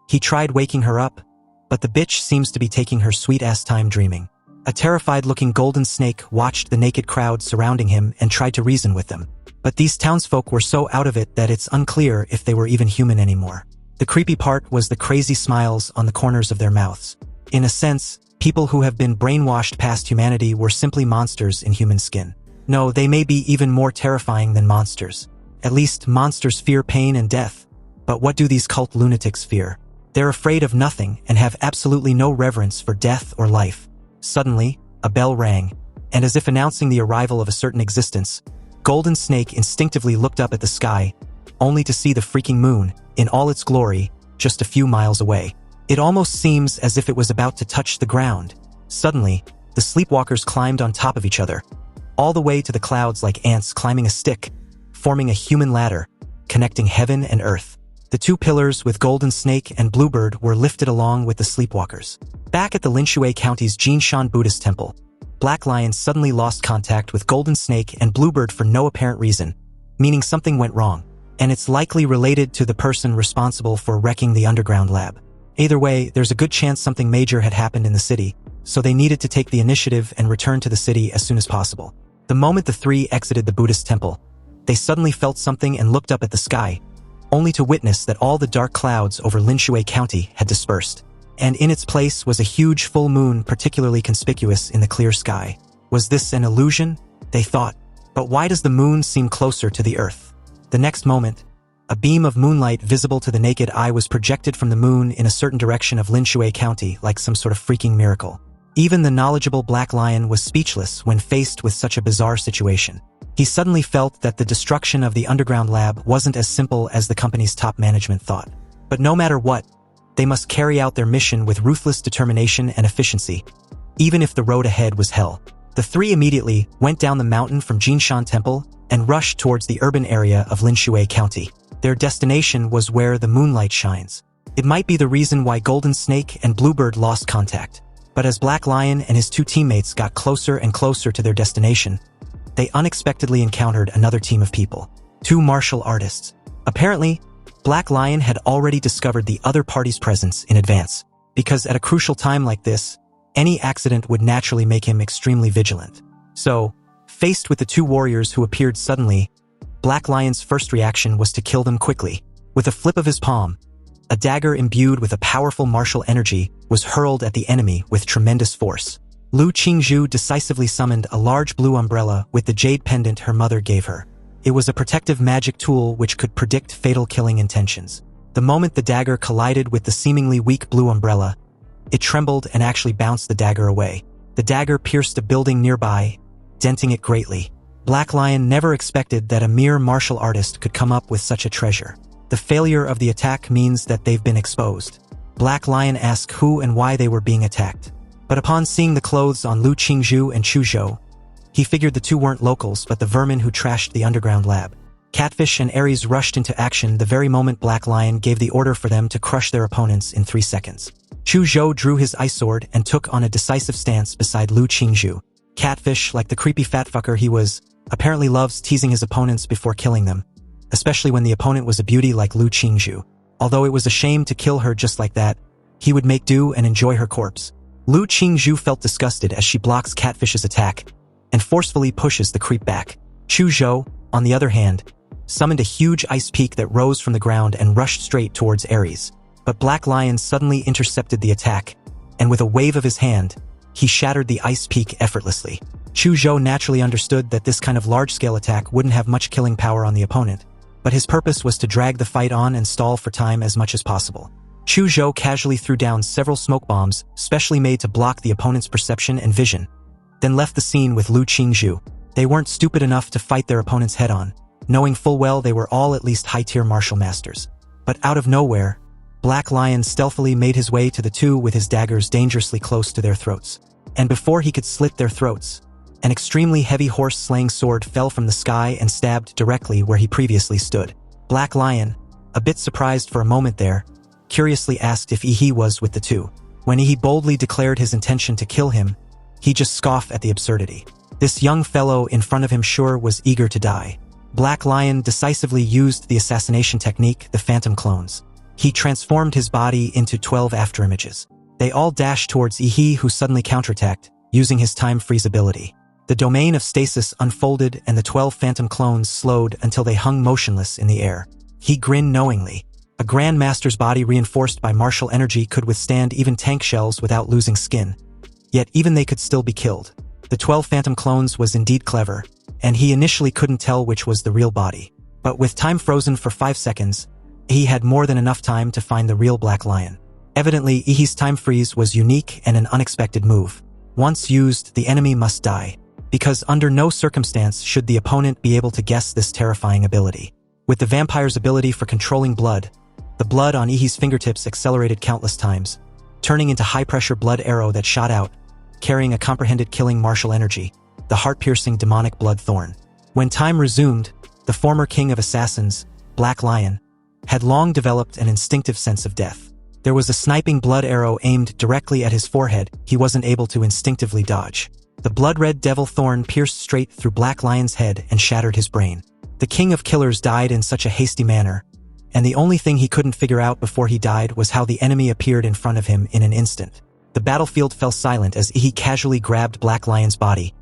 He tried waking her up, but the bitch seems to be taking her sweet-ass time dreaming. A terrified-looking Golden Snake watched the naked crowd surrounding him and tried to reason with them. But these townsfolk were so out of it that it's unclear if they were even human anymore. The creepy part was the crazy smiles on the corners of their mouths. In a sense, people who have been brainwashed past humanity were simply monsters in human skin. No, they may be even more terrifying than monsters. At least monsters fear pain and death. But what do these cult lunatics fear? They're afraid of nothing and have absolutely no reverence for death or life. Suddenly, a bell rang, and as if announcing the arrival of a certain existence, Golden Snake instinctively looked up at the sky, only to see the freaking moon, in all its glory, just a few miles away. It almost seems as if it was about to touch the ground. Suddenly, the sleepwalkers climbed on top of each other, all the way to the clouds like ants climbing a stick, forming a human ladder, connecting heaven and earth. The two pillars with Golden Snake and Bluebird were lifted along with the sleepwalkers. Back at the Linshui County's Jinshan Buddhist Temple, Black Lion suddenly lost contact with Golden Snake and Bluebird for no apparent reason, meaning something went wrong, and it's likely related to the person responsible for wrecking the underground lab. Either way, there's a good chance something major had happened in the city, so they needed to take the initiative and return to the city as soon as possible. The moment the three exited the Buddhist temple, they suddenly felt something and looked up at the sky, only to witness that all the dark clouds over Linshui County had dispersed, and in its place was a huge full moon particularly conspicuous in the clear sky. Was this an illusion? They thought. But why does the moon seem closer to the earth? The next moment, a beam of moonlight visible to the naked eye was projected from the moon in a certain direction of Linshui County like some sort of freaking miracle. Even the knowledgeable Black Lion was speechless when faced with such a bizarre situation. He suddenly felt that the destruction of the underground lab wasn't as simple as the company's top management thought. But no matter what, they must carry out their mission with ruthless determination and efficiency, even if the road ahead was hell. The three immediately went down the mountain from Jinshan Temple and rushed towards the urban area of Linshui County. Their destination was where the moonlight shines. It might be the reason why Golden Snake and Bluebird lost contact. But as Black Lion and his two teammates got closer and closer to their destination, they unexpectedly encountered another team of people. Two martial artists. Apparently, Black Lion had already discovered the other party's presence in advance, because at a crucial time like this, any accident would naturally make him extremely vigilant. So, faced with the two warriors who appeared suddenly, Black Lion's first reaction was to kill them quickly. With a flip of his palm, a dagger imbued with a powerful martial energy was hurled at the enemy with tremendous force. Lu Qingzhu decisively summoned a large blue umbrella with the jade pendant her mother gave her. It was a protective magic tool which could predict fatal killing intentions. The moment the dagger collided with the seemingly weak blue umbrella, it trembled and actually bounced the dagger away. The dagger pierced a building nearby, denting it greatly. Black Lion never expected that a mere martial artist could come up with such a treasure. The failure of the attack means that they've been exposed. Black Lion asked who and why they were being attacked. But upon seeing the clothes on Lu Qingzhu and Chu Zhou, he figured the two weren't locals but the vermin who trashed the underground lab. Catfish and Ares rushed into action the very moment Black Lion gave the order for them to crush their opponents in 3 seconds. Chu Zhou drew his ice sword and took on a decisive stance beside Lu Qingzhu. Catfish, like the creepy fat fucker he was, apparently loves teasing his opponents before killing them, especially when the opponent was a beauty like Lu Qingzhu. Although it was a shame to kill her just like that, he would make do and enjoy her corpse. Lu Qingzhu felt disgusted as she blocks Catfish's attack and forcefully pushes the creep back. Chu Zhou, on the other hand, summoned a huge ice peak that rose from the ground and rushed straight towards Ares. But Black Lion suddenly intercepted the attack, and with a wave of his hand, he shattered the ice peak effortlessly. Chu Zhou naturally understood that this kind of large-scale attack wouldn't have much killing power on the opponent, but his purpose was to drag the fight on and stall for time as much as possible. Chu Zhou casually threw down several smoke bombs, specially made to block the opponent's perception and vision, then left the scene with Lu Qingzhu. They weren't stupid enough to fight their opponents head-on, knowing full well they were all at least high-tier martial masters. But out of nowhere, Black Lion stealthily made his way to the two with his daggers dangerously close to their throats. And before he could slit their throats, an extremely heavy horse-slaying sword fell from the sky and stabbed directly where he previously stood. Black Lion, a bit surprised for a moment there, curiously asked if Yi was with the two. When Yi boldly declared his intention to kill him, he just scoffed at the absurdity. This young fellow in front of him sure was eager to die. Black Lion decisively used the assassination technique, the Phantom Clones. He transformed his body into 12 afterimages. They all dashed towards Yi, who suddenly counterattacked, using his time freeze ability. The domain of stasis unfolded and the 12 Phantom Clones slowed until they hung motionless in the air. He grinned knowingly. A Grandmaster's body reinforced by martial energy could withstand even tank shells without losing skin. Yet even they could still be killed. The 12 Phantom Clones was indeed clever, and he initially couldn't tell which was the real body. But with time frozen for 5 seconds, he had more than enough time to find the real Black Lion. Evidently, Ihi's time freeze was unique and an unexpected move. Once used, the enemy must die, because under no circumstance should the opponent be able to guess this terrifying ability. With the vampire's ability for controlling blood, the blood on Ihi's fingertips accelerated countless times, turning into high-pressure blood arrow that shot out, carrying a comprehended killing martial energy, the heart-piercing demonic blood thorn. When time resumed, the former king of assassins, Black Lion, had long developed an instinctive sense of death. There was a sniping blood arrow aimed directly at his forehead he wasn't able to instinctively dodge. The blood-red devil thorn pierced straight through Black Lion's head and shattered his brain. The king of killers died in such a hasty manner, and the only thing he couldn't figure out before he died was how the enemy appeared in front of him in an instant. The battlefield fell silent as he casually grabbed Black Lion's body,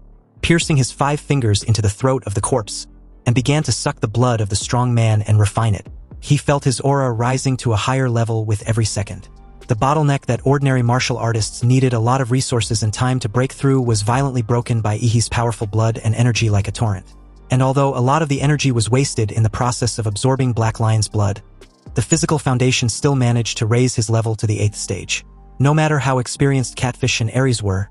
piercing his 5 fingers into the throat of the corpse, and began to suck the blood of the strong man and refine it. He felt his aura rising to a higher level with every second. The bottleneck that ordinary martial artists needed a lot of resources and time to break through was violently broken by Ihi's powerful blood and energy like a torrent. And although a lot of the energy was wasted in the process of absorbing Black Lion's blood, the physical foundation still managed to raise his level to the 8th stage. No matter how experienced Catfish and Ares were,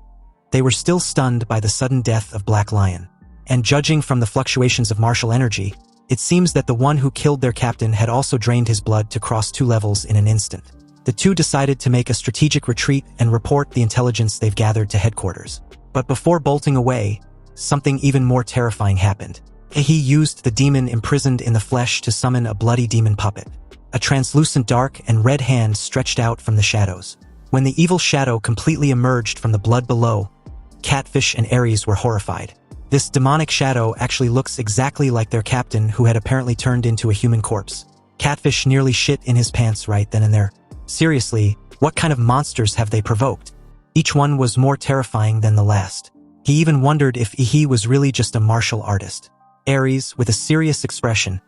they were still stunned by the sudden death of Black Lion. And judging from the fluctuations of martial energy, it seems that the one who killed their captain had also drained his blood to cross 2 levels in an instant. The two decided to make a strategic retreat and report the intelligence they've gathered to headquarters. But before bolting away, something even more terrifying happened. Ihi used the demon imprisoned in the flesh to summon a bloody demon puppet. A translucent dark and red hand stretched out from the shadows. When the evil shadow completely emerged from the blood below, Catfish and Ares were horrified. This demonic shadow actually looks exactly like their captain, who had apparently turned into a human corpse. Catfish nearly shit in his pants right then and there. Seriously, what kind of monsters have they provoked? Each one was more terrifying than the last. He even wondered if Ihi was really just a martial artist. Ares, with a serious expression,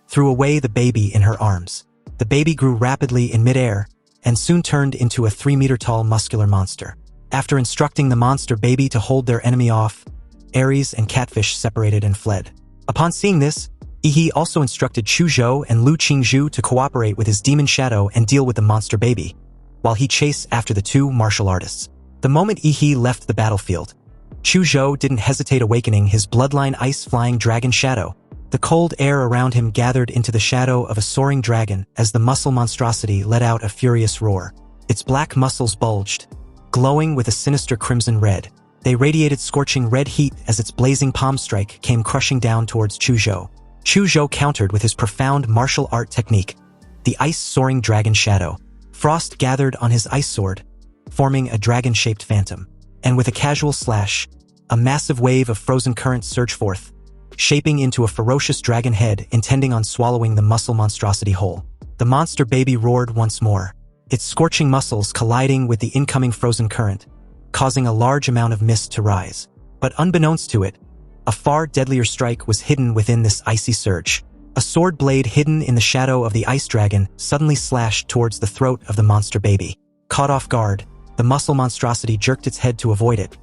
threw away the baby in her arms. The baby grew rapidly in midair and soon turned into a 3-meter-tall muscular monster. After instructing the monster baby to hold their enemy off, Ares and Catfish separated and fled. Upon seeing this, Ihi also instructed Chuzhou and Lu Qingzhu to cooperate with his demon shadow and deal with the monster baby, while he chased after the 2 martial artists. The moment Ihi left the battlefield, Chuzhou didn't hesitate, awakening his bloodline ice-flying dragon shadow. The cold air around him gathered into the shadow of a soaring dragon as the muscle monstrosity let out a furious roar. Its black muscles bulged, glowing with a sinister crimson red. They radiated scorching red heat as its blazing palm strike came crushing down towards Chuzhou. Chuzhou countered with his profound martial art technique, the ice-soaring dragon shadow. Frost gathered on his ice sword, forming a dragon-shaped phantom. And with a casual slash, a massive wave of frozen current surged forth, shaping into a ferocious dragon head intending on swallowing the muscle monstrosity whole. The monster baby roared once more, its scorching muscles colliding with the incoming frozen current, causing a large amount of mist to rise. But unbeknownst to it, a far deadlier strike was hidden within this icy surge. A sword blade hidden in the shadow of the ice dragon suddenly slashed towards the throat of the monster baby. Caught off guard, the muscle monstrosity jerked its head to avoid it,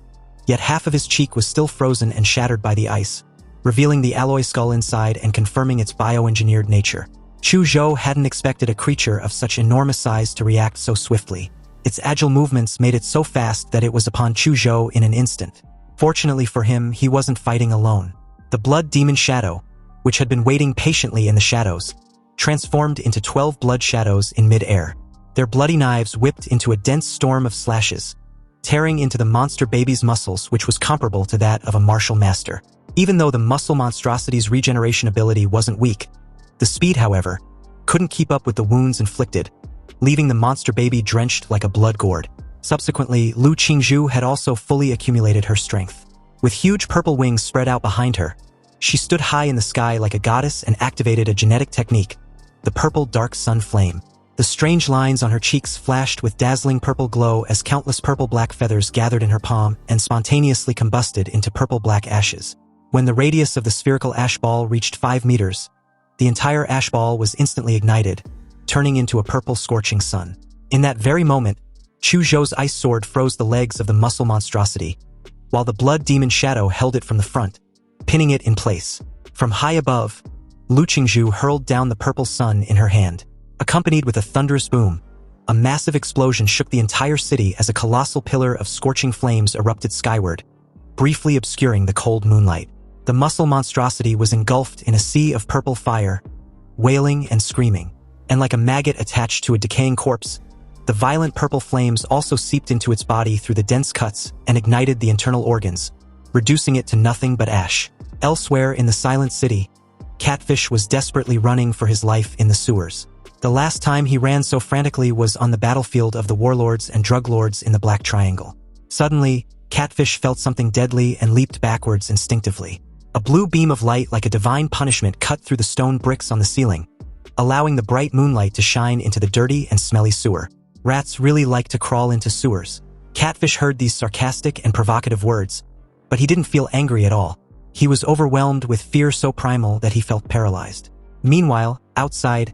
yet half of his cheek was still frozen and shattered by the ice, revealing the alloy skull inside and confirming its bioengineered nature. Chuzhou hadn't expected a creature of such enormous size to react so swiftly. Its agile movements made it so fast that it was upon Chuzhou in an instant. Fortunately for him, he wasn't fighting alone. The blood demon shadow, which had been waiting patiently in the shadows, transformed into 12 blood shadows in mid-air. Their bloody knives whipped into a dense storm of slashes, tearing into the monster baby's muscles, which was comparable to that of a martial master. Even though the muscle monstrosity's regeneration ability wasn't weak, the speed, however, couldn't keep up with the wounds inflicted, leaving the monster baby drenched like a blood gourd. Subsequently, Lu Qingzhu had also fully accumulated her strength. With huge purple wings spread out behind her, she stood high in the sky like a goddess and activated a genetic technique, the purple dark sun flame. The strange lines on her cheeks flashed with dazzling purple glow as countless purple-black feathers gathered in her palm and spontaneously combusted into purple-black ashes. When the radius of the spherical ash ball reached 5 meters, the entire ash ball was instantly ignited, turning into a purple scorching sun. In that very moment, Chuzhou's ice sword froze the legs of the muscle monstrosity, while the blood demon shadow held it from the front, pinning it in place. From high above, Lu Qingzhu hurled down the purple sun in her hand. Accompanied with a thunderous boom, a massive explosion shook the entire city as a colossal pillar of scorching flames erupted skyward, briefly obscuring the cold moonlight. The muscle monstrosity was engulfed in a sea of purple fire, wailing and screaming. And like a maggot attached to a decaying corpse, the violent purple flames also seeped into its body through the dense cuts and ignited the internal organs, reducing it to nothing but ash. Elsewhere in the silent city, Catfish was desperately running for his life in the sewers. The last time he ran so frantically was on the battlefield of the warlords and drug lords in the Black Triangle. Suddenly, Catfish felt something deadly and leaped backwards instinctively. A blue beam of light like a divine punishment cut through the stone bricks on the ceiling, allowing the bright moonlight to shine into the dirty and smelly sewer. Rats really like to crawl into sewers. Catfish heard these sarcastic and provocative words, but he didn't feel angry at all. He was overwhelmed with fear so primal that he felt paralyzed. Meanwhile, outside,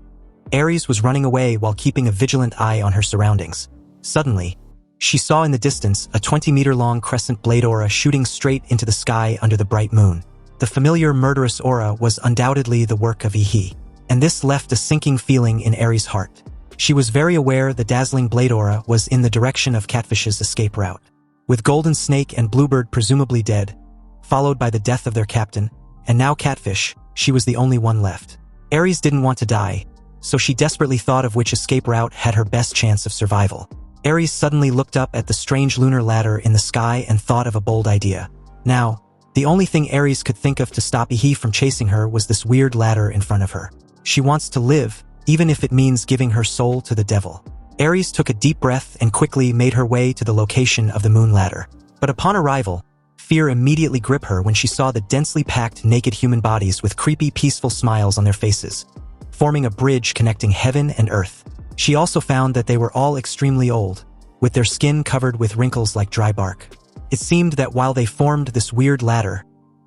Aries was running away while keeping a vigilant eye on her surroundings. Suddenly, she saw in the distance a 20-meter-long crescent blade aura shooting straight into the sky under the bright moon. The familiar murderous aura was undoubtedly the work of Ihi, and this left a sinking feeling in Aries' heart. She was very aware the dazzling blade aura was in the direction of Catfish's escape route. With Golden Snake and Bluebird presumably dead, followed by the death of their captain, and now Catfish, she was the only one left. Aries didn't want to die, so she desperately thought of which escape route had her best chance of survival. Aries suddenly looked up at the strange lunar ladder in the sky and thought of a bold idea. Now, the only thing Aries could think of to stop Ihi from chasing her was this weird ladder in front of her. She wants to live, even if it means giving her soul to the devil. Aries took a deep breath and quickly made her way to the location of the moon ladder. But upon arrival, fear immediately gripped her when she saw the densely packed naked human bodies with creepy, peaceful smiles on their faces, forming a bridge connecting heaven and earth. She also found that they were all extremely old, with their skin covered with wrinkles like dry bark. It seemed that while they formed this weird ladder,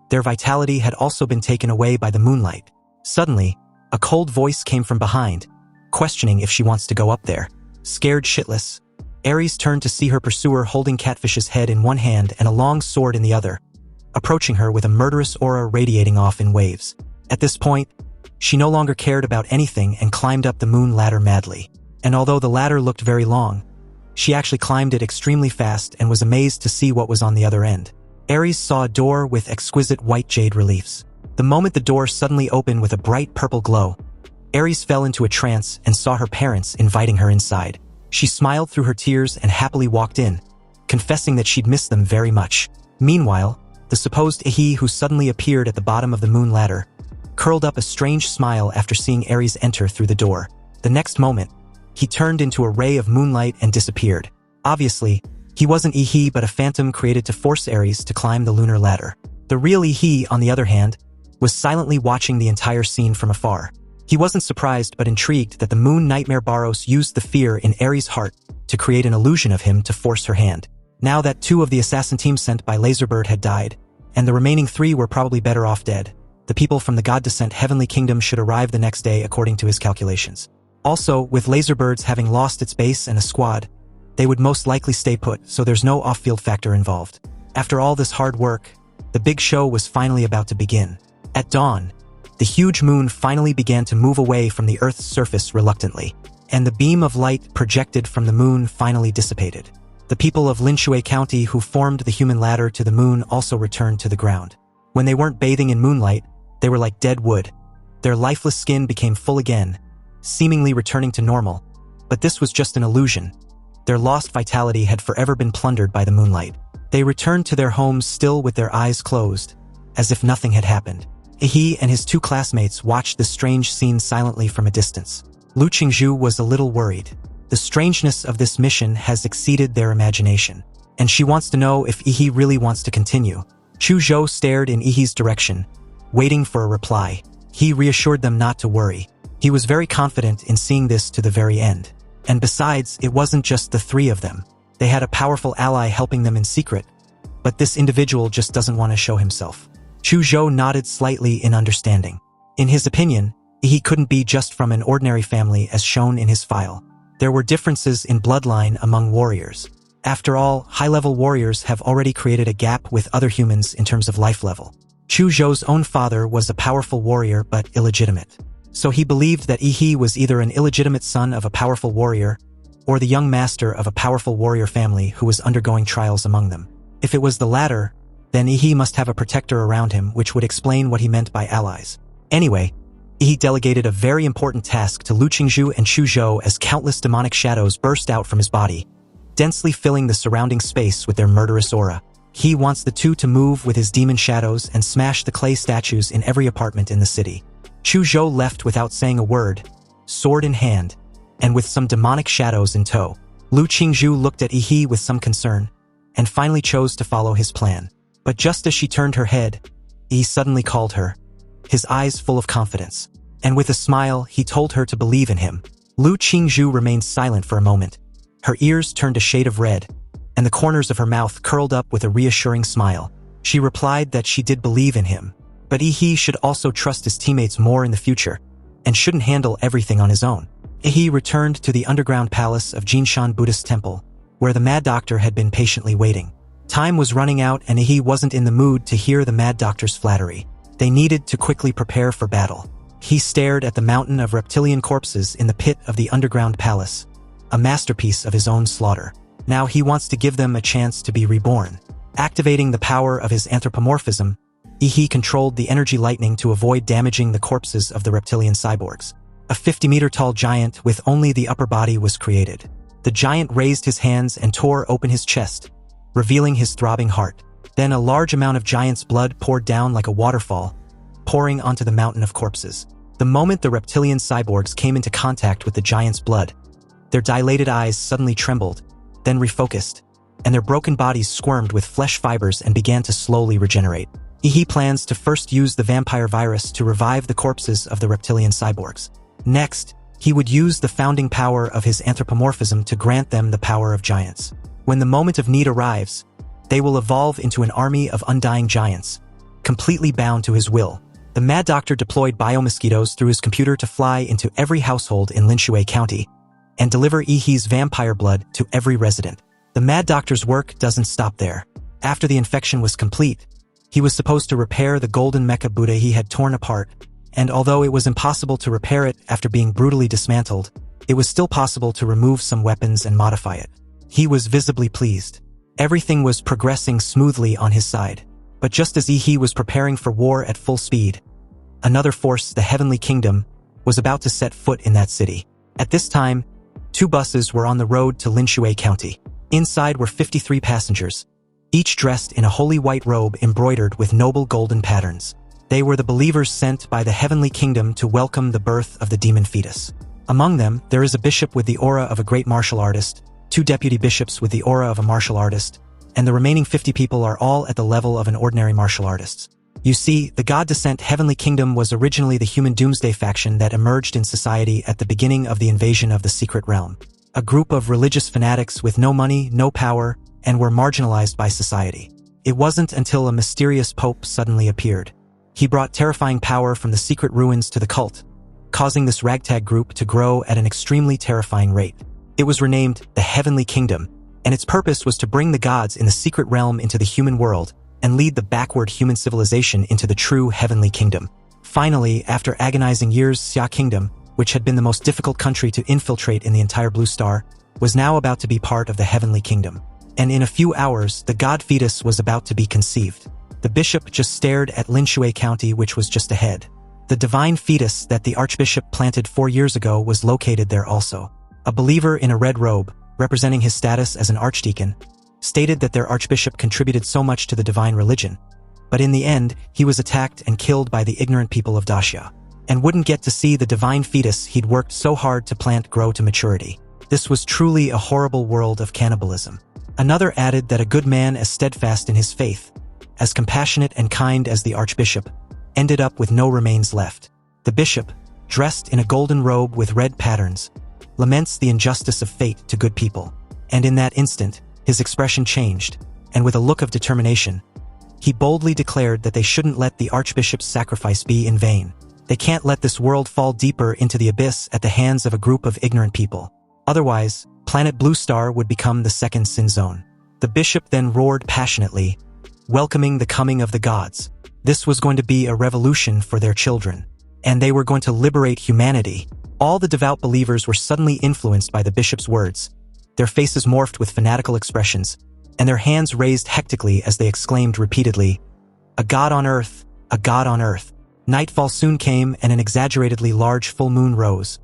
their vitality had also been taken away by the moonlight. Suddenly, a cold voice came from behind, questioning if she wants to go up there. Scared shitless, Aries turned to see her pursuer holding Catfish's head in one hand and a long sword in the other, approaching her with a murderous aura radiating off in waves. At this point, she no longer cared about anything and climbed up the moon ladder madly. And although the ladder looked very long, she actually climbed it extremely fast and was amazed to see what was on the other end. Aries saw a door with exquisite white jade reliefs. The moment the door suddenly opened with a bright purple glow, Aries fell into a trance and saw her parents inviting her inside. She smiled through her tears and happily walked in, confessing that she'd missed them very much. Meanwhile, the supposed Ihi who suddenly appeared at the bottom of the moon ladder curled up a strange smile after seeing Aries enter through the door. The next moment, he turned into a ray of moonlight and disappeared. Obviously, he wasn't Ihi but a phantom created to force Aries to climb the lunar ladder. The real Ihi, on the other hand, was silently watching the entire scene from afar. He wasn't surprised but intrigued that the moon nightmare Baros used the fear in Aries' heart to create an illusion of him to force her hand. Now that 2 of the assassin team sent by Laserbird had died, and the remaining 3 were probably better off dead, the people from the God-descent Heavenly Kingdom should arrive the next day according to his calculations. Also, with Laserbird's having lost its base and a squad, they would most likely stay put, so there's no off-field factor involved. After all this hard work, the big show was finally about to begin. At dawn, the huge moon finally began to move away from the Earth's surface reluctantly, and the beam of light projected from the moon finally dissipated. The people of Linshui County who formed the human ladder to the moon also returned to the ground. When they weren't bathing in moonlight, they were like dead wood. Their lifeless skin became full again, seemingly returning to normal, but this was just an illusion. Their lost vitality had forever been plundered by the moonlight. They returned to their homes still with their eyes closed, as if nothing had happened. He and his 2 classmates watched this strange scene silently from a distance. Lu Qingzhu was a little worried. The strangeness of this mission has exceeded their imagination, and she wants to know if Ihi really wants to continue. Chu Zhou stared in Ihi's direction, waiting for a reply. He reassured them not to worry. He was very confident in seeing this to the very end. And besides, it wasn't just the 3 of them. They had a powerful ally helping them in secret, but this individual just doesn't want to show himself. Chu Zhou nodded slightly in understanding. In his opinion, he couldn't be just from an ordinary family as shown in his file. There were differences in bloodline among warriors. After all, high-level warriors have already created a gap with other humans in terms of life level. Chu Zhou's own father was a powerful warrior but illegitimate. So he believed that Ihi was either an illegitimate son of a powerful warrior or the young master of a powerful warrior family who was undergoing trials among them. If it was the latter, then Ihi must have a protector around him, which would explain what he meant by allies. Anyway, Ihi delegated a very important task to Lu Qingzhu and Chu Zhou as countless demonic shadows burst out from his body, densely filling the surrounding space with their murderous aura. He wants the 2 to move with his demon shadows and smash the clay statues in every apartment in the city. Chu Zhou left without saying a word, sword in hand, and with some demonic shadows in tow. Lu Qingzhu looked at Ihi with some concern, and finally chose to follow his plan. But just as she turned her head, he suddenly called her, his eyes full of confidence. And with a smile, he told her to believe in him. Lu Qingzhu remained silent for a moment. Her ears turned a shade of red, and the corners of her mouth curled up with a reassuring smile. She replied that she did believe in him, but he should also trust his teammates more in the future, and shouldn't handle everything on his own. He returned to the underground palace of Jinshan Buddhist Temple, where the Mad Doctor had been patiently waiting. Time was running out and he wasn't in the mood to hear the Mad Doctor's flattery. They needed to quickly prepare for battle. He stared at the mountain of reptilian corpses in the pit of the underground palace, a masterpiece of his own slaughter. Now he wants to give them a chance to be reborn. Activating the power of his anthropomorphism, he controlled the energy lightning to avoid damaging the corpses of the reptilian cyborgs. A 50-meter-tall giant with only the upper body was created. The giant raised his hands and tore open his chest, revealing his throbbing heart. Then a large amount of giant's blood poured down like a waterfall, pouring onto the mountain of corpses. The moment the reptilian cyborgs came into contact with the giant's blood, their dilated eyes suddenly trembled, then refocused, and their broken bodies squirmed with flesh fibers and began to slowly regenerate. He plans to first use the vampire virus to revive the corpses of the reptilian cyborgs. Next, he would use the founding power of his anthropomorphism to grant them the power of giants. When the moment of need arrives, they will evolve into an army of undying giants, completely bound to his will. The Mad Doctor deployed biomosquitoes through his computer to fly into every household in Linshui County and deliver Ihi's vampire blood to every resident. The Mad Doctor's work doesn't stop there. After the infection was complete, he was supposed to repair the golden mecha Buddha he had torn apart, and although it was impossible to repair it after being brutally dismantled, it was still possible to remove some weapons and modify it. He was visibly pleased. Everything was progressing smoothly on his side. But just as Ihi was preparing for war at full speed, another force, the Heavenly Kingdom, was about to set foot in that city. At this time, 2 buses were on the road to Linshui County. Inside were 53 passengers, each dressed in a holy white robe embroidered with noble golden patterns. They were the believers sent by the Heavenly Kingdom to welcome the birth of the demon fetus. Among them, there is a bishop with the aura of a great martial artist, 2 deputy bishops with the aura of a martial artist, and the remaining 50 people are all at the level of an ordinary martial artist. You see, the God Descent Heavenly Kingdom was originally the human doomsday faction that emerged in society at the beginning of the invasion of the Secret Realm. A group of religious fanatics with no money, no power, and were marginalized by society. It wasn't until a mysterious pope suddenly appeared. He brought terrifying power from the secret ruins to the cult, causing this ragtag group to grow at an extremely terrifying rate. It was renamed the Heavenly Kingdom, and its purpose was to bring the gods in the secret realm into the human world and lead the backward human civilization into the true Heavenly Kingdom. Finally, after agonizing years, Xia Kingdom, which had been the most difficult country to infiltrate in the entire Blue Star, was now about to be part of the Heavenly Kingdom. And in a few hours, the god fetus was about to be conceived. The bishop just stared at Linshui County, which was just ahead. The divine fetus that the archbishop planted 4 years ago was located there also. A believer in a red robe, representing his status as an archdeacon, stated that their archbishop contributed so much to the divine religion, but in the end, he was attacked and killed by the ignorant people of Daxia, and wouldn't get to see the divine fetus he'd worked so hard to plant grow to maturity. This was truly a horrible world of cannibalism. Another added that a good man as steadfast in his faith, as compassionate and kind as the archbishop, ended up with no remains left. The bishop, dressed in a golden robe with red patterns, laments the injustice of fate to good people. And in that instant, his expression changed, and with a look of determination, he boldly declared that they shouldn't let the archbishop's sacrifice be in vain. They can't let this world fall deeper into the abyss at the hands of a group of ignorant people. Otherwise, planet Blue Star would become the second sin zone. The bishop then roared passionately, welcoming the coming of the gods. This was going to be a revolution for their children, and they were going to liberate humanity. All the devout believers were suddenly influenced by the bishop's words. Their faces morphed with fanatical expressions, and their hands raised hectically as they exclaimed repeatedly, "A god on earth, a god on earth." Nightfall soon came and an exaggeratedly large full moon rose,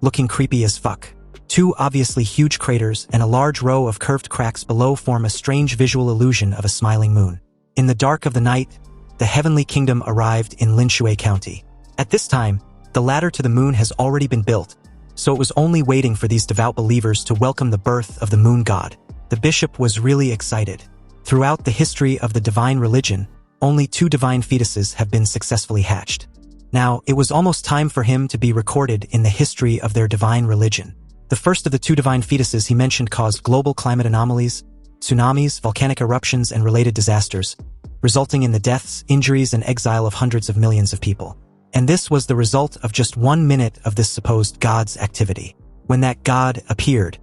looking creepy as fuck. 2 obviously huge craters and a large row of curved cracks below form a strange visual illusion of a smiling moon. In the dark of the night, the Heavenly Kingdom arrived in Linshui County. At this time, the ladder to the moon has already been built, so it was only waiting for these devout believers to welcome the birth of the moon god. The bishop was really excited. Throughout the history of the divine religion, only 2 divine fetuses have been successfully hatched. Now, it was almost time for him to be recorded in the history of their divine religion. The first of the 2 divine fetuses he mentioned caused global climate anomalies, tsunamis, volcanic eruptions, and related disasters, resulting in the deaths, injuries, and exile of hundreds of millions of people. And this was the result of just 1 minute of this supposed God's activity. When that God appeared,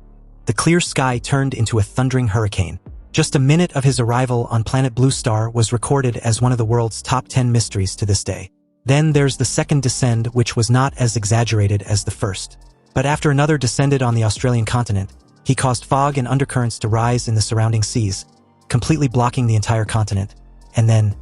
the clear sky turned into a thundering hurricane. Just a minute of his arrival on planet Blue Star was recorded as one of the world's top 10 mysteries to this day. Then there's the second descent, which was not as exaggerated as the first. But after another descended on the Australian continent, he caused fog and undercurrents to rise in the surrounding seas, completely blocking the entire continent. And then,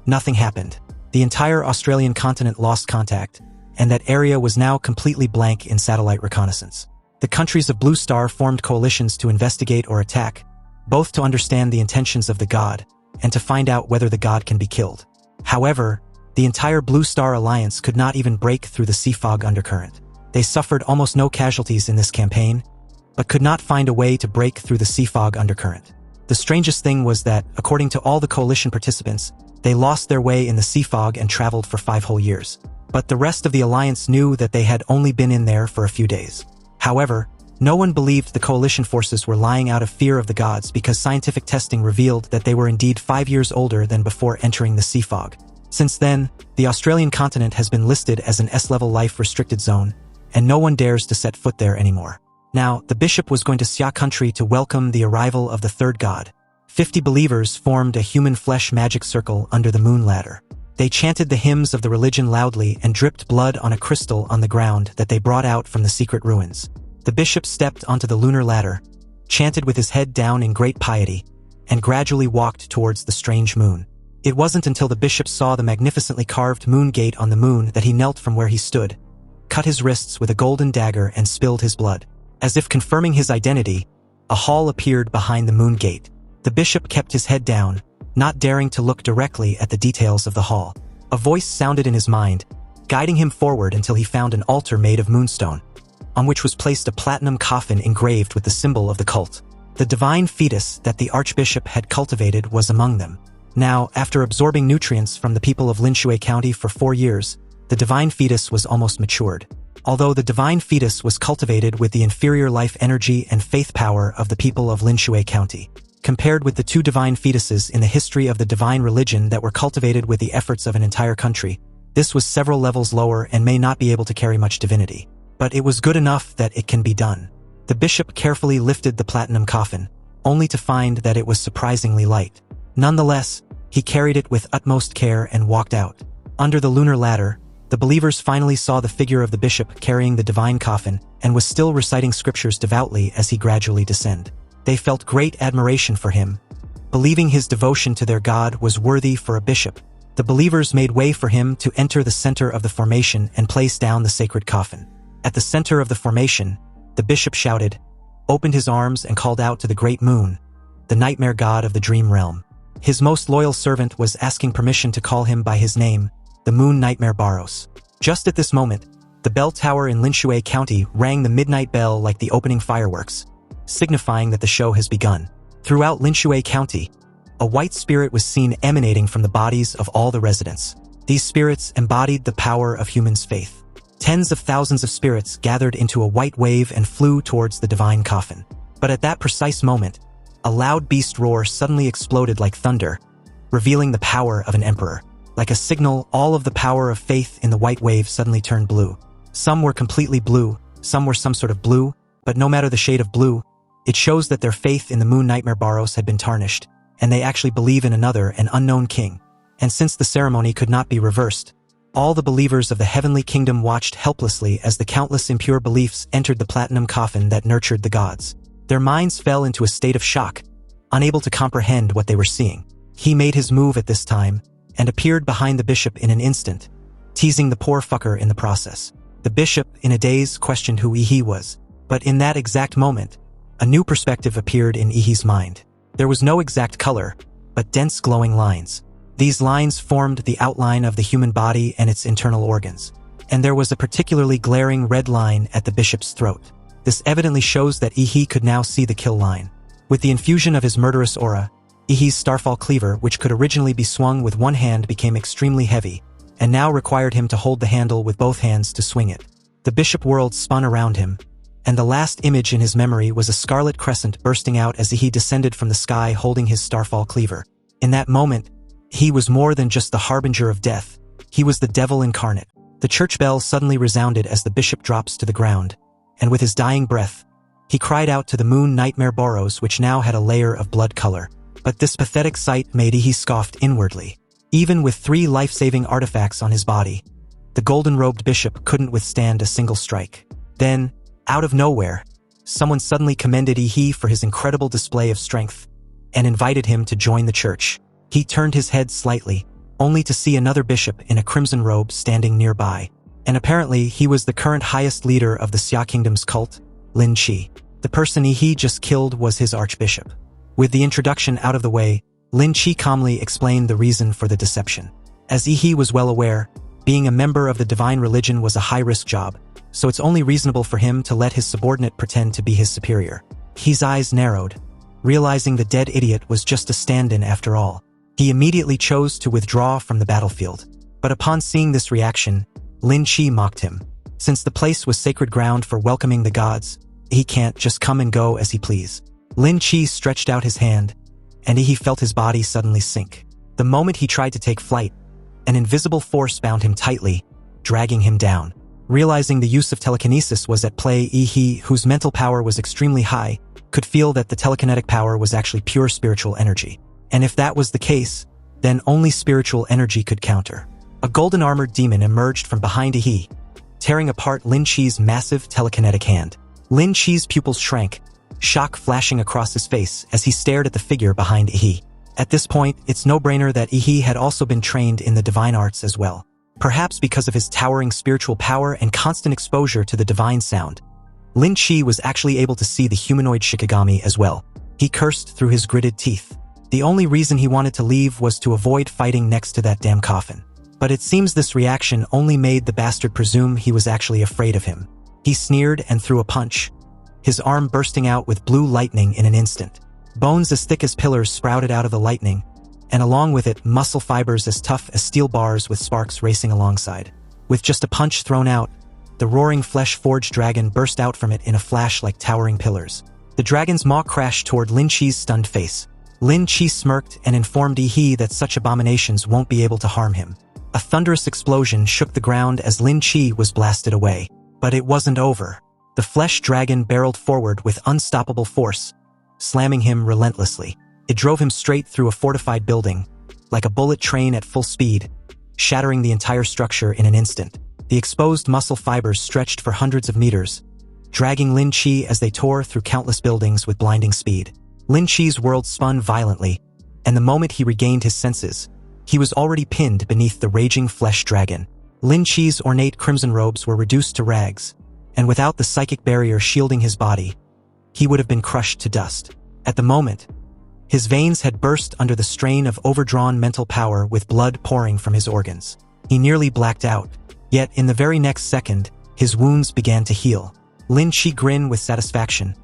nothing happened. The entire Australian continent lost contact, and that area was now completely blank in satellite reconnaissance. The countries of Blue Star formed coalitions to investigate or attack, both to understand the intentions of the god, and to find out whether the god can be killed. However, the entire Blue Star Alliance could not even break through the sea fog undercurrent. They suffered almost no casualties in this campaign, but could not find a way to break through the sea fog undercurrent. The strangest thing was that, according to all the coalition participants, they lost their way in the sea fog and traveled for 5 whole years. But the rest of the alliance knew that they had only been in there for a few days. However, no one believed the coalition forces were lying out of fear of the gods because scientific testing revealed that they were indeed 5 years older than before entering the sea fog. Since then, the Australian continent has been listed as an S-level life restricted zone, and no one dares to set foot there anymore. Now, the bishop was going to Xia country to welcome the arrival of the third god. 50 believers formed a human flesh magic circle under the moon ladder. They chanted the hymns of the religion loudly and dripped blood on a crystal on the ground that they brought out from the secret ruins. The bishop stepped onto the lunar ladder, chanted with his head down in great piety, and gradually walked towards the strange moon. It wasn't until the bishop saw the magnificently carved moon gate on the moon that he knelt from where he stood, cut his wrists with a golden dagger, and spilled his blood. As if confirming his identity, a hall appeared behind the moon gate. The bishop kept his head down, not daring to look directly at the details of the hall. A voice sounded in his mind, guiding him forward until he found an altar made of moonstone, on which was placed a platinum coffin engraved with the symbol of the cult. The divine fetus that the archbishop had cultivated was among them. Now, after absorbing nutrients from the people of Linshui County for 4 years, the divine fetus was almost matured. Although the divine fetus was cultivated with the inferior life energy and faith power of the people of Linshui County, compared with the 2 divine fetuses in the history of the divine religion that were cultivated with the efforts of an entire country, this was several levels lower and may not be able to carry much divinity. But it was good enough that it can be done. The bishop carefully lifted the platinum coffin, only to find that it was surprisingly light. Nonetheless, he carried it with utmost care and walked out. Under the lunar ladder, the believers finally saw the figure of the bishop carrying the divine coffin and was still reciting scriptures devoutly as he gradually descended. They felt great admiration for him, believing his devotion to their god was worthy for a bishop. The believers made way for him to enter the center of the formation and place down the sacred coffin. At the center of the formation, the bishop shouted, opened his arms, and called out to the great moon, the nightmare god of the dream realm. His most loyal servant was asking permission to call him by his name, the moon nightmare Baros. Just at this moment, the bell tower in Linshui County rang the midnight bell like the opening fireworks, signifying that the show has begun. Throughout Linshui County, a white spirit was seen emanating from the bodies of all the residents. These spirits embodied the power of humans' faith. Tens of thousands of spirits gathered into a white wave and flew towards the divine coffin. But at that precise moment, a loud beast roar suddenly exploded like thunder, revealing the power of an emperor. Like a signal, all of the power of faith in the white wave suddenly turned blue. Some were completely blue, some were some sort of blue, but no matter the shade of blue, it shows that their faith in the moon nightmare Baros had been tarnished, and they actually believe in another, an unknown king. And since the ceremony could not be reversed, all the believers of the heavenly kingdom watched helplessly as the countless impure beliefs entered the platinum coffin that nurtured the gods. Their minds fell into a state of shock, unable to comprehend what they were seeing. He made his move at this time, and appeared behind the bishop in an instant, teasing the poor fucker in the process. The bishop, in a daze, questioned who Ihi was. But in that exact moment, a new perspective appeared in Ihi's mind. There was no exact color, but dense glowing lines. These lines formed the outline of the human body and its internal organs. And there was a particularly glaring red line at the bishop's throat. This evidently shows that Ihi could now see the kill line. With the infusion of his murderous aura, Ihi's starfall cleaver, which could originally be swung with one hand, became extremely heavy, and now required him to hold the handle with both hands to swing it. The bishop world spun around him, and the last image in his memory was a scarlet crescent bursting out as Ihi descended from the sky holding his starfall cleaver. In that moment, he was more than just the harbinger of death. He was the devil incarnate. The church bell suddenly resounded as the bishop drops to the ground, and with his dying breath, he cried out to the moon nightmare Boros, which now had a layer of blood color. But this pathetic sight made Ihi scoffed inwardly. Even with 3 life-saving artifacts on his body, the golden-robed bishop couldn't withstand a single strike. Then, out of nowhere, someone suddenly commended Ihi for his incredible display of strength and invited him to join the church. He turned his head slightly, only to see another bishop in a crimson robe standing nearby. And apparently he was the current highest leader of the Xia Kingdom's cult, Lin Qi. The person Ihi just killed was his archbishop. With the introduction out of the way, Lin Qi calmly explained the reason for the deception. As Ihi was well aware, being a member of the divine religion was a high-risk job, so it's only reasonable for him to let his subordinate pretend to be his superior. Ihi's eyes narrowed, realizing the dead idiot was just a stand-in after all. He immediately chose to withdraw from the battlefield. But upon seeing this reaction, Lin Qi mocked him. Since the place was sacred ground for welcoming the gods, he can't just come and go as he please. Lin Qi stretched out his hand, and Ihi felt his body suddenly sink. The moment he tried to take flight, an invisible force bound him tightly, dragging him down. Realizing the use of telekinesis was at play, Ihi, whose mental power was extremely high, could feel that the telekinetic power was actually pure spiritual energy. And if that was the case, then only spiritual energy could counter. A golden-armored demon emerged from behind Ihi, tearing apart Lin Qi's massive telekinetic hand. Lin Qi's pupils shrank, shock flashing across his face as he stared at the figure behind Ihi. At this point, it's no-brainer that Ihi had also been trained in the divine arts as well. Perhaps because of his towering spiritual power and constant exposure to the divine sound, Lin Qi was actually able to see the humanoid Shikigami as well. He cursed through his gritted teeth. The only reason he wanted to leave was to avoid fighting next to that damn coffin. But it seems this reaction only made the bastard presume he was actually afraid of him. He sneered and threw a punch, his arm bursting out with blue lightning in an instant. Bones as thick as pillars sprouted out of the lightning, and along with it, muscle fibers as tough as steel bars with sparks racing alongside. With just a punch thrown out, the roaring flesh-forged dragon burst out from it in a flash like towering pillars. The dragon's maw crashed toward Lin Qi's stunned face. Lin Qi smirked and informed Ihi that such abominations won't be able to harm him. A thunderous explosion shook the ground as Lin Qi was blasted away. But it wasn't over. The flesh dragon barreled forward with unstoppable force, slamming him relentlessly. It drove him straight through a fortified building, like a bullet train at full speed, shattering the entire structure in an instant. The exposed muscle fibers stretched for hundreds of meters, dragging Lin Qi as they tore through countless buildings with blinding speed. Lin Qi's world spun violently, and the moment he regained his senses, he was already pinned beneath the raging flesh dragon. Lin Qi's ornate crimson robes were reduced to rags, and without the psychic barrier shielding his body, he would have been crushed to dust. At the moment, his veins had burst under the strain of overdrawn mental power with blood pouring from his organs. He nearly blacked out, yet in the very next second, his wounds began to heal. Lin Qi grinned with satisfaction,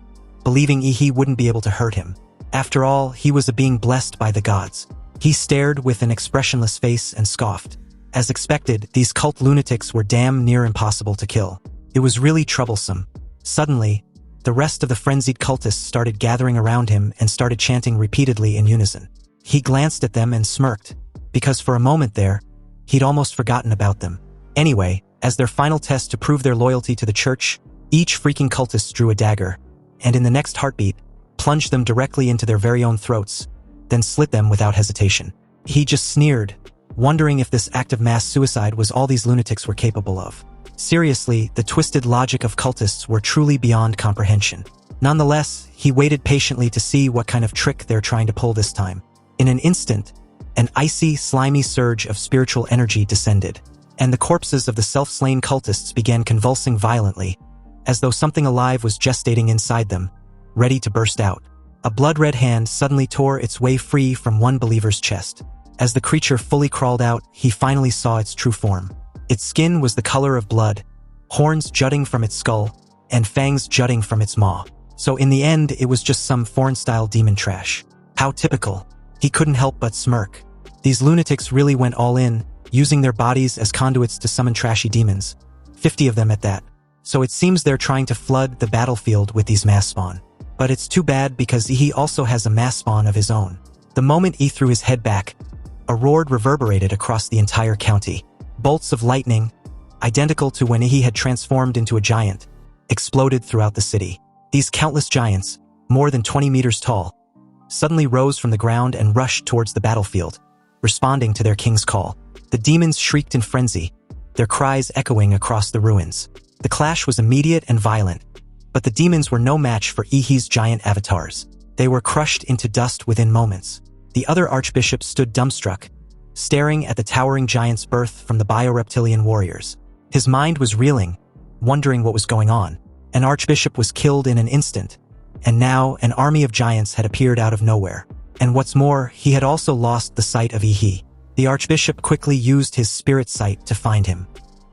believing Ihi wouldn't be able to hurt him. After all, he was a being blessed by the gods. He stared with an expressionless face and scoffed. As expected, these cult lunatics were damn near impossible to kill. It was really troublesome. Suddenly, the rest of the frenzied cultists started gathering around him and started chanting repeatedly in unison. He glanced at them and smirked, because for a moment there, he'd almost forgotten about them. Anyway, as their final test to prove their loyalty to the church, each freaking cultist drew a dagger, and in the next heartbeat, plunged them directly into their very own throats, then slit them without hesitation. He just sneered, wondering if this act of mass suicide was all these lunatics were capable of. Seriously, the twisted logic of cultists were truly beyond comprehension. Nonetheless, he waited patiently to see what kind of trick they're trying to pull this time. In an instant, an icy, slimy surge of spiritual energy descended, and the corpses of the self-slain cultists began convulsing violently, as though something alive was gestating inside them, ready to burst out. A blood-red hand suddenly tore its way free from one believer's chest. As the creature fully crawled out, he finally saw its true form. Its skin was the color of blood, horns jutting from its skull, and fangs jutting from its maw. So in the end, it was just some foreign-style demon trash. How typical. He couldn't help but smirk. These lunatics really went all in, using their bodies as conduits to summon trashy demons. 50 of them at that. So it seems they're trying to flood the battlefield with these mass spawn. But it's too bad because he also has a mass spawn of his own. The moment he threw his head back, a roar reverberated across the entire county. Bolts of lightning, identical to when he had transformed into a giant, exploded throughout the city. These countless giants, more than 20 meters tall, suddenly rose from the ground and rushed towards the battlefield, responding to their king's call. The demons shrieked in frenzy, their cries echoing across the ruins. The clash was immediate and violent, but the demons were no match for Ihi's giant avatars. They were crushed into dust within moments. The other archbishop stood dumbstruck, staring at the towering giant's birth from the bioreptilian warriors. His mind was reeling, wondering what was going on. An archbishop was killed in an instant, and now an army of giants had appeared out of nowhere. And what's more, he had also lost the sight of Ihi. The archbishop quickly used his spirit sight to find him.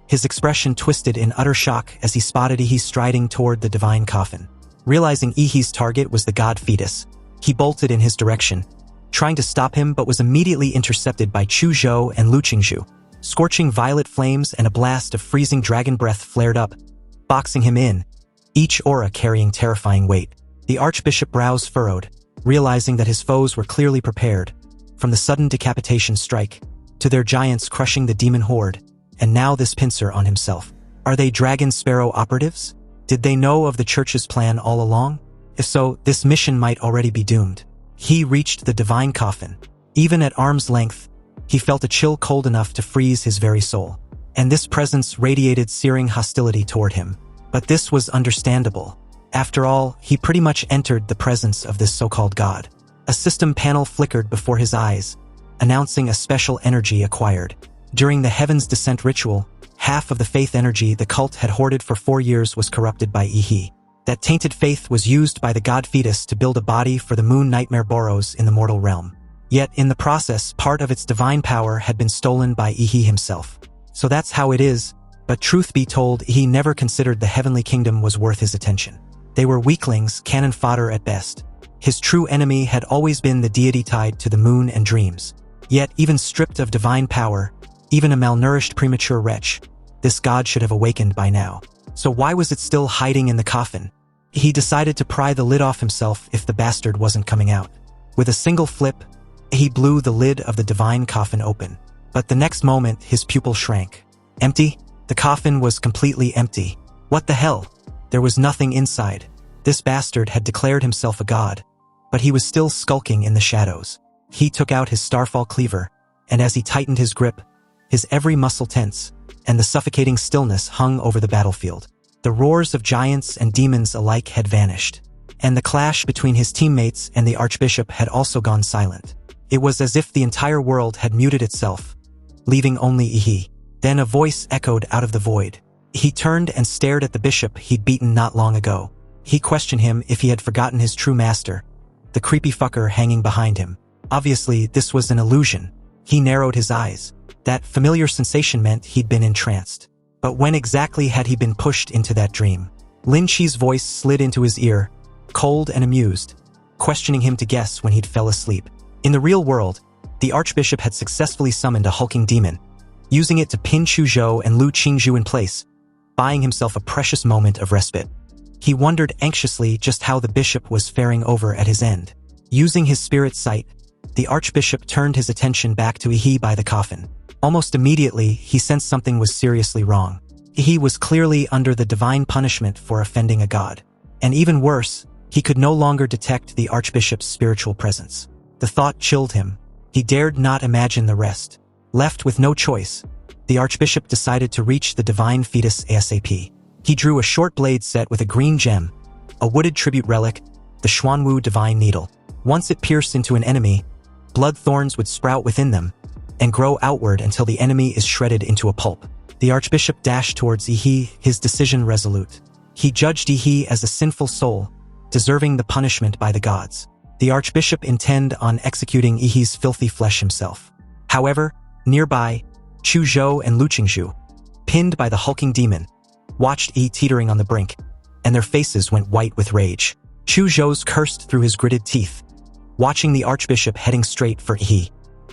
His expression twisted in utter shock as he spotted Ihi striding toward the divine coffin. Realizing Ihi's target was the god fetus, he bolted in his direction, trying to stop him but was immediately intercepted by Chu Zhou and Lu Qingzhu. Scorching violet flames and a blast of freezing dragon breath flared up, boxing him in, each aura carrying terrifying weight. The archbishop brows furrowed, realizing that his foes were clearly prepared, from the sudden decapitation strike, to their giants crushing the demon horde, and now this pincer on himself. Are they Dragon Sparrow operatives? Did they know of the church's plan all along? If so, this mission might already be doomed. He reached the divine coffin. Even at arm's length, he felt a chill cold enough to freeze his very soul. And this presence radiated searing hostility toward him. But this was understandable. After all, he pretty much entered the presence of this so-called god. A system panel flickered before his eyes, announcing a special energy acquired. During the Heaven's Descent ritual, half of the faith energy the cult had hoarded for 4 years was corrupted by Ihi. That tainted faith was used by the god fetus to build a body for the moon nightmare Boros in the mortal realm. Yet, in the process, part of its divine power had been stolen by Ihi himself. So that's how it is, but truth be told, Ihi never considered the heavenly kingdom was worth his attention. They were weaklings, cannon fodder at best. His true enemy had always been the deity tied to the moon and dreams. Yet, even stripped of divine power, even a malnourished premature wretch, this god should have awakened by now. So why was it still hiding in the coffin? He decided to pry the lid off himself if the bastard wasn't coming out. With a single flip, he blew the lid of the divine coffin open. But the next moment, his pupil shrank. Empty? The coffin was completely empty. What the hell? There was nothing inside. This bastard had declared himself a god, but he was still skulking in the shadows. He took out his starfall cleaver, and as he tightened his grip, his every muscle tense, and the suffocating stillness hung over the battlefield. The roars of giants and demons alike had vanished, and the clash between his teammates and the archbishop had also gone silent. It was as if the entire world had muted itself, leaving only Ihi. Then a voice echoed out of the void. He turned and stared at the bishop he'd beaten not long ago. He questioned him if he had forgotten his true master, the creepy fucker hanging behind him. Obviously, this was an illusion. He narrowed his eyes. That familiar sensation meant he'd been entranced. But when exactly had he been pushed into that dream? Lin Chi's voice slid into his ear, cold and amused, questioning him to guess when he'd fell asleep. In the real world, the archbishop had successfully summoned a hulking demon, using it to pin Chu Zhou and Lu Qingzhu in place, buying himself a precious moment of respite. He wondered anxiously just how the bishop was faring over at his end. Using his spirit sight, the archbishop turned his attention back to Ihi by the coffin. Almost immediately, he sensed something was seriously wrong. Ihi was clearly under the divine punishment for offending a god. And even worse, he could no longer detect the archbishop's spiritual presence. The thought chilled him. He dared not imagine the rest. Left with no choice, the archbishop decided to reach the divine fetus ASAP. He drew a short blade set with a green gem, a wooded tribute relic, the Xuanwu divine needle. Once it pierced into an enemy, blood thorns would sprout within them and grow outward until the enemy is shredded into a pulp. The archbishop dashed towards Ihi, his decision resolute. He judged Ihi as a sinful soul, deserving the punishment by the gods. The archbishop intended on executing Ihi's filthy flesh himself. However, nearby, Chu Zhou and Lu Qingzhu, pinned by the hulking demon, watched Ihi teetering on the brink, and their faces went white with rage. Chu Zhou's cursed through his gritted teeth, watching the archbishop heading straight for He.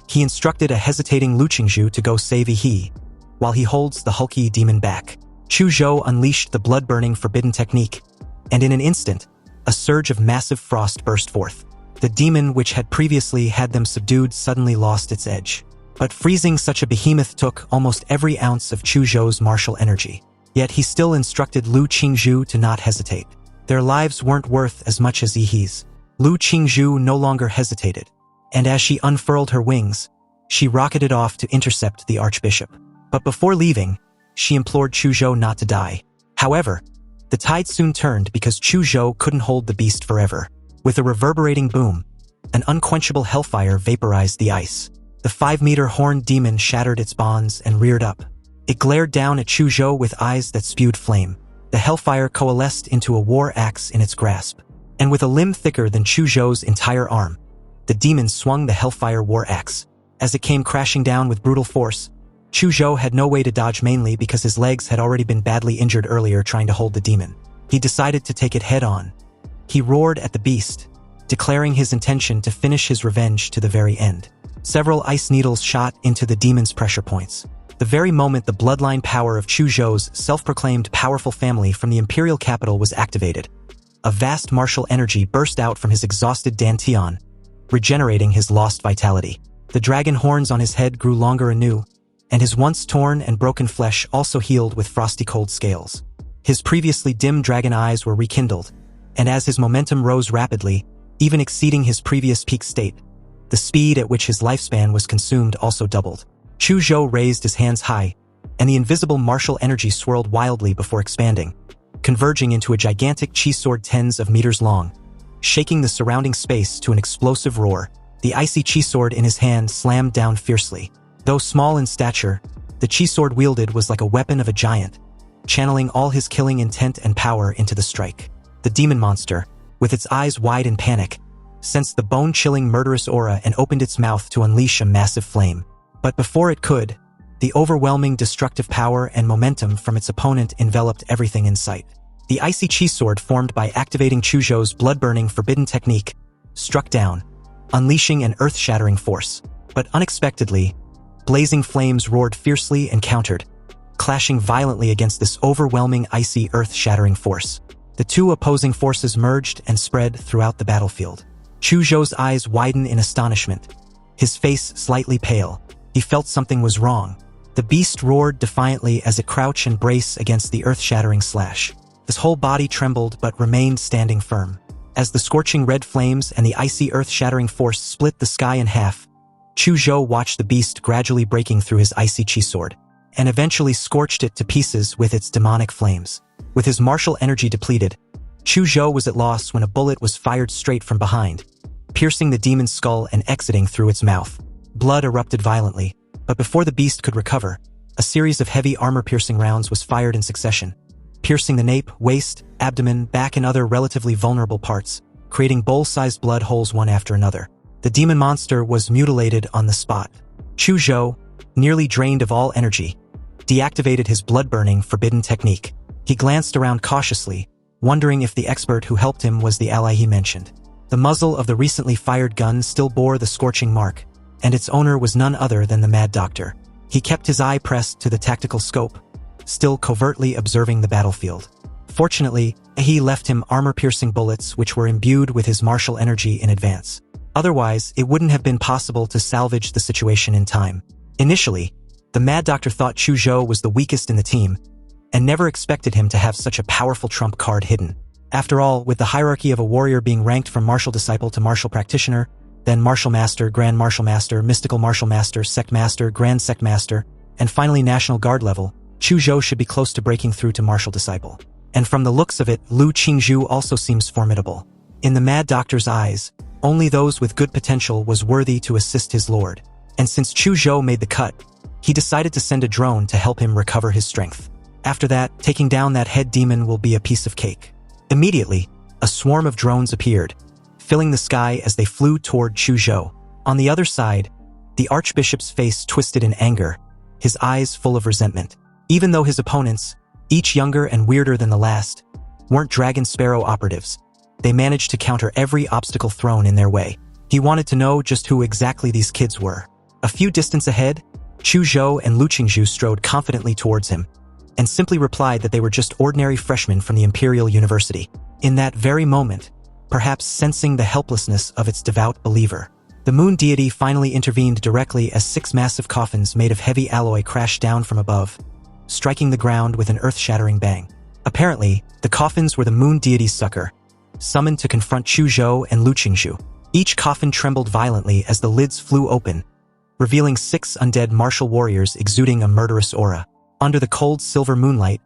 He instructed a hesitating Lu Qingzhu to go save He, while he holds the hulky demon back. Chu Zhou unleashed the blood-burning forbidden technique, and in an instant, a surge of massive frost burst forth. The demon which had previously had them subdued suddenly lost its edge. But freezing such a behemoth took almost every ounce of Chu Zhou's martial energy. Yet he still instructed Lu Qingzhu to not hesitate. Their lives weren't worth as much as Yihe's. Lu Qingzhu no longer hesitated, and as she unfurled her wings, she rocketed off to intercept the archbishop. But before leaving, she implored Chu Zhou not to die. However, the tide soon turned because Chu Zhou couldn't hold the beast forever. With a reverberating boom, an unquenchable hellfire vaporized the ice. The 5-meter horned demon shattered its bonds and reared up. It glared down at Chu Zhou with eyes that spewed flame. The hellfire coalesced into a war axe in its grasp. And with a limb thicker than Chu Zhou's entire arm, the demon swung the hellfire war axe. As it came crashing down with brutal force, Chu Zhou had no way to dodge, mainly because his legs had already been badly injured earlier trying to hold the demon. He decided to take it head-on. He roared at the beast, declaring his intention to finish his revenge to the very end. Several ice needles shot into the demon's pressure points. The very moment the bloodline power of Chu Zhou's self-proclaimed powerful family from the imperial capital was activated, a vast martial energy burst out from his exhausted dantian, regenerating his lost vitality. The dragon horns on his head grew longer anew, and his once torn and broken flesh also healed with frosty cold scales. His previously dim dragon eyes were rekindled, and as his momentum rose rapidly, even exceeding his previous peak state, the speed at which his lifespan was consumed also doubled. Chu Zhou raised his hands high, and the invisible martial energy swirled wildly before expanding, converging into a gigantic chi sword tens of meters long, shaking the surrounding space to an explosive roar. The icy chi sword in his hand slammed down fiercely. Though small in stature, the chi sword wielded was like a weapon of a giant, channeling all his killing intent and power into the strike. The demon monster, with its eyes wide in panic, sensed the bone-chilling murderous aura and opened its mouth to unleash a massive flame. But before it could, the overwhelming destructive power and momentum from its opponent enveloped everything in sight. The icy chi sword, formed by activating Chu Zhou's blood-burning forbidden technique, struck down, unleashing an earth-shattering force. But unexpectedly, blazing flames roared fiercely and countered, clashing violently against this overwhelming icy earth-shattering force. The two opposing forces merged and spread throughout the battlefield. Chu Zhou's eyes widened in astonishment, his face slightly pale. He felt something was wrong. The beast roared defiantly as it crouched and braced against the earth-shattering slash. His whole body trembled but remained standing firm. As the scorching red flames and the icy earth-shattering force split the sky in half, Chu Zhou watched the beast gradually breaking through his icy chi sword, and eventually scorched it to pieces with its demonic flames. With his martial energy depleted, Chu Zhou was at loss when a bullet was fired straight from behind, piercing the demon's skull and exiting through its mouth. Blood erupted violently, but before the beast could recover, a series of heavy armor-piercing rounds was fired in succession, piercing the nape, waist, abdomen, back and other relatively vulnerable parts, creating bowl-sized blood holes one after another. The demon monster was mutilated on the spot. Chu Zhou, nearly drained of all energy, deactivated his blood-burning forbidden technique. He glanced around cautiously, wondering if the expert who helped him was the ally he mentioned. The muzzle of the recently fired gun still bore the scorching mark, and its owner was none other than the Mad Doctor. He kept his eye pressed to the tactical scope, still covertly observing the battlefield. Fortunately, he left him armor-piercing bullets which were imbued with his martial energy in advance. Otherwise, it wouldn't have been possible to salvage the situation in time. Initially, the Mad Doctor thought Chu Zhou was the weakest in the team, and never expected him to have such a powerful trump card hidden. After all, with the hierarchy of a warrior being ranked from martial disciple to martial practitioner, then martial master, grand martial master, mystical martial master, sect master, grand sect master, and finally National Guard level, Chu Zhou should be close to breaking through to martial disciple. And from the looks of it, Lu Qingzhu also seems formidable. In the Mad Doctor's eyes, only those with good potential was worthy to assist his lord. And since Chu Zhou made the cut, he decided to send a drone to help him recover his strength. After that, taking down that head demon will be a piece of cake. Immediately, a swarm of drones appeared, filling the sky as they flew toward Chu Zhou. On the other side, the archbishop's face twisted in anger, his eyes full of resentment. Even though his opponents, each younger and weirder than the last, weren't Dragon Sparrow operatives, they managed to counter every obstacle thrown in their way. He wanted to know just who exactly these kids were. A few distance ahead, Chu Zhou and Lu Qingzhu strode confidently towards him, and simply replied that they were just ordinary freshmen from the Imperial University. In that very moment, perhaps sensing the helplessness of its devout believer, the moon deity finally intervened directly as 6 massive coffins made of heavy alloy crashed down from above, striking the ground with an earth-shattering bang. Apparently, the coffins were the moon deity's succor, summoned to confront Chu Zhou and Lu Qingzhu. Each coffin trembled violently as the lids flew open, revealing 6 undead martial warriors exuding a murderous aura. Under the cold silver moonlight,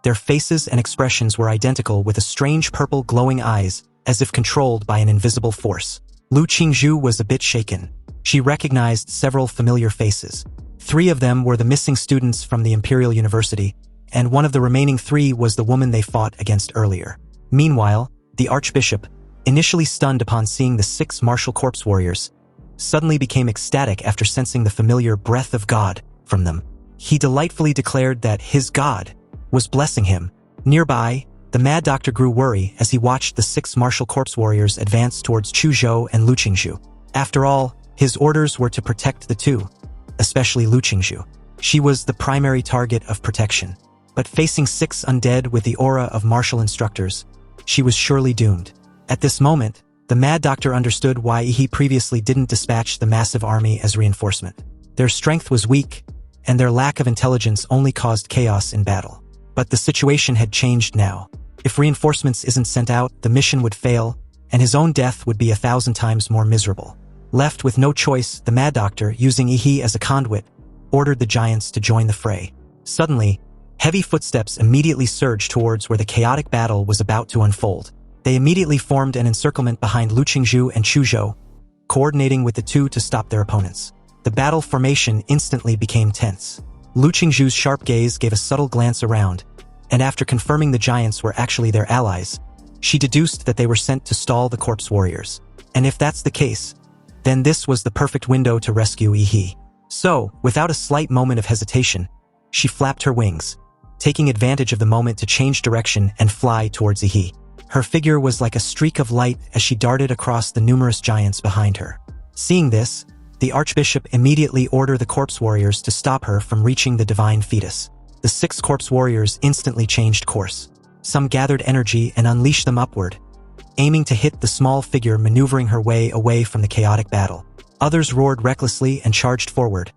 their faces and expressions were identical, with a strange purple glowing eyes, as if controlled by an invisible force. Lu Qingzhu was a bit shaken. She recognized several familiar faces. 3 of them were the missing students from the Imperial University, and one of the remaining 3 was the woman they fought against earlier. Meanwhile, the Archbishop, initially stunned upon seeing the 6 martial corpse warriors, suddenly became ecstatic after sensing the familiar breath of God from them. He delightfully declared that his God was blessing him. Nearby, the Mad Doctor grew worried as he watched the 6 martial corpse warriors advance towards Chu Zhou and Lu Qingzhu. After all, his orders were to protect the 2, especially Lu Qingzhu. She was the primary target of protection. But facing 6 undead with the aura of martial instructors, she was surely doomed. At this moment, the Mad Doctor understood why he previously didn't dispatch the massive army as reinforcement. Their strength was weak, and their lack of intelligence only caused chaos in battle. But the situation had changed now. If reinforcements isn't sent out, the mission would fail, and his own death would be 1,000 times more miserable. Left with no choice, the Mad Doctor, using Yi as a conduit, ordered the giants to join the fray. Suddenly, heavy footsteps immediately surged towards where the chaotic battle was about to unfold. They immediately formed an encirclement behind Lu Qingzhu and Chu Zhou, coordinating with the 2 to stop their opponents. The battle formation instantly became tense. Lu Qingzhu's sharp gaze gave a subtle glance around, and after confirming the giants were actually their allies, she deduced that they were sent to stall the corpse warriors. And if that's the case, then this was the perfect window to rescue Yi. So, without a slight moment of hesitation, she flapped her wings, taking advantage of the moment to change direction and fly towards Yi. Her figure was like a streak of light as she darted across the numerous giants behind her. Seeing this, the Archbishop immediately ordered the corpse warriors to stop her from reaching the divine fetus. The 6 corpse warriors instantly changed course. Some gathered energy and unleashed them upward, aiming to hit the small figure maneuvering her way away from the chaotic battle. Others roared recklessly and charged forward,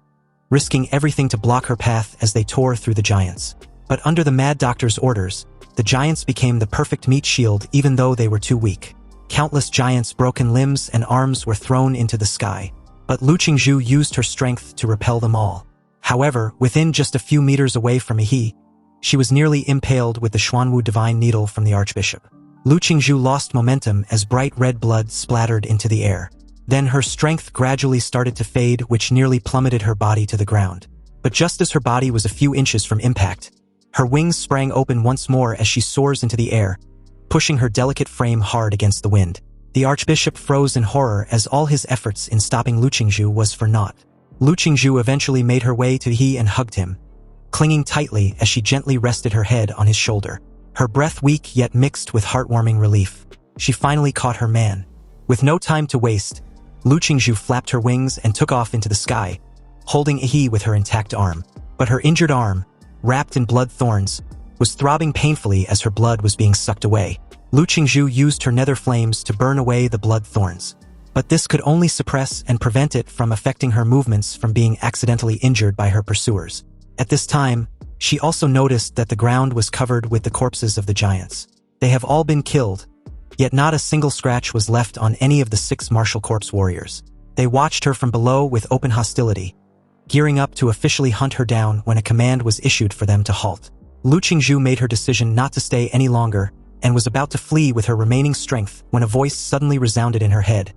risking everything to block her path as they tore through the giants. But under the Mad Doctor's orders, the giants became the perfect meat shield even though they were too weak. Countless giants' broken limbs and arms were thrown into the sky, but Lu Qingzhu used her strength to repel them all. However, within just a few meters away from Yi, she was nearly impaled with the Xuanwu divine needle from the Archbishop. Lu Qingzhu lost momentum as bright red blood splattered into the air. Then her strength gradually started to fade, which nearly plummeted her body to the ground. But just as her body was a few inches from impact, her wings sprang open once more as she soars into the air, pushing her delicate frame hard against the wind. The Archbishop froze in horror as all his efforts in stopping Lu Qingzhu was for naught. Lu Qingzhu eventually made her way to Yi and hugged him, clinging tightly as she gently rested her head on his shoulder. Her breath weak yet mixed with heartwarming relief. She finally caught her man. With no time to waste, Lu Qingzhu flapped her wings and took off into the sky, holding Yi with her intact arm. But her injured arm, wrapped in blood thorns, was throbbing painfully as her blood was being sucked away. Lu Qingzhu used her nether flames to burn away the blood thorns, but this could only suppress and prevent it from affecting her movements from being accidentally injured by her pursuers. At this time, she also noticed that the ground was covered with the corpses of the giants. They have all been killed, yet not a single scratch was left on any of the 6 martial corpse warriors. They watched her from below with open hostility, gearing up to officially hunt her down when a command was issued for them to halt. Lu Qingzhu made her decision not to stay any longer and was about to flee with her remaining strength when a voice suddenly resounded in her head,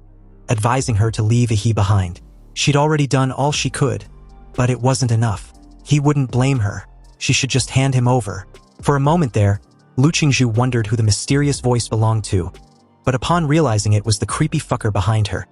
advising her to leave Yi behind. She'd already done all she could, but it wasn't enough. He wouldn't blame her. She should just hand him over. For a moment there, Lu Qingzhu wondered who the mysterious voice belonged to, but upon realizing it was the creepy fucker behind her,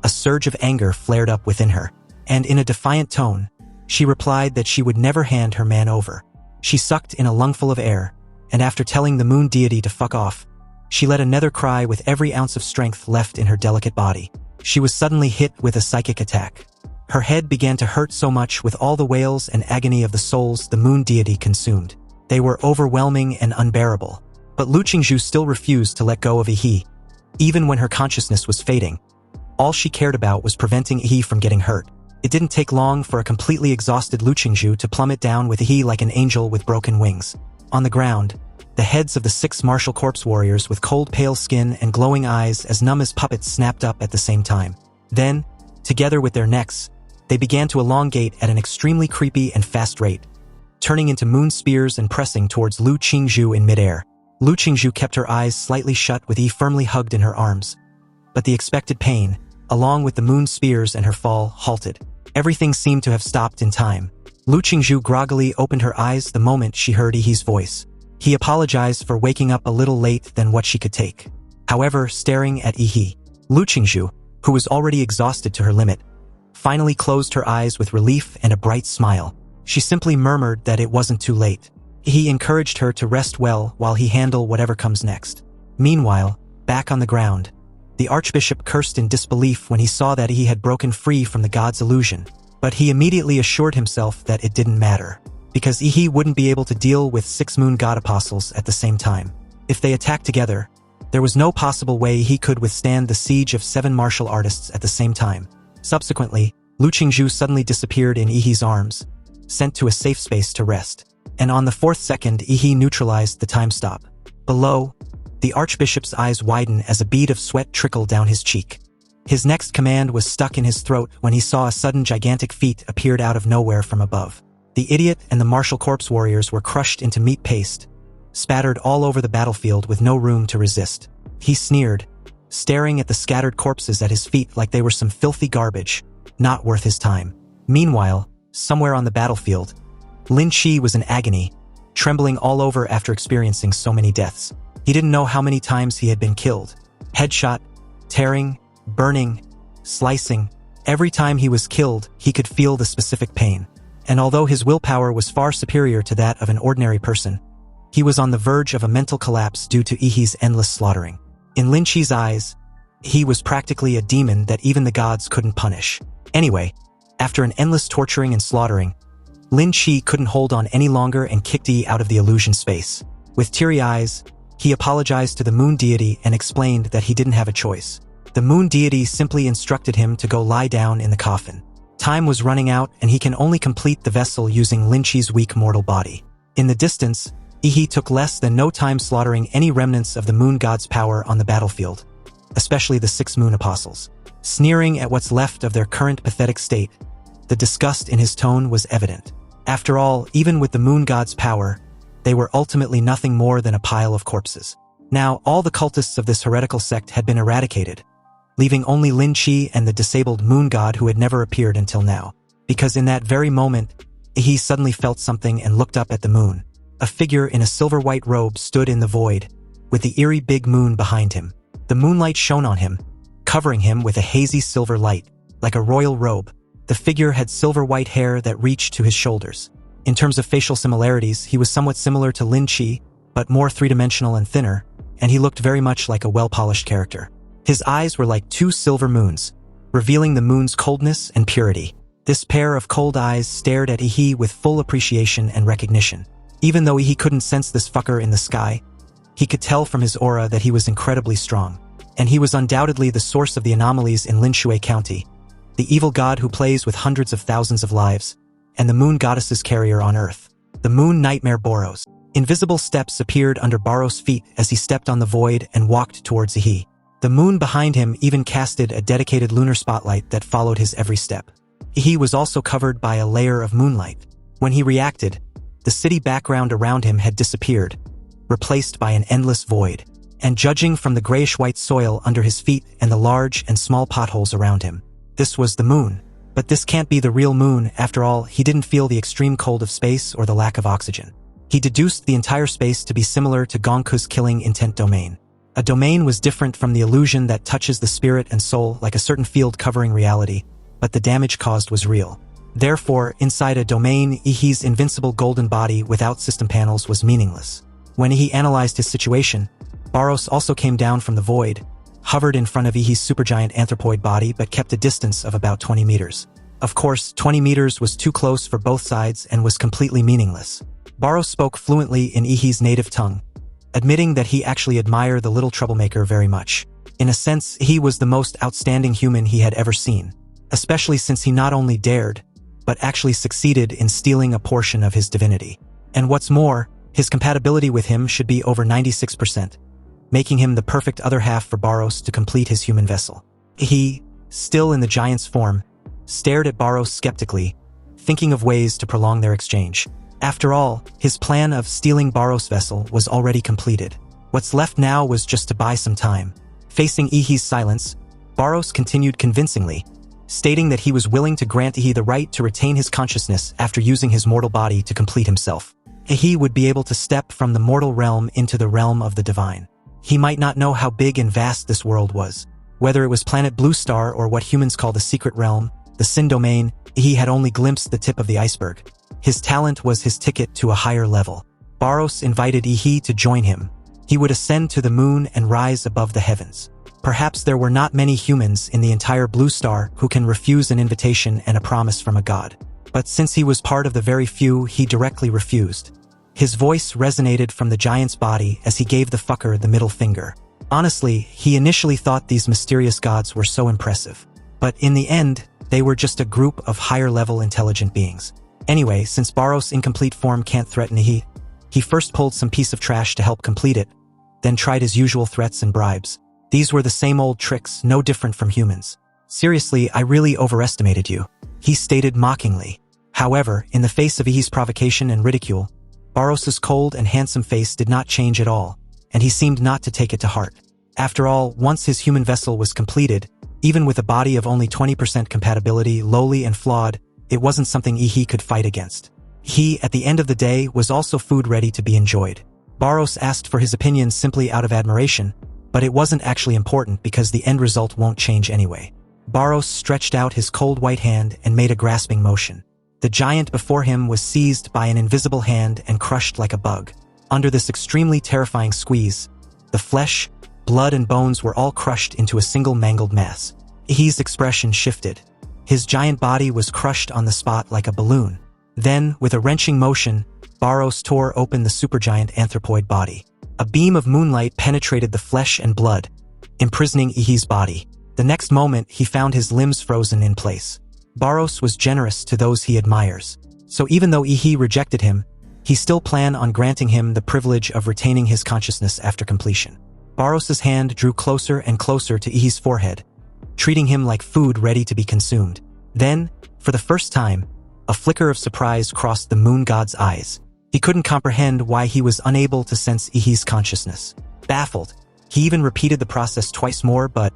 a surge of anger flared up within her, and in a defiant tone, she replied that she would never hand her man over. She sucked in a lungful of air, and after telling the moon deity to fuck off, she let a nether cry with every ounce of strength left in her delicate body. she was suddenly hit with a psychic attack. Her head began to hurt so much with all the wails and agony of the souls the moon deity consumed. They were overwhelming and unbearable. But Lu Qingzhu still refused to let go of Yi. Even when her consciousness was fading, all she cared about was preventing Yi from getting hurt. It didn't take long for a completely exhausted Lu Qingzhu to plummet down with Yi like an angel with broken wings. On the ground, the heads of the 6 martial corpse warriors with cold pale skin and glowing eyes as numb as puppets snapped up at the same time. Then, together with their necks, they began to elongate at an extremely creepy and fast rate, turning into moon spears and pressing towards Lu Qingzhu in midair. Lu Qingzhu kept her eyes slightly shut with Yi firmly hugged in her arms. But the expected pain, along with the moon spears and her fall, halted. Everything seemed to have stopped in time. Lu Qingzhu groggily opened her eyes the moment she heard Yi's voice. He apologized for waking up a little late than what she could take. However, staring at Yi, Lu Qingzhu, who was already exhausted to her limit, finally closed her eyes with relief and a bright smile. She simply murmured that it wasn't too late. He encouraged her to rest well while he handled whatever comes next. Meanwhile, back on the ground, the archbishop cursed in disbelief when he saw that he had broken free from the god's illusion. But he immediately assured himself that it didn't matter, because Yi wouldn't be able to deal with 6 moon god apostles at the same time. If they attacked together, there was no possible way he could withstand the siege of 7 martial artists at the same time. Subsequently, Lu Qingzhu suddenly disappeared in Yi's arms, sent to a safe space to rest. And on the 4th second, Yi neutralized the time stop. Below, the archbishop's eyes widened as a bead of sweat trickled down his cheek. His next command was stuck in his throat when he saw a sudden gigantic feet appeared out of nowhere from above. The idiot and the martial corpse warriors were crushed into meat paste, spattered all over the battlefield with no room to resist. He sneered, staring at the scattered corpses at his feet like they were some filthy garbage, not worth his time. Meanwhile, somewhere on the battlefield, Lin Qi was in agony, trembling all over after experiencing so many deaths. He didn't know how many times he had been killed. Headshot, tearing, burning, slicing. Every time he was killed, he could feel the specific pain. And although his willpower was far superior to that of an ordinary person, he was on the verge of a mental collapse due to Yi's endless slaughtering. In Lin Qi's eyes, he was practically a demon that even the gods couldn't punish. Anyway, after an endless torturing and slaughtering, Lin Qi couldn't hold on any longer and kicked Yi out of the illusion space. With teary eyes, he apologized to the moon deity and explained that he didn't have a choice. The moon deity simply instructed him to go lie down in the coffin. Time was running out and he can only complete the vessel using Lin Qi's weak mortal body. In the distance, Yi took less than no time slaughtering any remnants of the moon god's power on the battlefield, especially the 6 moon apostles. Sneering at what's left of their current pathetic state, the disgust in his tone was evident. After all, even with the moon god's power, they were ultimately nothing more than a pile of corpses. Now, all the cultists of this heretical sect had been eradicated, leaving only Lin Qi and the disabled moon god who had never appeared until now. Because in that very moment, he suddenly felt something and looked up at the moon. A figure in a silver-white robe stood in the void, with the eerie big moon behind him. The moonlight shone on him, covering him with a hazy silver light, like a royal robe. The figure had silver-white hair that reached to his shoulders. In terms of facial similarities, he was somewhat similar to Lin Qi, but more three-dimensional and thinner, and he looked very much like a well-polished character. His eyes were like 2 silver moons, revealing the moon's coldness and purity. This pair of cold eyes stared at Yi with full appreciation and recognition. Even though Yi couldn't sense this fucker in the sky, he could tell from his aura that he was incredibly strong. And he was undoubtedly the source of the anomalies in Linshui County, the evil god who plays with hundreds of thousands of lives, and the moon goddess's carrier on Earth, the moon nightmare Boros. Invisible steps appeared under Boros' feet as he stepped on the void and walked towards Yi. The moon behind him even casted a dedicated lunar spotlight that followed his every step. Yi was also covered by a layer of moonlight. When he reacted, the city background around him had disappeared, replaced by an endless void. And judging from the grayish-white soil under his feet and the large and small potholes around him, this was the moon. But this can't be the real moon. After all, he didn't feel the extreme cold of space or the lack of oxygen. He deduced the entire space to be similar to Gongku's killing intent domain. A domain was different from the illusion that touches the spirit and soul like a certain field covering reality, but the damage caused was real. Therefore, inside a domain, Yi's invincible golden body without system panels was meaningless. When he analyzed his situation, Boros also came down from the void, hovered in front of Ihi's supergiant anthropoid body but kept a distance of about 20 meters. Of course, 20 meters was too close for both sides and was completely meaningless. Barros spoke fluently in Ihi's native tongue, admitting that he actually admired the little troublemaker very much. In a sense, he was the most outstanding human he had ever seen, especially since he not only dared, but actually succeeded in stealing a portion of his divinity. And what's more, his compatibility with him should be over 96%, making him the perfect other half for Barros to complete his human vessel. He, still in the giant's form, stared at Barros skeptically, thinking of ways to prolong their exchange. After all, his plan of stealing Barros' vessel was already completed. What's left now was just to buy some time. Facing Ihi's silence, Barros continued convincingly, stating that he was willing to grant Ihi the right to retain his consciousness after using his mortal body to complete himself. Ihi would be able to step from the mortal realm into the realm of the divine. He might not know how big and vast this world was. Whether it was planet Blue Star or what humans call the secret realm, the Sin domain, Ihi had only glimpsed the tip of the iceberg. His talent was his ticket to a higher level. Barros invited Ihi to join him. He would ascend to the moon and rise above the heavens. Perhaps there were not many humans in the entire Blue Star who can refuse an invitation and a promise from a god. But since he was part of the very few, he directly refused. His voice resonated from the giant's body as he gave the fucker the middle finger. Honestly, he initially thought these mysterious gods were so impressive. But in the end, they were just a group of higher-level intelligent beings. Anyway, since Barros' incomplete form can't threaten Ihi, he first pulled some piece of trash to help complete it, then tried his usual threats and bribes. These were the same old tricks, no different from humans. Seriously, I really overestimated you, he stated mockingly. However, in the face of Ihi's provocation and ridicule, Barros' cold and handsome face did not change at all, and he seemed not to take it to heart. After all, once his human vessel was completed, even with a body of only 20% compatibility, lowly and flawed, it wasn't something Ihi could fight against. He, at the end of the day, was also food ready to be enjoyed. Barros asked for his opinion simply out of admiration, but it wasn't actually important because the end result won't change anyway. Barros stretched out his cold white hand and made a grasping motion. The giant before him was seized by an invisible hand and crushed like a bug. Under this extremely terrifying squeeze, the flesh, blood and bones were all crushed into a single mangled mass. Ihi's expression shifted. His giant body was crushed on the spot like a balloon. Then, with a wrenching motion, Barros tore open the supergiant anthropoid body. A beam of moonlight penetrated the flesh and blood, imprisoning Ihi's body. The next moment, he found his limbs frozen in place. Barros was generous to those he admires. So even though Ihi rejected him, he still planned on granting him the privilege of retaining his consciousness after completion. Barros' hand drew closer and closer to Ihi's forehead, treating him like food ready to be consumed. Then, for the first time, a flicker of surprise crossed the moon god's eyes. He couldn't comprehend why he was unable to sense Ihi's consciousness. Baffled, he even repeated the process twice more, but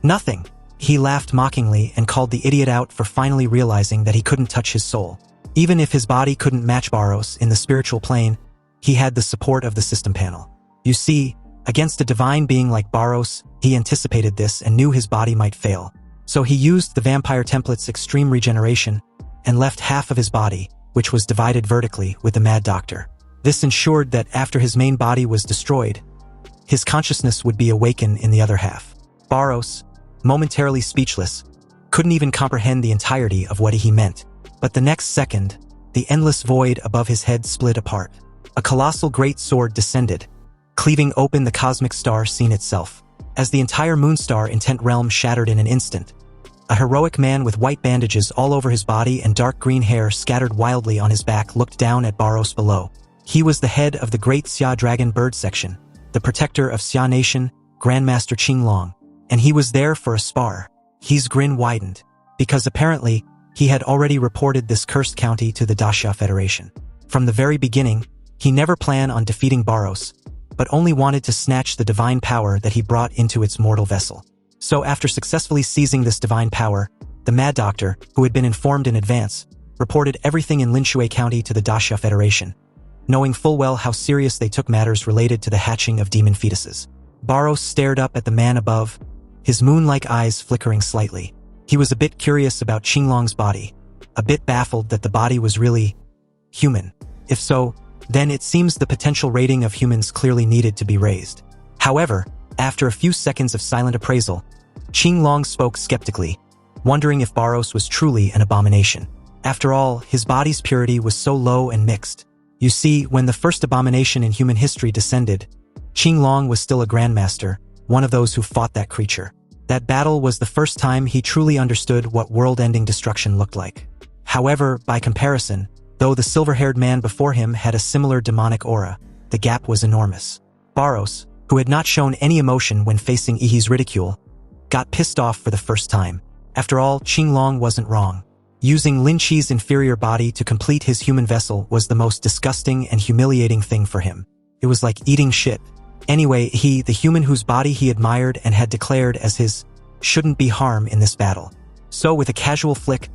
nothing. He laughed mockingly and called the idiot out for finally realizing that he couldn't touch his soul. Even if his body couldn't match Barros in the spiritual plane, he had the support of the system panel. You see, against a divine being like Barros, he anticipated this and knew his body might fail. So he used the vampire template's extreme regeneration and left half of his body, which was divided vertically, with the Mad Doctor. This ensured that after his main body was destroyed, his consciousness would be awakened in the other half. Barros, momentarily speechless, couldn't even comprehend the entirety of what he meant. But the next second, the endless void above his head split apart. A colossal great sword descended, cleaving open the cosmic star scene itself. As the entire Moonstar intent realm shattered in an instant, a heroic man with white bandages all over his body and dark green hair scattered wildly on his back looked down at Barros below. He was the head of the Great Xia Dragon Bird Section, the protector of Xia Nation, Grandmaster Qinglong, and he was there for a spar. His grin widened, because apparently, he had already reported this cursed county to the Daxia Federation. From the very beginning, he never planned on defeating Barros, but only wanted to snatch the divine power that he brought into its mortal vessel. So after successfully seizing this divine power, the Mad Doctor, who had been informed in advance, reported everything in Linshui County to the Daxia Federation, knowing full well how serious they took matters related to the hatching of demon fetuses. Barros stared up at the man above, his moon-like eyes flickering slightly. He was a bit curious about Qinglong's body, a bit baffled that the body was really human. If so, then it seems the potential rating of humans clearly needed to be raised. However, After a few seconds of silent appraisal, Qinglong spoke skeptically, wondering if Barros was truly an abomination. After all, his body's purity was so low and mixed. You see, when the first abomination in human history descended, Qinglong was still a grandmaster, one of those who fought that creature. That battle was the first time he truly understood what world-ending destruction looked like. However, by comparison, though the silver-haired man before him had a similar demonic aura, the gap was enormous. Barros, who had not shown any emotion when facing Ihi's ridicule, got pissed off for the first time. After all, Qinglong wasn't wrong. Using Lin Chi's inferior body to complete his human vessel was the most disgusting and humiliating thing for him. It was like eating shit. Anyway, he, the human whose body he admired and had declared as his, shouldn't be harm in this battle. So with a casual flick,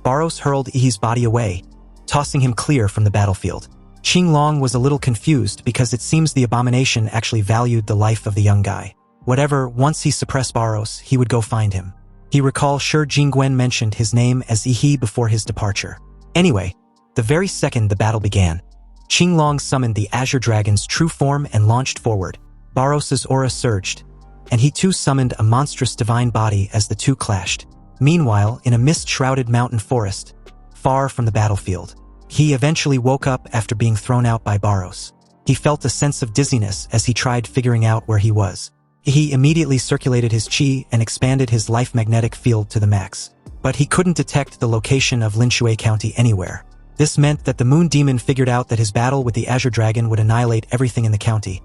Barros hurled Ihi's body away, tossing him clear from the battlefield. Qinglong was a little confused because it seems the abomination actually valued the life of the young guy. Whatever, once he suppressed Barros, he would go find him. He recalled Shi Jingguan mentioned his name as Ihi before his departure. Anyway, the very second the battle began, Qinglong summoned the Azure Dragon's true form and launched forward. Barros's aura surged, and he too summoned a monstrous divine body as the two clashed. Meanwhile, in a mist-shrouded mountain forest, far from the battlefield, he eventually woke up after being thrown out by Barros. He felt a sense of dizziness as he tried figuring out where he was. He immediately circulated his chi and expanded his life magnetic field to the max. But he couldn't detect the location of Linshui County anywhere. This meant that the Moon Demon figured out that his battle with the Azure Dragon would annihilate everything in the county,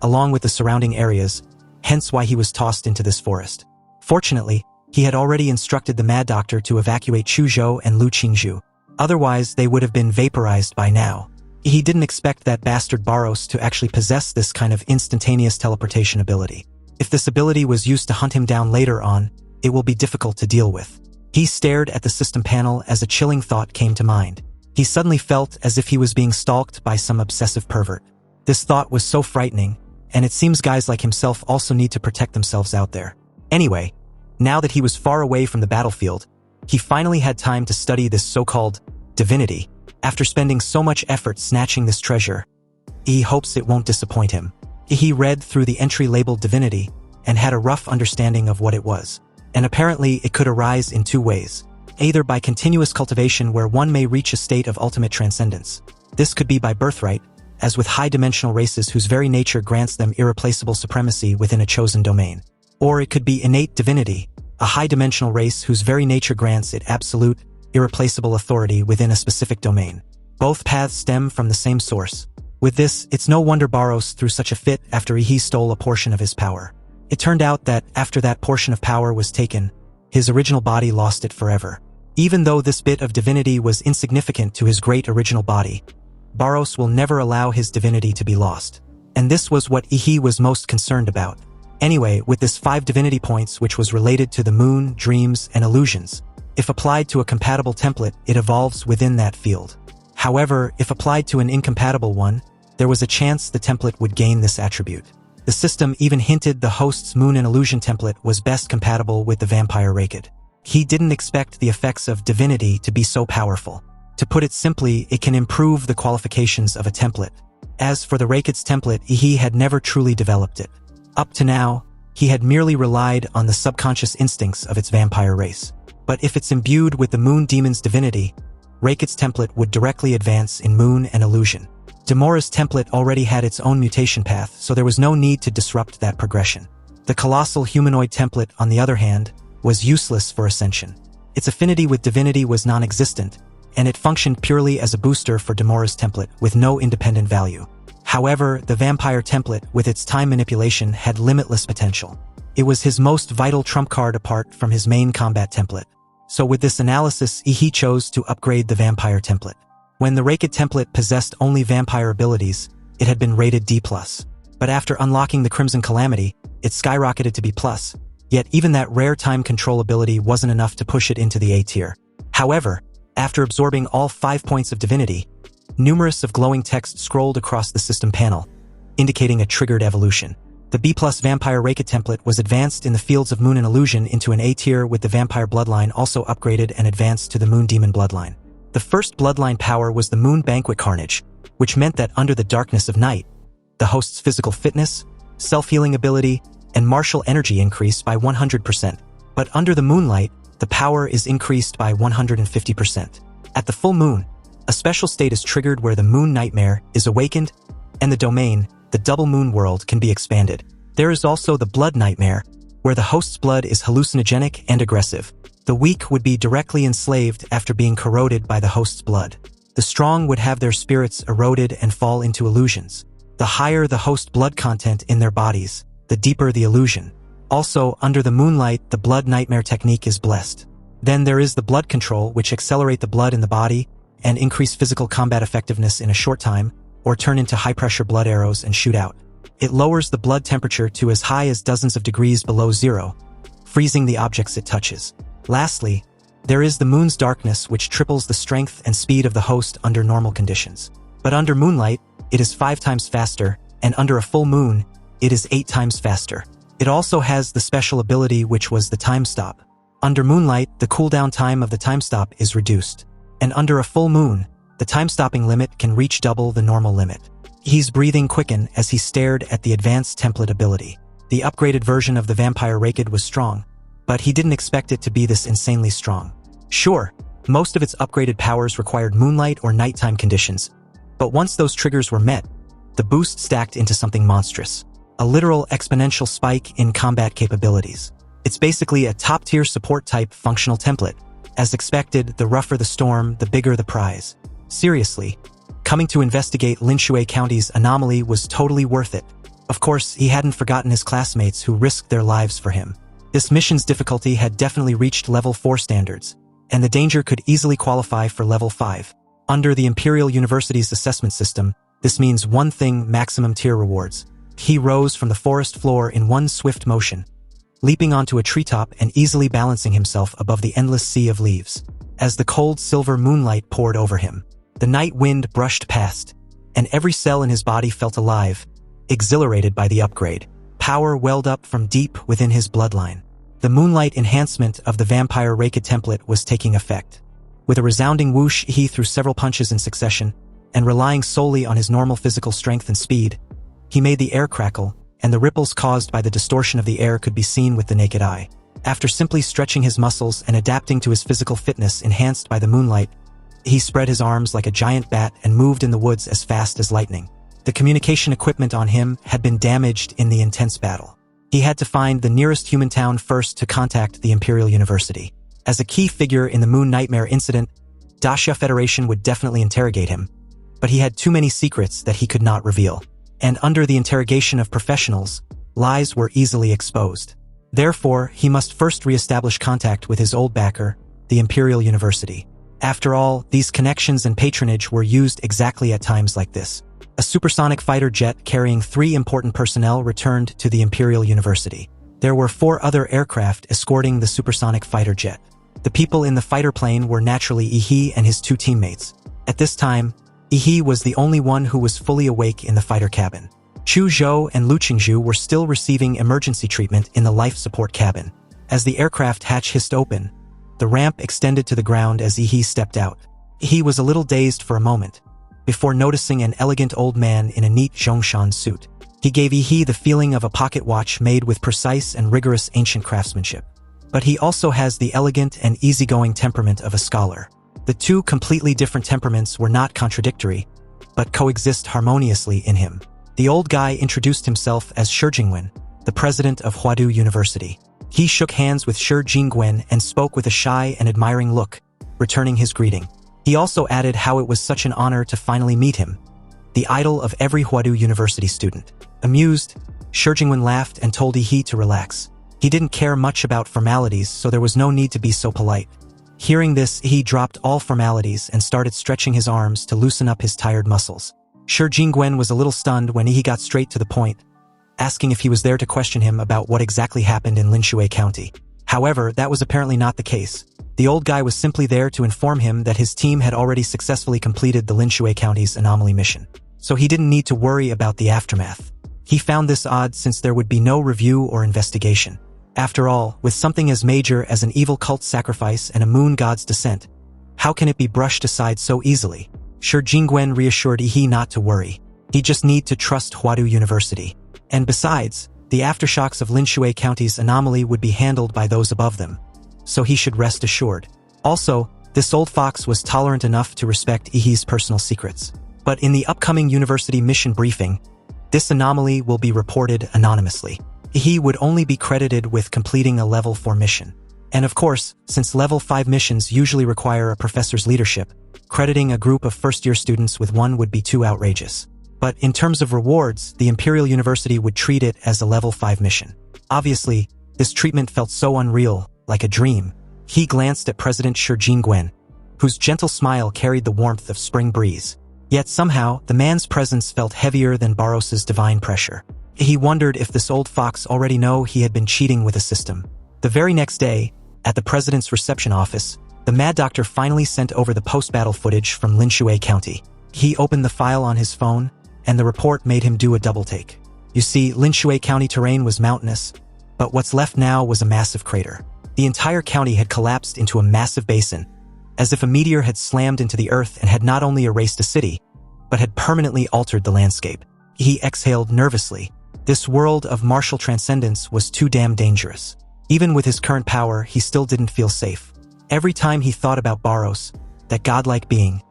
along with the surrounding areas, hence why he was tossed into this forest. Fortunately, he had already instructed the Mad Doctor to evacuate Chuzhou and Lu Qingzhu. Otherwise, they would have been vaporized by now. He didn't expect that bastard Barros to actually possess this kind of instantaneous teleportation ability. If this ability was used to hunt him down later on, it will be difficult to deal with. He stared at the system panel as a chilling thought came to mind. He suddenly felt as if he was being stalked by some obsessive pervert. This thought was so frightening, and it seems guys like himself also need to protect themselves out there. Anyway, now that he was far away from the battlefield, he finally had time to study this so-called divinity. After spending so much effort snatching this treasure, he hopes it won't disappoint him. He read through the entry labeled divinity and had a rough understanding of what it was. And apparently it could arise in two ways. Either by continuous cultivation where one may reach a state of ultimate transcendence. This could be by birthright, as with high-dimensional races whose very nature grants them irreplaceable supremacy within a chosen domain. Or it could be innate divinity, a high-dimensional race whose very nature grants it absolute, irreplaceable authority within a specific domain. Both paths stem from the same source. With this, it's no wonder Barros threw such a fit after he stole a portion of his power. It turned out that, after that portion of power was taken, his original body lost it forever. Even though this bit of divinity was insignificant to his great original body, Barros will never allow his divinity to be lost. And this was what Ihi was most concerned about. Anyway, with this 5 divinity points which was related to the moon, dreams, and illusions, if applied to a compatible template, it evolves within that field. However, if applied to an incompatible one, there was a chance the template would gain this attribute. The system even hinted the host's moon and illusion template was best compatible with the vampire Raked. He didn't expect the effects of divinity to be so powerful. To put it simply, it can improve the qualifications of a template. As for the Raked's template, he had never truly developed it. Up to now, he had merely relied on the subconscious instincts of its vampire race. But if it's imbued with the Moon Demon's divinity, Raked's template would directly advance in moon and illusion. Demora's template already had its own mutation path, so there was no need to disrupt that progression. The colossal humanoid template, on the other hand, was useless for ascension. Its affinity with divinity was non-existent, and it functioned purely as a booster for Demora's template with no independent value. However, the vampire template, with its time manipulation, had limitless potential. It was his most vital trump card apart from his main combat template. So with this analysis, he chose to upgrade the vampire template. When the Raked template possessed only vampire abilities, it had been rated D+. But after unlocking the Crimson Calamity, it skyrocketed to B+. Yet even that rare time control ability wasn't enough to push it into the A tier. However, after absorbing all 5 points of divinity, numerous of glowing text scrolled across the system panel, indicating a triggered evolution. The B+ Vampire Raked template was advanced in the fields of Moon and Illusion into an A tier, with the Vampire Bloodline also upgraded and advanced to the Moon Demon Bloodline. The first Bloodline power was the Moon Banquet Carnage, which meant that under the darkness of night, the host's physical fitness, self-healing ability, and martial energy increase by 100%. But under the moonlight, the power is increased by 150%. At the full moon, a special state is triggered where the moon nightmare is awakened, and the domain, the double moon world, can be expanded. There is also the blood nightmare, where the host's blood is hallucinogenic and aggressive. The weak would be directly enslaved after being corroded by the host's blood. The strong would have their spirits eroded and fall into illusions. The higher the host blood content in their bodies, the deeper the illusion. Also, under the moonlight, the blood nightmare technique is blessed. Then there is the blood control, which accelerate the blood in the body and increase physical combat effectiveness in a short time, or turn into high-pressure blood arrows and shoot out. It lowers the blood temperature to as high as dozens of degrees below zero, freezing the objects it touches. Lastly, there is the moon's darkness, which triples the strength and speed of the host under normal conditions. But under moonlight, it is 5 times faster, and under a full moon, it is 8 times faster. It also has the special ability, which was the time stop. Under moonlight, the cooldown time of the time stop is reduced. And under a full moon, the time-stopping limit can reach double the normal limit. He's breathing quicken as he stared at the advanced template ability. The upgraded version of the vampire Raked was strong, but he didn't expect it to be this insanely strong. Sure, most of its upgraded powers required moonlight or nighttime conditions, but once those triggers were met, the boost stacked into something monstrous. A literal exponential spike in combat capabilities. It's basically a top-tier support-type functional template. As expected, the rougher the storm, the bigger the prize. Seriously, coming to investigate Linshui County's anomaly was totally worth it. Of course, he hadn't forgotten his classmates who risked their lives for him. This mission's difficulty had definitely reached level 4 standards, and the danger could easily qualify for level 5. Under the Imperial University's assessment system, this means one thing: maximum tier rewards. He rose from the forest floor in one swift motion, leaping onto a treetop and easily balancing himself above the endless sea of leaves. As the cold silver moonlight poured over him, the night wind brushed past, and every cell in his body felt alive, exhilarated by the upgrade. Power welled up from deep within his bloodline. The moonlight enhancement of the vampire Raked template was taking effect. With a resounding whoosh, he threw several punches in succession, and relying solely on his normal physical strength and speed, he made the air crackle, and the ripples caused by the distortion of the air could be seen with the naked eye. After simply stretching his muscles and adapting to his physical fitness enhanced by the moonlight, he spread his arms like a giant bat and moved in the woods as fast as lightning. The communication equipment on him had been damaged in the intense battle. He had to find the nearest human town first to contact the Imperial University. As a key figure in the Moon Nightmare incident, Dacia Federation would definitely interrogate him, but he had too many secrets that he could not reveal. And under the interrogation of professionals, lies were easily exposed. Therefore, he must first re-establish contact with his old backer, the Imperial University. After all, these connections and patronage were used exactly at times like this. A supersonic fighter jet carrying 3 important personnel returned to the Imperial University. There were 4 other aircraft escorting the supersonic fighter jet. The people in the fighter plane were naturally Ihi and his 2 teammates. At this time, Ihi was the only one who was fully awake in the fighter cabin. Chu Zhou and Lu Qingzhu were still receiving emergency treatment in the life support cabin. As the aircraft hatch hissed open, the ramp extended to the ground as Ihi stepped out. He was a little dazed for a moment, before noticing an elegant old man in a neat Zhongshan suit. He gave Ihi the feeling of a pocket watch made with precise and rigorous ancient craftsmanship. But he also has the elegant and easygoing temperament of a scholar. The 2 completely different temperaments were not contradictory, but coexist harmoniously in him. The old guy introduced himself as Shi Jingwen, the president of Huadu University. He shook hands with Shi Jingwen and spoke with a shy and admiring look, returning his greeting. He also added how it was such an honor to finally meet him, the idol of every Huadu University student. Amused, Shi Jingwen laughed and told Ihi to relax. He didn't care much about formalities, so there was no need to be so polite. Hearing this, he dropped all formalities and started stretching his arms to loosen up his tired muscles. Shi Jingwen was a little stunned when he got straight to the point, asking if he was there to question him about what exactly happened in Linshui County. However, that was apparently not the case. The old guy was simply there to inform him that his team had already successfully completed the Linshui County's anomaly mission, so he didn't need to worry about the aftermath. He found this odd since there would be no review or investigation. After all, with something as major as an evil cult sacrifice and a moon god's descent, how can it be brushed aside so easily? Shi Jingwen reassured Ihi not to worry. He just need to trust Huadu University. And besides, The aftershocks of Linshui County's anomaly would be handled by those above them, so he should rest assured. Also, this old fox was tolerant enough to respect Ihi's personal secrets. But in the upcoming university mission briefing, this anomaly will be reported anonymously. Ihi would only be credited with completing a level 4 mission. And of course, since level 5 missions usually require a professor's leadership, crediting a group of first-year students with one would be too outrageous. But in terms of rewards, the Imperial University would treat it as a level 5 mission. Obviously, this treatment felt so unreal, like a dream. He glanced at President Shi Jingwen, whose gentle smile carried the warmth of spring breeze. Yet somehow, the man's presence felt heavier than Barros's divine pressure. He wondered if this old fox already knew he had been cheating with a system. The very next day, at the president's reception office, the Mad Doctor finally sent over the post-battle footage from Linshui County. He opened the file on his phone, and the report made him do a double-take. You see, Linshui County terrain was mountainous, but what's left now was a massive crater. The entire county had collapsed into a massive basin, as if a meteor had slammed into the earth and had not only erased a city, but had permanently altered the landscape. He exhaled nervously. This world of martial transcendence was too damn dangerous. Even with his current power, he still didn't feel safe. Every time he thought about Barros, that godlike being,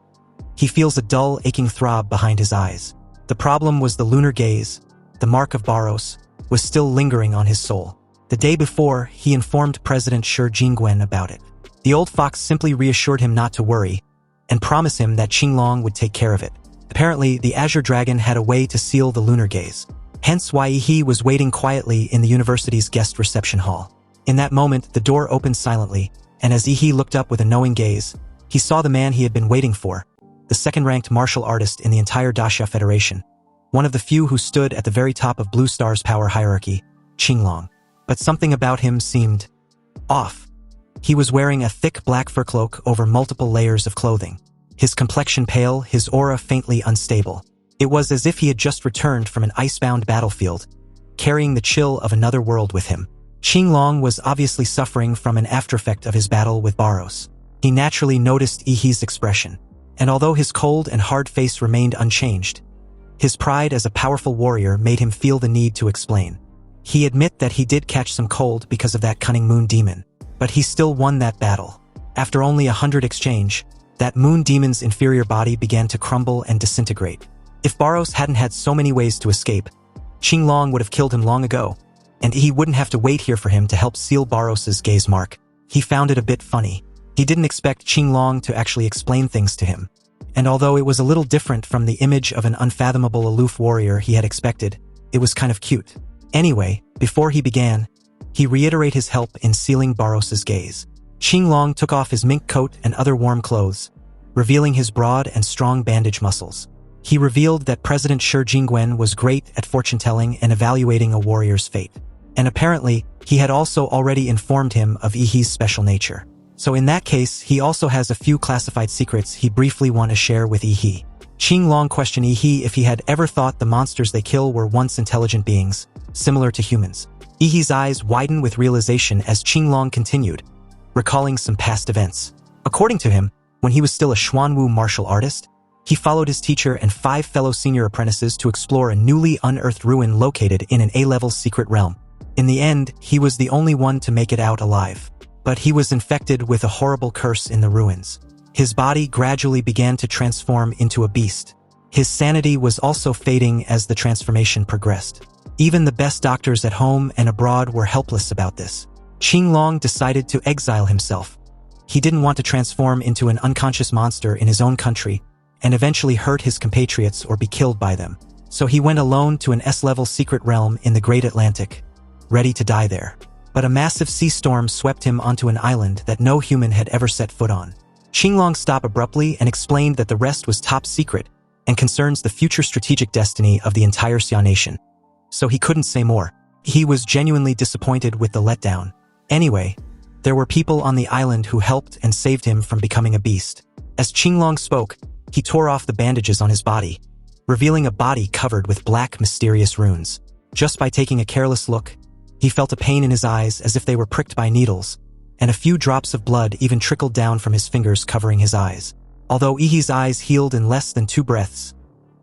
he feels a dull, aching throb behind his eyes. The problem was the lunar gaze, the mark of Barros, was still lingering on his soul. The day before, he informed President Shi Jingwen about it. The old fox simply reassured him not to worry, and promised him that Qinglong would take care of it. Apparently, the Azure Dragon had a way to seal the lunar gaze. Hence why he was waiting quietly in the university's guest reception hall. In that moment, the door opened silently, and as Ihi looked up with a knowing gaze, he saw the man he had been waiting for, the second-ranked martial artist in the entire Daxia Federation, one of the few who stood at the very top of Blue Star's power hierarchy, Qinglong. But something about him seemed off. He was wearing a thick black fur cloak over multiple layers of clothing. His complexion pale, his aura faintly unstable. It was as if he had just returned from an icebound battlefield, carrying the chill of another world with him. Qinglong was obviously suffering from an aftereffect of his battle with Barros. He naturally noticed Ihi's expression, and although his cold and hard face remained unchanged, his pride as a powerful warrior made him feel the need to explain. He admitted that he did catch some cold because of that cunning moon demon, but he still won that battle. After only 100 exchange, that moon demon's inferior body began to crumble and disintegrate. If Barros hadn't had so many ways to escape, Qinglong would have killed him long ago, and he wouldn't have to wait here for him to help seal Barros's gaze mark. He found it a bit funny. He didn't expect Qinglong to actually explain things to him, and although it was a little different from the image of an unfathomable aloof warrior he had expected, it was kind of cute. Anyway, before he began, he reiterated his help in sealing Barros's gaze. Qinglong took off his mink coat and other warm clothes, revealing his broad and strong bandage muscles. He revealed that President Shi Jingwen was great at fortune-telling and evaluating a warrior's fate. And apparently, he had also already informed him of Ihi's special nature. So in that case, he also has a few classified secrets he briefly want to share with Ihi. Qinglong questioned Ihi if he had ever thought the monsters they kill were once intelligent beings, similar to humans. Ihi's eyes widened with realization as Qinglong continued, recalling some past events. According to him, when he was still a Xuanwu martial artist, he followed his teacher and 5 fellow senior apprentices to explore a newly unearthed ruin located in an A-level secret realm. In the end, he was the only one to make it out alive. But he was infected with a horrible curse in the ruins. His body gradually began to transform into a beast. His sanity was also fading as the transformation progressed. Even the best doctors at home and abroad were helpless about this. Qinglong decided to exile himself. He didn't want to transform into an unconscious monster in his own country and eventually hurt his compatriots or be killed by them. So he went alone to an S-level secret realm in the Great Atlantic, ready to die there. But a massive sea storm swept him onto an island that no human had ever set foot on. Qinglong stopped abruptly and explained that the rest was top secret and concerns the future strategic destiny of the entire Xia nation. So he couldn't say more. He was genuinely disappointed with the letdown. Anyway, there were people on the island who helped and saved him from becoming a beast. As Qinglong spoke, he tore off the bandages on his body, revealing a body covered with black, mysterious runes. Just by taking a careless look, he felt a pain in his eyes as if they were pricked by needles, and a few drops of blood even trickled down from his fingers covering his eyes. Although Ihi's eyes healed in less than 2 breaths,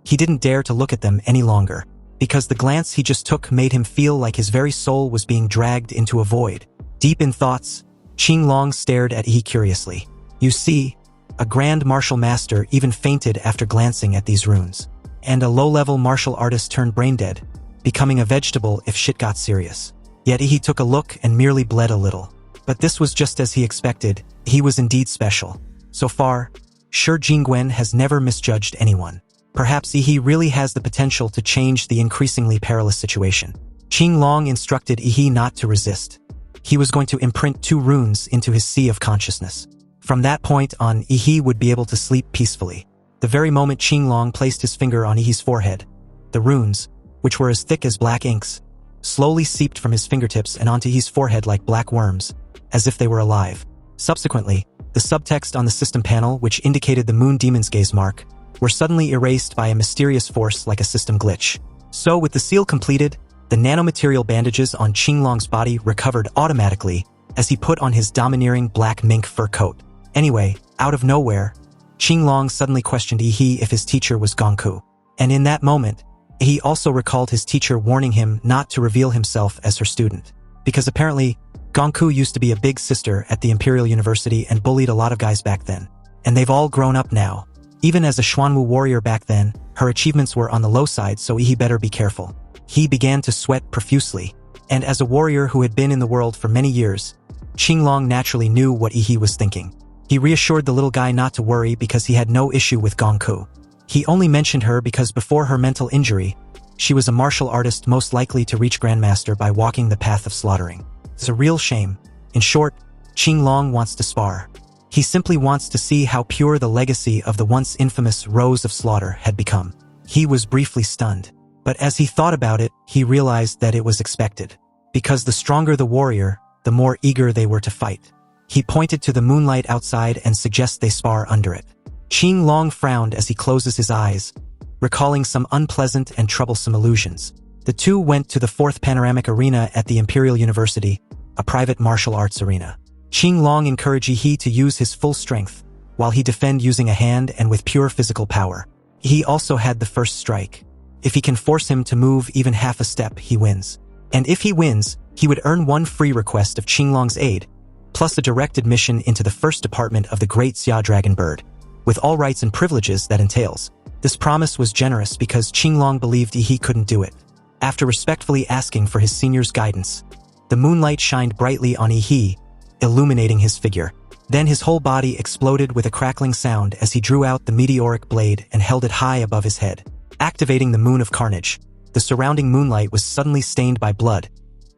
he didn't dare to look at them any longer. because the glance he just took made him feel like his very soul was being dragged into a void. Deep in thoughts, Qinglong stared at Yi curiously. You see, a grand martial master even fainted after glancing at these runes. And a low-level martial artist turned brain-dead, becoming a vegetable if shit got serious. Yet he took a look and merely bled a little. But this was just as he expected. He was indeed special. So far, Shi Jingwen has never misjudged anyone. Perhaps Yi really has the potential to change the increasingly perilous situation. Qinglong instructed Yi not to resist. He was going to imprint 2 runes into his sea of consciousness. From that point on, Yi would be able to sleep peacefully. The very moment Qinglong placed his finger on Yi's forehead, the runes, which were as thick as black inks, slowly seeped from his fingertips and onto Yi's forehead like black worms, as if they were alive. Subsequently, the subtext on the system panel, which indicated the Moon Demon's Gaze mark, were suddenly erased by a mysterious force like a system glitch. So with the seal completed, the nanomaterial bandages on Qinglong's body recovered automatically as he put on his domineering black mink fur coat. Anyway, out of nowhere, Qinglong suddenly questioned Yi if his teacher was Gongku. And in that moment, he also recalled his teacher warning him not to reveal himself as her student. Because apparently, Gongku used to be a big sister at the Imperial University and bullied a lot of guys back then. And they've all grown up now. Even as a Xuanwu warrior back then, her achievements were on the low side, so Yi better be careful. He began to sweat profusely. And as a warrior who had been in the world for many years, Qinglong naturally knew what Yi was thinking. He reassured the little guy not to worry because he had no issue with Gongku. He only mentioned her because before her mental injury, she was a martial artist most likely to reach Grandmaster by walking the path of slaughtering. It's a real shame. In short, Qinglong wants to spar. He simply wants to see how pure the legacy of the once infamous Rose of Slaughter had become. He was briefly stunned. But as he thought about it, he realized that it was expected. Because the stronger the warrior, the more eager they were to fight. He pointed to the moonlight outside and suggested they spar under it. Qinglong frowned as he closes his eyes, recalling some unpleasant and troublesome illusions. The two went to the 4th Panoramic Arena at the Imperial University, a private martial arts arena. Qinglong encouraged Yi to use his full strength, while he defended using a hand and with pure physical power. He also had the first strike. If he can force him to move even half a step, he wins. And if he wins, he would earn 1 free request of Qinglong's aid, plus a direct admission into the first department of the Great Xia Dragon Bird, with all rights and privileges that entails. This promise was generous because Qinglong believed Yi couldn't do it. After respectfully asking for his senior's guidance, the moonlight shined brightly on Yi, illuminating his figure. Then his whole body exploded with a crackling sound as he drew out the meteoric blade and held it high above his head. Activating the Moon of Carnage, the surrounding moonlight was suddenly stained by blood,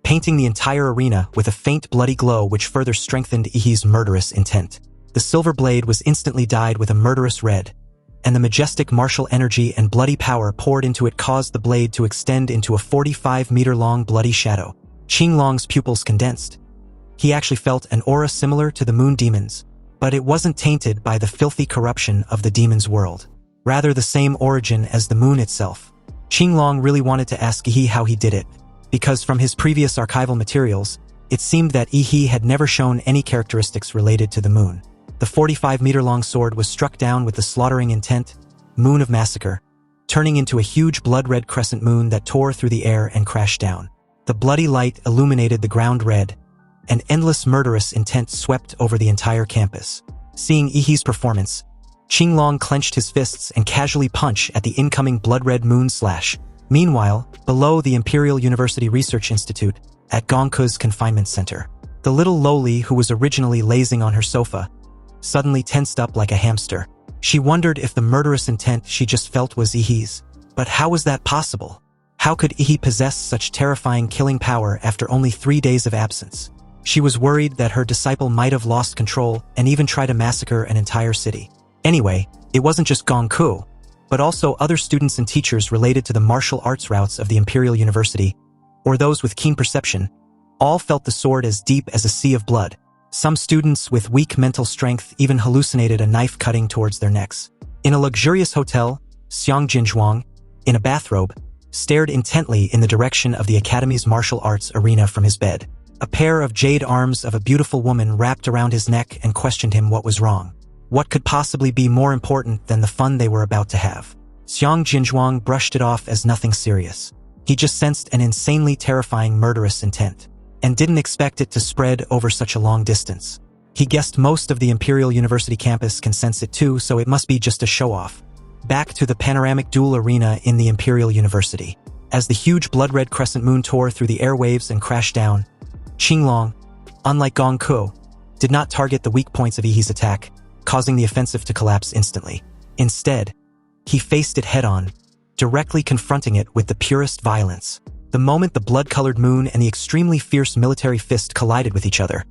painting the entire arena with a faint bloody glow which further strengthened Yi's murderous intent. The silver blade was instantly dyed with a murderous red, and the majestic martial energy and bloody power poured into it caused the blade to extend into a 45-meter-long bloody shadow. Qinglong's pupils condensed. He actually felt an aura similar to the moon demons, but it wasn't tainted by the filthy corruption of the demon's world. Rather the same origin as the moon itself. Qinglong really wanted to ask Yi how he did it, because from his previous archival materials, it seemed that Yi had never shown any characteristics related to the moon. The 45-meter-long sword was struck down with the slaughtering intent, Moon of Massacre, turning into a huge blood-red crescent moon that tore through the air and crashed down. The bloody light illuminated the ground red, and endless murderous intent swept over the entire campus. Seeing Yi's performance, Qinglong clenched his fists and casually punched at the incoming blood-red moon slash. Meanwhile, below the Imperial University Research Institute, at Gongku's confinement center, the little lowly who was originally lazing on her sofa suddenly tensed up like a hamster. She wondered if the murderous intent she just felt was Yi's. But how was that possible? How could Yi possess such terrifying killing power after only 3 days of absence? She was worried that her disciple might have lost control and even tried to massacre an entire city. Anyway, it wasn't just Gongku, but also other students and teachers related to the martial arts routes of the Imperial University, or those with keen perception, all felt the sword as deep as a sea of blood. Some students with weak mental strength even hallucinated a knife cutting towards their necks. In a luxurious hotel, Xiang Jinzhuang, in a bathrobe, stared intently in the direction of the Academy's martial arts arena from his bed. A pair of jade arms of a beautiful woman wrapped around his neck and questioned him what was wrong. What could possibly be more important than the fun they were about to have? Xiang Jinzhuang brushed it off as nothing serious. He just sensed an insanely terrifying murderous intent, and didn't expect it to spread over such a long distance. He guessed most of the Imperial University campus can sense it too, so it must be just a show-off. Back to the panoramic duel arena in the Imperial University. As the huge blood-red crescent moon tore through the airwaves and crashed down, Qinglong, unlike Gong Ku, did not target the weak points of Yi's attack, causing the offensive to collapse instantly. Instead, he faced it head-on, directly confronting it with the purest violence. The moment the blood-colored moon and the extremely fierce military fist collided with each other,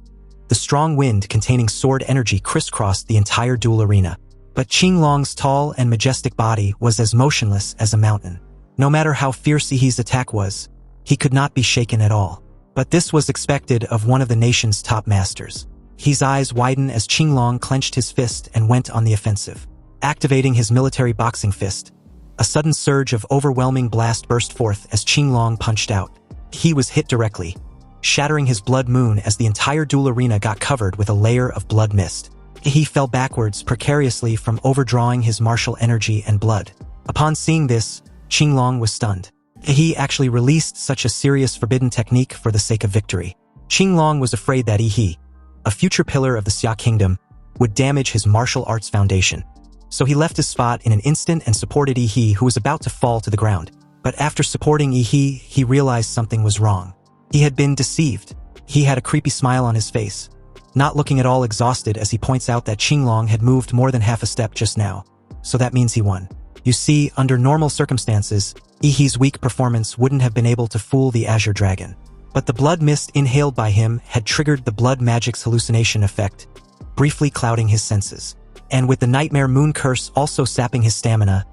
the strong wind containing sword energy crisscrossed the entire duel arena. But Qinglong's tall and majestic body was as motionless as a mountain. No matter how fierce Yi's attack was, he could not be shaken at all. But this was expected of one of the nation's top masters. Yi's eyes widened as Qinglong clenched his fist and went on the offensive. Activating his military boxing fist, a sudden surge of overwhelming blast burst forth as Qinglong punched out. He was hit directly, shattering his blood moon as the entire duel arena got covered with a layer of blood mist. He fell backwards precariously from overdrawing his martial energy and blood. Upon seeing this, Qinglong was stunned. He actually released such a serious forbidden technique for the sake of victory. Qinglong was afraid that Yi, a future pillar of the Xia Kingdom, would damage his martial arts foundation. So he left his spot in an instant and supported Yi, who was about to fall to the ground. But after supporting Yi, he realized something was wrong. He had been deceived. He had a creepy smile on his face, not looking at all exhausted as he points out that Qinglong had moved more than half a step just now. So that means he won. You see, under normal circumstances, Yi's weak performance wouldn't have been able to fool the Azure Dragon. But the blood mist inhaled by him had triggered the blood magic's hallucination effect, briefly clouding his senses. And with the nightmare moon curse also sapping his stamina,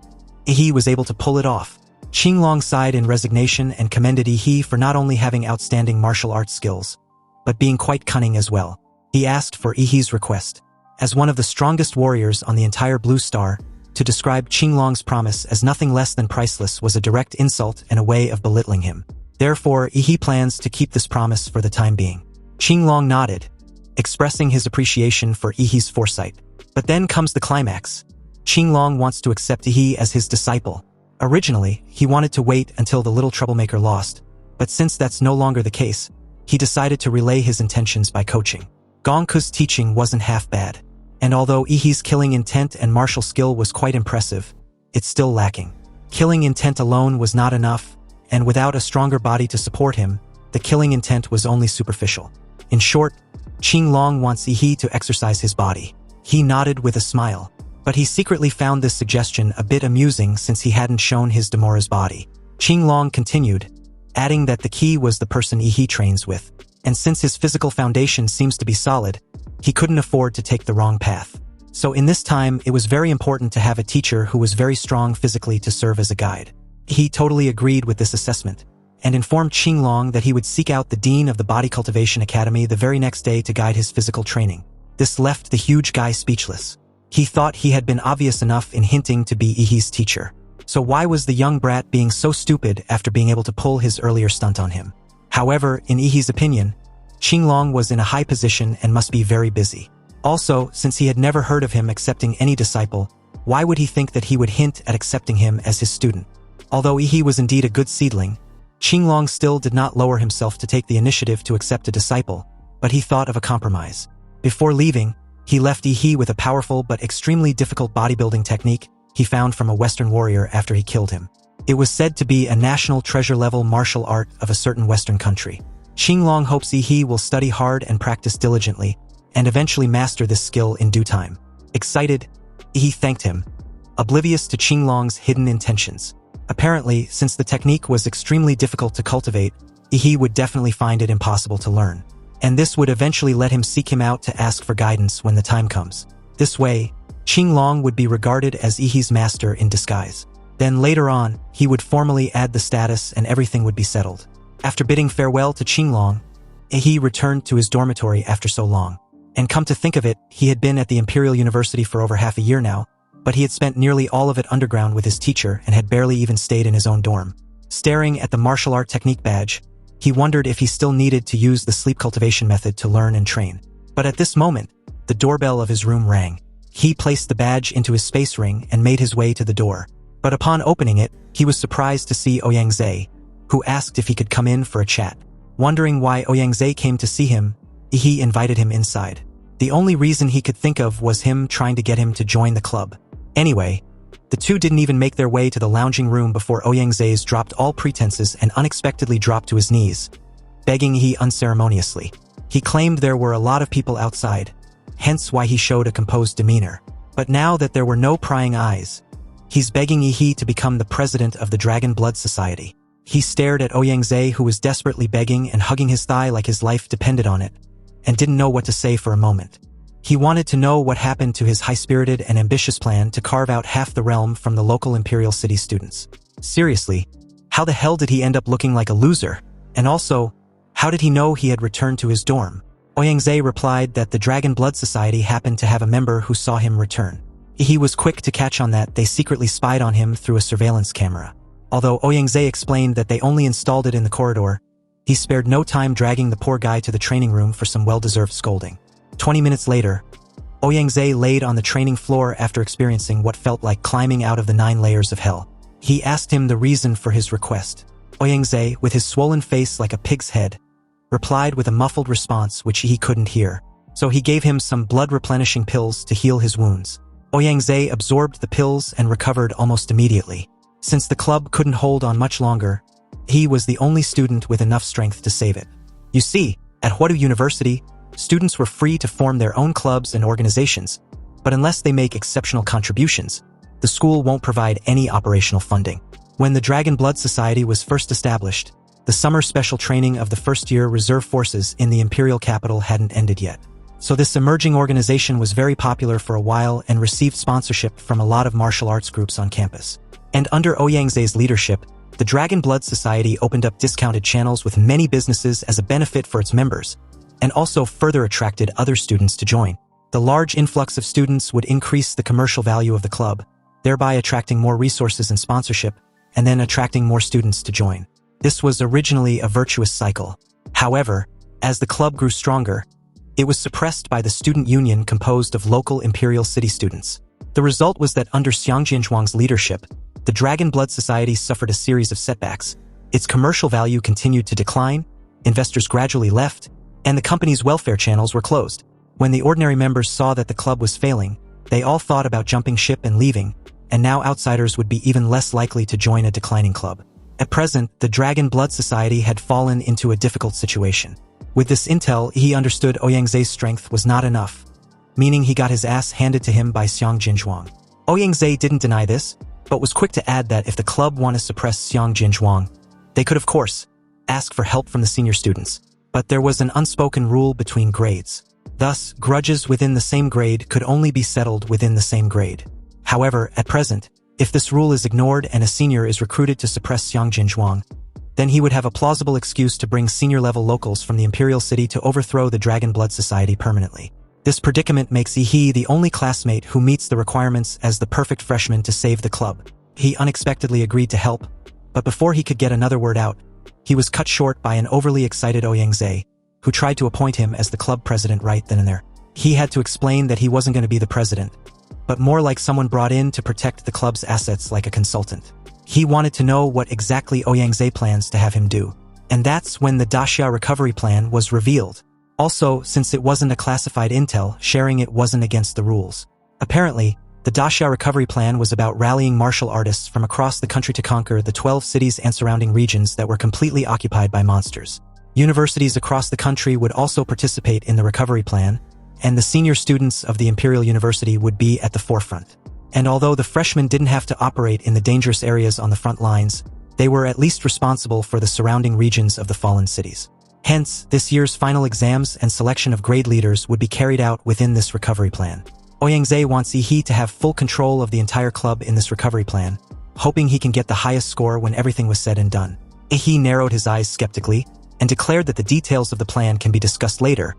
Yi was able to pull it off. Qinglong sighed in resignation and commended Yi for not only having outstanding martial arts skills, but being quite cunning as well. He asked for Yi's request, as one of the strongest warriors on the entire Blue Star, to describe Qinglong's promise as nothing less than priceless was a direct insult and a way of belittling him. Therefore, Yi plans to keep this promise for the time being. Qinglong nodded, expressing his appreciation for Yi's foresight. But then comes the climax. Qinglong wants to accept Yi as his disciple. Originally, he wanted to wait until the little troublemaker lost, but since that's no longer the case, he decided to relay his intentions by coaching. Gong Ku's teaching wasn't half bad, and although Yi's killing intent and martial skill was quite impressive, it's still lacking. Killing intent alone was not enough, and without a stronger body to support him, the killing intent was only superficial. In short, Qinglong wants Yi to exercise his body. He nodded with a smile, but he secretly found this suggestion a bit amusing since he hadn't shown his Demora's body. Qinglong continued, adding that the key was the person Yi trains with, and since his physical foundation seems to be solid, he couldn't afford to take the wrong path. So in this time, it was very important to have a teacher who was very strong physically to serve as a guide. He totally agreed with this assessment, and informed Qinglong that he would seek out the dean of the Body Cultivation Academy the very next day to guide his physical training. This left the huge guy speechless. He thought he had been obvious enough in hinting to be Yi's teacher. So why was the young brat being so stupid after being able to pull his earlier stunt on him? However, in Yi's opinion, Qinglong was in a high position and must be very busy. Also, since he had never heard of him accepting any disciple, why would he think that he would hint at accepting him as his student? Although Yi was indeed a good seedling, Qinglong still did not lower himself to take the initiative to accept a disciple, but he thought of a compromise. Before leaving, he left Yi with a powerful but extremely difficult bodybuilding technique he found from a Western warrior after he killed him. It was said to be a national treasure-level martial art of a certain Western country. Qinglong hopes Yi will study hard and practice diligently, and eventually master this skill in due time. Excited, Yi thanked him, oblivious to Qinglong's hidden intentions. Apparently, since the technique was extremely difficult to cultivate, Yi would definitely find it impossible to learn. And this would eventually let him seek him out to ask for guidance when the time comes. This way, Qinglong would be regarded as Yi's master in disguise. Then later on, he would formally add the status and everything would be settled. After bidding farewell to Qinglong, Yi returned to his dormitory after so long. And come to think of it, he had been at the Imperial University for over half a year now, but he had spent nearly all of it underground with his teacher and had barely even stayed in his own dorm. Staring at the martial art technique badge, he wondered if he still needed to use the sleep cultivation method to learn and train. But at this moment, the doorbell of his room rang. He placed the badge into his space ring and made his way to the door. But upon opening it, he was surprised to see Ouyang Zhe, who asked if he could come in for a chat. Wondering why Ouyangze came to see him, he invited him inside. The only reason he could think of was him trying to get him to join the club. Anyway, the two didn't even make their way to the lounging room before Ouyangze dropped all pretenses and unexpectedly dropped to his knees, begging he unceremoniously. He claimed there were a lot of people outside, hence why he showed a composed demeanor. But now that there were no prying eyes, he's begging he to become the president of the Dragon Blood Society. He stared at Ouyangze, who was desperately begging and hugging his thigh like his life depended on it, and didn't know what to say for a moment. He wanted to know what happened to his high-spirited and ambitious plan to carve out half the realm from the local Imperial City students. Seriously, how the hell did he end up looking like a loser? And also, how did he know he had returned to his dorm? Ouyangze replied that the Dragon Blood Society happened to have a member who saw him return. He was quick to catch on that they secretly spied on him through a surveillance camera. Although Ouyangze explained that they only installed it in the corridor, he spared no time dragging the poor guy to the training room for some well-deserved scolding. 20 minutes later, Ouyangze laid on the training floor after experiencing what felt like climbing out of the 9 layers of hell. He asked him the reason for his request. Ouyangze, with his swollen face like a pig's head, replied with a muffled response which he couldn't hear. So he gave him some blood-replenishing pills to heal his wounds. Ouyangze absorbed the pills and recovered almost immediately. Since the club couldn't hold on much longer, he was the only student with enough strength to save it. You see, at Huadu University, students were free to form their own clubs and organizations, but unless they make exceptional contributions, the school won't provide any operational funding. When the Dragon Blood Society was first established, the summer special training of the first-year reserve forces in the imperial capital hadn't ended yet. So this emerging organization was very popular for a while and received sponsorship from a lot of martial arts groups on campus. And under Ouyangze's leadership, the Dragon Blood Society opened up discounted channels with many businesses as a benefit for its members, and also further attracted other students to join. The large influx of students would increase the commercial value of the club, thereby attracting more resources and sponsorship, and then attracting more students to join. This was originally a virtuous cycle. However, as the club grew stronger, it was suppressed by the student union composed of local Imperial City students. The result was that under Xiang Jinzhuang's leadership, the Dragon Blood Society suffered a series of setbacks. Its commercial value continued to decline, investors gradually left, and the company's welfare channels were closed. When the ordinary members saw that the club was failing, they all thought about jumping ship and leaving, and now outsiders would be even less likely to join a declining club. At present, the Dragon Blood Society had fallen into a difficult situation. With this intel, he understood Ouyangze's strength was not enough, meaning he got his ass handed to him by Xiang Jinzhuang. Ouyangze didn't deny this, but was quick to add that if the club wanted to suppress Xiang Jinzhuang, they could of course ask for help from the senior students. But there was an unspoken rule between grades. Thus, grudges within the same grade could only be settled within the same grade. However, at present, if this rule is ignored and a senior is recruited to suppress Xiang Jinzhuang, then he would have a plausible excuse to bring senior-level locals from the Imperial City to overthrow the Dragon Blood Society permanently. This predicament makes he the only classmate who meets the requirements as the perfect freshman to save the club. He unexpectedly agreed to help, but before he could get another word out, he was cut short by an overly excited Ouyangze, who tried to appoint him as the club president right then and there. He had to explain that he wasn't going to be the president, but more like someone brought in to protect the club's assets like a consultant. He wanted to know what exactly Ouyangze plans to have him do. And that's when the Daxia recovery plan was revealed. Also, since it wasn't a classified intel, sharing it wasn't against the rules. Apparently, the Daxia recovery plan was about rallying martial artists from across the country to conquer the 12 cities and surrounding regions that were completely occupied by monsters. Universities across the country would also participate in the recovery plan, and the senior students of the Imperial University would be at the forefront. And although the freshmen didn't have to operate in the dangerous areas on the front lines, they were at least responsible for the surrounding regions of the fallen cities. Hence, this year's final exams and selection of grade leaders would be carried out within this recovery plan. Ouyangze wants he to have full control of the entire club in this recovery plan, hoping he can get the highest score when everything was said and done. He narrowed his eyes skeptically and declared that the details of the plan can be discussed later.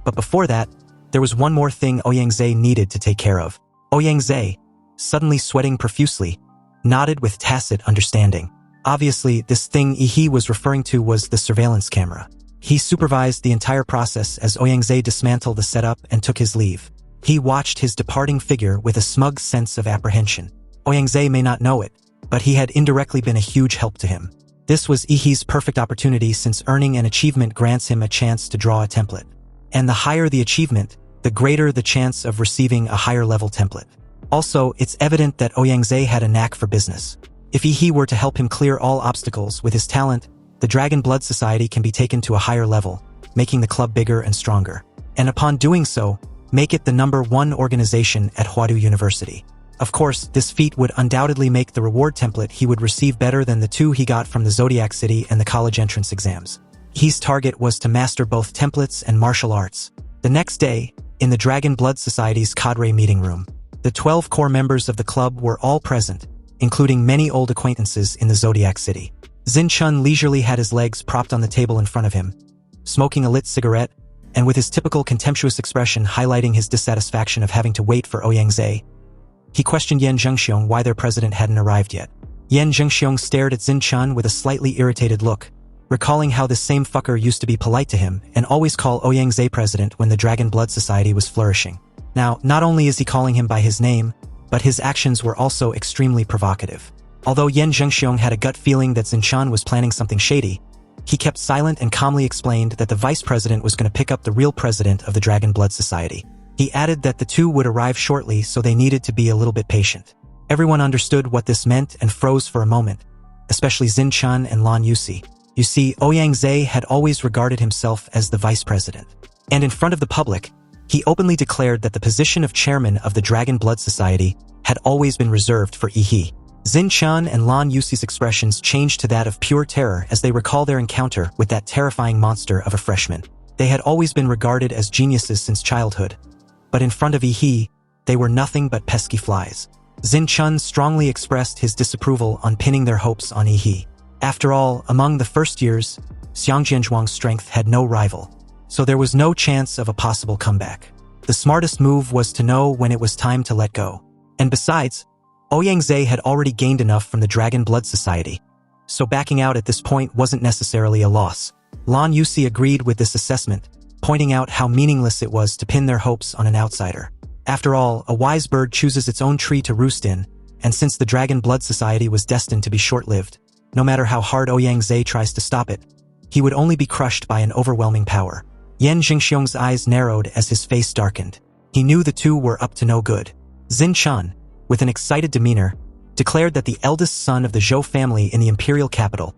But before that, there was one more thing Ouyangze needed to take care of. Ouyangze, suddenly sweating profusely, nodded with tacit understanding. Obviously, this thing he was referring to was the surveillance camera. He supervised the entire process as Ouyangze dismantled the setup and took his leave. He watched his departing figure with a smug sense of apprehension. Ouyangze may not know it, but he had indirectly been a huge help to him. This was Ihi's perfect opportunity since earning an achievement grants him a chance to draw a template. And the higher the achievement, the greater the chance of receiving a higher level template. Also, it's evident that Ouyangze had a knack for business. If Ihi were to help him clear all obstacles with his talent, the Dragon Blood Society can be taken to a higher level, making the club bigger and stronger. And upon doing so, make it the #1 organization at Huadu University. Of course, this feat would undoubtedly make the reward template he would receive better than the 2 he got from the Zodiac City and the college entrance exams. His target was to master both templates and martial arts. The next day, in the Dragon Blood Society's cadre meeting room, the 12 core members of the club were all present, including many old acquaintances in the Zodiac City. Xinchun leisurely had his legs propped on the table in front of him, smoking a lit cigarette, and with his typical contemptuous expression highlighting his dissatisfaction of having to wait for Ouyangze, he questioned Yan Zhengxiong why their president hadn't arrived yet. Yan Zhengxiong stared at Xinchun with a slightly irritated look, recalling how this same fucker used to be polite to him and always call Ouyangze president when the Dragon Blood Society was flourishing. Now, not only is he calling him by his name, but his actions were also extremely provocative. Although Yan Zhengxiong had a gut feeling that Xinchun was planning something shady, he kept silent and calmly explained that the vice president was going to pick up the real president of the Dragon Blood Society. He added that the 2 would arrive shortly, so they needed to be a little bit patient. Everyone understood what this meant and froze for a moment, especially Xinchun and Lan Yusi. You see, Ouyangze had always regarded himself as the vice president. And in front of the public, he openly declared that the position of chairman of the Dragon Blood Society had always been reserved for Ihi. Xinchun and Lan Yusi's expressions changed to that of pure terror as they recall their encounter with that terrifying monster of a freshman. They had always been regarded as geniuses since childhood, but in front of Ihi, they were nothing but pesky flies. Xinchun strongly expressed his disapproval on pinning their hopes on Ihi. After all, among the first years, Xiang Jianzhuang's strength had no rival, so there was no chance of a possible comeback. The smartest move was to know when it was time to let go. And besides, Ouyangze had already gained enough from the Dragon Blood Society, so backing out at this point wasn't necessarily a loss. Lan Yusi agreed with this assessment, pointing out how meaningless it was to pin their hopes on an outsider. After all, a wise bird chooses its own tree to roost in, and since the Dragon Blood Society was destined to be short-lived, no matter how hard Ouyangze tries to stop it, he would only be crushed by an overwhelming power. Yan Zhengxiong's eyes narrowed as his face darkened. He knew the 2 were up to no good. Xinchun, with an excited demeanor, declared that the eldest son of the Zhou family in the imperial capital,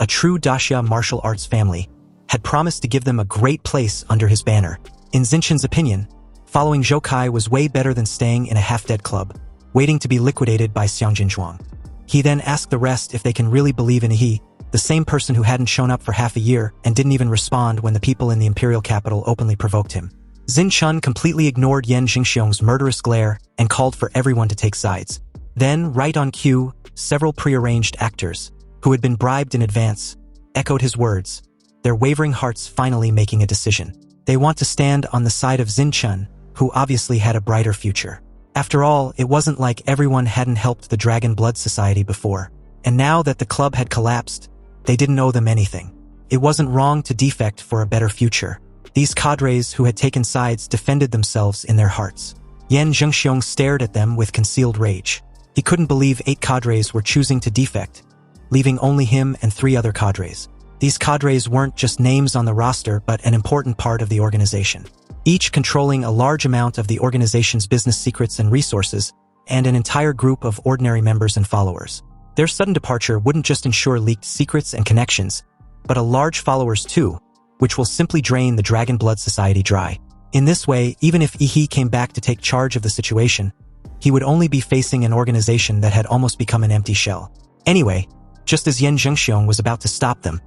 a true Daxia martial arts family, had promised to give them a great place under his banner. In Xinchun's opinion, following Zhou Kai was way better than staying in a half-dead club, waiting to be liquidated by Xiang Jinzhuang. He then asked the rest if they can really believe in He, the same person who hadn't shown up for half a year and didn't even respond when the people in the imperial capital openly provoked him. Xinchun completely ignored Yan Zhengxiong's murderous glare and called for everyone to take sides. Then, right on cue, several prearranged actors, who had been bribed in advance, echoed his words, their wavering hearts finally making a decision. They want to stand on the side of Xinchun, who obviously had a brighter future. After all, it wasn't like everyone hadn't helped the Dragon Blood Society before, and now that the club had collapsed, they didn't owe them anything. It wasn't wrong to defect for a better future. These cadres who had taken sides defended themselves in their hearts. Yan Zhengxiong stared at them with concealed rage. He couldn't believe 8 cadres were choosing to defect, leaving only him and 3 other cadres. These cadres weren't just names on the roster but an important part of the organization, each controlling a large amount of the organization's business secrets and resources, and an entire group of ordinary members and followers. Their sudden departure wouldn't just ensure leaked secrets and connections, but a large followers too, which will simply drain the Dragon Blood Society dry. In this way, even if Ihi came back to take charge of the situation, he would only be facing an organization that had almost become an empty shell. Anyway, just as Yan Zhengxiong was about to stop them,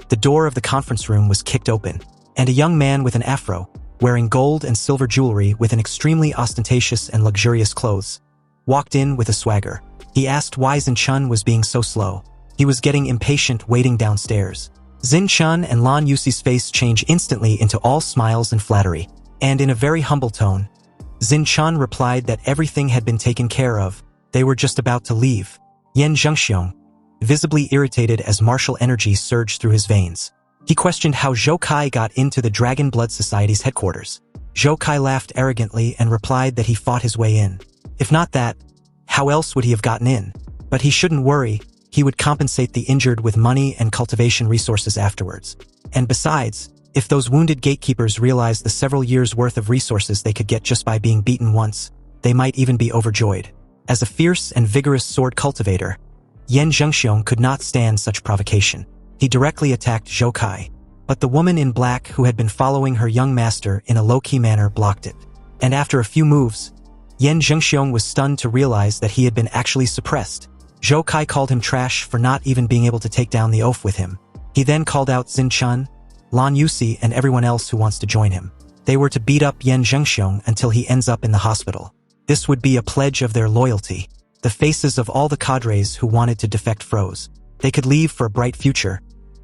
the door of the conference room was kicked open, and a young man with an afro, wearing gold and silver jewelry with an extremely ostentatious and luxurious clothes, walked in with a swagger. He asked why Xinchun was being so slow. He was getting impatient waiting downstairs. Xinchun and Lan Yusi's face changed instantly into all smiles and flattery, and in a very humble tone, Xinchun replied that everything had been taken care of, they were just about to leave. Yan Zhengxiong, visibly irritated as martial energy surged through his veins. He questioned how Zhou Kai got into the Dragon Blood Society's headquarters. Zhou Kai laughed arrogantly and replied that he fought his way in. If not that, how else would he have gotten in? But he shouldn't worry, he would compensate the injured with money and cultivation resources afterwards. And besides, if those wounded gatekeepers realized the several years' worth of resources they could get just by being beaten once, they might even be overjoyed. As a fierce and vigorous sword cultivator, Yan Zhengxiong could not stand such provocation. He directly attacked Zhou Kai, but the woman in black who had been following her young master in a low-key manner blocked it. And after a few moves, Yan Zhengxiong was stunned to realize that he had been actually suppressed. Zhou Kai called him trash for not even being able to take down the oaf with him. He then called out Xin Chun, Lan Yusi, and everyone else who wants to join him. They were to beat up Yan Zhengxiong until he ends up in the hospital. This would be a pledge of their loyalty. The faces of all the cadres who wanted to defect froze. They could leave for a bright future.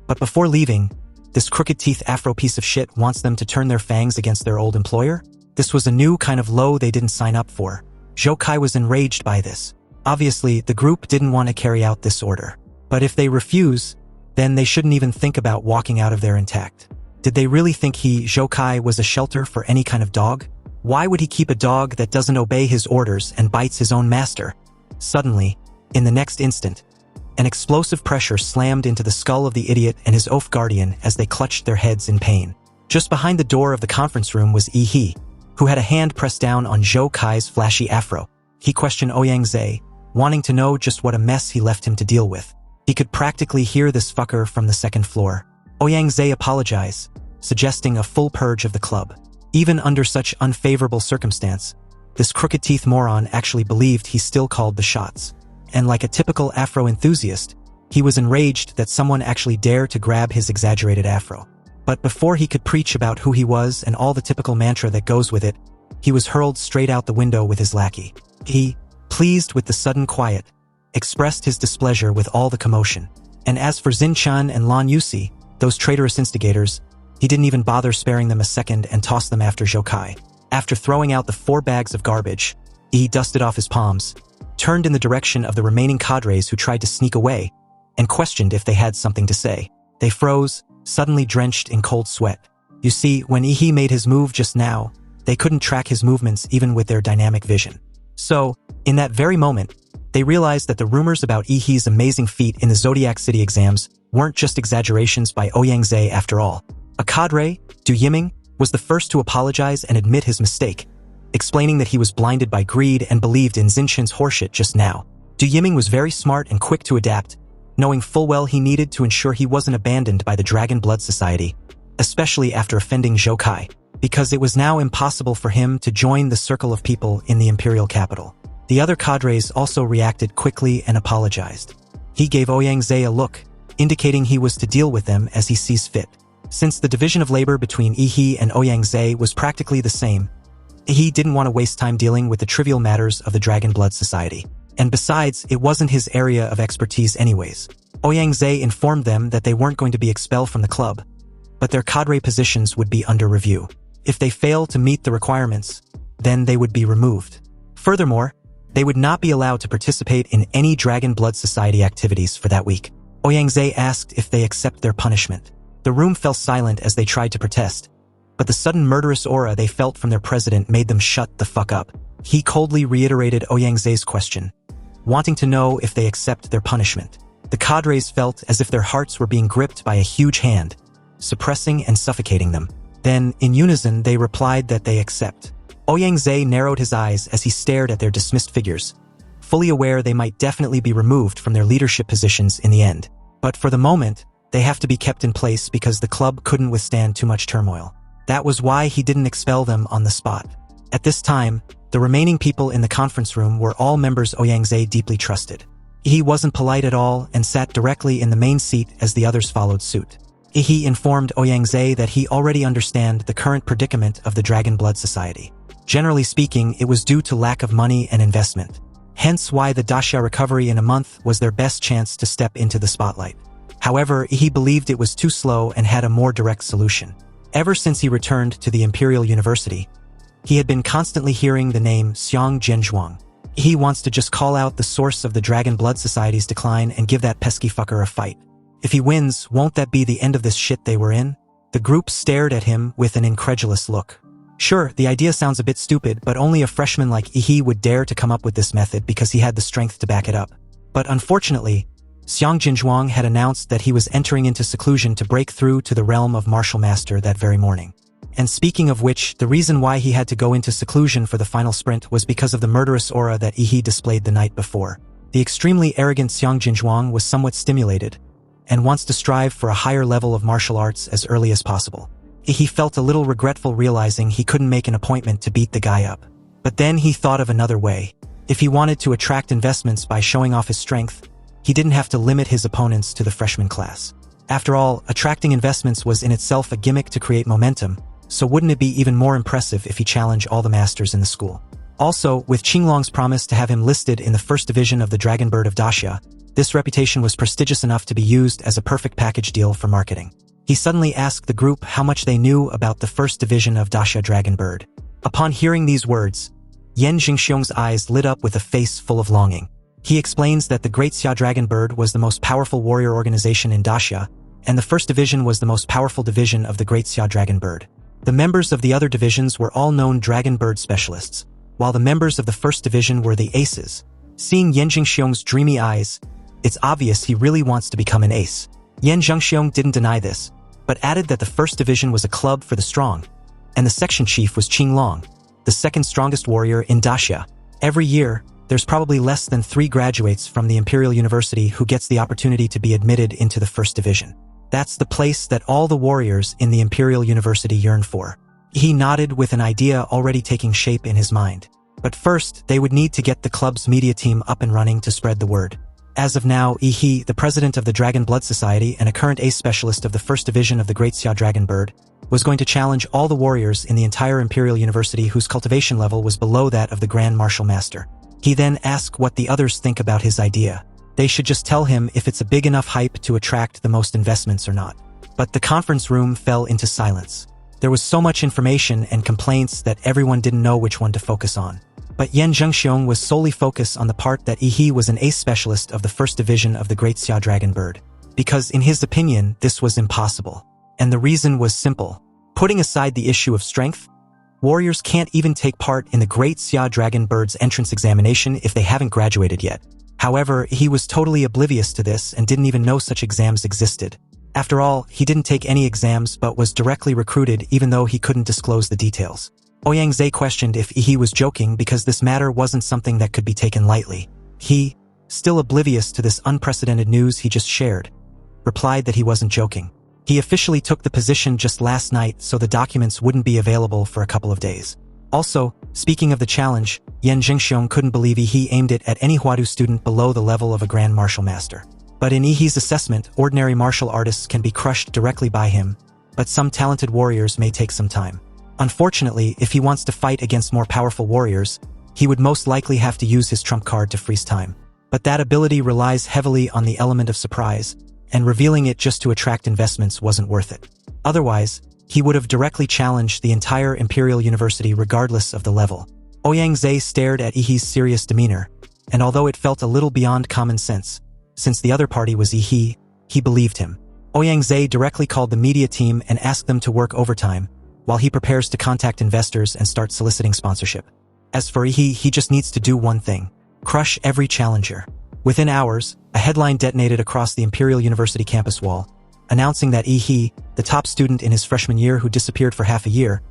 But before leaving, this crooked teeth Afro piece of shit wants them to turn their fangs against their old employer? This was a new kind of low they didn't sign up for. Zhou Kai was enraged by this. Obviously, the group didn't want to carry out this order. But if they refuse, then they shouldn't even think about walking out of there intact. Did they really think Zhou Kai was a shelter for any kind of dog? Why would he keep a dog that doesn't obey his orders and bites his own master? Suddenly, in the next instant, an explosive pressure slammed into the skull of the idiot and his oaf guardian as they clutched their heads in pain. Just behind the door of the conference room was Yi, who had a hand pressed down on Zhou Kai's flashy afro. He questioned Ouyang, wanting to know just what a mess he left him to deal with. He could practically hear this fucker from the second floor. Ouyang apologized, suggesting a full purge of the club. Even under such unfavorable circumstance, this crooked teeth moron actually believed he still called the shots. And like a typical afro enthusiast, he was enraged that someone actually dared to grab his exaggerated afro. But before he could preach about who he was and all the typical mantra that goes with it, he was hurled straight out the window with his lackey. He, pleased with the sudden quiet, expressed his displeasure with all the commotion. And as for Xin Chan and Lan Yusi, those traitorous instigators, he didn't even bother sparing them a second and tossed them after Zhou Kai. After throwing out the 4 bags of garbage, he dusted off his palms, turned in the direction of the remaining cadres who tried to sneak away, and questioned if they had something to say. They froze, suddenly drenched in cold sweat. You see, when Yi made his move just now, they couldn't track his movements even with their dynamic vision. So, in that very moment, they realized that the rumors about Yi's amazing feat in the Zodiac City exams weren't just exaggerations by Ouyang after all. A cadre, Du Yiming, was the first to apologize and admit his mistake, explaining that he was blinded by greed and believed in Zinchen's horseshit just now. Du Yiming was very smart and quick to adapt, knowing full well he needed to ensure he wasn't abandoned by the Dragon Blood Society, especially after offending Zhou Kai, because it was now impossible for him to join the circle of people in the imperial capital. The other cadres also reacted quickly and apologized. He gave Ouyang a look, indicating he was to deal with them as he sees fit. Since the division of labor between Yi and Ouyang was practically the same, Yi didn't want to waste time dealing with the trivial matters of the Dragon Blood Society. And besides, it wasn't his area of expertise anyways. Ouyang informed them that they weren't going to be expelled from the club, but their cadre positions would be under review. If they failed to meet the requirements, then they would be removed. Furthermore, they would not be allowed to participate in any Dragon Blood Society activities for that week. Ouyang asked if they accept their punishment. The room fell silent as they tried to protest, but the sudden murderous aura they felt from their president made them shut the fuck up. He coldly reiterated Ouyang question, wanting to know if they accept their punishment. The cadres felt as if their hearts were being gripped by a huge hand, suppressing and suffocating them. Then, in unison, they replied that they accept. Ouyang narrowed his eyes as he stared at their dismissed figures, fully aware they might definitely be removed from their leadership positions in the end. But for the moment, they have to be kept in place because the club couldn't withstand too much turmoil. That was why he didn't expel them on the spot. At this time, the remaining people in the conference room were all members Ouyang deeply trusted. He wasn't polite at all and sat directly in the main seat as the others followed suit. He informed Ouyang that he already understand the current predicament of the Dragon Blood Society. Generally speaking, it was due to lack of money and investment. Hence why the Daxia recovery in a month was their best chance to step into the spotlight. However, he believed it was too slow and had a more direct solution. Ever since he returned to the Imperial University, he had been constantly hearing the name Xiang Zhenzhuang. He wants to just call out the source of the Dragon Blood Society's decline and give that pesky fucker a fight. If he wins, won't that be the end of this shit they were in? The group stared at him with an incredulous look. Sure, the idea sounds a bit stupid, but only a freshman like Yi would dare to come up with this method because he had the strength to back it up. But unfortunately, Xiang Jinzhuang had announced that he was entering into seclusion to break through to the realm of martial master that very morning. And speaking of which, the reason why he had to go into seclusion for the final sprint was because of the murderous aura that Yi displayed the night before. The extremely arrogant Xiang Jinzhuang was somewhat stimulated, and wants to strive for a higher level of martial arts as early as possible. He felt a little regretful realizing he couldn't make an appointment to beat the guy up. But then he thought of another way. If he wanted to attract investments by showing off his strength, he didn't have to limit his opponents to the freshman class. After all, attracting investments was in itself a gimmick to create momentum, so wouldn't it be even more impressive if he challenged all the masters in the school? Also, with Qinglong's promise to have him listed in the first division of the Dragon Bird of Daxia, this reputation was prestigious enough to be used as a perfect package deal for marketing. He suddenly asked the group how much they knew about the first division of Daxia Dragon Bird. Upon hearing these words, Yan Jingxiong's eyes lit up with a face full of longing. He explains that the Great Xia Dragon Bird was the most powerful warrior organization in Daxia, and the first division was the most powerful division of the Great Xia Dragon Bird. The members of the other divisions were all known Dragon Bird specialists, while the members of the first division were the aces. Seeing Yan Jingxiong's dreamy eyes, it's obvious he really wants to become an ace. Yan Jingxiong didn't deny this, but added that the first division was a club for the strong, and the section chief was Qinglong, the second strongest warrior in Daxia. Every year, there's probably less than 3 graduates from the Imperial University who gets the opportunity to be admitted into the first division. That's the place that all the warriors in the Imperial University yearn for. He nodded with an idea already taking shape in his mind. But first, they would need to get the club's media team up and running to spread the word. As of now, Yi, the president of the Dragon Blood Society and a current ace specialist of the first division of the Great Xia Dragon Bird, was going to challenge all the warriors in the entire Imperial University whose cultivation level was below that of the Grand Martial Master. He then asked what the others think about his idea. They should just tell him if it's a big enough hype to attract the most investments or not. But the conference room fell into silence. There was so much information and complaints that everyone didn't know which one to focus on. But Yan Jingxiong was solely focused on the part that Yi was an ace specialist of the first division of the Great Xia Dragon Bird. Because in his opinion, this was impossible. And the reason was simple. Putting aside the issue of strength, warriors can't even take part in the Great Xia Dragon Bird's entrance examination if they haven't graduated yet. However, he was totally oblivious to this and didn't even know such exams existed. After all, he didn't take any exams but was directly recruited even though he couldn't disclose the details. Ouyang questioned if Yi was joking because this matter wasn't something that could be taken lightly. He, still oblivious to this unprecedented news he just shared, replied that he wasn't joking. He officially took the position just last night so the documents wouldn't be available for a couple of days. Also, speaking of the challenge, Yan Jingxiong couldn't believe Yi aimed it at any Huadu student below the level of a Grand Martial Master. But in Yi's assessment, ordinary martial artists can be crushed directly by him, but some talented warriors may take some time. Unfortunately, if he wants to fight against more powerful warriors, he would most likely have to use his trump card to freeze time. But that ability relies heavily on the element of surprise, and revealing it just to attract investments wasn't worth it. Otherwise, he would have directly challenged the entire Imperial University regardless of the level. Ouyang stared at Yi's serious demeanor, and although it felt a little beyond common sense, since the other party was Yi, he believed him. Ouyang directly called the media team and asked them to work overtime, while he prepares to contact investors and start soliciting sponsorship. As for Yi, he just needs to do one thing: crush every challenger. Within hours, a headline detonated across the Imperial University campus wall, announcing that Yi, the top student in his freshman year who disappeared for half a year,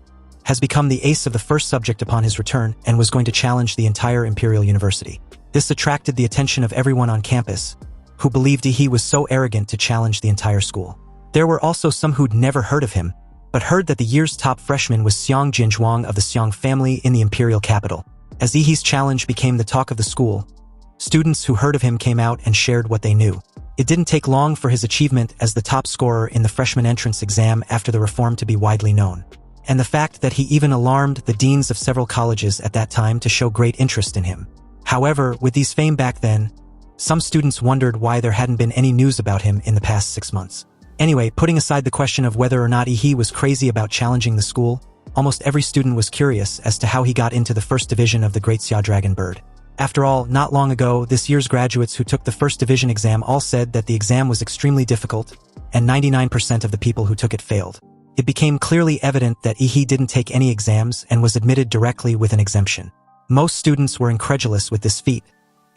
has become the ace of the first subject upon his return and was going to challenge the entire Imperial University. This attracted the attention of everyone on campus, who believed Yi was so arrogant to challenge the entire school. There were also some who'd never heard of him, but heard that the year's top freshman was Xiang Jinzhuang of the Xiang family in the imperial capital. As Yi's challenge became the talk of the school, students who heard of him came out and shared what they knew. It didn't take long for his achievement as the top scorer in the freshman entrance exam after the reform to be widely known. And the fact that he even alarmed the deans of several colleges at that time to show great interest in him. However, with Yi's fame back then, some students wondered why there hadn't been any news about him in the past 6 months. Anyway, putting aside the question of whether or not Yi was crazy about challenging the school, almost every student was curious as to how he got into the first division of the Great Xia Dragon Bird. After all, not long ago, this year's graduates who took the first division exam all said that the exam was extremely difficult, and 99% of the people who took it failed. It became clearly evident that Yi didn't take any exams and was admitted directly with an exemption. Most students were incredulous with this feat,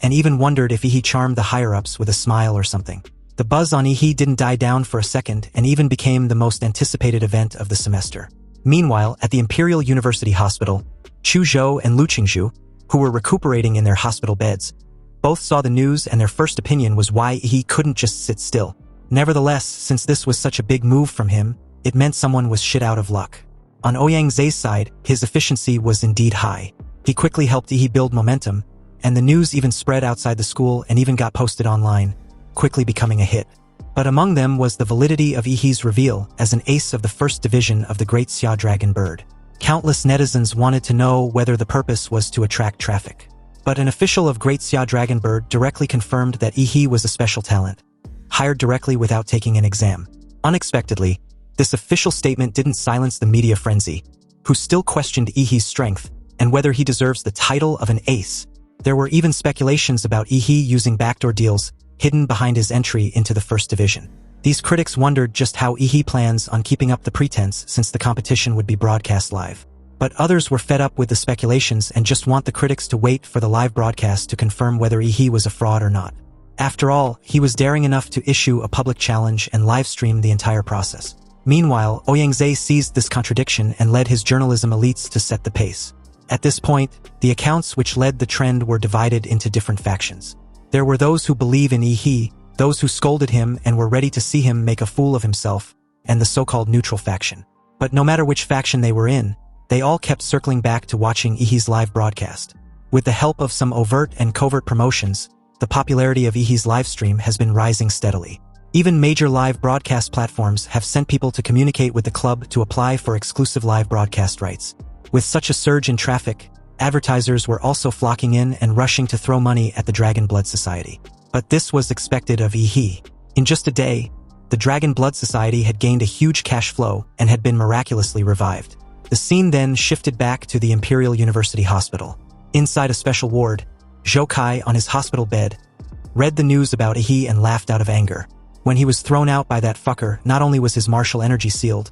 and even wondered if Ihi charmed the higher-ups with a smile or something. The buzz on Ihi didn't die down for a second and even became the most anticipated event of the semester. Meanwhile, at the Imperial University Hospital, Chu Zhou and Lu Qingzhu, who were recuperating in their hospital beds, both saw the news and their first opinion was why he couldn't just sit still. Nevertheless, since this was such a big move from him, it meant someone was shit out of luck. On Ouyang's side, his efficiency was indeed high. He quickly helped Ihi build momentum, and the news even spread outside the school and even got posted online, quickly becoming a hit. But among them was the validity of Ihi's reveal as an ace of the first division of the Great Xia Dragon Bird. Countless netizens wanted to know whether the purpose was to attract traffic. But an official of Great Xia Dragon Bird directly confirmed that Ihi was a special talent, hired directly without taking an exam. Unexpectedly, this official statement didn't silence the media frenzy, who still questioned Ihi's strength and whether he deserves the title of an ace. There were even speculations about Ihi using backdoor deals hidden behind his entry into the first division. These critics wondered just how Ihi plans on keeping up the pretense since the competition would be broadcast live. But others were fed up with the speculations and just want the critics to wait for the live broadcast to confirm whether Ihi was a fraud or not. After all, he was daring enough to issue a public challenge and live stream the entire process. Meanwhile, Ouyang's seized this contradiction and led his journalism elites to set the pace. At this point, the accounts which led the trend were divided into different factions. There were those who believe in Ihi, those who scolded him and were ready to see him make a fool of himself, and the so-called neutral faction. But no matter which faction they were in, they all kept circling back to watching Ihi's live broadcast. With the help of some overt and covert promotions, the popularity of Ihi's livestream has been rising steadily. Even major live broadcast platforms have sent people to communicate with the club to apply for exclusive live broadcast rights. With such a surge in traffic, advertisers were also flocking in and rushing to throw money at the Dragon Blood Society. But this was expected of Ihi. In just a day, the Dragon Blood Society had gained a huge cash flow and had been miraculously revived. The scene then shifted back to the Imperial University Hospital. Inside a special ward, Zhou Kai on his hospital bed read the news about Ihi and laughed out of anger. When he was thrown out by that fucker, not only was his martial energy sealed,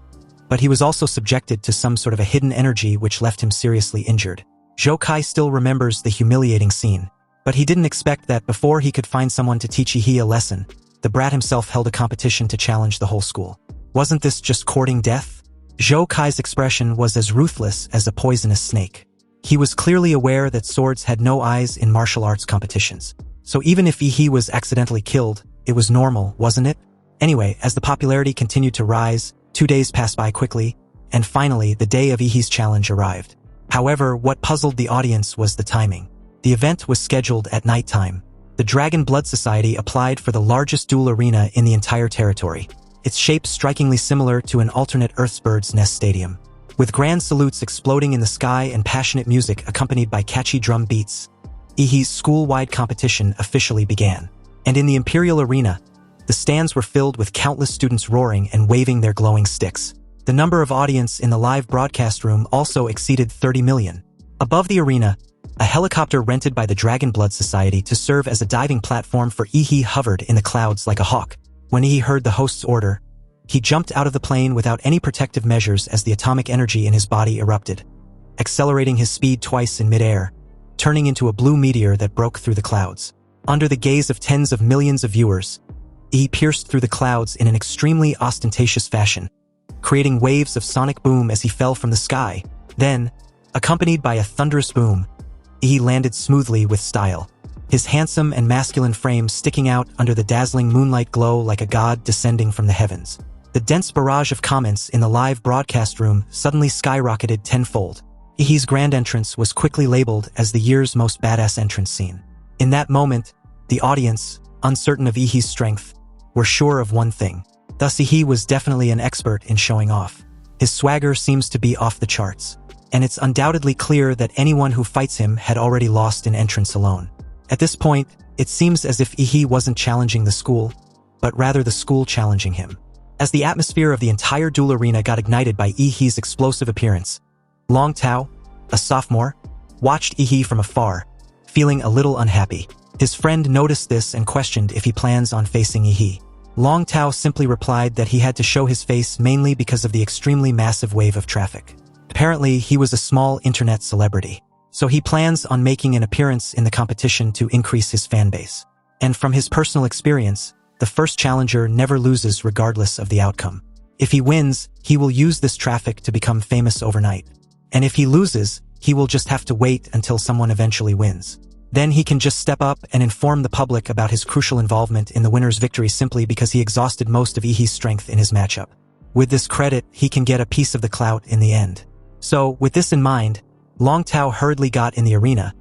but he was also subjected to some sort of a hidden energy which left him seriously injured. Zhou Kai still remembers the humiliating scene, but he didn't expect that before he could find someone to teach Ihi a lesson, the brat himself held a competition to challenge the whole school. Wasn't this just courting death? Zhou Kai's expression was as ruthless as a poisonous snake. He was clearly aware that swords had no eyes in martial arts competitions. So even if Ihi was accidentally killed, it was normal, wasn't it? Anyway, as the popularity continued to rise, 2 days passed by quickly, and finally the day of Ihi's challenge arrived. However, what puzzled the audience was the timing. The event was scheduled at nighttime. The Dragon Blood Society applied for the largest duel arena in the entire territory, its shape strikingly similar to an alternate Earth's Bird's Nest Stadium. With grand salutes exploding in the sky and passionate music accompanied by catchy drum beats, Ihi's school-wide competition officially began. And in the Imperial Arena, the stands were filled with countless students roaring and waving their glowing sticks. The number of audience in the live broadcast room also exceeded 30 million. Above the arena, a helicopter rented by the Dragon Blood Society to serve as a diving platform for Ihi hovered in the clouds like a hawk. When Ihi heard the host's order, he jumped out of the plane without any protective measures as the atomic energy in his body erupted, accelerating his speed twice in midair, turning into a blue meteor that broke through the clouds. Under the gaze of tens of millions of viewers, Ihi pierced through the clouds in an extremely ostentatious fashion, creating waves of sonic boom as he fell from the sky. Then, accompanied by a thunderous boom, Ihi landed smoothly with style, his handsome and masculine frame sticking out under the dazzling moonlight glow like a god descending from the heavens. The dense barrage of comments in the live broadcast room suddenly skyrocketed tenfold. Ihi's grand entrance was quickly labeled as the year's most badass entrance scene. In that moment, the audience, uncertain of Ihi's strength, were sure of one thing. Thus Ihi was definitely an expert in showing off. His swagger seems to be off the charts, and it's undoubtedly clear that anyone who fights him had already lost in entrance alone. At this point, it seems as if Ihi wasn't challenging the school, but rather the school challenging him. As the atmosphere of the entire duel arena got ignited by Ihi's explosive appearance, Long Tao, a sophomore, watched Ihi from afar, feeling a little unhappy. His friend noticed this and questioned if he plans on facing Ihi. Long Tao simply replied that he had to show his face mainly because of the extremely massive wave of traffic. Apparently, he was a small internet celebrity. so he plans on making an appearance in the competition to increase his fan base. And from his personal experience, the first challenger never loses regardless of the outcome. If he wins, he will use this traffic to become famous overnight. And if he loses, he will just have to wait until someone eventually wins. Then he can just step up and inform the public about his crucial involvement in the winner's victory simply because he exhausted most of Ihi's strength in his matchup. With this credit, he can get a piece of the clout in the end. So, with this in mind, Long Tao hurriedly got in the arena,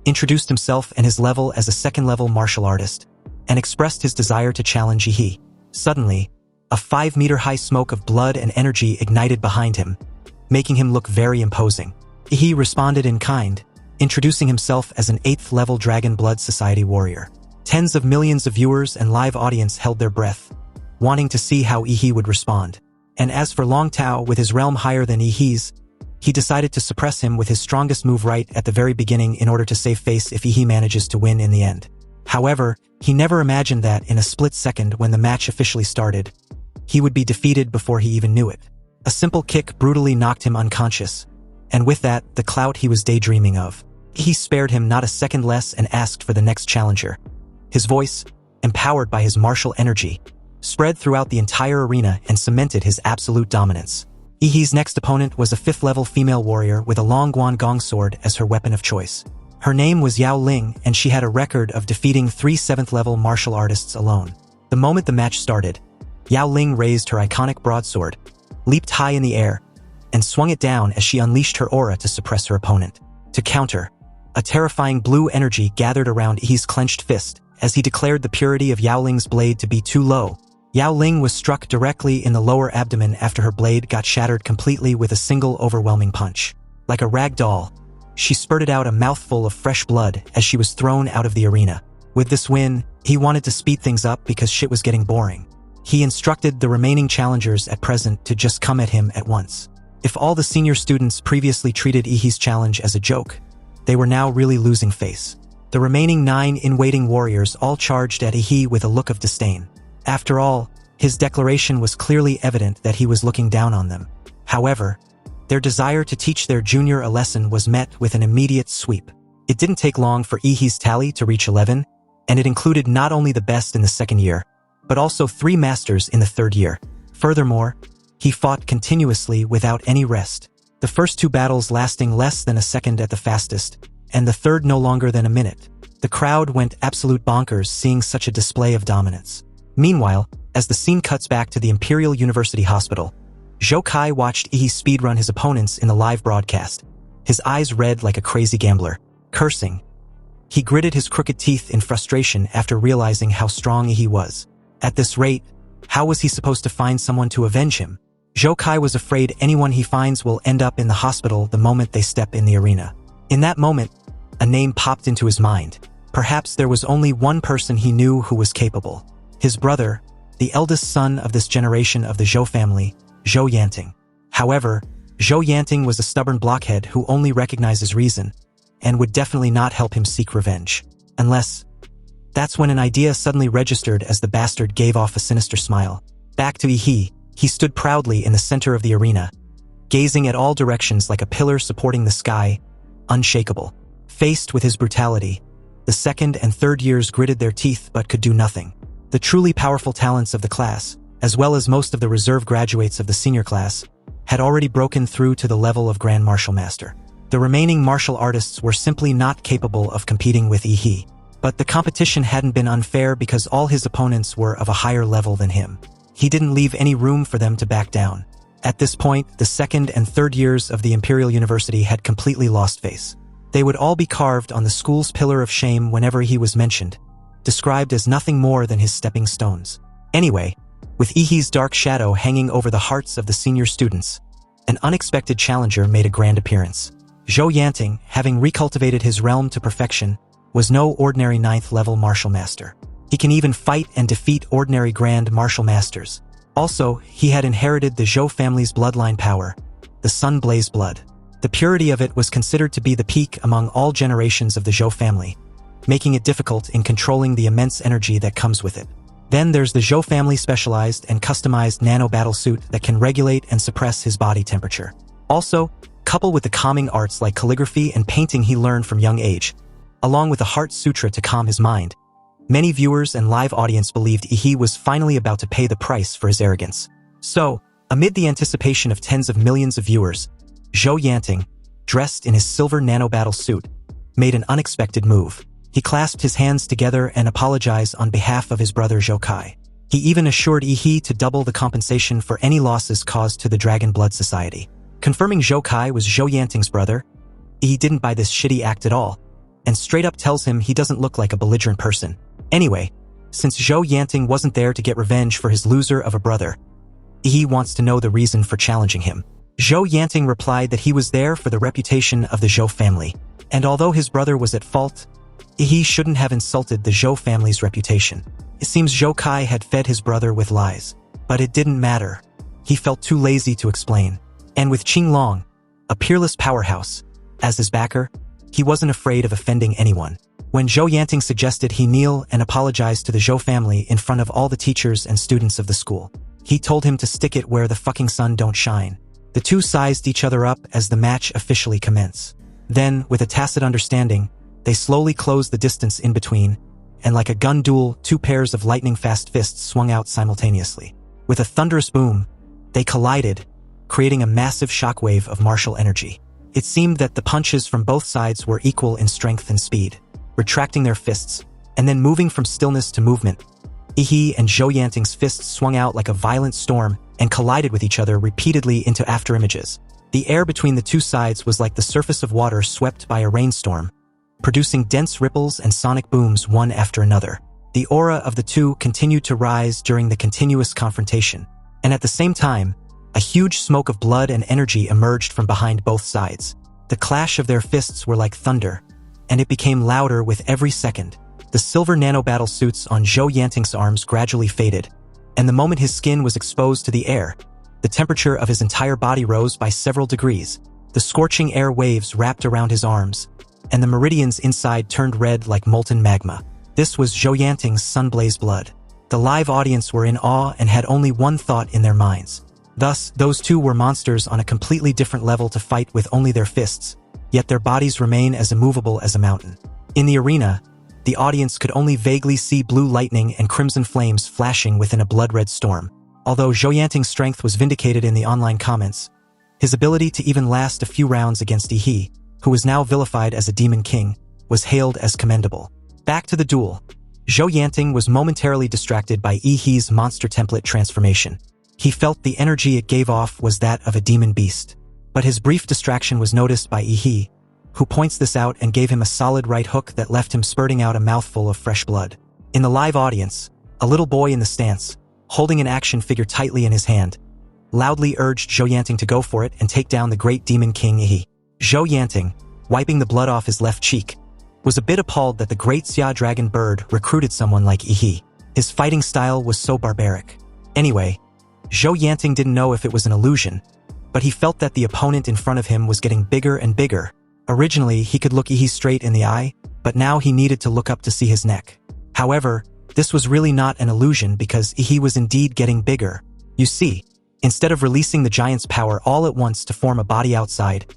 introduced himself and his level as a second-level martial artist, and expressed his desire to challenge Ihi. Suddenly, a 5-meter-high smoke of blood and energy ignited behind him, making him look very imposing. Ihi responded in kind, introducing himself as an 8th-level Dragon Blood Society warrior. Tens of millions of viewers and live audience held their breath, wanting to see how Ihi would respond. And as for Long Tao, with his realm higher than Ihi's, he decided to suppress him with his strongest move right at the very beginning in order to save face if Ihi manages to win in the end. However, he never imagined that in a split second when the match officially started, he would be defeated before he even knew it. A simple kick brutally knocked him unconscious, and with that, the clout he was daydreaming of. He spared him not a second less and asked for the next challenger. His voice, empowered by his martial energy, spread throughout the entire arena and cemented his absolute dominance. Ihi's next opponent was a 5th-level female warrior with a long Guangong sword as her weapon of choice. Her name was Yao Ling, and she had a record of defeating 3 7th-level martial artists alone. The moment the match started, Yao Ling raised her iconic broadsword, leaped high in the air, and swung it down as she unleashed her aura to suppress her opponent. To counter, a terrifying blue energy gathered around Ihi's clenched fist as he declared the purity of Yao Ling's blade to be too low. Yao Ling was struck directly in the lower abdomen after her blade got shattered completely with a single overwhelming punch. Like a rag doll, she spurted out a mouthful of fresh blood as she was thrown out of the arena. With this win, he wanted to speed things up because shit was getting boring. He instructed the remaining challengers at present to just come at him at once. If all the senior students previously treated Ihi's challenge as a joke, they were now really losing face. The remaining 9 in-waiting warriors all charged at Ihi with a look of disdain. After all, his declaration was clearly evident that he was looking down on them. However, their desire to teach their junior a lesson was met with an immediate sweep. It didn't take long for Ihi's tally to reach 11, and it included not only the best in the 2nd year, but also 3 masters in the 3rd year. Furthermore, he fought continuously without any rest, the first 2 battles lasting less than a second at the fastest, and the 3rd no longer than a minute. The crowd went absolute bonkers seeing such a display of dominance. Meanwhile, as the scene cuts back to the Imperial University Hospital, Zhou Kai watched Ihi speedrun his opponents in the live broadcast, his eyes red like a crazy gambler. Cursing, he gritted his crooked teeth in frustration after realizing how strong Ihi was. At this rate, how was he supposed to find someone to avenge him? Zhou Kai was afraid anyone he finds will end up in the hospital the moment they step in the arena. In that moment, a name popped into his mind. Perhaps there was only one person he knew who was capable. His brother, the eldest son of this generation of the Zhou family, Zhou Yanting. However, Zhou Yanting was a stubborn blockhead who only recognizes reason, and would definitely not help him seek revenge. Unless... That's when an idea suddenly registered as the bastard gave off a sinister smile. Back to Ihi, he stood proudly in the center of the arena, gazing at all directions like a pillar supporting the sky, unshakable. Faced with his brutality, the 2nd and 3rd years gritted their teeth but could do nothing. The truly powerful talents of the class, as well as most of the reserve graduates of the senior class, had already broken through to the level of Grand Martial Master. The remaining martial artists were simply not capable of competing with Ihi. But the competition hadn't been unfair because all his opponents were of a higher level than him. He didn't leave any room for them to back down. At this point, the 2nd and 3rd years of the Imperial University had completely lost face. They would all be carved on the school's pillar of shame whenever he was mentioned, described as nothing more than his stepping stones. Anyway, with Ihi's dark shadow hanging over the hearts of the senior students, an unexpected challenger made a grand appearance. Zhou Yanting, having recultivated his realm to perfection, was no ordinary 9th-level martial master. He can even fight and defeat ordinary grand martial masters. Also, he had inherited the Zhou family's bloodline power, the Sun Blaze blood. The purity of it was considered to be the peak among all generations of the Zhou family, making it difficult in controlling the immense energy that comes with it. Then there's the Zhou family specialized and customized nano battlesuit that can regulate and suppress his body temperature. Also, coupled with the calming arts like calligraphy and painting he learned from young age, along with a heart sutra to calm his mind. Many viewers and live audience believed he was finally about to pay the price for his arrogance. So, amid the anticipation of tens of millions of viewers, Zhou Yanting, dressed in his silver nanobattle suit, made an unexpected move. He clasped his hands together and apologized on behalf of his brother Zhou Kai. He even assured Yi to double the compensation for any losses caused to the Dragon Blood Society. Confirming Zhou Kai was Zhou Yanting's brother, Yi didn't buy this shitty act at all, and straight up tells him he doesn't look like a belligerent person. Anyway, since Zhou Yanting wasn't there to get revenge for his loser of a brother, Yi wants to know the reason for challenging him. Zhou Yanting replied that he was there for the reputation of the Zhou family, and although his brother was at fault, Yi shouldn't have insulted the Zhou family's reputation. It seems Zhou Kai had fed his brother with lies, but it didn't matter. He felt too lazy to explain. And with Qing Long, a peerless powerhouse, as his backer, he wasn't afraid of offending anyone. When Zhou Yanting suggested he kneel and apologize to the Zhou family in front of all the teachers and students of the school, he told him to stick it where the fucking sun don't shine. The two sized each other up as the match officially commenced. Then, with a tacit understanding, they slowly closed the distance in between, and like a gun duel, two pairs of lightning-fast fists swung out simultaneously. With a thunderous boom, they collided, creating a massive shockwave of martial energy. It seemed that the punches from both sides were equal in strength and speed, retracting their fists, and then moving from stillness to movement. Yi and Zhou Yanting's fists swung out like a violent storm and collided with each other repeatedly into afterimages. The air between the two sides was like the surface of water swept by a rainstorm, producing dense ripples and sonic booms one after another. The aura of the two continued to rise during the continuous confrontation, and at the same time, a huge smoke of blood and energy emerged from behind both sides. The clash of their fists were like thunder, and it became louder with every second. The silver nanobattle suits on Zhou Yanting's arms gradually faded, and the moment his skin was exposed to the air, the temperature of his entire body rose by several degrees. The scorching air waves wrapped around his arms, and the meridians inside turned red like molten magma. This was Zhou Yanting's sun-blazed blood. The live audience were in awe and had only one thought in their minds. Thus, those two were monsters on a completely different level to fight with only their fists, yet their bodies remain as immovable as a mountain. In the arena, the audience could only vaguely see blue lightning and crimson flames flashing within a blood-red storm. Although Zhou Yanting's strength was vindicated in the online comments, his ability to even last a few rounds against Yi, who was now vilified as a demon king, was hailed as commendable. Back to the duel. Zhou Yanting was momentarily distracted by Yi's monster template transformation. He felt the energy it gave off was that of a demon beast. But his brief distraction was noticed by Yi, who points this out and gave him a solid right hook that left him spurting out a mouthful of fresh blood. In the live audience, a little boy in the stance, holding an action figure tightly in his hand, loudly urged Zhou Yanting to go for it and take down the great demon king Yi. Zhou Yanting, wiping the blood off his left cheek, was a bit appalled that the great Xia dragon bird recruited someone like Yi. His fighting style was so barbaric. Anyway, Zhou Yanting didn't know if it was an illusion, but he felt that the opponent in front of him was getting bigger and bigger. Originally, he could look Yi straight in the eye, but now he needed to look up to see his neck. However, this was really not an illusion because Yi was indeed getting bigger. You see, instead of releasing the giant's power all at once to form a body outside,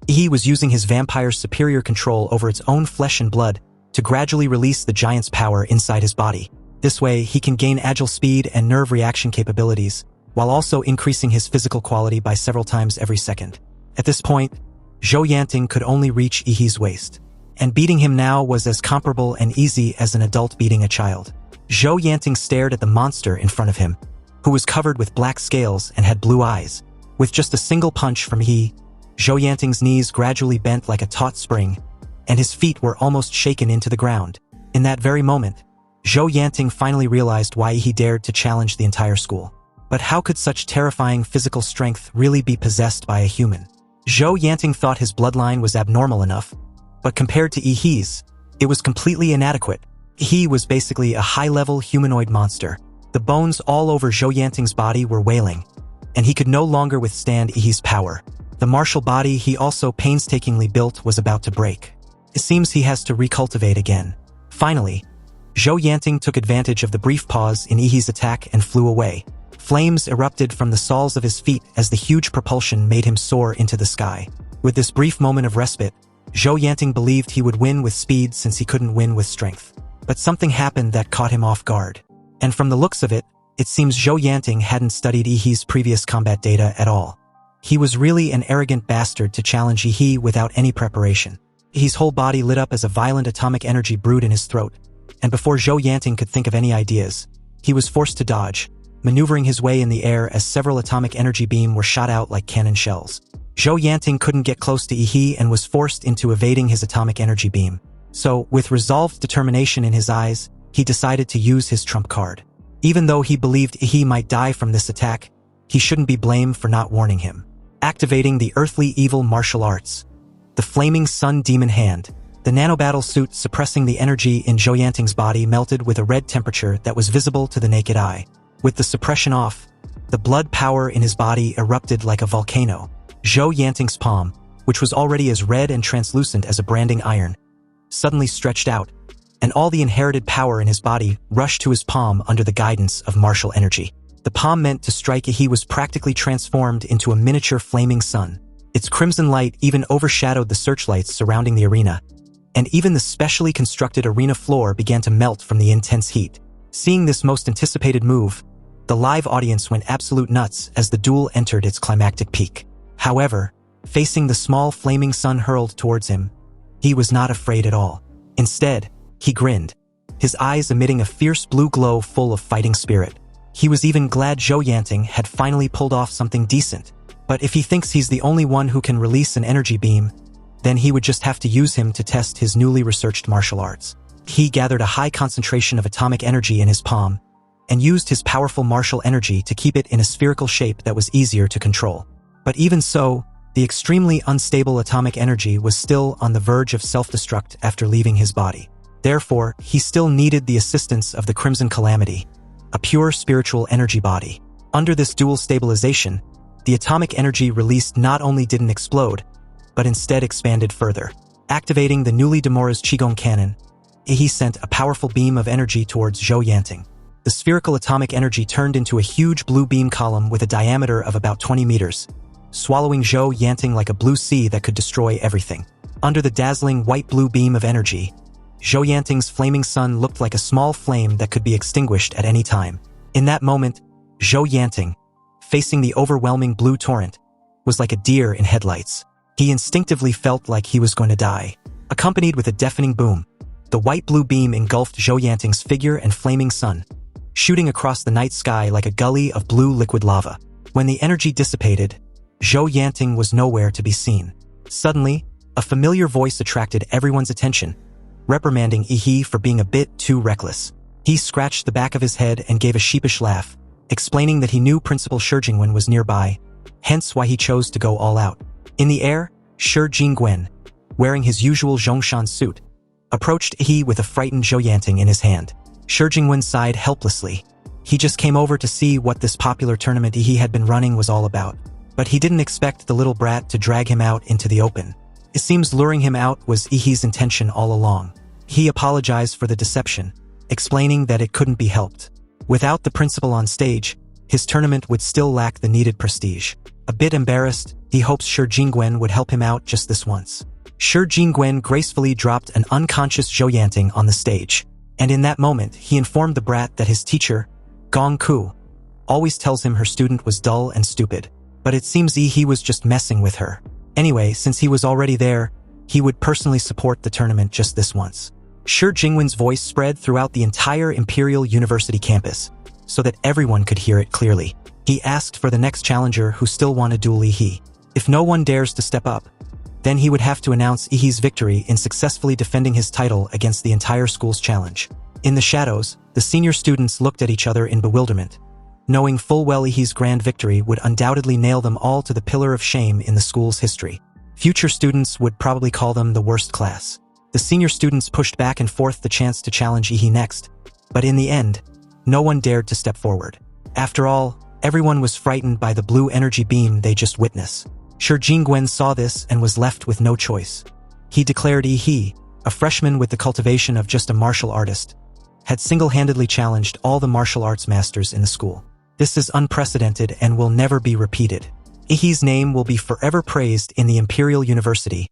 Yi was using his vampire's superior control over its own flesh and blood to gradually release the giant's power inside his body. This way, he can gain agile speed and nerve reaction capabilities, while also increasing his physical quality by several times every second. At this point, Zhou Yanting could only reach Yi's waist, and beating him now was as comparable and easy as an adult beating a child. Zhou Yanting stared at the monster in front of him, who was covered with black scales and had blue eyes. With just a single punch from Yi, Zhou Yanting's knees gradually bent like a taut spring, and his feet were almost shaken into the ground. In that very moment, Zhou Yanting finally realized why he dared to challenge the entire school. But how could such terrifying physical strength really be possessed by a human? Zhou Yanting thought his bloodline was abnormal enough, but compared to Yi's, it was completely inadequate. Yi was basically a high-level humanoid monster. The bones all over Zhou Yanting's body were wailing, and he could no longer withstand Yi's power. The martial body he also painstakingly built was about to break. It seems he has to recultivate again. Finally, Zhou Yanting took advantage of the brief pause in Yi's attack and flew away. Flames erupted from the soles of his feet as the huge propulsion made him soar into the sky. With this brief moment of respite, Zhou Yanting believed he would win with speed since he couldn't win with strength. But something happened that caught him off guard. And from the looks of it, it seems Zhou Yanting hadn't studied Yihe's previous combat data at all. He was really an arrogant bastard to challenge Yihe without any preparation. Yihe's whole body lit up as a violent atomic energy brewed in his throat, and before Zhou Yanting could think of any ideas, he was forced to dodge, maneuvering his way in the air as several atomic energy beams were shot out like cannon shells. Zhou Yanting couldn't get close to Yihe and was forced into evading his atomic energy beam. So, with resolved determination in his eyes, he decided to use his trump card. Even though he believed Yihe might die from this attack, he shouldn't be blamed for not warning him. Activating the earthly evil martial arts. The Flaming Sun Demon Hand. The nanobattle suit suppressing the energy in Zhou Yanting's body melted with a red temperature that was visible to the naked eye. With the suppression off, the blood power in his body erupted like a volcano. Zhou Yanting's palm, which was already as red and translucent as a branding iron, suddenly stretched out, and all the inherited power in his body rushed to his palm under the guidance of martial energy. The palm meant to strike Yihe was practically transformed into a miniature flaming sun. Its crimson light even overshadowed the searchlights surrounding the arena, and even the specially constructed arena floor began to melt from the intense heat. Seeing this most anticipated move, the live audience went absolute nuts as the duel entered its climactic peak. However, facing the small flaming sun hurled towards him, he was not afraid at all. Instead, he grinned, his eyes emitting a fierce blue glow full of fighting spirit. He was even glad Zhou Yanting had finally pulled off something decent. But if he thinks he's the only one who can release an energy beam, then he would just have to use him to test his newly researched martial arts. He gathered a high concentration of atomic energy in his palm, and used his powerful martial energy to keep it in a spherical shape that was easier to control. But even so, the extremely unstable atomic energy was still on the verge of self-destruct after leaving his body. Therefore, he still needed the assistance of the Crimson Calamity, a pure spiritual energy body. Under this dual stabilization, the atomic energy released not only didn't explode, but instead expanded further. Activating the newly demorized Qigong cannon, Yihe sent a powerful beam of energy towards Zhou Yanting. The spherical atomic energy turned into a huge blue beam column with a diameter of about 20 meters, swallowing Zhou Yanting like a blue sea that could destroy everything. Under the dazzling white-blue beam of energy, Zhou Yanting's flaming sun looked like a small flame that could be extinguished at any time. In that moment, Zhou Yanting, facing the overwhelming blue torrent, was like a deer in headlights. He instinctively felt like he was going to die. Accompanied with a deafening boom, the white-blue beam engulfed Zhou Yanting's figure and flaming sun, shooting across the night sky like a gully of blue liquid lava. When the energy dissipated, Zhou Yanting was nowhere to be seen. Suddenly, a familiar voice attracted everyone's attention, reprimanding Yihe for being a bit too reckless. He scratched the back of his head and gave a sheepish laugh, explaining that he knew Principal Shi Jingwen was nearby, hence why he chose to go all out. In the air, Shi Jingwen, wearing his usual Zhongshan suit, approached Yihe with a frightened Zhou Yanting in his hand. Shi Jingwen sighed helplessly. He just came over to see what this popular tournament Yihe had been running was all about. But he didn't expect the little brat to drag him out into the open. It seems luring him out was Yihe's intention all along. He apologized for the deception, explaining that it couldn't be helped. Without the principal on stage, his tournament would still lack the needed prestige. A bit embarrassed, he hopes Shi Jingwen would help him out just this once. Shi Jingwen gracefully dropped an unconscious Zhou Yanting on the stage, and in that moment he informed the brat that his teacher, Gong Ku, always tells him her student was dull and stupid. But it seems Yihe was just messing with her. Anyway, since he was already there, he would personally support the tournament just this once. Shi Jingwen's voice spread throughout the entire Imperial University campus, so that everyone could hear it clearly. He asked for the next challenger who still wanted to duel Yihe. If no one dares to step up, then he would have to announce Yihe's victory in successfully defending his title against the entire school's challenge. In the shadows, the senior students looked at each other in bewilderment, knowing full well Yihe's grand victory would undoubtedly nail them all to the pillar of shame in the school's history. Future students would probably call them the worst class. The senior students pushed back and forth the chance to challenge Yihe next, but in the end, no one dared to step forward. After all, everyone was frightened by the blue energy beam they just witnessed. Shi Jingwen saw this and was left with no choice. He declared Yihe, a freshman with the cultivation of just a martial artist, had single-handedly challenged all the martial arts masters in the school. This is unprecedented and will never be repeated. Ihi's name will be forever praised in the Imperial University,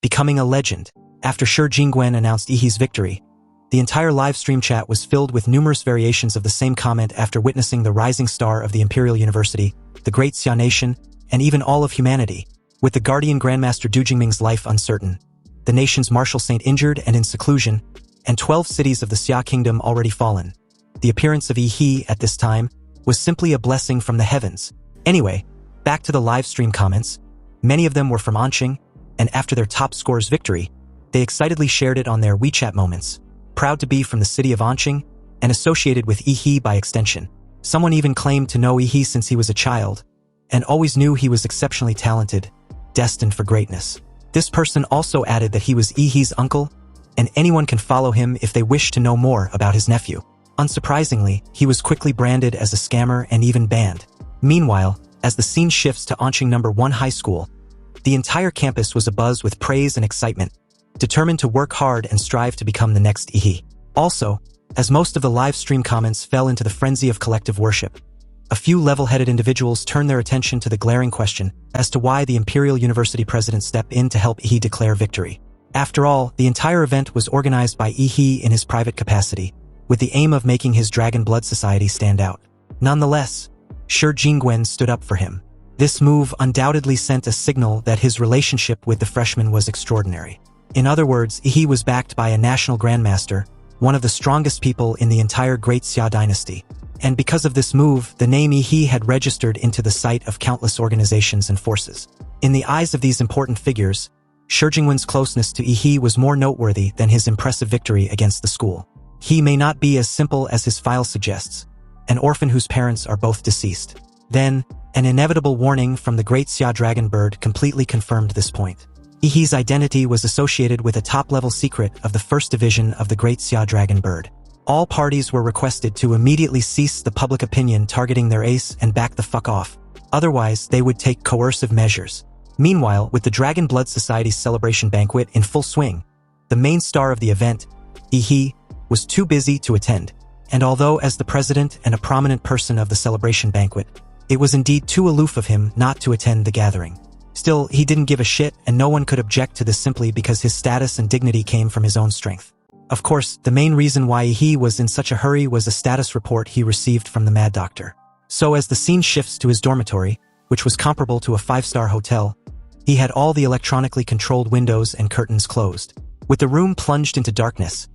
becoming a legend. After Shi Jingwen announced Ihi's victory, the entire live stream chat was filled with numerous variations of the same comment after witnessing the rising star of the Imperial University, the Great Xia Nation, and even all of humanity. With the Guardian Grandmaster Du Jingming's life uncertain, the nation's martial saint injured and in seclusion, and 12 cities of the Xia Kingdom already fallen, the appearance of Ihi at this time was simply a blessing from the heavens. Anyway, back to the live stream comments. Many of them were from Anqing, and after their top scorer's victory, they excitedly shared it on their WeChat moments, proud to be from the city of Anqing and associated with Ihi by extension. Someone even claimed to know Ihi since he was a child, and always knew he was exceptionally talented, destined for greatness. This person also added that he was Ihi's uncle, and anyone can follow him if they wish to know more about his nephew. Unsurprisingly, he was quickly branded as a scammer and even banned. Meanwhile, as the scene shifts to Anqing No. 1 High School, the entire campus was abuzz with praise and excitement, determined to work hard and strive to become the next Ihi. Also, as most of the live stream comments fell into the frenzy of collective worship, a few level-headed individuals turned their attention to the glaring question as to why the Imperial University president stepped in to help Ihi declare victory. After all, the entire event was organized by Ihi in his private capacity, with the aim of making his Dragon Blood Society stand out. Nonetheless, Shi Jingwen stood up for him. This move undoubtedly sent a signal that his relationship with the freshman was extraordinary. In other words, Ihi was backed by a national grandmaster, one of the strongest people in the entire Great Xia dynasty. And because of this move, the name Ihi had registered into the sight of countless organizations and forces. In the eyes of these important figures, Shi Jingwen's closeness to Ihi was more noteworthy than his impressive victory against the school. He may not be as simple as his file suggests, an orphan whose parents are both deceased. Then, an inevitable warning from the Great Xia Dragon Bird completely confirmed this point. Ihi's identity was associated with a top-level secret of the First Division of the Great Xia Dragon Bird. All parties were requested to immediately cease the public opinion targeting their ace and back the fuck off. Otherwise, they would take coercive measures. Meanwhile, with the Dragon Blood Society's celebration banquet in full swing, the main star of the event, Ihi, was too busy to attend. And although as the president and a prominent person of the celebration banquet, it was indeed too aloof of him not to attend the gathering. Still, he didn't give a shit, and no one could object to this simply because his status and dignity came from his own strength. Of course, the main reason why he was in such a hurry was a status report he received from the Mad Doctor. So as the scene shifts to his dormitory, which was comparable to a 5-star hotel, he had all the electronically controlled windows and curtains closed. With the room plunged into darkness,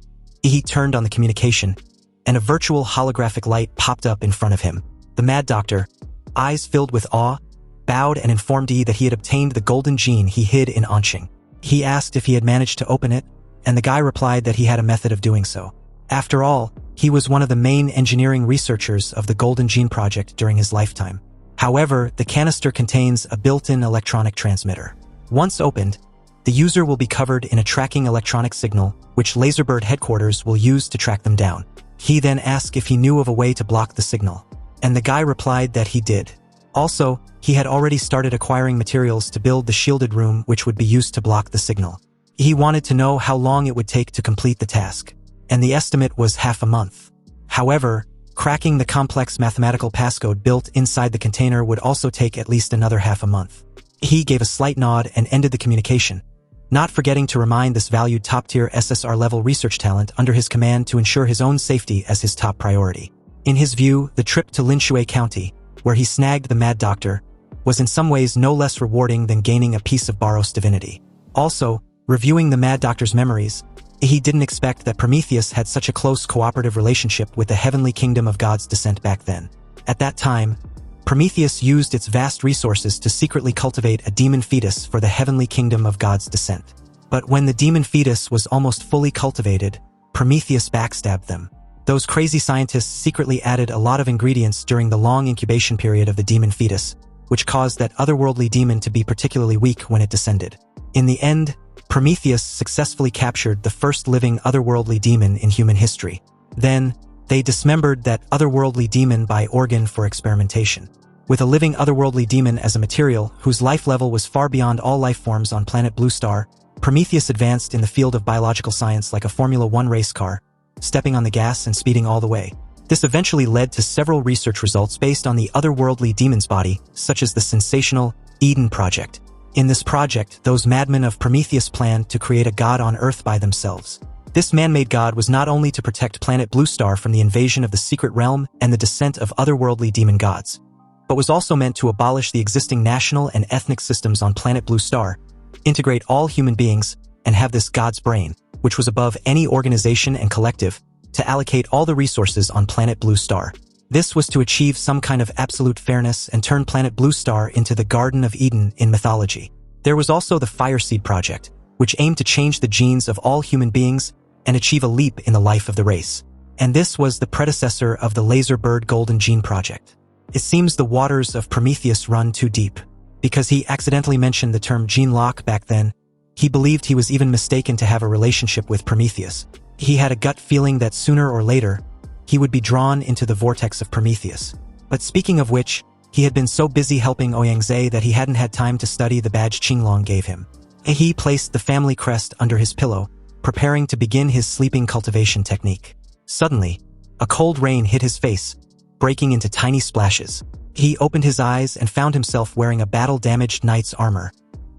he turned on the communication, and a virtual holographic light popped up in front of him. The Mad Doctor, eyes filled with awe, bowed and informed Yi that he had obtained the golden gene he hid in Anqing. He asked if he had managed to open it, and the guy replied that he had a method of doing so. After all, he was one of the main engineering researchers of the Golden Gene Project during his lifetime. However, the canister contains a built-in electronic transmitter. Once opened, the user will be covered in a tracking electronic signal, which Laserbird headquarters will use to track them down. He then asked if he knew of a way to block the signal, and the guy replied that he did. Also, he had already started acquiring materials to build the shielded room which would be used to block the signal. He wanted to know how long it would take to complete the task, and the estimate was half a month. However, cracking the complex mathematical passcode built inside the container would also take at least another half a month. He gave a slight nod and ended the communication, not forgetting to remind this valued top-tier SSR-level research talent under his command to ensure his own safety as his top priority. In his view, the trip to Linshui County, where he snagged the Mad Doctor, was in some ways no less rewarding than gaining a piece of Baros divinity. Also, reviewing the Mad Doctor's memories, he didn't expect that Prometheus had such a close cooperative relationship with the heavenly kingdom of God's descent back then. At that time, Prometheus used its vast resources to secretly cultivate a demon fetus for the heavenly kingdom of God's descent. But when the demon fetus was almost fully cultivated, Prometheus backstabbed them. Those crazy scientists secretly added a lot of ingredients during the long incubation period of the demon fetus, which caused that otherworldly demon to be particularly weak when it descended. In the end, Prometheus successfully captured the first living otherworldly demon in human history. Then, they dismembered that otherworldly demon by organ for experimentation. With a living otherworldly demon as a material whose life level was far beyond all life forms on planet Blue Star, Prometheus advanced in the field of biological science like a Formula 1 race car, stepping on the gas and speeding all the way. This eventually led to several research results based on the otherworldly demon's body, such as the sensational, Eden Project. In this project, those madmen of Prometheus planned to create a god on Earth by themselves. This man-made god was not only to protect planet Blue Star from the invasion of the secret realm and the descent of otherworldly demon gods, but was also meant to abolish the existing national and ethnic systems on planet Blue Star, integrate all human beings, and have this god's brain, which was above any organization and collective, to allocate all the resources on planet Blue Star. This was to achieve some kind of absolute fairness and turn planet Blue Star into the Garden of Eden in mythology. There was also the Fireseed Project, which aimed to change the genes of all human beings and achieve a leap in the life of the race. And this was the predecessor of the Laserbird Golden Gene Project. It seems the waters of Prometheus run too deep. Because he accidentally mentioned the term gene lock back then, he believed he was even mistaken to have a relationship with Prometheus. He had a gut feeling that sooner or later, he would be drawn into the vortex of Prometheus. But speaking of which, he had been so busy helping Ouyangze that he hadn't had time to study the badge Qinglong gave him. He placed the family crest under his pillow, preparing to begin his sleeping cultivation technique. Suddenly, a cold rain hit his face, breaking into tiny splashes. He opened his eyes and found himself wearing a battle-damaged knight's armor,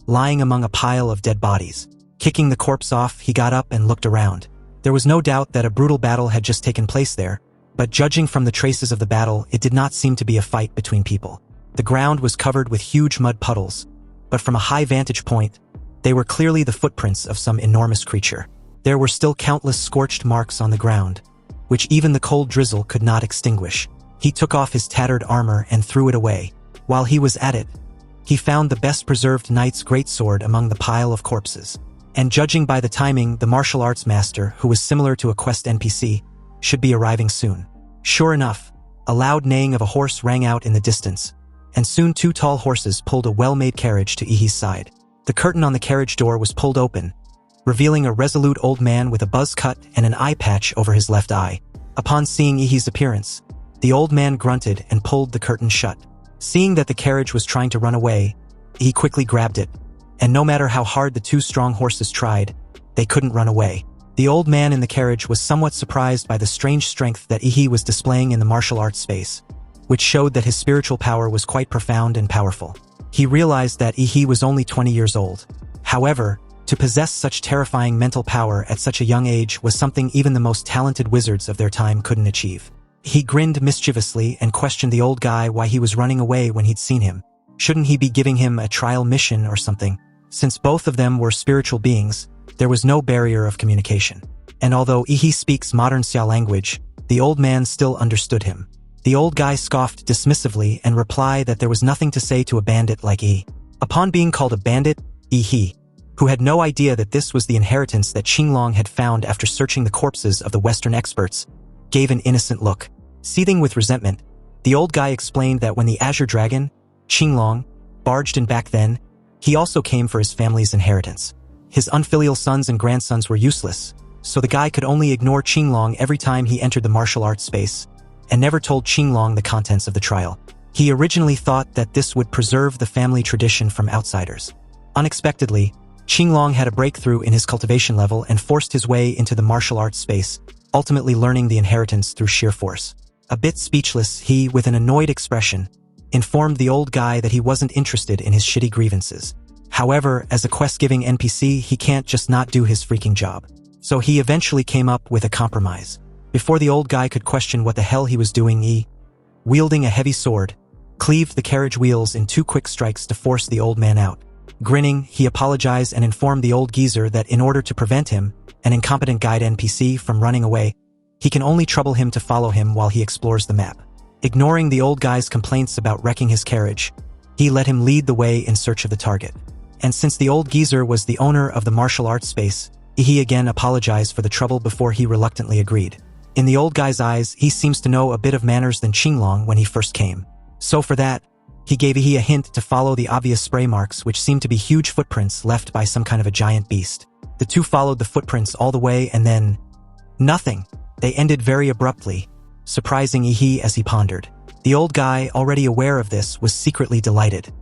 lying among a pile of dead bodies. Kicking the corpse off, he got up and looked around. There was no doubt that a brutal battle had just taken place there, but judging from the traces of the battle, it did not seem to be a fight between people. The ground was covered with huge mud puddles, but from a high vantage point, they were clearly the footprints of some enormous creature. There were still countless scorched marks on the ground, which even the cold drizzle could not extinguish. He took off his tattered armor and threw it away. While he was at it, he found the best-preserved knight's greatsword among the pile of corpses. And judging by the timing, the martial arts master, who was similar to a quest NPC, should be arriving soon. Sure enough, a loud neighing of a horse rang out in the distance, and soon two tall horses pulled a well-made carriage to Ihi's side. The curtain on the carriage door was pulled open, revealing a resolute old man with a buzz cut and an eye patch over his left eye. Upon seeing Ihi's appearance, the old man grunted and pulled the curtain shut. Seeing that the carriage was trying to run away, he quickly grabbed it, and no matter how hard the two strong horses tried, they couldn't run away. The old man in the carriage was somewhat surprised by the strange strength that Ihi was displaying in the martial arts space, which showed that his spiritual power was quite profound and powerful. He realized that Ihi was only 20 years old. However, to possess such terrifying mental power at such a young age was something even the most talented wizards of their time couldn't achieve. He grinned mischievously and questioned the old guy why he was running away when he'd seen him. Shouldn't he be giving him a trial mission or something? Since both of them were spiritual beings, there was no barrier of communication. And although Ihi speaks modern Xia language, the old man still understood him. The old guy scoffed dismissively and replied that there was nothing to say to a bandit like Ihi. Upon being called a bandit, Ihi, who had no idea that this was the inheritance that Qinglong had found after searching the corpses of the Western experts, gave an innocent look. Seething with resentment, the old guy explained that when the Azure Dragon, Qinglong, barged in back then, he also came for his family's inheritance. His unfilial sons and grandsons were useless, so the guy could only ignore Qinglong every time he entered the martial arts space, and never told Qinglong the contents of the trial. He originally thought that this would preserve the family tradition from outsiders. Unexpectedly, Qinglong had a breakthrough in his cultivation level and forced his way into the martial arts space, ultimately learning the inheritance through sheer force. A bit speechless, he, with an annoyed expression, informed the old guy that he wasn't interested in his shitty grievances. However, as a quest-giving NPC, he can't just not do his freaking job. So he eventually came up with a compromise. Before the old guy could question what the hell he was doing, he, wielding a heavy sword, cleaved the carriage wheels in 2 quick strikes to force the old man out. Grinning, he apologized and informed the old geezer that in order to prevent him, an incompetent guide NPC, from running away, he can only trouble him to follow him while he explores the map. Ignoring the old guy's complaints about wrecking his carriage, he let him lead the way in search of the target. And since the old geezer was the owner of the martial arts space, he again apologized for the trouble before he reluctantly agreed. In the old guy's eyes, he seems to know a bit of manners than Qinglong when he first came. So for that, he gave Ihi a hint to follow the obvious spray marks, which seemed to be huge footprints left by some kind of a giant beast. The two followed the footprints all the way and then... nothing. They ended very abruptly, surprising Ihi as he pondered. The old guy, already aware of this, was secretly delighted.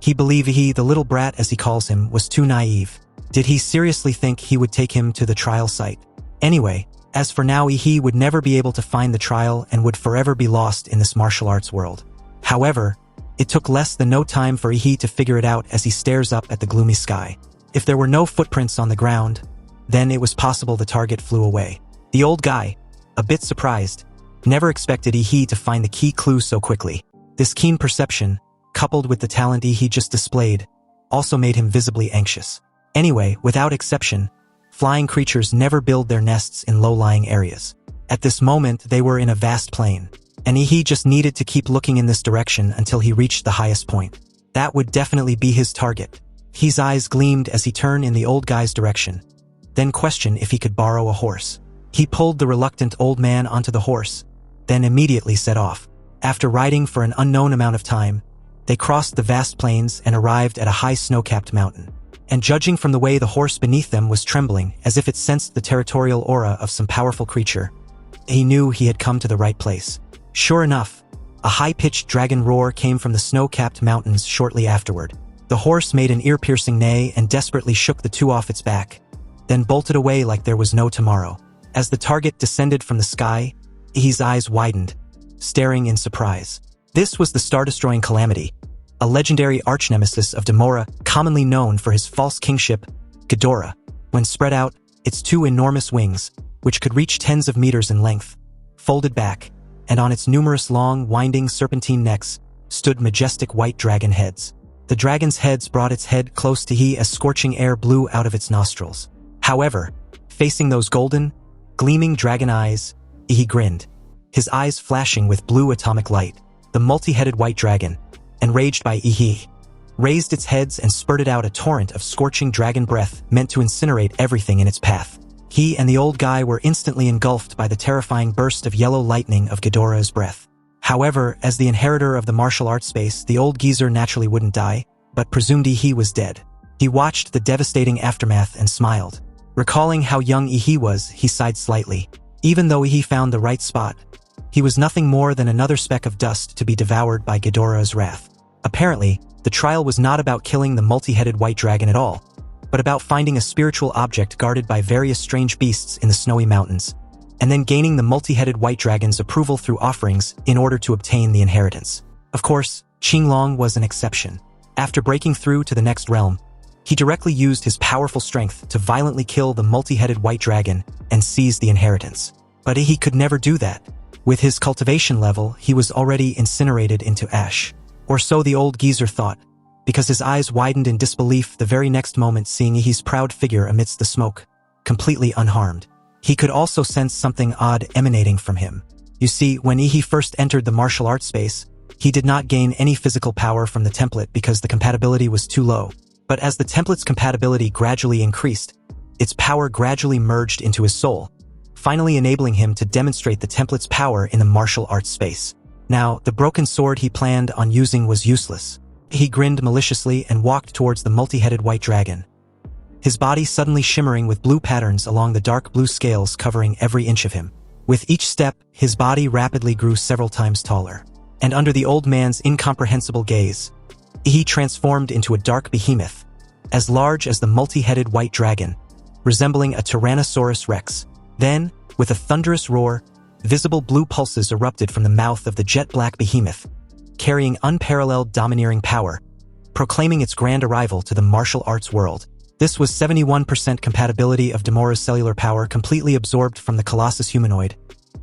He believed Ihi, the little brat as he calls him, was too naive. Did he seriously think he would take him to the trial site? Anyway, as for now, Ihi would never be able to find the trial and would forever be lost in this martial arts world. However, It took less than no time for Ihi to figure it out as he stares up at the gloomy sky. If there were no footprints on the ground, then it was possible the target flew away. The old guy, a bit surprised, never expected Ihi to find the key clue so quickly. This keen perception, coupled with the talent Ihi just displayed, also made him visibly anxious. Anyway, without exception, flying creatures never build their nests in low-lying areas. At this moment, they were in a vast plain, and Ihi just needed to keep looking in this direction until he reached the highest point. That would definitely be his target. His eyes gleamed as he turned in the old guy's direction, then questioned if he could borrow a horse. He pulled the reluctant old man onto the horse, then immediately set off. After riding for an unknown amount of time, they crossed the vast plains and arrived at a high snow-capped mountain. And judging from the way the horse beneath them was trembling as if it sensed the territorial aura of some powerful creature, he knew he had come to the right place. Sure enough, a high-pitched dragon roar came from the snow-capped mountains shortly afterward. The horse made an ear-piercing neigh and desperately shook the two off its back, then bolted away like there was no tomorrow. As the target descended from the sky, his eyes widened, staring in surprise. This was the star-destroying Calamity, a legendary arch-nemesis of Demora, commonly known for his false kingship, Ghidorah. When spread out, its two enormous wings, which could reach tens of meters in length, folded back, and on its numerous long, winding serpentine necks stood majestic white dragon heads. The dragon's heads brought its head close to He as scorching air blew out of its nostrils. However, facing those golden, gleaming dragon eyes, He grinned, his eyes flashing with blue atomic light. The multi-headed white dragon, enraged by Ihi, raised its heads and spurted out a torrent of scorching dragon breath meant to incinerate everything in its path. He and the old guy were instantly engulfed by the terrifying burst of yellow lightning of Ghidorah's breath. However, as the inheritor of the martial arts space, the old geezer naturally wouldn't die, but presumed Ihi was dead. He watched the devastating aftermath and smiled. Recalling how young Ihi was, he sighed slightly. Even though Ihi found the right spot, he was nothing more than another speck of dust to be devoured by Ghidorah's wrath. Apparently, the trial was not about killing the multi-headed white dragon at all, but about finding a spiritual object guarded by various strange beasts in the snowy mountains, and then gaining the multi-headed white dragon's approval through offerings in order to obtain the inheritance. Of course, Qinglong was an exception. After breaking through to the next realm, he directly used his powerful strength to violently kill the multi-headed white dragon and seize the inheritance. But he could never do that. With his cultivation level, he was already incinerated into ash. Or so the old geezer thought, because his eyes widened in disbelief the very next moment seeing Ihi's proud figure amidst the smoke, completely unharmed. He could also sense something odd emanating from him. You see, when Ihi first entered the martial arts space, he did not gain any physical power from the template because the compatibility was too low. But as the template's compatibility gradually increased, its power gradually merged into his soul, finally enabling him to demonstrate the template's power in the martial arts space. Now, the broken sword he planned on using was useless. He grinned maliciously and walked towards the multi-headed white dragon, his body suddenly shimmering with blue patterns along the dark blue scales covering every inch of him. With each step, his body rapidly grew several times taller, and under the old man's incomprehensible gaze, he transformed into a dark behemoth, as large as the multi-headed white dragon, resembling a Tyrannosaurus Rex. Then, with a thunderous roar, visible blue pulses erupted from the mouth of the jet-black behemoth, carrying unparalleled domineering power, proclaiming its grand arrival to the martial arts world. This was 71% compatibility of Demora's cellular power completely absorbed from the Colossus humanoid,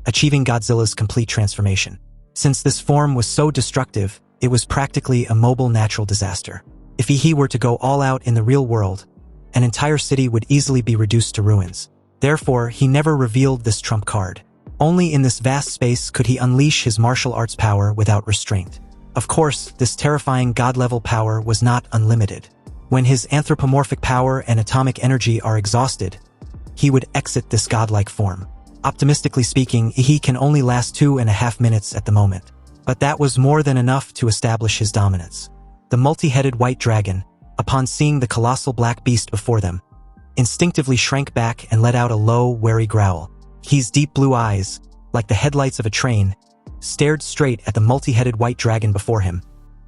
achieving Godzilla's complete transformation. Since this form was so destructive, it was practically a mobile natural disaster. If he were to go all out in the real world, an entire city would easily be reduced to ruins. Therefore, he never revealed this trump card. Only in this vast space could he unleash his martial arts power without restraint. Of course, this terrifying god-level power was not unlimited. When his anthropomorphic power and atomic energy are exhausted, he would exit this godlike form. Optimistically speaking, he can only last 2.5 minutes at the moment. But that was more than enough to establish his dominance. The multi-headed white dragon, upon seeing the colossal black beast before them, instinctively shrank back and let out a low, wary growl. His deep blue eyes, like the headlights of a train, stared straight at the multi-headed white dragon before him,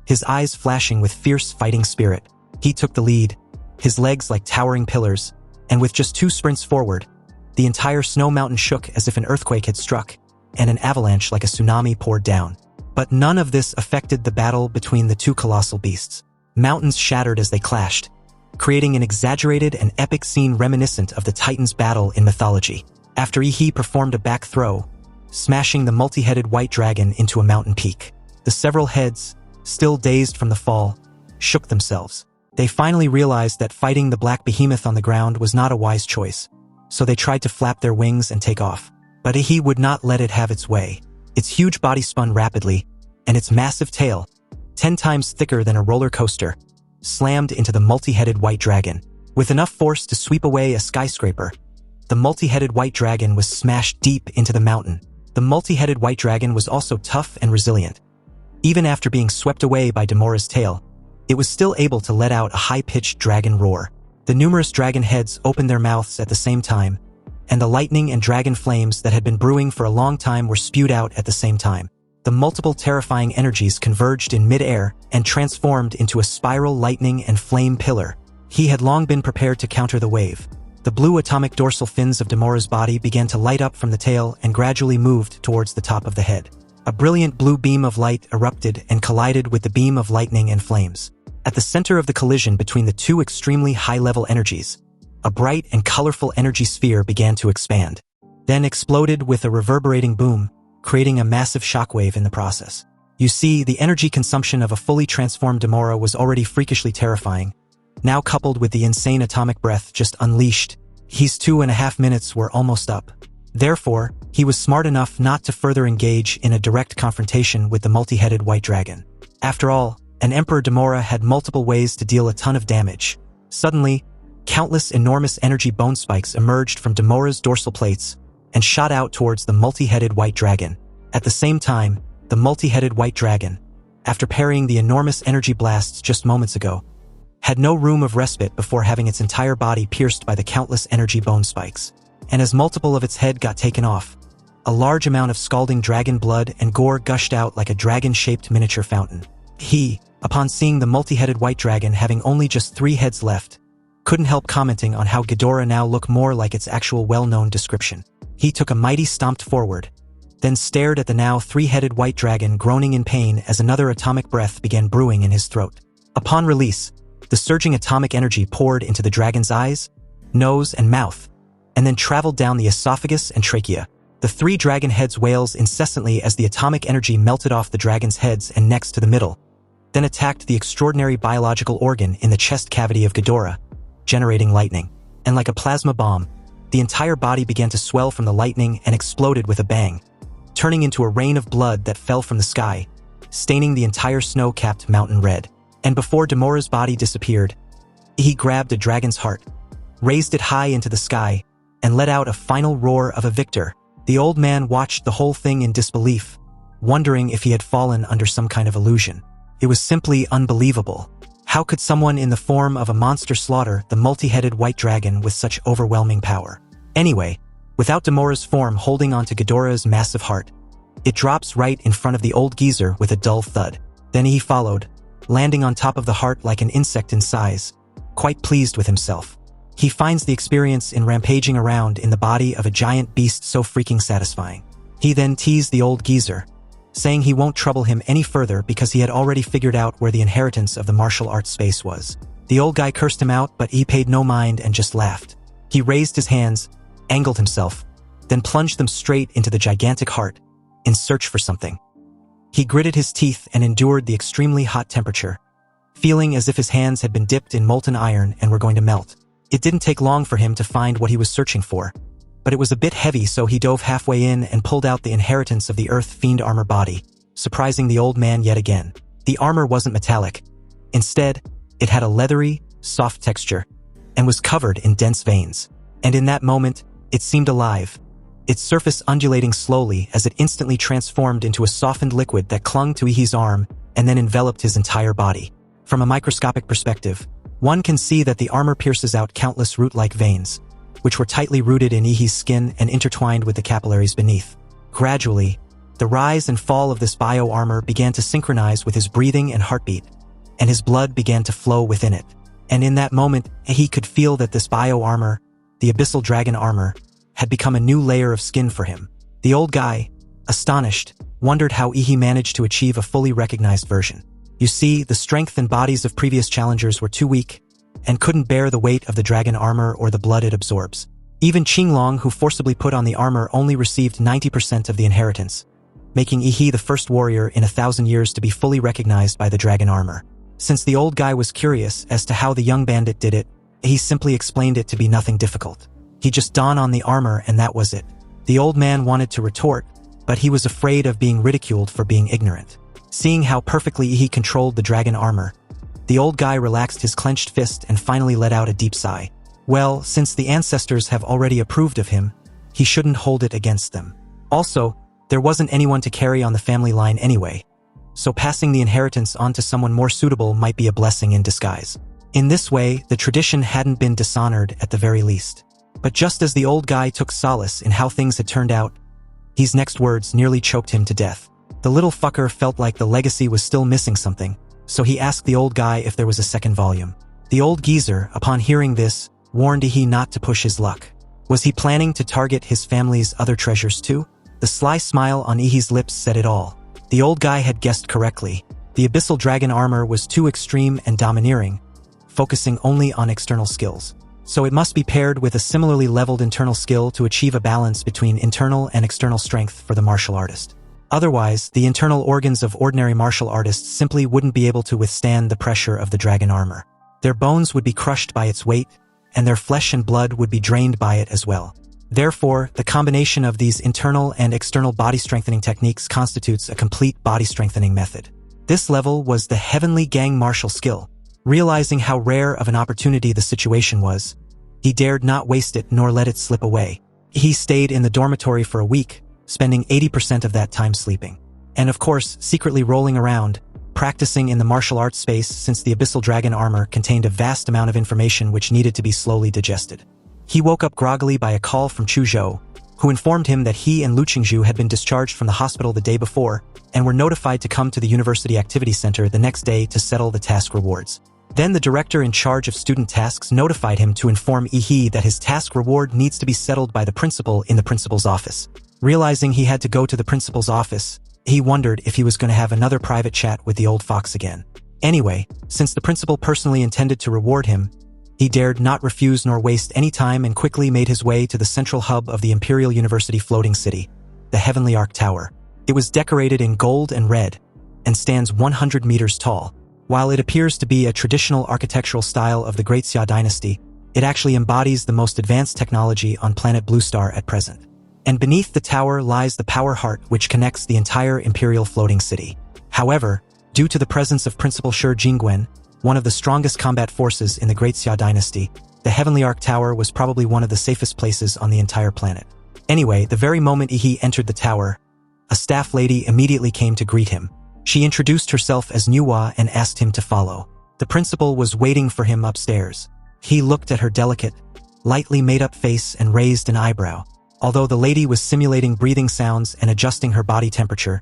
his eyes flashing with fierce fighting spirit. He took the lead, his legs like towering pillars, and with just 2 sprints forward, the entire snow mountain shook as if an earthquake had struck, and an avalanche like a tsunami poured down. But none of this affected the battle between the two colossal beasts. Mountains shattered as they clashed, creating an exaggerated and epic scene reminiscent of the Titans' battle in mythology. After Ihi performed a back throw, smashing the multi-headed white dragon into a mountain peak. The several heads, still dazed from the fall, shook themselves. They finally realized that fighting the black behemoth on the ground was not a wise choice, so they tried to flap their wings and take off. But Ihi would not let it have its way. Its huge body spun rapidly, and its massive tail, 10 times thicker than a roller coaster, slammed into the multi-headed white dragon. With enough force to sweep away a skyscraper, the multi-headed white dragon was smashed deep into the mountain. The multi-headed white dragon was also tough and resilient. Even after being swept away by Demora's tail, it was still able to let out a high-pitched dragon roar. The numerous dragon heads opened their mouths at the same time, and the lightning and dragon flames that had been brewing for a long time were spewed out at the same time. The multiple terrifying energies converged in mid-air and transformed into a spiral lightning and flame pillar. He had long been prepared to counter the wave. The blue atomic dorsal fins of Demora's body began to light up from the tail and gradually moved towards the top of the head. A brilliant blue beam of light erupted and collided with the beam of lightning and flames. At the center of the collision between the two extremely high-level energies, a bright and colorful energy sphere began to expand, then exploded with a reverberating boom, creating a massive shockwave in the process. You see, the energy consumption of a fully transformed Demora was already freakishly terrifying. Now coupled with the insane atomic breath just unleashed, his 2.5 minutes were almost up. Therefore, he was smart enough not to further engage in a direct confrontation with the multi-headed white dragon. After all, an Emperor Demora had multiple ways to deal a ton of damage. Suddenly, countless enormous energy bone spikes emerged from Demora's dorsal plates and shot out towards the multi-headed white dragon. At the same time, the multi-headed white dragon, after parrying the enormous energy blasts just moments ago, had no room of respite before having its entire body pierced by the countless energy bone spikes. And as multiple of its head got taken off, a large amount of scalding dragon blood and gore gushed out like a dragon-shaped miniature fountain. He, upon seeing the multi-headed white dragon having only just 3 heads left, couldn't help commenting on how Ghidorah now looked more like its actual well-known description. He took a mighty stomp forward, then stared at the now 3-headed white dragon groaning in pain as another atomic breath began brewing in his throat. Upon release, the surging atomic energy poured into the dragon's eyes, nose, and mouth, and then traveled down the esophagus and trachea. The 3 dragon heads wailed incessantly as the atomic energy melted off the dragon's heads and necks to the middle, then attacked the extraordinary biological organ in the chest cavity of Ghidorah, generating lightning. And like a plasma bomb, the entire body began to swell from the lightning and exploded with a bang, turning into a rain of blood that fell from the sky, staining the entire snow-capped mountain red. And before Demora's body disappeared, he grabbed a dragon's heart, raised it high into the sky, and let out a final roar of a victor. The old man watched the whole thing in disbelief, wondering if he had fallen under some kind of illusion. It was simply unbelievable. How could someone in the form of a monster slaughter the multi-headed white dragon with such overwhelming power? Anyway, without Demora's form holding onto Ghidorah's massive heart, it drops right in front of the old geezer with a dull thud. Then he followed, landing on top of the heart like an insect in size, quite pleased with himself. He finds the experience in rampaging around in the body of a giant beast so freaking satisfying. He then teased the old geezer, saying he won't trouble him any further because he had already figured out where the inheritance of the martial arts space was. The old guy cursed him out, but he paid no mind and just laughed. He raised his hands, angled himself, then plunged them straight into the gigantic heart, in search for something. He gritted his teeth and endured the extremely hot temperature, feeling as if his hands had been dipped in molten iron and were going to melt. It didn't take long for him to find what he was searching for, but it was a bit heavy, so he dove halfway in and pulled out the inheritance of the Earth Fiend armor body, surprising the old man yet again. The armor wasn't metallic. Instead, it had a leathery, soft texture, and was covered in dense veins. And in that moment, it seemed alive, its surface undulating slowly as it instantly transformed into a softened liquid that clung to Ihi's arm and then enveloped his entire body. From a microscopic perspective, one can see that the armor pierces out countless root-like veins, which were tightly rooted in Ihi's skin and intertwined with the capillaries beneath. Gradually, the rise and fall of this bio-armor began to synchronize with his breathing and heartbeat, and his blood began to flow within it. And in that moment, he could feel that this bio-armor, the abyssal dragon armor, had become a new layer of skin for him. The old guy, astonished, wondered how Ihi managed to achieve a fully recognized version. You see, the strength and bodies of previous challengers were too weak and couldn't bear the weight of the dragon armor or the blood it absorbs. Even Qinglong, who forcibly put on the armor, only received 90% of the inheritance, making Ihi the first warrior in 1,000 years to be fully recognized by the dragon armor. Since the old guy was curious as to how the young bandit did it, he simply explained it to be nothing difficult. He just donned on the armor and that was it. The old man wanted to retort, but he was afraid of being ridiculed for being ignorant. Seeing how perfectly Ihi controlled the dragon armor, the old guy relaxed his clenched fist and finally let out a deep sigh. Well, since the ancestors have already approved of him, he shouldn't hold it against them. Also, there wasn't anyone to carry on the family line anyway, so passing the inheritance on to someone more suitable might be a blessing in disguise. In this way, the tradition hadn't been dishonored at the very least. But just as the old guy took solace in how things had turned out, his next words nearly choked him to death. The little fucker felt like the legacy was still missing something, so he asked the old guy if there was a second volume. The old geezer, upon hearing this, warned Ihi not to push his luck. Was he planning to target his family's other treasures too? The sly smile on Ihi's lips said it all. The old guy had guessed correctly. The abyssal dragon armor was too extreme and domineering, focusing only on external skills. So it must be paired with a similarly leveled internal skill to achieve a balance between internal and external strength for the martial artist. Otherwise, the internal organs of ordinary martial artists simply wouldn't be able to withstand the pressure of the dragon armor. Their bones would be crushed by its weight, and their flesh and blood would be drained by it as well. Therefore, the combination of these internal and external body strengthening techniques constitutes a complete body strengthening method. This level was the heavenly gang martial skill. Realizing how rare of an opportunity the situation was, he dared not waste it nor let it slip away. He stayed in the dormitory for a week, spending 80% of that time sleeping. And of course, secretly rolling around, practicing in the martial arts space since the abyssal dragon armor contained a vast amount of information which needed to be slowly digested. He woke up groggily by a call from Chuzhou, who informed him that he and Lu Qingzhu had been discharged from the hospital the day before and were notified to come to the University Activity Center the next day to settle the task rewards. Then the director in charge of student tasks notified him to inform Ihi that his task reward needs to be settled by the principal in the principal's office. Realizing he had to go to the principal's office, he wondered if he was going to have another private chat with the old fox again. Anyway, since the principal personally intended to reward him, he dared not refuse nor waste any time and quickly made his way to the central hub of the Imperial University floating city, the Heavenly Arc Tower. It was decorated in gold and red, and stands 100 meters tall. While it appears to be a traditional architectural style of the Great Xia dynasty, it actually embodies the most advanced technology on planet Blue Star at present. And beneath the tower lies the power heart which connects the entire Imperial floating city. However, due to the presence of Principal Shi Jingguan, one of the strongest combat forces in the Great Xia dynasty, the Heavenly Arc Tower was probably one of the safest places on the entire planet. Anyway, the very moment Ihi entered the tower, a staff lady immediately came to greet him. She introduced herself as Manhwa and asked him to follow. The principal was waiting for him upstairs. He looked at her delicate, lightly made-up face and raised an eyebrow. Although the lady was simulating breathing sounds and adjusting her body temperature,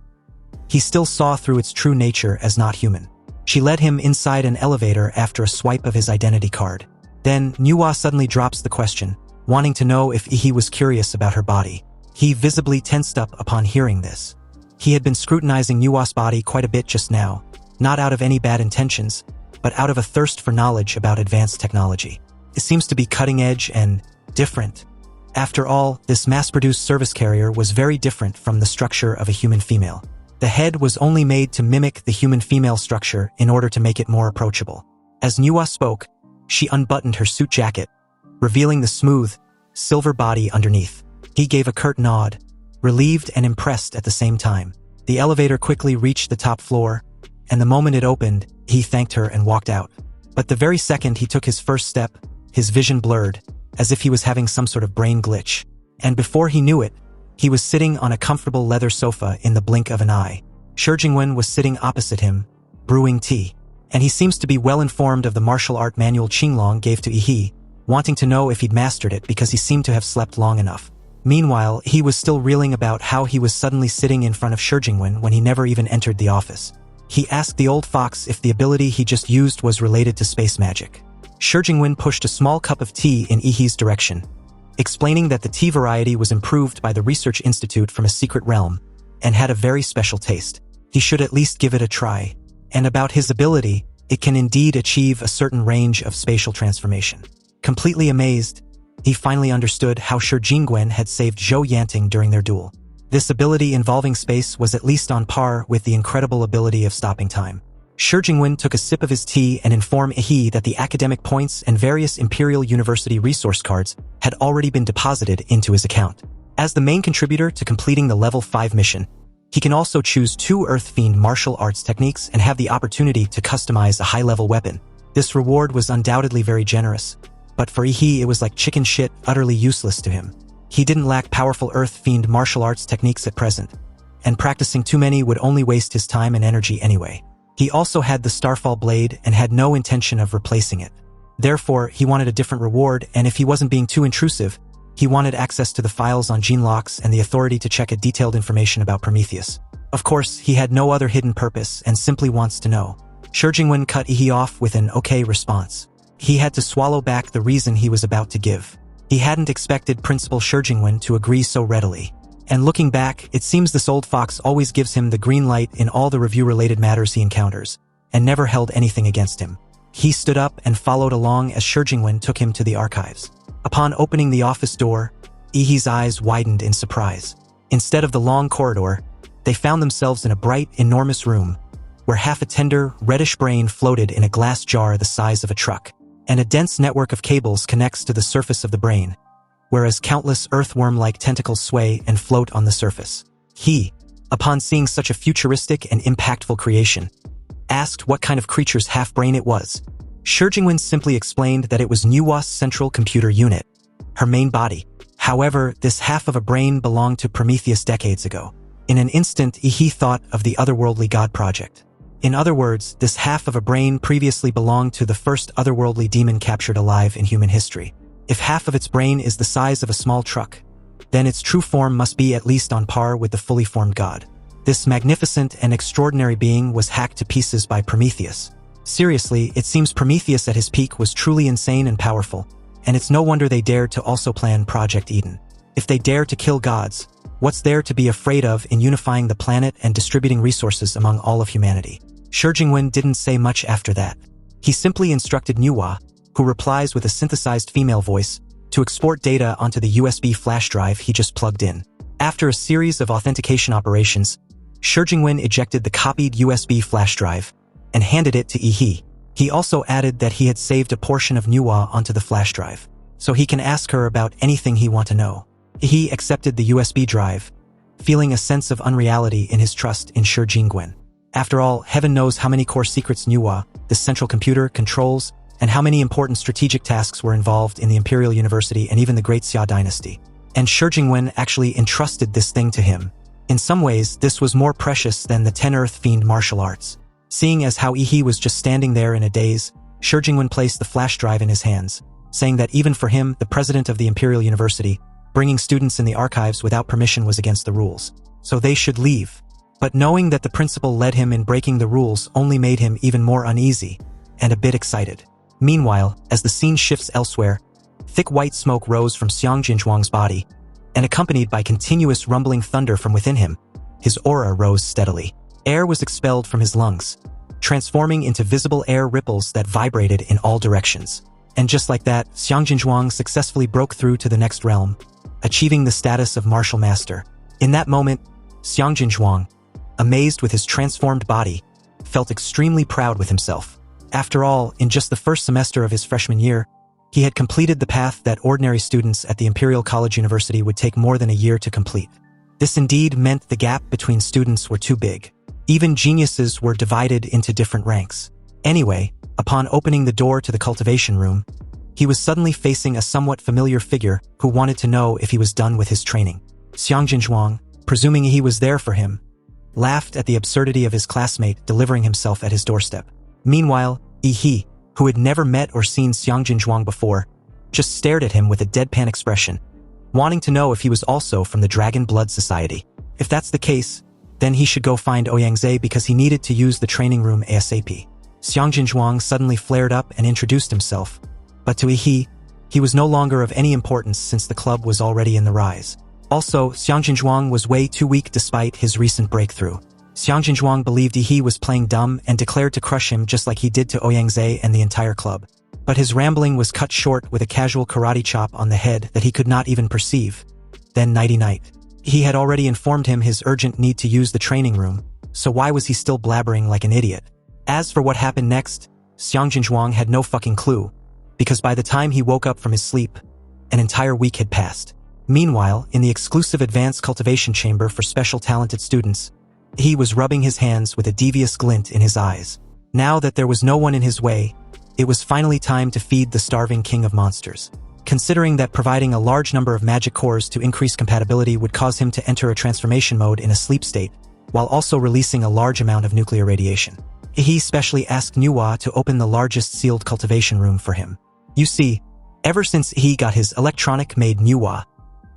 he still saw through its true nature as not human. She led him inside an elevator after a swipe of his identity card. Then, Manhwa suddenly drops the question, wanting to know if Ihi was curious about her body. He visibly tensed up upon hearing this. He had been scrutinizing Manhwa's body quite a bit just now, not out of any bad intentions, but out of a thirst for knowledge about advanced technology. It seems to be cutting-edge and different. After all, this mass-produced service carrier was very different from the structure of a human female. The head was only made to mimic the human female structure in order to make it more approachable. As Manhwa spoke, she unbuttoned her suit jacket, revealing the smooth, silver body underneath. He gave a curt nod, relieved and impressed at the same time. The elevator quickly reached the top floor, and the moment it opened, he thanked her and walked out. But the very second he took his first step, his vision blurred, as if he was having some sort of brain glitch. And before he knew it, he was sitting on a comfortable leather sofa in the blink of an eye. Shi Jingwen was sitting opposite him, brewing tea. And he seems to be well informed of the martial art manual Qinglong gave to Ihi, wanting to know if he'd mastered it because he seemed to have slept long enough. Meanwhile, he was still reeling about how he was suddenly sitting in front of Shi Jingwen when he never even entered the office. He asked the old fox if the ability he just used was related to space magic. Shi Jingwen pushed a small cup of tea in Ihi's direction, explaining that the tea variety was improved by the research institute from a secret realm, and had a very special taste. He should at least give it a try. And about his ability, it can indeed achieve a certain range of spatial transformation. Completely amazed, he finally understood how Shi Jingwen had saved Zhou Yanting during their duel. This ability involving space was at least on par with the incredible ability of stopping time. Shi Jingwen took a sip of his tea and informed he that the academic points and various Imperial University resource cards had already been deposited into his account. As the main contributor to completing the level 5 mission, he can also choose 2 Earth Fiend martial arts techniques and have the opportunity to customize a high-level weapon. This reward was undoubtedly very generous, but for it was like chicken shit, utterly useless to him. He didn't lack powerful Earth Fiend martial arts techniques at present, and practicing too many would only waste his time and energy anyway. He also had the Starfall Blade and had no intention of replacing it. Therefore, he wanted a different reward, and if he wasn't being too intrusive, he wanted access to the files on Gene Locks and the authority to check detailed information about Prometheus. Of course, he had no other hidden purpose and simply wants to know. Shi Jingwen cut he off with an okay response. He had to swallow back the reason he was about to give. He hadn't expected Principal Shi Jingwen to agree so readily. And looking back, it seems this old fox always gives him the green light in all the review-related matters he encounters, and never held anything against him. He stood up and followed along as Shi Jingwen took him to the archives. Upon opening the office door, Ihi's eyes widened in surprise. Instead of the long corridor, they found themselves in a bright, enormous room, where half a tender, reddish brain floated in a glass jar the size of a truck, and a dense network of cables connects to the surface of the brain, whereas countless earthworm-like tentacles sway and float on the surface. He, upon seeing such a futuristic and impactful creation, asked what kind of creature's half-brain it was. Shi Jingwen simply explained that it was Manhwa's central computer unit, her main body. However, this half of a brain belonged to Prometheus decades ago. In an instant, he thought of the otherworldly god project. In other words, this half of a brain previously belonged to the first otherworldly demon captured alive in human history. If half of its brain is the size of a small truck, then its true form must be at least on par with the fully formed god. This magnificent and extraordinary being was hacked to pieces by Prometheus. Seriously, it seems Prometheus at his peak was truly insane and powerful, and it's no wonder they dared to also plan Project Eden. If they dare to kill gods, what's there to be afraid of in unifying the planet and distributing resources among all of humanity? Shi Jingwen didn't say much after that. He simply instructed Manhwa, who replies with a synthesized female voice, to export data onto the USB flash drive he just plugged in. After a series of authentication operations, Shi Jingwen ejected the copied USB flash drive and handed it to Ihi. He also added that he had saved a portion of Manhwa onto the flash drive, so he can ask her about anything he wants to know. He accepted the USB drive, feeling a sense of unreality in his trust in Shi Jingwen. After all, heaven knows how many core secrets Manhwa, the central computer, controls, and how many important strategic tasks were involved in the Imperial University and even the Great Xia dynasty. And Shi Jingwen actually entrusted this thing to him. In some ways, this was more precious than the 10 Earth Fiend martial arts. Seeing as how Ihi was just standing there in a daze, Shi Jingwen placed the flash drive in his hands, saying that even for him, the president of the Imperial University, bringing students in the archives without permission was against the rules, so they should leave. But knowing that the principal led him in breaking the rules only made him even more uneasy, and a bit excited. Meanwhile, as the scene shifts elsewhere, thick white smoke rose from Xiang Jinzhuang's body, and accompanied by continuous rumbling thunder from within him, his aura rose steadily. Air was expelled from his lungs, transforming into visible air ripples that vibrated in all directions. And just like that, Xiang Jinzhuang successfully broke through to the next realm, achieving the status of martial master. In that moment, Xiang Jinzhuang, amazed with his transformed body, felt extremely proud with himself. After all, in just the first semester of his freshman year, he had completed the path that ordinary students at the Imperial College University would take more than a year to complete. This indeed meant the gap between students were too big. Even geniuses were divided into different ranks. Anyway, upon opening the door to the cultivation room, he was suddenly facing a somewhat familiar figure who wanted to know if he was done with his training. Xiang Jinzhuang, presuming he was there for him, laughed at the absurdity of his classmate delivering himself at his doorstep. Meanwhile, Ihi, who had never met or seen Xiang Jinzhuang before, just stared at him with a deadpan expression, wanting to know if he was also from the Dragon Blood Society. If that's the case, then he should go find Ouyangze because he needed to use the training room ASAP. Xiang Jinzhuang suddenly flared up and introduced himself, but to Ihi, he was no longer of any importance since the club was already in the rise. Also, Xiang Jinzhuang was way too weak despite his recent breakthrough. Xiang Jinzhuang believed he was playing dumb and declared to crush him just like he did to Ouyangze and the entire club. But his rambling was cut short with a casual karate chop on the head that he could not even perceive. Then nighty-night. He had already informed him his urgent need to use the training room, so why was he still blabbering like an idiot? As for what happened next, Xiang Jinzhuang had no fucking clue, because by the time he woke up from his sleep, an entire week had passed. Meanwhile, in the exclusive advanced cultivation chamber for special talented students, he was rubbing his hands with a devious glint in his eyes. Now that there was no one in his way, it was finally time to feed the starving king of monsters. Considering that providing a large number of magic cores to increase compatibility would cause him to enter a transformation mode in a sleep state, while also releasing a large amount of nuclear radiation. He specially asked Manhwa to open the largest sealed cultivation room for him. You see, ever since he got his electronic-made Manhwa,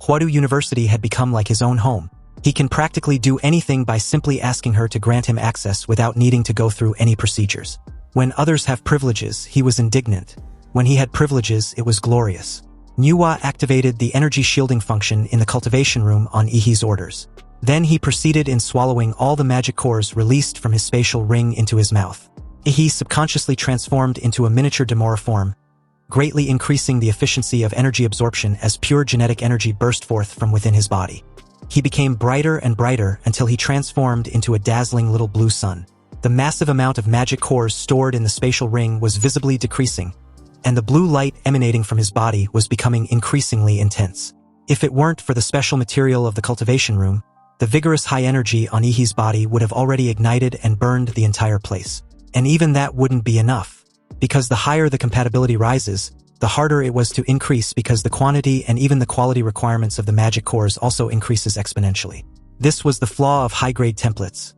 Huadu University had become like his own home. He can practically do anything by simply asking her to grant him access without needing to go through any procedures. When others have privileges, he was indignant. When he had privileges, it was glorious. Manhwa activated the energy shielding function in the cultivation room on Ihi's orders. Then he proceeded in swallowing all the magic cores released from his spatial ring into his mouth. Ihi subconsciously transformed into a miniature Demora, greatly increasing the efficiency of energy absorption as pure genetic energy burst forth from within his body. He became brighter and brighter until he transformed into a dazzling little blue sun. The massive amount of magic cores stored in the spatial ring was visibly decreasing, and the blue light emanating from his body was becoming increasingly intense. If it weren't for the special material of the cultivation room, the vigorous high energy on Ihi's body would have already ignited and burned the entire place. And even that wouldn't be enough, because the higher the compatibility rises, the harder it was to increase because the quantity and even the quality requirements of the magic cores also increases exponentially. This was the flaw of high-grade templates.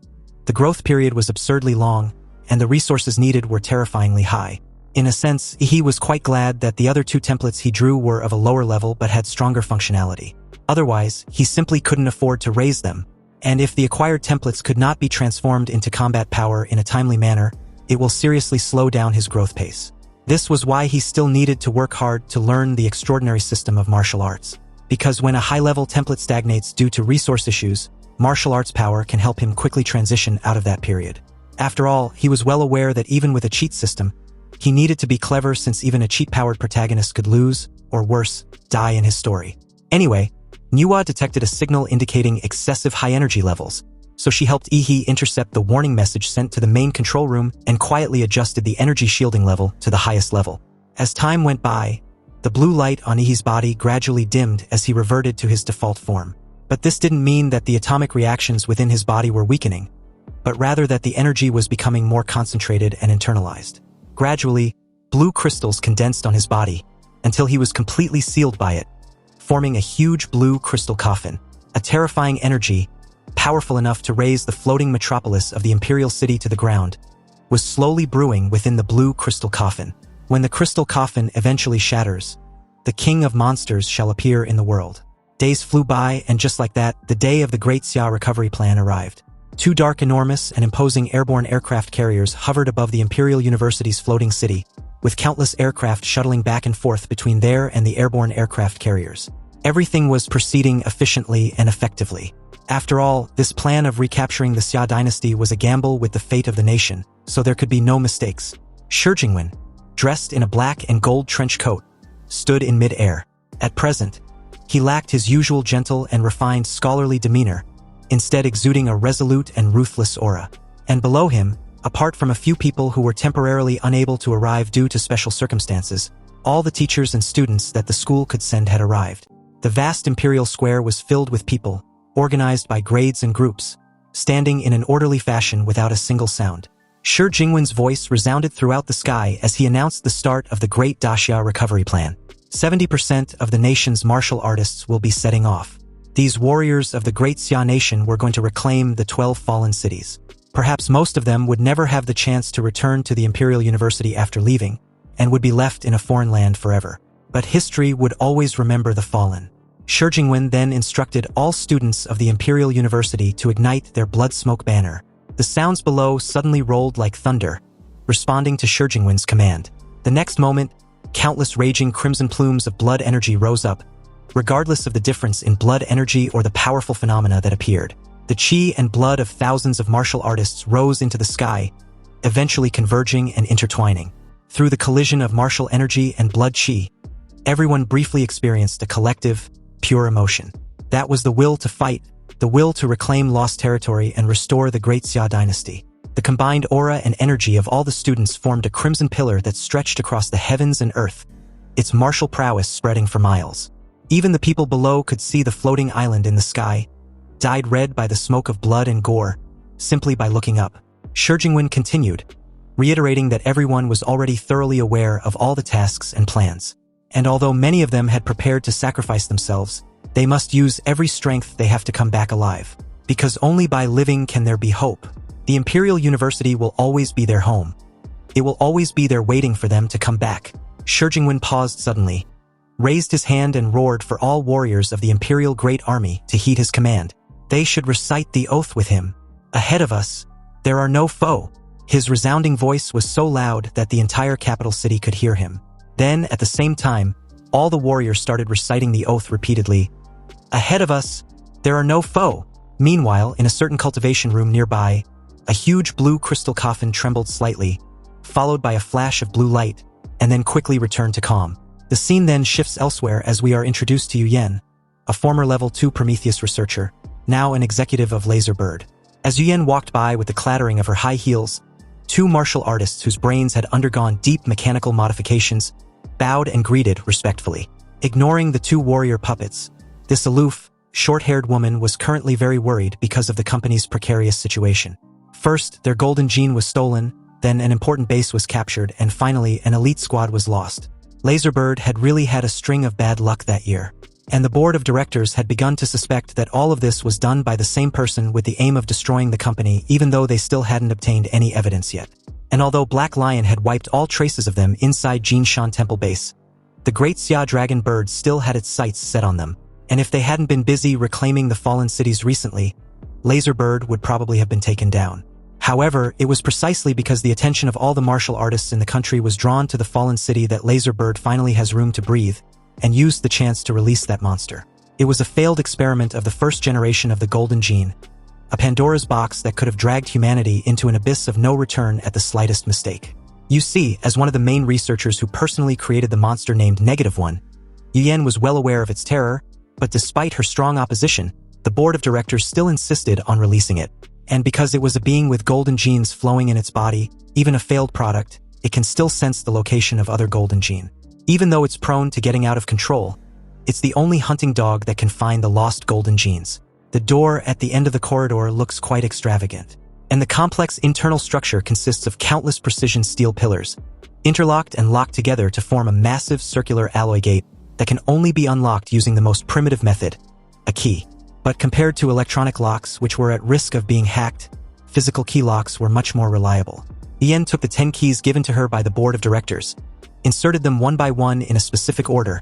The growth period was absurdly long, and the resources needed were terrifyingly high. In a sense, he was quite glad that the other two templates he drew were of a lower level but had stronger functionality. Otherwise, he simply couldn't afford to raise them, and if the acquired templates could not be transformed into combat power in a timely manner, it will seriously slow down his growth pace. This was why he still needed to work hard to learn the extraordinary system of martial arts. Because when a high-level template stagnates due to resource issues, martial arts power can help him quickly transition out of that period. After all, he was well aware that even with a cheat system, he needed to be clever since even a cheat-powered protagonist could lose, or worse, die in his story. Anyway, Manhwa detected a signal indicating excessive high energy levels, so she helped Ihi intercept the warning message sent to the main control room and quietly adjusted the energy shielding level to the highest level. As time went by, the blue light on Ihi's body gradually dimmed as he reverted to his default form. But this didn't mean that the atomic reactions within his body were weakening, but rather that the energy was becoming more concentrated and internalized. Gradually, blue crystals condensed on his body until he was completely sealed by it, forming a huge blue crystal coffin. A terrifying energy, powerful enough to raise the floating metropolis of the imperial city to the ground, was slowly brewing within the blue crystal coffin. When the crystal coffin eventually shatters, the king of monsters shall appear in the world. Days flew by, and just like that, the day of the Great Xia recovery plan arrived. Two dark, enormous, and imposing airborne aircraft carriers hovered above the Imperial University's floating city, with countless aircraft shuttling back and forth between there and the airborne aircraft carriers. Everything was proceeding efficiently and effectively. After all, this plan of recapturing the Xia dynasty was a gamble with the fate of the nation, so there could be no mistakes. Shi Jingwen, dressed in a black and gold trench coat, stood in mid-air. At present, he lacked his usual gentle and refined scholarly demeanor, instead exuding a resolute and ruthless aura. And below him, apart from a few people who were temporarily unable to arrive due to special circumstances, all the teachers and students that the school could send had arrived. The vast imperial square was filled with people, organized by grades and groups, standing in an orderly fashion without a single sound. Shi Jingwen's voice resounded throughout the sky as he announced the start of the Great Daxia recovery plan. 70% of the nation's martial artists will be setting off. These warriors of the Great Xia nation were going to reclaim the 12 fallen cities. Perhaps most of them would never have the chance to return to the Imperial University after leaving, and would be left in a foreign land forever. But history would always remember the fallen. Shi Jingwen then instructed all students of the Imperial University to ignite their blood smoke banner. The sounds below suddenly rolled like thunder, responding to Shi Jingwen's command. The next moment, countless raging crimson plumes of blood energy rose up, regardless of the difference in blood energy or the powerful phenomena that appeared. The chi and blood of thousands of martial artists rose into the sky, eventually converging and intertwining. Through the collision of martial energy and blood chi, everyone briefly experienced a collective, pure emotion. That was the will to fight, the will to reclaim lost territory and restore the Great Xia dynasty. The combined aura and energy of all the students formed a crimson pillar that stretched across the heavens and earth, its martial prowess spreading for miles. Even the people below could see the floating island in the sky, dyed red by the smoke of blood and gore, simply by looking up. Shi Jingwen continued, reiterating that everyone was already thoroughly aware of all the tasks and plans. And although many of them had prepared to sacrifice themselves, they must use every strength they have to come back alive. Because only by living can there be hope. The Imperial University will always be their home. It will always be there waiting for them to come back. Shi Jingwen paused suddenly, raised his hand and roared for all warriors of the Imperial Great Army to heed his command. They should recite the oath with him. Ahead of us, there are no foe. His resounding voice was so loud that the entire capital city could hear him. Then, at the same time, all the warriors started reciting the oath repeatedly. Ahead of us, there are no foe. Meanwhile, in a certain cultivation room nearby, a huge blue crystal coffin trembled slightly, followed by a flash of blue light, and then quickly returned to calm. The scene then shifts elsewhere as we are introduced to Yu Yan, a former Level 2 Prometheus researcher, now an executive of Laserbird. As Yu Yan walked by with the clattering of her high heels, two martial artists whose brains had undergone deep mechanical modifications bowed and greeted respectfully. Ignoring the two warrior puppets, this aloof, short-haired woman was currently very worried because of the company's precarious situation. First, their golden gene was stolen, then an important base was captured, and finally an elite squad was lost. Laserbird had really had a string of bad luck that year, and the board of directors had begun to suspect that all of this was done by the same person with the aim of destroying the company, even though they still hadn't obtained any evidence yet. And although Black Lion had wiped all traces of them inside Jinshan Temple base, the Great Xia Dragon Bird still had its sights set on them. And if they hadn't been busy reclaiming the fallen cities recently, Laserbird would probably have been taken down. However, it was precisely because the attention of all the martial artists in the country was drawn to the fallen city that Laserbird finally has room to breathe, and used the chance to release that monster. It was a failed experiment of the first generation of the Golden Gene, a Pandora's box that could have dragged humanity into an abyss of no return at the slightest mistake. You see, as one of the main researchers who personally created the monster named -1, Yu Yan was well aware of its terror, but despite her strong opposition, the board of directors still insisted on releasing it. And because it was a being with golden genes flowing in its body, even a failed product, it can still sense the location of other golden gene. Even though it's prone to getting out of control, it's the only hunting dog that can find the lost golden genes. The door at the end of the corridor looks quite extravagant, and the complex internal structure consists of countless precision steel pillars, interlocked and locked together to form a massive circular alloy gate that can only be unlocked using the most primitive method, a key. But compared to electronic locks, which were at risk of being hacked, physical key locks were much more reliable. Yen took the 10 keys given to her by the board of directors, inserted them one by one in a specific order,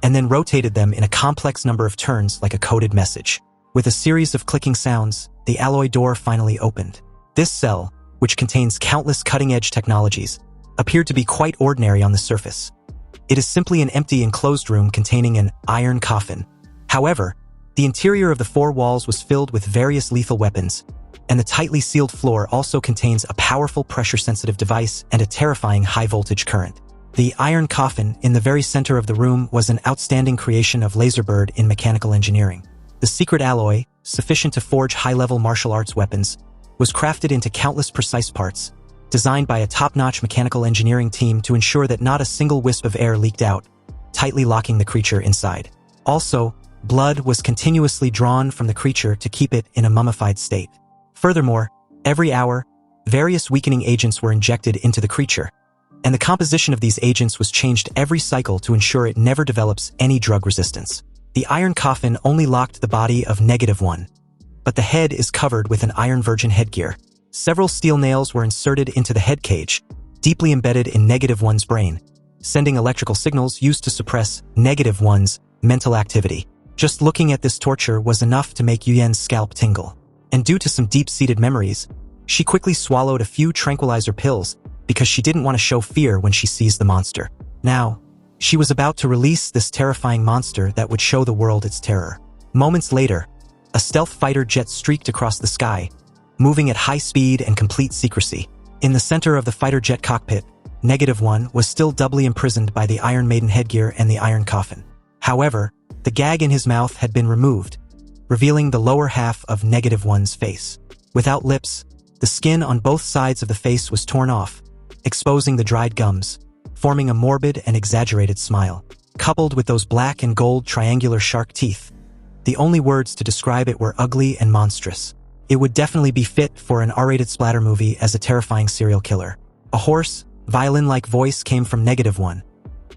and then rotated them in a complex number of turns like a coded message. With a series of clicking sounds, the alloy door finally opened. This cell, which contains countless cutting-edge technologies, appeared to be quite ordinary on the surface. It is simply an empty enclosed room containing an iron coffin. However, the interior of the four walls was filled with various lethal weapons, and the tightly sealed floor also contains a powerful pressure-sensitive device and a terrifying high-voltage current. The iron coffin in the very center of the room was an outstanding creation of Laserbird in mechanical engineering. The secret alloy, sufficient to forge high-level martial arts weapons, was crafted into countless precise parts, designed by a top-notch mechanical engineering team to ensure that not a single wisp of air leaked out, tightly locking the creature inside. Also, blood was continuously drawn from the creature to keep it in a mummified state. Furthermore, every hour, various weakening agents were injected into the creature, and the composition of these agents was changed every cycle to ensure it never develops any drug resistance. The iron coffin only locked the body of -1, but the head is covered with an iron virgin headgear. Several steel nails were inserted into the head cage, deeply embedded in -1's brain, sending electrical signals used to suppress -1's mental activity. Just looking at this torture was enough to make Yu Yan's scalp tingle. And due to some deep-seated memories, she quickly swallowed a few tranquilizer pills because she didn't want to show fear when she sees the monster. Now, She was about to release this terrifying monster that would show the world its terror. Moments later, a stealth fighter jet streaked across the sky, moving at high speed and complete secrecy. In the center of the fighter jet cockpit, -1 was still doubly imprisoned by the Iron Maiden headgear and the iron coffin. However, the gag in his mouth had been removed, revealing the lower half of -1's face. Without lips, the skin on both sides of the face was torn off, exposing the dried gums, forming a morbid and exaggerated smile. Coupled with those black and gold triangular shark teeth, the only words to describe it were ugly and monstrous. It would definitely be fit for an R-rated splatter movie as a terrifying serial killer. A hoarse, violin-like voice came from -1,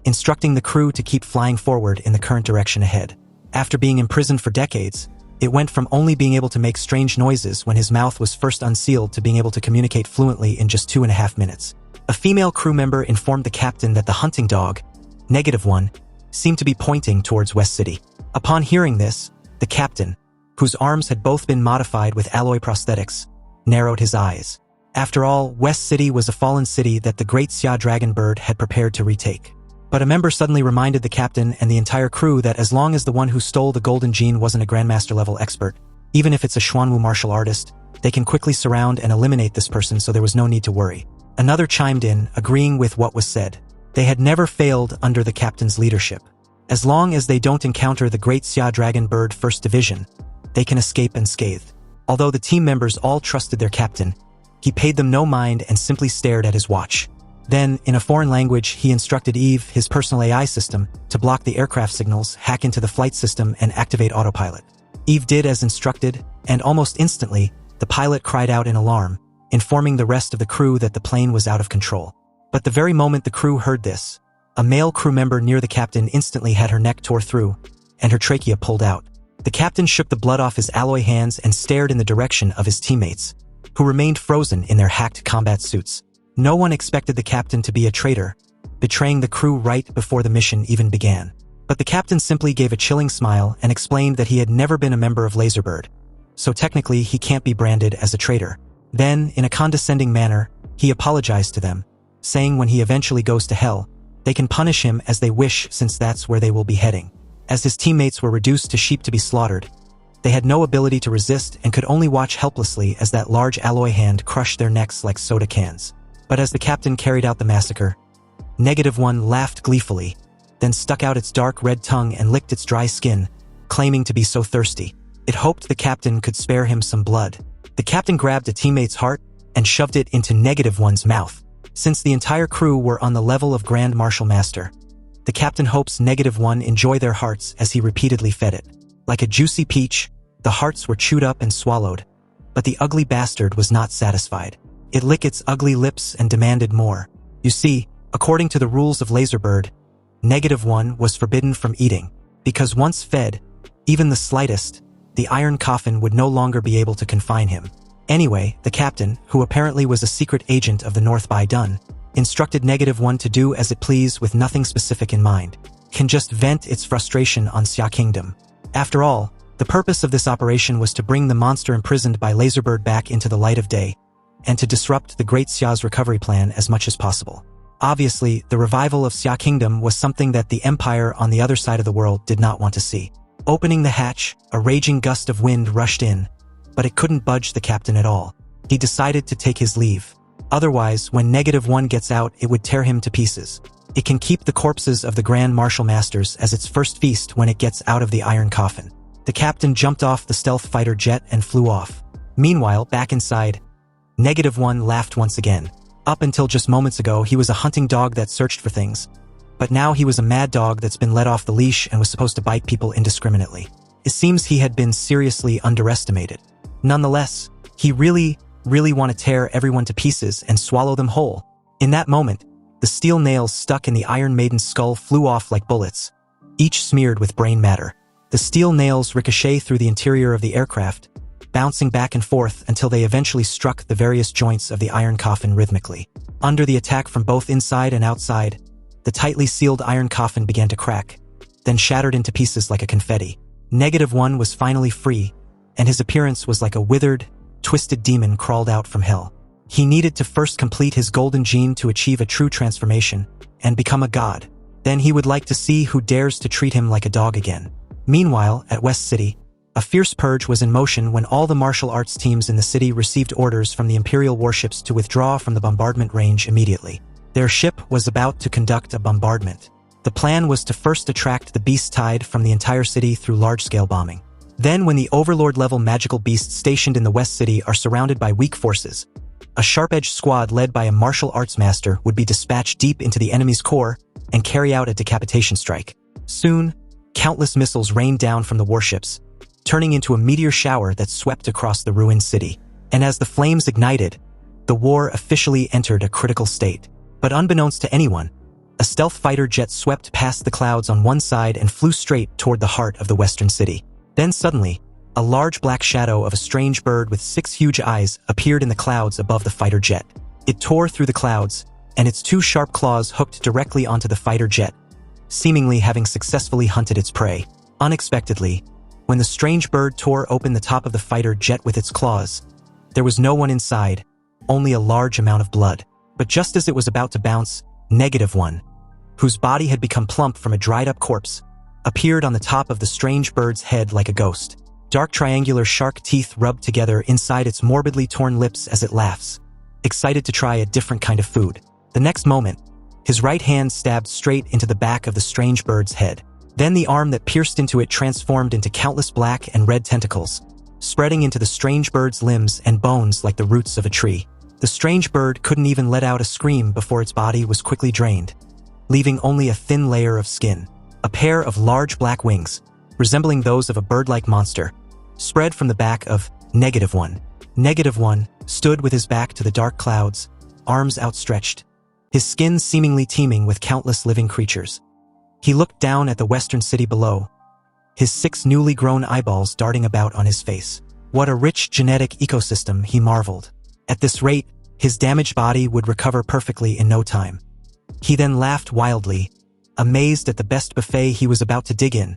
instructing the crew to keep flying forward in the current direction ahead. After being imprisoned for decades, it went from only being able to make strange noises when his mouth was first unsealed to being able to communicate fluently in just 2.5 minutes. A female crew member informed the captain that the hunting dog, -1, seemed to be pointing towards West City. Upon hearing this, the captain, whose arms had both been modified with alloy prosthetics, narrowed his eyes. After all, West City was a fallen city that the great Xia dragon bird had prepared to retake. But a member suddenly reminded the captain and the entire crew that as long as the one who stole the golden gene wasn't a Grandmaster-level expert, even if it's a Xuanwu martial artist, they can quickly surround and eliminate this person, so there was no need to worry. Another chimed in, agreeing with what was said. They had never failed under the captain's leadership. As long as they don't encounter the great Xia dragon bird First Division, they can escape unscathed. Although the team members all trusted their captain, he paid them no mind and simply stared at his watch. Then, in a foreign language, he instructed Eve, his personal AI system, to block the aircraft signals, hack into the flight system, and activate autopilot. Eve did as instructed, and almost instantly, the pilot cried out in alarm, informing the rest of the crew that the plane was out of control. But the very moment the crew heard this, a male crew member near the captain instantly had her neck tore through, and her trachea pulled out. The captain shook the blood off his alloy hands and stared in the direction of his teammates, who remained frozen in their hacked combat suits. No one expected the captain to be a traitor, betraying the crew right before the mission even began. But the captain simply gave a chilling smile and explained that he had never been a member of Laserbird, so technically he can't be branded as a traitor. Then, in a condescending manner, he apologized to them, saying when he eventually goes to hell, they can punish him as they wish since that's where they will be heading. As his teammates were reduced to sheep to be slaughtered, they had no ability to resist and could only watch helplessly as that large alloy hand crushed their necks like soda cans. But as the captain carried out the massacre, -1 laughed gleefully, then stuck out its dark red tongue and licked its dry skin, claiming to be so thirsty. It hoped the captain could spare him some blood. The captain grabbed a teammate's heart and shoved it into -1's mouth. Since the entire crew were on the level of Grand Martial Master, the captain hopes -1 enjoy their hearts as he repeatedly fed it. Like a juicy peach, the hearts were chewed up and swallowed, but the ugly bastard was not satisfied. It licked its ugly lips and demanded more. You see, according to the rules of Laserbird, -1 was forbidden from eating, because once fed, even the slightest, the iron coffin would no longer be able to confine him. Anyway, the captain, who apparently was a secret agent of the North by Dun, instructed -1 to do as it pleased with nothing specific in mind, can just vent its frustration on Xia Kingdom. After all, the purpose of this operation was to bring the monster imprisoned by Laserbird back into the light of day, and to disrupt the Great Xia's recovery plan as much as possible. Obviously, the revival of Xia Kingdom was something that the Empire on the other side of the world did not want to see. Opening the hatch, a raging gust of wind rushed in, but it couldn't budge the captain at all. He decided to take his leave. Otherwise, when -1 gets out, it would tear him to pieces. It can keep the corpses of the Grand Martial Masters as its first feast when it gets out of the iron coffin. The captain jumped off the stealth fighter jet and flew off. Meanwhile, back inside, -1 laughed once again. Up until just moments ago, he was a hunting dog that searched for things. But now he was a mad dog that's been let off the leash and was supposed to bite people indiscriminately. It seems he had been seriously underestimated. Nonetheless, he really want to tear everyone to pieces and swallow them whole. In that moment, the steel nails stuck in the Iron Maiden's skull flew off like bullets, each smeared with brain matter. The steel nails ricocheted through the interior of the aircraft, bouncing back and forth until they eventually struck the various joints of the iron coffin rhythmically. Under the attack from both inside and outside, the tightly sealed iron coffin began to crack, then shattered into pieces like a confetti. -1 was finally free, and his appearance was like a withered, twisted demon crawled out from hell. He needed to first complete his golden gene to achieve a true transformation and become a god. Then he would like to see who dares to treat him like a dog again. Meanwhile, at West City, a fierce purge was in motion when all the martial arts teams in the city received orders from the Imperial warships to withdraw from the bombardment range immediately. Their ship was about to conduct a bombardment. The plan was to first attract the beast tide from the entire city through large-scale bombing. Then, when the Overlord-level magical beasts stationed in the West City are surrounded by weak forces, a sharp-edged squad led by a martial arts master would be dispatched deep into the enemy's core and carry out a decapitation strike. Soon, countless missiles rained down from the warships, turning into a meteor shower that swept across the ruined city. And as the flames ignited, the war officially entered a critical state. But unbeknownst to anyone, a stealth fighter jet swept past the clouds on one side and flew straight toward the heart of the western city. Then suddenly, a large black shadow of a strange bird with 6 huge eyes appeared in the clouds above the fighter jet. It tore through the clouds, and its 2 sharp claws hooked directly onto the fighter jet, seemingly having successfully hunted its prey. Unexpectedly, when the strange bird tore open the top of the fighter jet with its claws, there was no one inside, only a large amount of blood. But just as it was about to bounce, -1, whose body had become plump from a dried-up corpse, appeared on the top of the strange bird's head like a ghost. Dark triangular shark teeth rubbed together inside its morbidly torn lips as it laughs, excited to try a different kind of food. The next moment, his right hand stabbed straight into the back of the strange bird's head. Then the arm that pierced into it transformed into countless black and red tentacles, spreading into the strange bird's limbs and bones like the roots of a tree. The strange bird couldn't even let out a scream before its body was quickly drained, leaving only a thin layer of skin. A pair of large black wings, resembling those of a bird-like monster, spread from the back of -1. -1 stood with his back to the dark clouds, arms outstretched, his skin seemingly teeming with countless living creatures. He looked down at the western city below, his 6 newly grown eyeballs darting about on his face. What a rich genetic ecosystem, he marveled. At this rate, his damaged body would recover perfectly in no time. He then laughed wildly, amazed at the best buffet he was about to dig in.